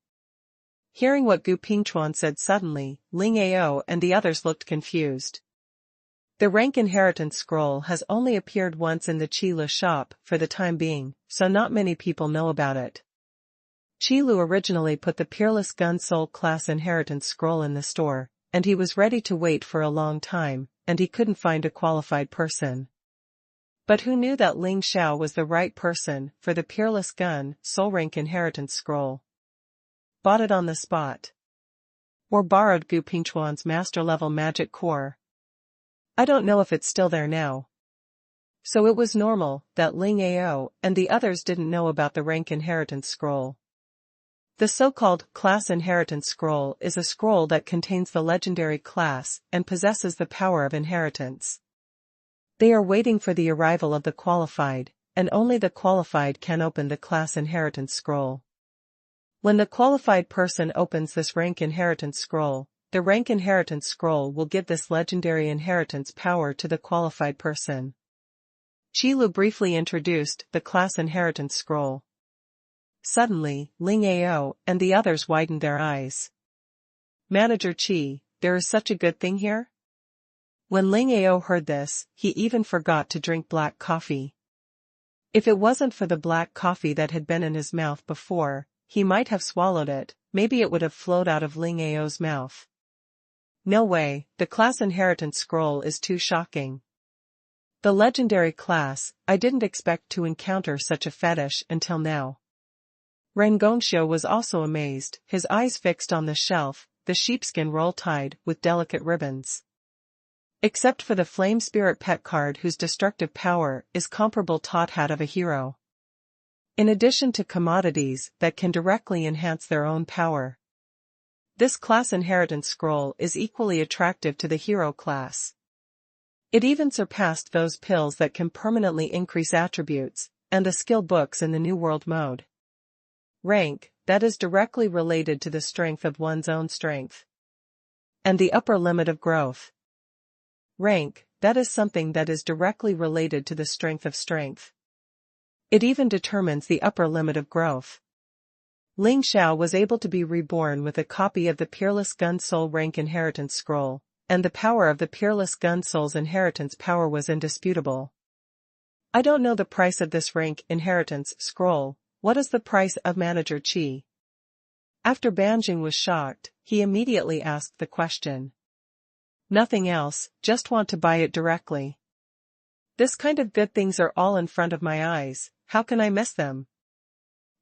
Speaker 1: Hearing what Gu Pingchuan said suddenly, Ling Ao and the others looked confused. The rank inheritance scroll has only appeared once in the Qilu shop for the time being, so not many people know about it. Qilu originally put the Peerless Gun Soul class inheritance scroll in the store, and he was ready to wait for a long time, and he couldn't find a qualified person. But who knew that Ling Xiao was the right person for the Peerless Gun Soul rank inheritance scroll? Bought it on the spot. Or borrowed Gu Pingchuan's master-level magic core. I don't know if it's still there now. So it was normal that Ling Ao and the others didn't know about the rank inheritance scroll. The so-called class inheritance scroll is a scroll that contains the legendary class and possesses the power of inheritance. They are waiting for the arrival of the qualified, and only the qualified can open the class inheritance scroll. When the qualified person opens this rank inheritance scroll, the rank inheritance scroll will give this legendary inheritance power to the qualified person. Qilu briefly introduced the class inheritance scroll. Suddenly, Ling Ao and the others widened their eyes. Manager Qi, there is such a good thing here? When Ling Ao heard this, he even forgot to drink black coffee. If it wasn't for the black coffee that had been in his mouth before, he might have swallowed it, maybe it would have flowed out of Ling Ao's mouth. No way, the class inheritance scroll is too shocking. The legendary class, I didn't expect to encounter such a fetish until now. Ren Gongxiu was also amazed, his eyes fixed on the shelf, the sheepskin roll tied with delicate ribbons. Except for the Flame Spirit pet card whose destructive power is comparable to the hat of a hero. In addition to commodities that can directly enhance their own power. This class inheritance scroll is equally attractive to the hero class. It even surpassed those pills that can permanently increase attributes, and the skill books in the New World mode. Rank, that is directly related to the strength of one's own strength. And the upper limit of growth. Rank, that is something that is directly related to the strength of strength. It even determines the upper limit of growth. Ling Xiao was able to be reborn with a copy of the Peerless Gun Soul rank inheritance scroll, and the power of the Peerless Gun Soul's inheritance power was indisputable. I don't know the price of this rank inheritance scroll. What is the price of Manager Qi? After Banjing was shocked, he immediately asked the question. Nothing else, just want to buy it directly. This kind of good things are all in front of my eyes, how can I miss them?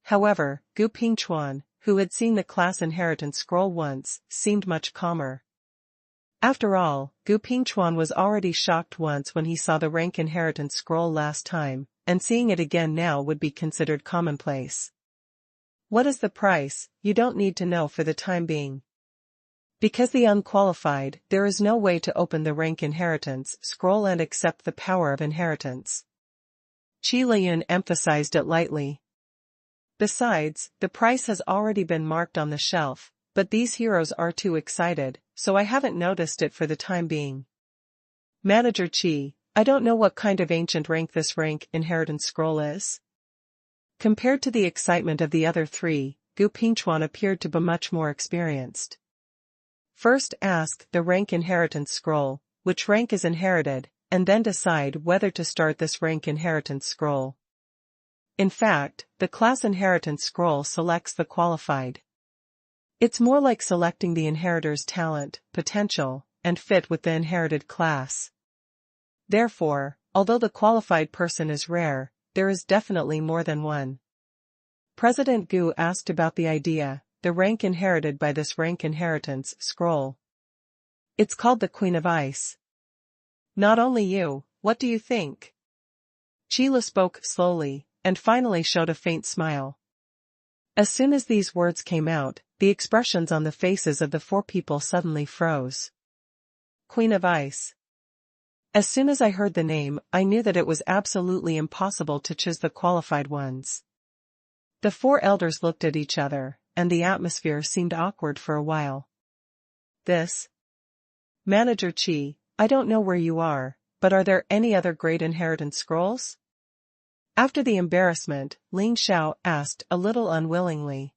Speaker 1: However, Gu Pingchuan, who had seen the class inheritance scroll once, seemed much calmer. After all, Gu Pingchuan was already shocked once when he saw the rank inheritance scroll last time, and seeing it again now would be considered commonplace. What is the price? You don't need to know for the time being. Because the unqualified, there is no way to open the rank inheritance scroll and accept the power of inheritance. Qi Liyun emphasized it lightly. Besides, the price has already been marked on the shelf, but these heroes are too excited, so I haven't noticed it for the time being. Manager Qi, I don't know what kind of ancient rank this rank inheritance scroll is. Compared to the excitement of the other three, Gu Pingchuan appeared to be much more experienced. First ask the rank inheritance scroll, which rank is inherited, and then decide whether to start this rank inheritance scroll. In fact, the class inheritance scroll selects the qualified. It's more like selecting the inheritor's talent, potential, and fit with the inherited class. Therefore, although the qualified person is rare, there is definitely more than one. President Gu asked about the idea, the rank inherited by this rank inheritance scroll. It's called the Queen of Ice. Not only you, what do you think? Sheila spoke slowly, and finally showed a faint smile. As soon as these words came out, the expressions on the faces of the four people suddenly froze. Queen of Ice. As soon as I heard the name, I knew that it was absolutely impossible to choose the qualified ones. The four elders looked at each other, and the atmosphere seemed awkward for a while. This? Manager Qi, I don't know where you are, but are there any other great inheritance scrolls? After the embarrassment, Ling Xiao asked a little unwillingly.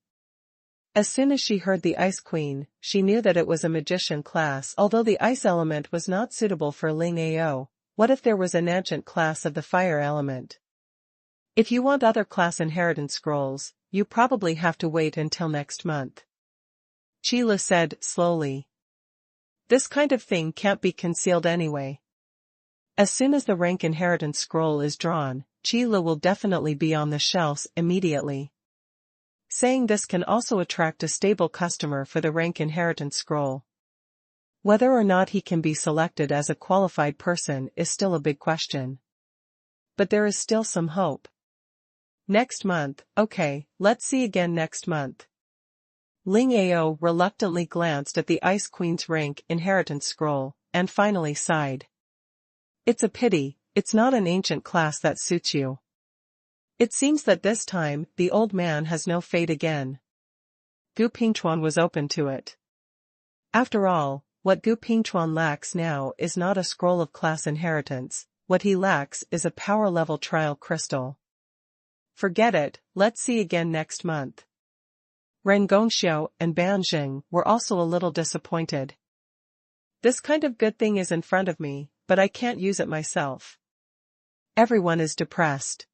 Speaker 1: As soon as she heard the Ice Queen, she knew that it was a magician class. Although the ice element was not suitable for Ling Ao, what if there was an ancient class of the fire element? If you want other class inheritance scrolls, you probably have to wait until next month. Qi said slowly. This kind of thing can't be concealed anyway. As soon as the rank inheritance scroll is drawn, Qi will definitely be on the shelves immediately. Saying this can also attract a stable customer for the rank inheritance scroll. Whether or not he can be selected as a qualified person is still a big question. But there is still some hope. Next month, okay, let's see again next month. Ling Ao reluctantly glanced at the Ice Queen's rank inheritance scroll, and finally sighed. It's a pity, it's not an ancient class that suits you. It seems that this time, the old man has no fate again. Gu Pingchuan was open to it. After all, what Gu Pingchuan lacks now is not a scroll of class inheritance, what he lacks is a power level trial crystal. Forget it, let's see again next month. Ren Gongxiu and Ban Jing were also a little disappointed. This kind of good thing is in front of me, but I can't use it myself. Everyone is depressed.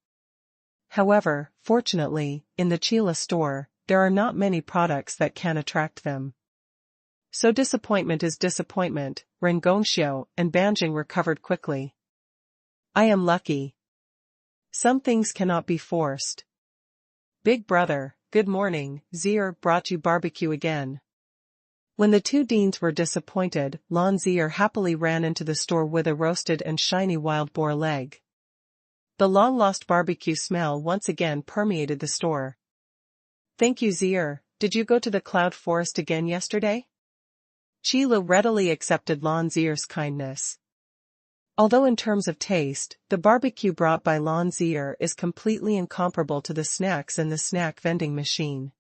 Speaker 1: However, fortunately, in the Qila store, there are not many products that can attract them. So disappointment is disappointment. Ren Gongxiu and Ban Jing recovered quickly. I am lucky. Some things cannot be forced. Big brother, good morning, Zier brought you barbecue again. When the two deans were disappointed, Lon Zier happily ran into the store with a roasted and shiny wild boar leg. The long-lost barbecue smell once again permeated the store. Thank you, Zier. Did you go to the cloud forest again yesterday? Qi readily accepted Lon Zier's kindness. Although in terms of taste, the barbecue brought by Lon Zier is completely incomparable to the snacks in the snack vending machine.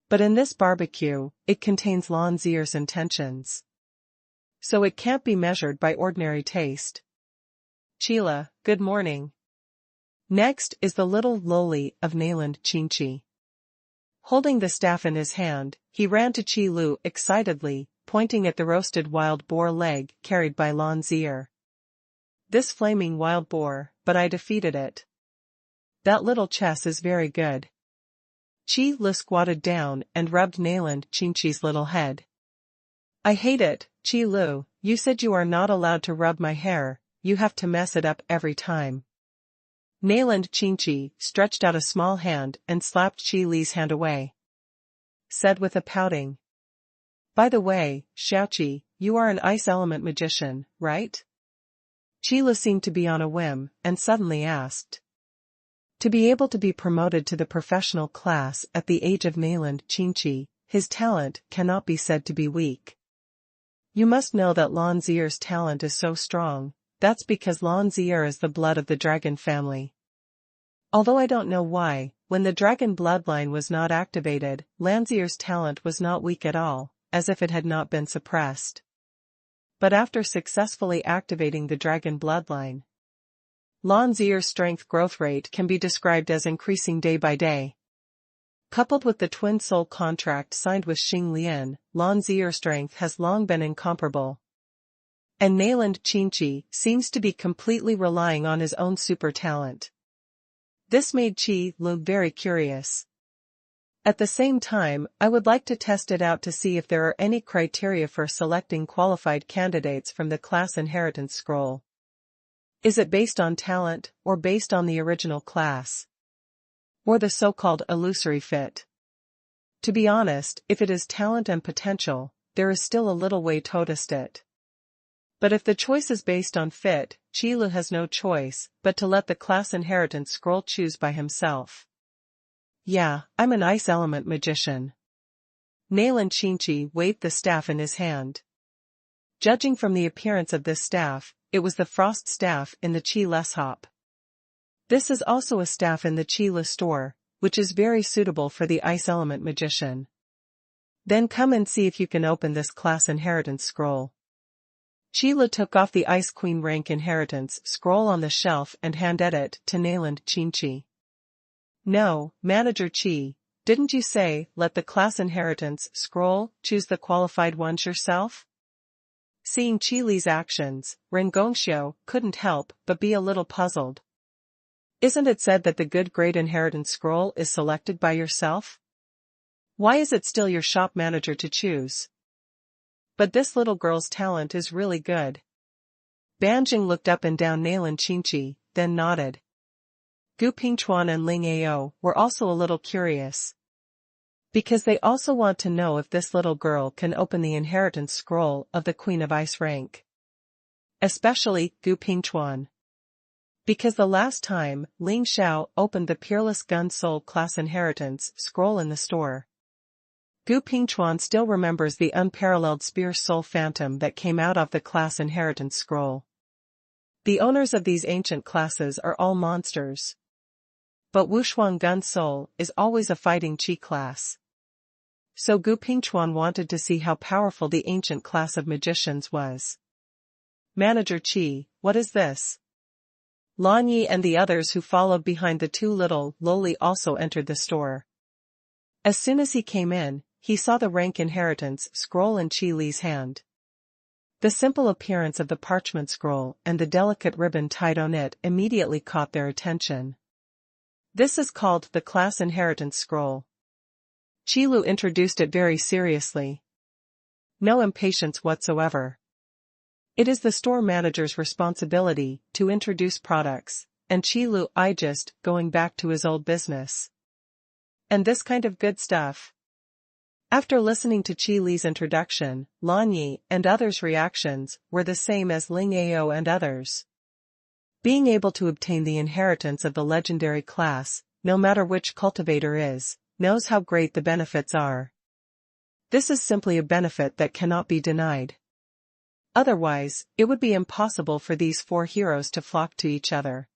Speaker 1: But in this barbecue, it contains Lon Zier's intentions. So it can't be measured by ordinary taste. Qila, good morning. Next is the little loli of Nayland Qingqi. Holding the staff in his hand, he ran to Qi Lu excitedly, pointing at the roasted wild boar leg carried by Lon Zier. This flaming wild boar, but I defeated it. That little chess is very good. Qi Lu squatted down and rubbed Nayland Qingqi's little head. I hate it, Qi Lu, you said you are not allowed to rub my hair, you have to mess it up every time. Nayland Qingqi stretched out a small hand and slapped Qi Li's hand away. Said with a pouting. By the way, Xiaoqi, you are an ice element magician, right? Qi Li seemed to be on a whim, and suddenly asked. To be able to be promoted to the professional class at the age of Nayland Qingqi, his talent cannot be said to be weak. You must know that Lan Zier's talent is so strong, that's because Lan Zier is the blood of the dragon family. Although I don't know why, when the dragon bloodline was not activated, Lan Zier's talent was not weak at all, as if it had not been suppressed. But after successfully activating the dragon bloodline, Lan Zier's strength growth rate can be described as increasing day by day. Coupled with the twin soul contract signed with Xing Lian, Lan Zier's strength has long been incomparable. And Nayland Qingqi seems to be completely relying on his own super talent. This made Qi Lu very curious. At the same time, I would like to test it out to see if there are any criteria for selecting qualified candidates from the class inheritance scroll. Is it based on talent, or based on the original class? Or the so-called illusory fit? To be honest, if it is talent and potential, there is still a little way to test it. But if the choice is based on fit, Qi Lu has no choice but to let the class inheritance scroll choose by himself. Yeah, I'm an ice element magician. Nayland Qingqi waved the staff in his hand. Judging from the appearance of this staff, it was the frost staff in the Qi Leshop. This is also a staff in the Qi Lu store, which is very suitable for the ice element magician. Then come and see if you can open this class inheritance scroll. Qi Lu took off the Ice Queen rank inheritance scroll on the shelf and handed it to Nayland Qingqi. No, Manager Qi, didn't you say, let the class inheritance scroll choose the qualified ones yourself? Seeing Qi Li's actions, Ren Gongxiu couldn't help but be a little puzzled. Isn't it said that the good great inheritance scroll is selected by yourself? Why is it still your shop manager to choose? But this little girl's talent is really good. Banjing looked up and down Nayland Qingqi, then nodded. Gu Pingchuan and Ling Ao were also a little curious. Because they also want to know if this little girl can open the inheritance scroll of the Queen of Ice rank. Especially Gu Pingchuan. Because the last time Ling Xiao opened the Peerless Gun Soul class inheritance scroll in the store, Gu Pingchuan still remembers the unparalleled Spear Soul Phantom that came out of the class inheritance scroll. The owners of these ancient classes are all monsters. But Wuxuan Gun Soul is always a fighting Qi class. So Gu Pingchuan wanted to see how powerful the ancient class of magicians was. Manager Qi, what is this? Lan Yi and the others who followed behind the two little lowly also entered the store. As soon as he came in, he saw the rank inheritance scroll in Qi Li's hand. The simple appearance of the parchment scroll and the delicate ribbon tied on it immediately caught their attention. This is called the class inheritance scroll. Qi Lu introduced it very seriously. No impatience whatsoever. It is the store manager's responsibility to introduce products, and Qi Lu just going back to his old business. And this kind of good stuff. After listening to Qi Li's introduction, Lan Yi and others' reactions were the same as Ling Ao and others. Being able to obtain the inheritance of the legendary class, no matter which cultivator is, knows how great the benefits are. This is simply a benefit that cannot be denied. Otherwise, it would be impossible for these four heroes to flock to each other.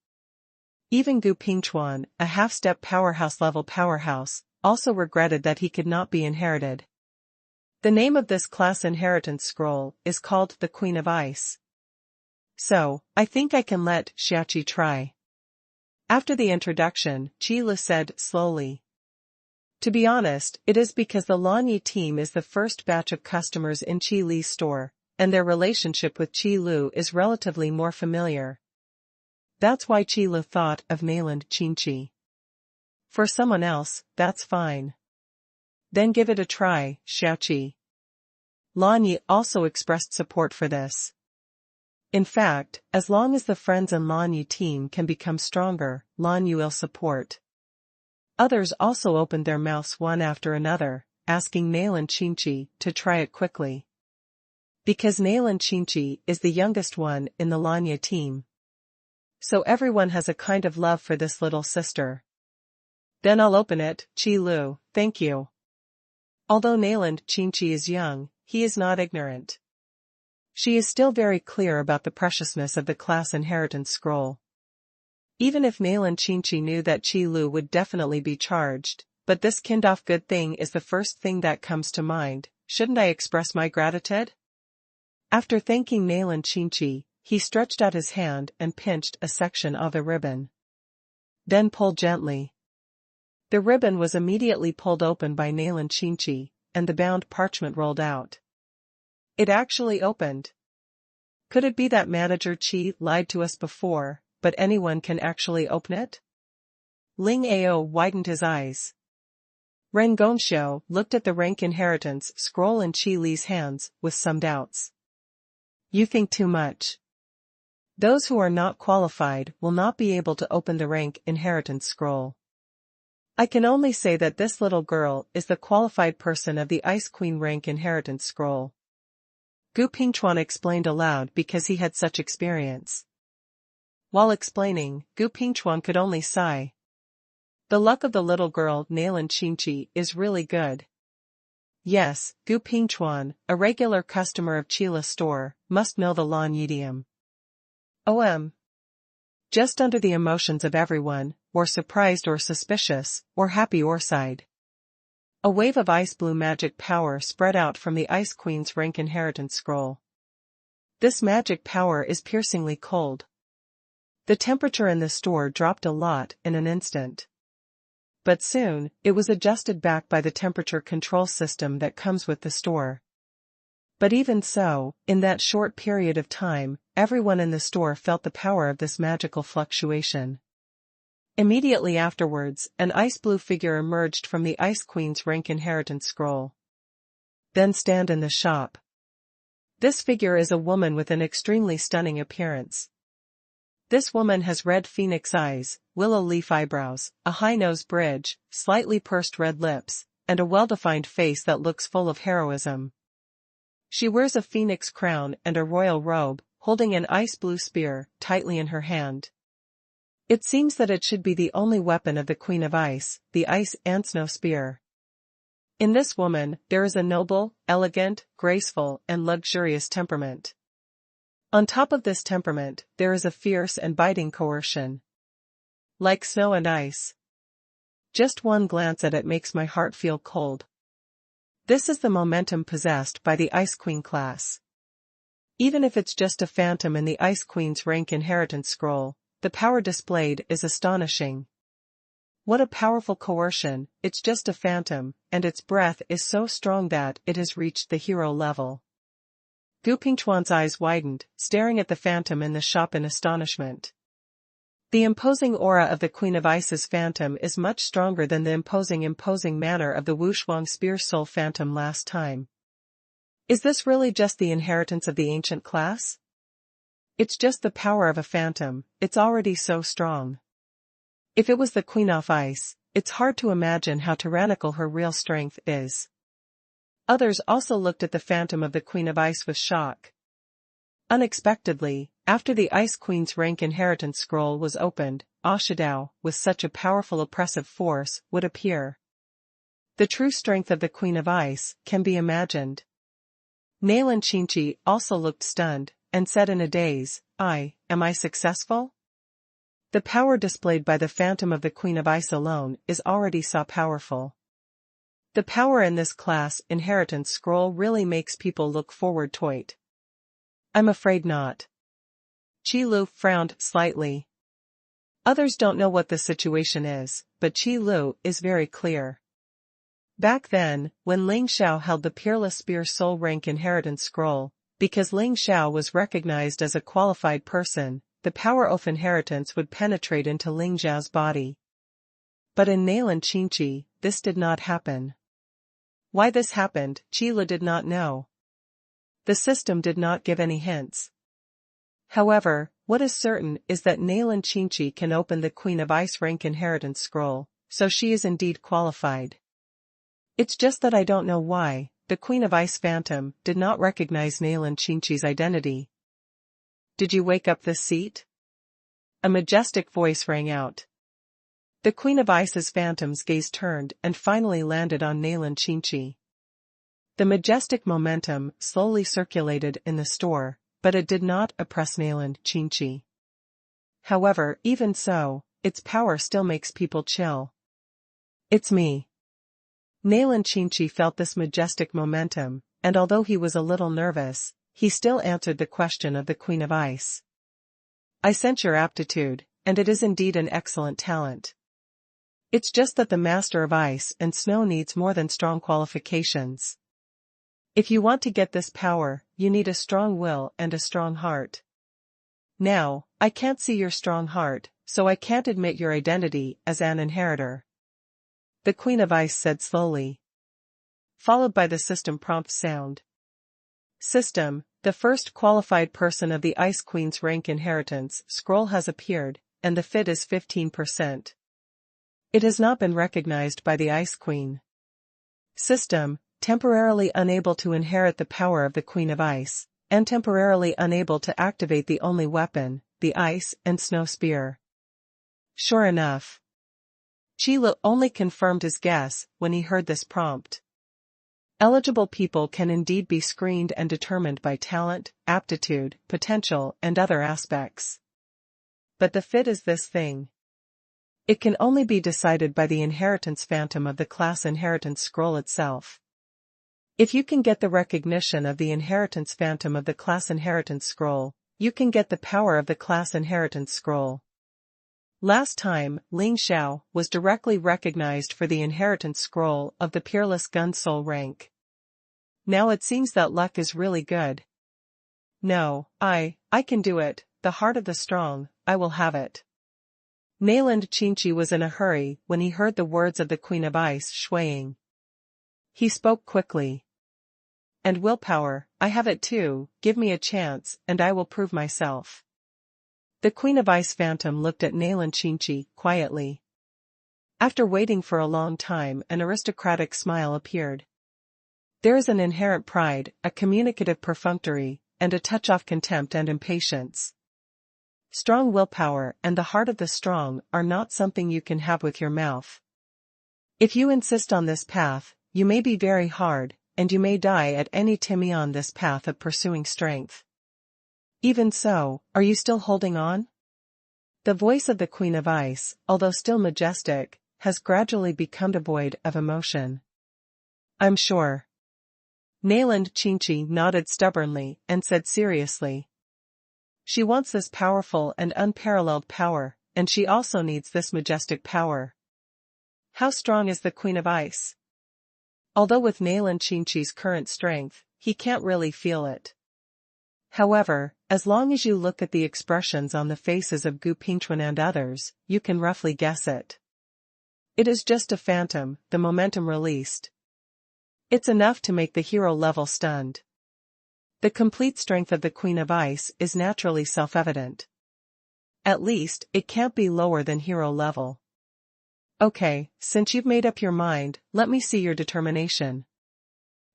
Speaker 1: Even Gu Pingchuan, a half-step powerhouse-level powerhouse, also regretted that he could not be inherited. The name of this class inheritance scroll is called the Queen of Ice. So, I think I can let Xiaoqi try. After the introduction, Qi Lu said slowly. To be honest, it is because the Lan Yi team is the first batch of customers in Qi Li's store, and their relationship with Qi Lu is relatively more familiar. That's why Qi Lu thought of Nayland Qingqi. For someone else, that's fine. Then give it a try, Xiaoqi. Lan Yi also expressed support for this. In fact, as long as the friends and Lan Yi team can become stronger, Lan Yi will support. Others also opened their mouths one after another, asking Nayland Qingqi to try it quickly. Because Nayland Qingqi is the youngest one in the Lan Yi team. So everyone has a kind of love for this little sister. Then I'll open it, Qi Lu, thank you. Although Nayland Qinchi is young, he is not ignorant. She is still very clear about the preciousness of the class inheritance scroll. Even if Nayland Qinchi knew that Qi Lu would definitely be charged, but this kind of good thing is the first thing that comes to mind, shouldn't I express my gratitude? After thanking Nayland Qinchi, he stretched out his hand and pinched a section of the ribbon. Then pulled gently. The ribbon was immediately pulled open by Nayland Qinchi, and the bound parchment rolled out. It actually opened. Could it be that Manager Qi lied to us before, but anyone can actually open it? Ling Ao widened his eyes. Ren Gongxiu looked at the rank inheritance scroll in Qi Li's hands with some doubts. You think too much. Those who are not qualified will not be able to open the rank inheritance scroll. I can only say that this little girl is the qualified person of the Ice Queen rank inheritance scroll. Gu Pingchuan explained aloud because he had such experience. While explaining, Gu Pingchuan could only sigh. The luck of the little girl Nayland Qinchi is really good. Yes, Gu Pingchuan, a regular customer of Chila's store, must know the Lan idiom. Just under the emotions of everyone, or surprised or suspicious, or happy or sighed. A wave of ice blue magic power spread out from the Ice Queen's rank inheritance scroll. This magic power is piercingly cold. The temperature in the store dropped a lot in an instant. But soon, it was adjusted back by the temperature control system that comes with the store. But even so, in that short period of time, everyone in the store felt the power of this magical fluctuation. Immediately afterwards, an ice blue figure emerged from the Ice Queen's rank inheritance scroll. Then stand in the shop. This figure is a woman with an extremely stunning appearance. This woman has red phoenix eyes, willow leaf eyebrows, a high-nose bridge, slightly pursed red lips, and a well-defined face that looks full of heroism. She wears a phoenix crown and a royal robe, holding an ice blue spear tightly in her hand. It seems that it should be the only weapon of the Queen of Ice, the Ice Ant Snow Spear. In this woman, there is a noble, elegant, graceful, and luxurious temperament. On top of this temperament, there is a fierce and biting coercion. Like snow and ice. Just one glance at it makes my heart feel cold. This is the momentum possessed by the Ice Queen class. Even if it's just a phantom in the Ice Queen's rank inheritance scroll, the power displayed is astonishing. What a powerful coercion, it's just a phantom, and its breath is so strong that it has reached the hero level. Gu Pingchuan's eyes widened, staring at the phantom in the shop in astonishment. The imposing aura of the Queen of Ice's phantom is much stronger than the imposing manner of the Wushuang Spear Soul phantom last time. Is this really just the inheritance of the ancient class? It's just the power of a phantom, it's already so strong. If it was the Queen of Ice, it's hard to imagine how tyrannical her real strength is. Others also looked at the phantom of the Queen of Ice with shock. Unexpectedly, after the Ice Queen's rank inheritance scroll was opened, Ashidao, with such a powerful oppressive force, would appear. The true strength of the Queen of Ice can be imagined. Nayland Qinchi also looked stunned, and said in a daze, am I successful? The power displayed by the phantom of the Queen of Ice alone is already so powerful. The power in this class inheritance scroll really makes people look forward to it. I'm afraid not. Qi Lu frowned slightly. Others don't know what the situation is, but Qi Lu is very clear. Back then, when Ling Xiao held the Peerless Spear Soul rank inheritance scroll, because Ling Xiao was recognized as a qualified person, the power of inheritance would penetrate into Ling Xiao's body. But in Nayland Qinchi, this did not happen. Why this happened, Qi Lu did not know. The system did not give any hints. However, what is certain is that Nayland Qinchi can open the Queen of Ice rank inheritance scroll, so she is indeed qualified. It's just that I don't know why the Queen of Ice phantom did not recognize Nayland Qinchi's identity. Did you wake up this seat? A majestic voice rang out. The Queen of Ice's phantom's gaze turned and finally landed on Nalan Chinchi. The majestic momentum slowly circulated in the store, but it did not oppress Nalan Chinchi. However, even so, its power still makes people chill. It's me. Nalan Chinchi felt this majestic momentum, and although he was a little nervous, he still answered the question of the Queen of Ice. I sense your aptitude, and it is indeed an excellent talent. It's just that the Master of Ice and Snow needs more than strong qualifications. If you want to get this power, you need a strong will and a strong heart. Now, I can't see your strong heart, so I can't admit your identity as an inheritor. The Queen of Ice said slowly. Followed by the system prompt sound. System, the first qualified person of the Ice Queen's rank inheritance scroll has appeared, and the fit is 15%. It has not been recognized by the Ice Queen. System, temporarily unable to inherit the power of the Queen of Ice, and temporarily unable to activate the only weapon, the Ice and Snow Spear. Sure enough. Chilo only confirmed his guess when he heard this prompt. Eligible people can indeed be screened and determined by talent, aptitude, potential, and other aspects. But the fit is this thing. It can only be decided by the inheritance phantom of the class inheritance scroll itself. If you can get the recognition of the inheritance phantom of the class inheritance scroll, you can get the power of the class inheritance scroll. Last time, Ling Xiao was directly recognized for the inheritance scroll of the Peerless Gun Soul rank. Now it seems that luck is really good. No, I can do it, the heart of the strong, I will have it. Nalan Chinchi was in a hurry when he heard the words of the Queen of Ice swaying. He spoke quickly. And willpower, I have it too, give me a chance, and I will prove myself. The Queen of Ice phantom looked at Nalan Chinchi quietly. After waiting for a long time, an aristocratic smile appeared. There is an inherent pride, a communicative perfunctory, and a touch of contempt and impatience. Strong willpower and the heart of the strong are not something you can have with your mouth. If you insist on this path, you may be very hard, and you may die at any time on this path of pursuing strength. Even so, are you still holding on? The voice of the Queen of Ice, although still majestic, has gradually become devoid of emotion. I'm sure. Nalan Chinchi nodded stubbornly and said seriously. She wants this powerful and unparalleled power, and she also needs this majestic power. How strong is the Queen of Ice? Although with Nalan Chinchi's current strength, he can't really feel it. However, as long as you look at the expressions on the faces of Gu Pingchuan and others, you can roughly guess it. It is just a phantom, the momentum released. It's enough to make the hero level stunned. The complete strength of the Queen of Ice is naturally self-evident. At least, it can't be lower than hero level. Okay, since you've made up your mind, let me see your determination.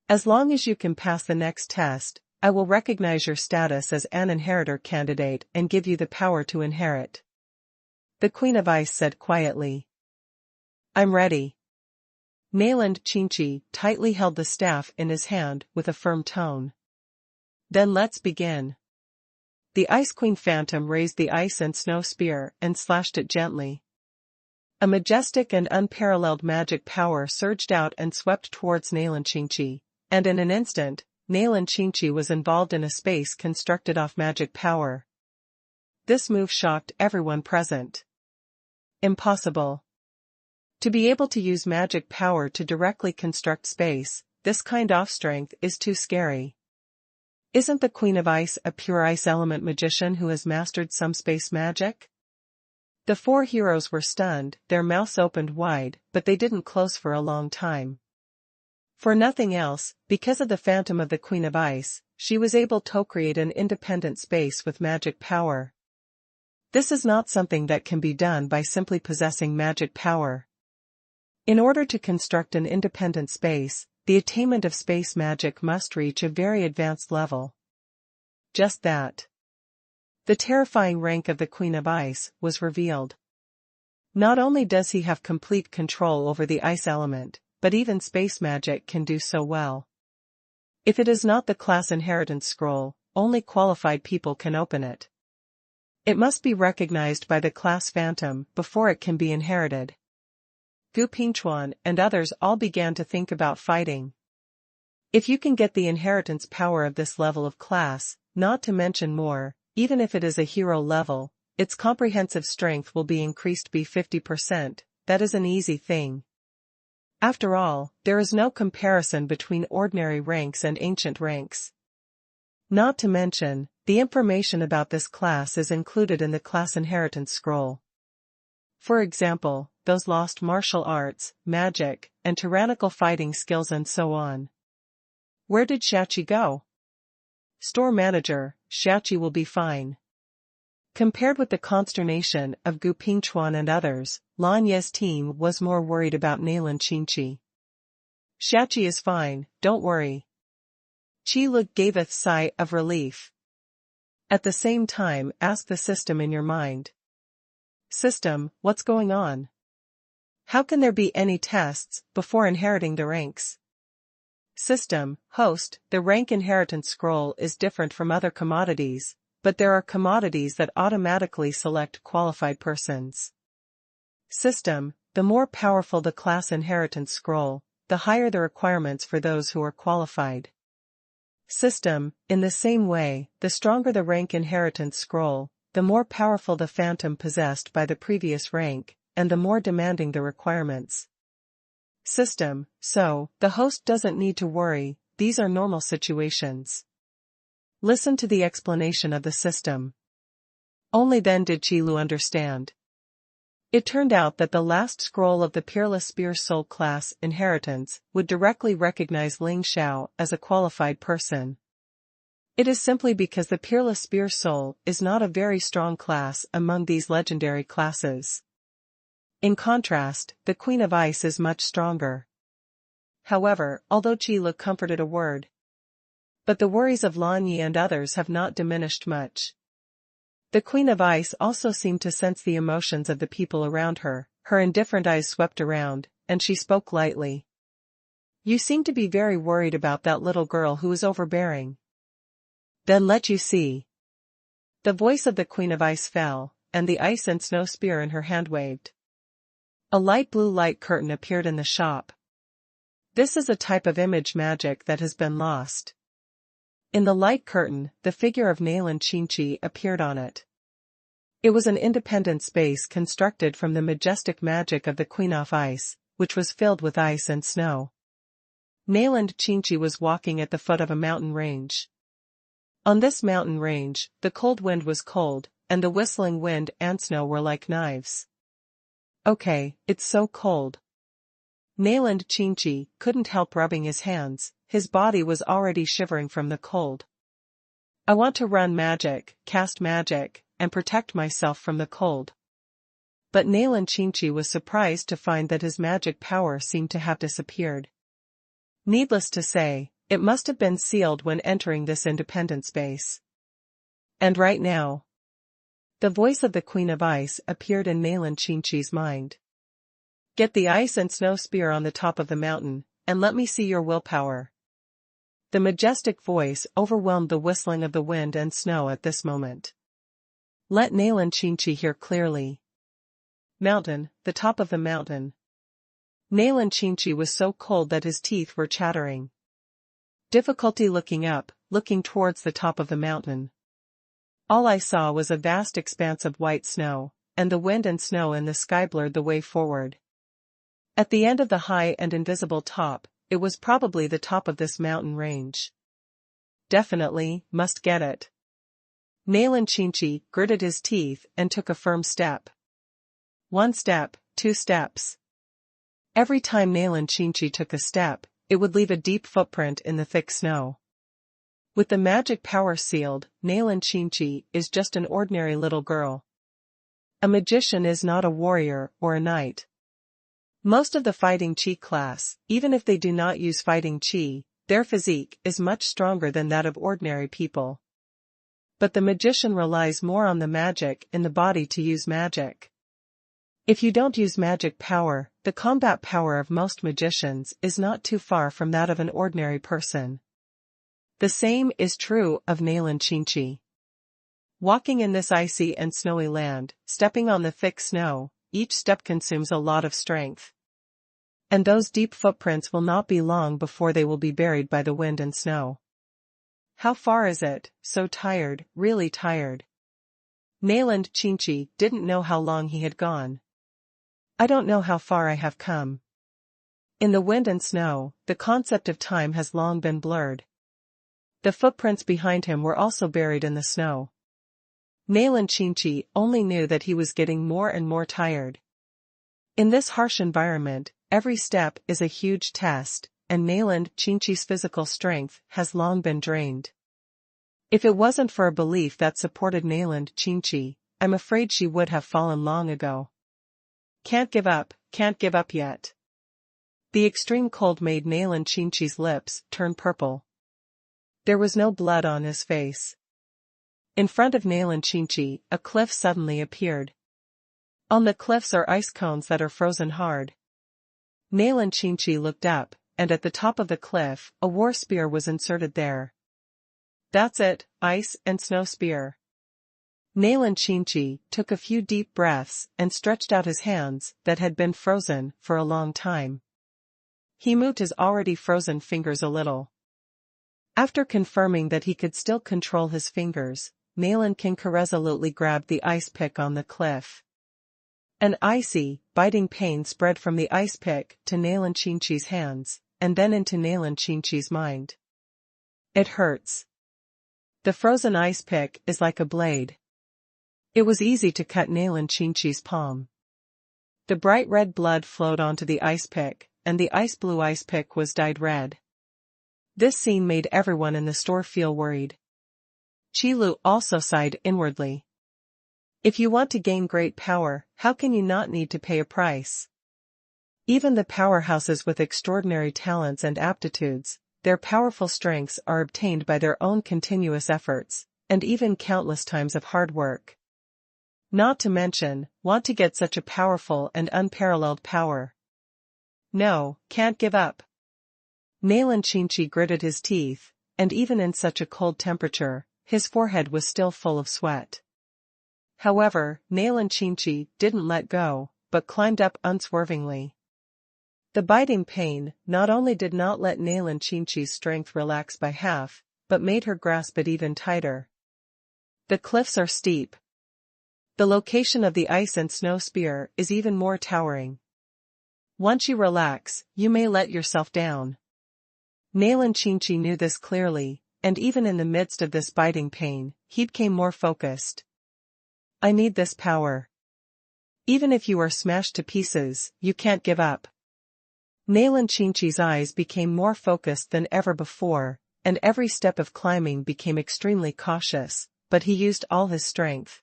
Speaker 1: As long as you can pass the next test, I will recognize your status as an inheritor candidate and give you the power to inherit. The Queen of Ice said quietly. I'm ready. Nalan Chinchi tightly held the staff in his hand with a firm tone. Then let's begin. The Ice Queen Phantom raised the Ice and Snow Spear and slashed it gently. A majestic and unparalleled magic power surged out and swept towards Nalan Chinchi, and in an instant, Nalan Chinchi was involved in a space constructed off magic power. This move shocked everyone present. Impossible. To be able to use magic power to directly construct space, this kind of strength is too scary. Isn't the Queen of Ice a pure ice element magician who has mastered some space magic? The four heroes were stunned, their mouths opened wide, but they didn't close for a long time. For nothing else, because of the phantom of the Queen of Ice, she was able to create an independent space with magic power. This is not something that can be done by simply possessing magic power. In order to construct an independent space, the attainment of space magic must reach a very advanced level. Just that. The terrifying rank of the Queen of Ice was revealed. Not only does he have complete control over the ice element, but even space magic can do so well. If it is not the class inheritance scroll, only qualified people can open it. It must be recognized by the class phantom before it can be inherited. Gu Pingchuan and others all began to think about fighting. If you can get the inheritance power of this level of class, not to mention more, even if it is a hero level, its comprehensive strength will be increased by 50%, that is an easy thing. After all, there is no comparison between ordinary ranks and ancient ranks. Not to mention, the information about this class is included in the class inheritance scroll. For example, those lost martial arts, magic, and tyrannical fighting skills and so on. Where did Xiaoqi go? Store manager, Xiaoqi will be fine. Compared with the consternation of Gu Pingchuan and others, Lan Ye's team was more worried about Nailan Qinqi. Xiaoqi is fine, don't worry. Qi Lu gave a sigh of relief. At the same time, ask the system in your mind. System, what's going on? How can there be any tests before inheriting the ranks? System, host, the rank inheritance scroll is different from other commodities, but there are commodities that automatically select qualified persons. System, the more powerful the class inheritance scroll, the higher the requirements for those who are qualified. System, in the same way, the stronger the rank inheritance scroll, the more powerful the phantom possessed by the previous rank, and the more demanding the requirements. System, so, the host doesn't need to worry, these are normal situations. Listen to the explanation of the system. Only then did Qi Lu understand. It turned out that the last scroll of the Peerless Spear Soul class inheritance would directly recognize Ling Xiao as a qualified person. It is simply because the Peerless Spear Soul is not a very strong class among these legendary classes. In contrast, the Queen of Ice is much stronger. However, although Qi Lu comforted a word, but the worries of Lan Yi and others have not diminished much. The Queen of Ice also seemed to sense the emotions of the people around her, her indifferent eyes swept around, and she spoke lightly. You seem to be very worried about that little girl who is overbearing. Then let you see. The voice of the Queen of Ice fell, and the ice and snow spear in her hand waved. A light blue light curtain appeared in the shop. This is a type of image magic that has been lost. In the light curtain, the figure of Nailan Qinqi appeared on it. It was an independent space constructed from the majestic magic of the Queen of Ice, which was filled with ice and snow. Nailan Qinqi was walking at the foot of a mountain range. On this mountain range, the cold wind was cold, and the whistling wind and snow were like knives. Okay, it's so cold. Nailan Qinqi couldn't help rubbing his hands, his body was already shivering from the cold. I want to run magic, cast magic, and protect myself from the cold. But Nailan Qinqi was surprised to find that his magic power seemed to have disappeared. Needless to say, it must have been sealed when entering this independent space. And right now, the voice of the Queen of Ice appeared in Nailan Qinqi's mind. Get the ice and snow spear on the top of the mountain, and let me see your willpower. The majestic voice overwhelmed the whistling of the wind and snow at this moment. Let Nailan Qinqi hear clearly. Mountain, the top of the mountain. Nailan Qinqi was so cold that his teeth were chattering. Difficulty looking up, looking towards the top of the mountain. All I saw was a vast expanse of white snow, and the wind and snow in the sky blurred the way forward. At the end of the high and invisible top, it was probably the top of this mountain range. Definitely, must get it. Nailan Qinqi gritted his teeth and took a firm step. 1 step, 2 steps. Every time Nailan Qinqi took a step, it would leave a deep footprint in the thick snow. With the magic power sealed, Nailan Qinqi is just an ordinary little girl. A magician is not a warrior or a knight. Most of the fighting Qi class, even if they do not use fighting Qi, their physique is much stronger than that of ordinary people. But the magician relies more on the magic in the body to use magic. If you don't use magic power, the combat power of most magicians is not too far from that of an ordinary person. The same is true of Nailan Qingqi. Walking in this icy and snowy land, stepping on the thick snow, each step consumes a lot of strength. And those deep footprints will not be long before they will be buried by the wind and snow. How far is it? So tired, really tired. Nailan Qingqi didn't know how long he had gone. I don't know how far I have come. In the wind and snow, the concept of time has long been blurred. The footprints behind him were also buried in the snow. Nailan Qingqi only knew that he was getting more and more tired. In this harsh environment, every step is a huge test, and Nailan Qingqi's physical strength has long been drained. If it wasn't for a belief that supported Nailan Qingqi, I'm afraid she would have fallen long ago. Can't give up yet. The extreme cold made Nailan Qingqi's lips turn purple. There was no blood on his face. In front of Nailan Qingqi, a cliff suddenly appeared. On the cliffs are ice cones that are frozen hard. Nailan Qingqi looked up, and at the top of the cliff, a war spear was inserted there. That's it, ice and snow spear. Nailan Qingqi took a few deep breaths and stretched out his hands that had been frozen for a long time. He moved his already frozen fingers a little. After confirming that he could still control his fingers, Nailan Qingqi resolutely grabbed the ice pick on the cliff. An icy, biting pain spread from the ice pick to Nailan Qingqi's hands, and then into Nailan Qingqi's mind. It hurts. The frozen ice pick is like a blade. It was easy to cut Nailan Qingqi's palm. The bright red blood flowed onto the ice pick, and the ice blue ice pick was dyed red. This scene made everyone in the store feel worried. Qilu also sighed inwardly. If you want to gain great power, how can you not need to pay a price? Even the powerhouses with extraordinary talents and aptitudes, their powerful strengths are obtained by their own continuous efforts, and even countless times of hard work. Not to mention, want to get such a powerful and unparalleled power. No, can't give up. Nailan Qingqi gritted his teeth, and even in such a cold temperature, his forehead was still full of sweat. However, Nailan Qingqi didn't let go, but climbed up unswervingly. The biting pain not only did not let Nailan Qingqi's strength relax by half, but made her grasp it even tighter. The cliffs are steep. The location of the ice and snow spear is even more towering. Once you relax, you may let yourself down. Nailan Qingqi knew this clearly, and even in the midst of this biting pain, he became more focused. I need this power. Even if you are smashed to pieces, you can't give up. Nailan Qingqi's eyes became more focused than ever before, and every step of climbing became extremely cautious, but he used all his strength.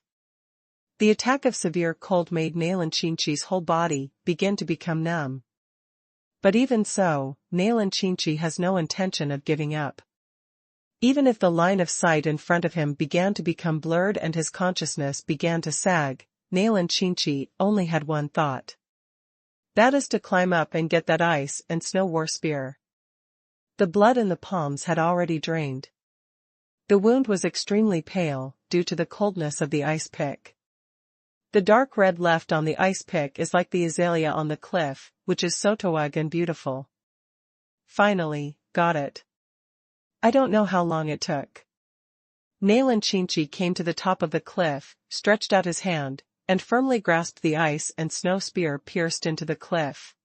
Speaker 1: The attack of severe cold made Nailan Qingqi's whole body begin to become numb. But even so, Nailan Qingqi has no intention of giving up. Even if the line of sight in front of him began to become blurred and his consciousness began to sag, Nailan Qingqi only had one thought. That is to climb up and get that ice and snow war spear. The blood in the palms had already drained. The wound was extremely pale, due to the coldness of the ice pick. The dark red left on the ice pick is like the azalea on the cliff, which is so tawag and beautiful. Finally, got it. I don't know how long it took. Nailan Qingqi came to the top of the cliff, stretched out his hand, and firmly grasped the ice and snow spear pierced into the cliff.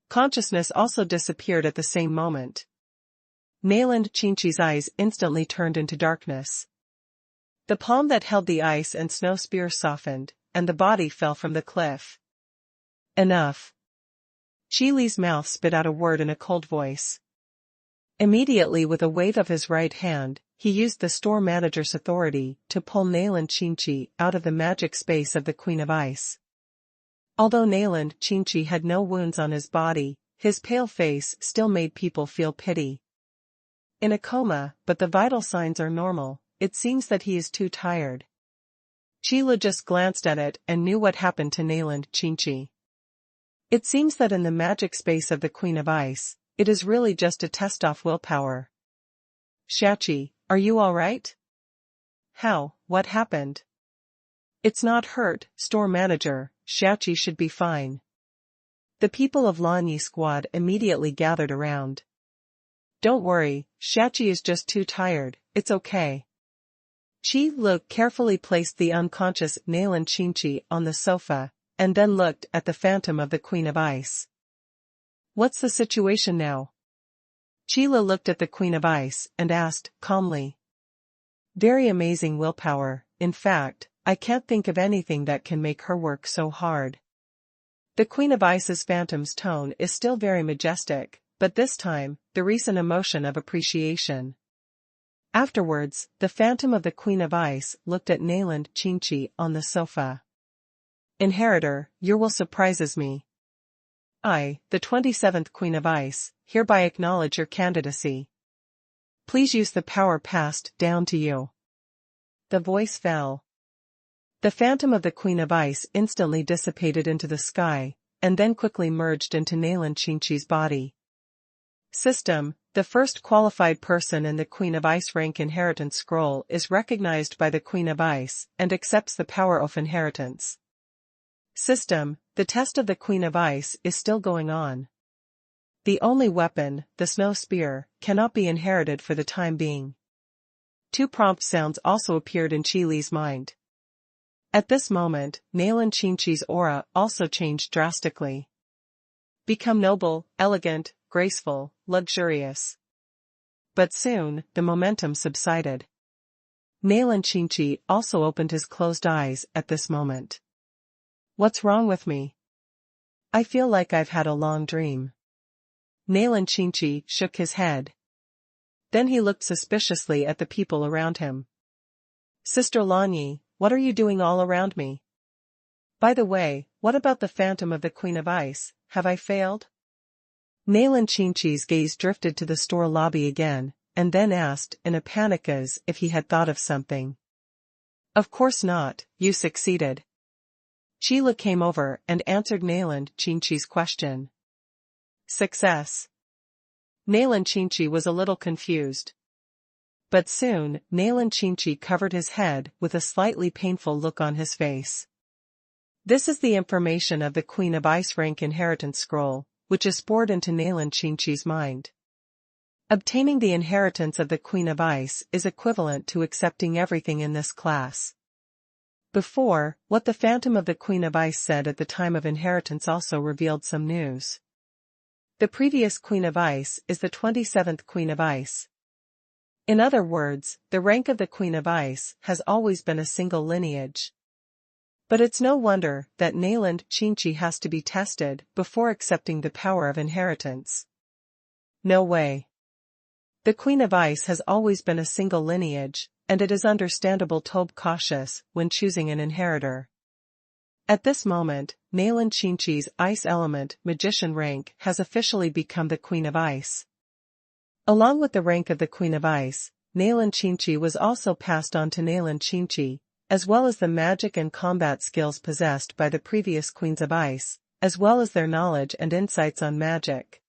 Speaker 1: Consciousness also disappeared at the same moment. Nailan Qingqi's eyes instantly turned into darkness. The palm that held the ice and snow spear softened, and the body fell from the cliff. Enough. Qili's mouth spit out a word in a cold voice. Immediately with a wave of his right hand, he used the store manager's authority to pull Nailan Qingqi out of the magic space of the Queen of Ice. Although Nailan Qingqi had no wounds on his body, his pale face still made people feel pity. In a coma, but the vital signs are normal, it seems that he is too tired. Qila just glanced at it and knew what happened to Nayland Qinqi. It seems that in the magic space of the Queen of Ice, it is really just to test off willpower. Shachi, are you alright? How, what happened? It's not hurt, store manager, Shachi should be fine. The people of Lanyi squad immediately gathered around. Don't worry, Shachi is just too tired, it's okay. Qi Lu carefully placed the unconscious Nayland Qinqi on the sofa, and then looked at the phantom of the Queen of Ice. What's the situation now? Qi Lu looked at the Queen of Ice and asked, calmly. Very amazing willpower, in fact, I can't think of anything that can make her work so hard. The Queen of Ice's phantom's tone is still very majestic, but this time, the recent emotion of appreciation. Afterwards, the phantom of the Queen of Ice looked at Nayland Qinqi on the sofa. Inheritor, your will surprises me. I, the 27th Queen of Ice, hereby acknowledge your candidacy. Please use the power passed down to you. The voice fell. The phantom of the Queen of Ice instantly dissipated into the sky, and then quickly merged into Nayland Qinqi's body. System, the first qualified person in the Queen of Ice rank inheritance scroll is recognized by the Queen of Ice and accepts the power of inheritance. System, the test of the Queen of Ice is still going on. The only weapon, the snow spear, cannot be inherited for the time being. Two prompt sounds also appeared in Qi Li's mind. At this moment, Nayland Qinqi's aura also changed drastically. Become noble, elegant, graceful, luxurious. But soon, the momentum subsided. Nayland Qinqi also opened his closed eyes at this moment. What's wrong with me? I feel like I've had a long dream. Nayland Qinqi shook his head. Then he looked suspiciously at the people around him. Sister Lanyi, what are you doing all around me? By the way, what about the phantom of the Queen of Ice, have I failed? Nayland Qinqi's gaze drifted to the store lobby again, and then asked in a panic as if he had thought of something. Of course not, you succeeded. Qila came over and answered Nayland Qinqi's question. Success. Nayland Qinqi was a little confused. But soon, Nayland Qinqi covered his head with a slightly painful look on his face. This is the information of the Queen of Ice rank inheritance scroll, which is poured into Nayland Qinqi's mind. Obtaining the inheritance of the Queen of Ice is equivalent to accepting everything in this class. Before, what the phantom of the Queen of Ice said at the time of inheritance also revealed some news. The previous Queen of Ice is the 27th Queen of Ice. In other words, the rank of the Queen of Ice has always been a single lineage. But it's no wonder that Nayland Qinqi has to be tested before accepting the power of inheritance. No way. The Queen of Ice has always been a single lineage, and it is understandable to be cautious when choosing an inheritor. At this moment, Nayland Qinqi's Ice Element Magician rank has officially become the Queen of Ice. Along with the rank of the Queen of Ice, Nayland Qinqi was also passed on to Nayland Qinqi, as well as the magic and combat skills possessed by the previous Queens of Ice, as well as their knowledge and insights on magic.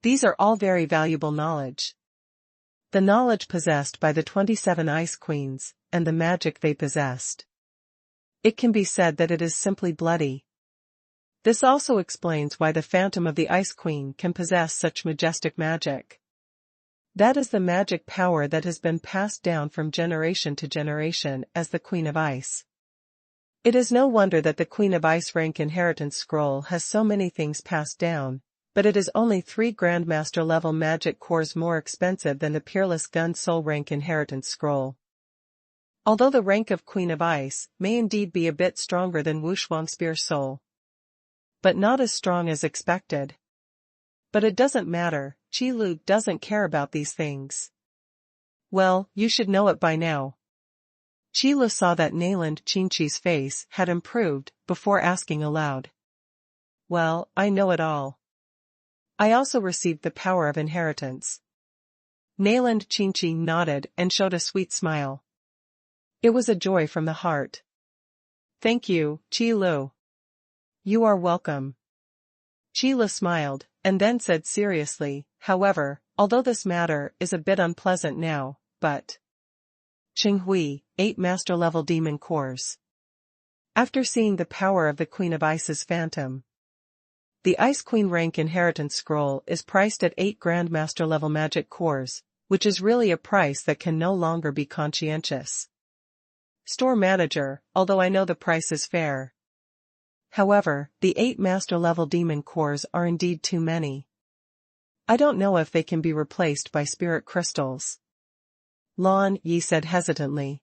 Speaker 1: These are all very valuable knowledge. The knowledge possessed by the 27 Ice Queens, and the magic they possessed. It can be said that it is simply bloody. This also explains why the Phantom of the Ice Queen can possess such majestic magic. That is the magic power that has been passed down from generation to generation as the Queen of Ice. It is no wonder that the Queen of Ice rank inheritance scroll has so many things passed down, but it is only 3 Grandmaster level magic cores more expensive than the Peerless Gun Soul rank inheritance scroll. Although the rank of Queen of Ice may indeed be a bit stronger than Wuxuan Spear Soul, but not as strong as expected. But it doesn't matter, Qi Lu doesn't care about these things. Well, you should know it by now. Qi Lu saw that Nayland Qinqi's face had improved before asking aloud. Well, I know it all. I also received the power of inheritance. Nayland Qingqi nodded and showed a sweet smile. It was a joy from the heart. Thank you, Qi Lu. You are welcome. Qi Lu smiled, and then said seriously, however, although this matter is a bit unpleasant now, but Qing Hui, 8 master-level demon cores. After seeing the power of the Queen of Ice's phantom, the Ice Queen rank inheritance scroll is priced at 8 Grandmaster-level magic cores, which is really a price that can no longer be conscientious. Store manager, although I know the price is fair. However, the 8 master-level demon cores are indeed too many. I don't know if they can be replaced by spirit crystals. Lan Yi said hesitantly.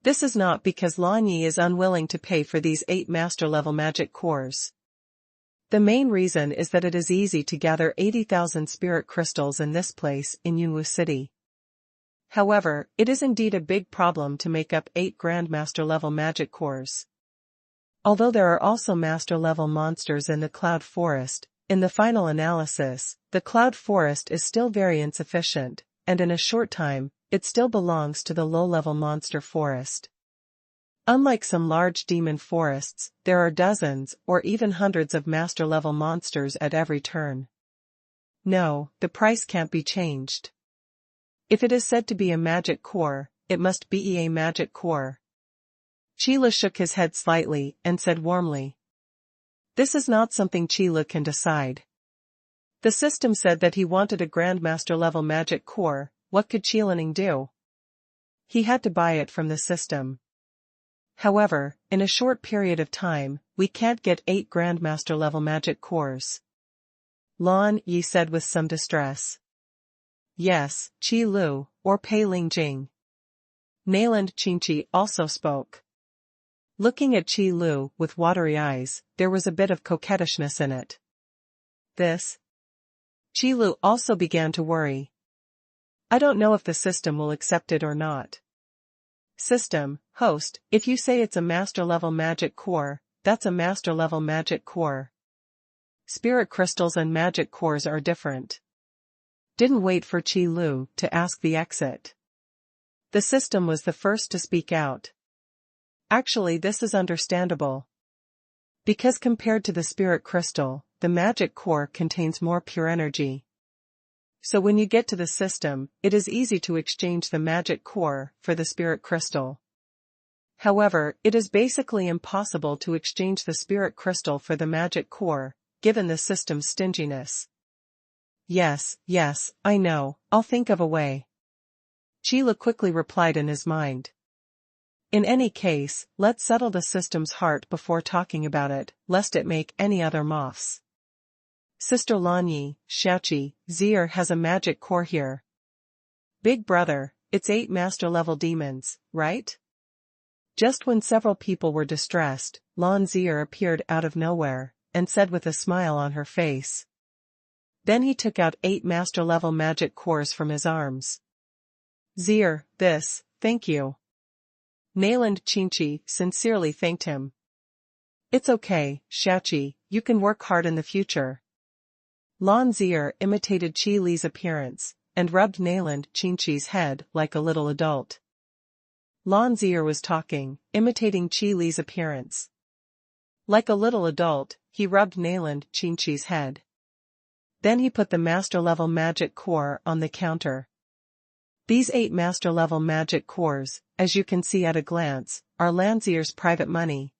Speaker 1: This is not because Lan Yi is unwilling to pay for these 8 master-level magic cores. The main reason is that it is easy to gather 80,000 spirit crystals in this place in Yunwu City. However, it is indeed a big problem to make up 8 Grandmaster-level magic cores. Although there are also master-level monsters in the Cloud Forest, in the final analysis, the Cloud Forest is still very insufficient, and in a short time, it still belongs to the low-level monster forest. Unlike some large demon forests, there are dozens or even hundreds of master-level monsters at every turn. No, the price can't be changed. If it is said to be a magic core, it must be a magic core. Qi Lu shook his head slightly and said warmly. This is not something Qi Lu can decide. The system said that he wanted a Grandmaster-level magic core. What could Qi Lining do? He had to buy it from the system. However, in a short period of time, we can't get 8 Grandmaster-level magic cores. Lan Yi said with some distress. Yes, Qi Lu, or Pei Ling Jing. Nayland Qingqi also spoke. Looking at Qi Lu with watery eyes, there was a bit of coquettishness in it. This? Qi Lu also began to worry. I don't know if the system will accept it or not. System, host, if you say it's a master-level magic core, that's a master-level magic core. Spirit crystals and magic cores are different. Didn't wait for Qi Lu to ask the exit. The system was the first to speak out. Actually, this is understandable. Because compared to the spirit crystal, the magic core contains more pure energy. So when you get to the system, it is easy to exchange the magic core for the spirit crystal. However, it is basically impossible to exchange the spirit crystal for the magic core, given the system's stinginess. Yes, I know, I'll think of a way. Qi Lu quickly replied in his mind. In any case, let's settle the system's heart before talking about it, lest it make any other moffs. Sister Lanyi, Shaoqi, Zier has a magic core here. Big brother, it's 8 master-level demons, right? Just when several people were distressed, Lan Zier appeared out of nowhere, and said with a smile on her face. Then he took out 8 master-level magic cores from his arms. Zier, this, thank you. Nayland Qingqi sincerely thanked him. It's okay, Shaoqi, you can work hard in the future. Lan Zier imitated Qi Li's appearance, and rubbed Nayland Qingqi's head like a little adult. Lan Zier was talking, imitating Qi Li's appearance. Like a little adult, he rubbed Nayland Qingqi's head. Then he put the master-level magic core on the counter. These 8 master-level magic cores, as you can see at a glance, are Lan Zier's private money.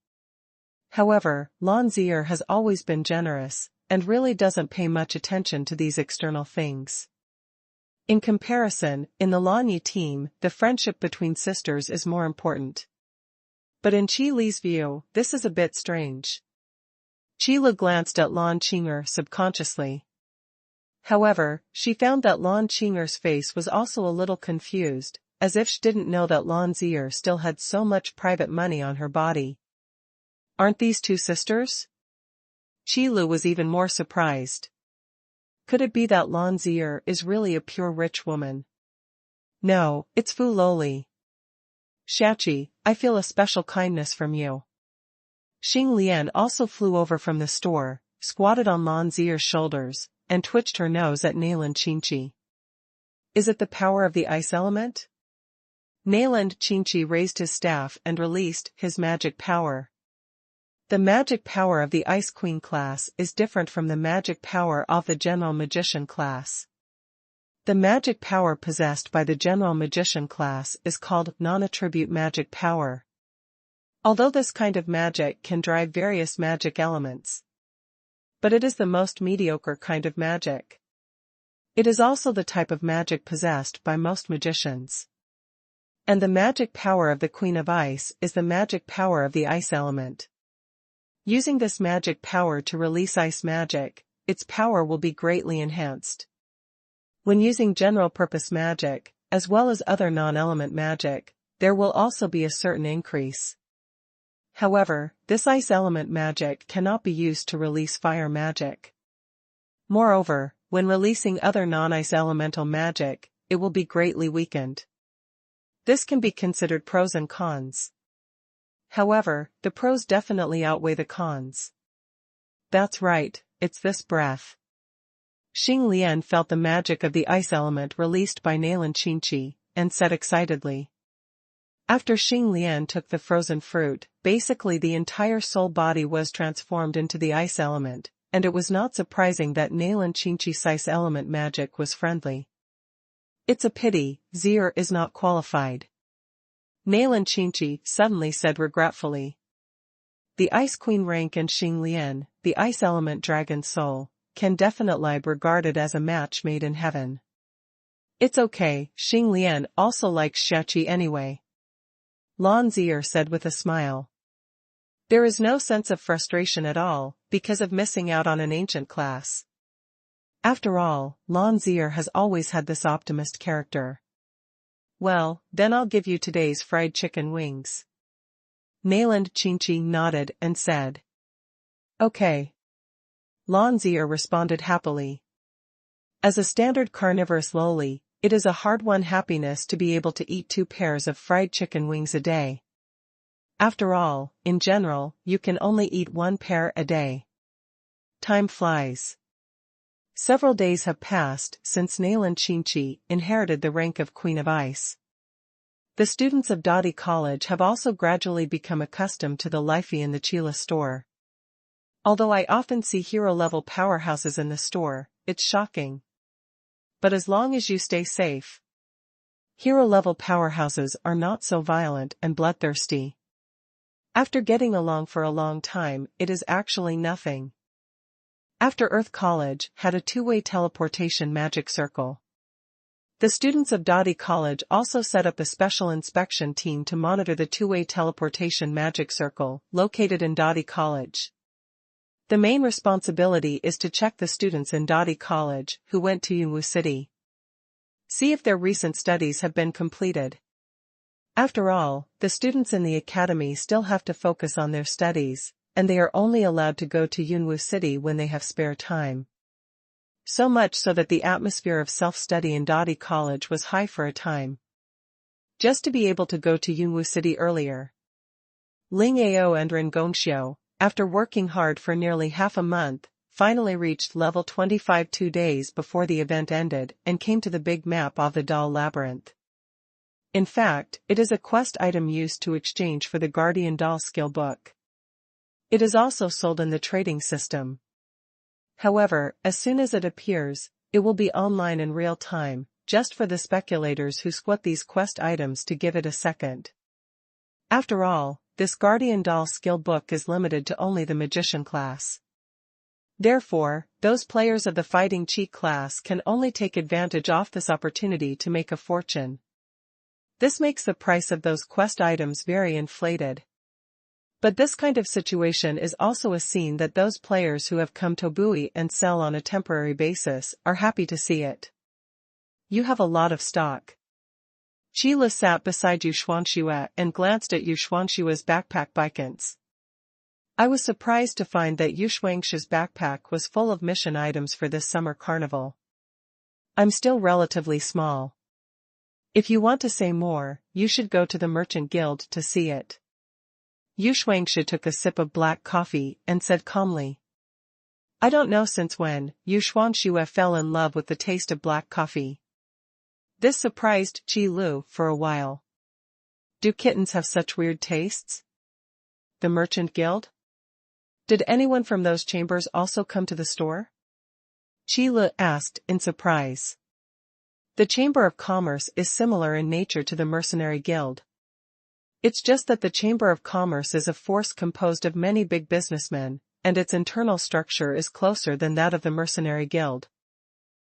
Speaker 1: However, Lan Zier has always been generous, and really doesn't pay much attention to these external things. In comparison, in the Lan Yi team, the friendship between sisters is more important. But in Qi Li's view, this is a bit strange. Qi Li glanced at Lan Qing'er subconsciously. However, she found that Lan Qing'er's face was also a little confused, as if she didn't know that Lan Zier still had so much private money on her body. Aren't these 2 sisters? Qi Lu was even more surprised. Could it be that Lan Zier is really a pure rich woman? No, it's Fu Loli. Shaoqi, I feel a special kindness from you. Xing Lian also flew over from the store, squatted on Lan Zier's shoulders, and twitched her nose at Nayland Qingqi. Is it the power of the ice element? Nayland Qingqi raised his staff and released his magic power. The magic power of the Ice Queen class is different from the magic power of the General Magician class. The magic power possessed by the General Magician class is called non-attribute magic power. Although this kind of magic can drive various magic elements, but it is the most mediocre kind of magic. It is also the type of magic possessed by most magicians. And the magic power of the Queen of Ice is the magic power of the ice element. Using this magic power to release ice magic, its power will be greatly enhanced. When using general-purpose magic, as well as other non-element magic, there will also be a certain increase. However, this ice element magic cannot be used to release fire magic. Moreover, when releasing other non-ice elemental magic, it will be greatly weakened. This can be considered pros and cons. However, the pros definitely outweigh the cons. That's right, it's this breath. Xing Lian felt the magic of the ice element released by Nayland Qingqi, and said excitedly. After Xing Lian took the frozen fruit, basically the entire soul body was transformed into the ice element, and it was not surprising that Nayland Qingqi's ice element magic was friendly. It's a pity, Zir is not qualified. Nayland Qingqi suddenly said regretfully. The Ice Queen rank and Xing Lian, the ice element dragon soul, can definitely be regarded as a match made in heaven. It's okay, Xing Lian also likes Shachi anyway. Lan Zir said with a smile. There is no sense of frustration at all, because of missing out on an ancient class. After all, Lan Zir has always had this optimist character. Well, then I'll give you today's fried chicken wings. Nayland Qingqi nodded and said. Okay. Lan Zir responded happily. As a standard carnivorous loli, it is a hard-won happiness to be able to eat 2 pairs of fried chicken wings a day. After all, in general, you can only eat 1 pair a day. Time flies. Several days have passed since Nayland Qingqi inherited the rank of Queen of Ice. The students of Dadi College have also gradually become accustomed to the life in the Chila store. Although I often see hero-level powerhouses in the store, it's shocking. But as long as you stay safe. Hero-level powerhouses are not so violent and bloodthirsty. After getting along for a long time, it is actually nothing. After Earth College had a 2-way teleportation magic circle. The students of Dadi College also set up a special inspection team to monitor the 2-way teleportation magic circle, located in Dadi College. The main responsibility is to check the students in Dadi College who went to Yunwu City. See if their recent studies have been completed. After all, the students in the academy still have to focus on their studies, and they are only allowed to go to Yunwu City when they have spare time. So much so that the atmosphere of self-study in Dadi College was high for a time. Just to be able to go to Yunwu City earlier. Ling Ao and Ren Gongxiu, after working hard for nearly half a month, finally reached level 25 2 days before the event ended and came to the big map of the Doll Labyrinth. In fact, it is a quest item used to exchange for the Guardian Doll skill book. It is also sold in the trading system. However, as soon as it appears, it will be online in real time, just for the speculators who squat these quest items to give it a second. After all, this Guardian Doll skill book is limited to only the Magician class. Therefore, those players of the Fighting Chi class can only take advantage of this opportunity to make a fortune. This makes the price of those quest items very inflated. But this kind of situation is also a scene that those players who have come to Bui and sell on a temporary basis are happy to see it. You have a lot of stock. Sheila sat beside Xuanhuan and glanced at Xuanhuan's backpack bikins. I was surprised to find that Xuanhuan's backpack was full of mission items for this summer carnival. I'm still relatively small. If you want to say more, you should go to the Merchant Guild to see it. Xuanhu took a sip of black coffee and said calmly. I don't know since when Xuanhu fell in love with the taste of black coffee. This surprised Qi Lu for a while. Do kittens have such weird tastes? The Merchant Guild? Did anyone from those chambers also come to the store? Qi Lu asked in surprise. The Chamber of Commerce is similar in nature to the Mercenary Guild. It's just that the Chamber of Commerce is a force composed of many big businessmen, and its internal structure is closer than that of the Mercenary Guild.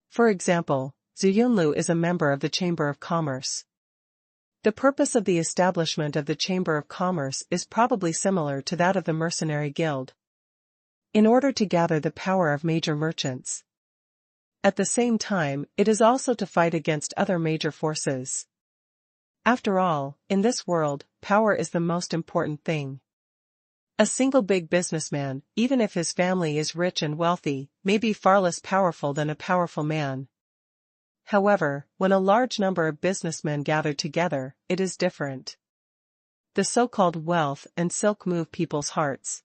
Speaker 1: For example, Zhu Yunlu is a member of the Chamber of Commerce. The purpose of the establishment of the Chamber of Commerce is probably similar to that of the Mercenary Guild. In order to gather the power of major merchants. At the same time, it is also to fight against other major forces. After all, in this world, power is the most important thing. A single big businessman, even if his family is rich and wealthy, may be far less powerful than a powerful man. However, when a large number of businessmen gather together, it is different. The so-called wealth and silk move people's hearts.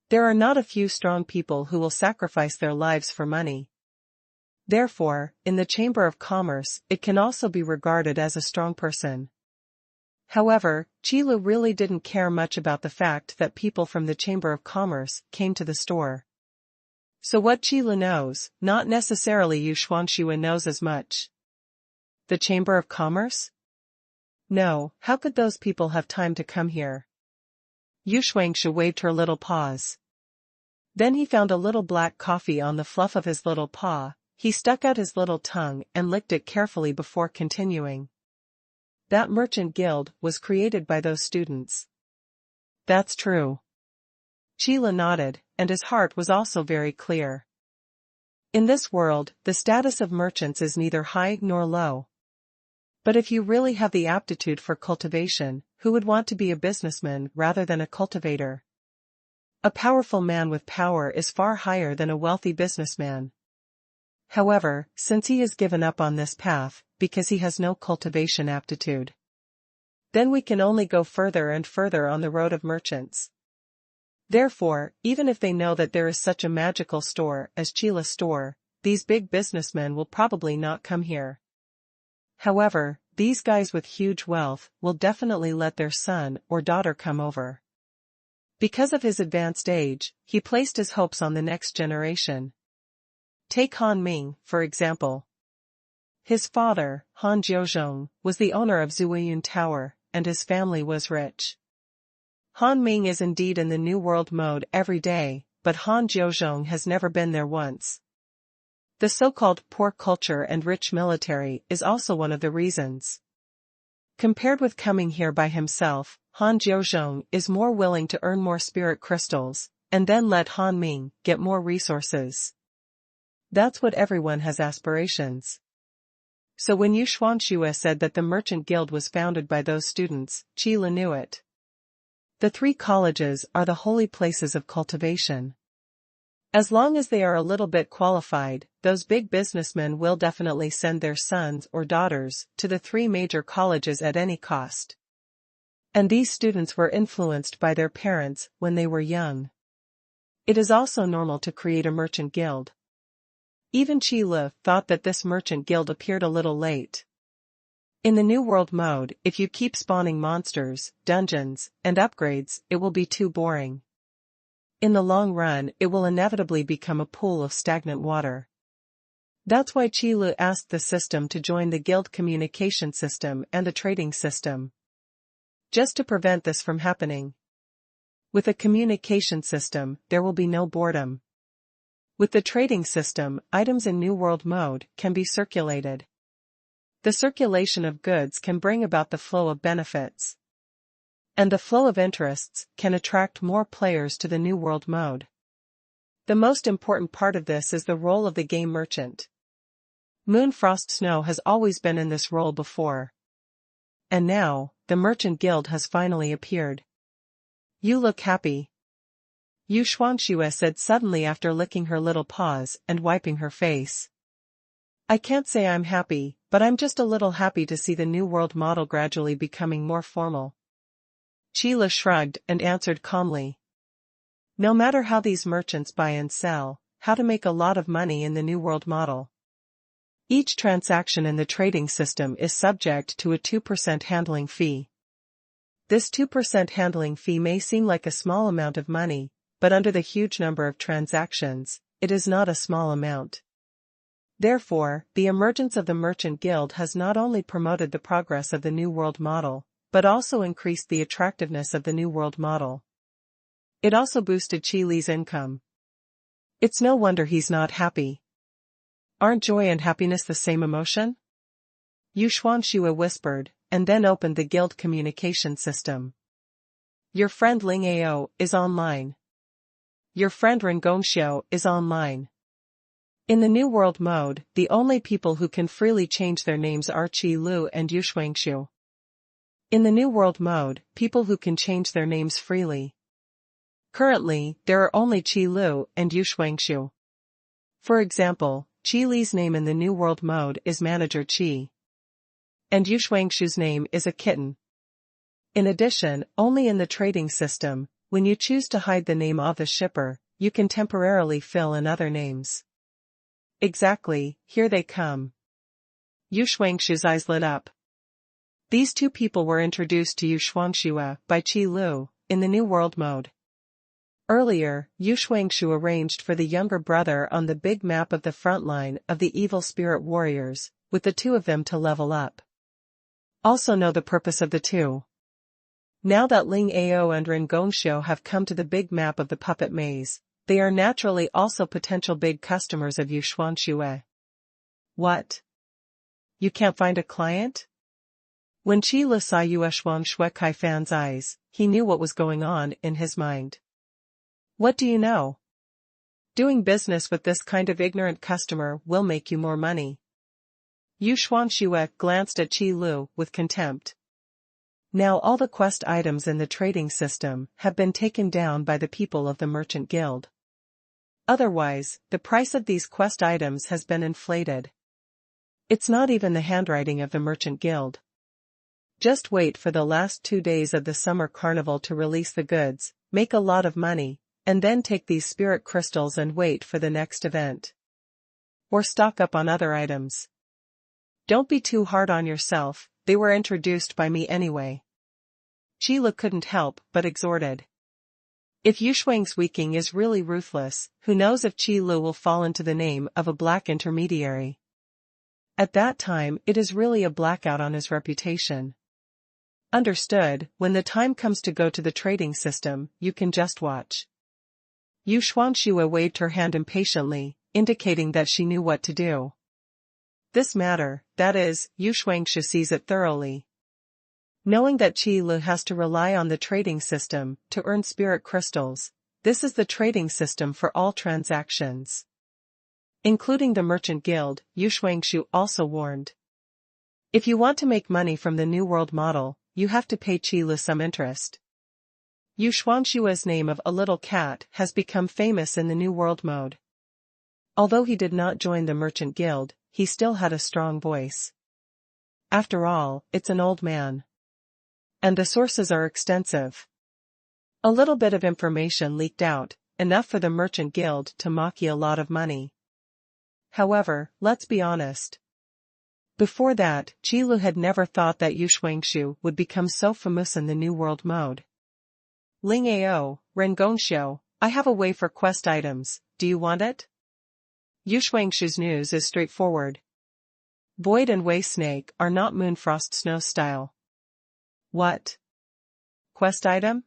Speaker 1: There are not a few strong people who will sacrifice their lives for money. Therefore, in the Chamber of Commerce, it can also be regarded as a strong person. However, Qi Lu really didn't care much about the fact that people from the Chamber of Commerce came to the store. So what Qi Lu knows, not necessarily Xuanhuan knows as much. The Chamber of Commerce? No, how could those people have time to come here? Xuanhuan waved her little paws. Then he found a little black coffee on the fluff of his little paw. He stuck out his little tongue and licked it carefully before continuing. That Merchant Guild was created by those students. That's true. Qi Lu nodded, and his heart was also very clear. In this world, the status of merchants is neither high nor low. But if you really have the aptitude for cultivation, who would want to be a businessman rather than a cultivator? A powerful man with power is far higher than a wealthy businessman. However, since he has given up on this path, because he has no cultivation aptitude, then we can only go further and further on the road of merchants. Therefore, even if they know that there is such a magical store as Qi Lu's store, these big businessmen will probably not come here. However, these guys with huge wealth will definitely let their son or daughter come over. Because of his advanced age, he placed his hopes on the next generation. Take Han Ming, for example. His father, Han Jiuzhong, was the owner of Zuiyun Tower, and his family was rich. Han Ming is indeed in the New World mode every day, but Han Jiuzhong has never been there once. The so-called poor culture and rich military is also one of the reasons. Compared with coming here by himself, Han Jiuzhong is more willing to earn more spirit crystals, and then let Han Ming get more resources. That's what everyone has aspirations. So when Xuanhuan said that the Merchant Guild was founded by those students, Qi Lu knew it. The three colleges are the holy places of cultivation. As long as they are a little bit qualified, those big businessmen will definitely send their sons or daughters to the three major colleges at any cost. And these students were influenced by their parents when they were young. It is also normal to create a merchant guild. Even Qi Lu thought that this merchant guild appeared a little late. In the New World mode, if you keep spawning monsters, dungeons, and upgrades, it will be too boring. In the long run, it will inevitably become a pool of stagnant water. That's why Qi Lu asked the system to join the guild communication system and the trading system. Just to prevent this from happening. With a communication system, there will be no boredom. With the trading system, items in New World mode can be circulated. The circulation of goods can bring about the flow of benefits. And the flow of interests can attract more players to the New World mode. The most important part of this is the role of the game merchant. Moon Frost Snow has always been in this role before. And now, the Merchant Guild has finally appeared. You look happy. Xuanhuan said suddenly after licking her little paws and wiping her face. I can't say I'm happy, but I'm just a little happy to see the New World model gradually becoming more formal. Qi Lu shrugged and answered calmly. No matter how these merchants buy and sell, how to make a lot of money in the New World model. Each transaction in the trading system is subject to a 2% handling fee. This 2% handling fee may seem like a small amount of money, but under the huge number of transactions, it is not a small amount. Therefore, the emergence of the Merchant Guild has not only promoted the progress of the New World model, but also increased the attractiveness of the New World model. It also boosted Qi Li's income. It's no wonder he's not happy. Aren't joy and happiness the same emotion? Xuanhuan whispered, and then opened the guild communication system. Your friend Ling Ao is online. Your friend Ren Gongxiu is online. In the New World mode, the only people who can freely change their names are Qi Lu and Yu Shuangxiu. In the New World mode, people who can change their names freely. Currently, there are only Qi Lu and Yu Shuangxiu. For example, Qi Li's name in the New World mode is Manager Qi. And Yu Shuangxiu's name is a kitten. In addition, only in the trading system, when you choose to hide the name of the shipper, you can temporarily fill in other names. Exactly, here they come. Yu Shuangxiu's eyes lit up. These two people were introduced to Yu Shuangxiu by Qi Lu, in the New World mode. Earlier, Yu Shuangxiu arranged for the younger brother on the big map of the front line of the evil spirit warriors, with the two of them to level up. Also know the purpose of the two. Now that Ling Ao and Ren Gongxiu have come to the big map of the puppet maze, they are naturally also potential big customers of Yu Xuanhuan. What? You can't find a client? When Qi Lu saw Yu Xuanhuan Fan's eyes, he knew what was going on in his mind. What do you know? Doing business with this kind of ignorant customer will make you more money. Yu Xuanhuan glanced at Qi Lu with contempt. Now all the quest items in the trading system have been taken down by the people of the Merchant Guild. Otherwise, the price of these quest items has been inflated. It's not even the handwriting of the Merchant Guild. Just wait for the last 2 days of the summer carnival to release the goods, make a lot of money, and then take these spirit crystals and wait for the next event. Or stock up on other items. Don't be too hard on yourself, they were introduced by me anyway. Qi Lu couldn't help but exhorted. If Yu Shuang's Weaking is really ruthless, who knows if Qi Lu will fall into the name of a black intermediary. At that time it is really a blackout on his reputation. Understood, when the time comes to go to the trading system, you can just watch. Yu Xuanhuan waved her hand impatiently, indicating that she knew what to do. This matter, that is, Yu Shuangxiu sees it thoroughly. Knowing that Qi Lu has to rely on the trading system to earn spirit crystals, this is the trading system for all transactions. Including the Merchant Guild, Yu Shuangxiu also warned. If you want to make money from the New World model, you have to pay Qi Lu some interest. Yu Shuangxiu's name of a little cat has become famous in the New World mode. Although he did not join the Merchant Guild, he still had a strong voice. After all, it's an old man. And the sources are extensive. A little bit of information leaked out, enough for the Merchant Guild to maki a lot of money. However, let's be honest. Before that, Qi Lu had never thought that Yu Shuangxiu would become so famous in the New World mode. Ling Ao, Ren Gongxiu, I have a way for quest items, do you want it? Yu Shuangxiu's news is straightforward. Void and Way Snake are not Moonfrost Snow style. What? Quest item?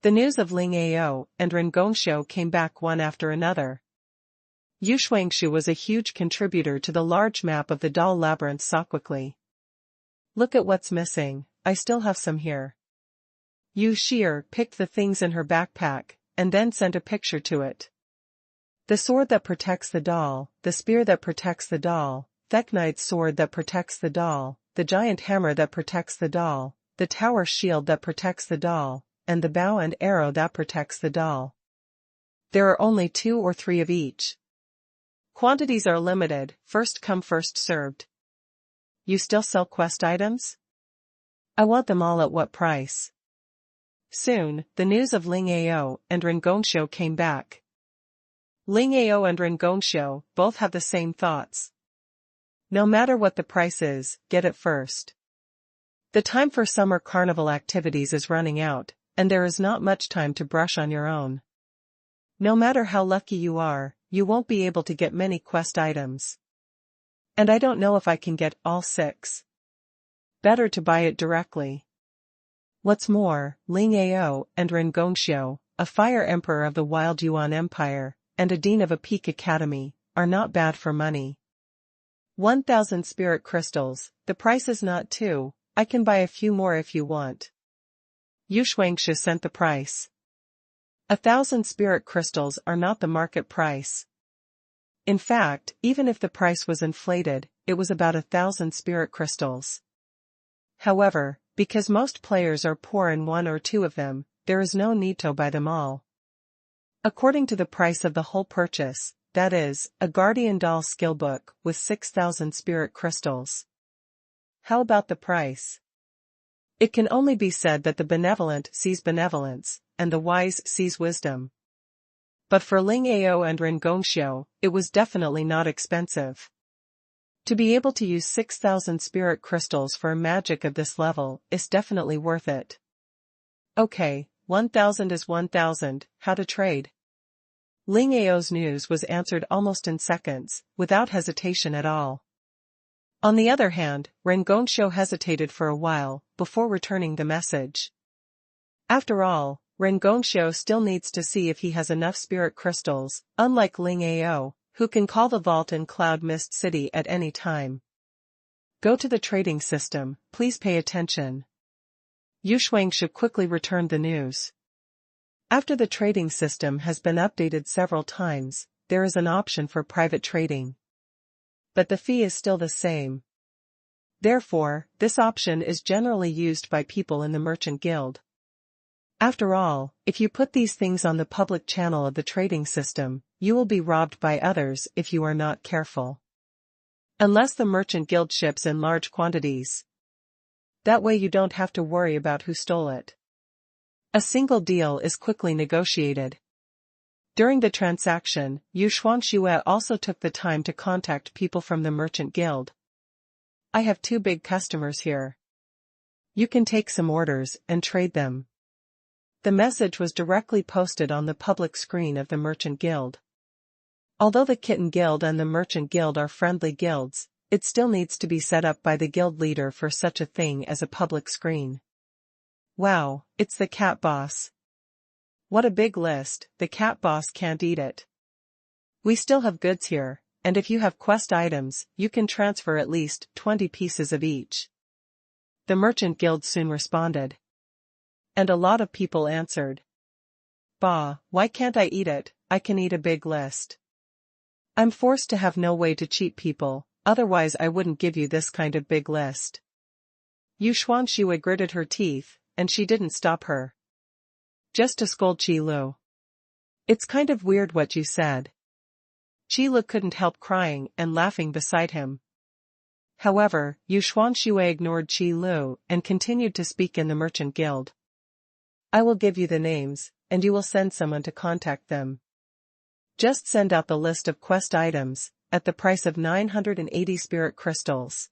Speaker 1: The news of Ling Ao and Ren Gongxiu came back one after another. Yu Shuangxiu was a huge contributor to the large map of the doll labyrinth so quickly. Look at what's missing, I still have some here. Yu Shi'er picked the things in her backpack, and then sent a picture to it. The sword that protects the doll, the spear that protects the doll, Theknight's sword that protects the doll, the giant hammer that protects the doll, the tower shield that protects the doll, and the bow and arrow that protects the doll. There are only 2 or 3 of each. Quantities are limited, first come first served. You still sell quest items? I want them all at what price? Soon, the news of Ling Ao and Ren Gongxiu came back. Ling Ao and Ren Gongxiu both have the same thoughts. No matter what the price is, get it first. The time for summer carnival activities is running out, and there is not much time to brush on your own. No matter how lucky you are, you won't be able to get many quest items. And I don't know if I can get all 6. Better to buy it directly. What's more, Ling Ao and Ren Gongxiu, a fire emperor of the Wild Yuan Empire, and a dean of a peak academy, are not bad for money. 1,000 spirit crystals, the price is not too, I can buy a few more if you want. Xuanhuan sent the price. 1,000 spirit crystals are not the market price. In fact, even if the price was inflated, it was about 1,000 spirit crystals. However, because most players are poor in 1 or 2 of them, there is no need to buy them all. According to the price of the whole purchase, that is, a Guardian Doll skill book with 6,000 spirit crystals. How about the price? It can only be said that the benevolent sees benevolence, and the wise sees wisdom. But for Ling Ao and Ren Gongxiu, it was definitely not expensive. To be able to use 6,000 spirit crystals for a magic of this level is definitely worth it. Okay, 1,000 is 1,000, how to trade? Ling Ao's news was answered almost in seconds, without hesitation at all. On the other hand, Ren Gongxiu hesitated for a while, before returning the message. After all, Ren Gongxiu still needs to see if he has enough spirit crystals, unlike Ling Ao, who can call the vault in Cloud Mist City at any time. Go to the trading system, please pay attention. Xuanhuan quickly returned the news. After the trading system has been updated several times, there is an option for private trading. But the fee is still the same. Therefore, this option is generally used by people in the merchant guild. After all, if you put these things on the public channel of the trading system, you will be robbed by others if you are not careful. Unless the merchant guild ships in large quantities. That way you don't have to worry about who stole it. A single deal is quickly negotiated. During the transaction, Xuanhuan also took the time to contact people from the merchant guild. I have 2 big customers here. You can take some orders and trade them. The message was directly posted on the public screen of the Merchant Guild. Although the Kitten Guild and the Merchant Guild are friendly guilds, it still needs to be set up by the guild leader for such a thing as a public screen. Wow, it's the cat boss. What a big list, the cat boss can't eat it. We still have goods here, and if you have quest items, you can transfer at least 20 pieces of each. The Merchant Guild soon responded. And a lot of people answered. Bah, why can't I eat it? I can eat a big list. I'm forced to have no way to cheat people, otherwise I wouldn't give you this kind of big list. Xuanhuan gritted her teeth, and she didn't stop her. Just to scold Qi Lu. It's kind of weird what you said. Qi Lu couldn't help crying and laughing beside him. However, Xuanhuan ignored Qi Lu and continued to speak in the Merchant Guild. I will give you the names, and you will send someone to contact them. Just send out the list of quest items, at the price of 980 spirit crystals.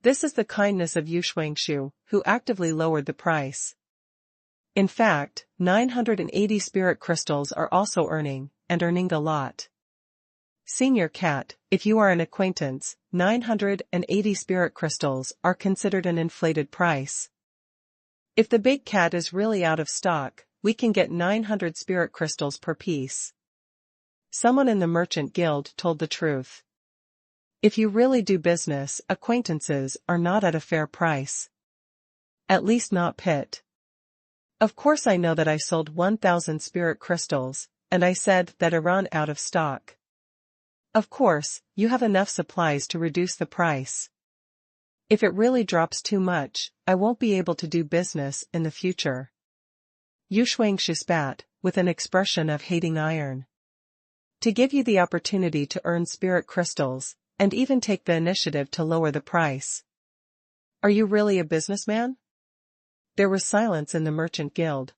Speaker 1: This is the kindness of Xuanhuan, who actively lowered the price. In fact, 980 spirit crystals are also earning a lot. Senior Cat, if you are an acquaintance, 980 spirit crystals are considered an inflated price. If the big cat is really out of stock, we can get 900 spirit crystals per piece. Someone in the Merchant Guild told the truth. If you really do business, acquaintances are not at a fair price. At least not Pit. Of course I know that I sold 1,000 spirit crystals, and I said that I ran out of stock. Of course, you have enough supplies to reduce the price. If it really drops too much, I won't be able to do business in the future. Xuanhuan spat, with an expression of hating iron. To give you the opportunity to earn spirit crystals, and even take the initiative to lower the price. Are you really a businessman? There was silence in the Merchant Guild.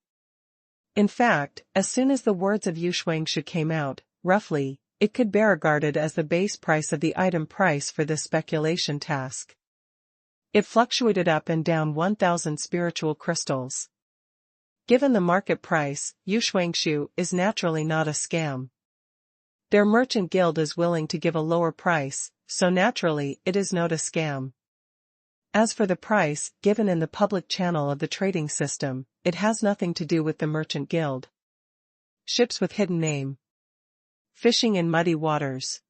Speaker 1: In fact, as soon as the words of Xuanhuan came out, roughly, it could be regarded as the base price of the item price for this speculation task. It fluctuated up and down 1,000 spiritual crystals. Given the market price, Xuanhuan is naturally not a scam. Their merchant guild is willing to give a lower price, so naturally it is not a scam. As for the price given in the public channel of the trading system, it has nothing to do with the merchant guild. Ships with hidden name. Fishing in muddy waters.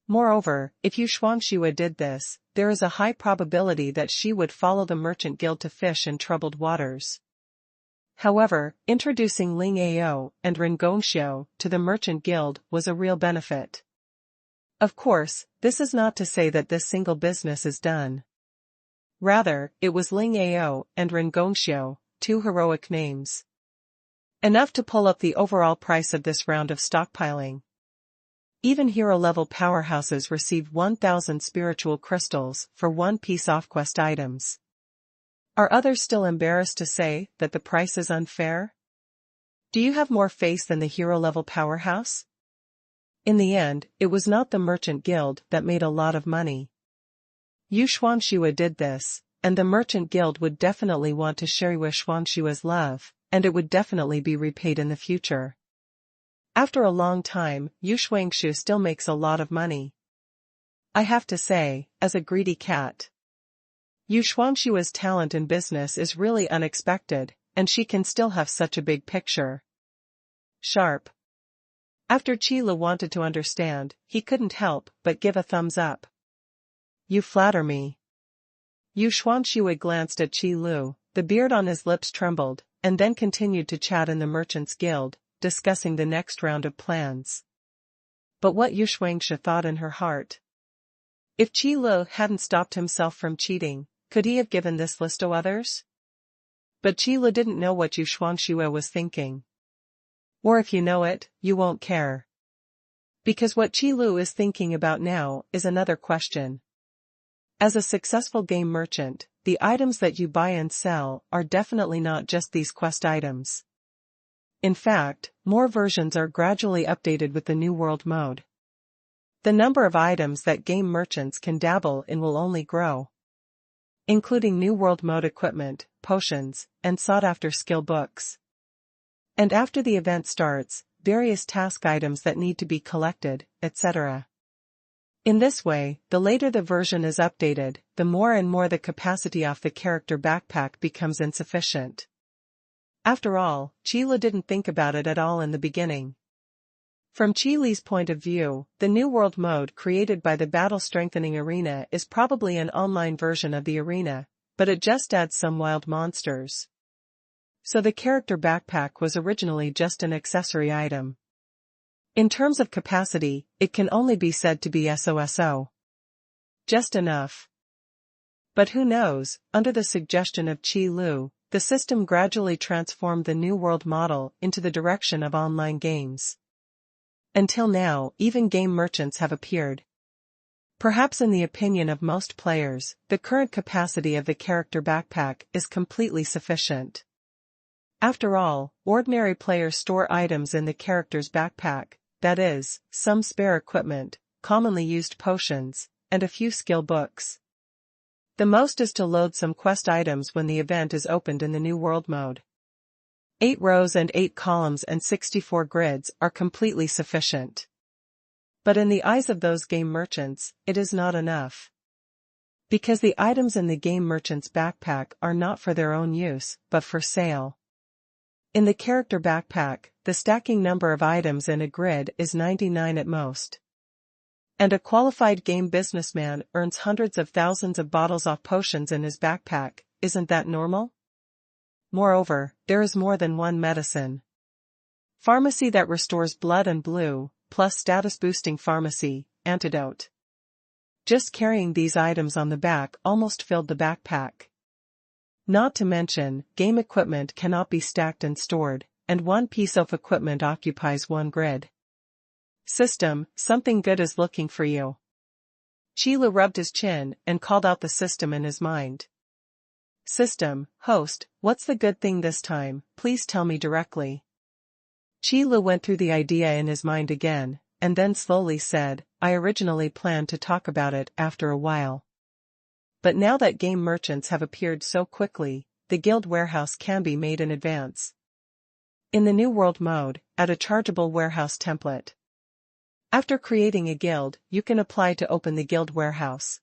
Speaker 1: Moreover, if Xuanhuan did this, there is a high probability that she would follow the merchant guild to fish in troubled waters. However, introducing Ling Ao and Ren Gongxiu to the merchant guild was a real benefit. Of course, this is not to say that this single business is done. Rather, it was Ling Ao and Ren Gongxiu, two heroic names. Enough to pull up the overall price of this round of stockpiling. Even hero-level powerhouses received 1,000 spiritual crystals for one-piece off-quest items. Are others still embarrassed to say that the price is unfair? Do you have more faith than the hero-level powerhouse? In the end, it was not the merchant guild that made a lot of money. Xuanhuan did this, and the merchant guild would definitely want to share Xuanhuan's love, and it would definitely be repaid in the future. After a long time, Xuanhuan still makes a lot of money. I have to say, as a greedy cat. Xuanhuan's talent in business is really unexpected, and she can still have such a big picture. Sharp. After Qi Lu wanted to understand, he couldn't help but give a thumbs up. You flatter me. Xuanhuan glanced at Qi Lu, the beard on his lips trembled, and then continued to chat in the Merchants Guild, discussing the next round of plans. But what Xuanhuan thought in her heart? If Qi Lu hadn't stopped himself from cheating, could he have given this list to others? But Qi Lu didn't know what Xuanhuan was thinking. Or if you know it, you won't care. Because what Qi Lu is thinking about now is another question. As a successful game merchant, the items that you buy and sell are definitely not just these quest items. In fact, more versions are gradually updated with the New World mode. The number of items that game merchants can dabble in will only grow. Including New World mode equipment, potions, and sought-after skill books. And after the event starts, various task items that need to be collected, etc. In this way, the later the version is updated, the more and more the capacity of the character backpack becomes insufficient. After all, Qi Lu didn't think about it at all in the beginning. From Qi Li's point of view, the New World mode created by the Battle Strengthening Arena is probably an online version of the arena, but it just adds some wild monsters. So the character backpack was originally just an accessory item. In terms of capacity, it can only be said to be SOSO. Just enough. But who knows, under the suggestion of Qi Lu, the system gradually transformed the New World model into the direction of online games. Until now, even game merchants have appeared. Perhaps in the opinion of most players, the current capacity of the character backpack is completely sufficient. After all, ordinary players store items in the character's backpack, that is, some spare equipment, commonly used potions, and a few skill books. The most is to load some quest items when the event is opened in the New World mode. 8 rows and 8 columns and 64 grids are completely sufficient. But in the eyes of those game merchants, it is not enough. Because the items in the game merchant's backpack are not for their own use, but for sale. In the character backpack, the stacking number of items in a grid is 99 at most. And a qualified game businessman earns hundreds of thousands of bottles of potions in his backpack, isn't that normal? Moreover, there is more than one medicine. Pharmacy that restores blood and blue, plus status-boosting pharmacy, antidote. Just carrying these items on the back almost filled the backpack. Not to mention, game equipment cannot be stacked and stored, and one piece of equipment occupies one grid. System, something good is looking for you. Qi Lu rubbed his chin and called out the system in his mind. System, host, what's the good thing this time, please tell me directly. Qi Lu went through the idea in his mind again, and then slowly said, I originally planned to talk about it after a while. But now that game merchants have appeared so quickly, the guild warehouse can be made in advance. In the New World mode, add a chargeable warehouse template. After creating a guild, you can apply to open the guild warehouse.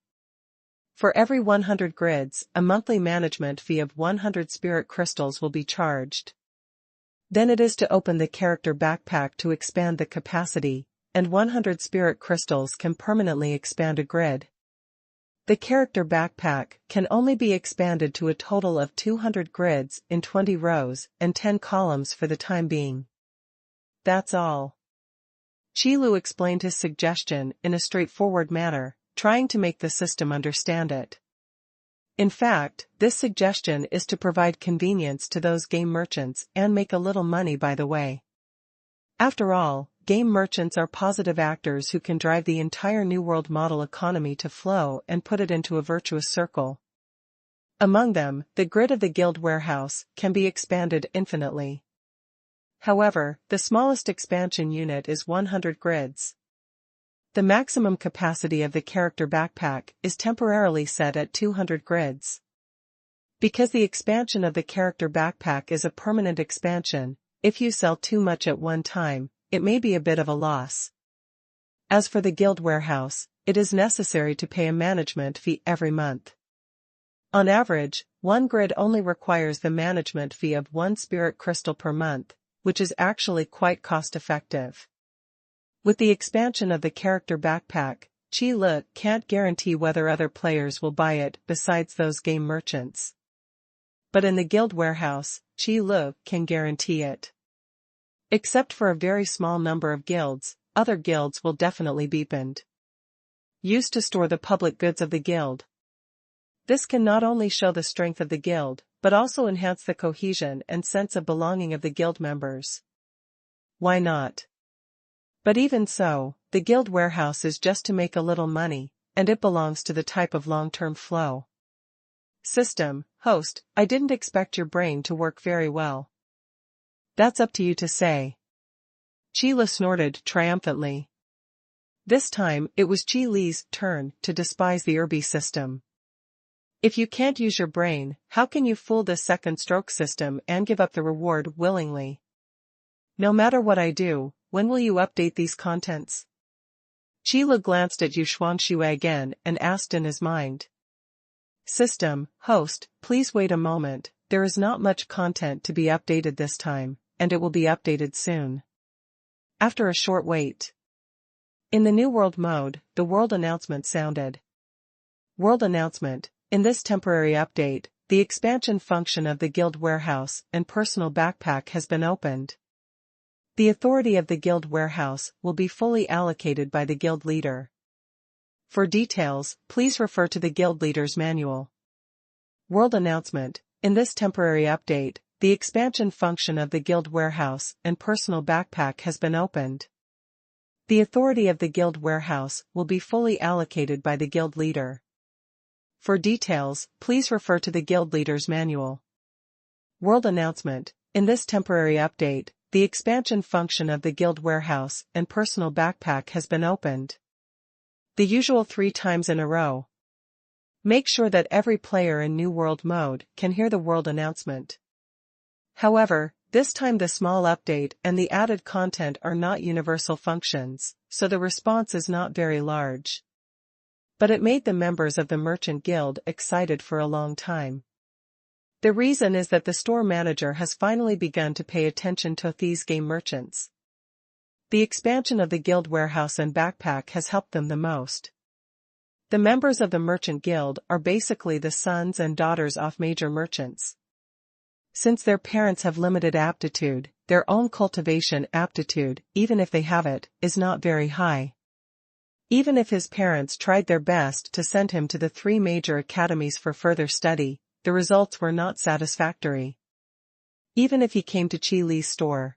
Speaker 1: For every 100 grids, a monthly management fee of 100 spirit crystals will be charged. Then it is to open the character backpack to expand the capacity, and 100 spirit crystals can permanently expand a grid. The character backpack can only be expanded to a total of 200 grids in 20 rows and 10 columns for the time being. That's all. Qilu explained his suggestion in a straightforward manner, trying to make the system understand it. In fact, this suggestion is to provide convenience to those game merchants and make a little money by the way. After all, game merchants are positive actors who can drive the entire New World model economy to flow and put it into a virtuous circle. Among them, the grid of the guild warehouse can be expanded infinitely. However, the smallest expansion unit is 100 grids. The maximum capacity of the character backpack is temporarily set at 200 grids. Because the expansion of the character backpack is a permanent expansion, if you sell too much at one time, it may be a bit of a loss. As for the guild warehouse, it is necessary to pay a management fee every month. On average, one grid only requires the management fee of 1 spirit crystal per month, which is actually quite cost-effective. With the expansion of the character backpack, Qilu can't guarantee whether other players will buy it besides those game merchants. But in the guild warehouse, Qilu can guarantee it. Except for a very small number of guilds, other guilds will definitely be banned. Used to store the public goods of the guild. This can not only show the strength of the guild, but also enhance the cohesion and sense of belonging of the guild members. Why not? But even so, the guild warehouse is just to make a little money, and it belongs to the type of long-term flow. System, host, I didn't expect your brain to work very well. That's up to you to say. Qilu snorted triumphantly. This time it was Qilu's turn to despise the Irby system. If you can't use your brain, how can you fool this second stroke system and give up the reward willingly? No matter what I do, when will you update these contents? Qilu glanced at Xuanhuan again and asked in his mind. System, host, please wait a moment, there is not much content to be updated this time, and it will be updated soon. After a short wait. In the New World mode, the world announcement sounded. World announcement, in this temporary update, the expansion function of the guild warehouse and personal backpack has been opened. The authority of the guild warehouse will be fully allocated by the guild leader. For details, please refer to the guild leader's manual. World announcement, in this temporary update, the expansion function of the guild warehouse and personal backpack has been opened. The authority of the guild warehouse will be fully allocated by the guild leader. For details, please refer to the guild leader's manual. World announcement, in this temporary update, the expansion function of the guild warehouse and personal backpack has been opened. The usual 3 times in a row. Make sure that every player in New World mode can hear the world announcement. However, this time the small update and the added content are not universal functions, so the response is not very large. But it made the members of the Merchant Guild excited for a long time. The reason is that the store manager has finally begun to pay attention to these game merchants. The expansion of the guild warehouse and backpack has helped them the most. The members of the Merchant Guild are basically the sons and daughters of major merchants. Since their parents have limited aptitude, their own cultivation aptitude, even if they have it, is not very high. Even if his parents tried their best to send him to the 3 major academies for further study, the results were not satisfactory. Even if he came to Qilu's store.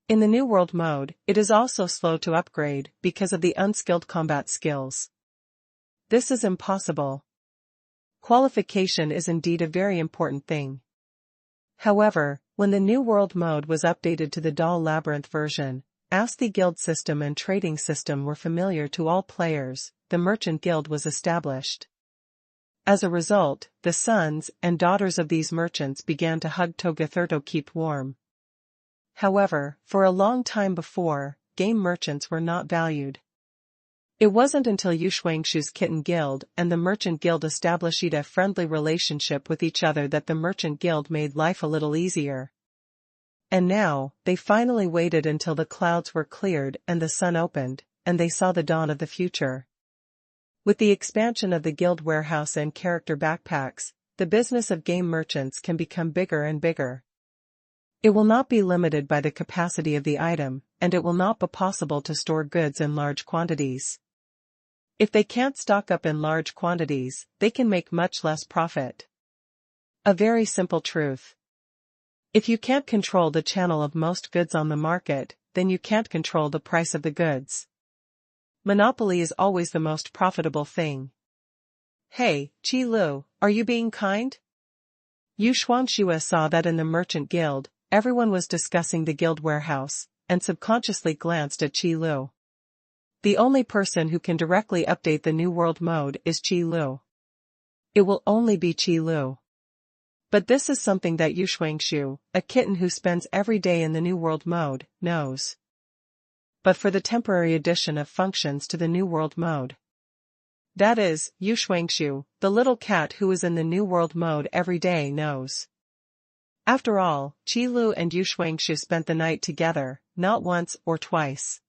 Speaker 1: In the New World mode, it is also slow to upgrade because of the unskilled combat skills. This is impossible. Qualification is indeed a very important thing. However, when the New World mode was updated to the Doll Labyrinth version, as the guild system and trading system were familiar to all players, the merchant guild was established. As a result, the sons and daughters of these merchants began to hug together to keep warm. However, for a long time before, game merchants were not valued. It wasn't until Xuanhuan's Kitten Guild and the Merchant Guild established a friendly relationship with each other that the Merchant Guild made life a little easier. And now, they finally waited until the clouds were cleared and the sun opened, and they saw the dawn of the future. With the expansion of the guild warehouse and character backpacks, the business of game merchants can become bigger and bigger. It will not be limited by the capacity of the item, and it will not be possible to store goods in large quantities. If they can't stock up in large quantities, they can make much less profit. A very simple truth. If you can't control the channel of most goods on the market, then you can't control the price of the goods. Monopoly is always the most profitable thing. Hey, Qi Lu, are you being kind? Xuanhuan saw that in the merchant guild, everyone was discussing the guild warehouse, and subconsciously glanced at Qi Lu. The only person who can directly update the New World mode is Qi Lu. It will only be Qi Lu. But this is something that Xuanhuan, a kitten who spends every day in the New World mode, knows. But for the temporary addition of functions to the New World mode. That is, Xuanhuan, the little cat who is in the New World mode every day, knows. After all, Qi Lu and Xuanhuan spent the night together, not once or twice.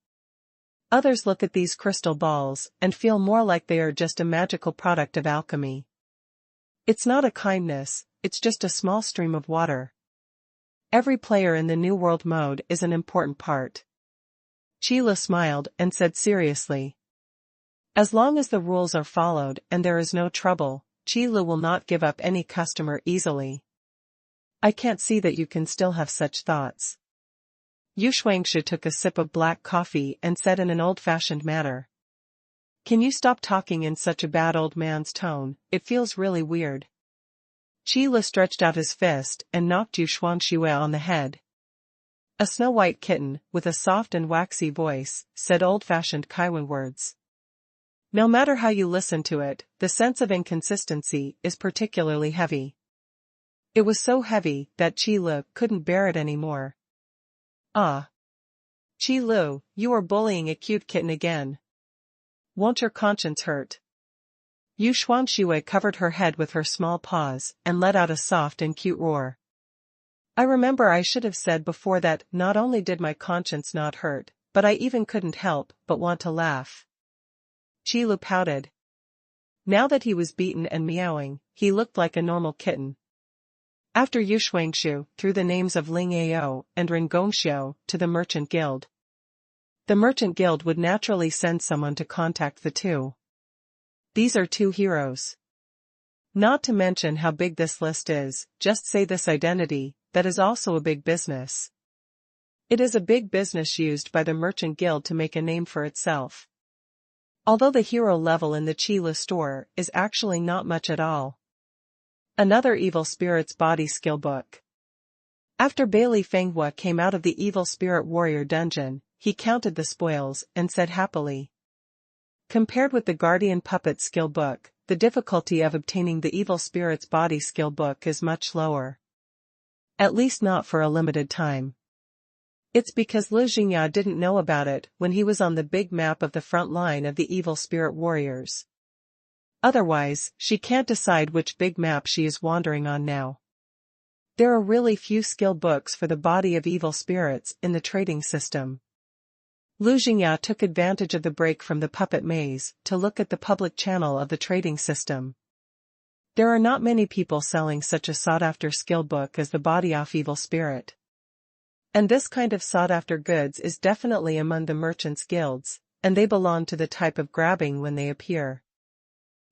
Speaker 1: Others look at these crystal balls and feel more like they are just a magical product of alchemy. It's not a kindness, it's just a small stream of water. Every player in the New World mode is an important part. Qi Lu smiled and said seriously. As long as the rules are followed and there is no trouble, Qi Lu will not give up any customer easily. I can't see that you can still have such thoughts. Xuanhuan took a sip of black coffee and said in an old-fashioned manner. Can you stop talking in such a bad old man's tone? It feels really weird. Qi Lu stretched out his fist and knocked Xuanhuan on the head. A snow-white kitten, with a soft and waxy voice, said old-fashioned Kaiwan words. No matter how you listen to it, the sense of inconsistency is particularly heavy. It was so heavy that Qi Lu couldn't bear it anymore. Ah. Qi Lu, you are bullying a cute kitten again. Won't your conscience hurt? Xuanhuan covered her head with her small paws and let out a soft and cute roar. I remember I should have said before that not only did my conscience not hurt, but I even couldn't help but want to laugh. Qi Lu pouted. Now that he was beaten and meowing, he looked like a normal kitten. After Xuanhuan threw the names of Ling Ao and Ren Gongxiao to the Merchant Guild. The Merchant Guild would naturally send someone to contact the two. These are two heroes. Not to mention how big this list is, just say this identity, that is also a big business. It is a big business used by the Merchant Guild to make a name for itself. Although the hero level in the Qi Lu store is actually not much at all. Another Evil Spirit's Body Skill Book. After Bailey Fenghua came out of the Evil Spirit Warrior dungeon, he counted the spoils and said happily. Compared with the Guardian Puppet Skill Book, the difficulty of obtaining the Evil Spirit's Body Skill Book is much lower. At least not for a limited time. It's because Lu Jingya didn't know about it when he was on the big map of the front line of the Evil Spirit Warriors. Otherwise, she can't decide which big map she is wandering on now. There are really few skill books for the body of evil spirits in the trading system. Lu Jingya took advantage of the break from the puppet maze to look at the public channel of the trading system. There are not many people selling such a sought-after skill book as the body of evil spirit. And this kind of sought-after goods is definitely among the merchants' guilds, and they belong to the type of grabbing when they appear.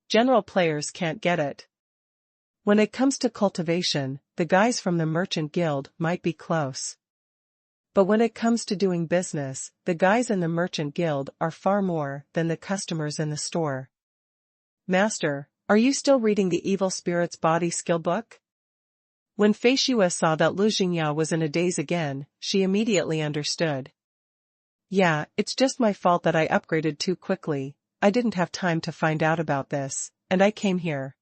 Speaker 1: General players can't get it. When it comes to cultivation, the guys from the Merchant Guild might be close. But when it comes to doing business, the guys in the Merchant Guild are far more than the customers in the store. Master, are you still reading the Evil Spirit's Body Skill Book? When Fei Shue saw that Lu Jingya was in a daze again, she immediately understood. Yeah, it's just my fault that I upgraded too quickly. I didn't have time to find out about this, and I came here.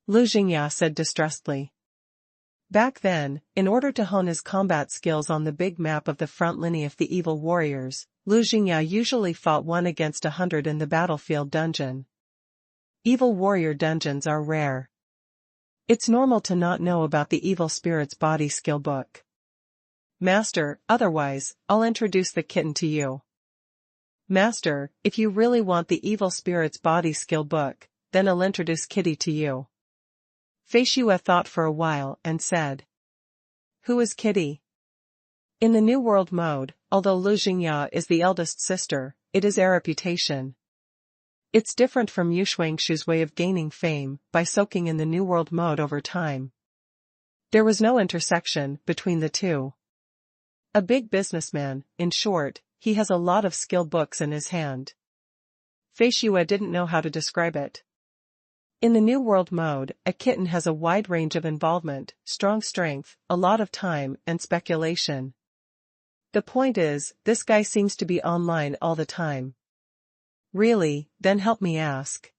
Speaker 1: Lu Jingya said distressedly. Back then, in order to hone his combat skills on the big map of the front line of the evil warriors, Lu Jingya usually fought 1 against 100 in the battlefield dungeon. Evil warrior dungeons are rare. It's normal to not know about the evil spirit's body skill book. Master, otherwise, I'll introduce the kitten to you. Master, if you really want the evil spirit's body skill book, then I'll introduce Kitty to you. Fei Xue thought for a while and said. Who is Kitty? In the New World mode, although Lu Jingya is the eldest sister, it is a reputation. It's different from Yu Shuangshu's way of gaining fame by soaking in the New World mode over time. There was no intersection between the two. A big businessman, in short, he has a lot of skill books in his hand. Fei Xue didn't know how to describe it. In the New World mode, a kitten has a wide range of involvement, strong strength, a lot of time, and speculation. The point is, this guy seems to be online all the time. Really, then help me ask.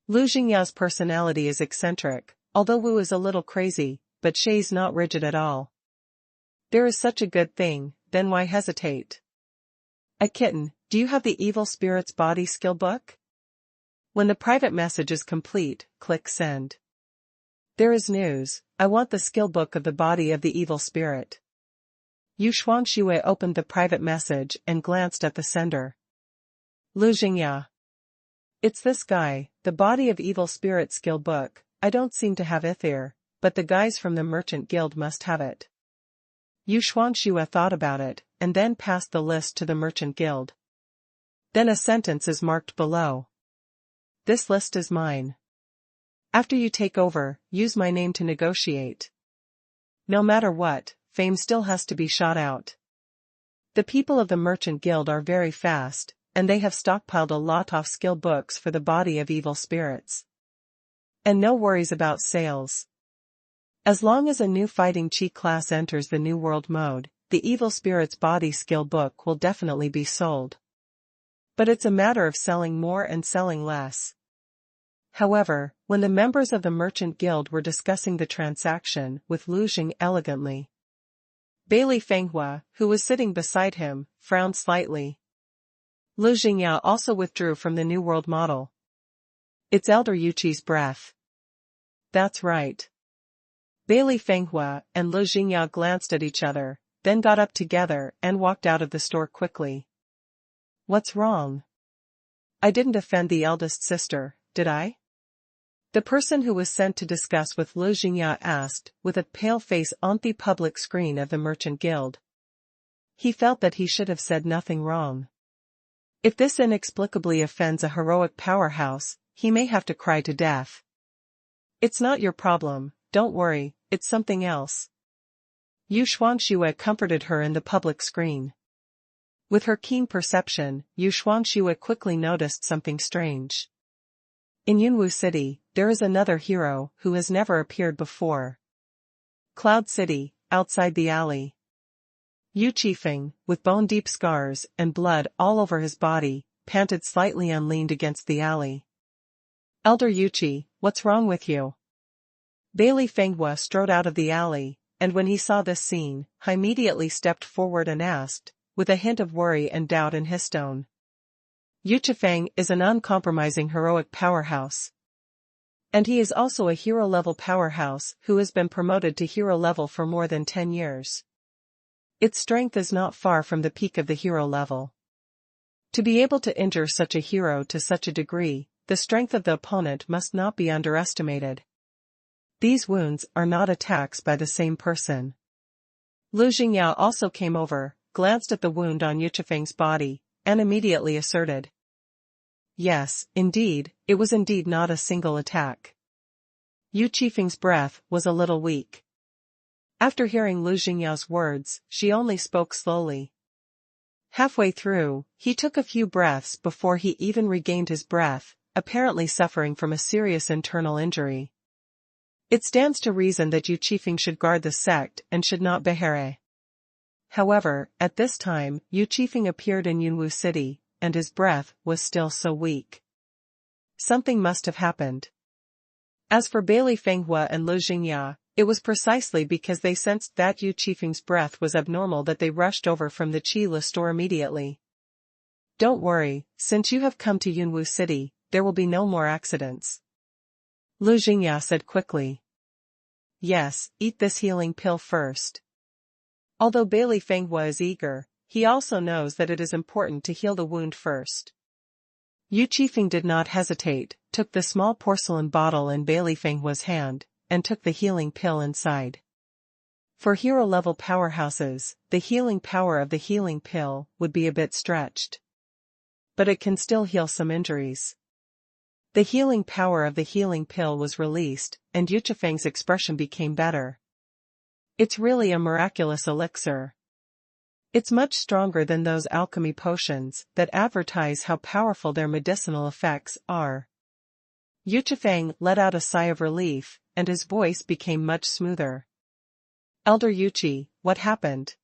Speaker 1: Lu Jingya's personality is eccentric, although Wu is a little crazy, but Shei's not rigid at all. There is such a good thing, then why hesitate? A kitten, do you have the evil spirit's body skill book? When the private message is complete, click send. There is news, I want the skill book of the body of the evil spirit. Yu Xuanxue opened the private message and glanced at the sender. Lu Jingya. It's this guy, the body of evil spirit skill book. I don't seem to have it there, but the guys from the merchant guild must have it. Yu Xuanxue thought about it, and then passed the list to the merchant guild. Then a sentence is marked below. This list is mine. After you take over, use my name to negotiate. No matter what, fame still has to be shot out. The people of the merchant guild are very fast, and they have stockpiled a lot of skill books for the body of evil spirits. And no worries about sales. As long as a new fighting chi class enters the New World mode, the evil spirit's body skill book will definitely be sold. But it's a matter of selling more and selling less. However, when the members of the merchant guild were discussing the transaction with Lu Jing elegantly, Bailey Fenghua, who was sitting beside him, frowned slightly. Lu Jingya also withdrew from the New World model. It's Elder Yuqi's breath. That's right. Bailey Fenghua and Lu Jingya glanced at each other, then got up together and walked out of the store quickly. What's wrong? I didn't offend the eldest sister, did I? The person who was sent to discuss with Lu Jingya asked, with a pale face on the public screen of the merchant guild. He felt that he should have said nothing wrong. If this inexplicably offends a heroic powerhouse, he may have to cry to death. It's not your problem, don't worry, it's something else. Yu Xuanxue comforted her in the public screen. With her keen perception, Yu Xuanxue quickly noticed something strange. In Yunwu City, there is another hero who has never appeared before. Cloud City, outside the alley. Yu Qifeng, with bone-deep scars and blood all over his body, panted slightly and leaned against the alley. Elder Yuqi, what's wrong with you? Bailey Fenghua strode out of the alley, and when he saw this scene, he immediately stepped forward and asked, with a hint of worry and doubt in his tone. Yu Qifeng is an uncompromising heroic powerhouse. And he is also a hero-level powerhouse who has been promoted to hero level for more than 10 years. Its strength is not far from the peak of the hero level. To be able to injure such a hero to such a degree, the strength of the opponent must not be underestimated. These wounds are not attacks by the same person. Lu Jingya also came over, glanced at the wound on Yu Qifeng's body, and immediately asserted. Yes, indeed, it was indeed not a single attack. Yu Qifeng's breath was a little weak. After hearing Lu Jingya's words, she only spoke slowly. Halfway through, he took a few breaths before he even regained his breath, apparently suffering from a serious internal injury. It stands to reason that Yu Qifeng should guard the sect and should not behere. However, at this time, Yu Qifeng appeared in Yunwu City, and his breath was still so weak. Something must have happened. As for Bailey Fenghua and Lu Jingya, it was precisely because they sensed that Yu Qifeng's breath was abnormal that they rushed over from the Qi store immediately. Don't worry, since you have come to Yunwu City, there will be no more accidents. Lu Jingya said quickly. Yes, eat this healing pill first. Although Bailey Fenghua is eager, he also knows that it is important to heal the wound first. Yu Qifeng did not hesitate, took the small porcelain bottle in Bailey Fenghua's hand, and took the healing pill inside. For hero-level powerhouses, the healing power of the healing pill would be a bit stretched. But it can still heal some injuries. The healing power of the healing pill was released, and Yu Qifeng's expression became better. It's really a miraculous elixir. It's much stronger than those alchemy potions that advertise how powerful their medicinal effects are. Yu Qifeng let out a sigh of relief, and his voice became much smoother. Elder Yuqi, what happened?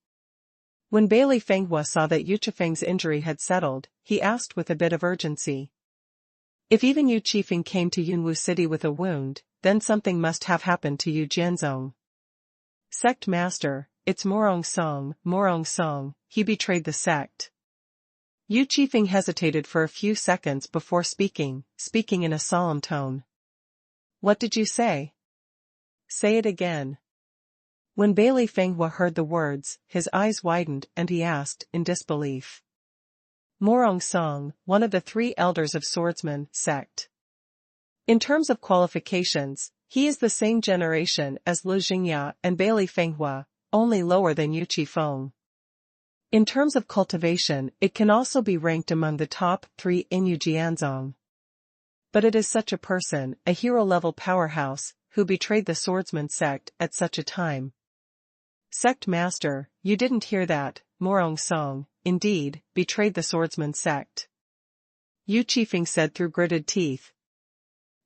Speaker 1: When Bailey Fenghua saw that Yu Qifeng's injury had settled, he asked with a bit of urgency. If even Yu Qifeng came to Yunwu City with a wound, then something must have happened to Yu Jianzong. Sect Master, it's Morong Song, he betrayed the sect. Yu Qifeng hesitated for a few seconds before speaking in a solemn tone. What did you say? Say it again. When Bailey Fenghua heard the words, his eyes widened and he asked in disbelief. Morong Song, one of the 3 elders of Swordsman sect. In terms of qualifications, he is the same generation as Lu Jingya and Bailey Fenghua, only lower than Yu Qifeng. In terms of cultivation, it can also be ranked among the top 3 in Yu Jianzong. But it is such a person, a hero-level powerhouse, who betrayed the Swordsman sect at such a time. Sect Master, you didn't hear that, Morong Song, indeed, betrayed the Swordsman sect. Yu Qifeng said through gritted teeth.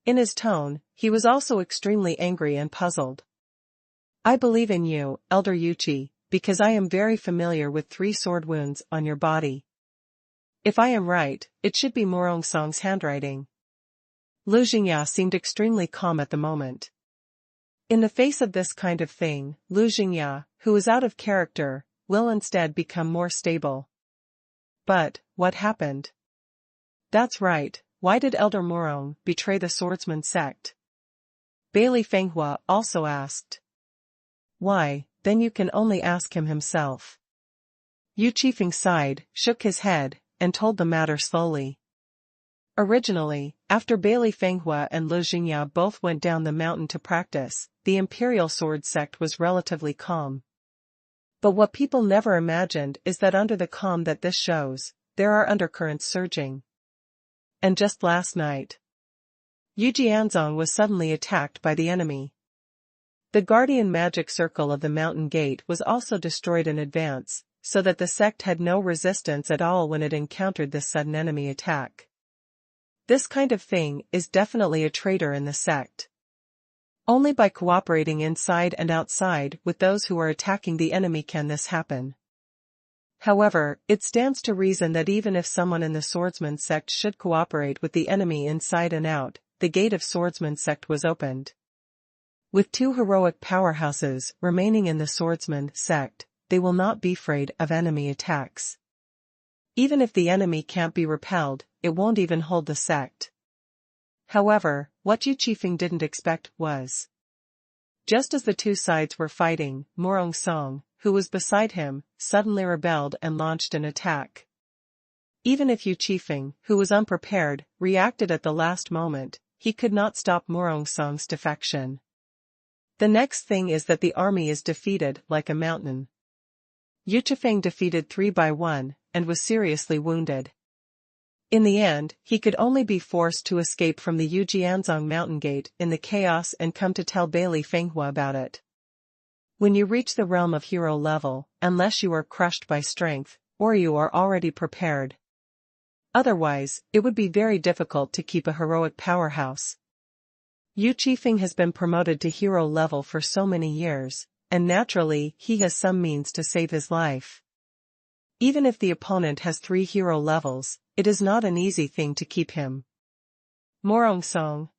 Speaker 1: In his tone, he was also extremely angry and puzzled. I believe in you, Elder Yuqi, because I am very familiar with 3 sword wounds on your body. If I am right, it should be Morong Song's handwriting. Lu Jingya seemed extremely calm at the moment. In the face of this kind of thing, Lu Jingya, who is out of character, will instead become more stable. But, what happened? That's right, why did Elder Morong betray the Swordsman sect? Bailey Fenghua also asked. Why, then you can only ask him himself. Yu Qifeng sighed, shook his head, and told the matter slowly. Originally, after Bailey Fenghua and Lu Jingya both went down the mountain to practice, the Imperial Sword sect was relatively calm. But what people never imagined is that under the calm that this shows, there are undercurrents surging. And just last night, Yu Jianzong was suddenly attacked by the enemy. The guardian magic circle of the mountain gate was also destroyed in advance, so that the sect had no resistance at all when it encountered this sudden enemy attack. This kind of thing is definitely a traitor in the sect. Only by cooperating inside and outside with those who are attacking the enemy can this happen. However, it stands to reason that even if someone in the Swordsman sect should cooperate with the enemy inside and out, the gate of Swordsman sect was opened. With 2 heroic powerhouses remaining in the Swordsman sect, they will not be afraid of enemy attacks. Even if the enemy can't be repelled, it won't even hold the sect. However, what Yu Qifeng didn't expect was. Just as the 2 sides were fighting, Morong Song, who was beside him, suddenly rebelled and launched an attack. Even if Yu Qifeng, who was unprepared, reacted at the last moment, he could not stop Morong Song's defection. The next thing is that the army is defeated like a mountain. Yu Qifeng defeated 3 by 1, and was seriously wounded. In the end, he could only be forced to escape from the Yu Jianzong mountain gate in the chaos and come to tell Bailey Fenghua about it. When you reach the realm of hero level, unless you are crushed by strength, or you are already prepared. Otherwise, it would be very difficult to keep a heroic powerhouse. Yu Qifeng has been promoted to hero level for so many years, and naturally he has some means to save his life. Even if the opponent has 3 hero levels, it is not an easy thing to keep him. Morong Song.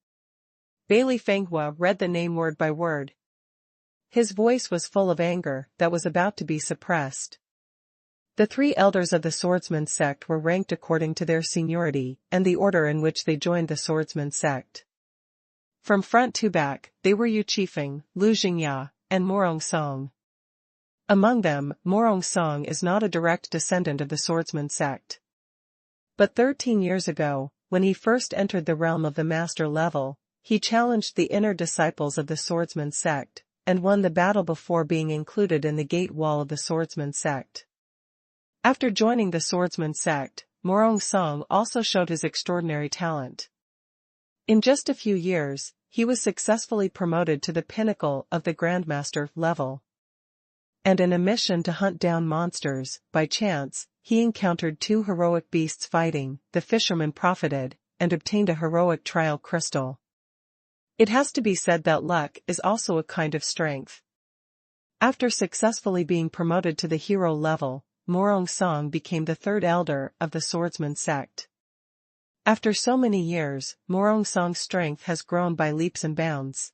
Speaker 1: Bailey Fenghua read the name word by word. His voice was full of anger that was about to be suppressed. The 3 elders of the swordsman sect were ranked according to their seniority and the order in which they joined the swordsman sect. From front to back, they were Yu Qifeng, Lu Jingya, and Morong Song. Among them, Morong Song is not a direct descendant of the swordsman sect. But 13 years ago, when he first entered the realm of the master level, he challenged the inner disciples of the swordsman sect, and won the battle before being included in the gate wall of the swordsman sect. After joining the swordsman sect, Morong Song also showed his extraordinary talent. In just a few years, he was successfully promoted to the pinnacle of the Grandmaster level. And in a mission to hunt down monsters, by chance, he encountered 2 heroic beasts fighting. The fisherman profited, and obtained a heroic trial crystal. It has to be said that luck is also a kind of strength. After successfully being promoted to the hero level, Morong Song became the 3rd elder of the swordsman sect. After so many years, Morong Song's strength has grown by leaps and bounds.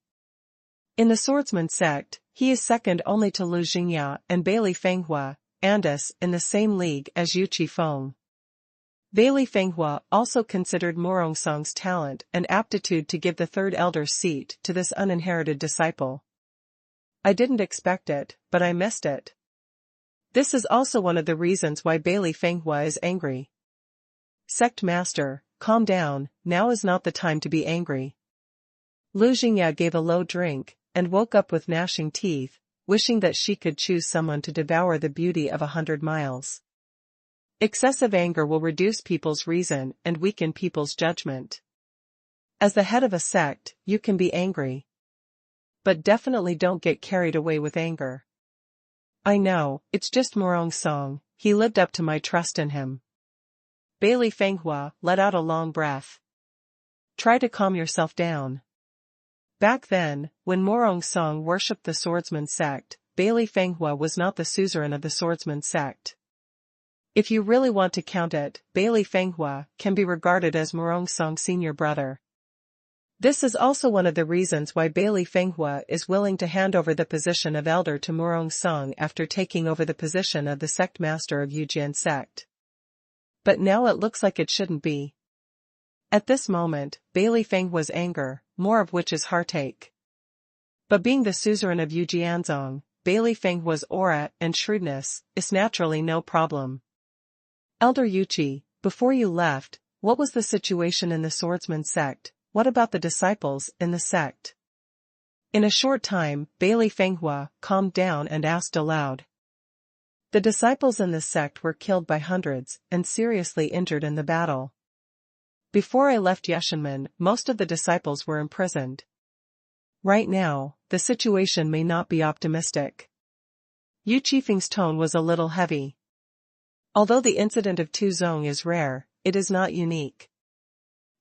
Speaker 1: In the swordsman sect, he is second only to Lu Jingya and Bailey Fenghua, and is in the same league as Yu Qifeng. Bailey Fenghua also considered Morong Song's talent and aptitude to give the 3rd elder's seat to this uninherited disciple. I didn't expect it, but I missed it. This is also one of the reasons why Bailey Fenghua is angry. Sect Master, calm down, now is not the time to be angry. Lu Jingya gave a low drink, and woke up with gnashing teeth, wishing that she could choose someone to devour the beauty of 100 miles. Excessive anger will reduce people's reason and weaken people's judgment. As the head of a sect, you can be angry. But definitely don't get carried away with anger. I know, it's just Morong Song, he lived up to my trust in him. Bailey Fenghua let out a long breath. Try to calm yourself down. Back then, when Morong Song worshipped the swordsman sect, Bailey Fenghua was not the suzerain of the swordsman sect. If you really want to count it, Bailey Fenghua can be regarded as Morong Song's senior brother. This is also one of the reasons why Bailey Fenghua is willing to hand over the position of elder to Morong Song after taking over the position of the sect master of Yujian sect. But now it looks like it shouldn't be. At this moment, Bailey Fenghua's anger, more of which is heartache. But being the suzerain of Yujianzong, Bailey Fenghua's aura and shrewdness is naturally no problem. Elder Yuqi, before you left, what was the situation in the swordsman sect? What about the disciples in the sect? In a short time, Bailey Fenghua calmed down and asked aloud. The disciples in this sect were killed by hundreds and seriously injured in the battle. Before I left Yeshenmen, most of the disciples were imprisoned. Right now, the situation may not be optimistic. Yu Qifeng's tone was a little heavy. Although the incident of Tuzong is rare, it is not unique.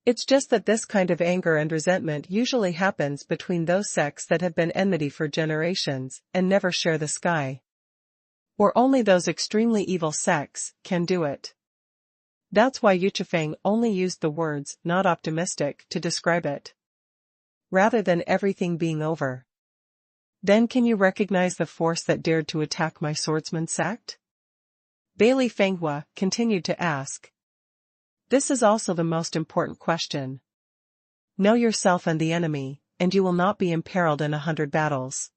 Speaker 1: It's just that this kind of anger and resentment usually happens between those sects that have been enmity for generations and never share the sky. Or only those extremely evil sects can do it. That's why Yu Qifeng only used the words "not optimistic" to describe it, rather than everything being over. Then can you recognize the force that dared to attack my swordsman sect? Bailey Fenghua continued to ask. This is also the most important question. Know yourself and the enemy, and you will not be imperiled in 100 battles.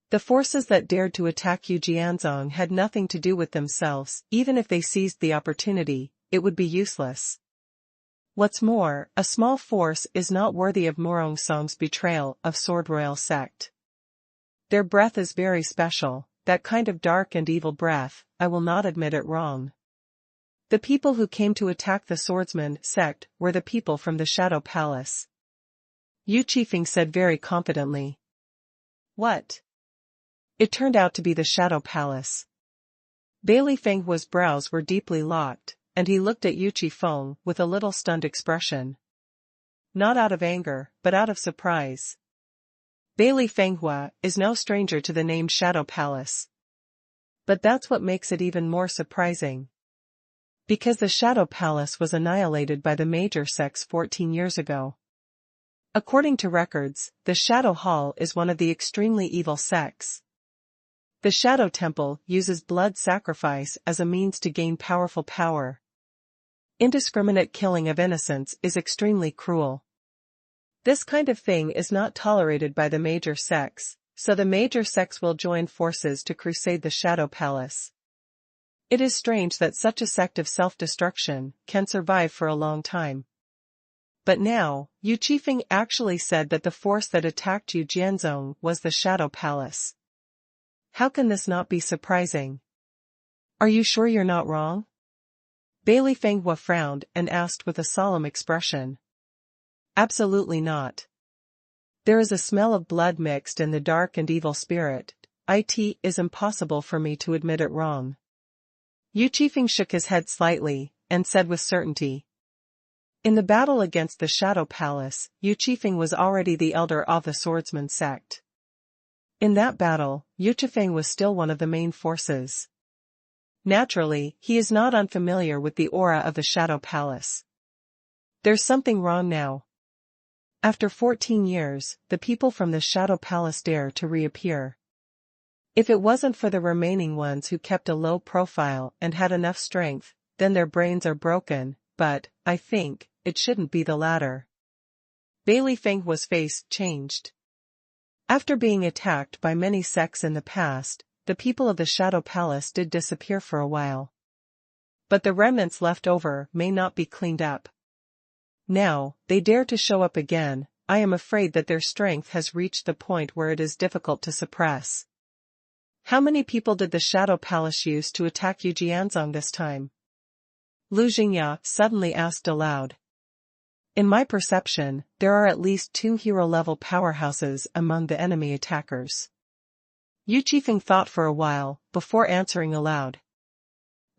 Speaker 1: The forces that dared to attack Yujianzong had nothing to do with themselves. Even if they seized the opportunity, it would be useless. What's more, a small force is not worthy of Morong Song's betrayal of Sword Royal sect. Their breath is very special, that kind of dark and evil breath. I will not admit it wrong. The people who came to attack the swordsman sect were the people from the Shadow Palace. Yu Qifeng said very confidently. What? It turned out to be the Shadow Palace. Bailey Fenghua's brows were deeply locked, and he looked at Yu Qifeng with a little stunned expression. Not out of anger, but out of surprise. Bailey Fenghua is no stranger to the name Shadow Palace. But that's what makes it even more surprising. Because the Shadow Palace was annihilated by the major sects 14 years ago. According to records, the Shadow Hall is one of the extremely evil sects. The Shadow Temple uses blood sacrifice as a means to gain powerful power. Indiscriminate killing of innocents is extremely cruel. This kind of thing is not tolerated by the major sects, so the major sects will join forces to crusade the Shadow Palace. It is strange that such a sect of self-destruction can survive for a long time. But now, Yu Qifeng actually said that the force that attacked Yu Jianzong was the Shadow Palace. How can this not be surprising? Are you sure you're not wrong? Bailey Fenghua frowned and asked with a solemn expression. Absolutely not. There is a smell of blood mixed in the dark and evil spirit. It is impossible for me to admit it wrong. Yu Qifeng shook his head slightly, and said with certainty. In the battle against the Shadow Palace, Yu Qifeng was already the elder of the swordsman sect. In that battle, Yu Qifeng was still one of the main forces. Naturally, he is not unfamiliar with the aura of the Shadow Palace. There's something wrong now. After 14 years, the people from the Shadow Palace dare to reappear. If it wasn't for the remaining ones who kept a low profile and had enough strength, then their brains are broken, but, I think, it shouldn't be the latter. Bailey Fenghua's face changed. After being attacked by many sects in the past, the people of the Shadow Palace did disappear for a while. But the remnants left over may not be cleaned up. Now, they dare to show up again. I am afraid that their strength has reached the point where it is difficult to suppress. How many people did the Shadow Palace use to attack Yu Jianzong this time? Lu Jingya suddenly asked aloud. In my perception, there are at least 2 hero-level powerhouses among the enemy attackers. Yu Qifeng thought for a while, before answering aloud.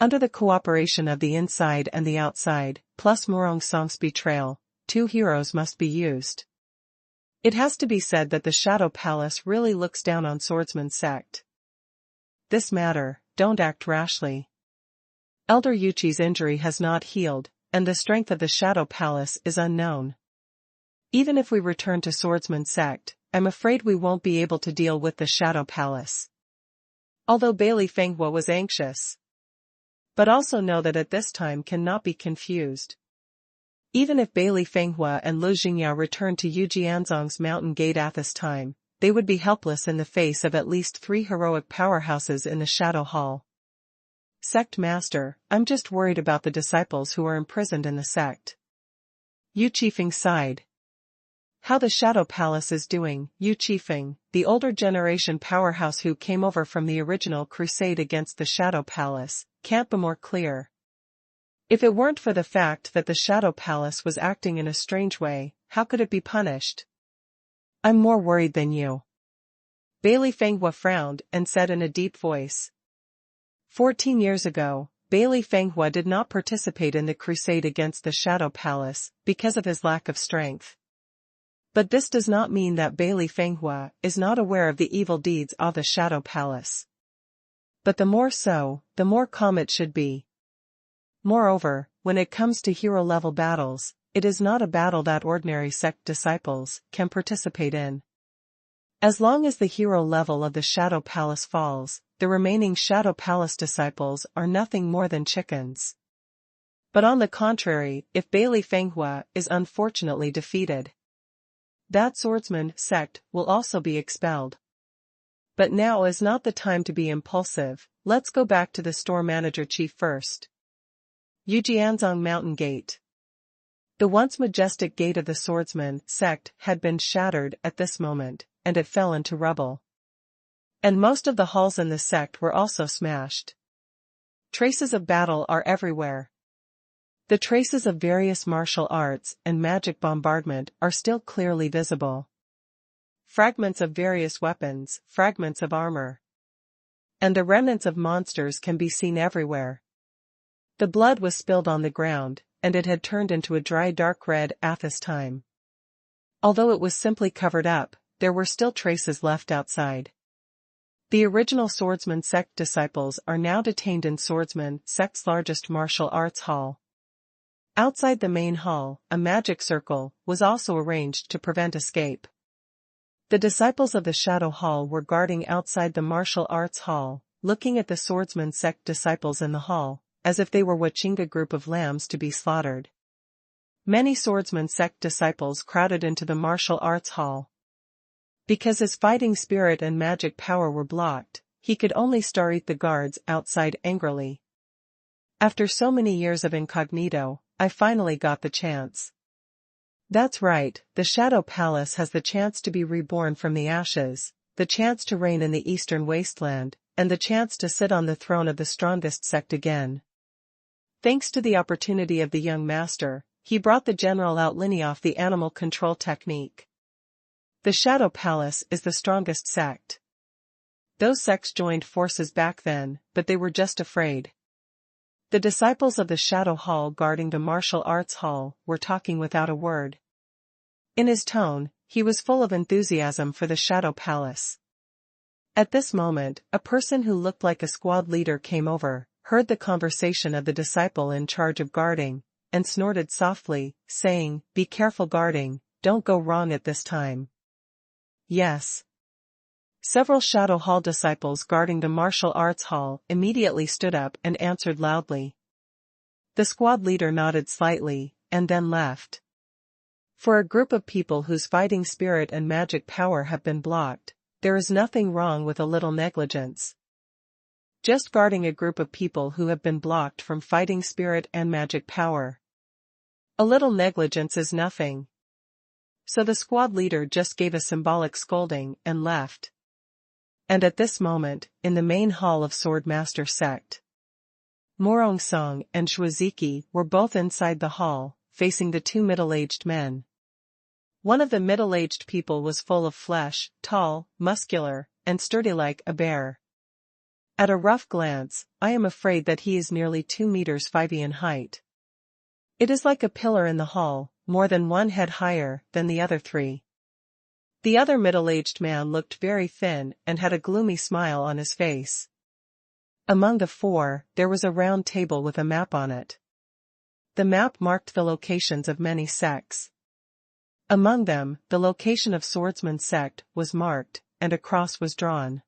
Speaker 1: Under the cooperation of the inside and the outside, plus Murong Song's betrayal, 2 heroes must be used. It has to be said that the Shadow Palace really looks down on swordsman sect. This matter, don't act rashly. Elder Yuchi's injury has not healed, and the strength of the Shadow Palace is unknown. Even if we return to swordsman sect, I'm afraid we won't be able to deal with the Shadow Palace. Although Bailey Fenghua was anxious. But also know that at this time cannot be confused. Even if Bailey Fenghua and Lu Jingya returned to Yu Jianzong's mountain gate at this time, they would be helpless in the face of at least 3 heroic powerhouses in the Shadow Hall. Sect Master, I'm just worried about the disciples who are imprisoned in the sect. Yu Qifeng sighed. How the Shadow Palace is doing, Yu Qifeng, the older generation powerhouse who came over from the original crusade against the Shadow Palace, can't be more clear. If it weren't for the fact that the Shadow Palace was acting in a strange way, how could it be punished? I'm more worried than you. Bailey Fenghua frowned and said in a deep voice. 14 years ago, Bailey Fenghua did not participate in the crusade against the Shadow Palace because of his lack of strength. But this does not mean that Bailey Fenghua is not aware of the evil deeds of the Shadow Palace. But the more so, the more calm it should be. Moreover, when it comes to hero-level battles, it is not a battle that ordinary sect disciples can participate in. As long as the hero level of the Shadow Palace falls, the remaining Shadow Palace disciples are nothing more than chickens. But on the contrary, if Bailey Fenghua is unfortunately defeated, that swordsman sect will also be expelled. But now is not the time to be impulsive. Let's go back to the store manager chief first. Yu Jianzong Mountain Gate. The once majestic gate of the swordsman sect had been shattered at this moment, and it fell into rubble. And most of the halls in the sect were also smashed. Traces of battle are everywhere. The traces of various martial arts and magic bombardment are still clearly visible. Fragments of various weapons, fragments of armor. And the remnants of monsters can be seen everywhere. The blood was spilled on the ground, and it had turned into a dry dark red at this time. Although it was simply covered up, there were still traces left outside. The original swordsman sect disciples are now detained in swordsman sect's largest martial arts hall. Outside the main hall, a magic circle was also arranged to prevent escape. The disciples of the Shadow Hall were guarding outside the martial arts hall, looking at the swordsman sect disciples in the hall, as if they were watching a group of lambs to be slaughtered. Many swordsman sect disciples crowded into the martial arts hall. Because his fighting spirit and magic power were blocked, he could only stare at the guards outside angrily. After so many years of incognito, I finally got the chance. That's right, the Shadow Palace has the chance to be reborn from the ashes, the chance to reign in the Eastern Wasteland, and the chance to sit on the throne of the strongest sect again. Thanks to the opportunity of the young master, he brought the general out Linioff the animal control technique. The Shadow Palace is the strongest sect. Those sects joined forces back then, but they were just afraid. The disciples of the Shadow Hall guarding the martial arts hall were talking without a word. In his tone, he was full of enthusiasm for the Shadow Palace. At this moment, a person who looked like a squad leader came over, heard the conversation of the disciple in charge of guarding, and snorted softly, saying, "Be careful guarding, don't go wrong at this time." Yes. Several Shadow Hall disciples guarding the martial arts hall immediately stood up and answered loudly. The squad leader nodded slightly, and then left. For a group of people whose fighting spirit and magic power have been blocked, there is nothing wrong with a little negligence. Just guarding a group of people who have been blocked from fighting spirit and magic power. A little negligence is nothing. So the squad leader just gave a symbolic scolding and left. And at this moment, in the main hall of Swordmaster sect, Morong Song and Shuaziki were both inside the hall, facing the two middle-aged men. One of the middle-aged people was full of flesh, tall, muscular, and sturdy like a bear. At a rough glance, I am afraid that he is nearly 2 meters 5 in height. It is like a pillar in the hall, more than one head higher than the other three. The other middle-aged man looked very thin and had a gloomy smile on his face. Among the four, there was a round table with a map on it. The map marked the locations of many sects. Among them, the location of Swordsman sect was marked, and a cross was drawn.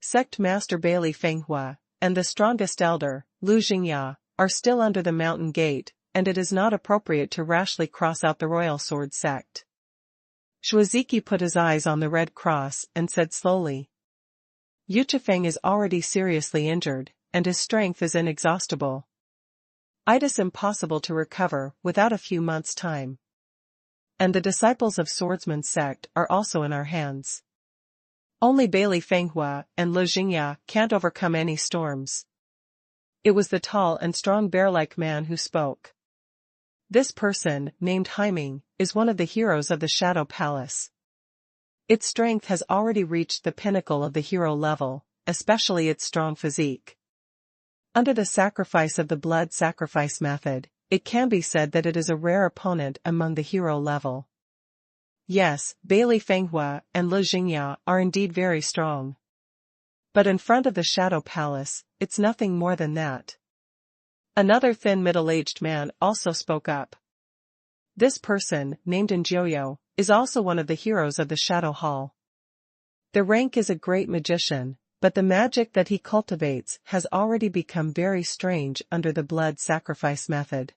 Speaker 1: Sect Master Bailey Fenghua, and the strongest elder, Lu Jingya, are still under the mountain gate, and it is not appropriate to rashly cross out the Royal Sword sect. Shuaziki put his eyes on the red cross and said slowly, "Yuchifeng is already seriously injured, and his strength is inexhaustible. It is impossible to recover without a few months' time. And the disciples of Swordsman sect are also in our hands. Only Bailey Fenghua and Lu Jingya can't overcome any storms." It was the tall and strong bear-like man who spoke. This person, named Haiming, is one of the heroes of the Shadow Palace. Its strength has already reached the pinnacle of the hero level, especially its strong physique. Under the sacrifice of the blood sacrifice method, it can be said that it is a rare opponent among the hero level. Yes, Bailey Fenghua and Lu Jingya are indeed very strong. But in front of the Shadow Palace, it's nothing more than that. Another thin middle-aged man also spoke up. This person, named Njioyo, is also one of the heroes of the Shadow Hall. The rank is a great magician, but the magic that he cultivates has already become very strange under the blood sacrifice method.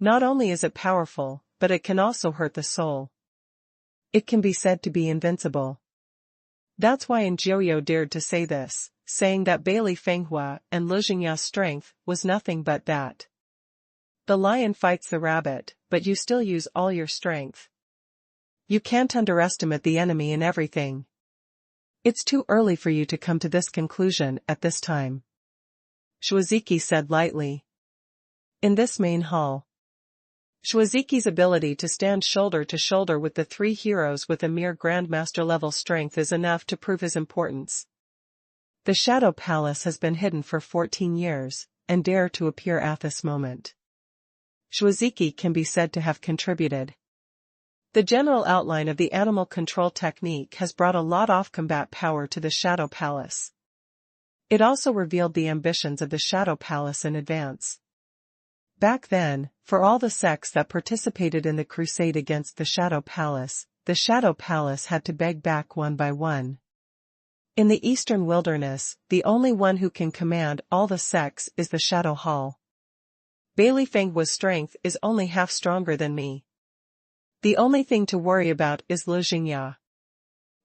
Speaker 1: Not only is it powerful, but it can also hurt the soul. It can be said to be invincible. That's why Njioyo dared to say this, saying that Bailey Fenghua and Lu Jingya's strength was nothing but that. The lion fights the rabbit, but you still use all your strength. You can't underestimate the enemy in everything. It's too early for you to come to this conclusion at this time. Shuaziki said lightly. In this main hall, Shuaziki's ability to stand shoulder to shoulder with the three heroes with a mere Grandmaster-level strength is enough to prove his importance. The Shadow Palace has been hidden for 14 years, and dare to appear at this moment. Shuaziki can be said to have contributed. The general outline of the animal control technique has brought a lot of combat power to the Shadow Palace. It also revealed the ambitions of the Shadow Palace in advance. Back then, for all the sects that participated in the crusade against the Shadow Palace had to beg back one by one. In the eastern wilderness, the only one who can command all the sects is the Shadow Hall. Bailey Fenghua's strength is only half stronger than me. The only thing to worry about is Lu Xingya.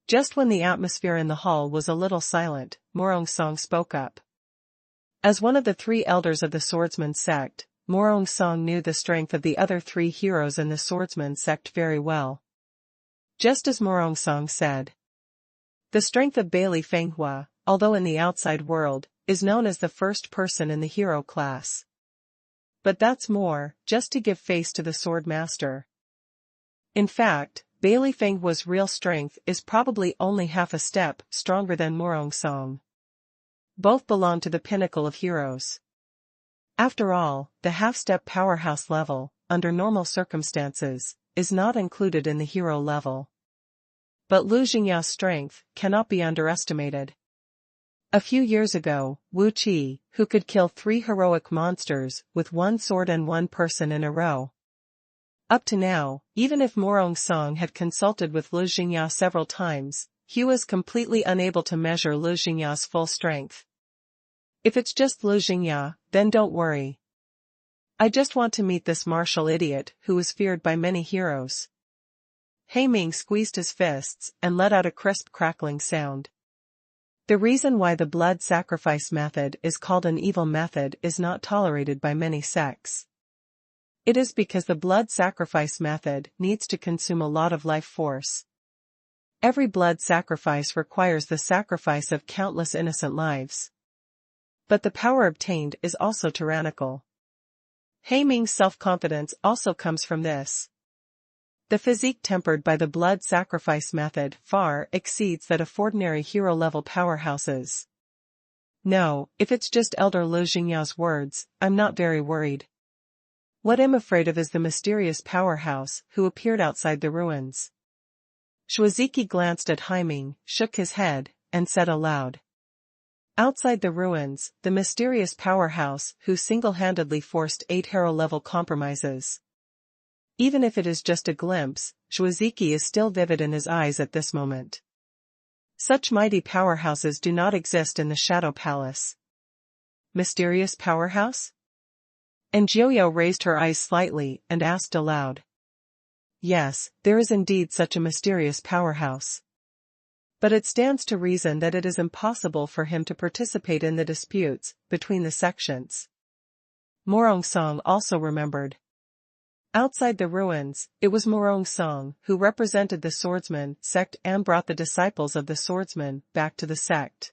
Speaker 1: Just when the atmosphere in the hall was a little silent, Morong Song spoke up. As one of the 3 elders of the swordsman sect, Morong Song knew the strength of the other 3 heroes in the swordsman sect very well. Just as Morong Song said. The strength of Bailey Fenghua, although in the outside world, is known as the first person in the hero class. But that's more, just to give face to the sword master. In fact, Bailey Fenghua's real strength is probably only half a step stronger than Morong Song. Both belong to the pinnacle of heroes. After all, the half-step powerhouse level, under normal circumstances, is not included in the hero level. But Lu Xingya's strength cannot be underestimated. A few years ago, Wu Qi, who could kill 3 heroic monsters with 1 sword and 1 person in a row. Up to now, even if Morong Song had consulted with Lu Xingya several times, he was completely unable to measure Lu Xingya's full strength. If it's just Lu Xingya, then don't worry. I just want to meet this martial idiot who is feared by many heroes. He Ming squeezed his fists and let out a crisp crackling sound. The reason why the blood sacrifice method is called an evil method is not tolerated by many sects. It is because the blood sacrifice method needs to consume a lot of life force. Every blood sacrifice requires the sacrifice of countless innocent lives. But the power obtained is also tyrannical. He Ming's self-confidence also comes from this. The physique tempered by the blood sacrifice method far exceeds that of ordinary hero-level powerhouses. No, if it's just Elder Lu Xingya's words, I'm not very worried. What I'm afraid of is the mysterious powerhouse who appeared outside the ruins. Shuaziki glanced at He Ming, shook his head, and said aloud. Outside the ruins, the mysterious powerhouse who single-handedly forced 8 hero-level compromises. Even if it is just a glimpse, Shuaziki is still vivid in his eyes at this moment. Such mighty powerhouses do not exist in the Shadow Palace. Mysterious powerhouse? And Jiuyo raised her eyes slightly and asked aloud. Yes, there is indeed such a mysterious powerhouse. But it stands to reason that it is impossible for him to participate in the disputes between the sections. Morong Song also remembered. Outside the ruins, it was Morong Song who represented the swordsman sect and brought the disciples of the swordsman back to the sect.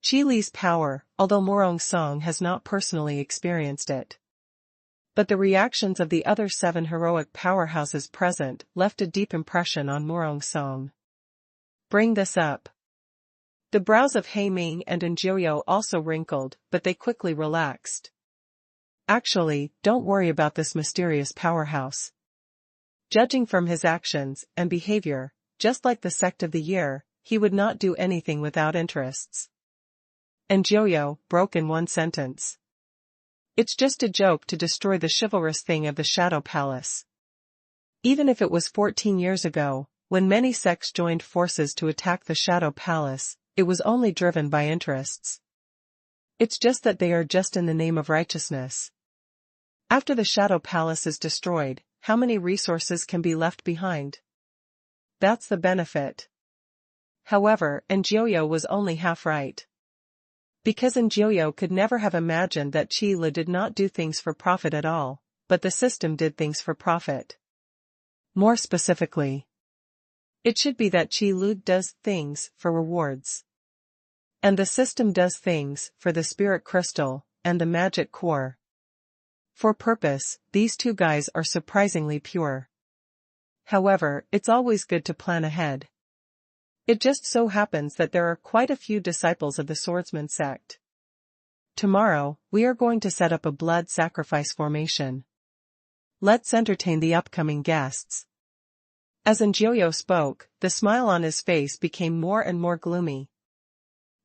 Speaker 1: Qi Li's power, although Morong Song has not personally experienced it. But the reactions of the other 7 heroic powerhouses present left a deep impression on Morong Song. Bring this up. The brows of He Ming and Jiuyo also wrinkled, but they quickly relaxed. Actually, don't worry about this mysterious powerhouse. Judging from his actions and behavior, just like the sect of the year, he would not do anything without interests. And Jiuyo broke in one sentence. It's just a joke to destroy the chivalrous thing of the Shadow Palace. Even if it was 14 years ago, when many sects joined forces to attack the Shadow Palace, it was only driven by interests. It's just that they are just in the name of righteousness. After the Shadow Palace is destroyed, how many resources can be left behind? That's the benefit. However, Jiuyo was only half right. Because Jiuyo could never have imagined that Qi Li did not do things for profit at all, but the system did things for profit. More specifically, it should be that Qi Li does things for rewards. And the system does things for the spirit crystal and the magic core. For purpose, these 2 guys are surprisingly pure. However, it's always good to plan ahead. It just so happens that there are quite a few disciples of the swordsman sect. Tomorrow, we are going to set up a blood sacrifice formation. Let's entertain the upcoming guests. As Enjoyo spoke, the smile on his face became more and more gloomy.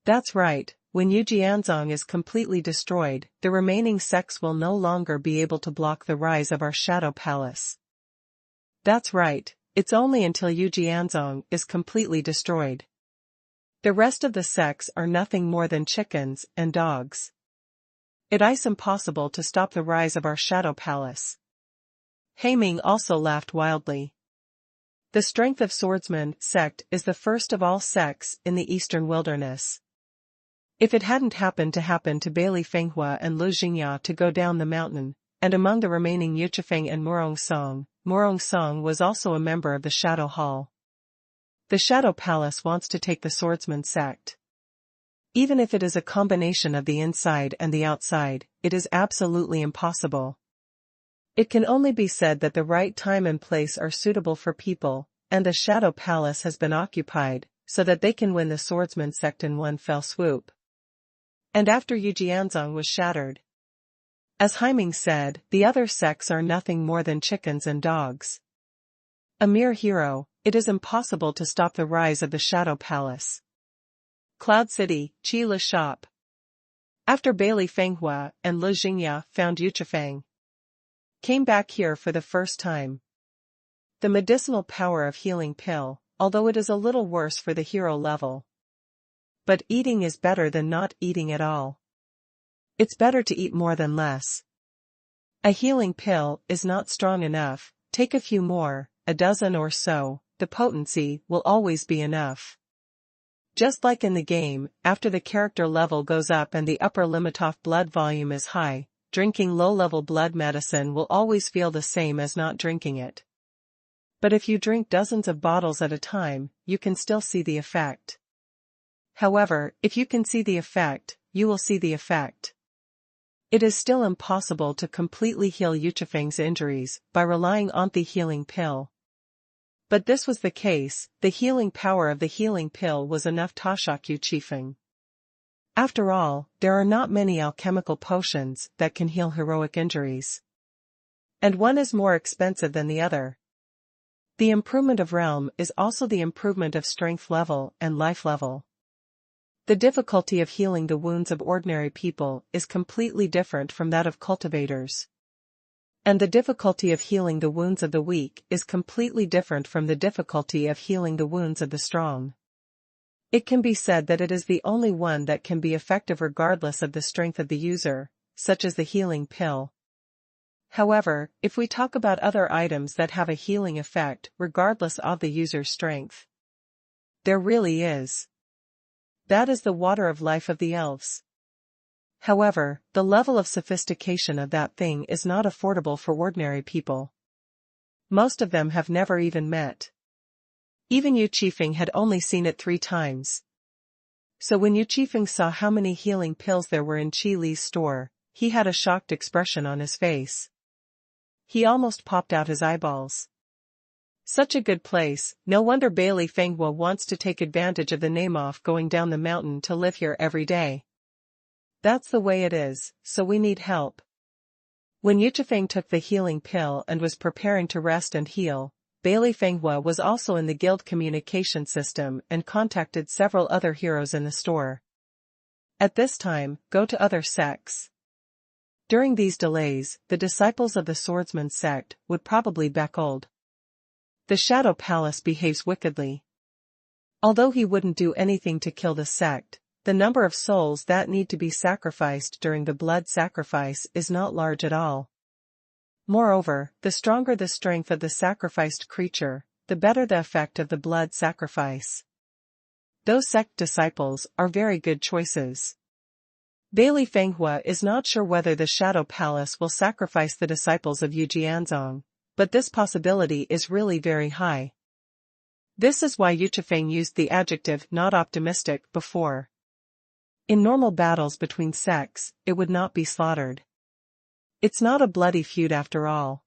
Speaker 1: That's right, when Yujianzong is completely destroyed, the remaining sects will no longer be able to block the rise of our Shadow Palace. That's right, it's only until Yujianzong is completely destroyed. The rest of the sects are nothing more than chickens and dogs. It is impossible to stop the rise of our Shadow Palace. Heiming also laughed wildly. The strength of swordsman sect is the first of all sects in the eastern wilderness. If it hadn't happened to Bailey Fenghua and Lu Jingya to go down the mountain, and among the remaining Yuchifeng and Murong Song was also a member of the Shadow Hall. The Shadow Palace wants to take the swordsman sect. Even if it is a combination of the inside and the outside, it is absolutely impossible. It can only be said that the right time and place are suitable for people, and the Shadow Palace has been occupied, so that they can win the swordsman sect in one fell swoop. And after Yujianzong was shattered, as Heiming said, the other sects are nothing more than chickens and dogs. A mere hero, it is impossible to stop the rise of the Shadow Palace. Cloud City, Qi Le Shop. After Bailey Fenghua and Lu Jingya found Yuchifeng, came back here for the first time. The medicinal power of healing pill, although it is a little worse for the hero level. But eating is better than not eating at all. It's better to eat more than less. A healing pill is not strong enough, take a few more, a dozen or so, the potency will always be enough. Just like in the game, after the character level goes up and the upper limit of blood volume is high, drinking low-level blood medicine will always feel the same as not drinking it. But if you drink dozens of bottles at a time, you can still see the effect. However, if you can see the effect, you will see the effect. It is still impossible to completely heal Yuchifeng's injuries by relying on the healing pill. But this was the case, the healing power of the healing pill was enough to shock Yuchifeng. After all, there are not many alchemical potions that can heal heroic injuries. And one is more expensive than the other. The improvement of realm is also the improvement of strength level and life level. The difficulty of healing the wounds of ordinary people is completely different from that of cultivators. And the difficulty of healing the wounds of the weak is completely different from the difficulty of healing the wounds of the strong. It can be said that it is the only one that can be effective regardless of the strength of the user, such as the healing pill. However, if we talk about other items that have a healing effect regardless of the user's strength, there really is. That is the water of life of the elves. However, the level of sophistication of that thing is not affordable for ordinary people. Most of them have never even met. Even Yuchifeng had only seen it 3 times. So when Yuchifeng saw how many healing pills there were in Qi Li's store, he had a shocked expression on his face. He almost popped out his eyeballs. Such a good place, no wonder Bailey Fenghua wants to take advantage of the name off going down the mountain to live here every day. That's the way it is, so we need help. When Yuchifeng took the healing pill and was preparing to rest and heal, Bailey Fenghua was also in the guild communication system and contacted several other heroes in the store. At this time, go to other sects. During these delays, the disciples of the swordsman sect would probably behold. The Shadow Palace behaves wickedly. Although he wouldn't do anything to kill the sect, the number of souls that need to be sacrificed during the blood sacrifice is not large at all. Moreover, the stronger the strength of the sacrificed creature, the better the effect of the blood sacrifice. Those sect disciples are very good choices. Bailey Fenghua is not sure whether the Shadow Palace will sacrifice the disciples of Yujianzong, but this possibility is really very high. This is why Yuchifeng used the adjective not optimistic before. In normal battles between sects, it would not be slaughtered. It's not a bloody feud after all.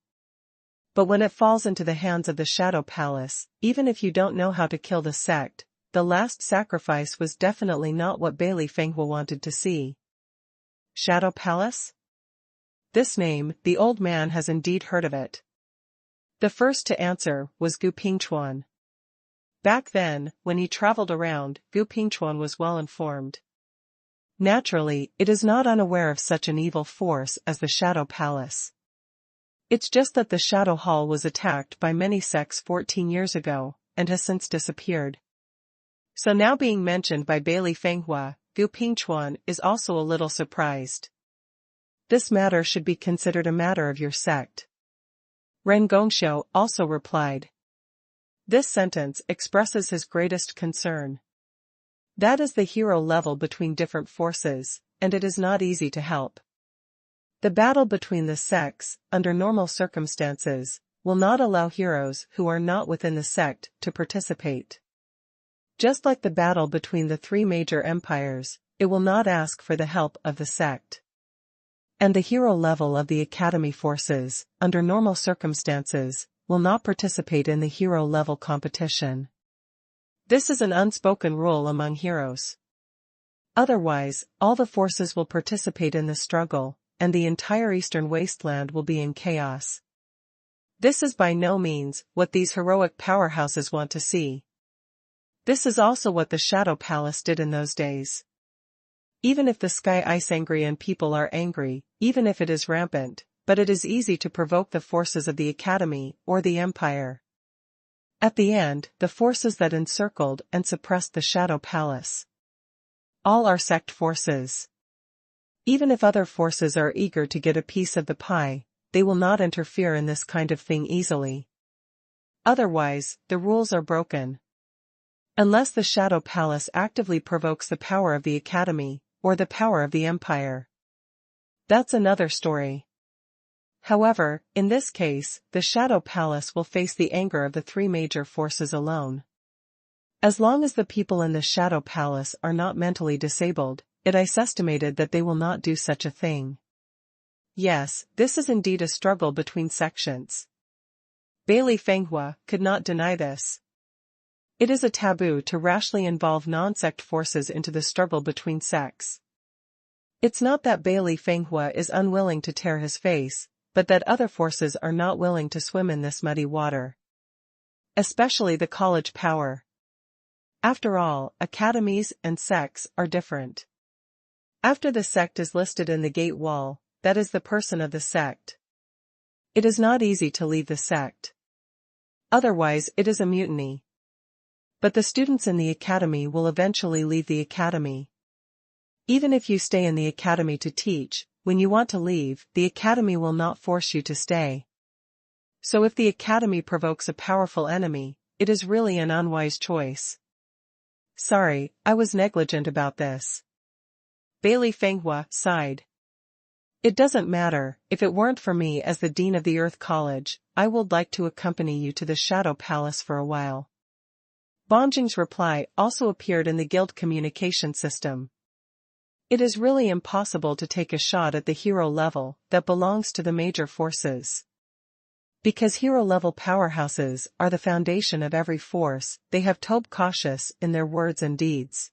Speaker 1: But when it falls into the hands of the Shadow Palace, even if you don't know how to kill the sect, the last sacrifice was definitely not what Bailey Fenghua wanted to see. Shadow Palace? This name, the old man has indeed heard of it. The first to answer was Gu Pingchuan. Back then, when he traveled around, Gu Pingchuan was well informed. Naturally, it is not unaware of such an evil force as the Shadow Palace. It's just that the Shadow Hall was attacked by many sects 14 years ago, and has since disappeared. So now being mentioned by Bailey Fenghua, Gu Pingchuan is also a little surprised. This matter should be considered a matter of your sect. Ren Gongxiu also replied. This sentence expresses his greatest concern. That is the hero level between different forces, and it is not easy to help. The battle between the sects, under normal circumstances, will not allow heroes who are not within the sect to participate. Just like the battle between the three major empires, it will not ask for the help of the sect. And the hero level of the academy forces, under normal circumstances, will not participate in the hero level competition. This is an unspoken rule among heroes. Otherwise, all the forces will participate in the struggle, and the entire eastern wasteland will be in chaos. This is by no means what these heroic powerhouses want to see. This is also what the Shadow Palace did in those days. Even if the sky ice angry and people are angry, even if it is rampant, but it is easy to provoke the forces of the academy or the empire. At the end, the forces that encircled and suppressed the Shadow Palace. All are sect forces. Even if other forces are eager to get a piece of the pie, they will not interfere in this kind of thing easily. Otherwise, the rules are broken. Unless the Shadow Palace actively provokes the power of the academy, or the power of the empire. That's another story. However, in this case, the Shadow Palace will face the anger of the three major forces alone. As long as the people in the Shadow Palace are not mentally disabled, it is estimated that they will not do such a thing. Yes, this is indeed a struggle between sections. Bailey Fenghua could not deny this. It is a taboo to rashly involve non-sect forces into the struggle between sects. It's not that Bailey Fenghua is unwilling to tear his face, but that other forces are not willing to swim in this muddy water. Especially the college power. After all, academies and sects are different. After the sect is listed in the gate wall, that is the person of the sect. It is not easy to leave the sect. Otherwise it is a mutiny. But the students in the academy will eventually leave the academy. Even if you stay in the academy to teach, when you want to leave, the academy will not force you to stay. So if the academy provokes a powerful enemy, it is really an unwise choice. Sorry, I was negligent about this. Bailey Fenghua sighed. It doesn't matter, if it weren't for me as the Dean of the Earth College, I would like to accompany you to the Shadow Palace for a while. Bonjing's reply also appeared in the guild communication system. It is really impossible to take a shot at the hero level that belongs to the major forces. Because hero-level powerhouses are the foundation of every force, they have to be cautious in their words and deeds.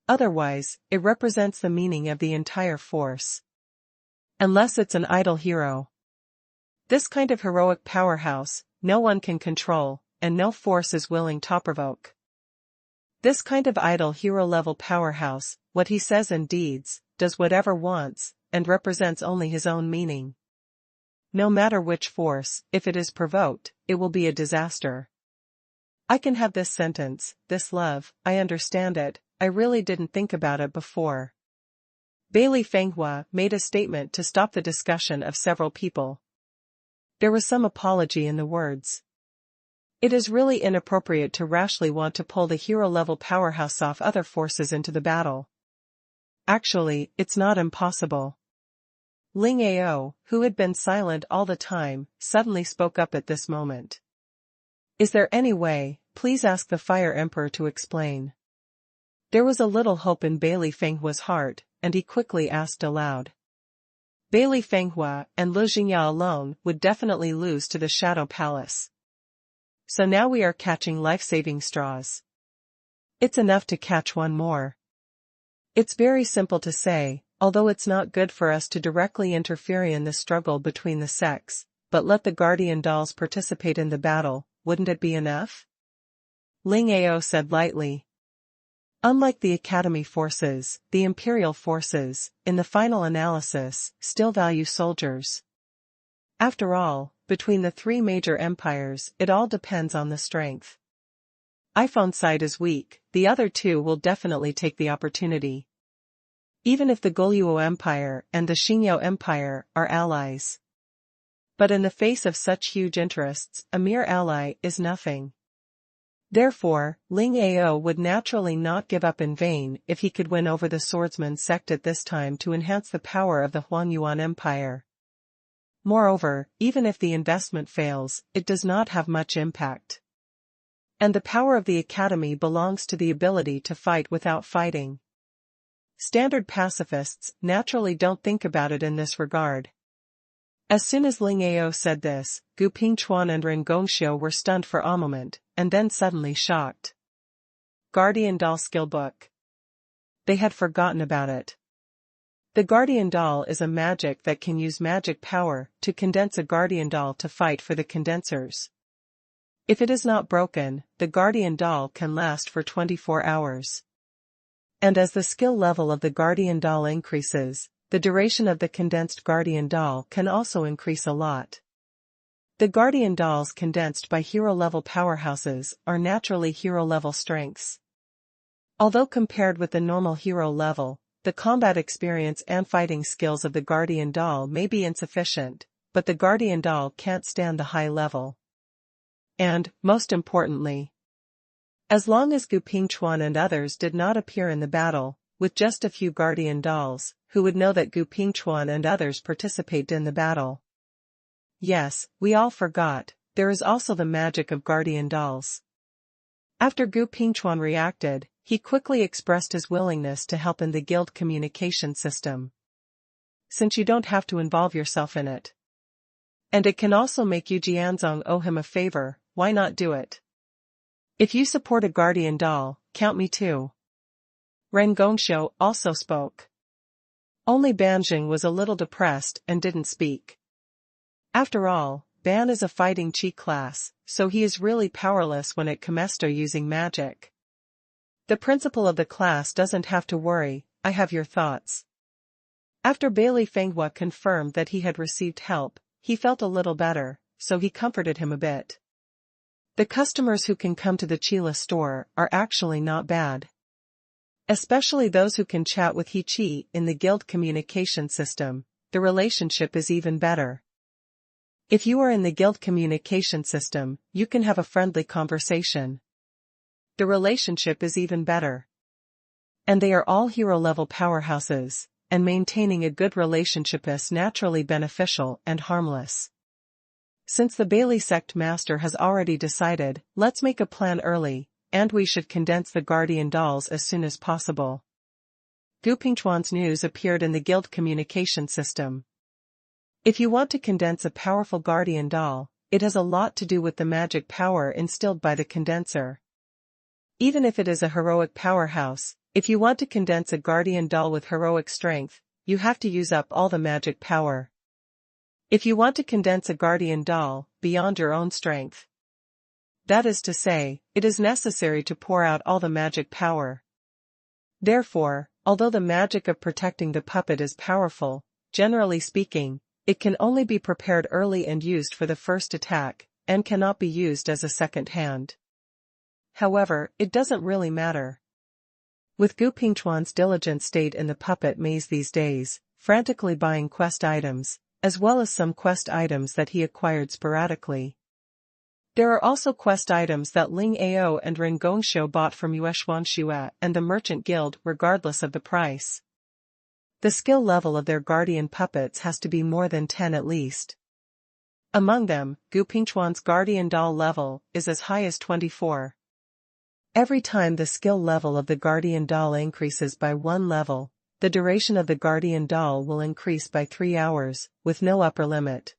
Speaker 1: Otherwise, it represents the meaning of the entire force. Unless it's an idle hero. This kind of heroic powerhouse, no one can control, and no force is willing to provoke. This kind of idle hero-level powerhouse, what he says and deeds, does whatever wants, and represents only his own meaning. No matter which force, if it is provoked, it will be a disaster. I can have this sentence, this love, I understand it, I really didn't think about it before. Bailey Fenghua made a statement to stop the discussion of several people. There was some apology in the words. It is really inappropriate to rashly want to pull the hero-level powerhouse off other forces into the battle. Actually, it's not impossible. Ling Ao, who had been silent all the time, suddenly spoke up at this moment. Is there any way, please ask the Fire Emperor to explain. There was a little hope in Bailey Fenghua's heart, and he quickly asked aloud. Bailey Fenghua and Lu Jingyao alone would definitely lose to the Shadow Palace. So now we are catching life-saving straws. It's enough to catch one more. It's very simple to say, although it's not good for us to directly interfere in the struggle between the sects, but let the guardian dolls participate in the battle, wouldn't it be enough? Ling Ao said lightly. Unlike the Academy forces, the Imperial forces, in the final analysis, still value soldiers. After all, between the three major empires, it all depends on the strength. iPhone's side is weak, the other two will definitely take the opportunity. Even if the Goryeo Empire and the Xingyao Empire are allies. But in the face of such huge interests, a mere ally is nothing. Therefore, Ling Ao would naturally not give up in vain if he could win over the swordsman sect at this time to enhance the power of the Xuanhuan Empire. Moreover, even if the investment fails, it does not have much impact. And the power of the Academy belongs to the ability to fight without fighting. Standard pacifists naturally don't think about it in this regard. As soon as Ling Ao said this, Gu Pingchuan and Ren Gongxiu were stunned for a moment, and then suddenly shocked. Guardian Doll Skill Book. They had forgotten about it. The Guardian Doll is a magic that can use magic power to condense a Guardian Doll to fight for the condensers. If it is not broken, the Guardian Doll can last for 24 hours. And as the skill level of the Guardian Doll increases, the duration of the condensed Guardian Doll can also increase a lot. The Guardian Dolls condensed by hero-level powerhouses are naturally hero-level strengths. Although compared with the normal hero level, the combat experience and fighting skills of the Guardian Doll may be insufficient, but the Guardian Doll can't stand the high level. And, most importantly, as long as Gu Pingchuan and others did not appear in the battle, with just a few Guardian Dolls, who would know that Gu Pingchuan and others participated in the battle? Yes, we all forgot, there is also the magic of Guardian Dolls. After Gu Pingchuan reacted, he quickly expressed his willingness to help in the guild communication system. Since you don't have to involve yourself in it. And it can also make you Jianzong owe him a favor, why not do it? If you support a Guardian Doll, count me too. Ren Gongxiu also spoke. Only Banjing was a little depressed and didn't speak. After all, Ban is a fighting chi class, so he is really powerless when it comes to using magic. The principal of the class doesn't have to worry, I have your thoughts. After Bailey Fenghua confirmed that he had received help, he felt a little better, so he comforted him a bit. The customers who can come to the Chila store are actually not bad. Especially those who can chat with He-Chi in the guild communication system, the relationship is even better. If you are in the guild communication system, you can have a friendly conversation. The relationship is even better. And they are all hero-level powerhouses, and maintaining a good relationship is naturally beneficial and harmless. Since the Bailey sect master has already decided, let's make a plan early, and we should condense the Guardian Dolls as soon as possible. Gu Pingchuan's news appeared in the guild communication system. If you want to condense a powerful Guardian Doll, it has a lot to do with the magic power instilled by the condenser. Even if it is a heroic powerhouse, if you want to condense a Guardian Doll with heroic strength, you have to use up all the magic power. If you want to condense a Guardian Doll, beyond your own strength. That is to say, it is necessary to pour out all the magic power. Therefore, although the magic of protecting the puppet is powerful, generally speaking, it can only be prepared early and used for the first attack, and cannot be used as a second hand. However, it doesn't really matter. With Gu Pingchuan's diligent state in the puppet maze these days, frantically buying quest items, as well as some quest items that he acquired sporadically. There are also quest items that Ling Ao and Ren Gongxiu bought from Xuanhuan and the Merchant Guild regardless of the price. The skill level of their guardian puppets has to be more than 10 at least. Among them, Gu Pingchuan's Guardian Doll level is as high as 24. Every time the skill level of the Guardian Doll increases by 1 level, the duration of the Guardian Doll will increase by 3 hours, with no upper limit.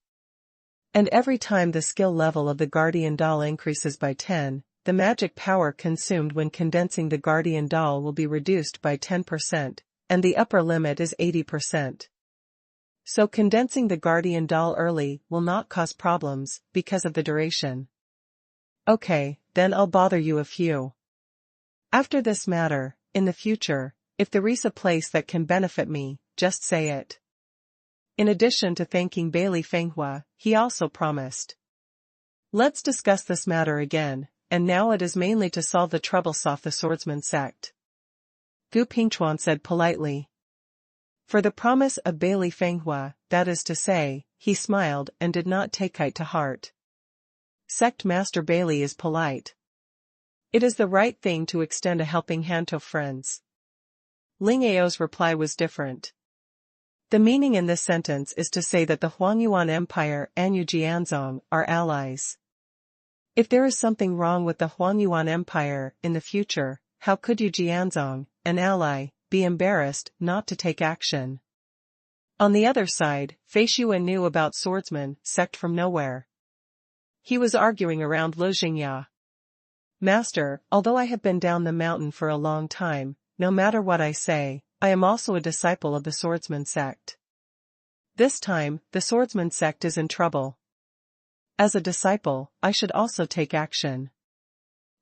Speaker 1: And every time the skill level of the Guardian Doll increases by 10, the magic power consumed when condensing the Guardian Doll will be reduced by 10%, and the upper limit is 80%. So condensing the guardian doll early will not cause problems because of the duration. Okay, then I'll bother you a few. After this matter, in the future, if there is a place that can benefit me, just say it. In addition to thanking Bailey Fenghua, he also promised. Let's discuss this matter again, and now it is mainly to solve the troubles of the swordsman sect. Gu Pingchuan said politely. For the promise of Bailey Fenghua, that is to say, he smiled and did not take it to heart. Sect Master Bailey is polite. It is the right thing to extend a helping hand to friends. Ling Ao's reply was different. The meaning in this sentence is to say that the Xuanhuan Empire and Yu Jianzong are allies. If there is something wrong with the Xuanhuan Empire in the future, how could Yu Jianzong, an ally, be embarrassed not to take action? On the other side, Fei Xue knew about swordsman sect from nowhere. He was arguing around Lu Jingya. Master, although I have been down the mountain for a long time, no matter what I say, I am also a disciple of the swordsman sect. This time, the swordsman sect is in trouble. As a disciple, I should also take action.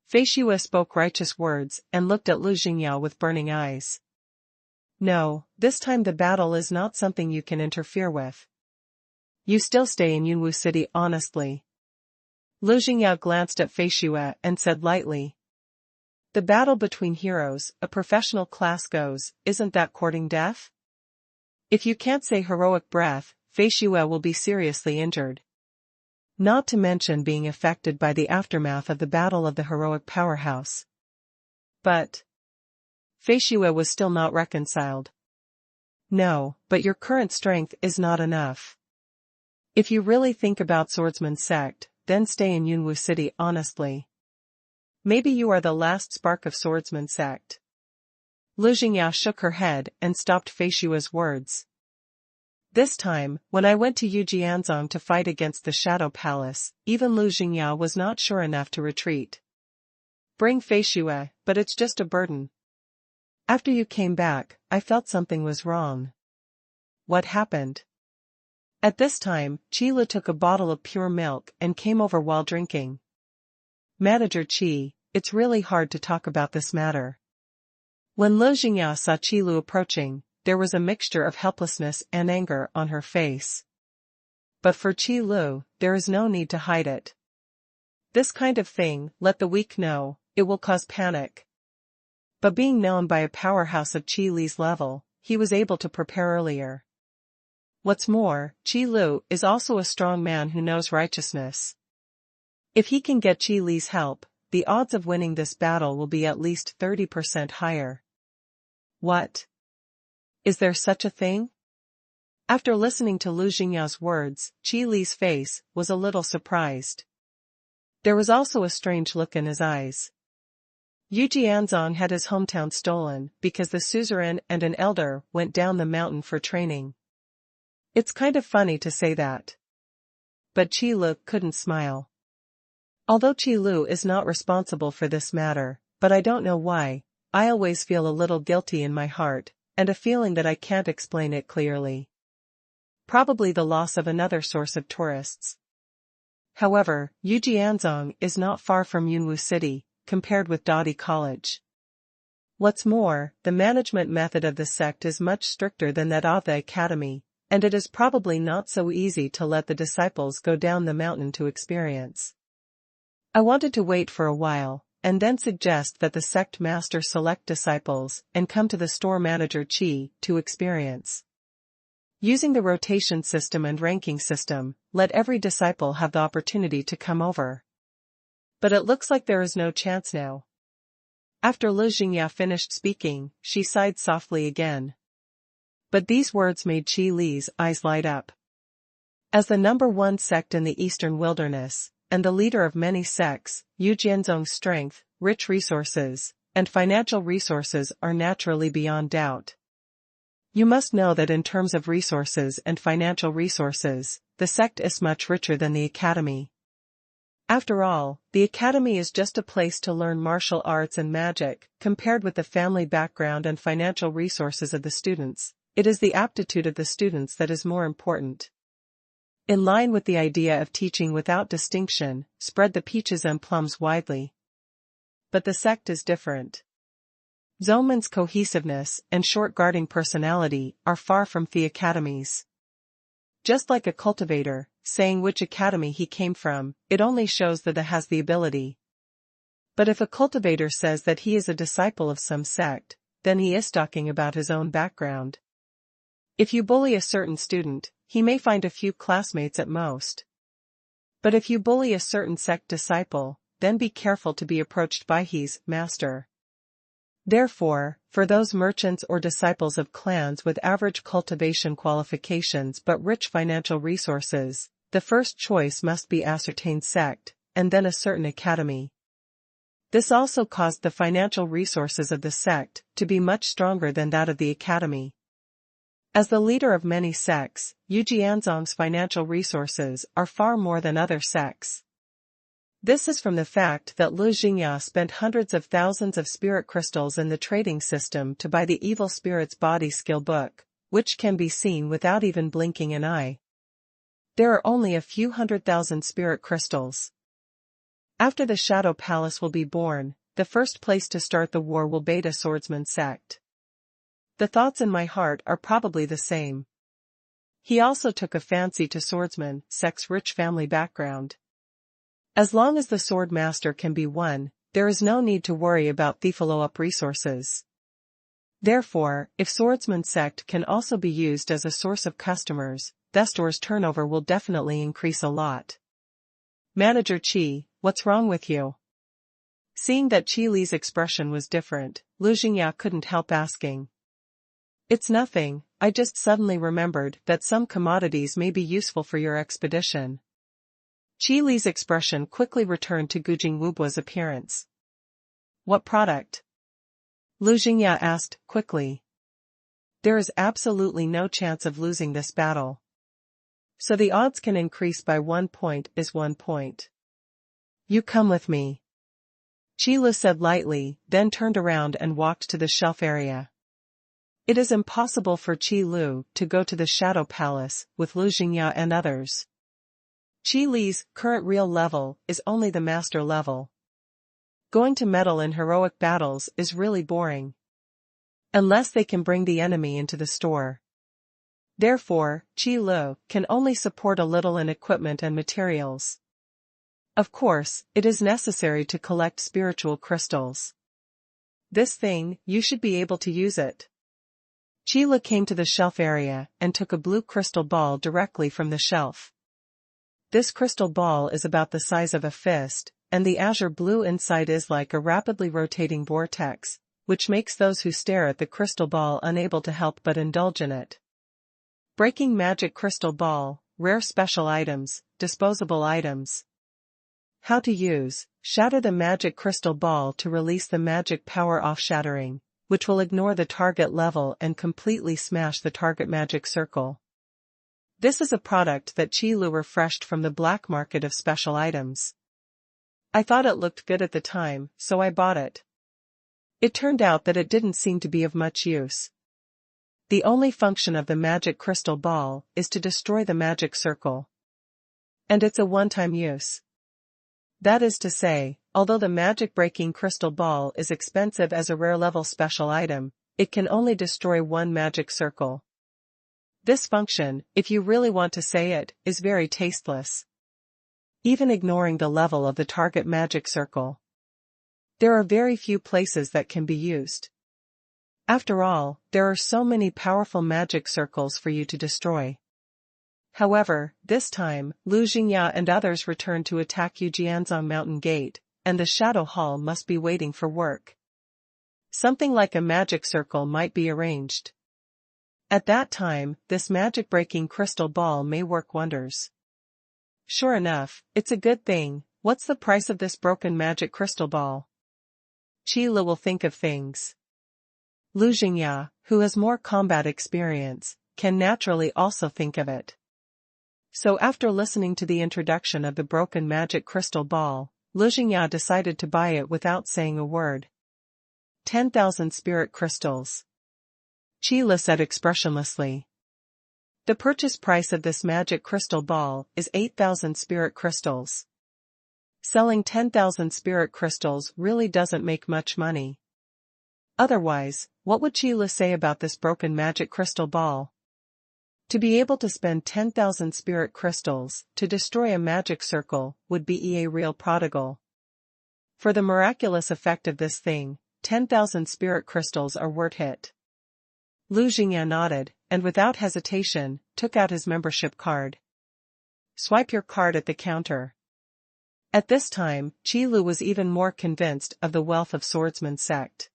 Speaker 1: Fei Xue spoke righteous words and looked at Lu Jingya with burning eyes. No, this time the battle is not something you can interfere with. You still stay in Yunwu City honestly. Lu Jingya glanced at Fei Xue and said lightly. The battle between heroes, a professional class goes, isn't that courting death? If you can't say heroic breath, Fei Xue will be seriously injured. Not to mention being affected by the aftermath of the battle of the heroic powerhouse. But Fei Xue was still not reconciled. No, but your current strength is not enough. If you really think about swordsman sect, then stay in Yunwu City honestly. Maybe you are the last spark of swordsman sect. Lu Jingya shook her head and stopped Fei Xue's words. This time, when I went to Yu Jianzong to fight against the Shadow Palace, even Lu Jingya was not sure enough to retreat. Bring Fei Xue, but it's just a burden. After you came back, I felt something was wrong. What happened? At this time, Qi Lu took a bottle of pure milk and came over while drinking. Manager Qi, it's really hard to talk about this matter. When Lu Jingya saw Qi Lu approaching, there was a mixture of helplessness and anger on her face. But for Qi Lu, there is no need to hide it. This kind of thing, let the weak know, it will cause panic. But being known by a powerhouse of Qi Li's level, he was able to prepare earlier. What's more, Qi Lu is also a strong man who knows righteousness. If he can get Qi Li's help, the odds of winning this battle will be at least 30% higher. What? Is there such a thing? After listening to Lu Jingya's words, Qi Li's face was a little surprised. There was also a strange look in his eyes. Yu Jianzong had his hometown stolen because the suzerain and an elder went down the mountain for training. It's kind of funny to say that. But Qi Lu couldn't smile. Although Qi Lu is not responsible for this matter, but I don't know why, I always feel a little guilty in my heart, and a feeling that I can't explain it clearly. Probably the loss of another source of tourists. However, Yu Jianzong is not far from Yunwu City, compared with Dadi College. What's more, the management method of the sect is much stricter than that of the academy, and it is probably not so easy to let the disciples go down the mountain to experience. I wanted to wait for a while, and then suggest that the sect master select disciples and come to the store manager Qi to experience. Using the rotation system and ranking system, let every disciple have the opportunity to come over. But it looks like there is no chance now. After Lu Jingya finished speaking, she sighed softly again. But these words made Qi Li's eyes light up. As the #1 sect in the Eastern Wilderness, and the leader of many sects, Yu Jianzong's strength, rich resources, and financial resources are naturally beyond doubt. You must know that in terms of resources and financial resources, the sect is much richer than the academy. After all, the academy is just a place to learn martial arts and magic, compared with the family background and financial resources of the students. it is the aptitude of the students that is more important. In line with the idea of teaching without distinction, spread the peaches and plums widely. But the sect is different. Xuanhuan's cohesiveness and short-guarding personality are far from the academies. Just like a cultivator, saying which academy he came from, it only shows that he has the ability. But if a cultivator says that he is a disciple of some sect, then he is talking about his own background. If you bully a certain student, he may find a few classmates at most. But if you bully a certain sect disciple, then be careful to be approached by his master. Therefore, for those merchants or disciples of clans with average cultivation qualifications but rich financial resources, the first choice must be ascertained sect, and then a certain academy. This also caused the financial resources of the sect to be much stronger than that of the academy. As the leader of many sects, Yu Jianzong's financial resources are far more than other sects. This is from the fact that Lu Jingya spent hundreds of thousands of spirit crystals in the trading system to buy the evil spirit's body skill book, which can be seen without even blinking an eye. There are only a few 100,000 spirit crystals. After the Shadow Palace will be born, the first place to start the war will be a swordsman sect. The thoughts in my heart are probably the same. He also took a fancy to swordsman sect's rich family background. As long as the sword master can be won, there is no need to worry about the follow-up resources. Therefore, if swordsman sect can also be used as a source of customers, the store's turnover will definitely increase a lot. Manager Qi, what's wrong with you? Seeing that Qi Li's expression was different, Lu Jingya couldn't help asking. It's nothing, I just suddenly remembered that some commodities may be useful for your expedition. Qi Li's expression quickly returned to Gujing Wubua's appearance. What product? Lu Jingya asked, quickly. There is absolutely no chance of losing this battle. So the odds can increase by 1 point is 1 point. You come with me. Qi Lu said lightly, then turned around and walked to the shelf area. It is impossible for Qi Lu to go to the Shadow Palace with Lu Jingya and others. Qi Li's current real level is only the master level. Going to meddle in heroic battles is really boring. Unless they can bring the enemy into the store. Therefore, Qi Lu can only support a little in equipment and materials. Of course, it is necessary to collect spiritual crystals. This thing, you should be able to use it. Qi Lu came to the shelf area and took a blue crystal ball directly from the shelf. This crystal ball is about the size of a fist, and the azure blue inside is like a rapidly rotating vortex, which makes those who stare at the crystal ball unable to help but indulge in it. Breaking magic crystal ball, rare special items, disposable items. How to use: shatter the magic crystal ball to release the magic power off shattering, which will ignore the target level and completely smash the target magic circle. This is a product that Qi Lu refreshed from the black market of special items. I thought it looked good at the time, so I bought it. It turned out that it didn't seem to be of much use. The only function of the magic crystal ball is to destroy the magic circle. And it's a one-time use. That is to say, although the magic-breaking crystal ball is expensive as a rare-level special item, it can only destroy one magic circle. This function, if you really want to say it, is very tasteless. Even ignoring the level of the target magic circle. There are very few places that can be used. After all, there are so many powerful magic circles for you to destroy. However, this time, Lu Jingya and others return to attack Yujianzong Mountain Gate, and the Shadow Hall must be waiting for work. Something like a magic circle might be arranged. At that time, this magic-breaking crystal ball may work wonders. Sure enough, it's a good thing. What's the price of this broken magic crystal ball? Qi Lu will think of things. Lu Jingya, who has more combat experience, can naturally also think of it. So after listening to the introduction of the broken magic crystal ball, Lu Jingya decided to buy it without saying a word. 10,000 spirit crystals. Qi said expressionlessly. The purchase price of this magic crystal ball is 8,000 spirit crystals. Selling 10,000 spirit crystals really doesn't make much money. Otherwise, what would Qi say about this broken magic crystal ball? To be able to spend 10,000 spirit crystals to destroy a magic circle would be a real prodigal. For the miraculous effect of this thing, 10,000 spirit crystals are worth it. Lu Jingyan nodded, and without hesitation, took out his membership card. Swipe your card at the counter. At this time, Qi Lu was even more convinced of the wealth of swordsman sect.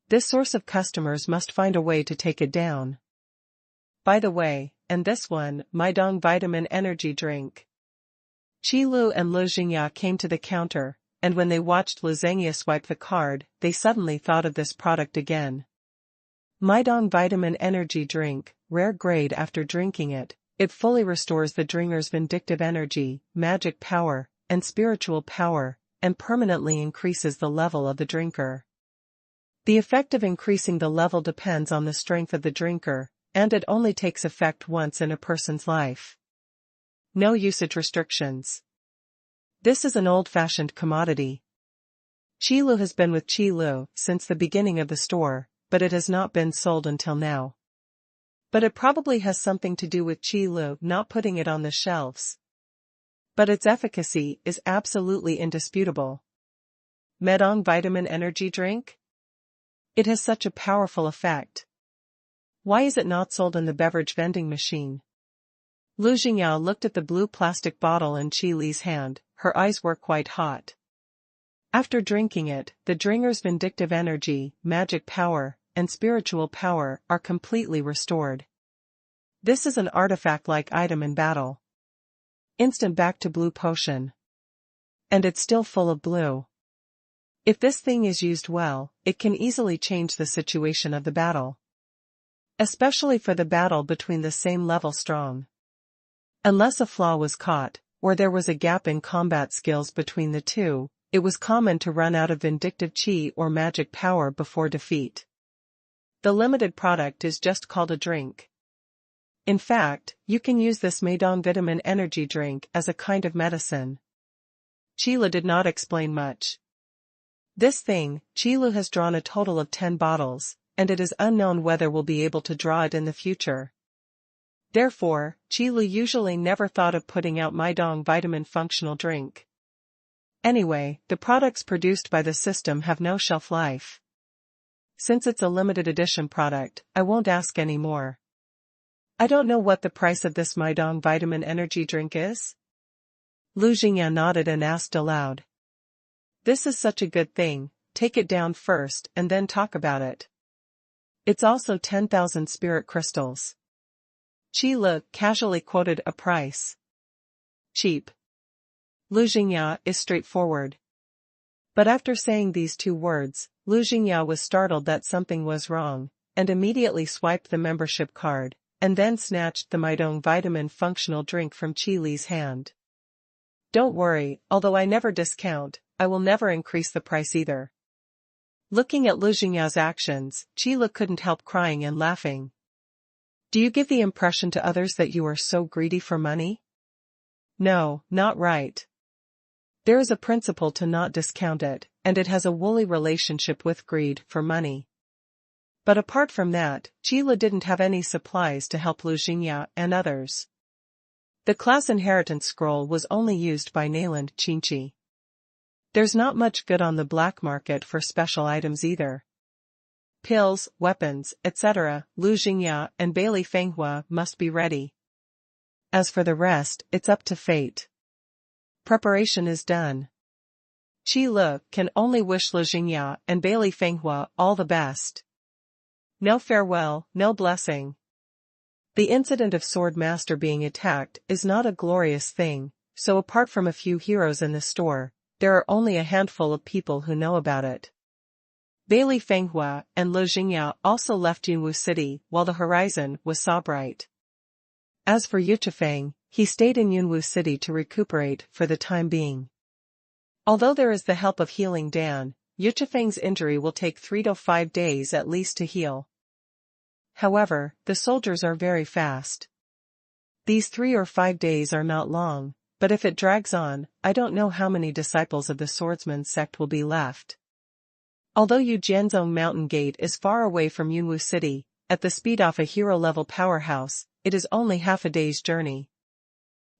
Speaker 1: This source of customers must find a way to take it down. By the way, and this one, Myriad vitamin energy drink. Qi Lu and Lu Jingya came to the counter, and when they watched Lu Zhengya swipe the card, they suddenly thought of this product again. Myriad vitamin energy drink, rare grade. After drinking it, it fully restores the drinker's vindictive energy, magic power, and spiritual power, and permanently increases the level of the drinker. The effect of increasing the level depends on the strength of the drinker, and it only takes effect once in a person's life. No usage restrictions. This is an old-fashioned commodity. Qi Lu has been with Qi Lu since the beginning of the store, but it has not been sold until now. But it probably has something to do with Qi Lu not putting it on the shelves. But its efficacy is absolutely indisputable. Myriad vitamin energy drink? It has such a powerful effect. Why is it not sold in the beverage vending machine? Lu Jingya looked at the blue plastic bottle in Qi Li's hand, her eyes were quite hot. After drinking it, the drinker's vindictive energy, magic power, and spiritual power are completely restored. This is an artifact-like item in battle. Instant back to blue potion. And it's still full of blue. If this thing is used well, it can easily change the situation of the battle. Especially for the battle between the same level strong. Unless a flaw was caught, or there was a gap in combat skills between the two, it was common to run out of vindictive chi or magic power before defeat. The limited product is just called a drink. In fact, you can use this Myriad vitamin energy drink as a kind of medicine. Qi Lu did not explain much. This thing, Qi Lu has drawn a total of 10 bottles, and it is unknown whether we'll be able to draw it in the future. Therefore, Qi Lu usually never thought of putting out Myriad vitamin functional drink. Anyway, the products produced by the system have no shelf life. Since it's a limited edition product, I won't ask any more. I don't know what the price of this Myriad vitamin energy drink is? Lu Jingyan nodded and asked aloud. This is such a good thing, take it down first and then talk about it. It's also 10,000 spirit crystals. Qi Lu casually quoted a price. Cheap. Lu Jingya is straightforward. But after saying these two words, Lu Jingya was startled that something was wrong, and immediately swiped the membership card, and then snatched the Myriad vitamin functional drink from Qi Li's hand. Don't worry, although I never discount, I will never increase the price either. Looking at Lu Jingya's actions, Qi Lu couldn't help crying and laughing. Do you give the impression to others that you are so greedy for money? No, not right. There is a principle to not discount it, and it has a woolly relationship with greed for money. But apart from that, Qi Lu didn't have any supplies to help Lu Jingya and others. The class inheritance scroll was only used by Nayland Qinchi. There's not much good on the black market for special items either. Pills, weapons, etc., Lu Jingya and Bailey Fenghua must be ready. As for the rest, it's up to fate. Preparation is done. Qi Lu can only wish Lu Jingya and Bailey Fenghua all the best. No farewell, no blessing. The incident of Sword Master being attacked is not a glorious thing, so apart from a few heroes in the store, there are only a handful of people who know about it. Bailey Fenghua and Lu Jingya also left Yunwu City while the horizon was so bright. As for Yuchifeng, he stayed in Yunwu City to recuperate for the time being. Although there is the help of Healing Dan, Yuchifeng's injury will take 3 to 5 days at least to heal. However, the soldiers are very fast. These 3 or 5 days are not long, but if it drags on, I don't know how many disciples of the swordsman sect will be left. Although Yujianzong Mountain Gate is far away from Yunwu City, at the speed of a hero-level powerhouse, it is only half a day's journey.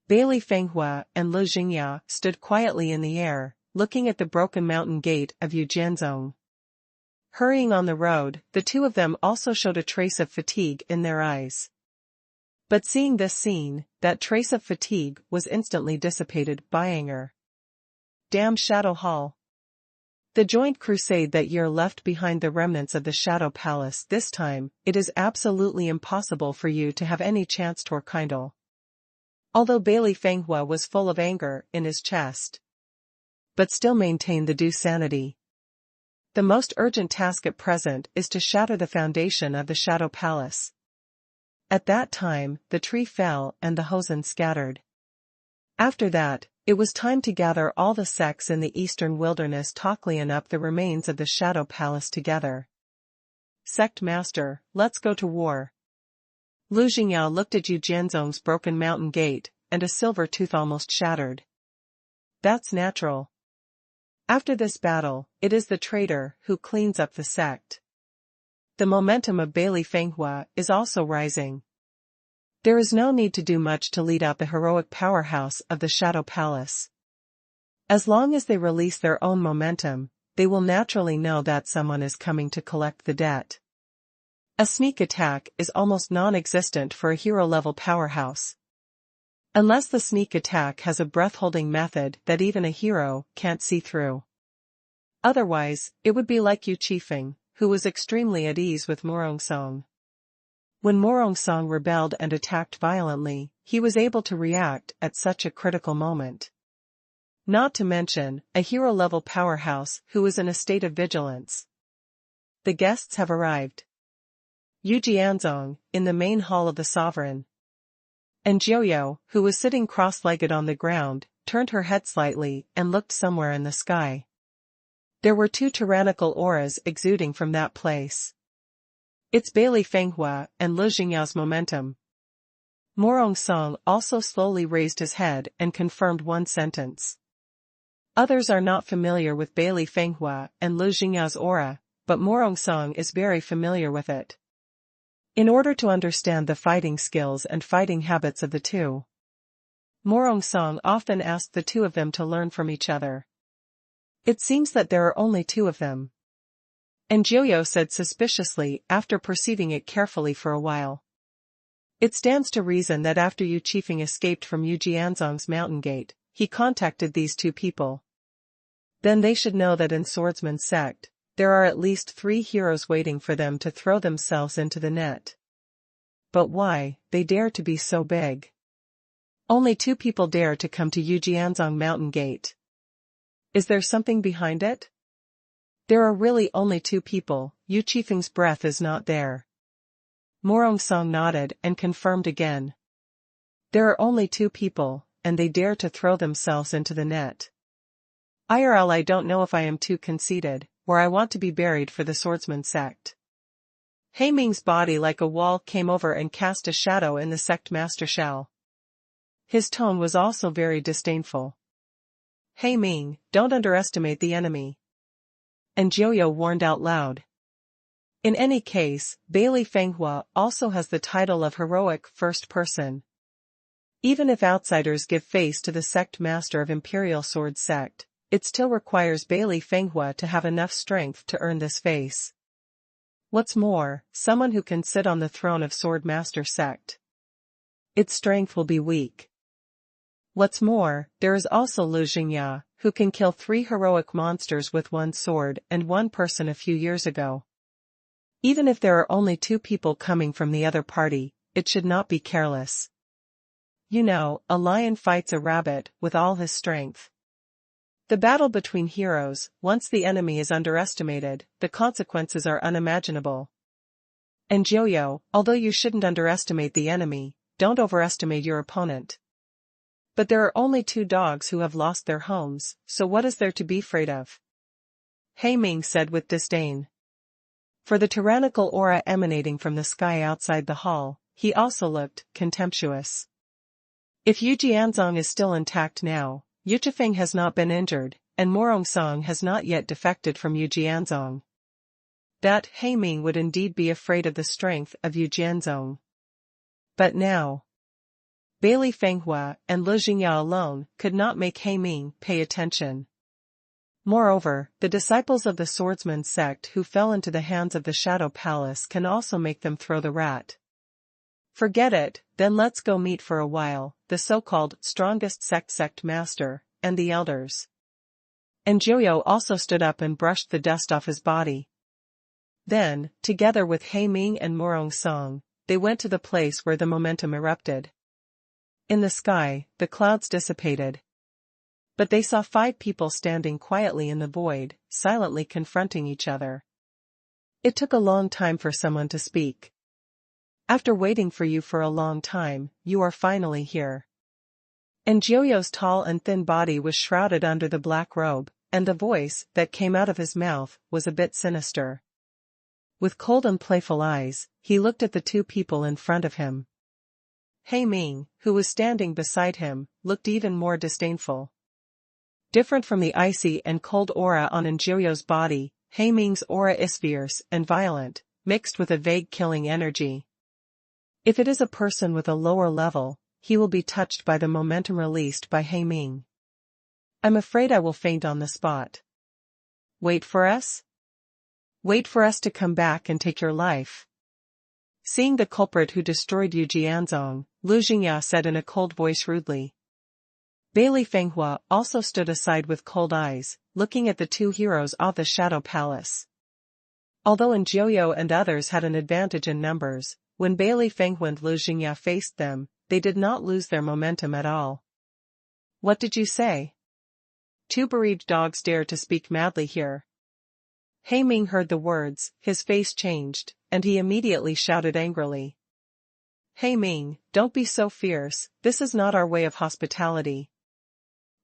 Speaker 1: Bailey Fenghua and Lu Jingya stood quietly in the air, looking at the broken mountain gate of Yujianzong. Hurrying on the road, the two of them also showed a trace of fatigue in their eyes. But seeing this scene, that trace of fatigue was instantly dissipated by anger. Damn Shadow Hall! The joint crusade that year left behind the remnants of the Shadow Palace. This time, it is absolutely impossible for you to have any chance to rekindle. Although Bailey Fenghua was full of anger in his chest, but still maintained the due sanity. The most urgent task at present is to shatter the foundation of the Shadow Palace. At that time, the tree fell and the hosen scattered. After that, it was time to gather all the sects in the eastern wilderness to clean up the remains of the Shadow Palace together. Sect Master, let's go to war. Lu Jingyao looked at Yujianzong's broken mountain gate, and a silver tooth almost shattered. That's natural. After this battle, it is the traitor who cleans up the sect. The momentum of Bailey Fenghua is also rising. There is no need to do much to lead out the heroic powerhouse of the Shadow Palace. As long as they release their own momentum, they will naturally know that someone is coming to collect the debt. A sneak attack is almost non-existent for a hero-level powerhouse. Unless the sneak attack has a breath-holding method that even a hero can't see through. Otherwise, it would be like Yu Qifeng, who was extremely at ease with Morongsong. When Morongsong rebelled and attacked violently, he was able to react at such a critical moment. Not to mention, a hero-level powerhouse who is in a state of vigilance. The guests have arrived. Yujianzong, in the main hall of the sovereign. And Jiuyo, who was sitting cross-legged on the ground, turned her head slightly and looked somewhere in the sky. There were 2 tyrannical auras exuding from that place. It's Bailey Fenghua and Lu Jingyao's momentum. Morongsong also slowly raised his head and confirmed one sentence. Others are not familiar with Bailey Fenghua and Lu Jingyao's aura, but Morongsong is very familiar with it. In order to understand the fighting skills and fighting habits of the two, Morongsong often asked the 2 of them to learn from each other. It seems that there are only 2 of them. And Jiuyo said suspiciously after perceiving it carefully for a while. It stands to reason that after Yu Qifeng escaped from Yujianzong's mountain gate, he contacted these 2 people. Then they should know that in Swordsman's sect, there are at least 3 heroes waiting for them to throw themselves into the net. But why they dare to be so big? Only 2 people dare to come to Yujianzong Mountain Gate. Is there something behind it? There are really only 2 people. Yu Qifeng's breath is not there. Morongsong nodded and confirmed again. There are only 2 people, and they dare to throw themselves into the net. IRL, I don't know if I am too conceited, or I want to be buried for the swordsman sect. He Ming's body like a wall came over and cast a shadow in the sect master Shao. His tone was also very disdainful. He Ming, don't underestimate the enemy. And Jiuyo warned out loud. In any case, Bailey Fenghua also has the title of heroic first person. Even if outsiders give face to the sect master of Imperial Sword Sect, it still requires Bailey Fenghua to have enough strength to earn this face. What's more, someone who can sit on the throne of Sword Master Sect. Its strength will be weak. What's more, there is also Lu Jingya, who can kill 3 heroic monsters with 1 sword and 1 person a few years ago. Even if there are only 2 people coming from the other party, it should not be careless. You know, a lion fights a rabbit with all his strength. The battle between heroes, once the enemy is underestimated, the consequences are unimaginable. And Jiuyo, although you shouldn't underestimate the enemy, don't overestimate your opponent. But there are only 2 dogs who have lost their homes, so what is there to be afraid of? He Ming said with disdain. For the tyrannical aura emanating from the sky outside the hall, he also looked contemptuous. If Yu Jianzong is still intact now, Yu Chifeng has not been injured, and Morong Song has not yet defected from Yu Jianzong. That He Ming would indeed be afraid of the strength of Yu Jianzong. But now, Bailey Fenghua and Lu Jingyao alone could not make He Ming pay attention. Moreover, the disciples of the swordsman sect who fell into the hands of the Shadow Palace can also make them throw the rat. Forget it, then let's go meet for a while, the so-called strongest sect master, and the elders. And Joyo also stood up and brushed the dust off his body. Then, together with He Ming and Morong Song, they went to the place where the momentum erupted. In the sky, the clouds dissipated. But they saw 5 people standing quietly in the void, silently confronting each other. It took a long time for someone to speak. After waiting for you for a long time, you are finally here. And Joyo's tall and thin body was shrouded under the black robe, and the voice that came out of his mouth was a bit sinister. With cold and playful eyes, he looked at the 2 people in front of him. He Ming, who was standing beside him, looked even more disdainful. Different from the icy and cold aura on Joyo's body, He Ming's aura is fierce and violent, mixed with a vague killing energy. If it is a person with a lower level, he will be touched by the momentum released by He Ming. I'm afraid I will faint on the spot. Wait for us? Wait for us to come back and take your life. Seeing the culprit who destroyed Yu Jianzong, Lu Jingya said in a cold voice rudely. Bailey Fenghua also stood aside with cold eyes, looking at the 2 heroes of the Shadow Palace. Although Joyo and others had an advantage in numbers, when Bailey Fenghua and Lu Jingya faced them, they did not lose their momentum at all. What did you say? 2 bereaved dogs dare to speak madly here. He Ming heard the words, his face changed, and he immediately shouted angrily. He Ming, don't be so fierce, this is not our way of hospitality.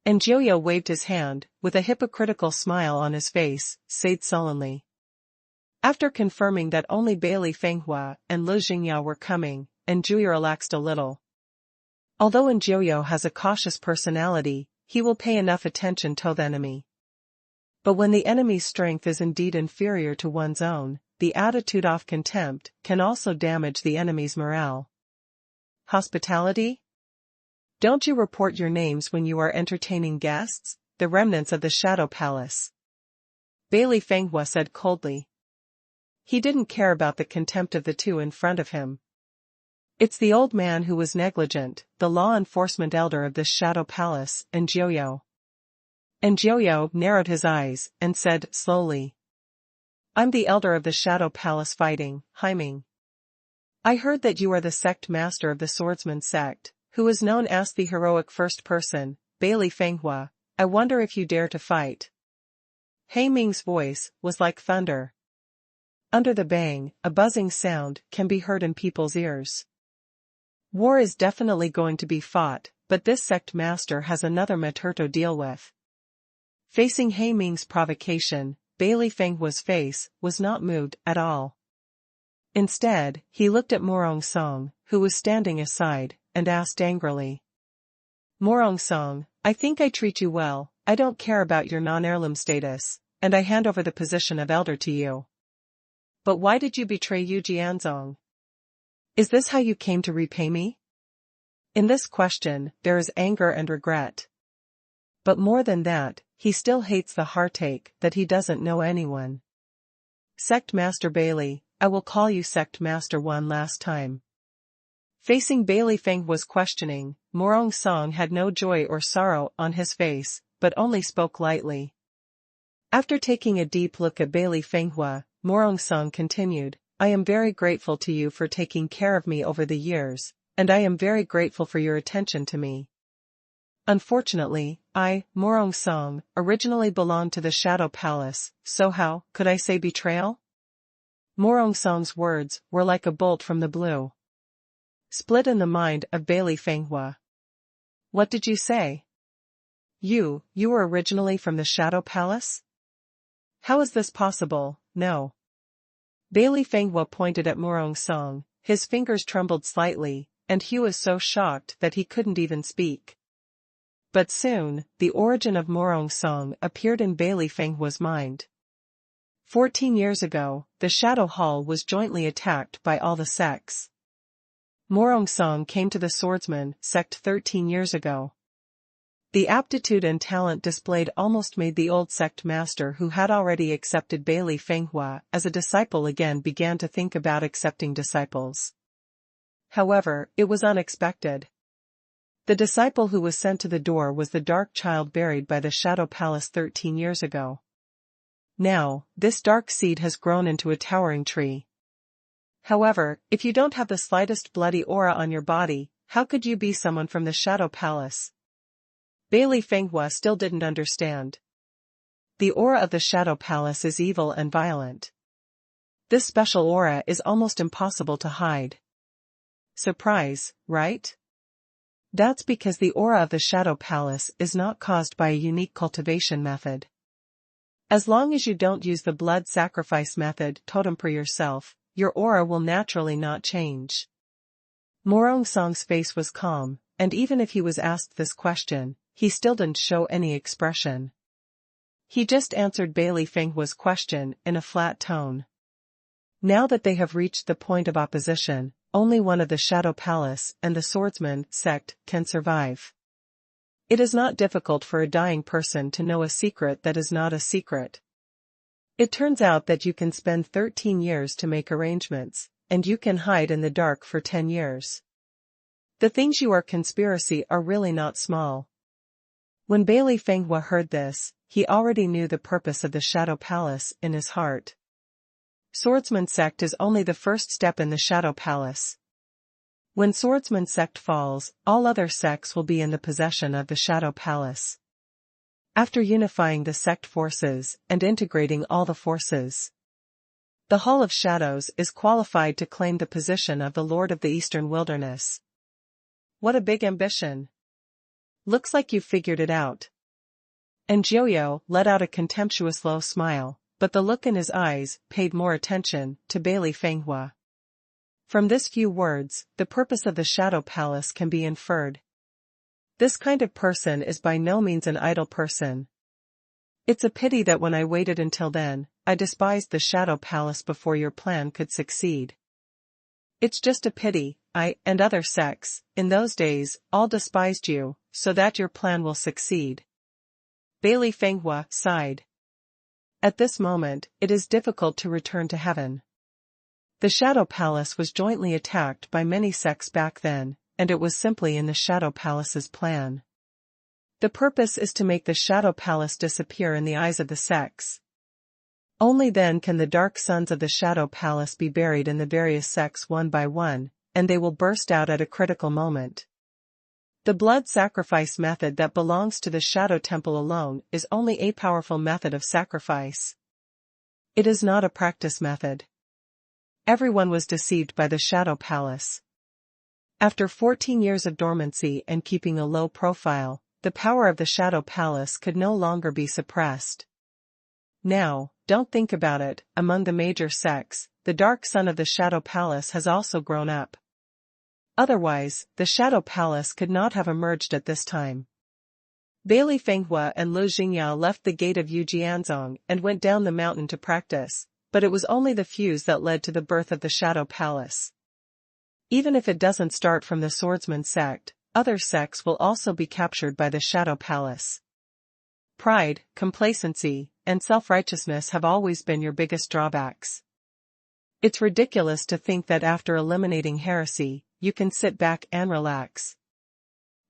Speaker 1: And Joyo waved his hand, with a hypocritical smile on his face, said sullenly. After confirming that only Bailey Fenghua and Lu Jingya were coming, Joyo relaxed a little. Although Joyo has a cautious personality, he will pay enough attention to the enemy. But when the enemy's strength is indeed inferior to one's own, the attitude of contempt can also damage the enemy's morale. Hospitality? Don't you report your names when you are entertaining guests, the remnants of the Shadow Palace? Bailey Fenghua said coldly. He didn't care about the contempt of the 2 in front of him. It's the old man who was negligent, the law enforcement elder of this Shadow Palace, Joyo. Joyo narrowed his eyes and said slowly. I'm the elder of the Shadow Palace fighting, He Ming. I heard that you are the sect master of the swordsman sect, who is known as the heroic first person, Bailey Fenghua. I wonder if you dare to fight. He Ming's voice was like thunder. Under the bang, a buzzing sound can be heard in people's ears. War is definitely going to be fought, but this sect master has another matter to deal with. Facing He Ming's provocation, Bailey Fenghua's face was not moved at all. Instead, he looked at Morong Song, who was standing aside, and asked angrily. Morong Song, I think I treat you well, I don't care about your non-heirloom status, and I hand over the position of elder to you. But why did you betray Yu Jianzong? Is this how you came to repay me? In this question, there is anger and regret. But more than that, he still hates the heartache that he doesn't know anyone. Sect Master Bailey, I will call you Sect Master one last time. Facing Bailey Fenghua's questioning, Morong Song had no joy or sorrow on his face, but only spoke lightly. After taking a deep look at Bailey Fenghua, Morong Song continued, I am very grateful to you for taking care of me over the years, and I am very grateful for your attention to me. Unfortunately, I, Morong Song, originally belonged to the Shadow Palace, so how could I say betrayal? Morong Song's words were like a bolt from the blue. Split in the mind of Bailey Fenghua. What did you say? You were originally from the Shadow Palace? How is this possible? No. Bailey Fenghua pointed at Morong Song, his fingers trembled slightly, and he was so shocked that he couldn't even speak. But soon, the origin of Morong Song appeared in Bailey Fenghua's mind. 14 years ago, the Shadow Hall was jointly attacked by all the sects. Morong Song came to the swordsman sect 13 years ago. The aptitude and talent displayed almost made the old sect master who had already accepted Bailey Fenghua as a disciple again began to think about accepting disciples. However, it was unexpected. The disciple who was sent to the door was the dark child buried by the Shadow Palace 13 years ago. Now, this dark seed has grown into a towering tree. However, if you don't have the slightest bloody aura on your body, how could you be someone from the Shadow Palace? Bailey Fenghua still didn't understand. The aura of the Shadow Palace is evil and violent. This special aura is almost impossible to hide. Surprise, right? That's because the aura of the Shadow Palace is not caused by a unique cultivation method. As long as you don't use the blood sacrifice method totem for yourself, your aura will naturally not change. Morong Song's face was calm, and even if he was asked this question, he still didn't show any expression. He just answered Bailey Fenghua's question in a flat tone. Now that they have reached the point of opposition, only one of the Shadow Palace and the Swordsman sect can survive. It is not difficult for a dying person to know a secret that is not a secret. It turns out that you can spend 13 years to make arrangements, and you can hide in the dark for 10 years. The things you are conspiracy are really not small. When Bailey Fenghua heard this, he already knew the purpose of the Shadow Palace in his heart. Swordsman sect is only the first step in the Shadow Palace. When Swordsman sect falls, all other sects will be in the possession of the Shadow Palace. After unifying the sect forces and integrating all the forces, the Hall of Shadows is qualified to claim the position of the Lord of the Eastern Wilderness. What a big ambition. Looks like you've figured it out. And Joyo let out a contemptuous low smile, but the look in his eyes paid more attention to Bailey Fenghua. From this few words, the purpose of the Shadow Palace can be inferred. This kind of person is by no means an idle person. It's a pity that when I waited until then, I despised the Shadow Palace before your plan could succeed. It's just a pity, I, and other sects, in those days, all despised you, so that your plan will succeed. Bailey Fenghua sighed. At this moment, it is difficult to return to heaven. The Shadow Palace was jointly attacked by many sects back then, and it was simply in the Shadow Palace's plan. The purpose is to make the Shadow Palace disappear in the eyes of the sects. Only then can the dark sons of the Shadow Palace be buried in the various sects one by one, and they will burst out at a critical moment. The blood sacrifice method that belongs to the Shadow Temple alone is only a powerful method of sacrifice. It is not a practice method. Everyone was deceived by the Shadow Palace. After 14 years of dormancy and keeping a low profile, the power of the Shadow Palace could no longer be suppressed. Now, don't think about it, among the major sects, the dark son of the Shadow Palace has also grown up. Otherwise, the Shadow Palace could not have emerged at this time. Bailey Fenghua and Lu Jingyao left the gate of Yujianzong and went down the mountain to practice, but it was only the fuse that led to the birth of the Shadow Palace. Even if it doesn't start from the Swordsman sect, other sects will also be captured by the Shadow Palace. Pride, complacency, and self-righteousness have always been your biggest drawbacks. It's ridiculous to think that after eliminating heresy, you can sit back and relax.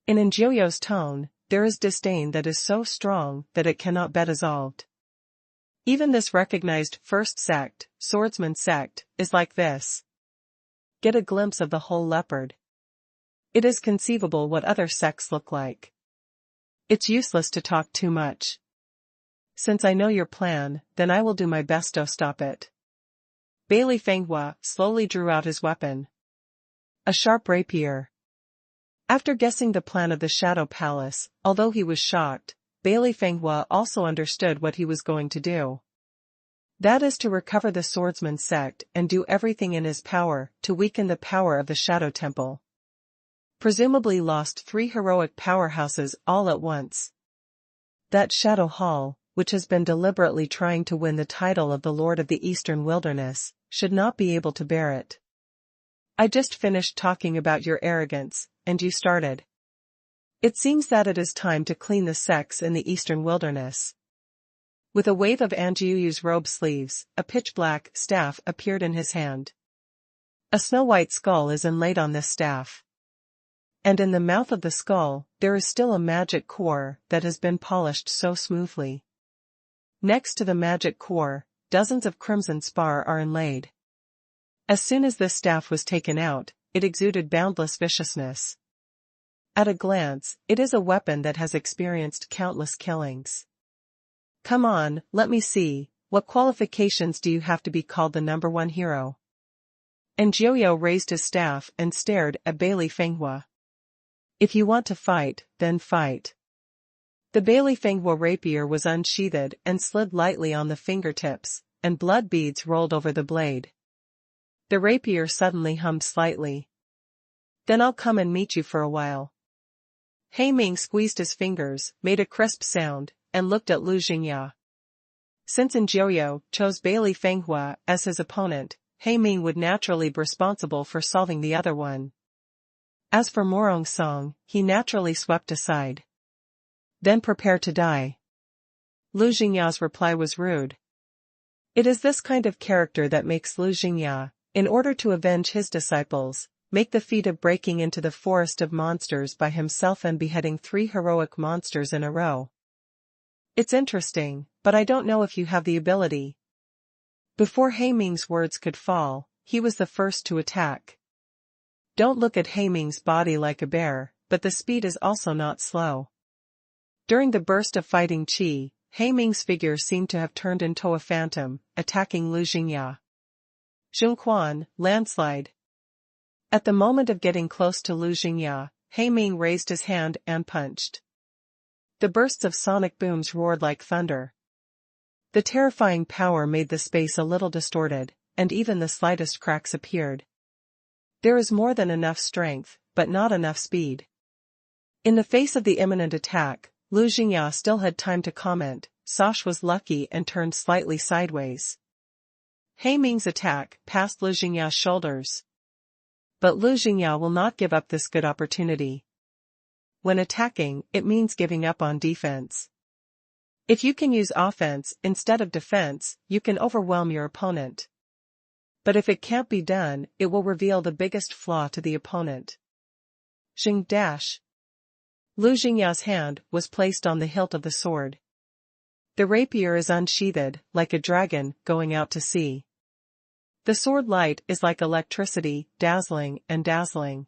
Speaker 1: In Njioyo's tone, there is disdain that is so strong that it cannot be dissolved. Even this recognized first sect, Swordsman sect, is like this. Get a glimpse of the whole leopard. It is conceivable what other sects look like. It's useless to talk too much. Since I know your plan, then I will do my best to stop it. Bailey Fenghua slowly drew out his weapon. A sharp rapier. After guessing the plan of the Shadow Palace, although he was shocked, Bailey Fenghua also understood what he was going to do. That is to recover the swordsman sect and do everything in his power to weaken the power of the Shadow Temple. Presumably lost 3 heroic powerhouses all at once. That Shadow Hall, which has been deliberately trying to win the title of the Lord of the Eastern Wilderness, should not be able to bear it. I just finished talking about your arrogance, and you started. It seems that it is time to clean the sects in the Eastern Wilderness. With a wave of Anjiuyu's robe sleeves, a pitch-black staff appeared in his hand. A snow-white skull is inlaid on this staff. And in the mouth of the skull, there is still a magic core that has been polished so smoothly. Next to the magic core, dozens of crimson spar are inlaid. As soon as this staff was taken out, it exuded boundless viciousness. At a glance, it is a weapon that has experienced countless killings. Come on, let me see, what qualifications do you have to be called the #1 hero? And Jiuyo raised his staff and stared at Bailey Fenghua. If you want to fight, then fight. The Bailey Fenghua rapier was unsheathed and slid lightly on the fingertips, and blood beads rolled over the blade. The rapier suddenly hummed slightly. Then I'll come and meet you for a while. He Ming squeezed his fingers, made a crisp sound, and looked at Lu Jingya. Since Jiuyo chose Bailey Fenghua as his opponent, He Ming would naturally be responsible for solving the other one. As for Morong Song, he naturally swept aside. Then prepare to die. Lu Jingya's reply was rude. It is this kind of character that makes Lu Jingya, in order to avenge his disciples, make the feat of breaking into the forest of monsters by himself and beheading 3 heroic monsters in a row. It's interesting, but I don't know if you have the ability. Before He Ming's words could fall, he was the first to attack. Don't look at He Ming's body like a bear, but the speed is also not slow. During the burst of fighting chi, He Ming's figure seemed to have turned into a phantom, attacking Lu Jingya. Xuanhuan, landslide. At the moment of getting close to Lu Jingya, He Ming raised his hand and punched. The bursts of sonic booms roared like thunder. The terrifying power made the space a little distorted, and even the slightest cracks appeared. There is more than enough strength, but not enough speed. In the face of the imminent attack, Lu Jingya still had time to comment. Sosh was lucky and turned slightly sideways. He Ming's attack passed Lu Jingya's shoulders. But Lu Jingya will not give up this good opportunity. When attacking, it means giving up on defense. If you can use offense instead of defense, you can overwhelm your opponent. But if it can't be done, it will reveal the biggest flaw to the opponent. Xing dash. Lu Jingya's hand was placed on the hilt of the sword. The rapier is unsheathed, like a dragon going out to sea. The sword light is like electricity, dazzling and dazzling.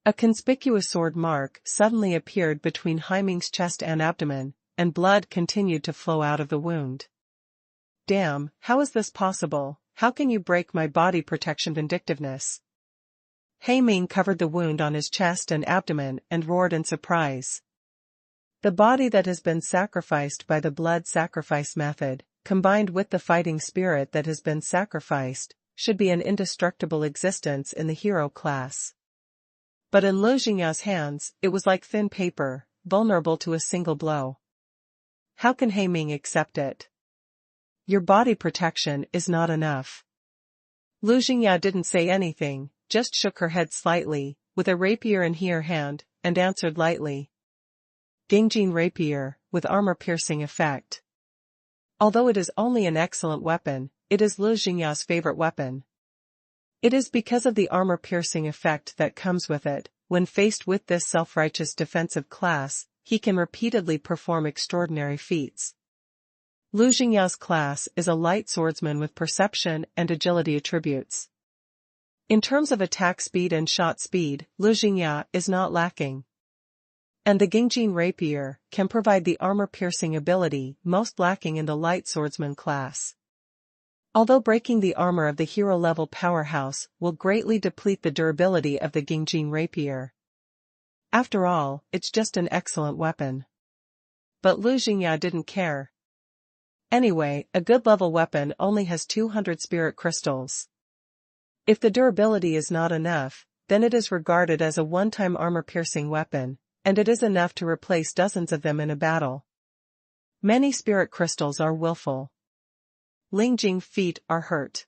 Speaker 1: A conspicuous sword mark suddenly appeared between He Ming's chest and abdomen, and blood continued to flow out of the wound. Damn, how is this possible? How can you break my body protection vindictiveness? He Ming covered the wound on his chest and abdomen and roared in surprise. The body that has been sacrificed by the blood sacrifice method, combined with the fighting spirit that has been sacrificed, should be an indestructible existence in the hero class. But in Lu Jingya's hands, it was like thin paper, vulnerable to a single blow. How can He Ming accept it? Your body protection is not enough. Lu Jingya didn't say anything, just shook her head slightly, with a rapier in her hand, and answered lightly. Gingjin rapier, with armor-piercing effect. Although it is only an excellent weapon, it is Lu Jingya's favorite weapon. It is because of the armor-piercing effect that comes with it. When faced with this self-righteous defensive class, he can repeatedly perform extraordinary feats. Lu Jingya's class is a light swordsman with perception and agility attributes. In terms of attack speed and shot speed, Lu Jingya is not lacking. And the Gingjin rapier can provide the armor-piercing ability most lacking in the light swordsman class. Although breaking the armor of the hero-level powerhouse will greatly deplete the durability of the Gingjin rapier. After all, it's just an excellent weapon. But Lu Jingya didn't care. Anyway, a good level weapon only has 200 spirit crystals. If the durability is not enough, then it is regarded as a one-time armor-piercing weapon, and it is enough to replace dozens of them in a battle. Many spirit crystals are willful. Lingjing's feet are hurt.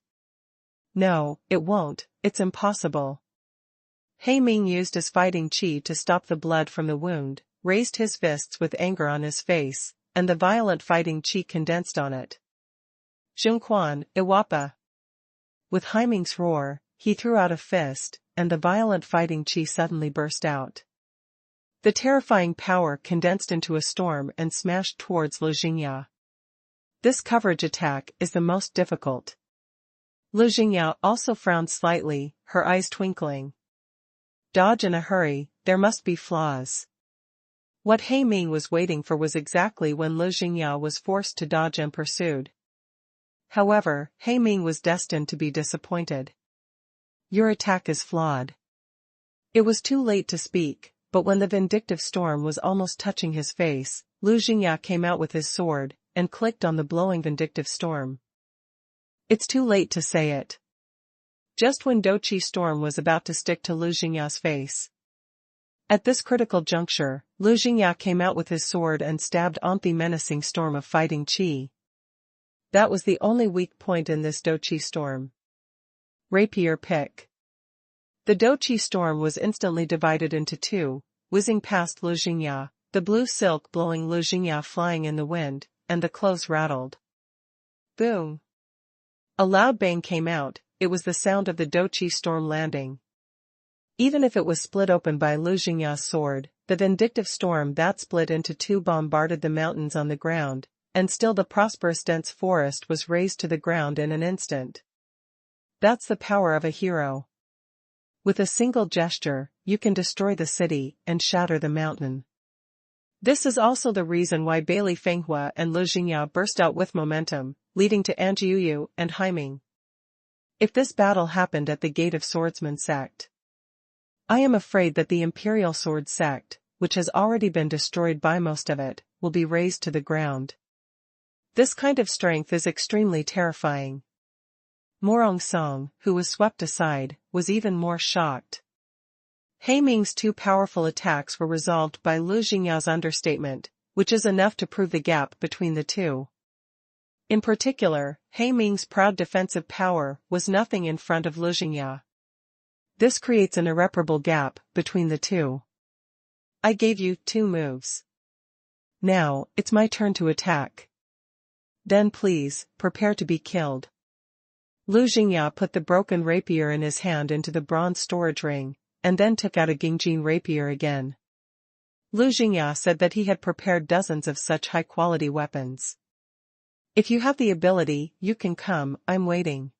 Speaker 1: No, it won't, it's impossible. He Ming used his fighting chi to stop the blood from the wound, raised his fists with anger on his face, and the violent fighting chi condensed on it. Xuanhuan, Iwapa. With He Ming's roar, he threw out a fist, and the violent fighting chi suddenly burst out. The terrifying power condensed into a storm and smashed towards Lu Jingya. This coverage attack is the most difficult. Lu Jingya also frowned slightly, her eyes twinkling. Dodge in a hurry, there must be flaws. What He Ming was waiting for was exactly when Lu Jingya was forced to dodge and pursued. However, He Ming was destined to be disappointed. Your attack is flawed. It was too late to speak, but when the vindictive storm was almost touching his face, Lu Jingya came out with his sword, and clicked on the blowing vindictive storm. It's too late to say it. Just when Doqi storm was about to stick to Lu Jingya's face. At this critical juncture, Lu Jingya came out with his sword and stabbed on the menacing storm of fighting chi. That was the only weak point in this Doqi storm. Rapier pick. The Doqi storm was instantly divided into two, whizzing past Lu Jingya, the blue silk blowing Lu Jingya flying in the wind, and the clothes rattled. Boom! A loud bang came out, it was the sound of the Doqi storm landing. Even if it was split open by Lu Jingya's sword, the vindictive storm that split into two bombarded the mountains on the ground, and still the prosperous dense forest was razed to the ground in an instant. That's the power of a hero. With a single gesture, you can destroy the city and shatter the mountain. This is also the reason why Bailey Fenghua and Lu Jingya burst out with momentum, leading to Anjiuyu and He Ming. If this battle happened at the Gate of Swordsman sect, I am afraid that the Imperial Sword sect, which has already been destroyed by most of it, will be razed to the ground. This kind of strength is extremely terrifying. Morong Song, who was swept aside, was even more shocked. He Ming's two powerful attacks were resolved by Lu Jingya's understatement, which is enough to prove the gap between the two. In particular, He Ming's proud defensive power was nothing in front of Lu Jingya. This creates an irreparable gap between the two. I gave you 2 moves. Now, it's my turn to attack. Then please, prepare to be killed. Lu Jingya put the broken rapier in his hand into the bronze storage ring, and then took out a Gingjin rapier again. Lu Jingya said that he had prepared dozens of such high-quality weapons. If you have the ability, you can come, I'm waiting.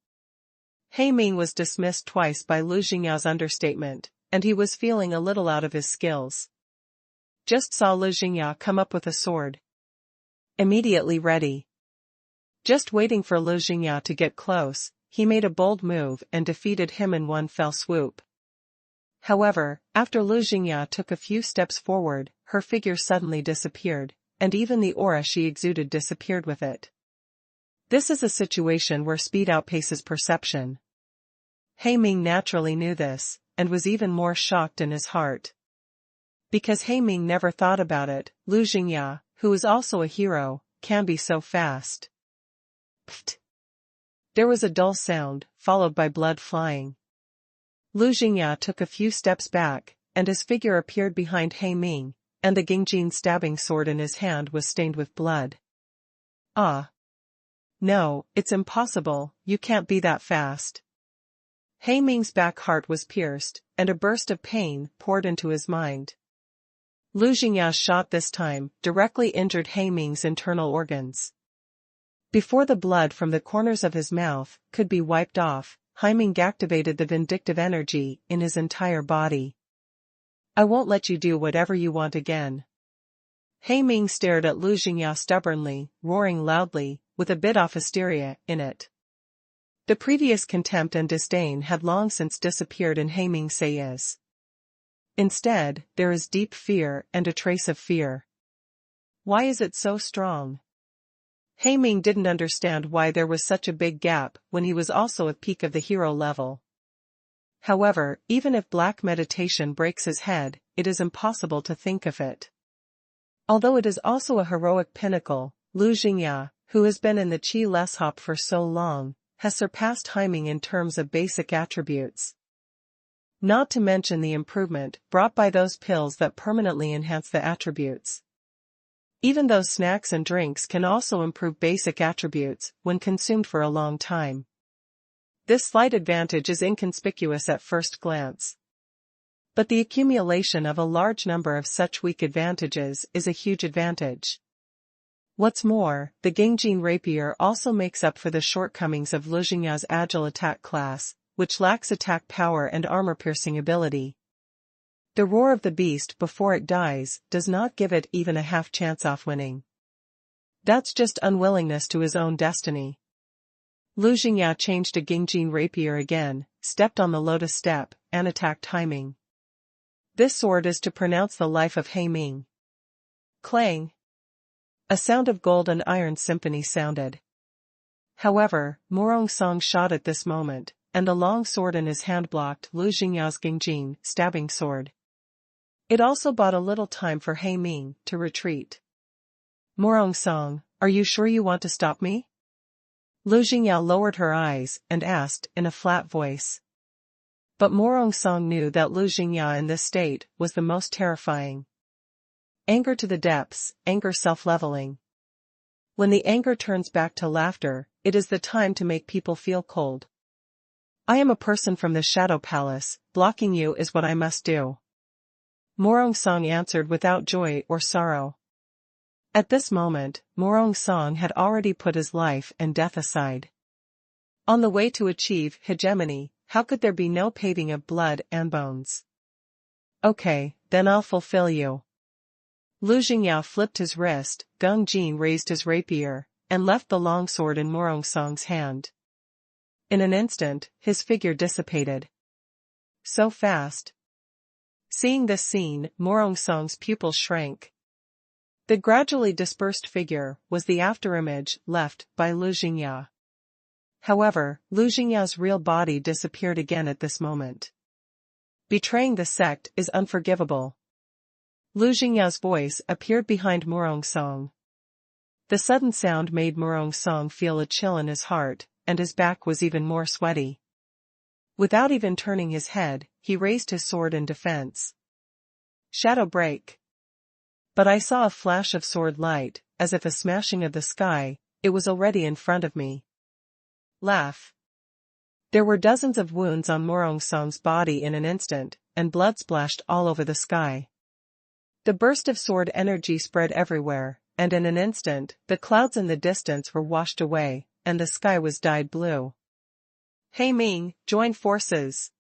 Speaker 1: He Ming was dismissed twice by Lu Jingya's understatement, and he was feeling a little out of his skills. Just saw Lu Jingya come up with a sword. Immediately ready. Just waiting for Lu Jingya to get close, he made a bold move and defeated him in one fell swoop. However, after Lu Jingya took a few steps forward, her figure suddenly disappeared, and even the aura she exuded disappeared with it. This is a situation where speed outpaces perception. He Ming naturally knew this, and was even more shocked in his heart. Because He Ming never thought about it, Lu Jingya, who is also a hero, can be so fast. Pfft. There was a dull sound, followed by blood flying. Lu Jingya took a few steps back, and his figure appeared behind He Ming, and the Gingjin stabbing sword in his hand was stained with blood. Ah. No, it's impossible, you can't be that fast. He Ming's back heart was pierced, and a burst of pain poured into his mind. Lu Jingya's shot this time directly injured He Ming's internal organs. Before the blood from the corners of his mouth could be wiped off, He Ming activated the vindictive energy in his entire body. I won't let you do whatever you want again. He Ming stared at Lu Jingya stubbornly, roaring loudly, with a bit of hysteria in it. The previous contempt and disdain had long since disappeared in He Ming's sayes. Instead, there is deep fear and a trace of fear. Why is it so strong? He Ming didn't understand why there was such a big gap when he was also at peak of the hero level. However, even if black meditation breaks his head, it is impossible to think of it. Although it is also a heroic pinnacle, Lu Jingya, who has been in the Qi less hop for so long, has surpassed He Ming in terms of basic attributes. Not to mention the improvement brought by those pills that permanently enhance the attributes. Even those snacks and drinks can also improve basic attributes when consumed for a long time. This slight advantage is inconspicuous at first glance. But the accumulation of a large number of such weak advantages is a huge advantage. What's more, the Gengjin rapier also makes up for the shortcomings of Lu Jingya's agile attack class, which lacks attack power and armor-piercing ability. The roar of the beast before it dies does not give it even a half chance off winning. That's just unwillingness to his own destiny. Lu Jingya changed to Gengjin rapier again, stepped on the lotus step, and attacked He Ming. This sword is to pronounce the life of He Ming. Clang! A sound of gold and iron symphony sounded. However, Morong Song shot at this moment, and a long sword in his hand blocked Lu Jingya's Gengjin stabbing sword. It also bought a little time for He Ming to retreat. Morong Song, are you sure you want to stop me? Lu Jingya lowered her eyes and asked in a flat voice. But Morong Song knew that Lu Jingya in this state was the most terrifying. Anger to the depths, anger self-leveling. When the anger turns back to laughter, it is the time to make people feel cold. I am a person from the Shadow Palace, blocking you is what I must do. Morong Song answered without joy or sorrow. At this moment, Morong Song had already put his life and death aside. On the way to achieve hegemony, how could there be no paving of blood and bones? Okay, then I'll fulfill you. Lu Jingya flipped his wrist, Gung Jin raised his rapier, and left the long sword in Morong Song's hand. In an instant, his figure dissipated. So fast. Seeing this scene, Morong Song's pupils shrank. The gradually dispersed figure was the afterimage left by Lu Jingya. However, Lu Jingya's real body disappeared again at this moment. Betraying the sect is unforgivable. Lu Jingya's voice appeared behind Morong Song. The sudden sound made Morong Song feel a chill in his heart, and his back was even more sweaty. Without even turning his head, he raised his sword in defense. Shadow break. But I saw a flash of sword light, as if a smashing of the sky, it was already in front of me. Laugh. There were dozens of wounds on Morong Song's body in an instant, and blood splashed all over the sky. The burst of sword energy spread everywhere, and in an instant, the clouds in the distance were washed away, and the sky was dyed blue. He Ming, join forces!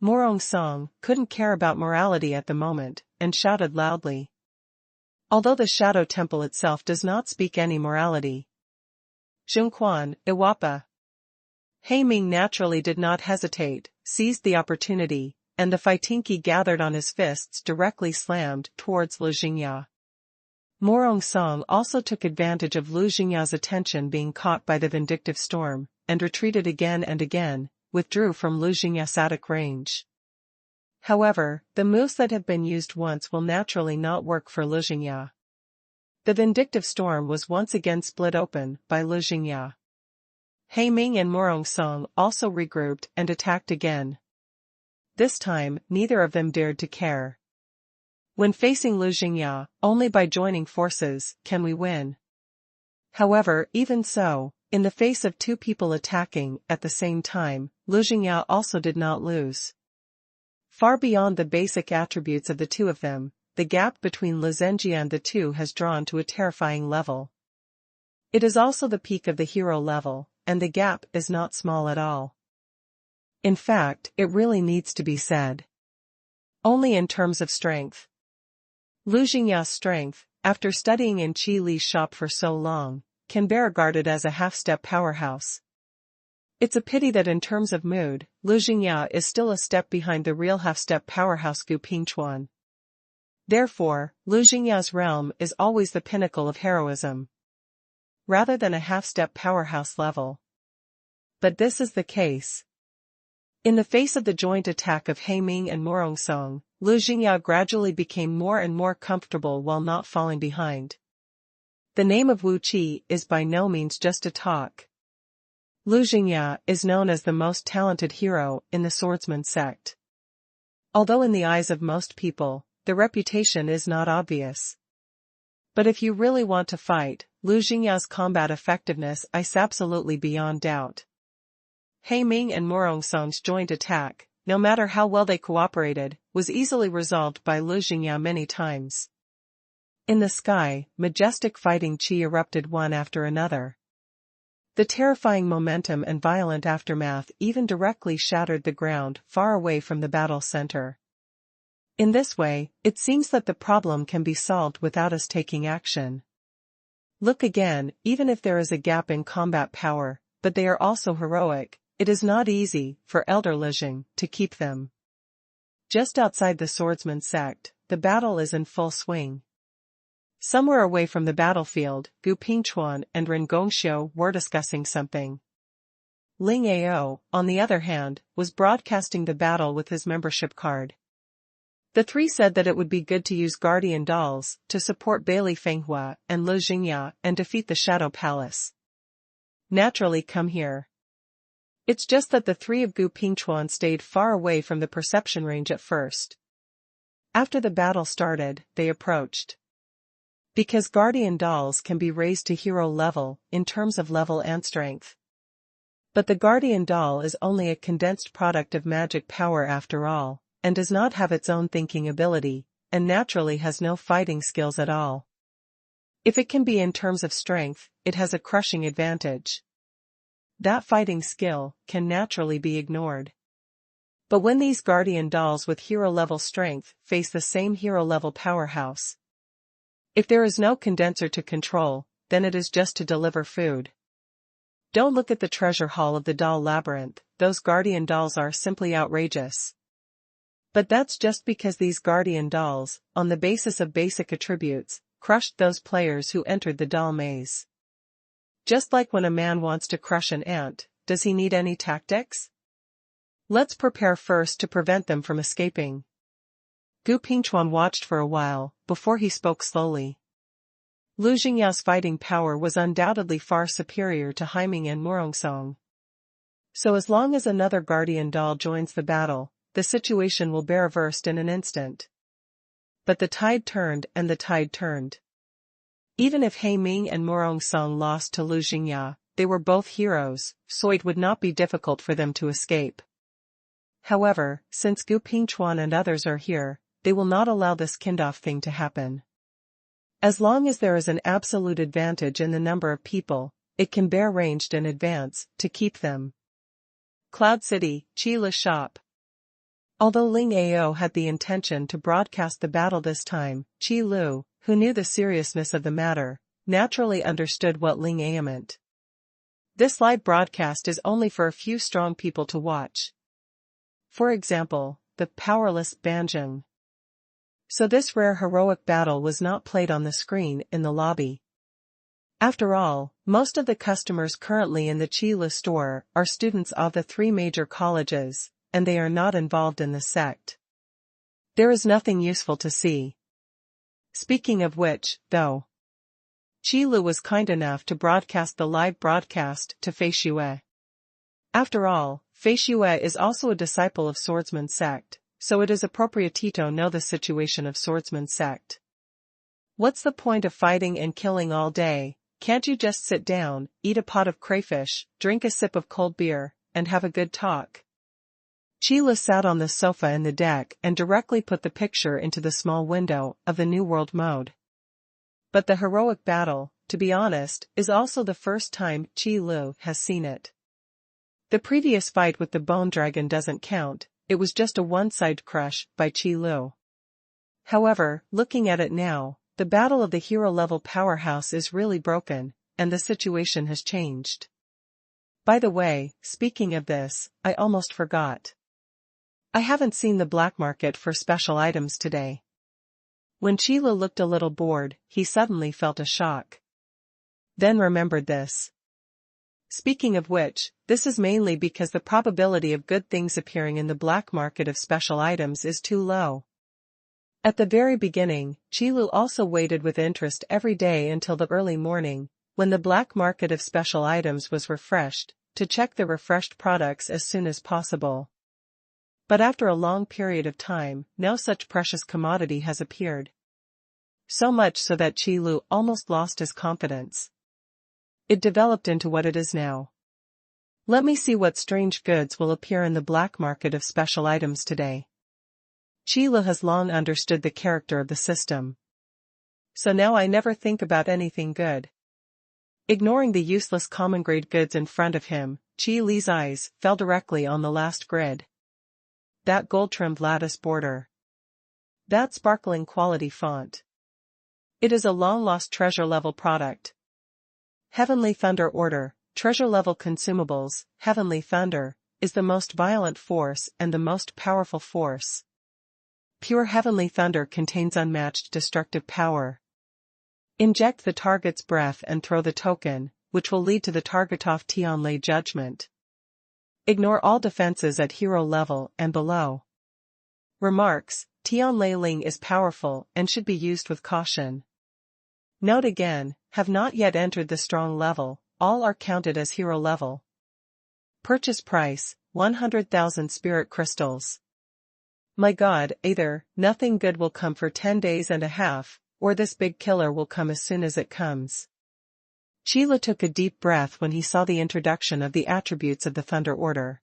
Speaker 1: Morong Song couldn't care about morality at the moment, and shouted loudly. Although the Shadow Temple itself does not speak any morality. Xuanhuan, Iwapa. He Ming naturally did not hesitate, seized the opportunity, and the fightinki gathered on his fists directly slammed towards Lu Jingya. Morong Song also took advantage of Lu Jingya's attention being caught by the vindictive storm, and retreated again and again, withdrew from Lu Jingya's static range. However, the moves that have been used once will naturally not work for Lu Jingya. The vindictive storm was once again split open by Lu Jingya. He Ming and Morong Song also regrouped and attacked again. This time, neither of them dared to care. When facing Lu Jingya, only by joining forces can we win. However, even so, in the face of two people attacking at the same time, Lu Jingya also did not lose. Far beyond the basic attributes of the two of them, the gap between Lu Zhenjia and the two has drawn to a terrifying level. It is also the peak of the hero level, and the gap is not small at all. In fact, it really needs to be said. Only in terms of strength. Lu Jingya's strength, after studying in Qi Li's shop for so long, can be regarded as a half-step powerhouse. It's a pity that in terms of mood, Lu Jingya is still a step behind the real half-step powerhouse Gu Pingchuan. Therefore, Lu Jingya's realm is always the pinnacle of heroism. rather than a half-step powerhouse level. But this is the case. In the face of the joint attack of He Ming and Morong Song, Lu Jingya gradually became more and more comfortable while not falling behind. The name of Wu Qi is by no means just a talk. Lu Jingya is known as the most talented hero in the swordsman sect. Although in the eyes of most people, the reputation is not obvious. But if you really want to fight, Lu Jingya's combat effectiveness is absolutely beyond doubt. He Ming and Morong Song's joint attack, no matter how well they cooperated, was easily resolved by Lu Jingya many times. In the sky, majestic fighting qi erupted one after another. The terrifying momentum and violent aftermath even directly shattered the ground far away from the battle center. In this way, it seems that the problem can be solved without us taking action. Look again, even if there is a gap in combat power, but they are also heroic, it is not easy, for Elder Lijing, to keep them. Just outside the swordsman sect, the battle is in full swing. Somewhere away from the battlefield, Gu Pingchuan and Ren Gongxiu were discussing something. Ling Ao, on the other hand, was broadcasting the battle with his membership card. The three said that it would be good to use guardian dolls to support Bailey Fenghua and Lu Jingya and defeat the Shadow Palace. Naturally, come here. It's just that the three of Gu Pingchuan stayed far away from the perception range at first. After the battle started, they approached. Because guardian dolls can be raised to hero level in terms of level and strength. But the guardian doll is only a condensed product of magic power after all, and does not have its own thinking ability, and naturally has no fighting skills at all. If it can be in terms of strength, it has a crushing advantage. That fighting skill can naturally be ignored. But when these guardian dolls with hero-level strength face the same hero-level powerhouse, if there is no condenser to control, then it is just to deliver food. Don't look at the treasure hall of the doll labyrinth, those guardian dolls are simply outrageous. But that's just because these guardian dolls, on the basis of basic attributes, crushed those players who entered the doll maze. Just like when a man wants to crush an ant, does he need any tactics? Let's prepare first to prevent them from escaping. Gu Pingchuan watched for a while, before he spoke slowly. Lu Jingya's fighting power was undoubtedly far superior to He Ming and Morong Song. So as long as another guardian doll joins the battle, the situation will be reversed in an instant. But the tide turned and the tide turned. Even if He Ming and Morong Song lost to Lu Jingya, they were both heroes, so it would not be difficult for them to escape. However, since Gu Pingchuan and others are here, they will not allow this kind-off thing to happen. As long as there is an absolute advantage in the number of people, it can be arranged in advance to keep them. Cloud City, Qi Le Shop. Although Ling Ao had the intention to broadcast the battle this time, Qi Lu, who knew the seriousness of the matter, naturally understood what Ling Ao meant. This live broadcast is only for a few strong people to watch. For example, the powerless Banjung. So this rare heroic battle was not played on the screen in the lobby. After all, most of the customers currently in the Qi Le store are students of the three major colleges, and they are not involved in the sect. There is nothing useful to see. Speaking of which, though, Qi Lu was kind enough to broadcast the live broadcast to Fei Xue. After all, Fei Xue is also a disciple of Swordsman sect, so it is appropriate to know the situation of Swordsman sect. What's the point of fighting and killing all day? Can't you just sit down, eat a pot of crayfish, drink a sip of cold beer, and have a good talk? Qi Lu sat on the sofa in the deck and directly put the picture into the small window of the New World mode. But the heroic battle, to be honest, is also the first time Qi Lu has seen it. The previous fight with the Bone Dragon doesn't count, it was just a one-side crush by Qi Lu. However, looking at it now, the battle of the hero-level powerhouse is really broken, and the situation has changed. By the way, speaking of this, I almost forgot. I haven't seen the black market for special items today. When Qi Lu looked a little bored, he suddenly felt a shock. then remembered this. Speaking of which, this is mainly because the probability of good things appearing in the black market of special items is too low. At the very beginning, Qilu also waited with interest every day until the early morning, when the black market of special items was refreshed, to check the refreshed products as soon as possible. But after a long period of time, no such precious commodity has appeared. So much so that Qilu almost lost his confidence. It developed into what it is now. Let me see what strange goods will appear in the black market of special items today. Qilu has long understood the character of the system. So now I never think about anything good. Ignoring the useless common-grade goods in front of him, Qilu's eyes fell directly on the last grid. That gold-trimmed lattice border. That sparkling quality font. It is a long-lost treasure-level product. Heavenly Thunder Order, treasure-level consumables. Heavenly Thunder is the most violent force and the most powerful force. Pure Heavenly Thunder contains unmatched destructive power. Inject the target's breath and throw the token, which will lead to the Targetov Tianlei judgment. Ignore all defenses at hero level and below. Remarks: Tianlei Ling is powerful and should be used with caution. Note again, have not yet entered the strong level, all are counted as hero level. Purchase price, 100,000 spirit crystals. My God, either nothing good will come for 10 days and a half, or this big killer will come as soon as it comes. Qilu took a deep breath when he saw the introduction of the attributes of the Thunder Order.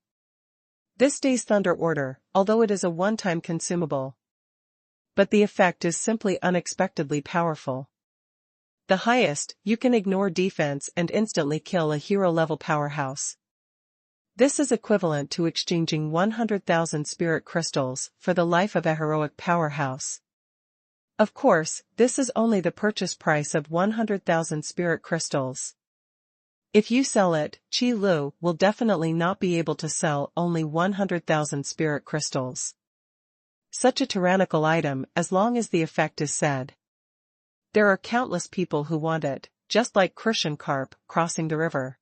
Speaker 1: This day's Thunder Order, although it is a one-time consumable, but the effect is simply unexpectedly powerful. The highest, you can ignore defense and instantly kill a hero-level powerhouse. This is equivalent to exchanging 100,000 spirit crystals for the life of a heroic powerhouse. Of course, this is only the purchase price of 100,000 spirit crystals. If you sell it, Qilu will definitely not be able to sell only 100,000 spirit crystals. Such a tyrannical item as long as the effect is said. There are countless people who want it, just like Christian carp crossing the river.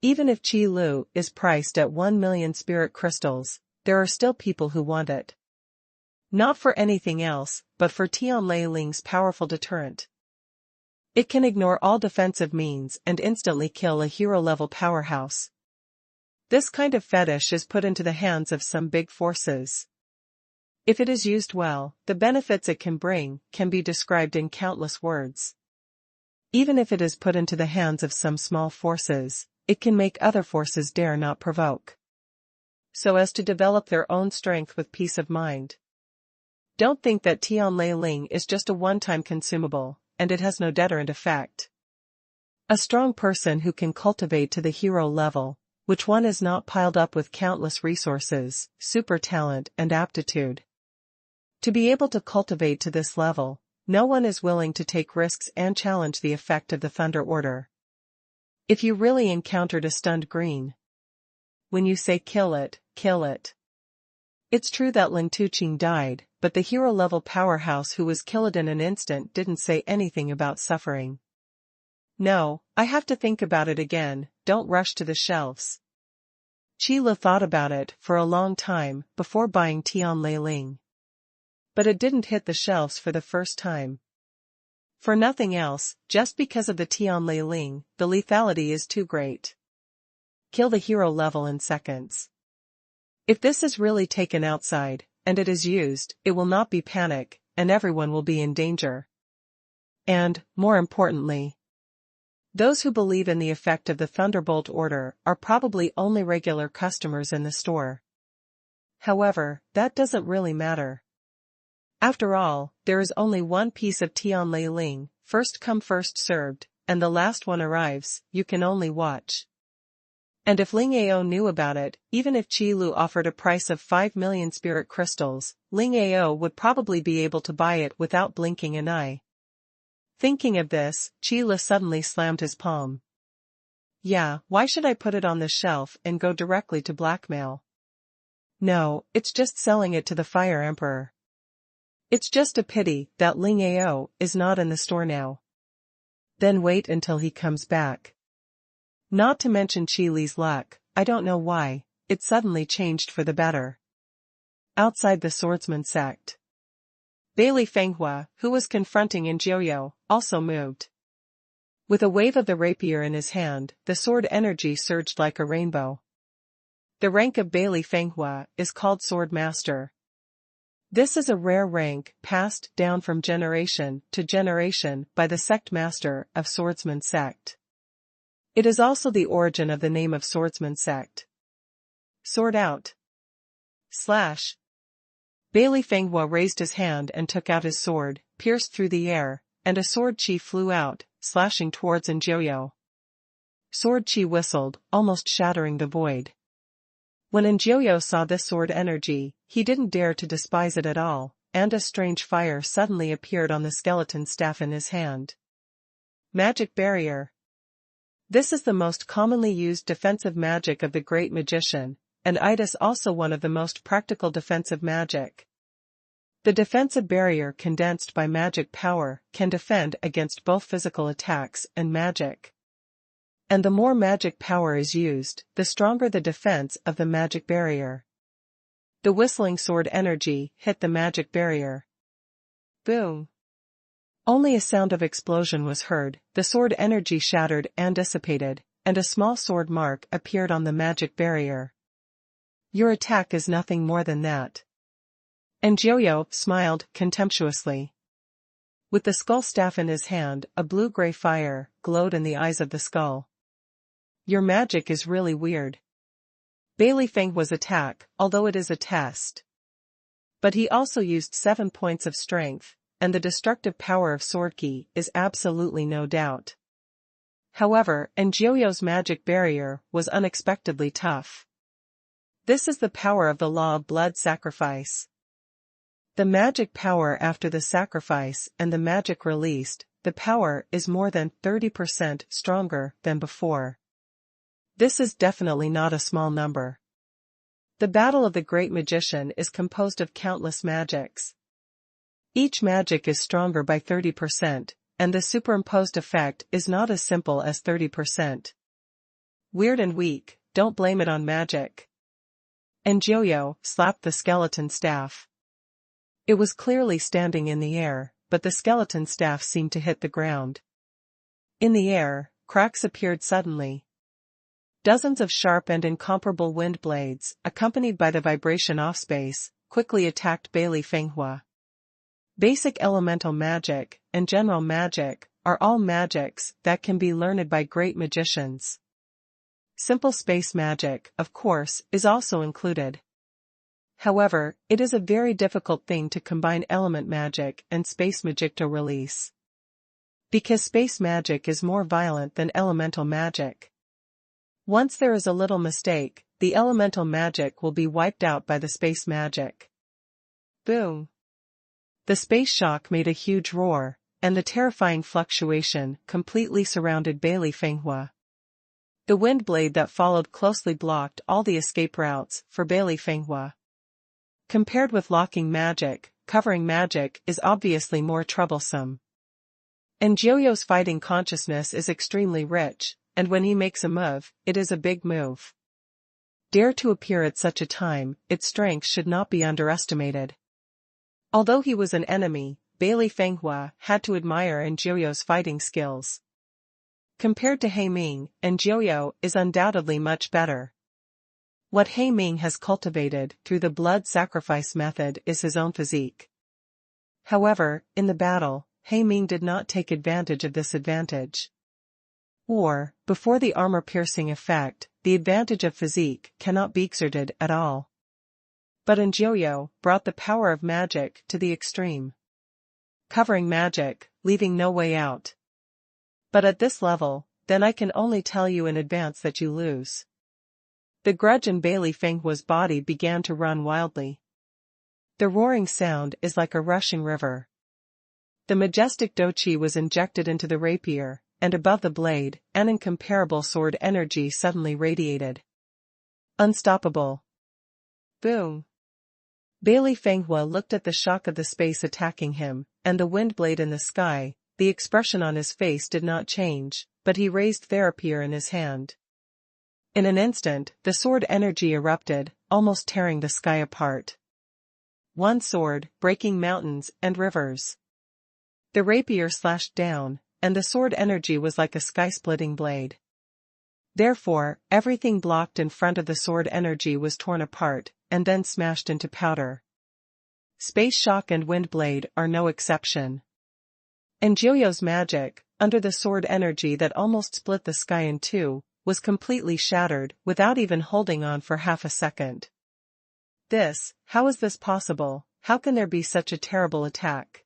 Speaker 1: Even if Qilu is priced at 1 million spirit crystals, there are still people who want it. Not for anything else, but for Tianlei Ling's powerful deterrent. It can ignore all defensive means and instantly kill a hero-level powerhouse. This kind of fetish is put into the hands of some big forces. If it is used well, the benefits it can bring can be described in countless words. Even if it is put into the hands of some small forces, it can make other forces dare not provoke, so as to develop their own strength with peace of mind. Don't think that Tianlei Ling is just a one-time consumable, and it has no deterrent effect. A strong person who can cultivate to the hero level, which one is not piled up with countless resources, super talent and aptitude. To be able to cultivate to this level, no one is willing to take risks and challenge the effect of the Thunder Order. If you really encountered a stunned green, when you say kill it, kill it. It's true that Ling Tuqing died, but the hero-level powerhouse who was killed in an instant didn't say anything about suffering. No, I have to think about it again, don't rush to the shelves. Qilu thought about it for a long time before buying Tianlei Ling. But it didn't hit the shelves for the first time. For nothing else, just because of the Tianlei Ling, the lethality is too great. Kill the hero level in seconds. If this is really taken outside, and it is used, it will not be panic, and everyone will be in danger. And, more importantly, those who believe in the effect of the Thunderbolt Order are probably only regular customers in the store. However, that doesn't really matter. After all, there is only one piece of Tianlei Ling, first come first served, and the last one arrives, you can only watch. And if Ling Ao knew about it, even if Qilu offered a price of 5 million spirit crystals, Ling Ao would probably be able to buy it without blinking an eye. Thinking of this, Qilu suddenly slammed his palm. Yeah, why should I put it on the shelf and go directly to blackmail? No, it's just selling it to the Fire Emperor. It's just a pity that Ling Ao is not in the store now. Then wait until he comes back. Not to mention Qi Li's luck, I don't know why, it suddenly changed for the better. Outside the swordsman sect, Bailey Fenghua, who was confronting Enjioyo, also moved. With a wave of the rapier in his hand, the sword energy surged like a rainbow. The rank of Bailey Fenghua is called Sword Master. This is a rare rank passed down from generation to generation by the sect master of Swordsman sect. It is also the origin of the name of Swordsman sect. Sword out. Slash. Bailey Fenghua raised his hand and took out his sword, pierced through the air, and a sword chi flew out, slashing towards Enjioyo. Sword chi whistled, almost shattering the void. When Enjioyo saw this sword energy, he didn't dare to despise it at all, and a strange fire suddenly appeared on the skeleton staff in his hand. Magic barrier. This is the most commonly used defensive magic of the great magician, and it is also one of the most practical defensive magic. The defensive barrier condensed by magic power can defend against both physical attacks and magic. And the more magic power is used, the stronger the defense of the magic barrier. The whistling sword energy hit the magic barrier. Boom. Only a sound of explosion was heard, the sword energy shattered and dissipated, and a small sword mark appeared on the magic barrier. Your attack is nothing more than that. Enjioyo smiled contemptuously. With the skull staff in his hand, a blue-gray fire glowed in the eyes of the skull. Your magic is really weird. Bailey Fenghua's attack, although it is a test. But he also used 7 points of strength, and the destructive power of sword ki is absolutely no doubt. However, Enjioyo's magic barrier was unexpectedly tough. This is the power of the law of blood sacrifice. The magic power after the sacrifice and the magic released, the power is more than 30% stronger than before. This is definitely not a small number. The battle of the great magician is composed of countless magics. Each magic is stronger by 30%, and the superimposed effect is not as simple as 30%. Weird and weak, don't blame it on magic. Enjioyo slapped the skeleton staff. It was clearly standing in the air, but the skeleton staff seemed to hit the ground. In the air, cracks appeared suddenly. Dozens of sharp and incomparable wind blades, accompanied by the vibration off space, quickly attacked Bailey Fenghua. Basic elemental magic and general magic are all magics that can be learned by great magicians. Simple space magic, of course, is also included. However, it is a very difficult thing to combine element magic and space magic to release. Because space magic is more violent than elemental magic. Once there is a little mistake, the elemental magic will be wiped out by the space magic. Boom. The space shock made a huge roar, and the terrifying fluctuation completely surrounded Bailey Fenghua. The wind blade that followed closely blocked all the escape routes for Bailey Fenghua. Compared with locking magic, covering magic is obviously more troublesome. Enjioyo's fighting consciousness is extremely rich, and when he makes a move, it is a big move. Dare to appear at such a time, its strength should not be underestimated. Although he was an enemy, Bailey Fenghua had to admire Enjioyo's fighting skills. Compared to He Ming, Enjioyo is undoubtedly much better. What He Ming has cultivated through the blood sacrifice method is his own physique. However, in the battle, He Ming did not take advantage of this advantage. Or, before the armor-piercing effect, the advantage of physique cannot be exerted at all. But Enjioyo brought the power of magic to the extreme. Covering magic, leaving no way out. But at this level, then I can only tell you in advance that you lose. The grudge in Bailey Fenghua's body began to run wildly. The roaring sound is like a rushing river. The majestic doqi was injected into the rapier, and above the blade, an incomparable sword energy suddenly radiated. Unstoppable. Boom. Bailey Fenghua looked at the shock of the space attacking him, and the wind blade in the sky, the expression on his face did not change, but he raised the rapier in his hand. In an instant, the sword energy erupted, almost tearing the sky apart. One sword, breaking mountains and rivers. The rapier slashed down, and the sword energy was like a sky-splitting blade. Therefore, everything blocked in front of the sword energy was torn apart, and then smashed into powder. Space shock and wind blade are no exception. And Jiuyo's magic, under the sword energy that almost split the sky in two, was completely shattered without even holding on for half a second. How is this possible? How can there be such a terrible attack?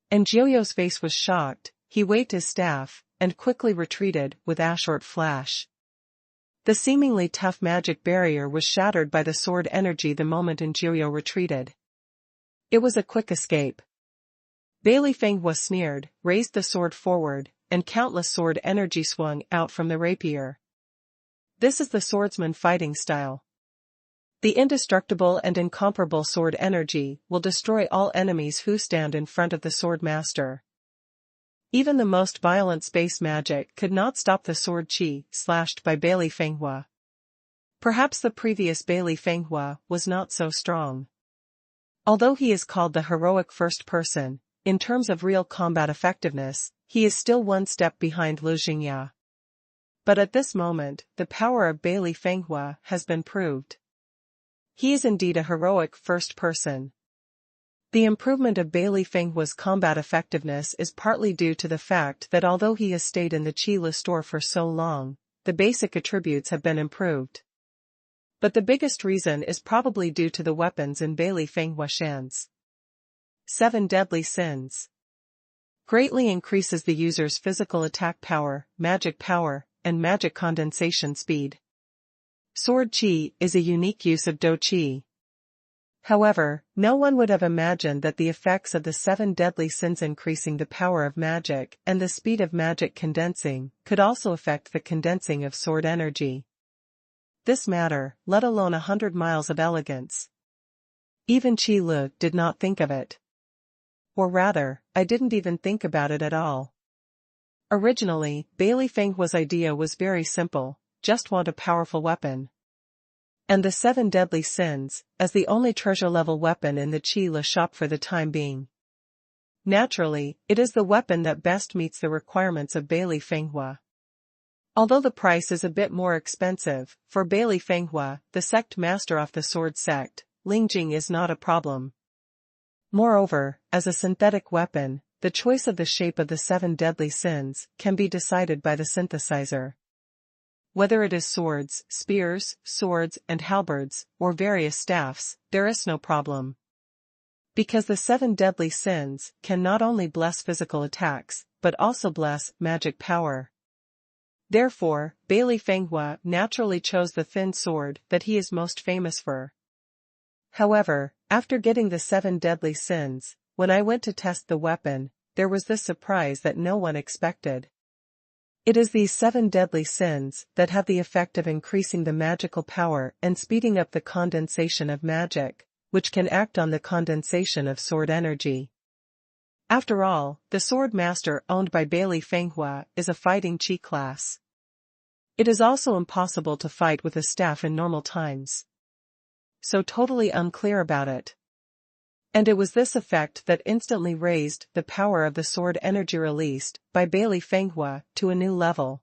Speaker 1: And Jiuyo's face was shocked. He waved his staff, and quickly retreated with a short flash. The seemingly tough magic barrier was shattered by the sword energy the moment Jiuyo retreated. It was a quick escape. Bailey Fenghua sneered, raised the sword forward, and countless sword energy swung out from the rapier. This is the swordsman fighting style. The indestructible and incomparable sword energy will destroy all enemies who stand in front of the sword master. Even the most violent space magic could not stop the sword chi slashed by Bailey Fenghua. Perhaps the previous Bailey Fenghua was not so strong. Although he is called the heroic first person, in terms of real combat effectiveness, he is still one step behind Lu Jingya. But at this moment, the power of Bailey Fenghua has been proved. He is indeed a heroic first person. The improvement of Bailey Fenghua's combat effectiveness is partly due to the fact that although he has stayed in the Qi Lu store for so long, the basic attributes have been improved. But the biggest reason is probably due to the weapons in Bailey Fenghua Shan's 7 deadly sins. Greatly increases the user's physical attack power, magic power, and magic condensation speed. Sword Qi is a unique use of Do Qi. However, no one would have imagined that the effects of the 7 deadly sins increasing the power of magic and the speed of magic condensing could also affect the condensing of sword energy. This matter, let alone 100 miles of elegance. Even Qi Lu did not think of it. Or rather, I didn't even think about it at all. Originally, Bailey Fenghua's idea was very simple, just want a powerful weapon. And the 7 deadly sins, as the only treasure-level weapon in the Qi Lu shop for the time being. Naturally, it is the weapon that best meets the requirements of Bailey Fenghua. Although the price is a bit more expensive, for Bailey Fenghua, the sect master of the sword sect, Lingjing is not a problem. Moreover, as a synthetic weapon, the choice of the shape of the 7 deadly sins can be decided by the synthesizer. Whether it is swords, spears, swords and halberds, or various staffs, there is no problem. Because the 7 deadly sins can not only bless physical attacks, but also bless magic power. Therefore, Bailey Fenghua naturally chose the thin sword that he is most famous for. However, after getting the 7 deadly sins, when I went to test the weapon, there was this surprise that no one expected. It is these 7 deadly sins that have the effect of increasing the magical power and speeding up the condensation of magic, which can act on the condensation of sword energy. After all, the sword master owned by Bailey Fenghua is a fighting Qi class. It is also impossible to fight with a staff in normal times. So totally unclear about it. And it was this effect that instantly raised the power of the sword energy released by Bailey Fenghua to a new level.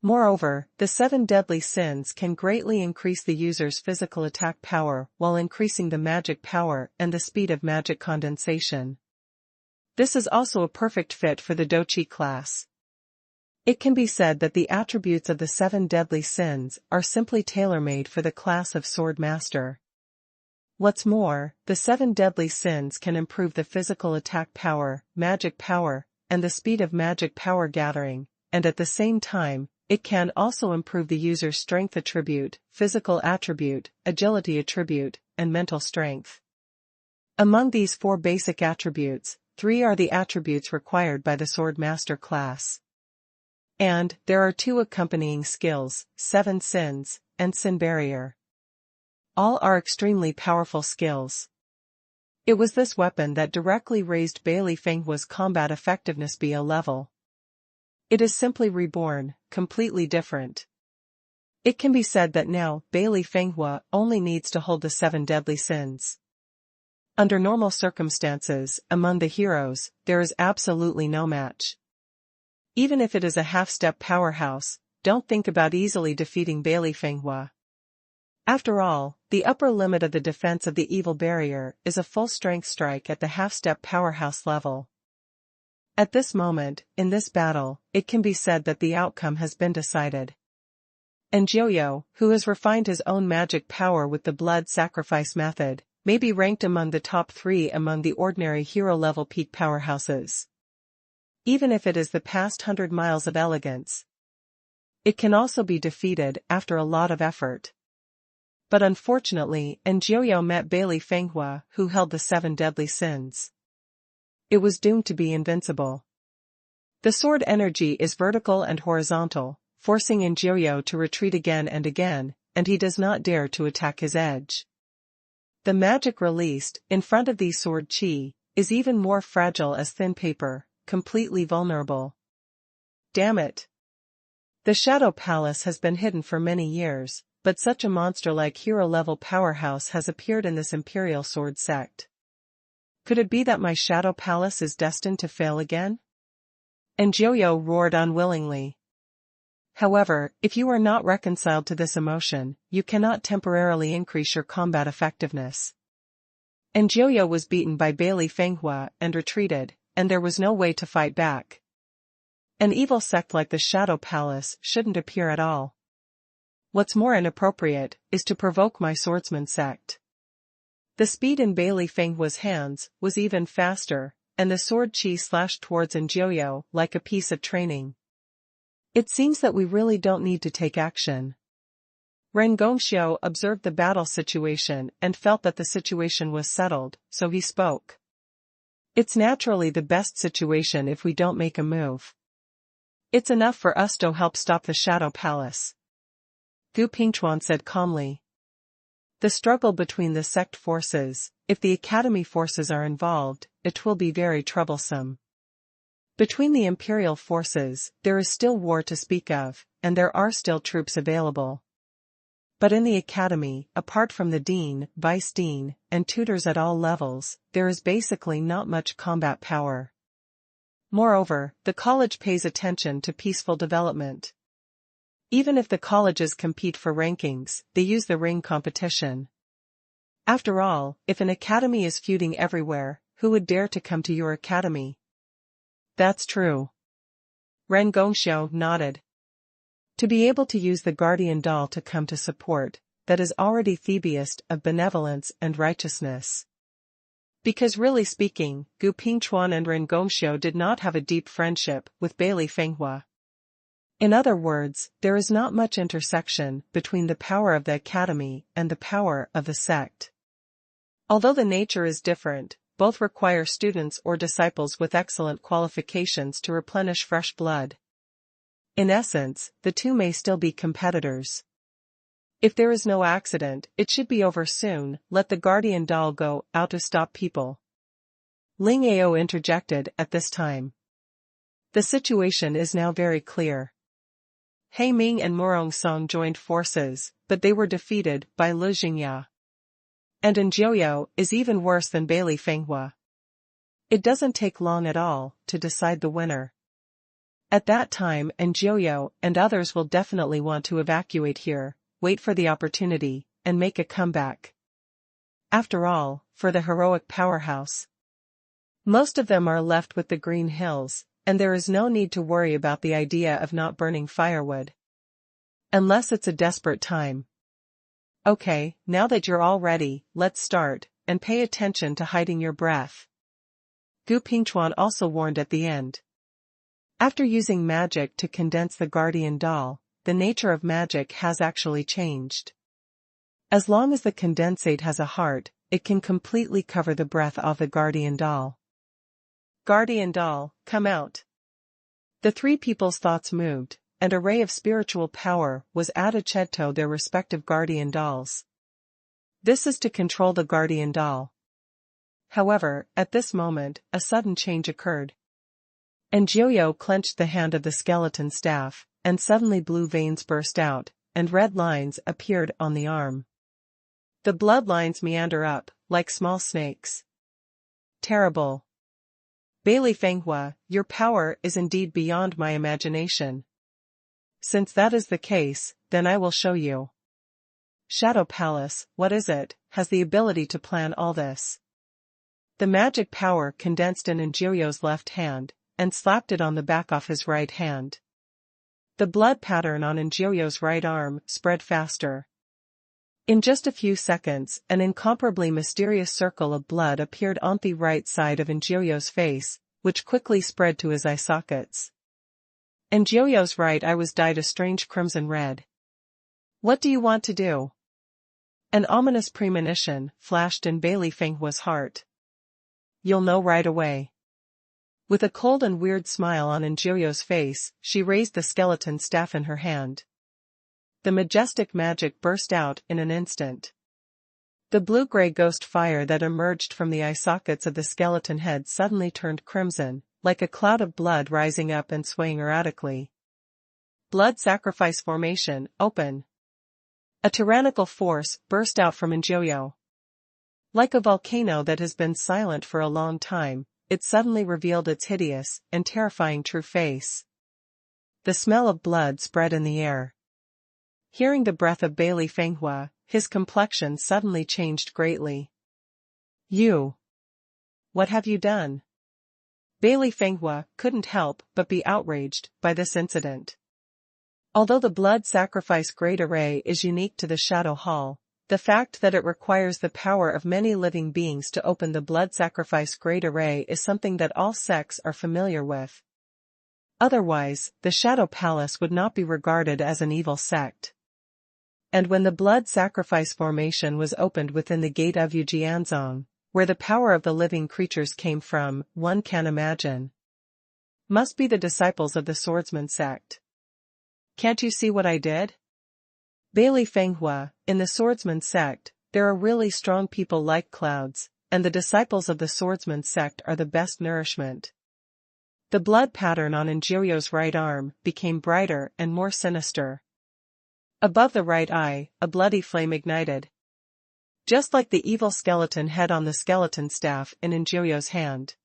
Speaker 1: Moreover, the 7 deadly sins can greatly increase the user's physical attack power while increasing the magic power and the speed of magic condensation. This is also a perfect fit for the Doqi class. It can be said that the attributes of the 7 deadly sins are simply tailor-made for the class of sword master. What's more, the 7 deadly sins can improve the physical attack power, magic power, and the speed of magic power gathering, and at the same time, it can also improve the user's strength attribute, physical attribute, agility attribute, and mental strength. Among these 4 basic attributes, 3 are the attributes required by the sword master class. And there are 2 accompanying skills, 7 sins, and sin barrier. All are extremely powerful skills. It was this weapon that directly raised Bailey Fenghua's combat effectiveness by a level. It is simply reborn, completely different. It can be said that now, Bailey Fenghua only needs to hold the 7 deadly sins. Under normal circumstances, among the heroes, there is absolutely no match. Even if it is a half-step powerhouse, don't think about easily defeating Bailey Fenghua. After all, the upper limit of the defense of the evil barrier is a full-strength strike at the half-step powerhouse level. At this moment, in this battle, it can be said that the outcome has been decided. And Jiu, who has refined his own magic power with the blood sacrifice method, may be ranked among the top 3 among the ordinary hero-level peak powerhouses. Even if it is the past 100 miles of elegance, it can also be defeated after a lot of effort. But unfortunately, Jiu met Bailey Fenghua, who held the 7 deadly sins. It was doomed to be invincible. The sword energy is vertical and horizontal, forcing Jiu to retreat again, and he does not dare to attack his edge. The magic released, in front of the sword chi, is even more fragile as thin paper, completely vulnerable. Damn it! The Shadow Palace has been hidden for many years, but such a monster-like hero-level powerhouse has appeared in this Imperial Sword sect. Could it be that my Shadow Palace is destined to fail again? Jiu roared unwillingly. However, if you are not reconciled to this emotion, you cannot temporarily increase your combat effectiveness. Jiu was beaten by Bailey Fenghua and retreated, and there was no way to fight back. An evil sect like the Shadow Palace shouldn't appear at all. What's more inappropriate is to provoke my swordsman sect. The speed in Bailey Fenghua's hands was even faster, and the sword chi slashed towards Jiu like a piece of training. It seems that we really don't need to take action. Ren Gongxiu observed the battle situation and felt that the situation was settled, so he spoke. It's naturally the best situation if we don't make a move. It's enough for us to help stop the Shadow Palace. Gu Pingchuan said calmly. The struggle between the sect forces, if the academy forces are involved, it will be very troublesome. Between the imperial forces, there is still war to speak of, and there are still troops available. But in the academy, apart from the dean, vice dean, and tutors at all levels, there is basically not much combat power. Moreover, the college pays attention to peaceful development. Even if the colleges compete for rankings, they use the ring competition. After all, if an academy is feuding everywhere, who would dare to come to your academy? That's true. Ren Gongxiu nodded. To be able to use the guardian doll to come to support, that is already Thebiest of benevolence and righteousness. Because really speaking, Gu Pingchuan and Ren Gongxiu did not have a deep friendship with Bailey Fenghua. In other words, there is not much intersection between the power of the academy and the power of the sect. Although the nature is different, both require students or disciples with excellent qualifications to replenish fresh blood. In essence, the two may still be competitors. If there is no accident, it should be over soon. Let the guardian doll go out to stop people. Ling Ao interjected at this time. The situation is now very clear. He Ming and Murong Song joined forces, but they were defeated by Lu Jingya. And Jiu is even worse than Bailey Fenghua. It doesn't take long at all to decide the winner. At that time Jiu and others will definitely want to evacuate here, wait for the opportunity, and make a comeback. After all, for the heroic powerhouse. Most of them are left with the Green Hills, and there is no need to worry about the idea of not burning firewood. Unless it's a desperate time. Okay, now that you're all ready, let's start, and pay attention to hiding your breath. Gu Pingchuan also warned at the end. After using magic to condense the guardian doll, the nature of magic has actually changed. As long as the condensate has a heart, it can completely cover the breath of the guardian doll. Guardian doll, come out. The 3 people's thoughts moved, and a ray of spiritual power was added to their respective guardian dolls. This is to control the guardian doll. However, at this moment, a sudden change occurred. Jiu clenched the hand of the skeleton staff, and suddenly blue veins burst out, and red lines appeared on the arm. The blood lines meander up, like small snakes. Terrible. Bailey Fenghua, your power is indeed beyond my imagination. Since that is the case, then I will show you. Shadow Palace, what is it, has the ability to plan all this? The magic power condensed in Jiu's left hand, and slapped it on the back of his right hand. The blood pattern on Jiu's right arm spread faster. In just a few seconds, an incomparably mysterious circle of blood appeared on the right side of Jiu's face, which quickly spread to his eye sockets. Jiu's right eye was dyed a strange crimson red. What do you want to do? An ominous premonition flashed in Bailey Fenghua's heart. You'll know right away. With a cold and weird smile on Jiu's face, she raised the skeleton staff in her hand. The majestic magic burst out in an instant. The blue-gray ghost fire that emerged from the eye sockets of the skeleton head suddenly turned crimson, like a cloud of blood rising up and swaying erratically. Blood sacrifice formation, open. A tyrannical force burst out from Jiu. Like a volcano that has been silent for a long time, it suddenly revealed its hideous and terrifying true face. The smell of blood spread in the air. Hearing the breath of Bailey Fenghua, his complexion suddenly changed greatly. You! What have you done? Bailey Fenghua couldn't help but be outraged by this incident. Although the blood sacrifice great array is unique to the Shadow Hall, the fact that it requires the power of many living beings to open the blood sacrifice great array is something that all sects are familiar with. Otherwise, the Shadow Palace would not be regarded as an evil sect. And when the blood sacrifice formation was opened within the gate of Yujianzong, where the power of the living creatures came from, one can imagine. Must be the disciples of the swordsman sect. Can't you see what I did? Bailey Fenghua, in the swordsman sect, there are really strong people like clouds, and the disciples of the swordsman sect are the best nourishment. The blood pattern on Jiu's right arm became brighter and more sinister. Above the right eye, a bloody flame ignited. Just like the evil skeleton head on the skeleton staff in Jiu's hand.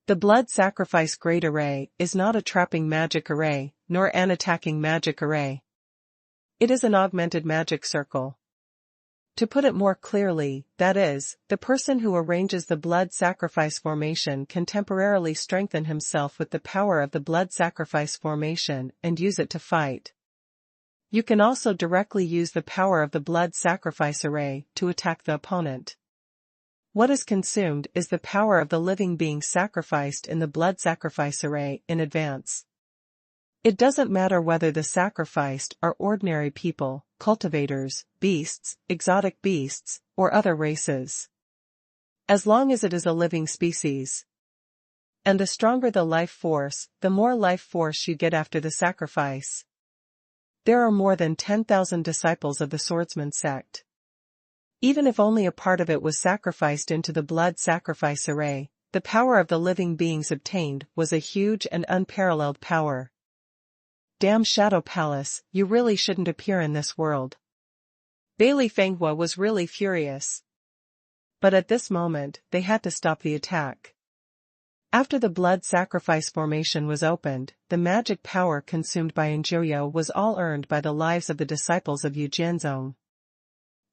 Speaker 1: The blood sacrifice great array is not a trapping magic array, nor an attacking magic array. It is an augmented magic circle. To put it more clearly, that is, the person who arranges the blood sacrifice formation can temporarily strengthen himself with the power of the blood sacrifice formation and use it to fight. You can also directly use the power of the blood sacrifice array to attack the opponent. What is consumed is the power of the living being sacrificed in the blood sacrifice array in advance. It doesn't matter whether the sacrificed are ordinary people, cultivators, beasts, exotic beasts, or other races. As long as it is a living species. And the stronger the life force, the more life force you get after the sacrifice. There are more than 10,000 disciples of the swordsman sect. Even if only a part of it was sacrificed into the blood sacrifice array, the power of the living beings obtained was a huge and unparalleled power. Damn Shadow Palace, you really shouldn't appear in this world. Bailey Fenghua was really furious. But at this moment, they had to stop the attack. After the blood sacrifice formation was opened, the magic power consumed by Jiu was all earned by the lives of the disciples of Yujianzong.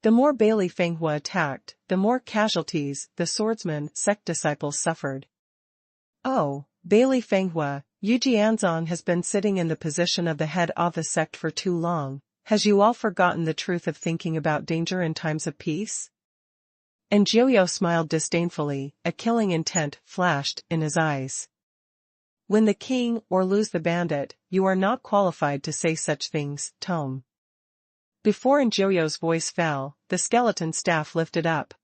Speaker 1: The more Bailey Fenghua attacked, the more casualties the swordsman sect disciples suffered. Oh, Bailey Fenghua, Yujianzong has been sitting in the position of the head of the sect for too long. Has you all forgotten the truth of thinking about danger in times of peace? And Jiu smiled disdainfully, a killing intent flashed in his eyes. Win the king or lose the bandit, you are not qualified to say such things, Tome. Before Jiu's voice fell, the skeleton staff lifted up.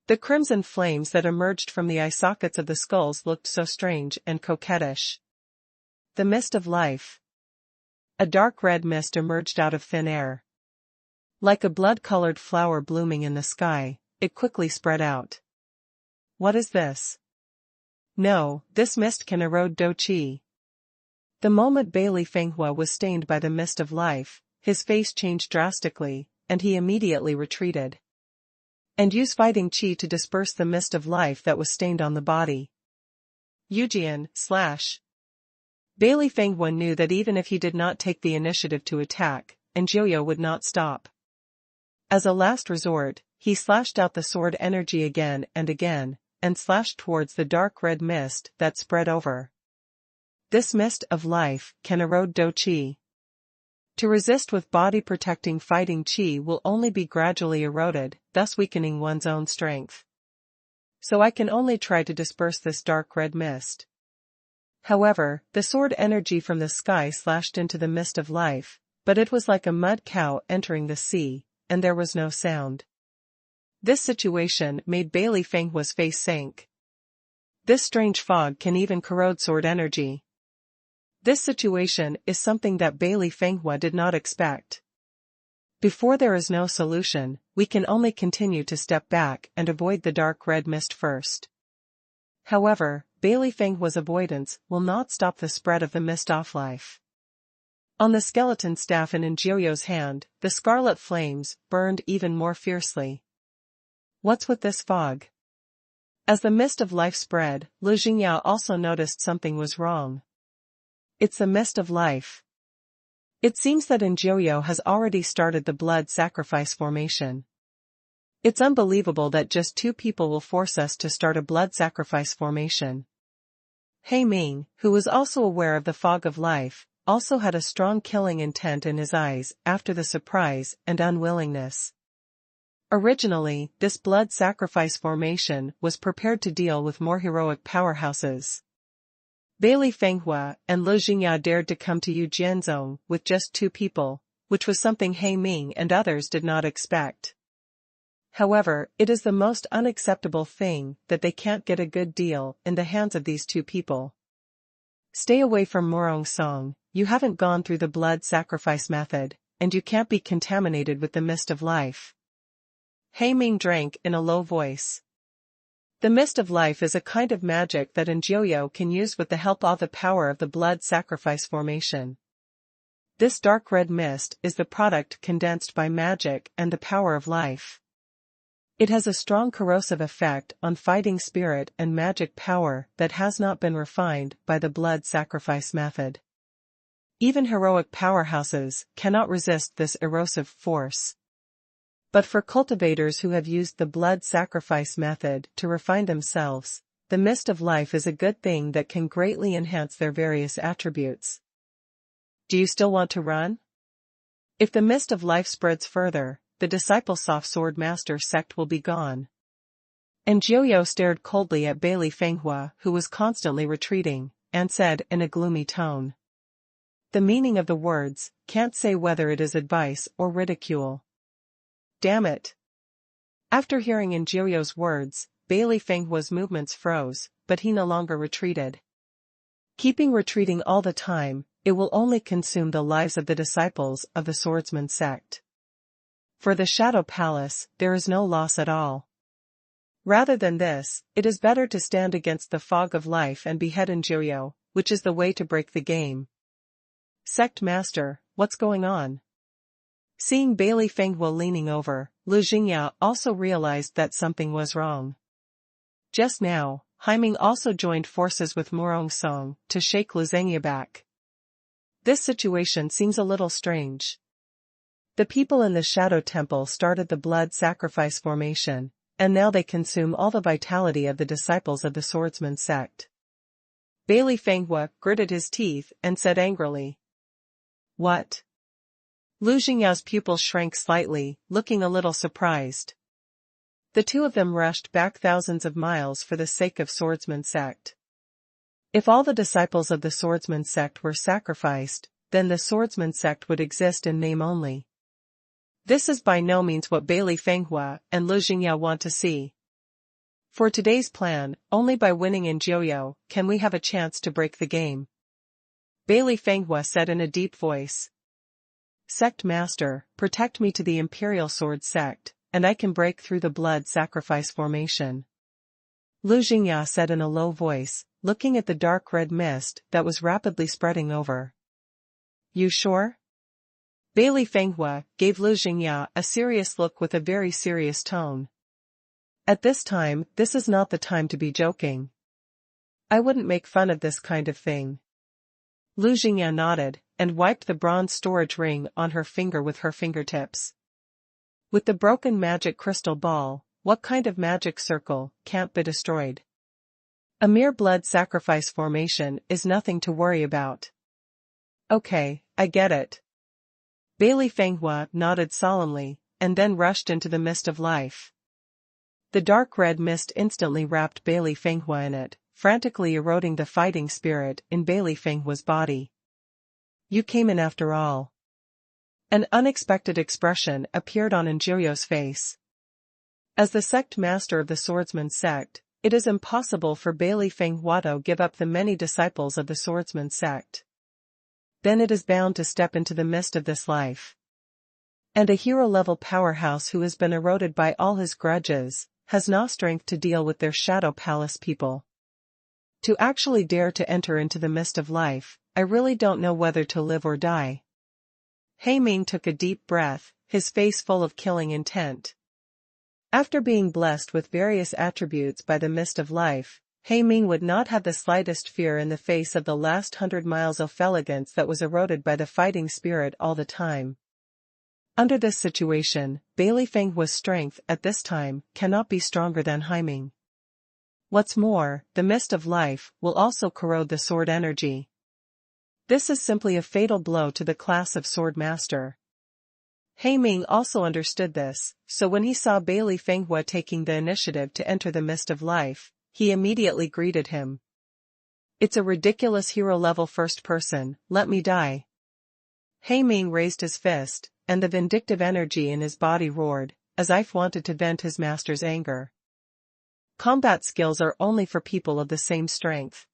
Speaker 1: The crimson flames that emerged from the eye sockets of the skulls looked so strange and coquettish. The mist of life. A dark red mist emerged out of thin air. Like a blood-colored flower blooming in the sky, it quickly spread out. What is this? No, this mist can erode Do Qi. The moment Bailey Fenghua was stained by the mist of life, his face changed drastically, and he immediately retreated. And use fighting qi to disperse the mist of life that was stained on the body. Yujian, / Bailey Fenghua knew that even if he did not take the initiative to attack, Enjoyo would not stop. As a last resort, he slashed out the sword energy again, and slashed towards the dark red mist that spread over. This mist of life can erode Do Qi. To resist with body-protecting fighting qi will only be gradually eroded, thus weakening one's own strength. So I can only try to disperse this dark red mist. However, the sword energy from the sky slashed into the mist of life, but it was like a mud cow entering the sea, and there was no sound. This situation made Bailey Fenghua's face sink. This strange fog can even corrode sword energy. This situation is something that Bailey Fenghua did not expect. Before there is no solution, we can only continue to step back and avoid the dark red mist first. However, Bailey Fenghua's avoidance will not stop the spread of the mist off life. On the skeleton staff in Enjoyo's hand, the scarlet flames burned even more fiercely. What's with this fog? As the mist of life spread, Lu Jingyao also noticed something was wrong. It's the mist of life. It seems that Enjoyo has already started the blood sacrifice formation. It's unbelievable that just 2 people will force us to start a blood sacrifice formation. He Ming, who was also aware of the fog of life, also had a strong killing intent in his eyes after the surprise and unwillingness. Originally, this blood sacrifice formation was prepared to deal with more heroic powerhouses. Bailey Fenghua and Lu Jingyao dared to come to Yujianzong with just 2 people, which was something He Ming and others did not expect. However, it is the most unacceptable thing that they can't get a good deal in the hands of these 2 people. Stay away from Murong Song, you haven't gone through the blood sacrifice method, and you can't be contaminated with the mist of life. He Ming drank in a low voice. The mist of life is a kind of magic that Enjoyo can use with the help of the power of the blood sacrifice formation. This dark red mist is the product condensed by magic and the power of life. It has a strong corrosive effect on fighting spirit and magic power that has not been refined by the blood sacrifice method. Even heroic powerhouses cannot resist this erosive force. But for cultivators who have used the blood sacrifice method to refine themselves, the mist of life is a good thing that can greatly enhance their various attributes. Do you still want to run? If the mist of life spreads further, the disciple soft sword master sect will be gone. And Enjoyo stared coldly at Bailey Fenghua, who was constantly retreating, and said in a gloomy tone. The meaning of the words, can't say whether it is advice or ridicule. Damn it. After hearing Enjoyo's words, Bailey Fenghua's movements froze, but he no longer retreated. Keeping retreating all the time, it will only consume the lives of the disciples of the swordsman sect. For the Shadow Palace, there is no loss at all. Rather than this, it is better to stand against the fog of life and behead Enjoyo, which is the way to break the game. Sect Master, what's going on? Seeing Bailey Fenghua leaning over, Lu Jingyao also realized that something was wrong. Just now, He Ming also joined forces with Murong Song to shake Lu Zhengya back. This situation seems a little strange. The people in the Shadow Temple started the blood sacrifice formation, and now they consume all the vitality of the disciples of the swordsman sect. Bailey Fenghua gritted his teeth and said angrily. What? Lu Jingyao's pupils shrank slightly, looking a little surprised. The 2 of them rushed back thousands of miles for the sake of swordsman sect. If all the disciples of the swordsman sect were sacrificed, then the swordsman sect would exist in name only. This is by no means what Bailey Fenghua and Lu Jingyao want to see. For today's plan, only by winning Enjoyo can we have a chance to break the game. Bailey Fenghua said in a deep voice. Sect Master, protect me to the Imperial Sword Sect, and I can break through the blood sacrifice formation. Lu Jingya said in a low voice, looking at the dark red mist that was rapidly spreading over. You sure? Bailey Fenghua gave Lu Jingya a serious look with a very serious tone. At this time, this is not the time to be joking. I wouldn't make fun of this kind of thing. Lu Jingya nodded, and wiped the bronze storage ring on her finger with her fingertips. With the broken magic crystal ball, what kind of magic circle can't be destroyed? A mere blood sacrifice formation is nothing to worry about. Okay, I get it. Bailey Fenghua nodded solemnly, and then rushed into the mist of life. The dark red mist instantly wrapped Bailey Fenghua in it, frantically eroding the fighting spirit in Bailey Fenghua's body. You came in after all. An unexpected expression appeared on Enjioyo's face. As the sect master of the swordsman sect, it is impossible for Bailey Fenghua to give up the many disciples of the swordsman sect. Then it is bound to step into the mist of this life. And a hero-level powerhouse who has been eroded by all his grudges, has no strength to deal with their Shadow Palace people. To actually dare to enter into the mist of life, I really don't know whether to live or die. He Ming took a deep breath, his face full of killing intent. After being blessed with various attributes by the mist of life, He Ming would not have the slightest fear in the face of the last 100 miles of elegance that was eroded by the fighting spirit all the time. Under this situation, Bailey Fenghua's strength at this time cannot be stronger than He Ming. What's more, the mist of life will also corrode the sword energy. This is simply a fatal blow to the class of sword master. He Ming also understood this, so when he saw Bailey Fenghua taking the initiative to enter the mist of life, he immediately greeted him. It's a ridiculous hero-level first person, let me die. He Ming raised his fist, and the vindictive energy in his body roared, as if wanted to vent his master's anger. Combat skills are only for people of the same strength.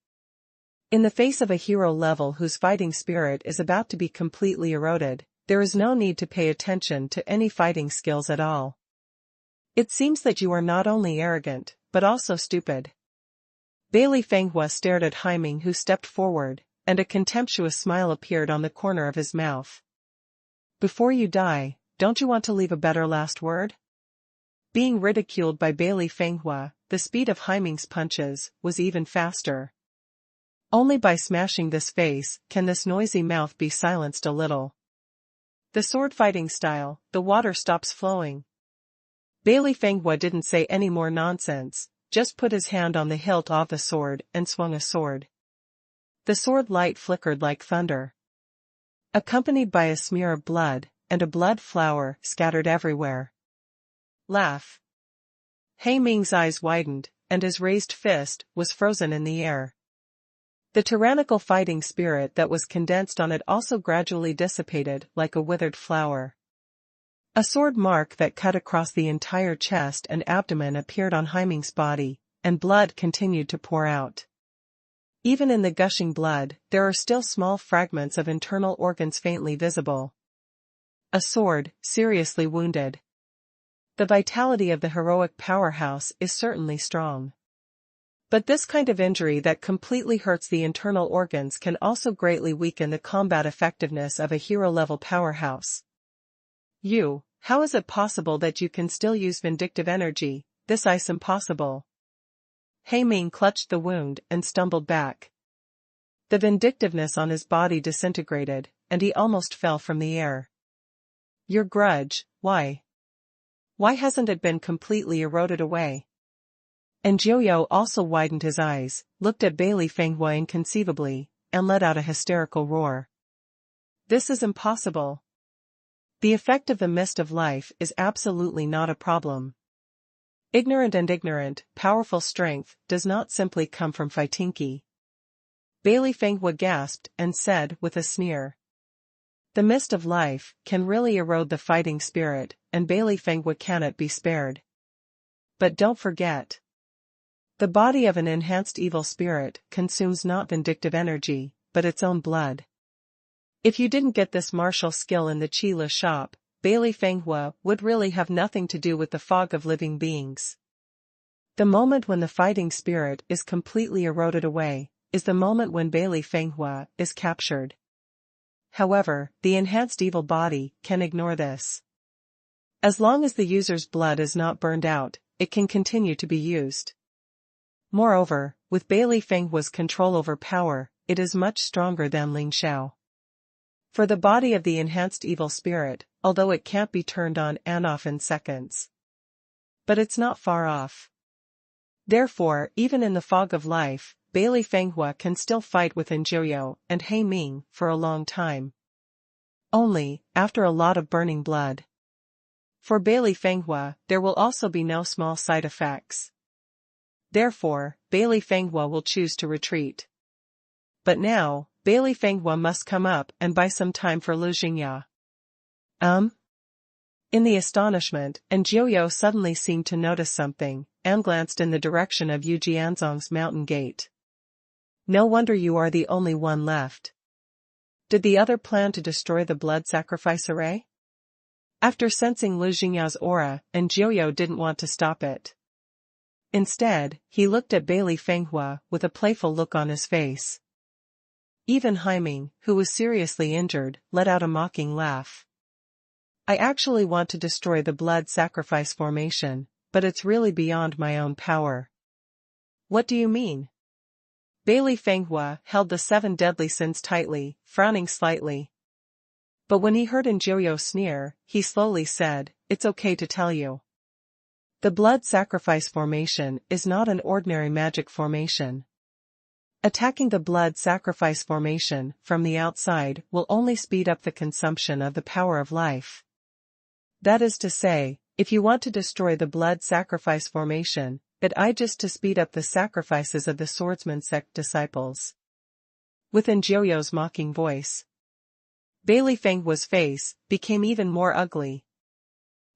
Speaker 1: In the face of a hero level whose fighting spirit is about to be completely eroded, there is no need to pay attention to any fighting skills at all. It seems that you are not only arrogant, but also stupid. Bailey Fenghua stared at He Ming, who stepped forward, and a contemptuous smile appeared on the corner of his mouth. Before you die, don't you want to leave a better last word? Being ridiculed by Bailey Fenghua, the speed of He Ming's punches was even faster. Only by smashing this face can this noisy mouth be silenced a little. The sword fighting style, the water stops flowing. Bailey Fenghua didn't say any more nonsense, just put his hand on the hilt of the sword and swung a sword. The sword light flickered like thunder, accompanied by a smear of blood, and a blood flower scattered everywhere. Laugh. He Ming's eyes widened, and his raised fist was frozen in the air. The tyrannical fighting spirit that was condensed on it also gradually dissipated like a withered flower. A sword mark that cut across the entire chest and abdomen appeared on He Ming's body, and blood continued to pour out. Even in the gushing blood, there are still small fragments of internal organs faintly visible. A sword, seriously wounded. The vitality of the heroic powerhouse is certainly strong. But this kind of injury that completely hurts the internal organs can also greatly weaken the combat effectiveness of a hero-level powerhouse. How is it possible that you can still use vindictive energy? This is impossible. He Ming clutched the wound and stumbled back. The vindictiveness on his body disintegrated, and he almost fell from the air. Your grudge, why? Why hasn't it been completely eroded away? And Enjioyo also widened his eyes, looked at Bailey Fenghua inconceivably, and let out a hysterical roar. This is impossible. The effect of the mist of life is absolutely not a problem. Ignorant, powerful strength does not simply come from fighting. Bailey Fenghua gasped and said with a sneer. The mist of life can really erode the fighting spirit, and Bailey Fenghua cannot be spared. But don't forget. The body of an enhanced evil spirit consumes not vindictive energy, but its own blood. If you didn't get this martial skill in the Qila shop, Bailey Fenghua would really have nothing to do with the fog of living beings. The moment when the fighting spirit is completely eroded away, is the moment when Bailey Fenghua is captured. However, the enhanced evil body can ignore this. As long as the user's blood is not burned out, it can continue to be used. Moreover, with Bailey Fenghua's control over power, it is much stronger than Ling Xiao. For the body of the enhanced evil spirit, although it can't be turned on and off in seconds. But it's not far off. Therefore, even in the fog of life, Bailey Fenghua can still fight with Jiuyou and He Ming for a long time. Only, after a lot of burning blood. For Bailey Fenghua, there will also be no small side effects. Therefore, Bailey Fenghua will choose to retreat. But now, Bailey Fenghua must come up and buy some time for Lu Jingya. In the astonishment, Jiuyou suddenly seemed to notice something, and glanced in the direction of Yu Jianzong's mountain gate. No wonder you are the only one left. Did the other plan to destroy the blood sacrifice array? After sensing Lu Jingya's aura, Jiuyou didn't want to stop it. Instead, he looked at Bailey Fenghua with a playful look on his face. Even Haiming, who was seriously injured, let out a mocking laugh. I actually want to destroy the blood sacrifice formation, but it's really beyond my own power. What do you mean? Bailey Fenghua held the 7 deadly sins tightly, frowning slightly. But when he heard Jiuyou sneer, he slowly said, "It's okay to tell you. The blood sacrifice formation is not an ordinary magic formation. Attacking the blood sacrifice formation from the outside will only speed up the consumption of the power of life. That is to say, if you want to destroy the blood sacrifice formation, I just to speed up the sacrifices of the swordsman sect disciples." Within Jiuyou's mocking voice, Bailey Fenghua's face became even more ugly.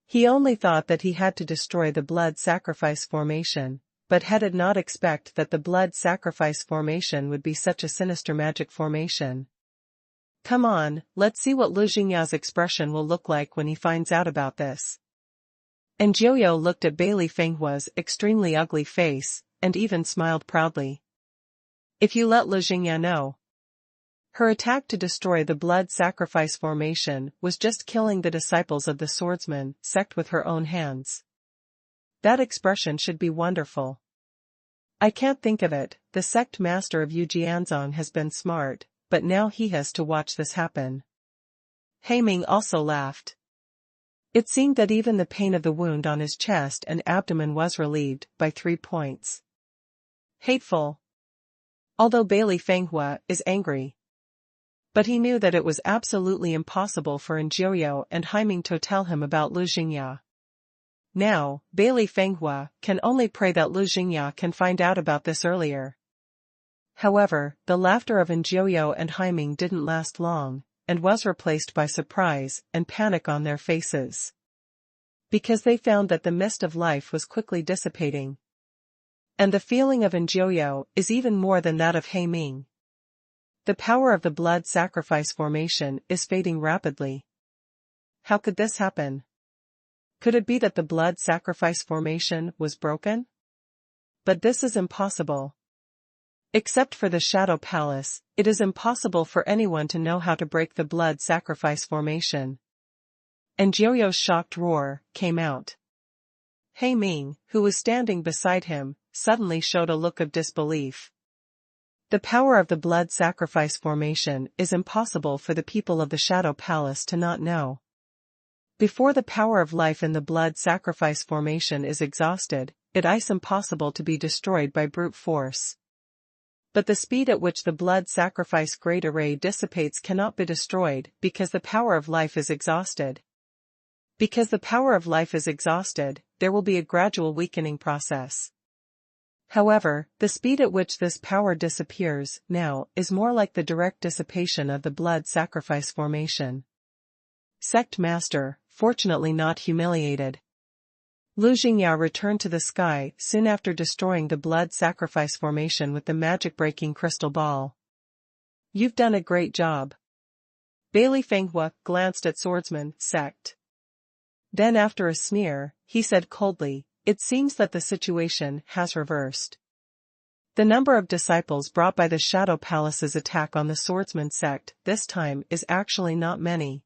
Speaker 1: He only thought that he had to destroy the blood sacrifice formation, but did not expect that the blood sacrifice formation would be such a sinister magic formation. Come on, let's see what Lu Jingya's expression will look like when he finds out about this. Jiuyou looked at Bailey Fenghua's extremely ugly face, and even smiled proudly. If you let Lu Jingya know. Her attack to destroy the blood sacrifice formation was just killing the disciples of the swordsman sect with her own hands. That expression should be wonderful. I can't think of it. The sect master of Yu Jianzong has been smart, but now he has to watch this happen. He Ming also laughed. It seemed that even the pain of the wound on his chest and abdomen was relieved by 3 points. Hateful. Although Bailey Fenghua is angry. But he knew that it was absolutely impossible for Jiuyou and Haiming to tell him about Lu Jingya. Now, Bailey Fenghua can only pray that Lu Jingya can find out about this earlier. However, the laughter of Jiuyou and Haiming didn't last long, and was replaced by surprise and panic on their faces. Because they found that the mist of life was quickly dissipating. And the feeling of Jiuyou is even more than that of He Ming. The power of the blood sacrifice formation is fading rapidly. How could this happen? Could it be that the blood sacrifice formation was broken? But this is impossible. Except for the Shadow Palace, it is impossible for anyone to know how to break the blood sacrifice formation. Jiuyou's shocked roar came out. He Ming, who was standing beside him, suddenly showed a look of disbelief. The power of the blood sacrifice formation is impossible for the people of the Shadow Palace to not know. Before the power of life in the blood sacrifice formation is exhausted, it is impossible to be destroyed by brute force. But the speed at which the blood sacrifice great array dissipates cannot be destroyed because the power of life is exhausted. Because the power of life is exhausted, there will be a gradual weakening process. However, the speed at which this power disappears now is more like the direct dissipation of the blood sacrifice formation. Sect Master, fortunately not humiliated. Lu Jingya returned to the sky soon after destroying the blood sacrifice formation with the magic-breaking crystal ball. You've done a great job. Bailey Fenghua glanced at swordsman sect. Then after a sneer, he said coldly, it seems that the situation has reversed. The number of disciples brought by the Shadow Palace's attack on the swordsman sect this time is actually not many.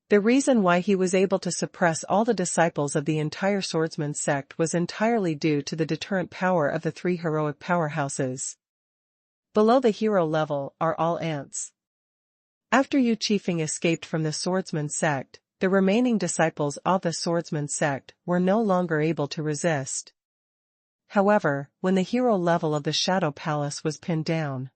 Speaker 1: The reason why he was able to suppress all the disciples of the entire swordsman sect was entirely due to the deterrent power of the three heroic powerhouses. Below the hero level are all ants. After Yu Qifeng escaped from the swordsman sect, the remaining disciples of the swordsman sect were no longer able to resist. However, when the hero level of the Shadow Palace was pinned down,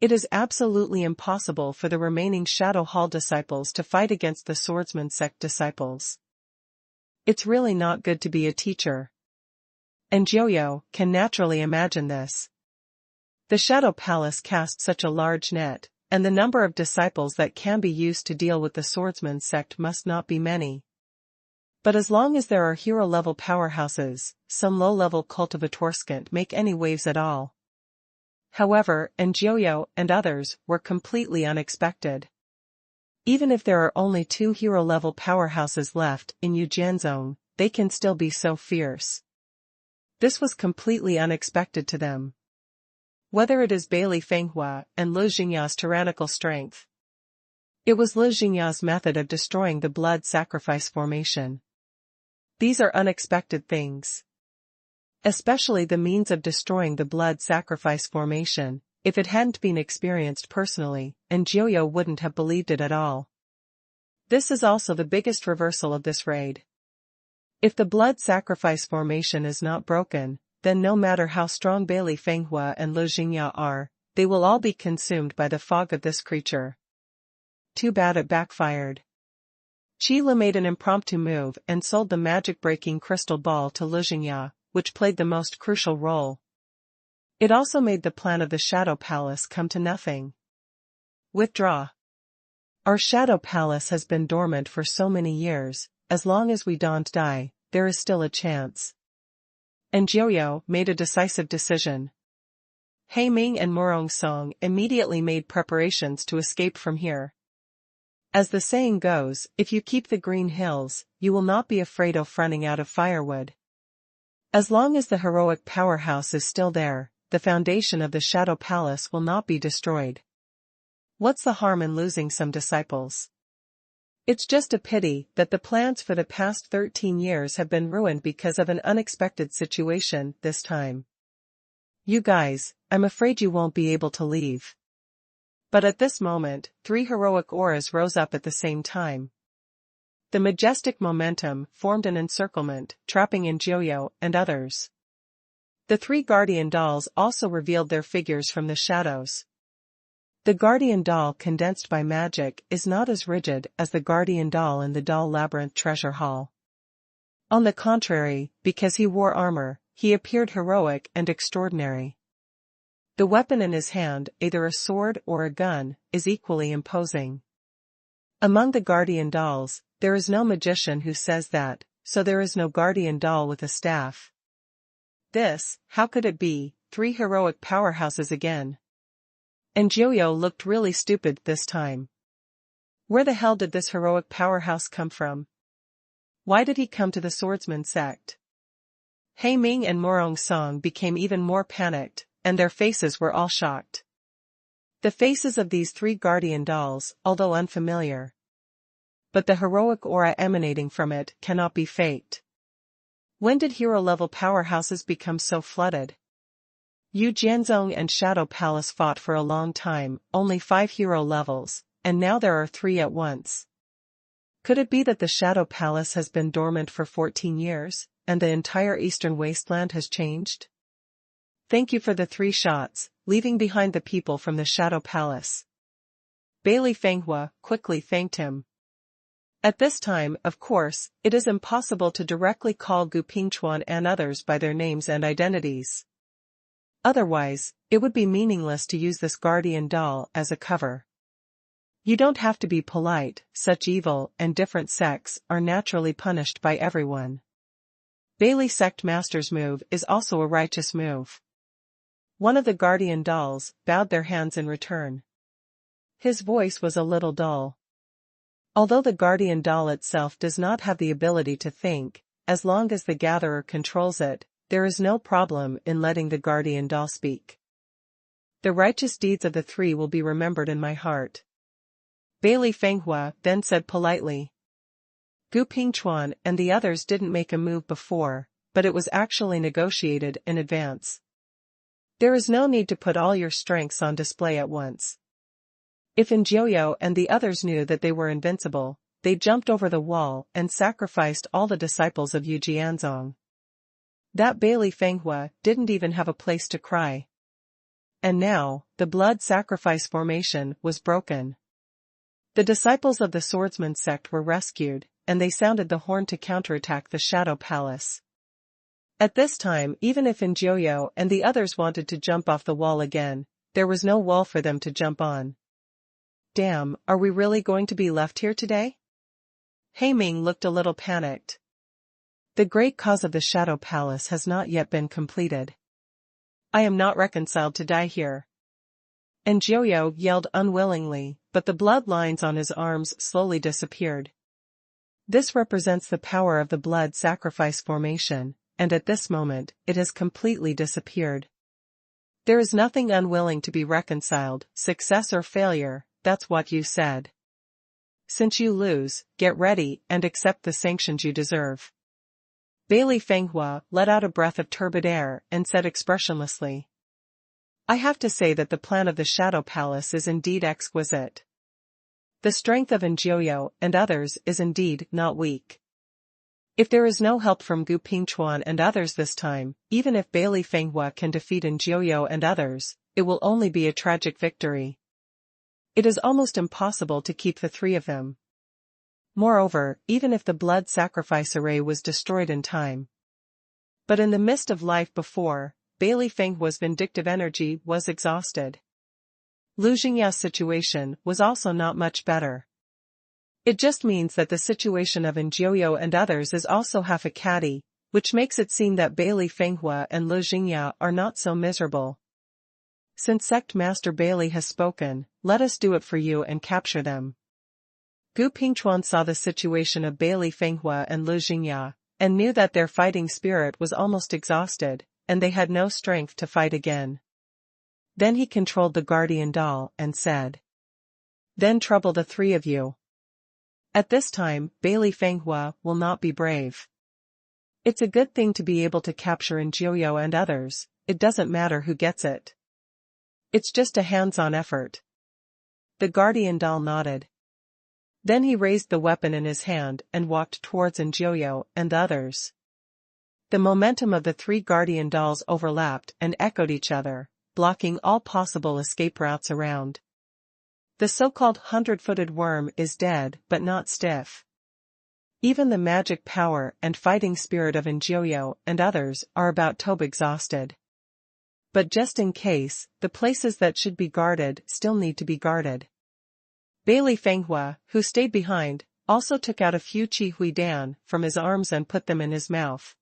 Speaker 1: it is absolutely impossible for the remaining Shadow Hall disciples to fight against the swordsman sect disciples. It's really not good to be a teacher. And Joyo can naturally imagine this. The Shadow Palace cast such a large net, and the number of disciples that can be used to deal with the swordsman sect must not be many. But as long as there are hero-level powerhouses, some low-level cultivators can't make any waves at all. However, Joyo and others were completely unexpected. Even if there are only 2 hero-level powerhouses left in Yujianzong, they can still be so fierce. This was completely unexpected to them. Whether it is Bailey Fenghua and Lu Jingya's tyrannical strength, it was Lu Jingya's method of destroying the blood sacrifice formation. These are unexpected things. Especially the means of destroying the blood sacrifice formation. If it hadn't been experienced personally, Joyo wouldn't have believed it at all. This is also the biggest reversal of this raid. If the blood sacrifice formation is not broken, then no matter how strong Bailey Fenghua and Lu Jingya are, they will all be consumed by the fog of this creature. Too bad it backfired. Qi Lu made an impromptu move and sold the magic-breaking crystal ball to Lu Jingya, which played the most crucial role. It also made the plan of the Shadow Palace come to nothing. Withdraw. Our Shadow Palace has been dormant for so many years, as long as we don't die, there is still a chance. And Joyo made a decisive decision. He Ming and Murong Song immediately made preparations to escape from here. As the saying goes, if you keep the green hills, you will not be afraid of running out of firewood. As long as the heroic powerhouse is still there, the foundation of the Shadow Palace will not be destroyed. What's the harm in losing some disciples? It's just a pity that the plans for the past 13 years have been ruined because of an unexpected situation this time. You guys, I'm afraid you won't be able to leave. But at this moment, 3 heroic auras rose up at the same time. The majestic momentum formed an encirclement, trapping Joyo and others. The 3 guardian dolls also revealed their figures from the shadows. The guardian doll condensed by magic is not as rigid as the guardian doll in the doll labyrinth treasure hall. On the contrary, because he wore armor, he appeared heroic and extraordinary. The weapon in his hand, either a sword or a gun, is equally imposing. Among the guardian dolls, there is no magician who says that, so there is no guardian doll with a staff. How could it be, 3 heroic powerhouses again? And Joyo looked really stupid this time. Where the hell did this heroic powerhouse come from? Why did he come to the swordsman sect? He Ming and Murong Song became even more panicked, and their faces were all shocked. The faces of these 3 guardian dolls, although unfamiliar, but the heroic aura emanating from it cannot be faked. When did hero-level powerhouses become so flooded? Yu Jianzong and Shadow Palace fought for a long time, only 5 hero levels, and now there are 3 at once. Could it be that the Shadow Palace has been dormant for 14 years, and the entire eastern wasteland has changed? Thank you for the 3 shots, leaving behind the people from the Shadow Palace. Bailey Fenghua quickly thanked him. At this time, of course, it is impossible to directly call Gu Pingchuan and others by their names and identities. Otherwise, it would be meaningless to use this guardian doll as a cover. You don't have to be polite, such evil and different sects are naturally punished by everyone. Bailey Sect Master's move is also a righteous move. One of the guardian dolls bowed their hands in return. His voice was a little dull. Although the guardian doll itself does not have the ability to think, as long as the gatherer controls it, there is no problem in letting the guardian doll speak. The righteous deeds of the three will be remembered in my heart. Bailey Fenghua then said politely. Gu Pingchuan and the others didn't make a move before, but it was actually negotiated in advance. There is no need to put all your strengths on display at once. If Injioyo and the others knew that they were invincible, they jumped over the wall and sacrificed all the disciples of Yu Jianzong. That Bailey Fenghua didn't even have a place to cry. And now, the blood sacrifice formation was broken. The disciples of the swordsman sect were rescued, and they sounded the horn to counterattack the Shadow Palace. At this time, even if Injioyo and the others wanted to jump off the wall again, there was no wall for them to jump on. Damn, are we really going to be left here today? Heiming looked a little panicked. The great cause of the Shadow Palace has not yet been completed. I am not reconciled to die here. Injioyo yelled unwillingly, but the blood lines on his arms slowly disappeared. This represents the power of the blood sacrifice formation, and at this moment, it has completely disappeared. There is nothing unwilling to be reconciled, success or failure, that's what you said. Since you lose, get ready and accept the sanctions you deserve. Bailey Fenghua let out a breath of turbid air and said expressionlessly. I have to say that the plan of the Shadow Palace is indeed exquisite. The strength of Injioyo and others is indeed not weak. If there is no help from Gu Pingchuan and others this time, even if Bailey Fenghua can defeat Injioyo and others, it will only be a tragic victory. It is almost impossible to keep the three of them. Moreover, even if the blood sacrifice array was destroyed in time. But in the mist of life before, Bailey Fenghua's vindictive energy was exhausted. Lu Jingya's situation was also not much better. It just means that the situation of Injioyo and others is also half a caddy, which makes it seem that Bailey Fenghua and Lu Jingya are not so miserable. Since Sect Master Bailey has spoken, let us do it for you and capture them. Gu Pingchuan saw the situation of Bailey Fenghua and Lu Jingya, and knew that their fighting spirit was almost exhausted, and they had no strength to fight again. Then he controlled the guardian doll and said. Then trouble the three of you. At this time, Bailey Fenghua will not be brave. It's a good thing to be able to capture Injioyo and others, it doesn't matter who gets it. It's just a hands-on effort. The guardian doll nodded. Then he raised the weapon in his hand and walked towards Injioyo and the others. The momentum of the three guardian dolls overlapped and echoed each other, blocking all possible escape routes around. The so-called 100-footed worm is dead but not stiff. Even the magic power and fighting spirit of Injioyo and others are about to be exhausted. But just in case, the places that should be guarded still need to be guarded. Bailey Fenghua, who stayed behind, also took out a few Qi Hui Dan from his arms and put them in his mouth.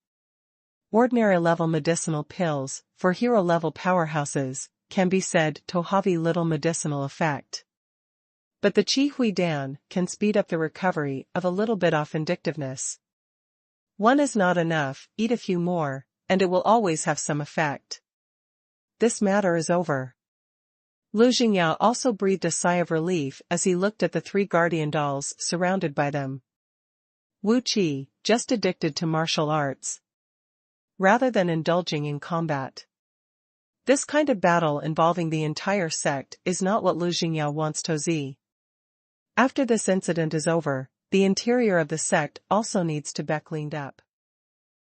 Speaker 1: Ordinary-level medicinal pills, for hero-level powerhouses, can be said to have little medicinal effect. But the Qi Hui Dan can speed up the recovery of a little bit of vindictiveness. One is not enough, eat a few more, and it will always have some effect. This matter is over. Lu Jingya also breathed a sigh of relief as he looked at the three guardian dolls surrounded by them. Wu Qi, just addicted to martial arts. Rather than indulging in combat. This kind of battle involving the entire sect is not what Lu Jingya wants to see. After this incident is over, the interior of the sect also needs to be cleaned up.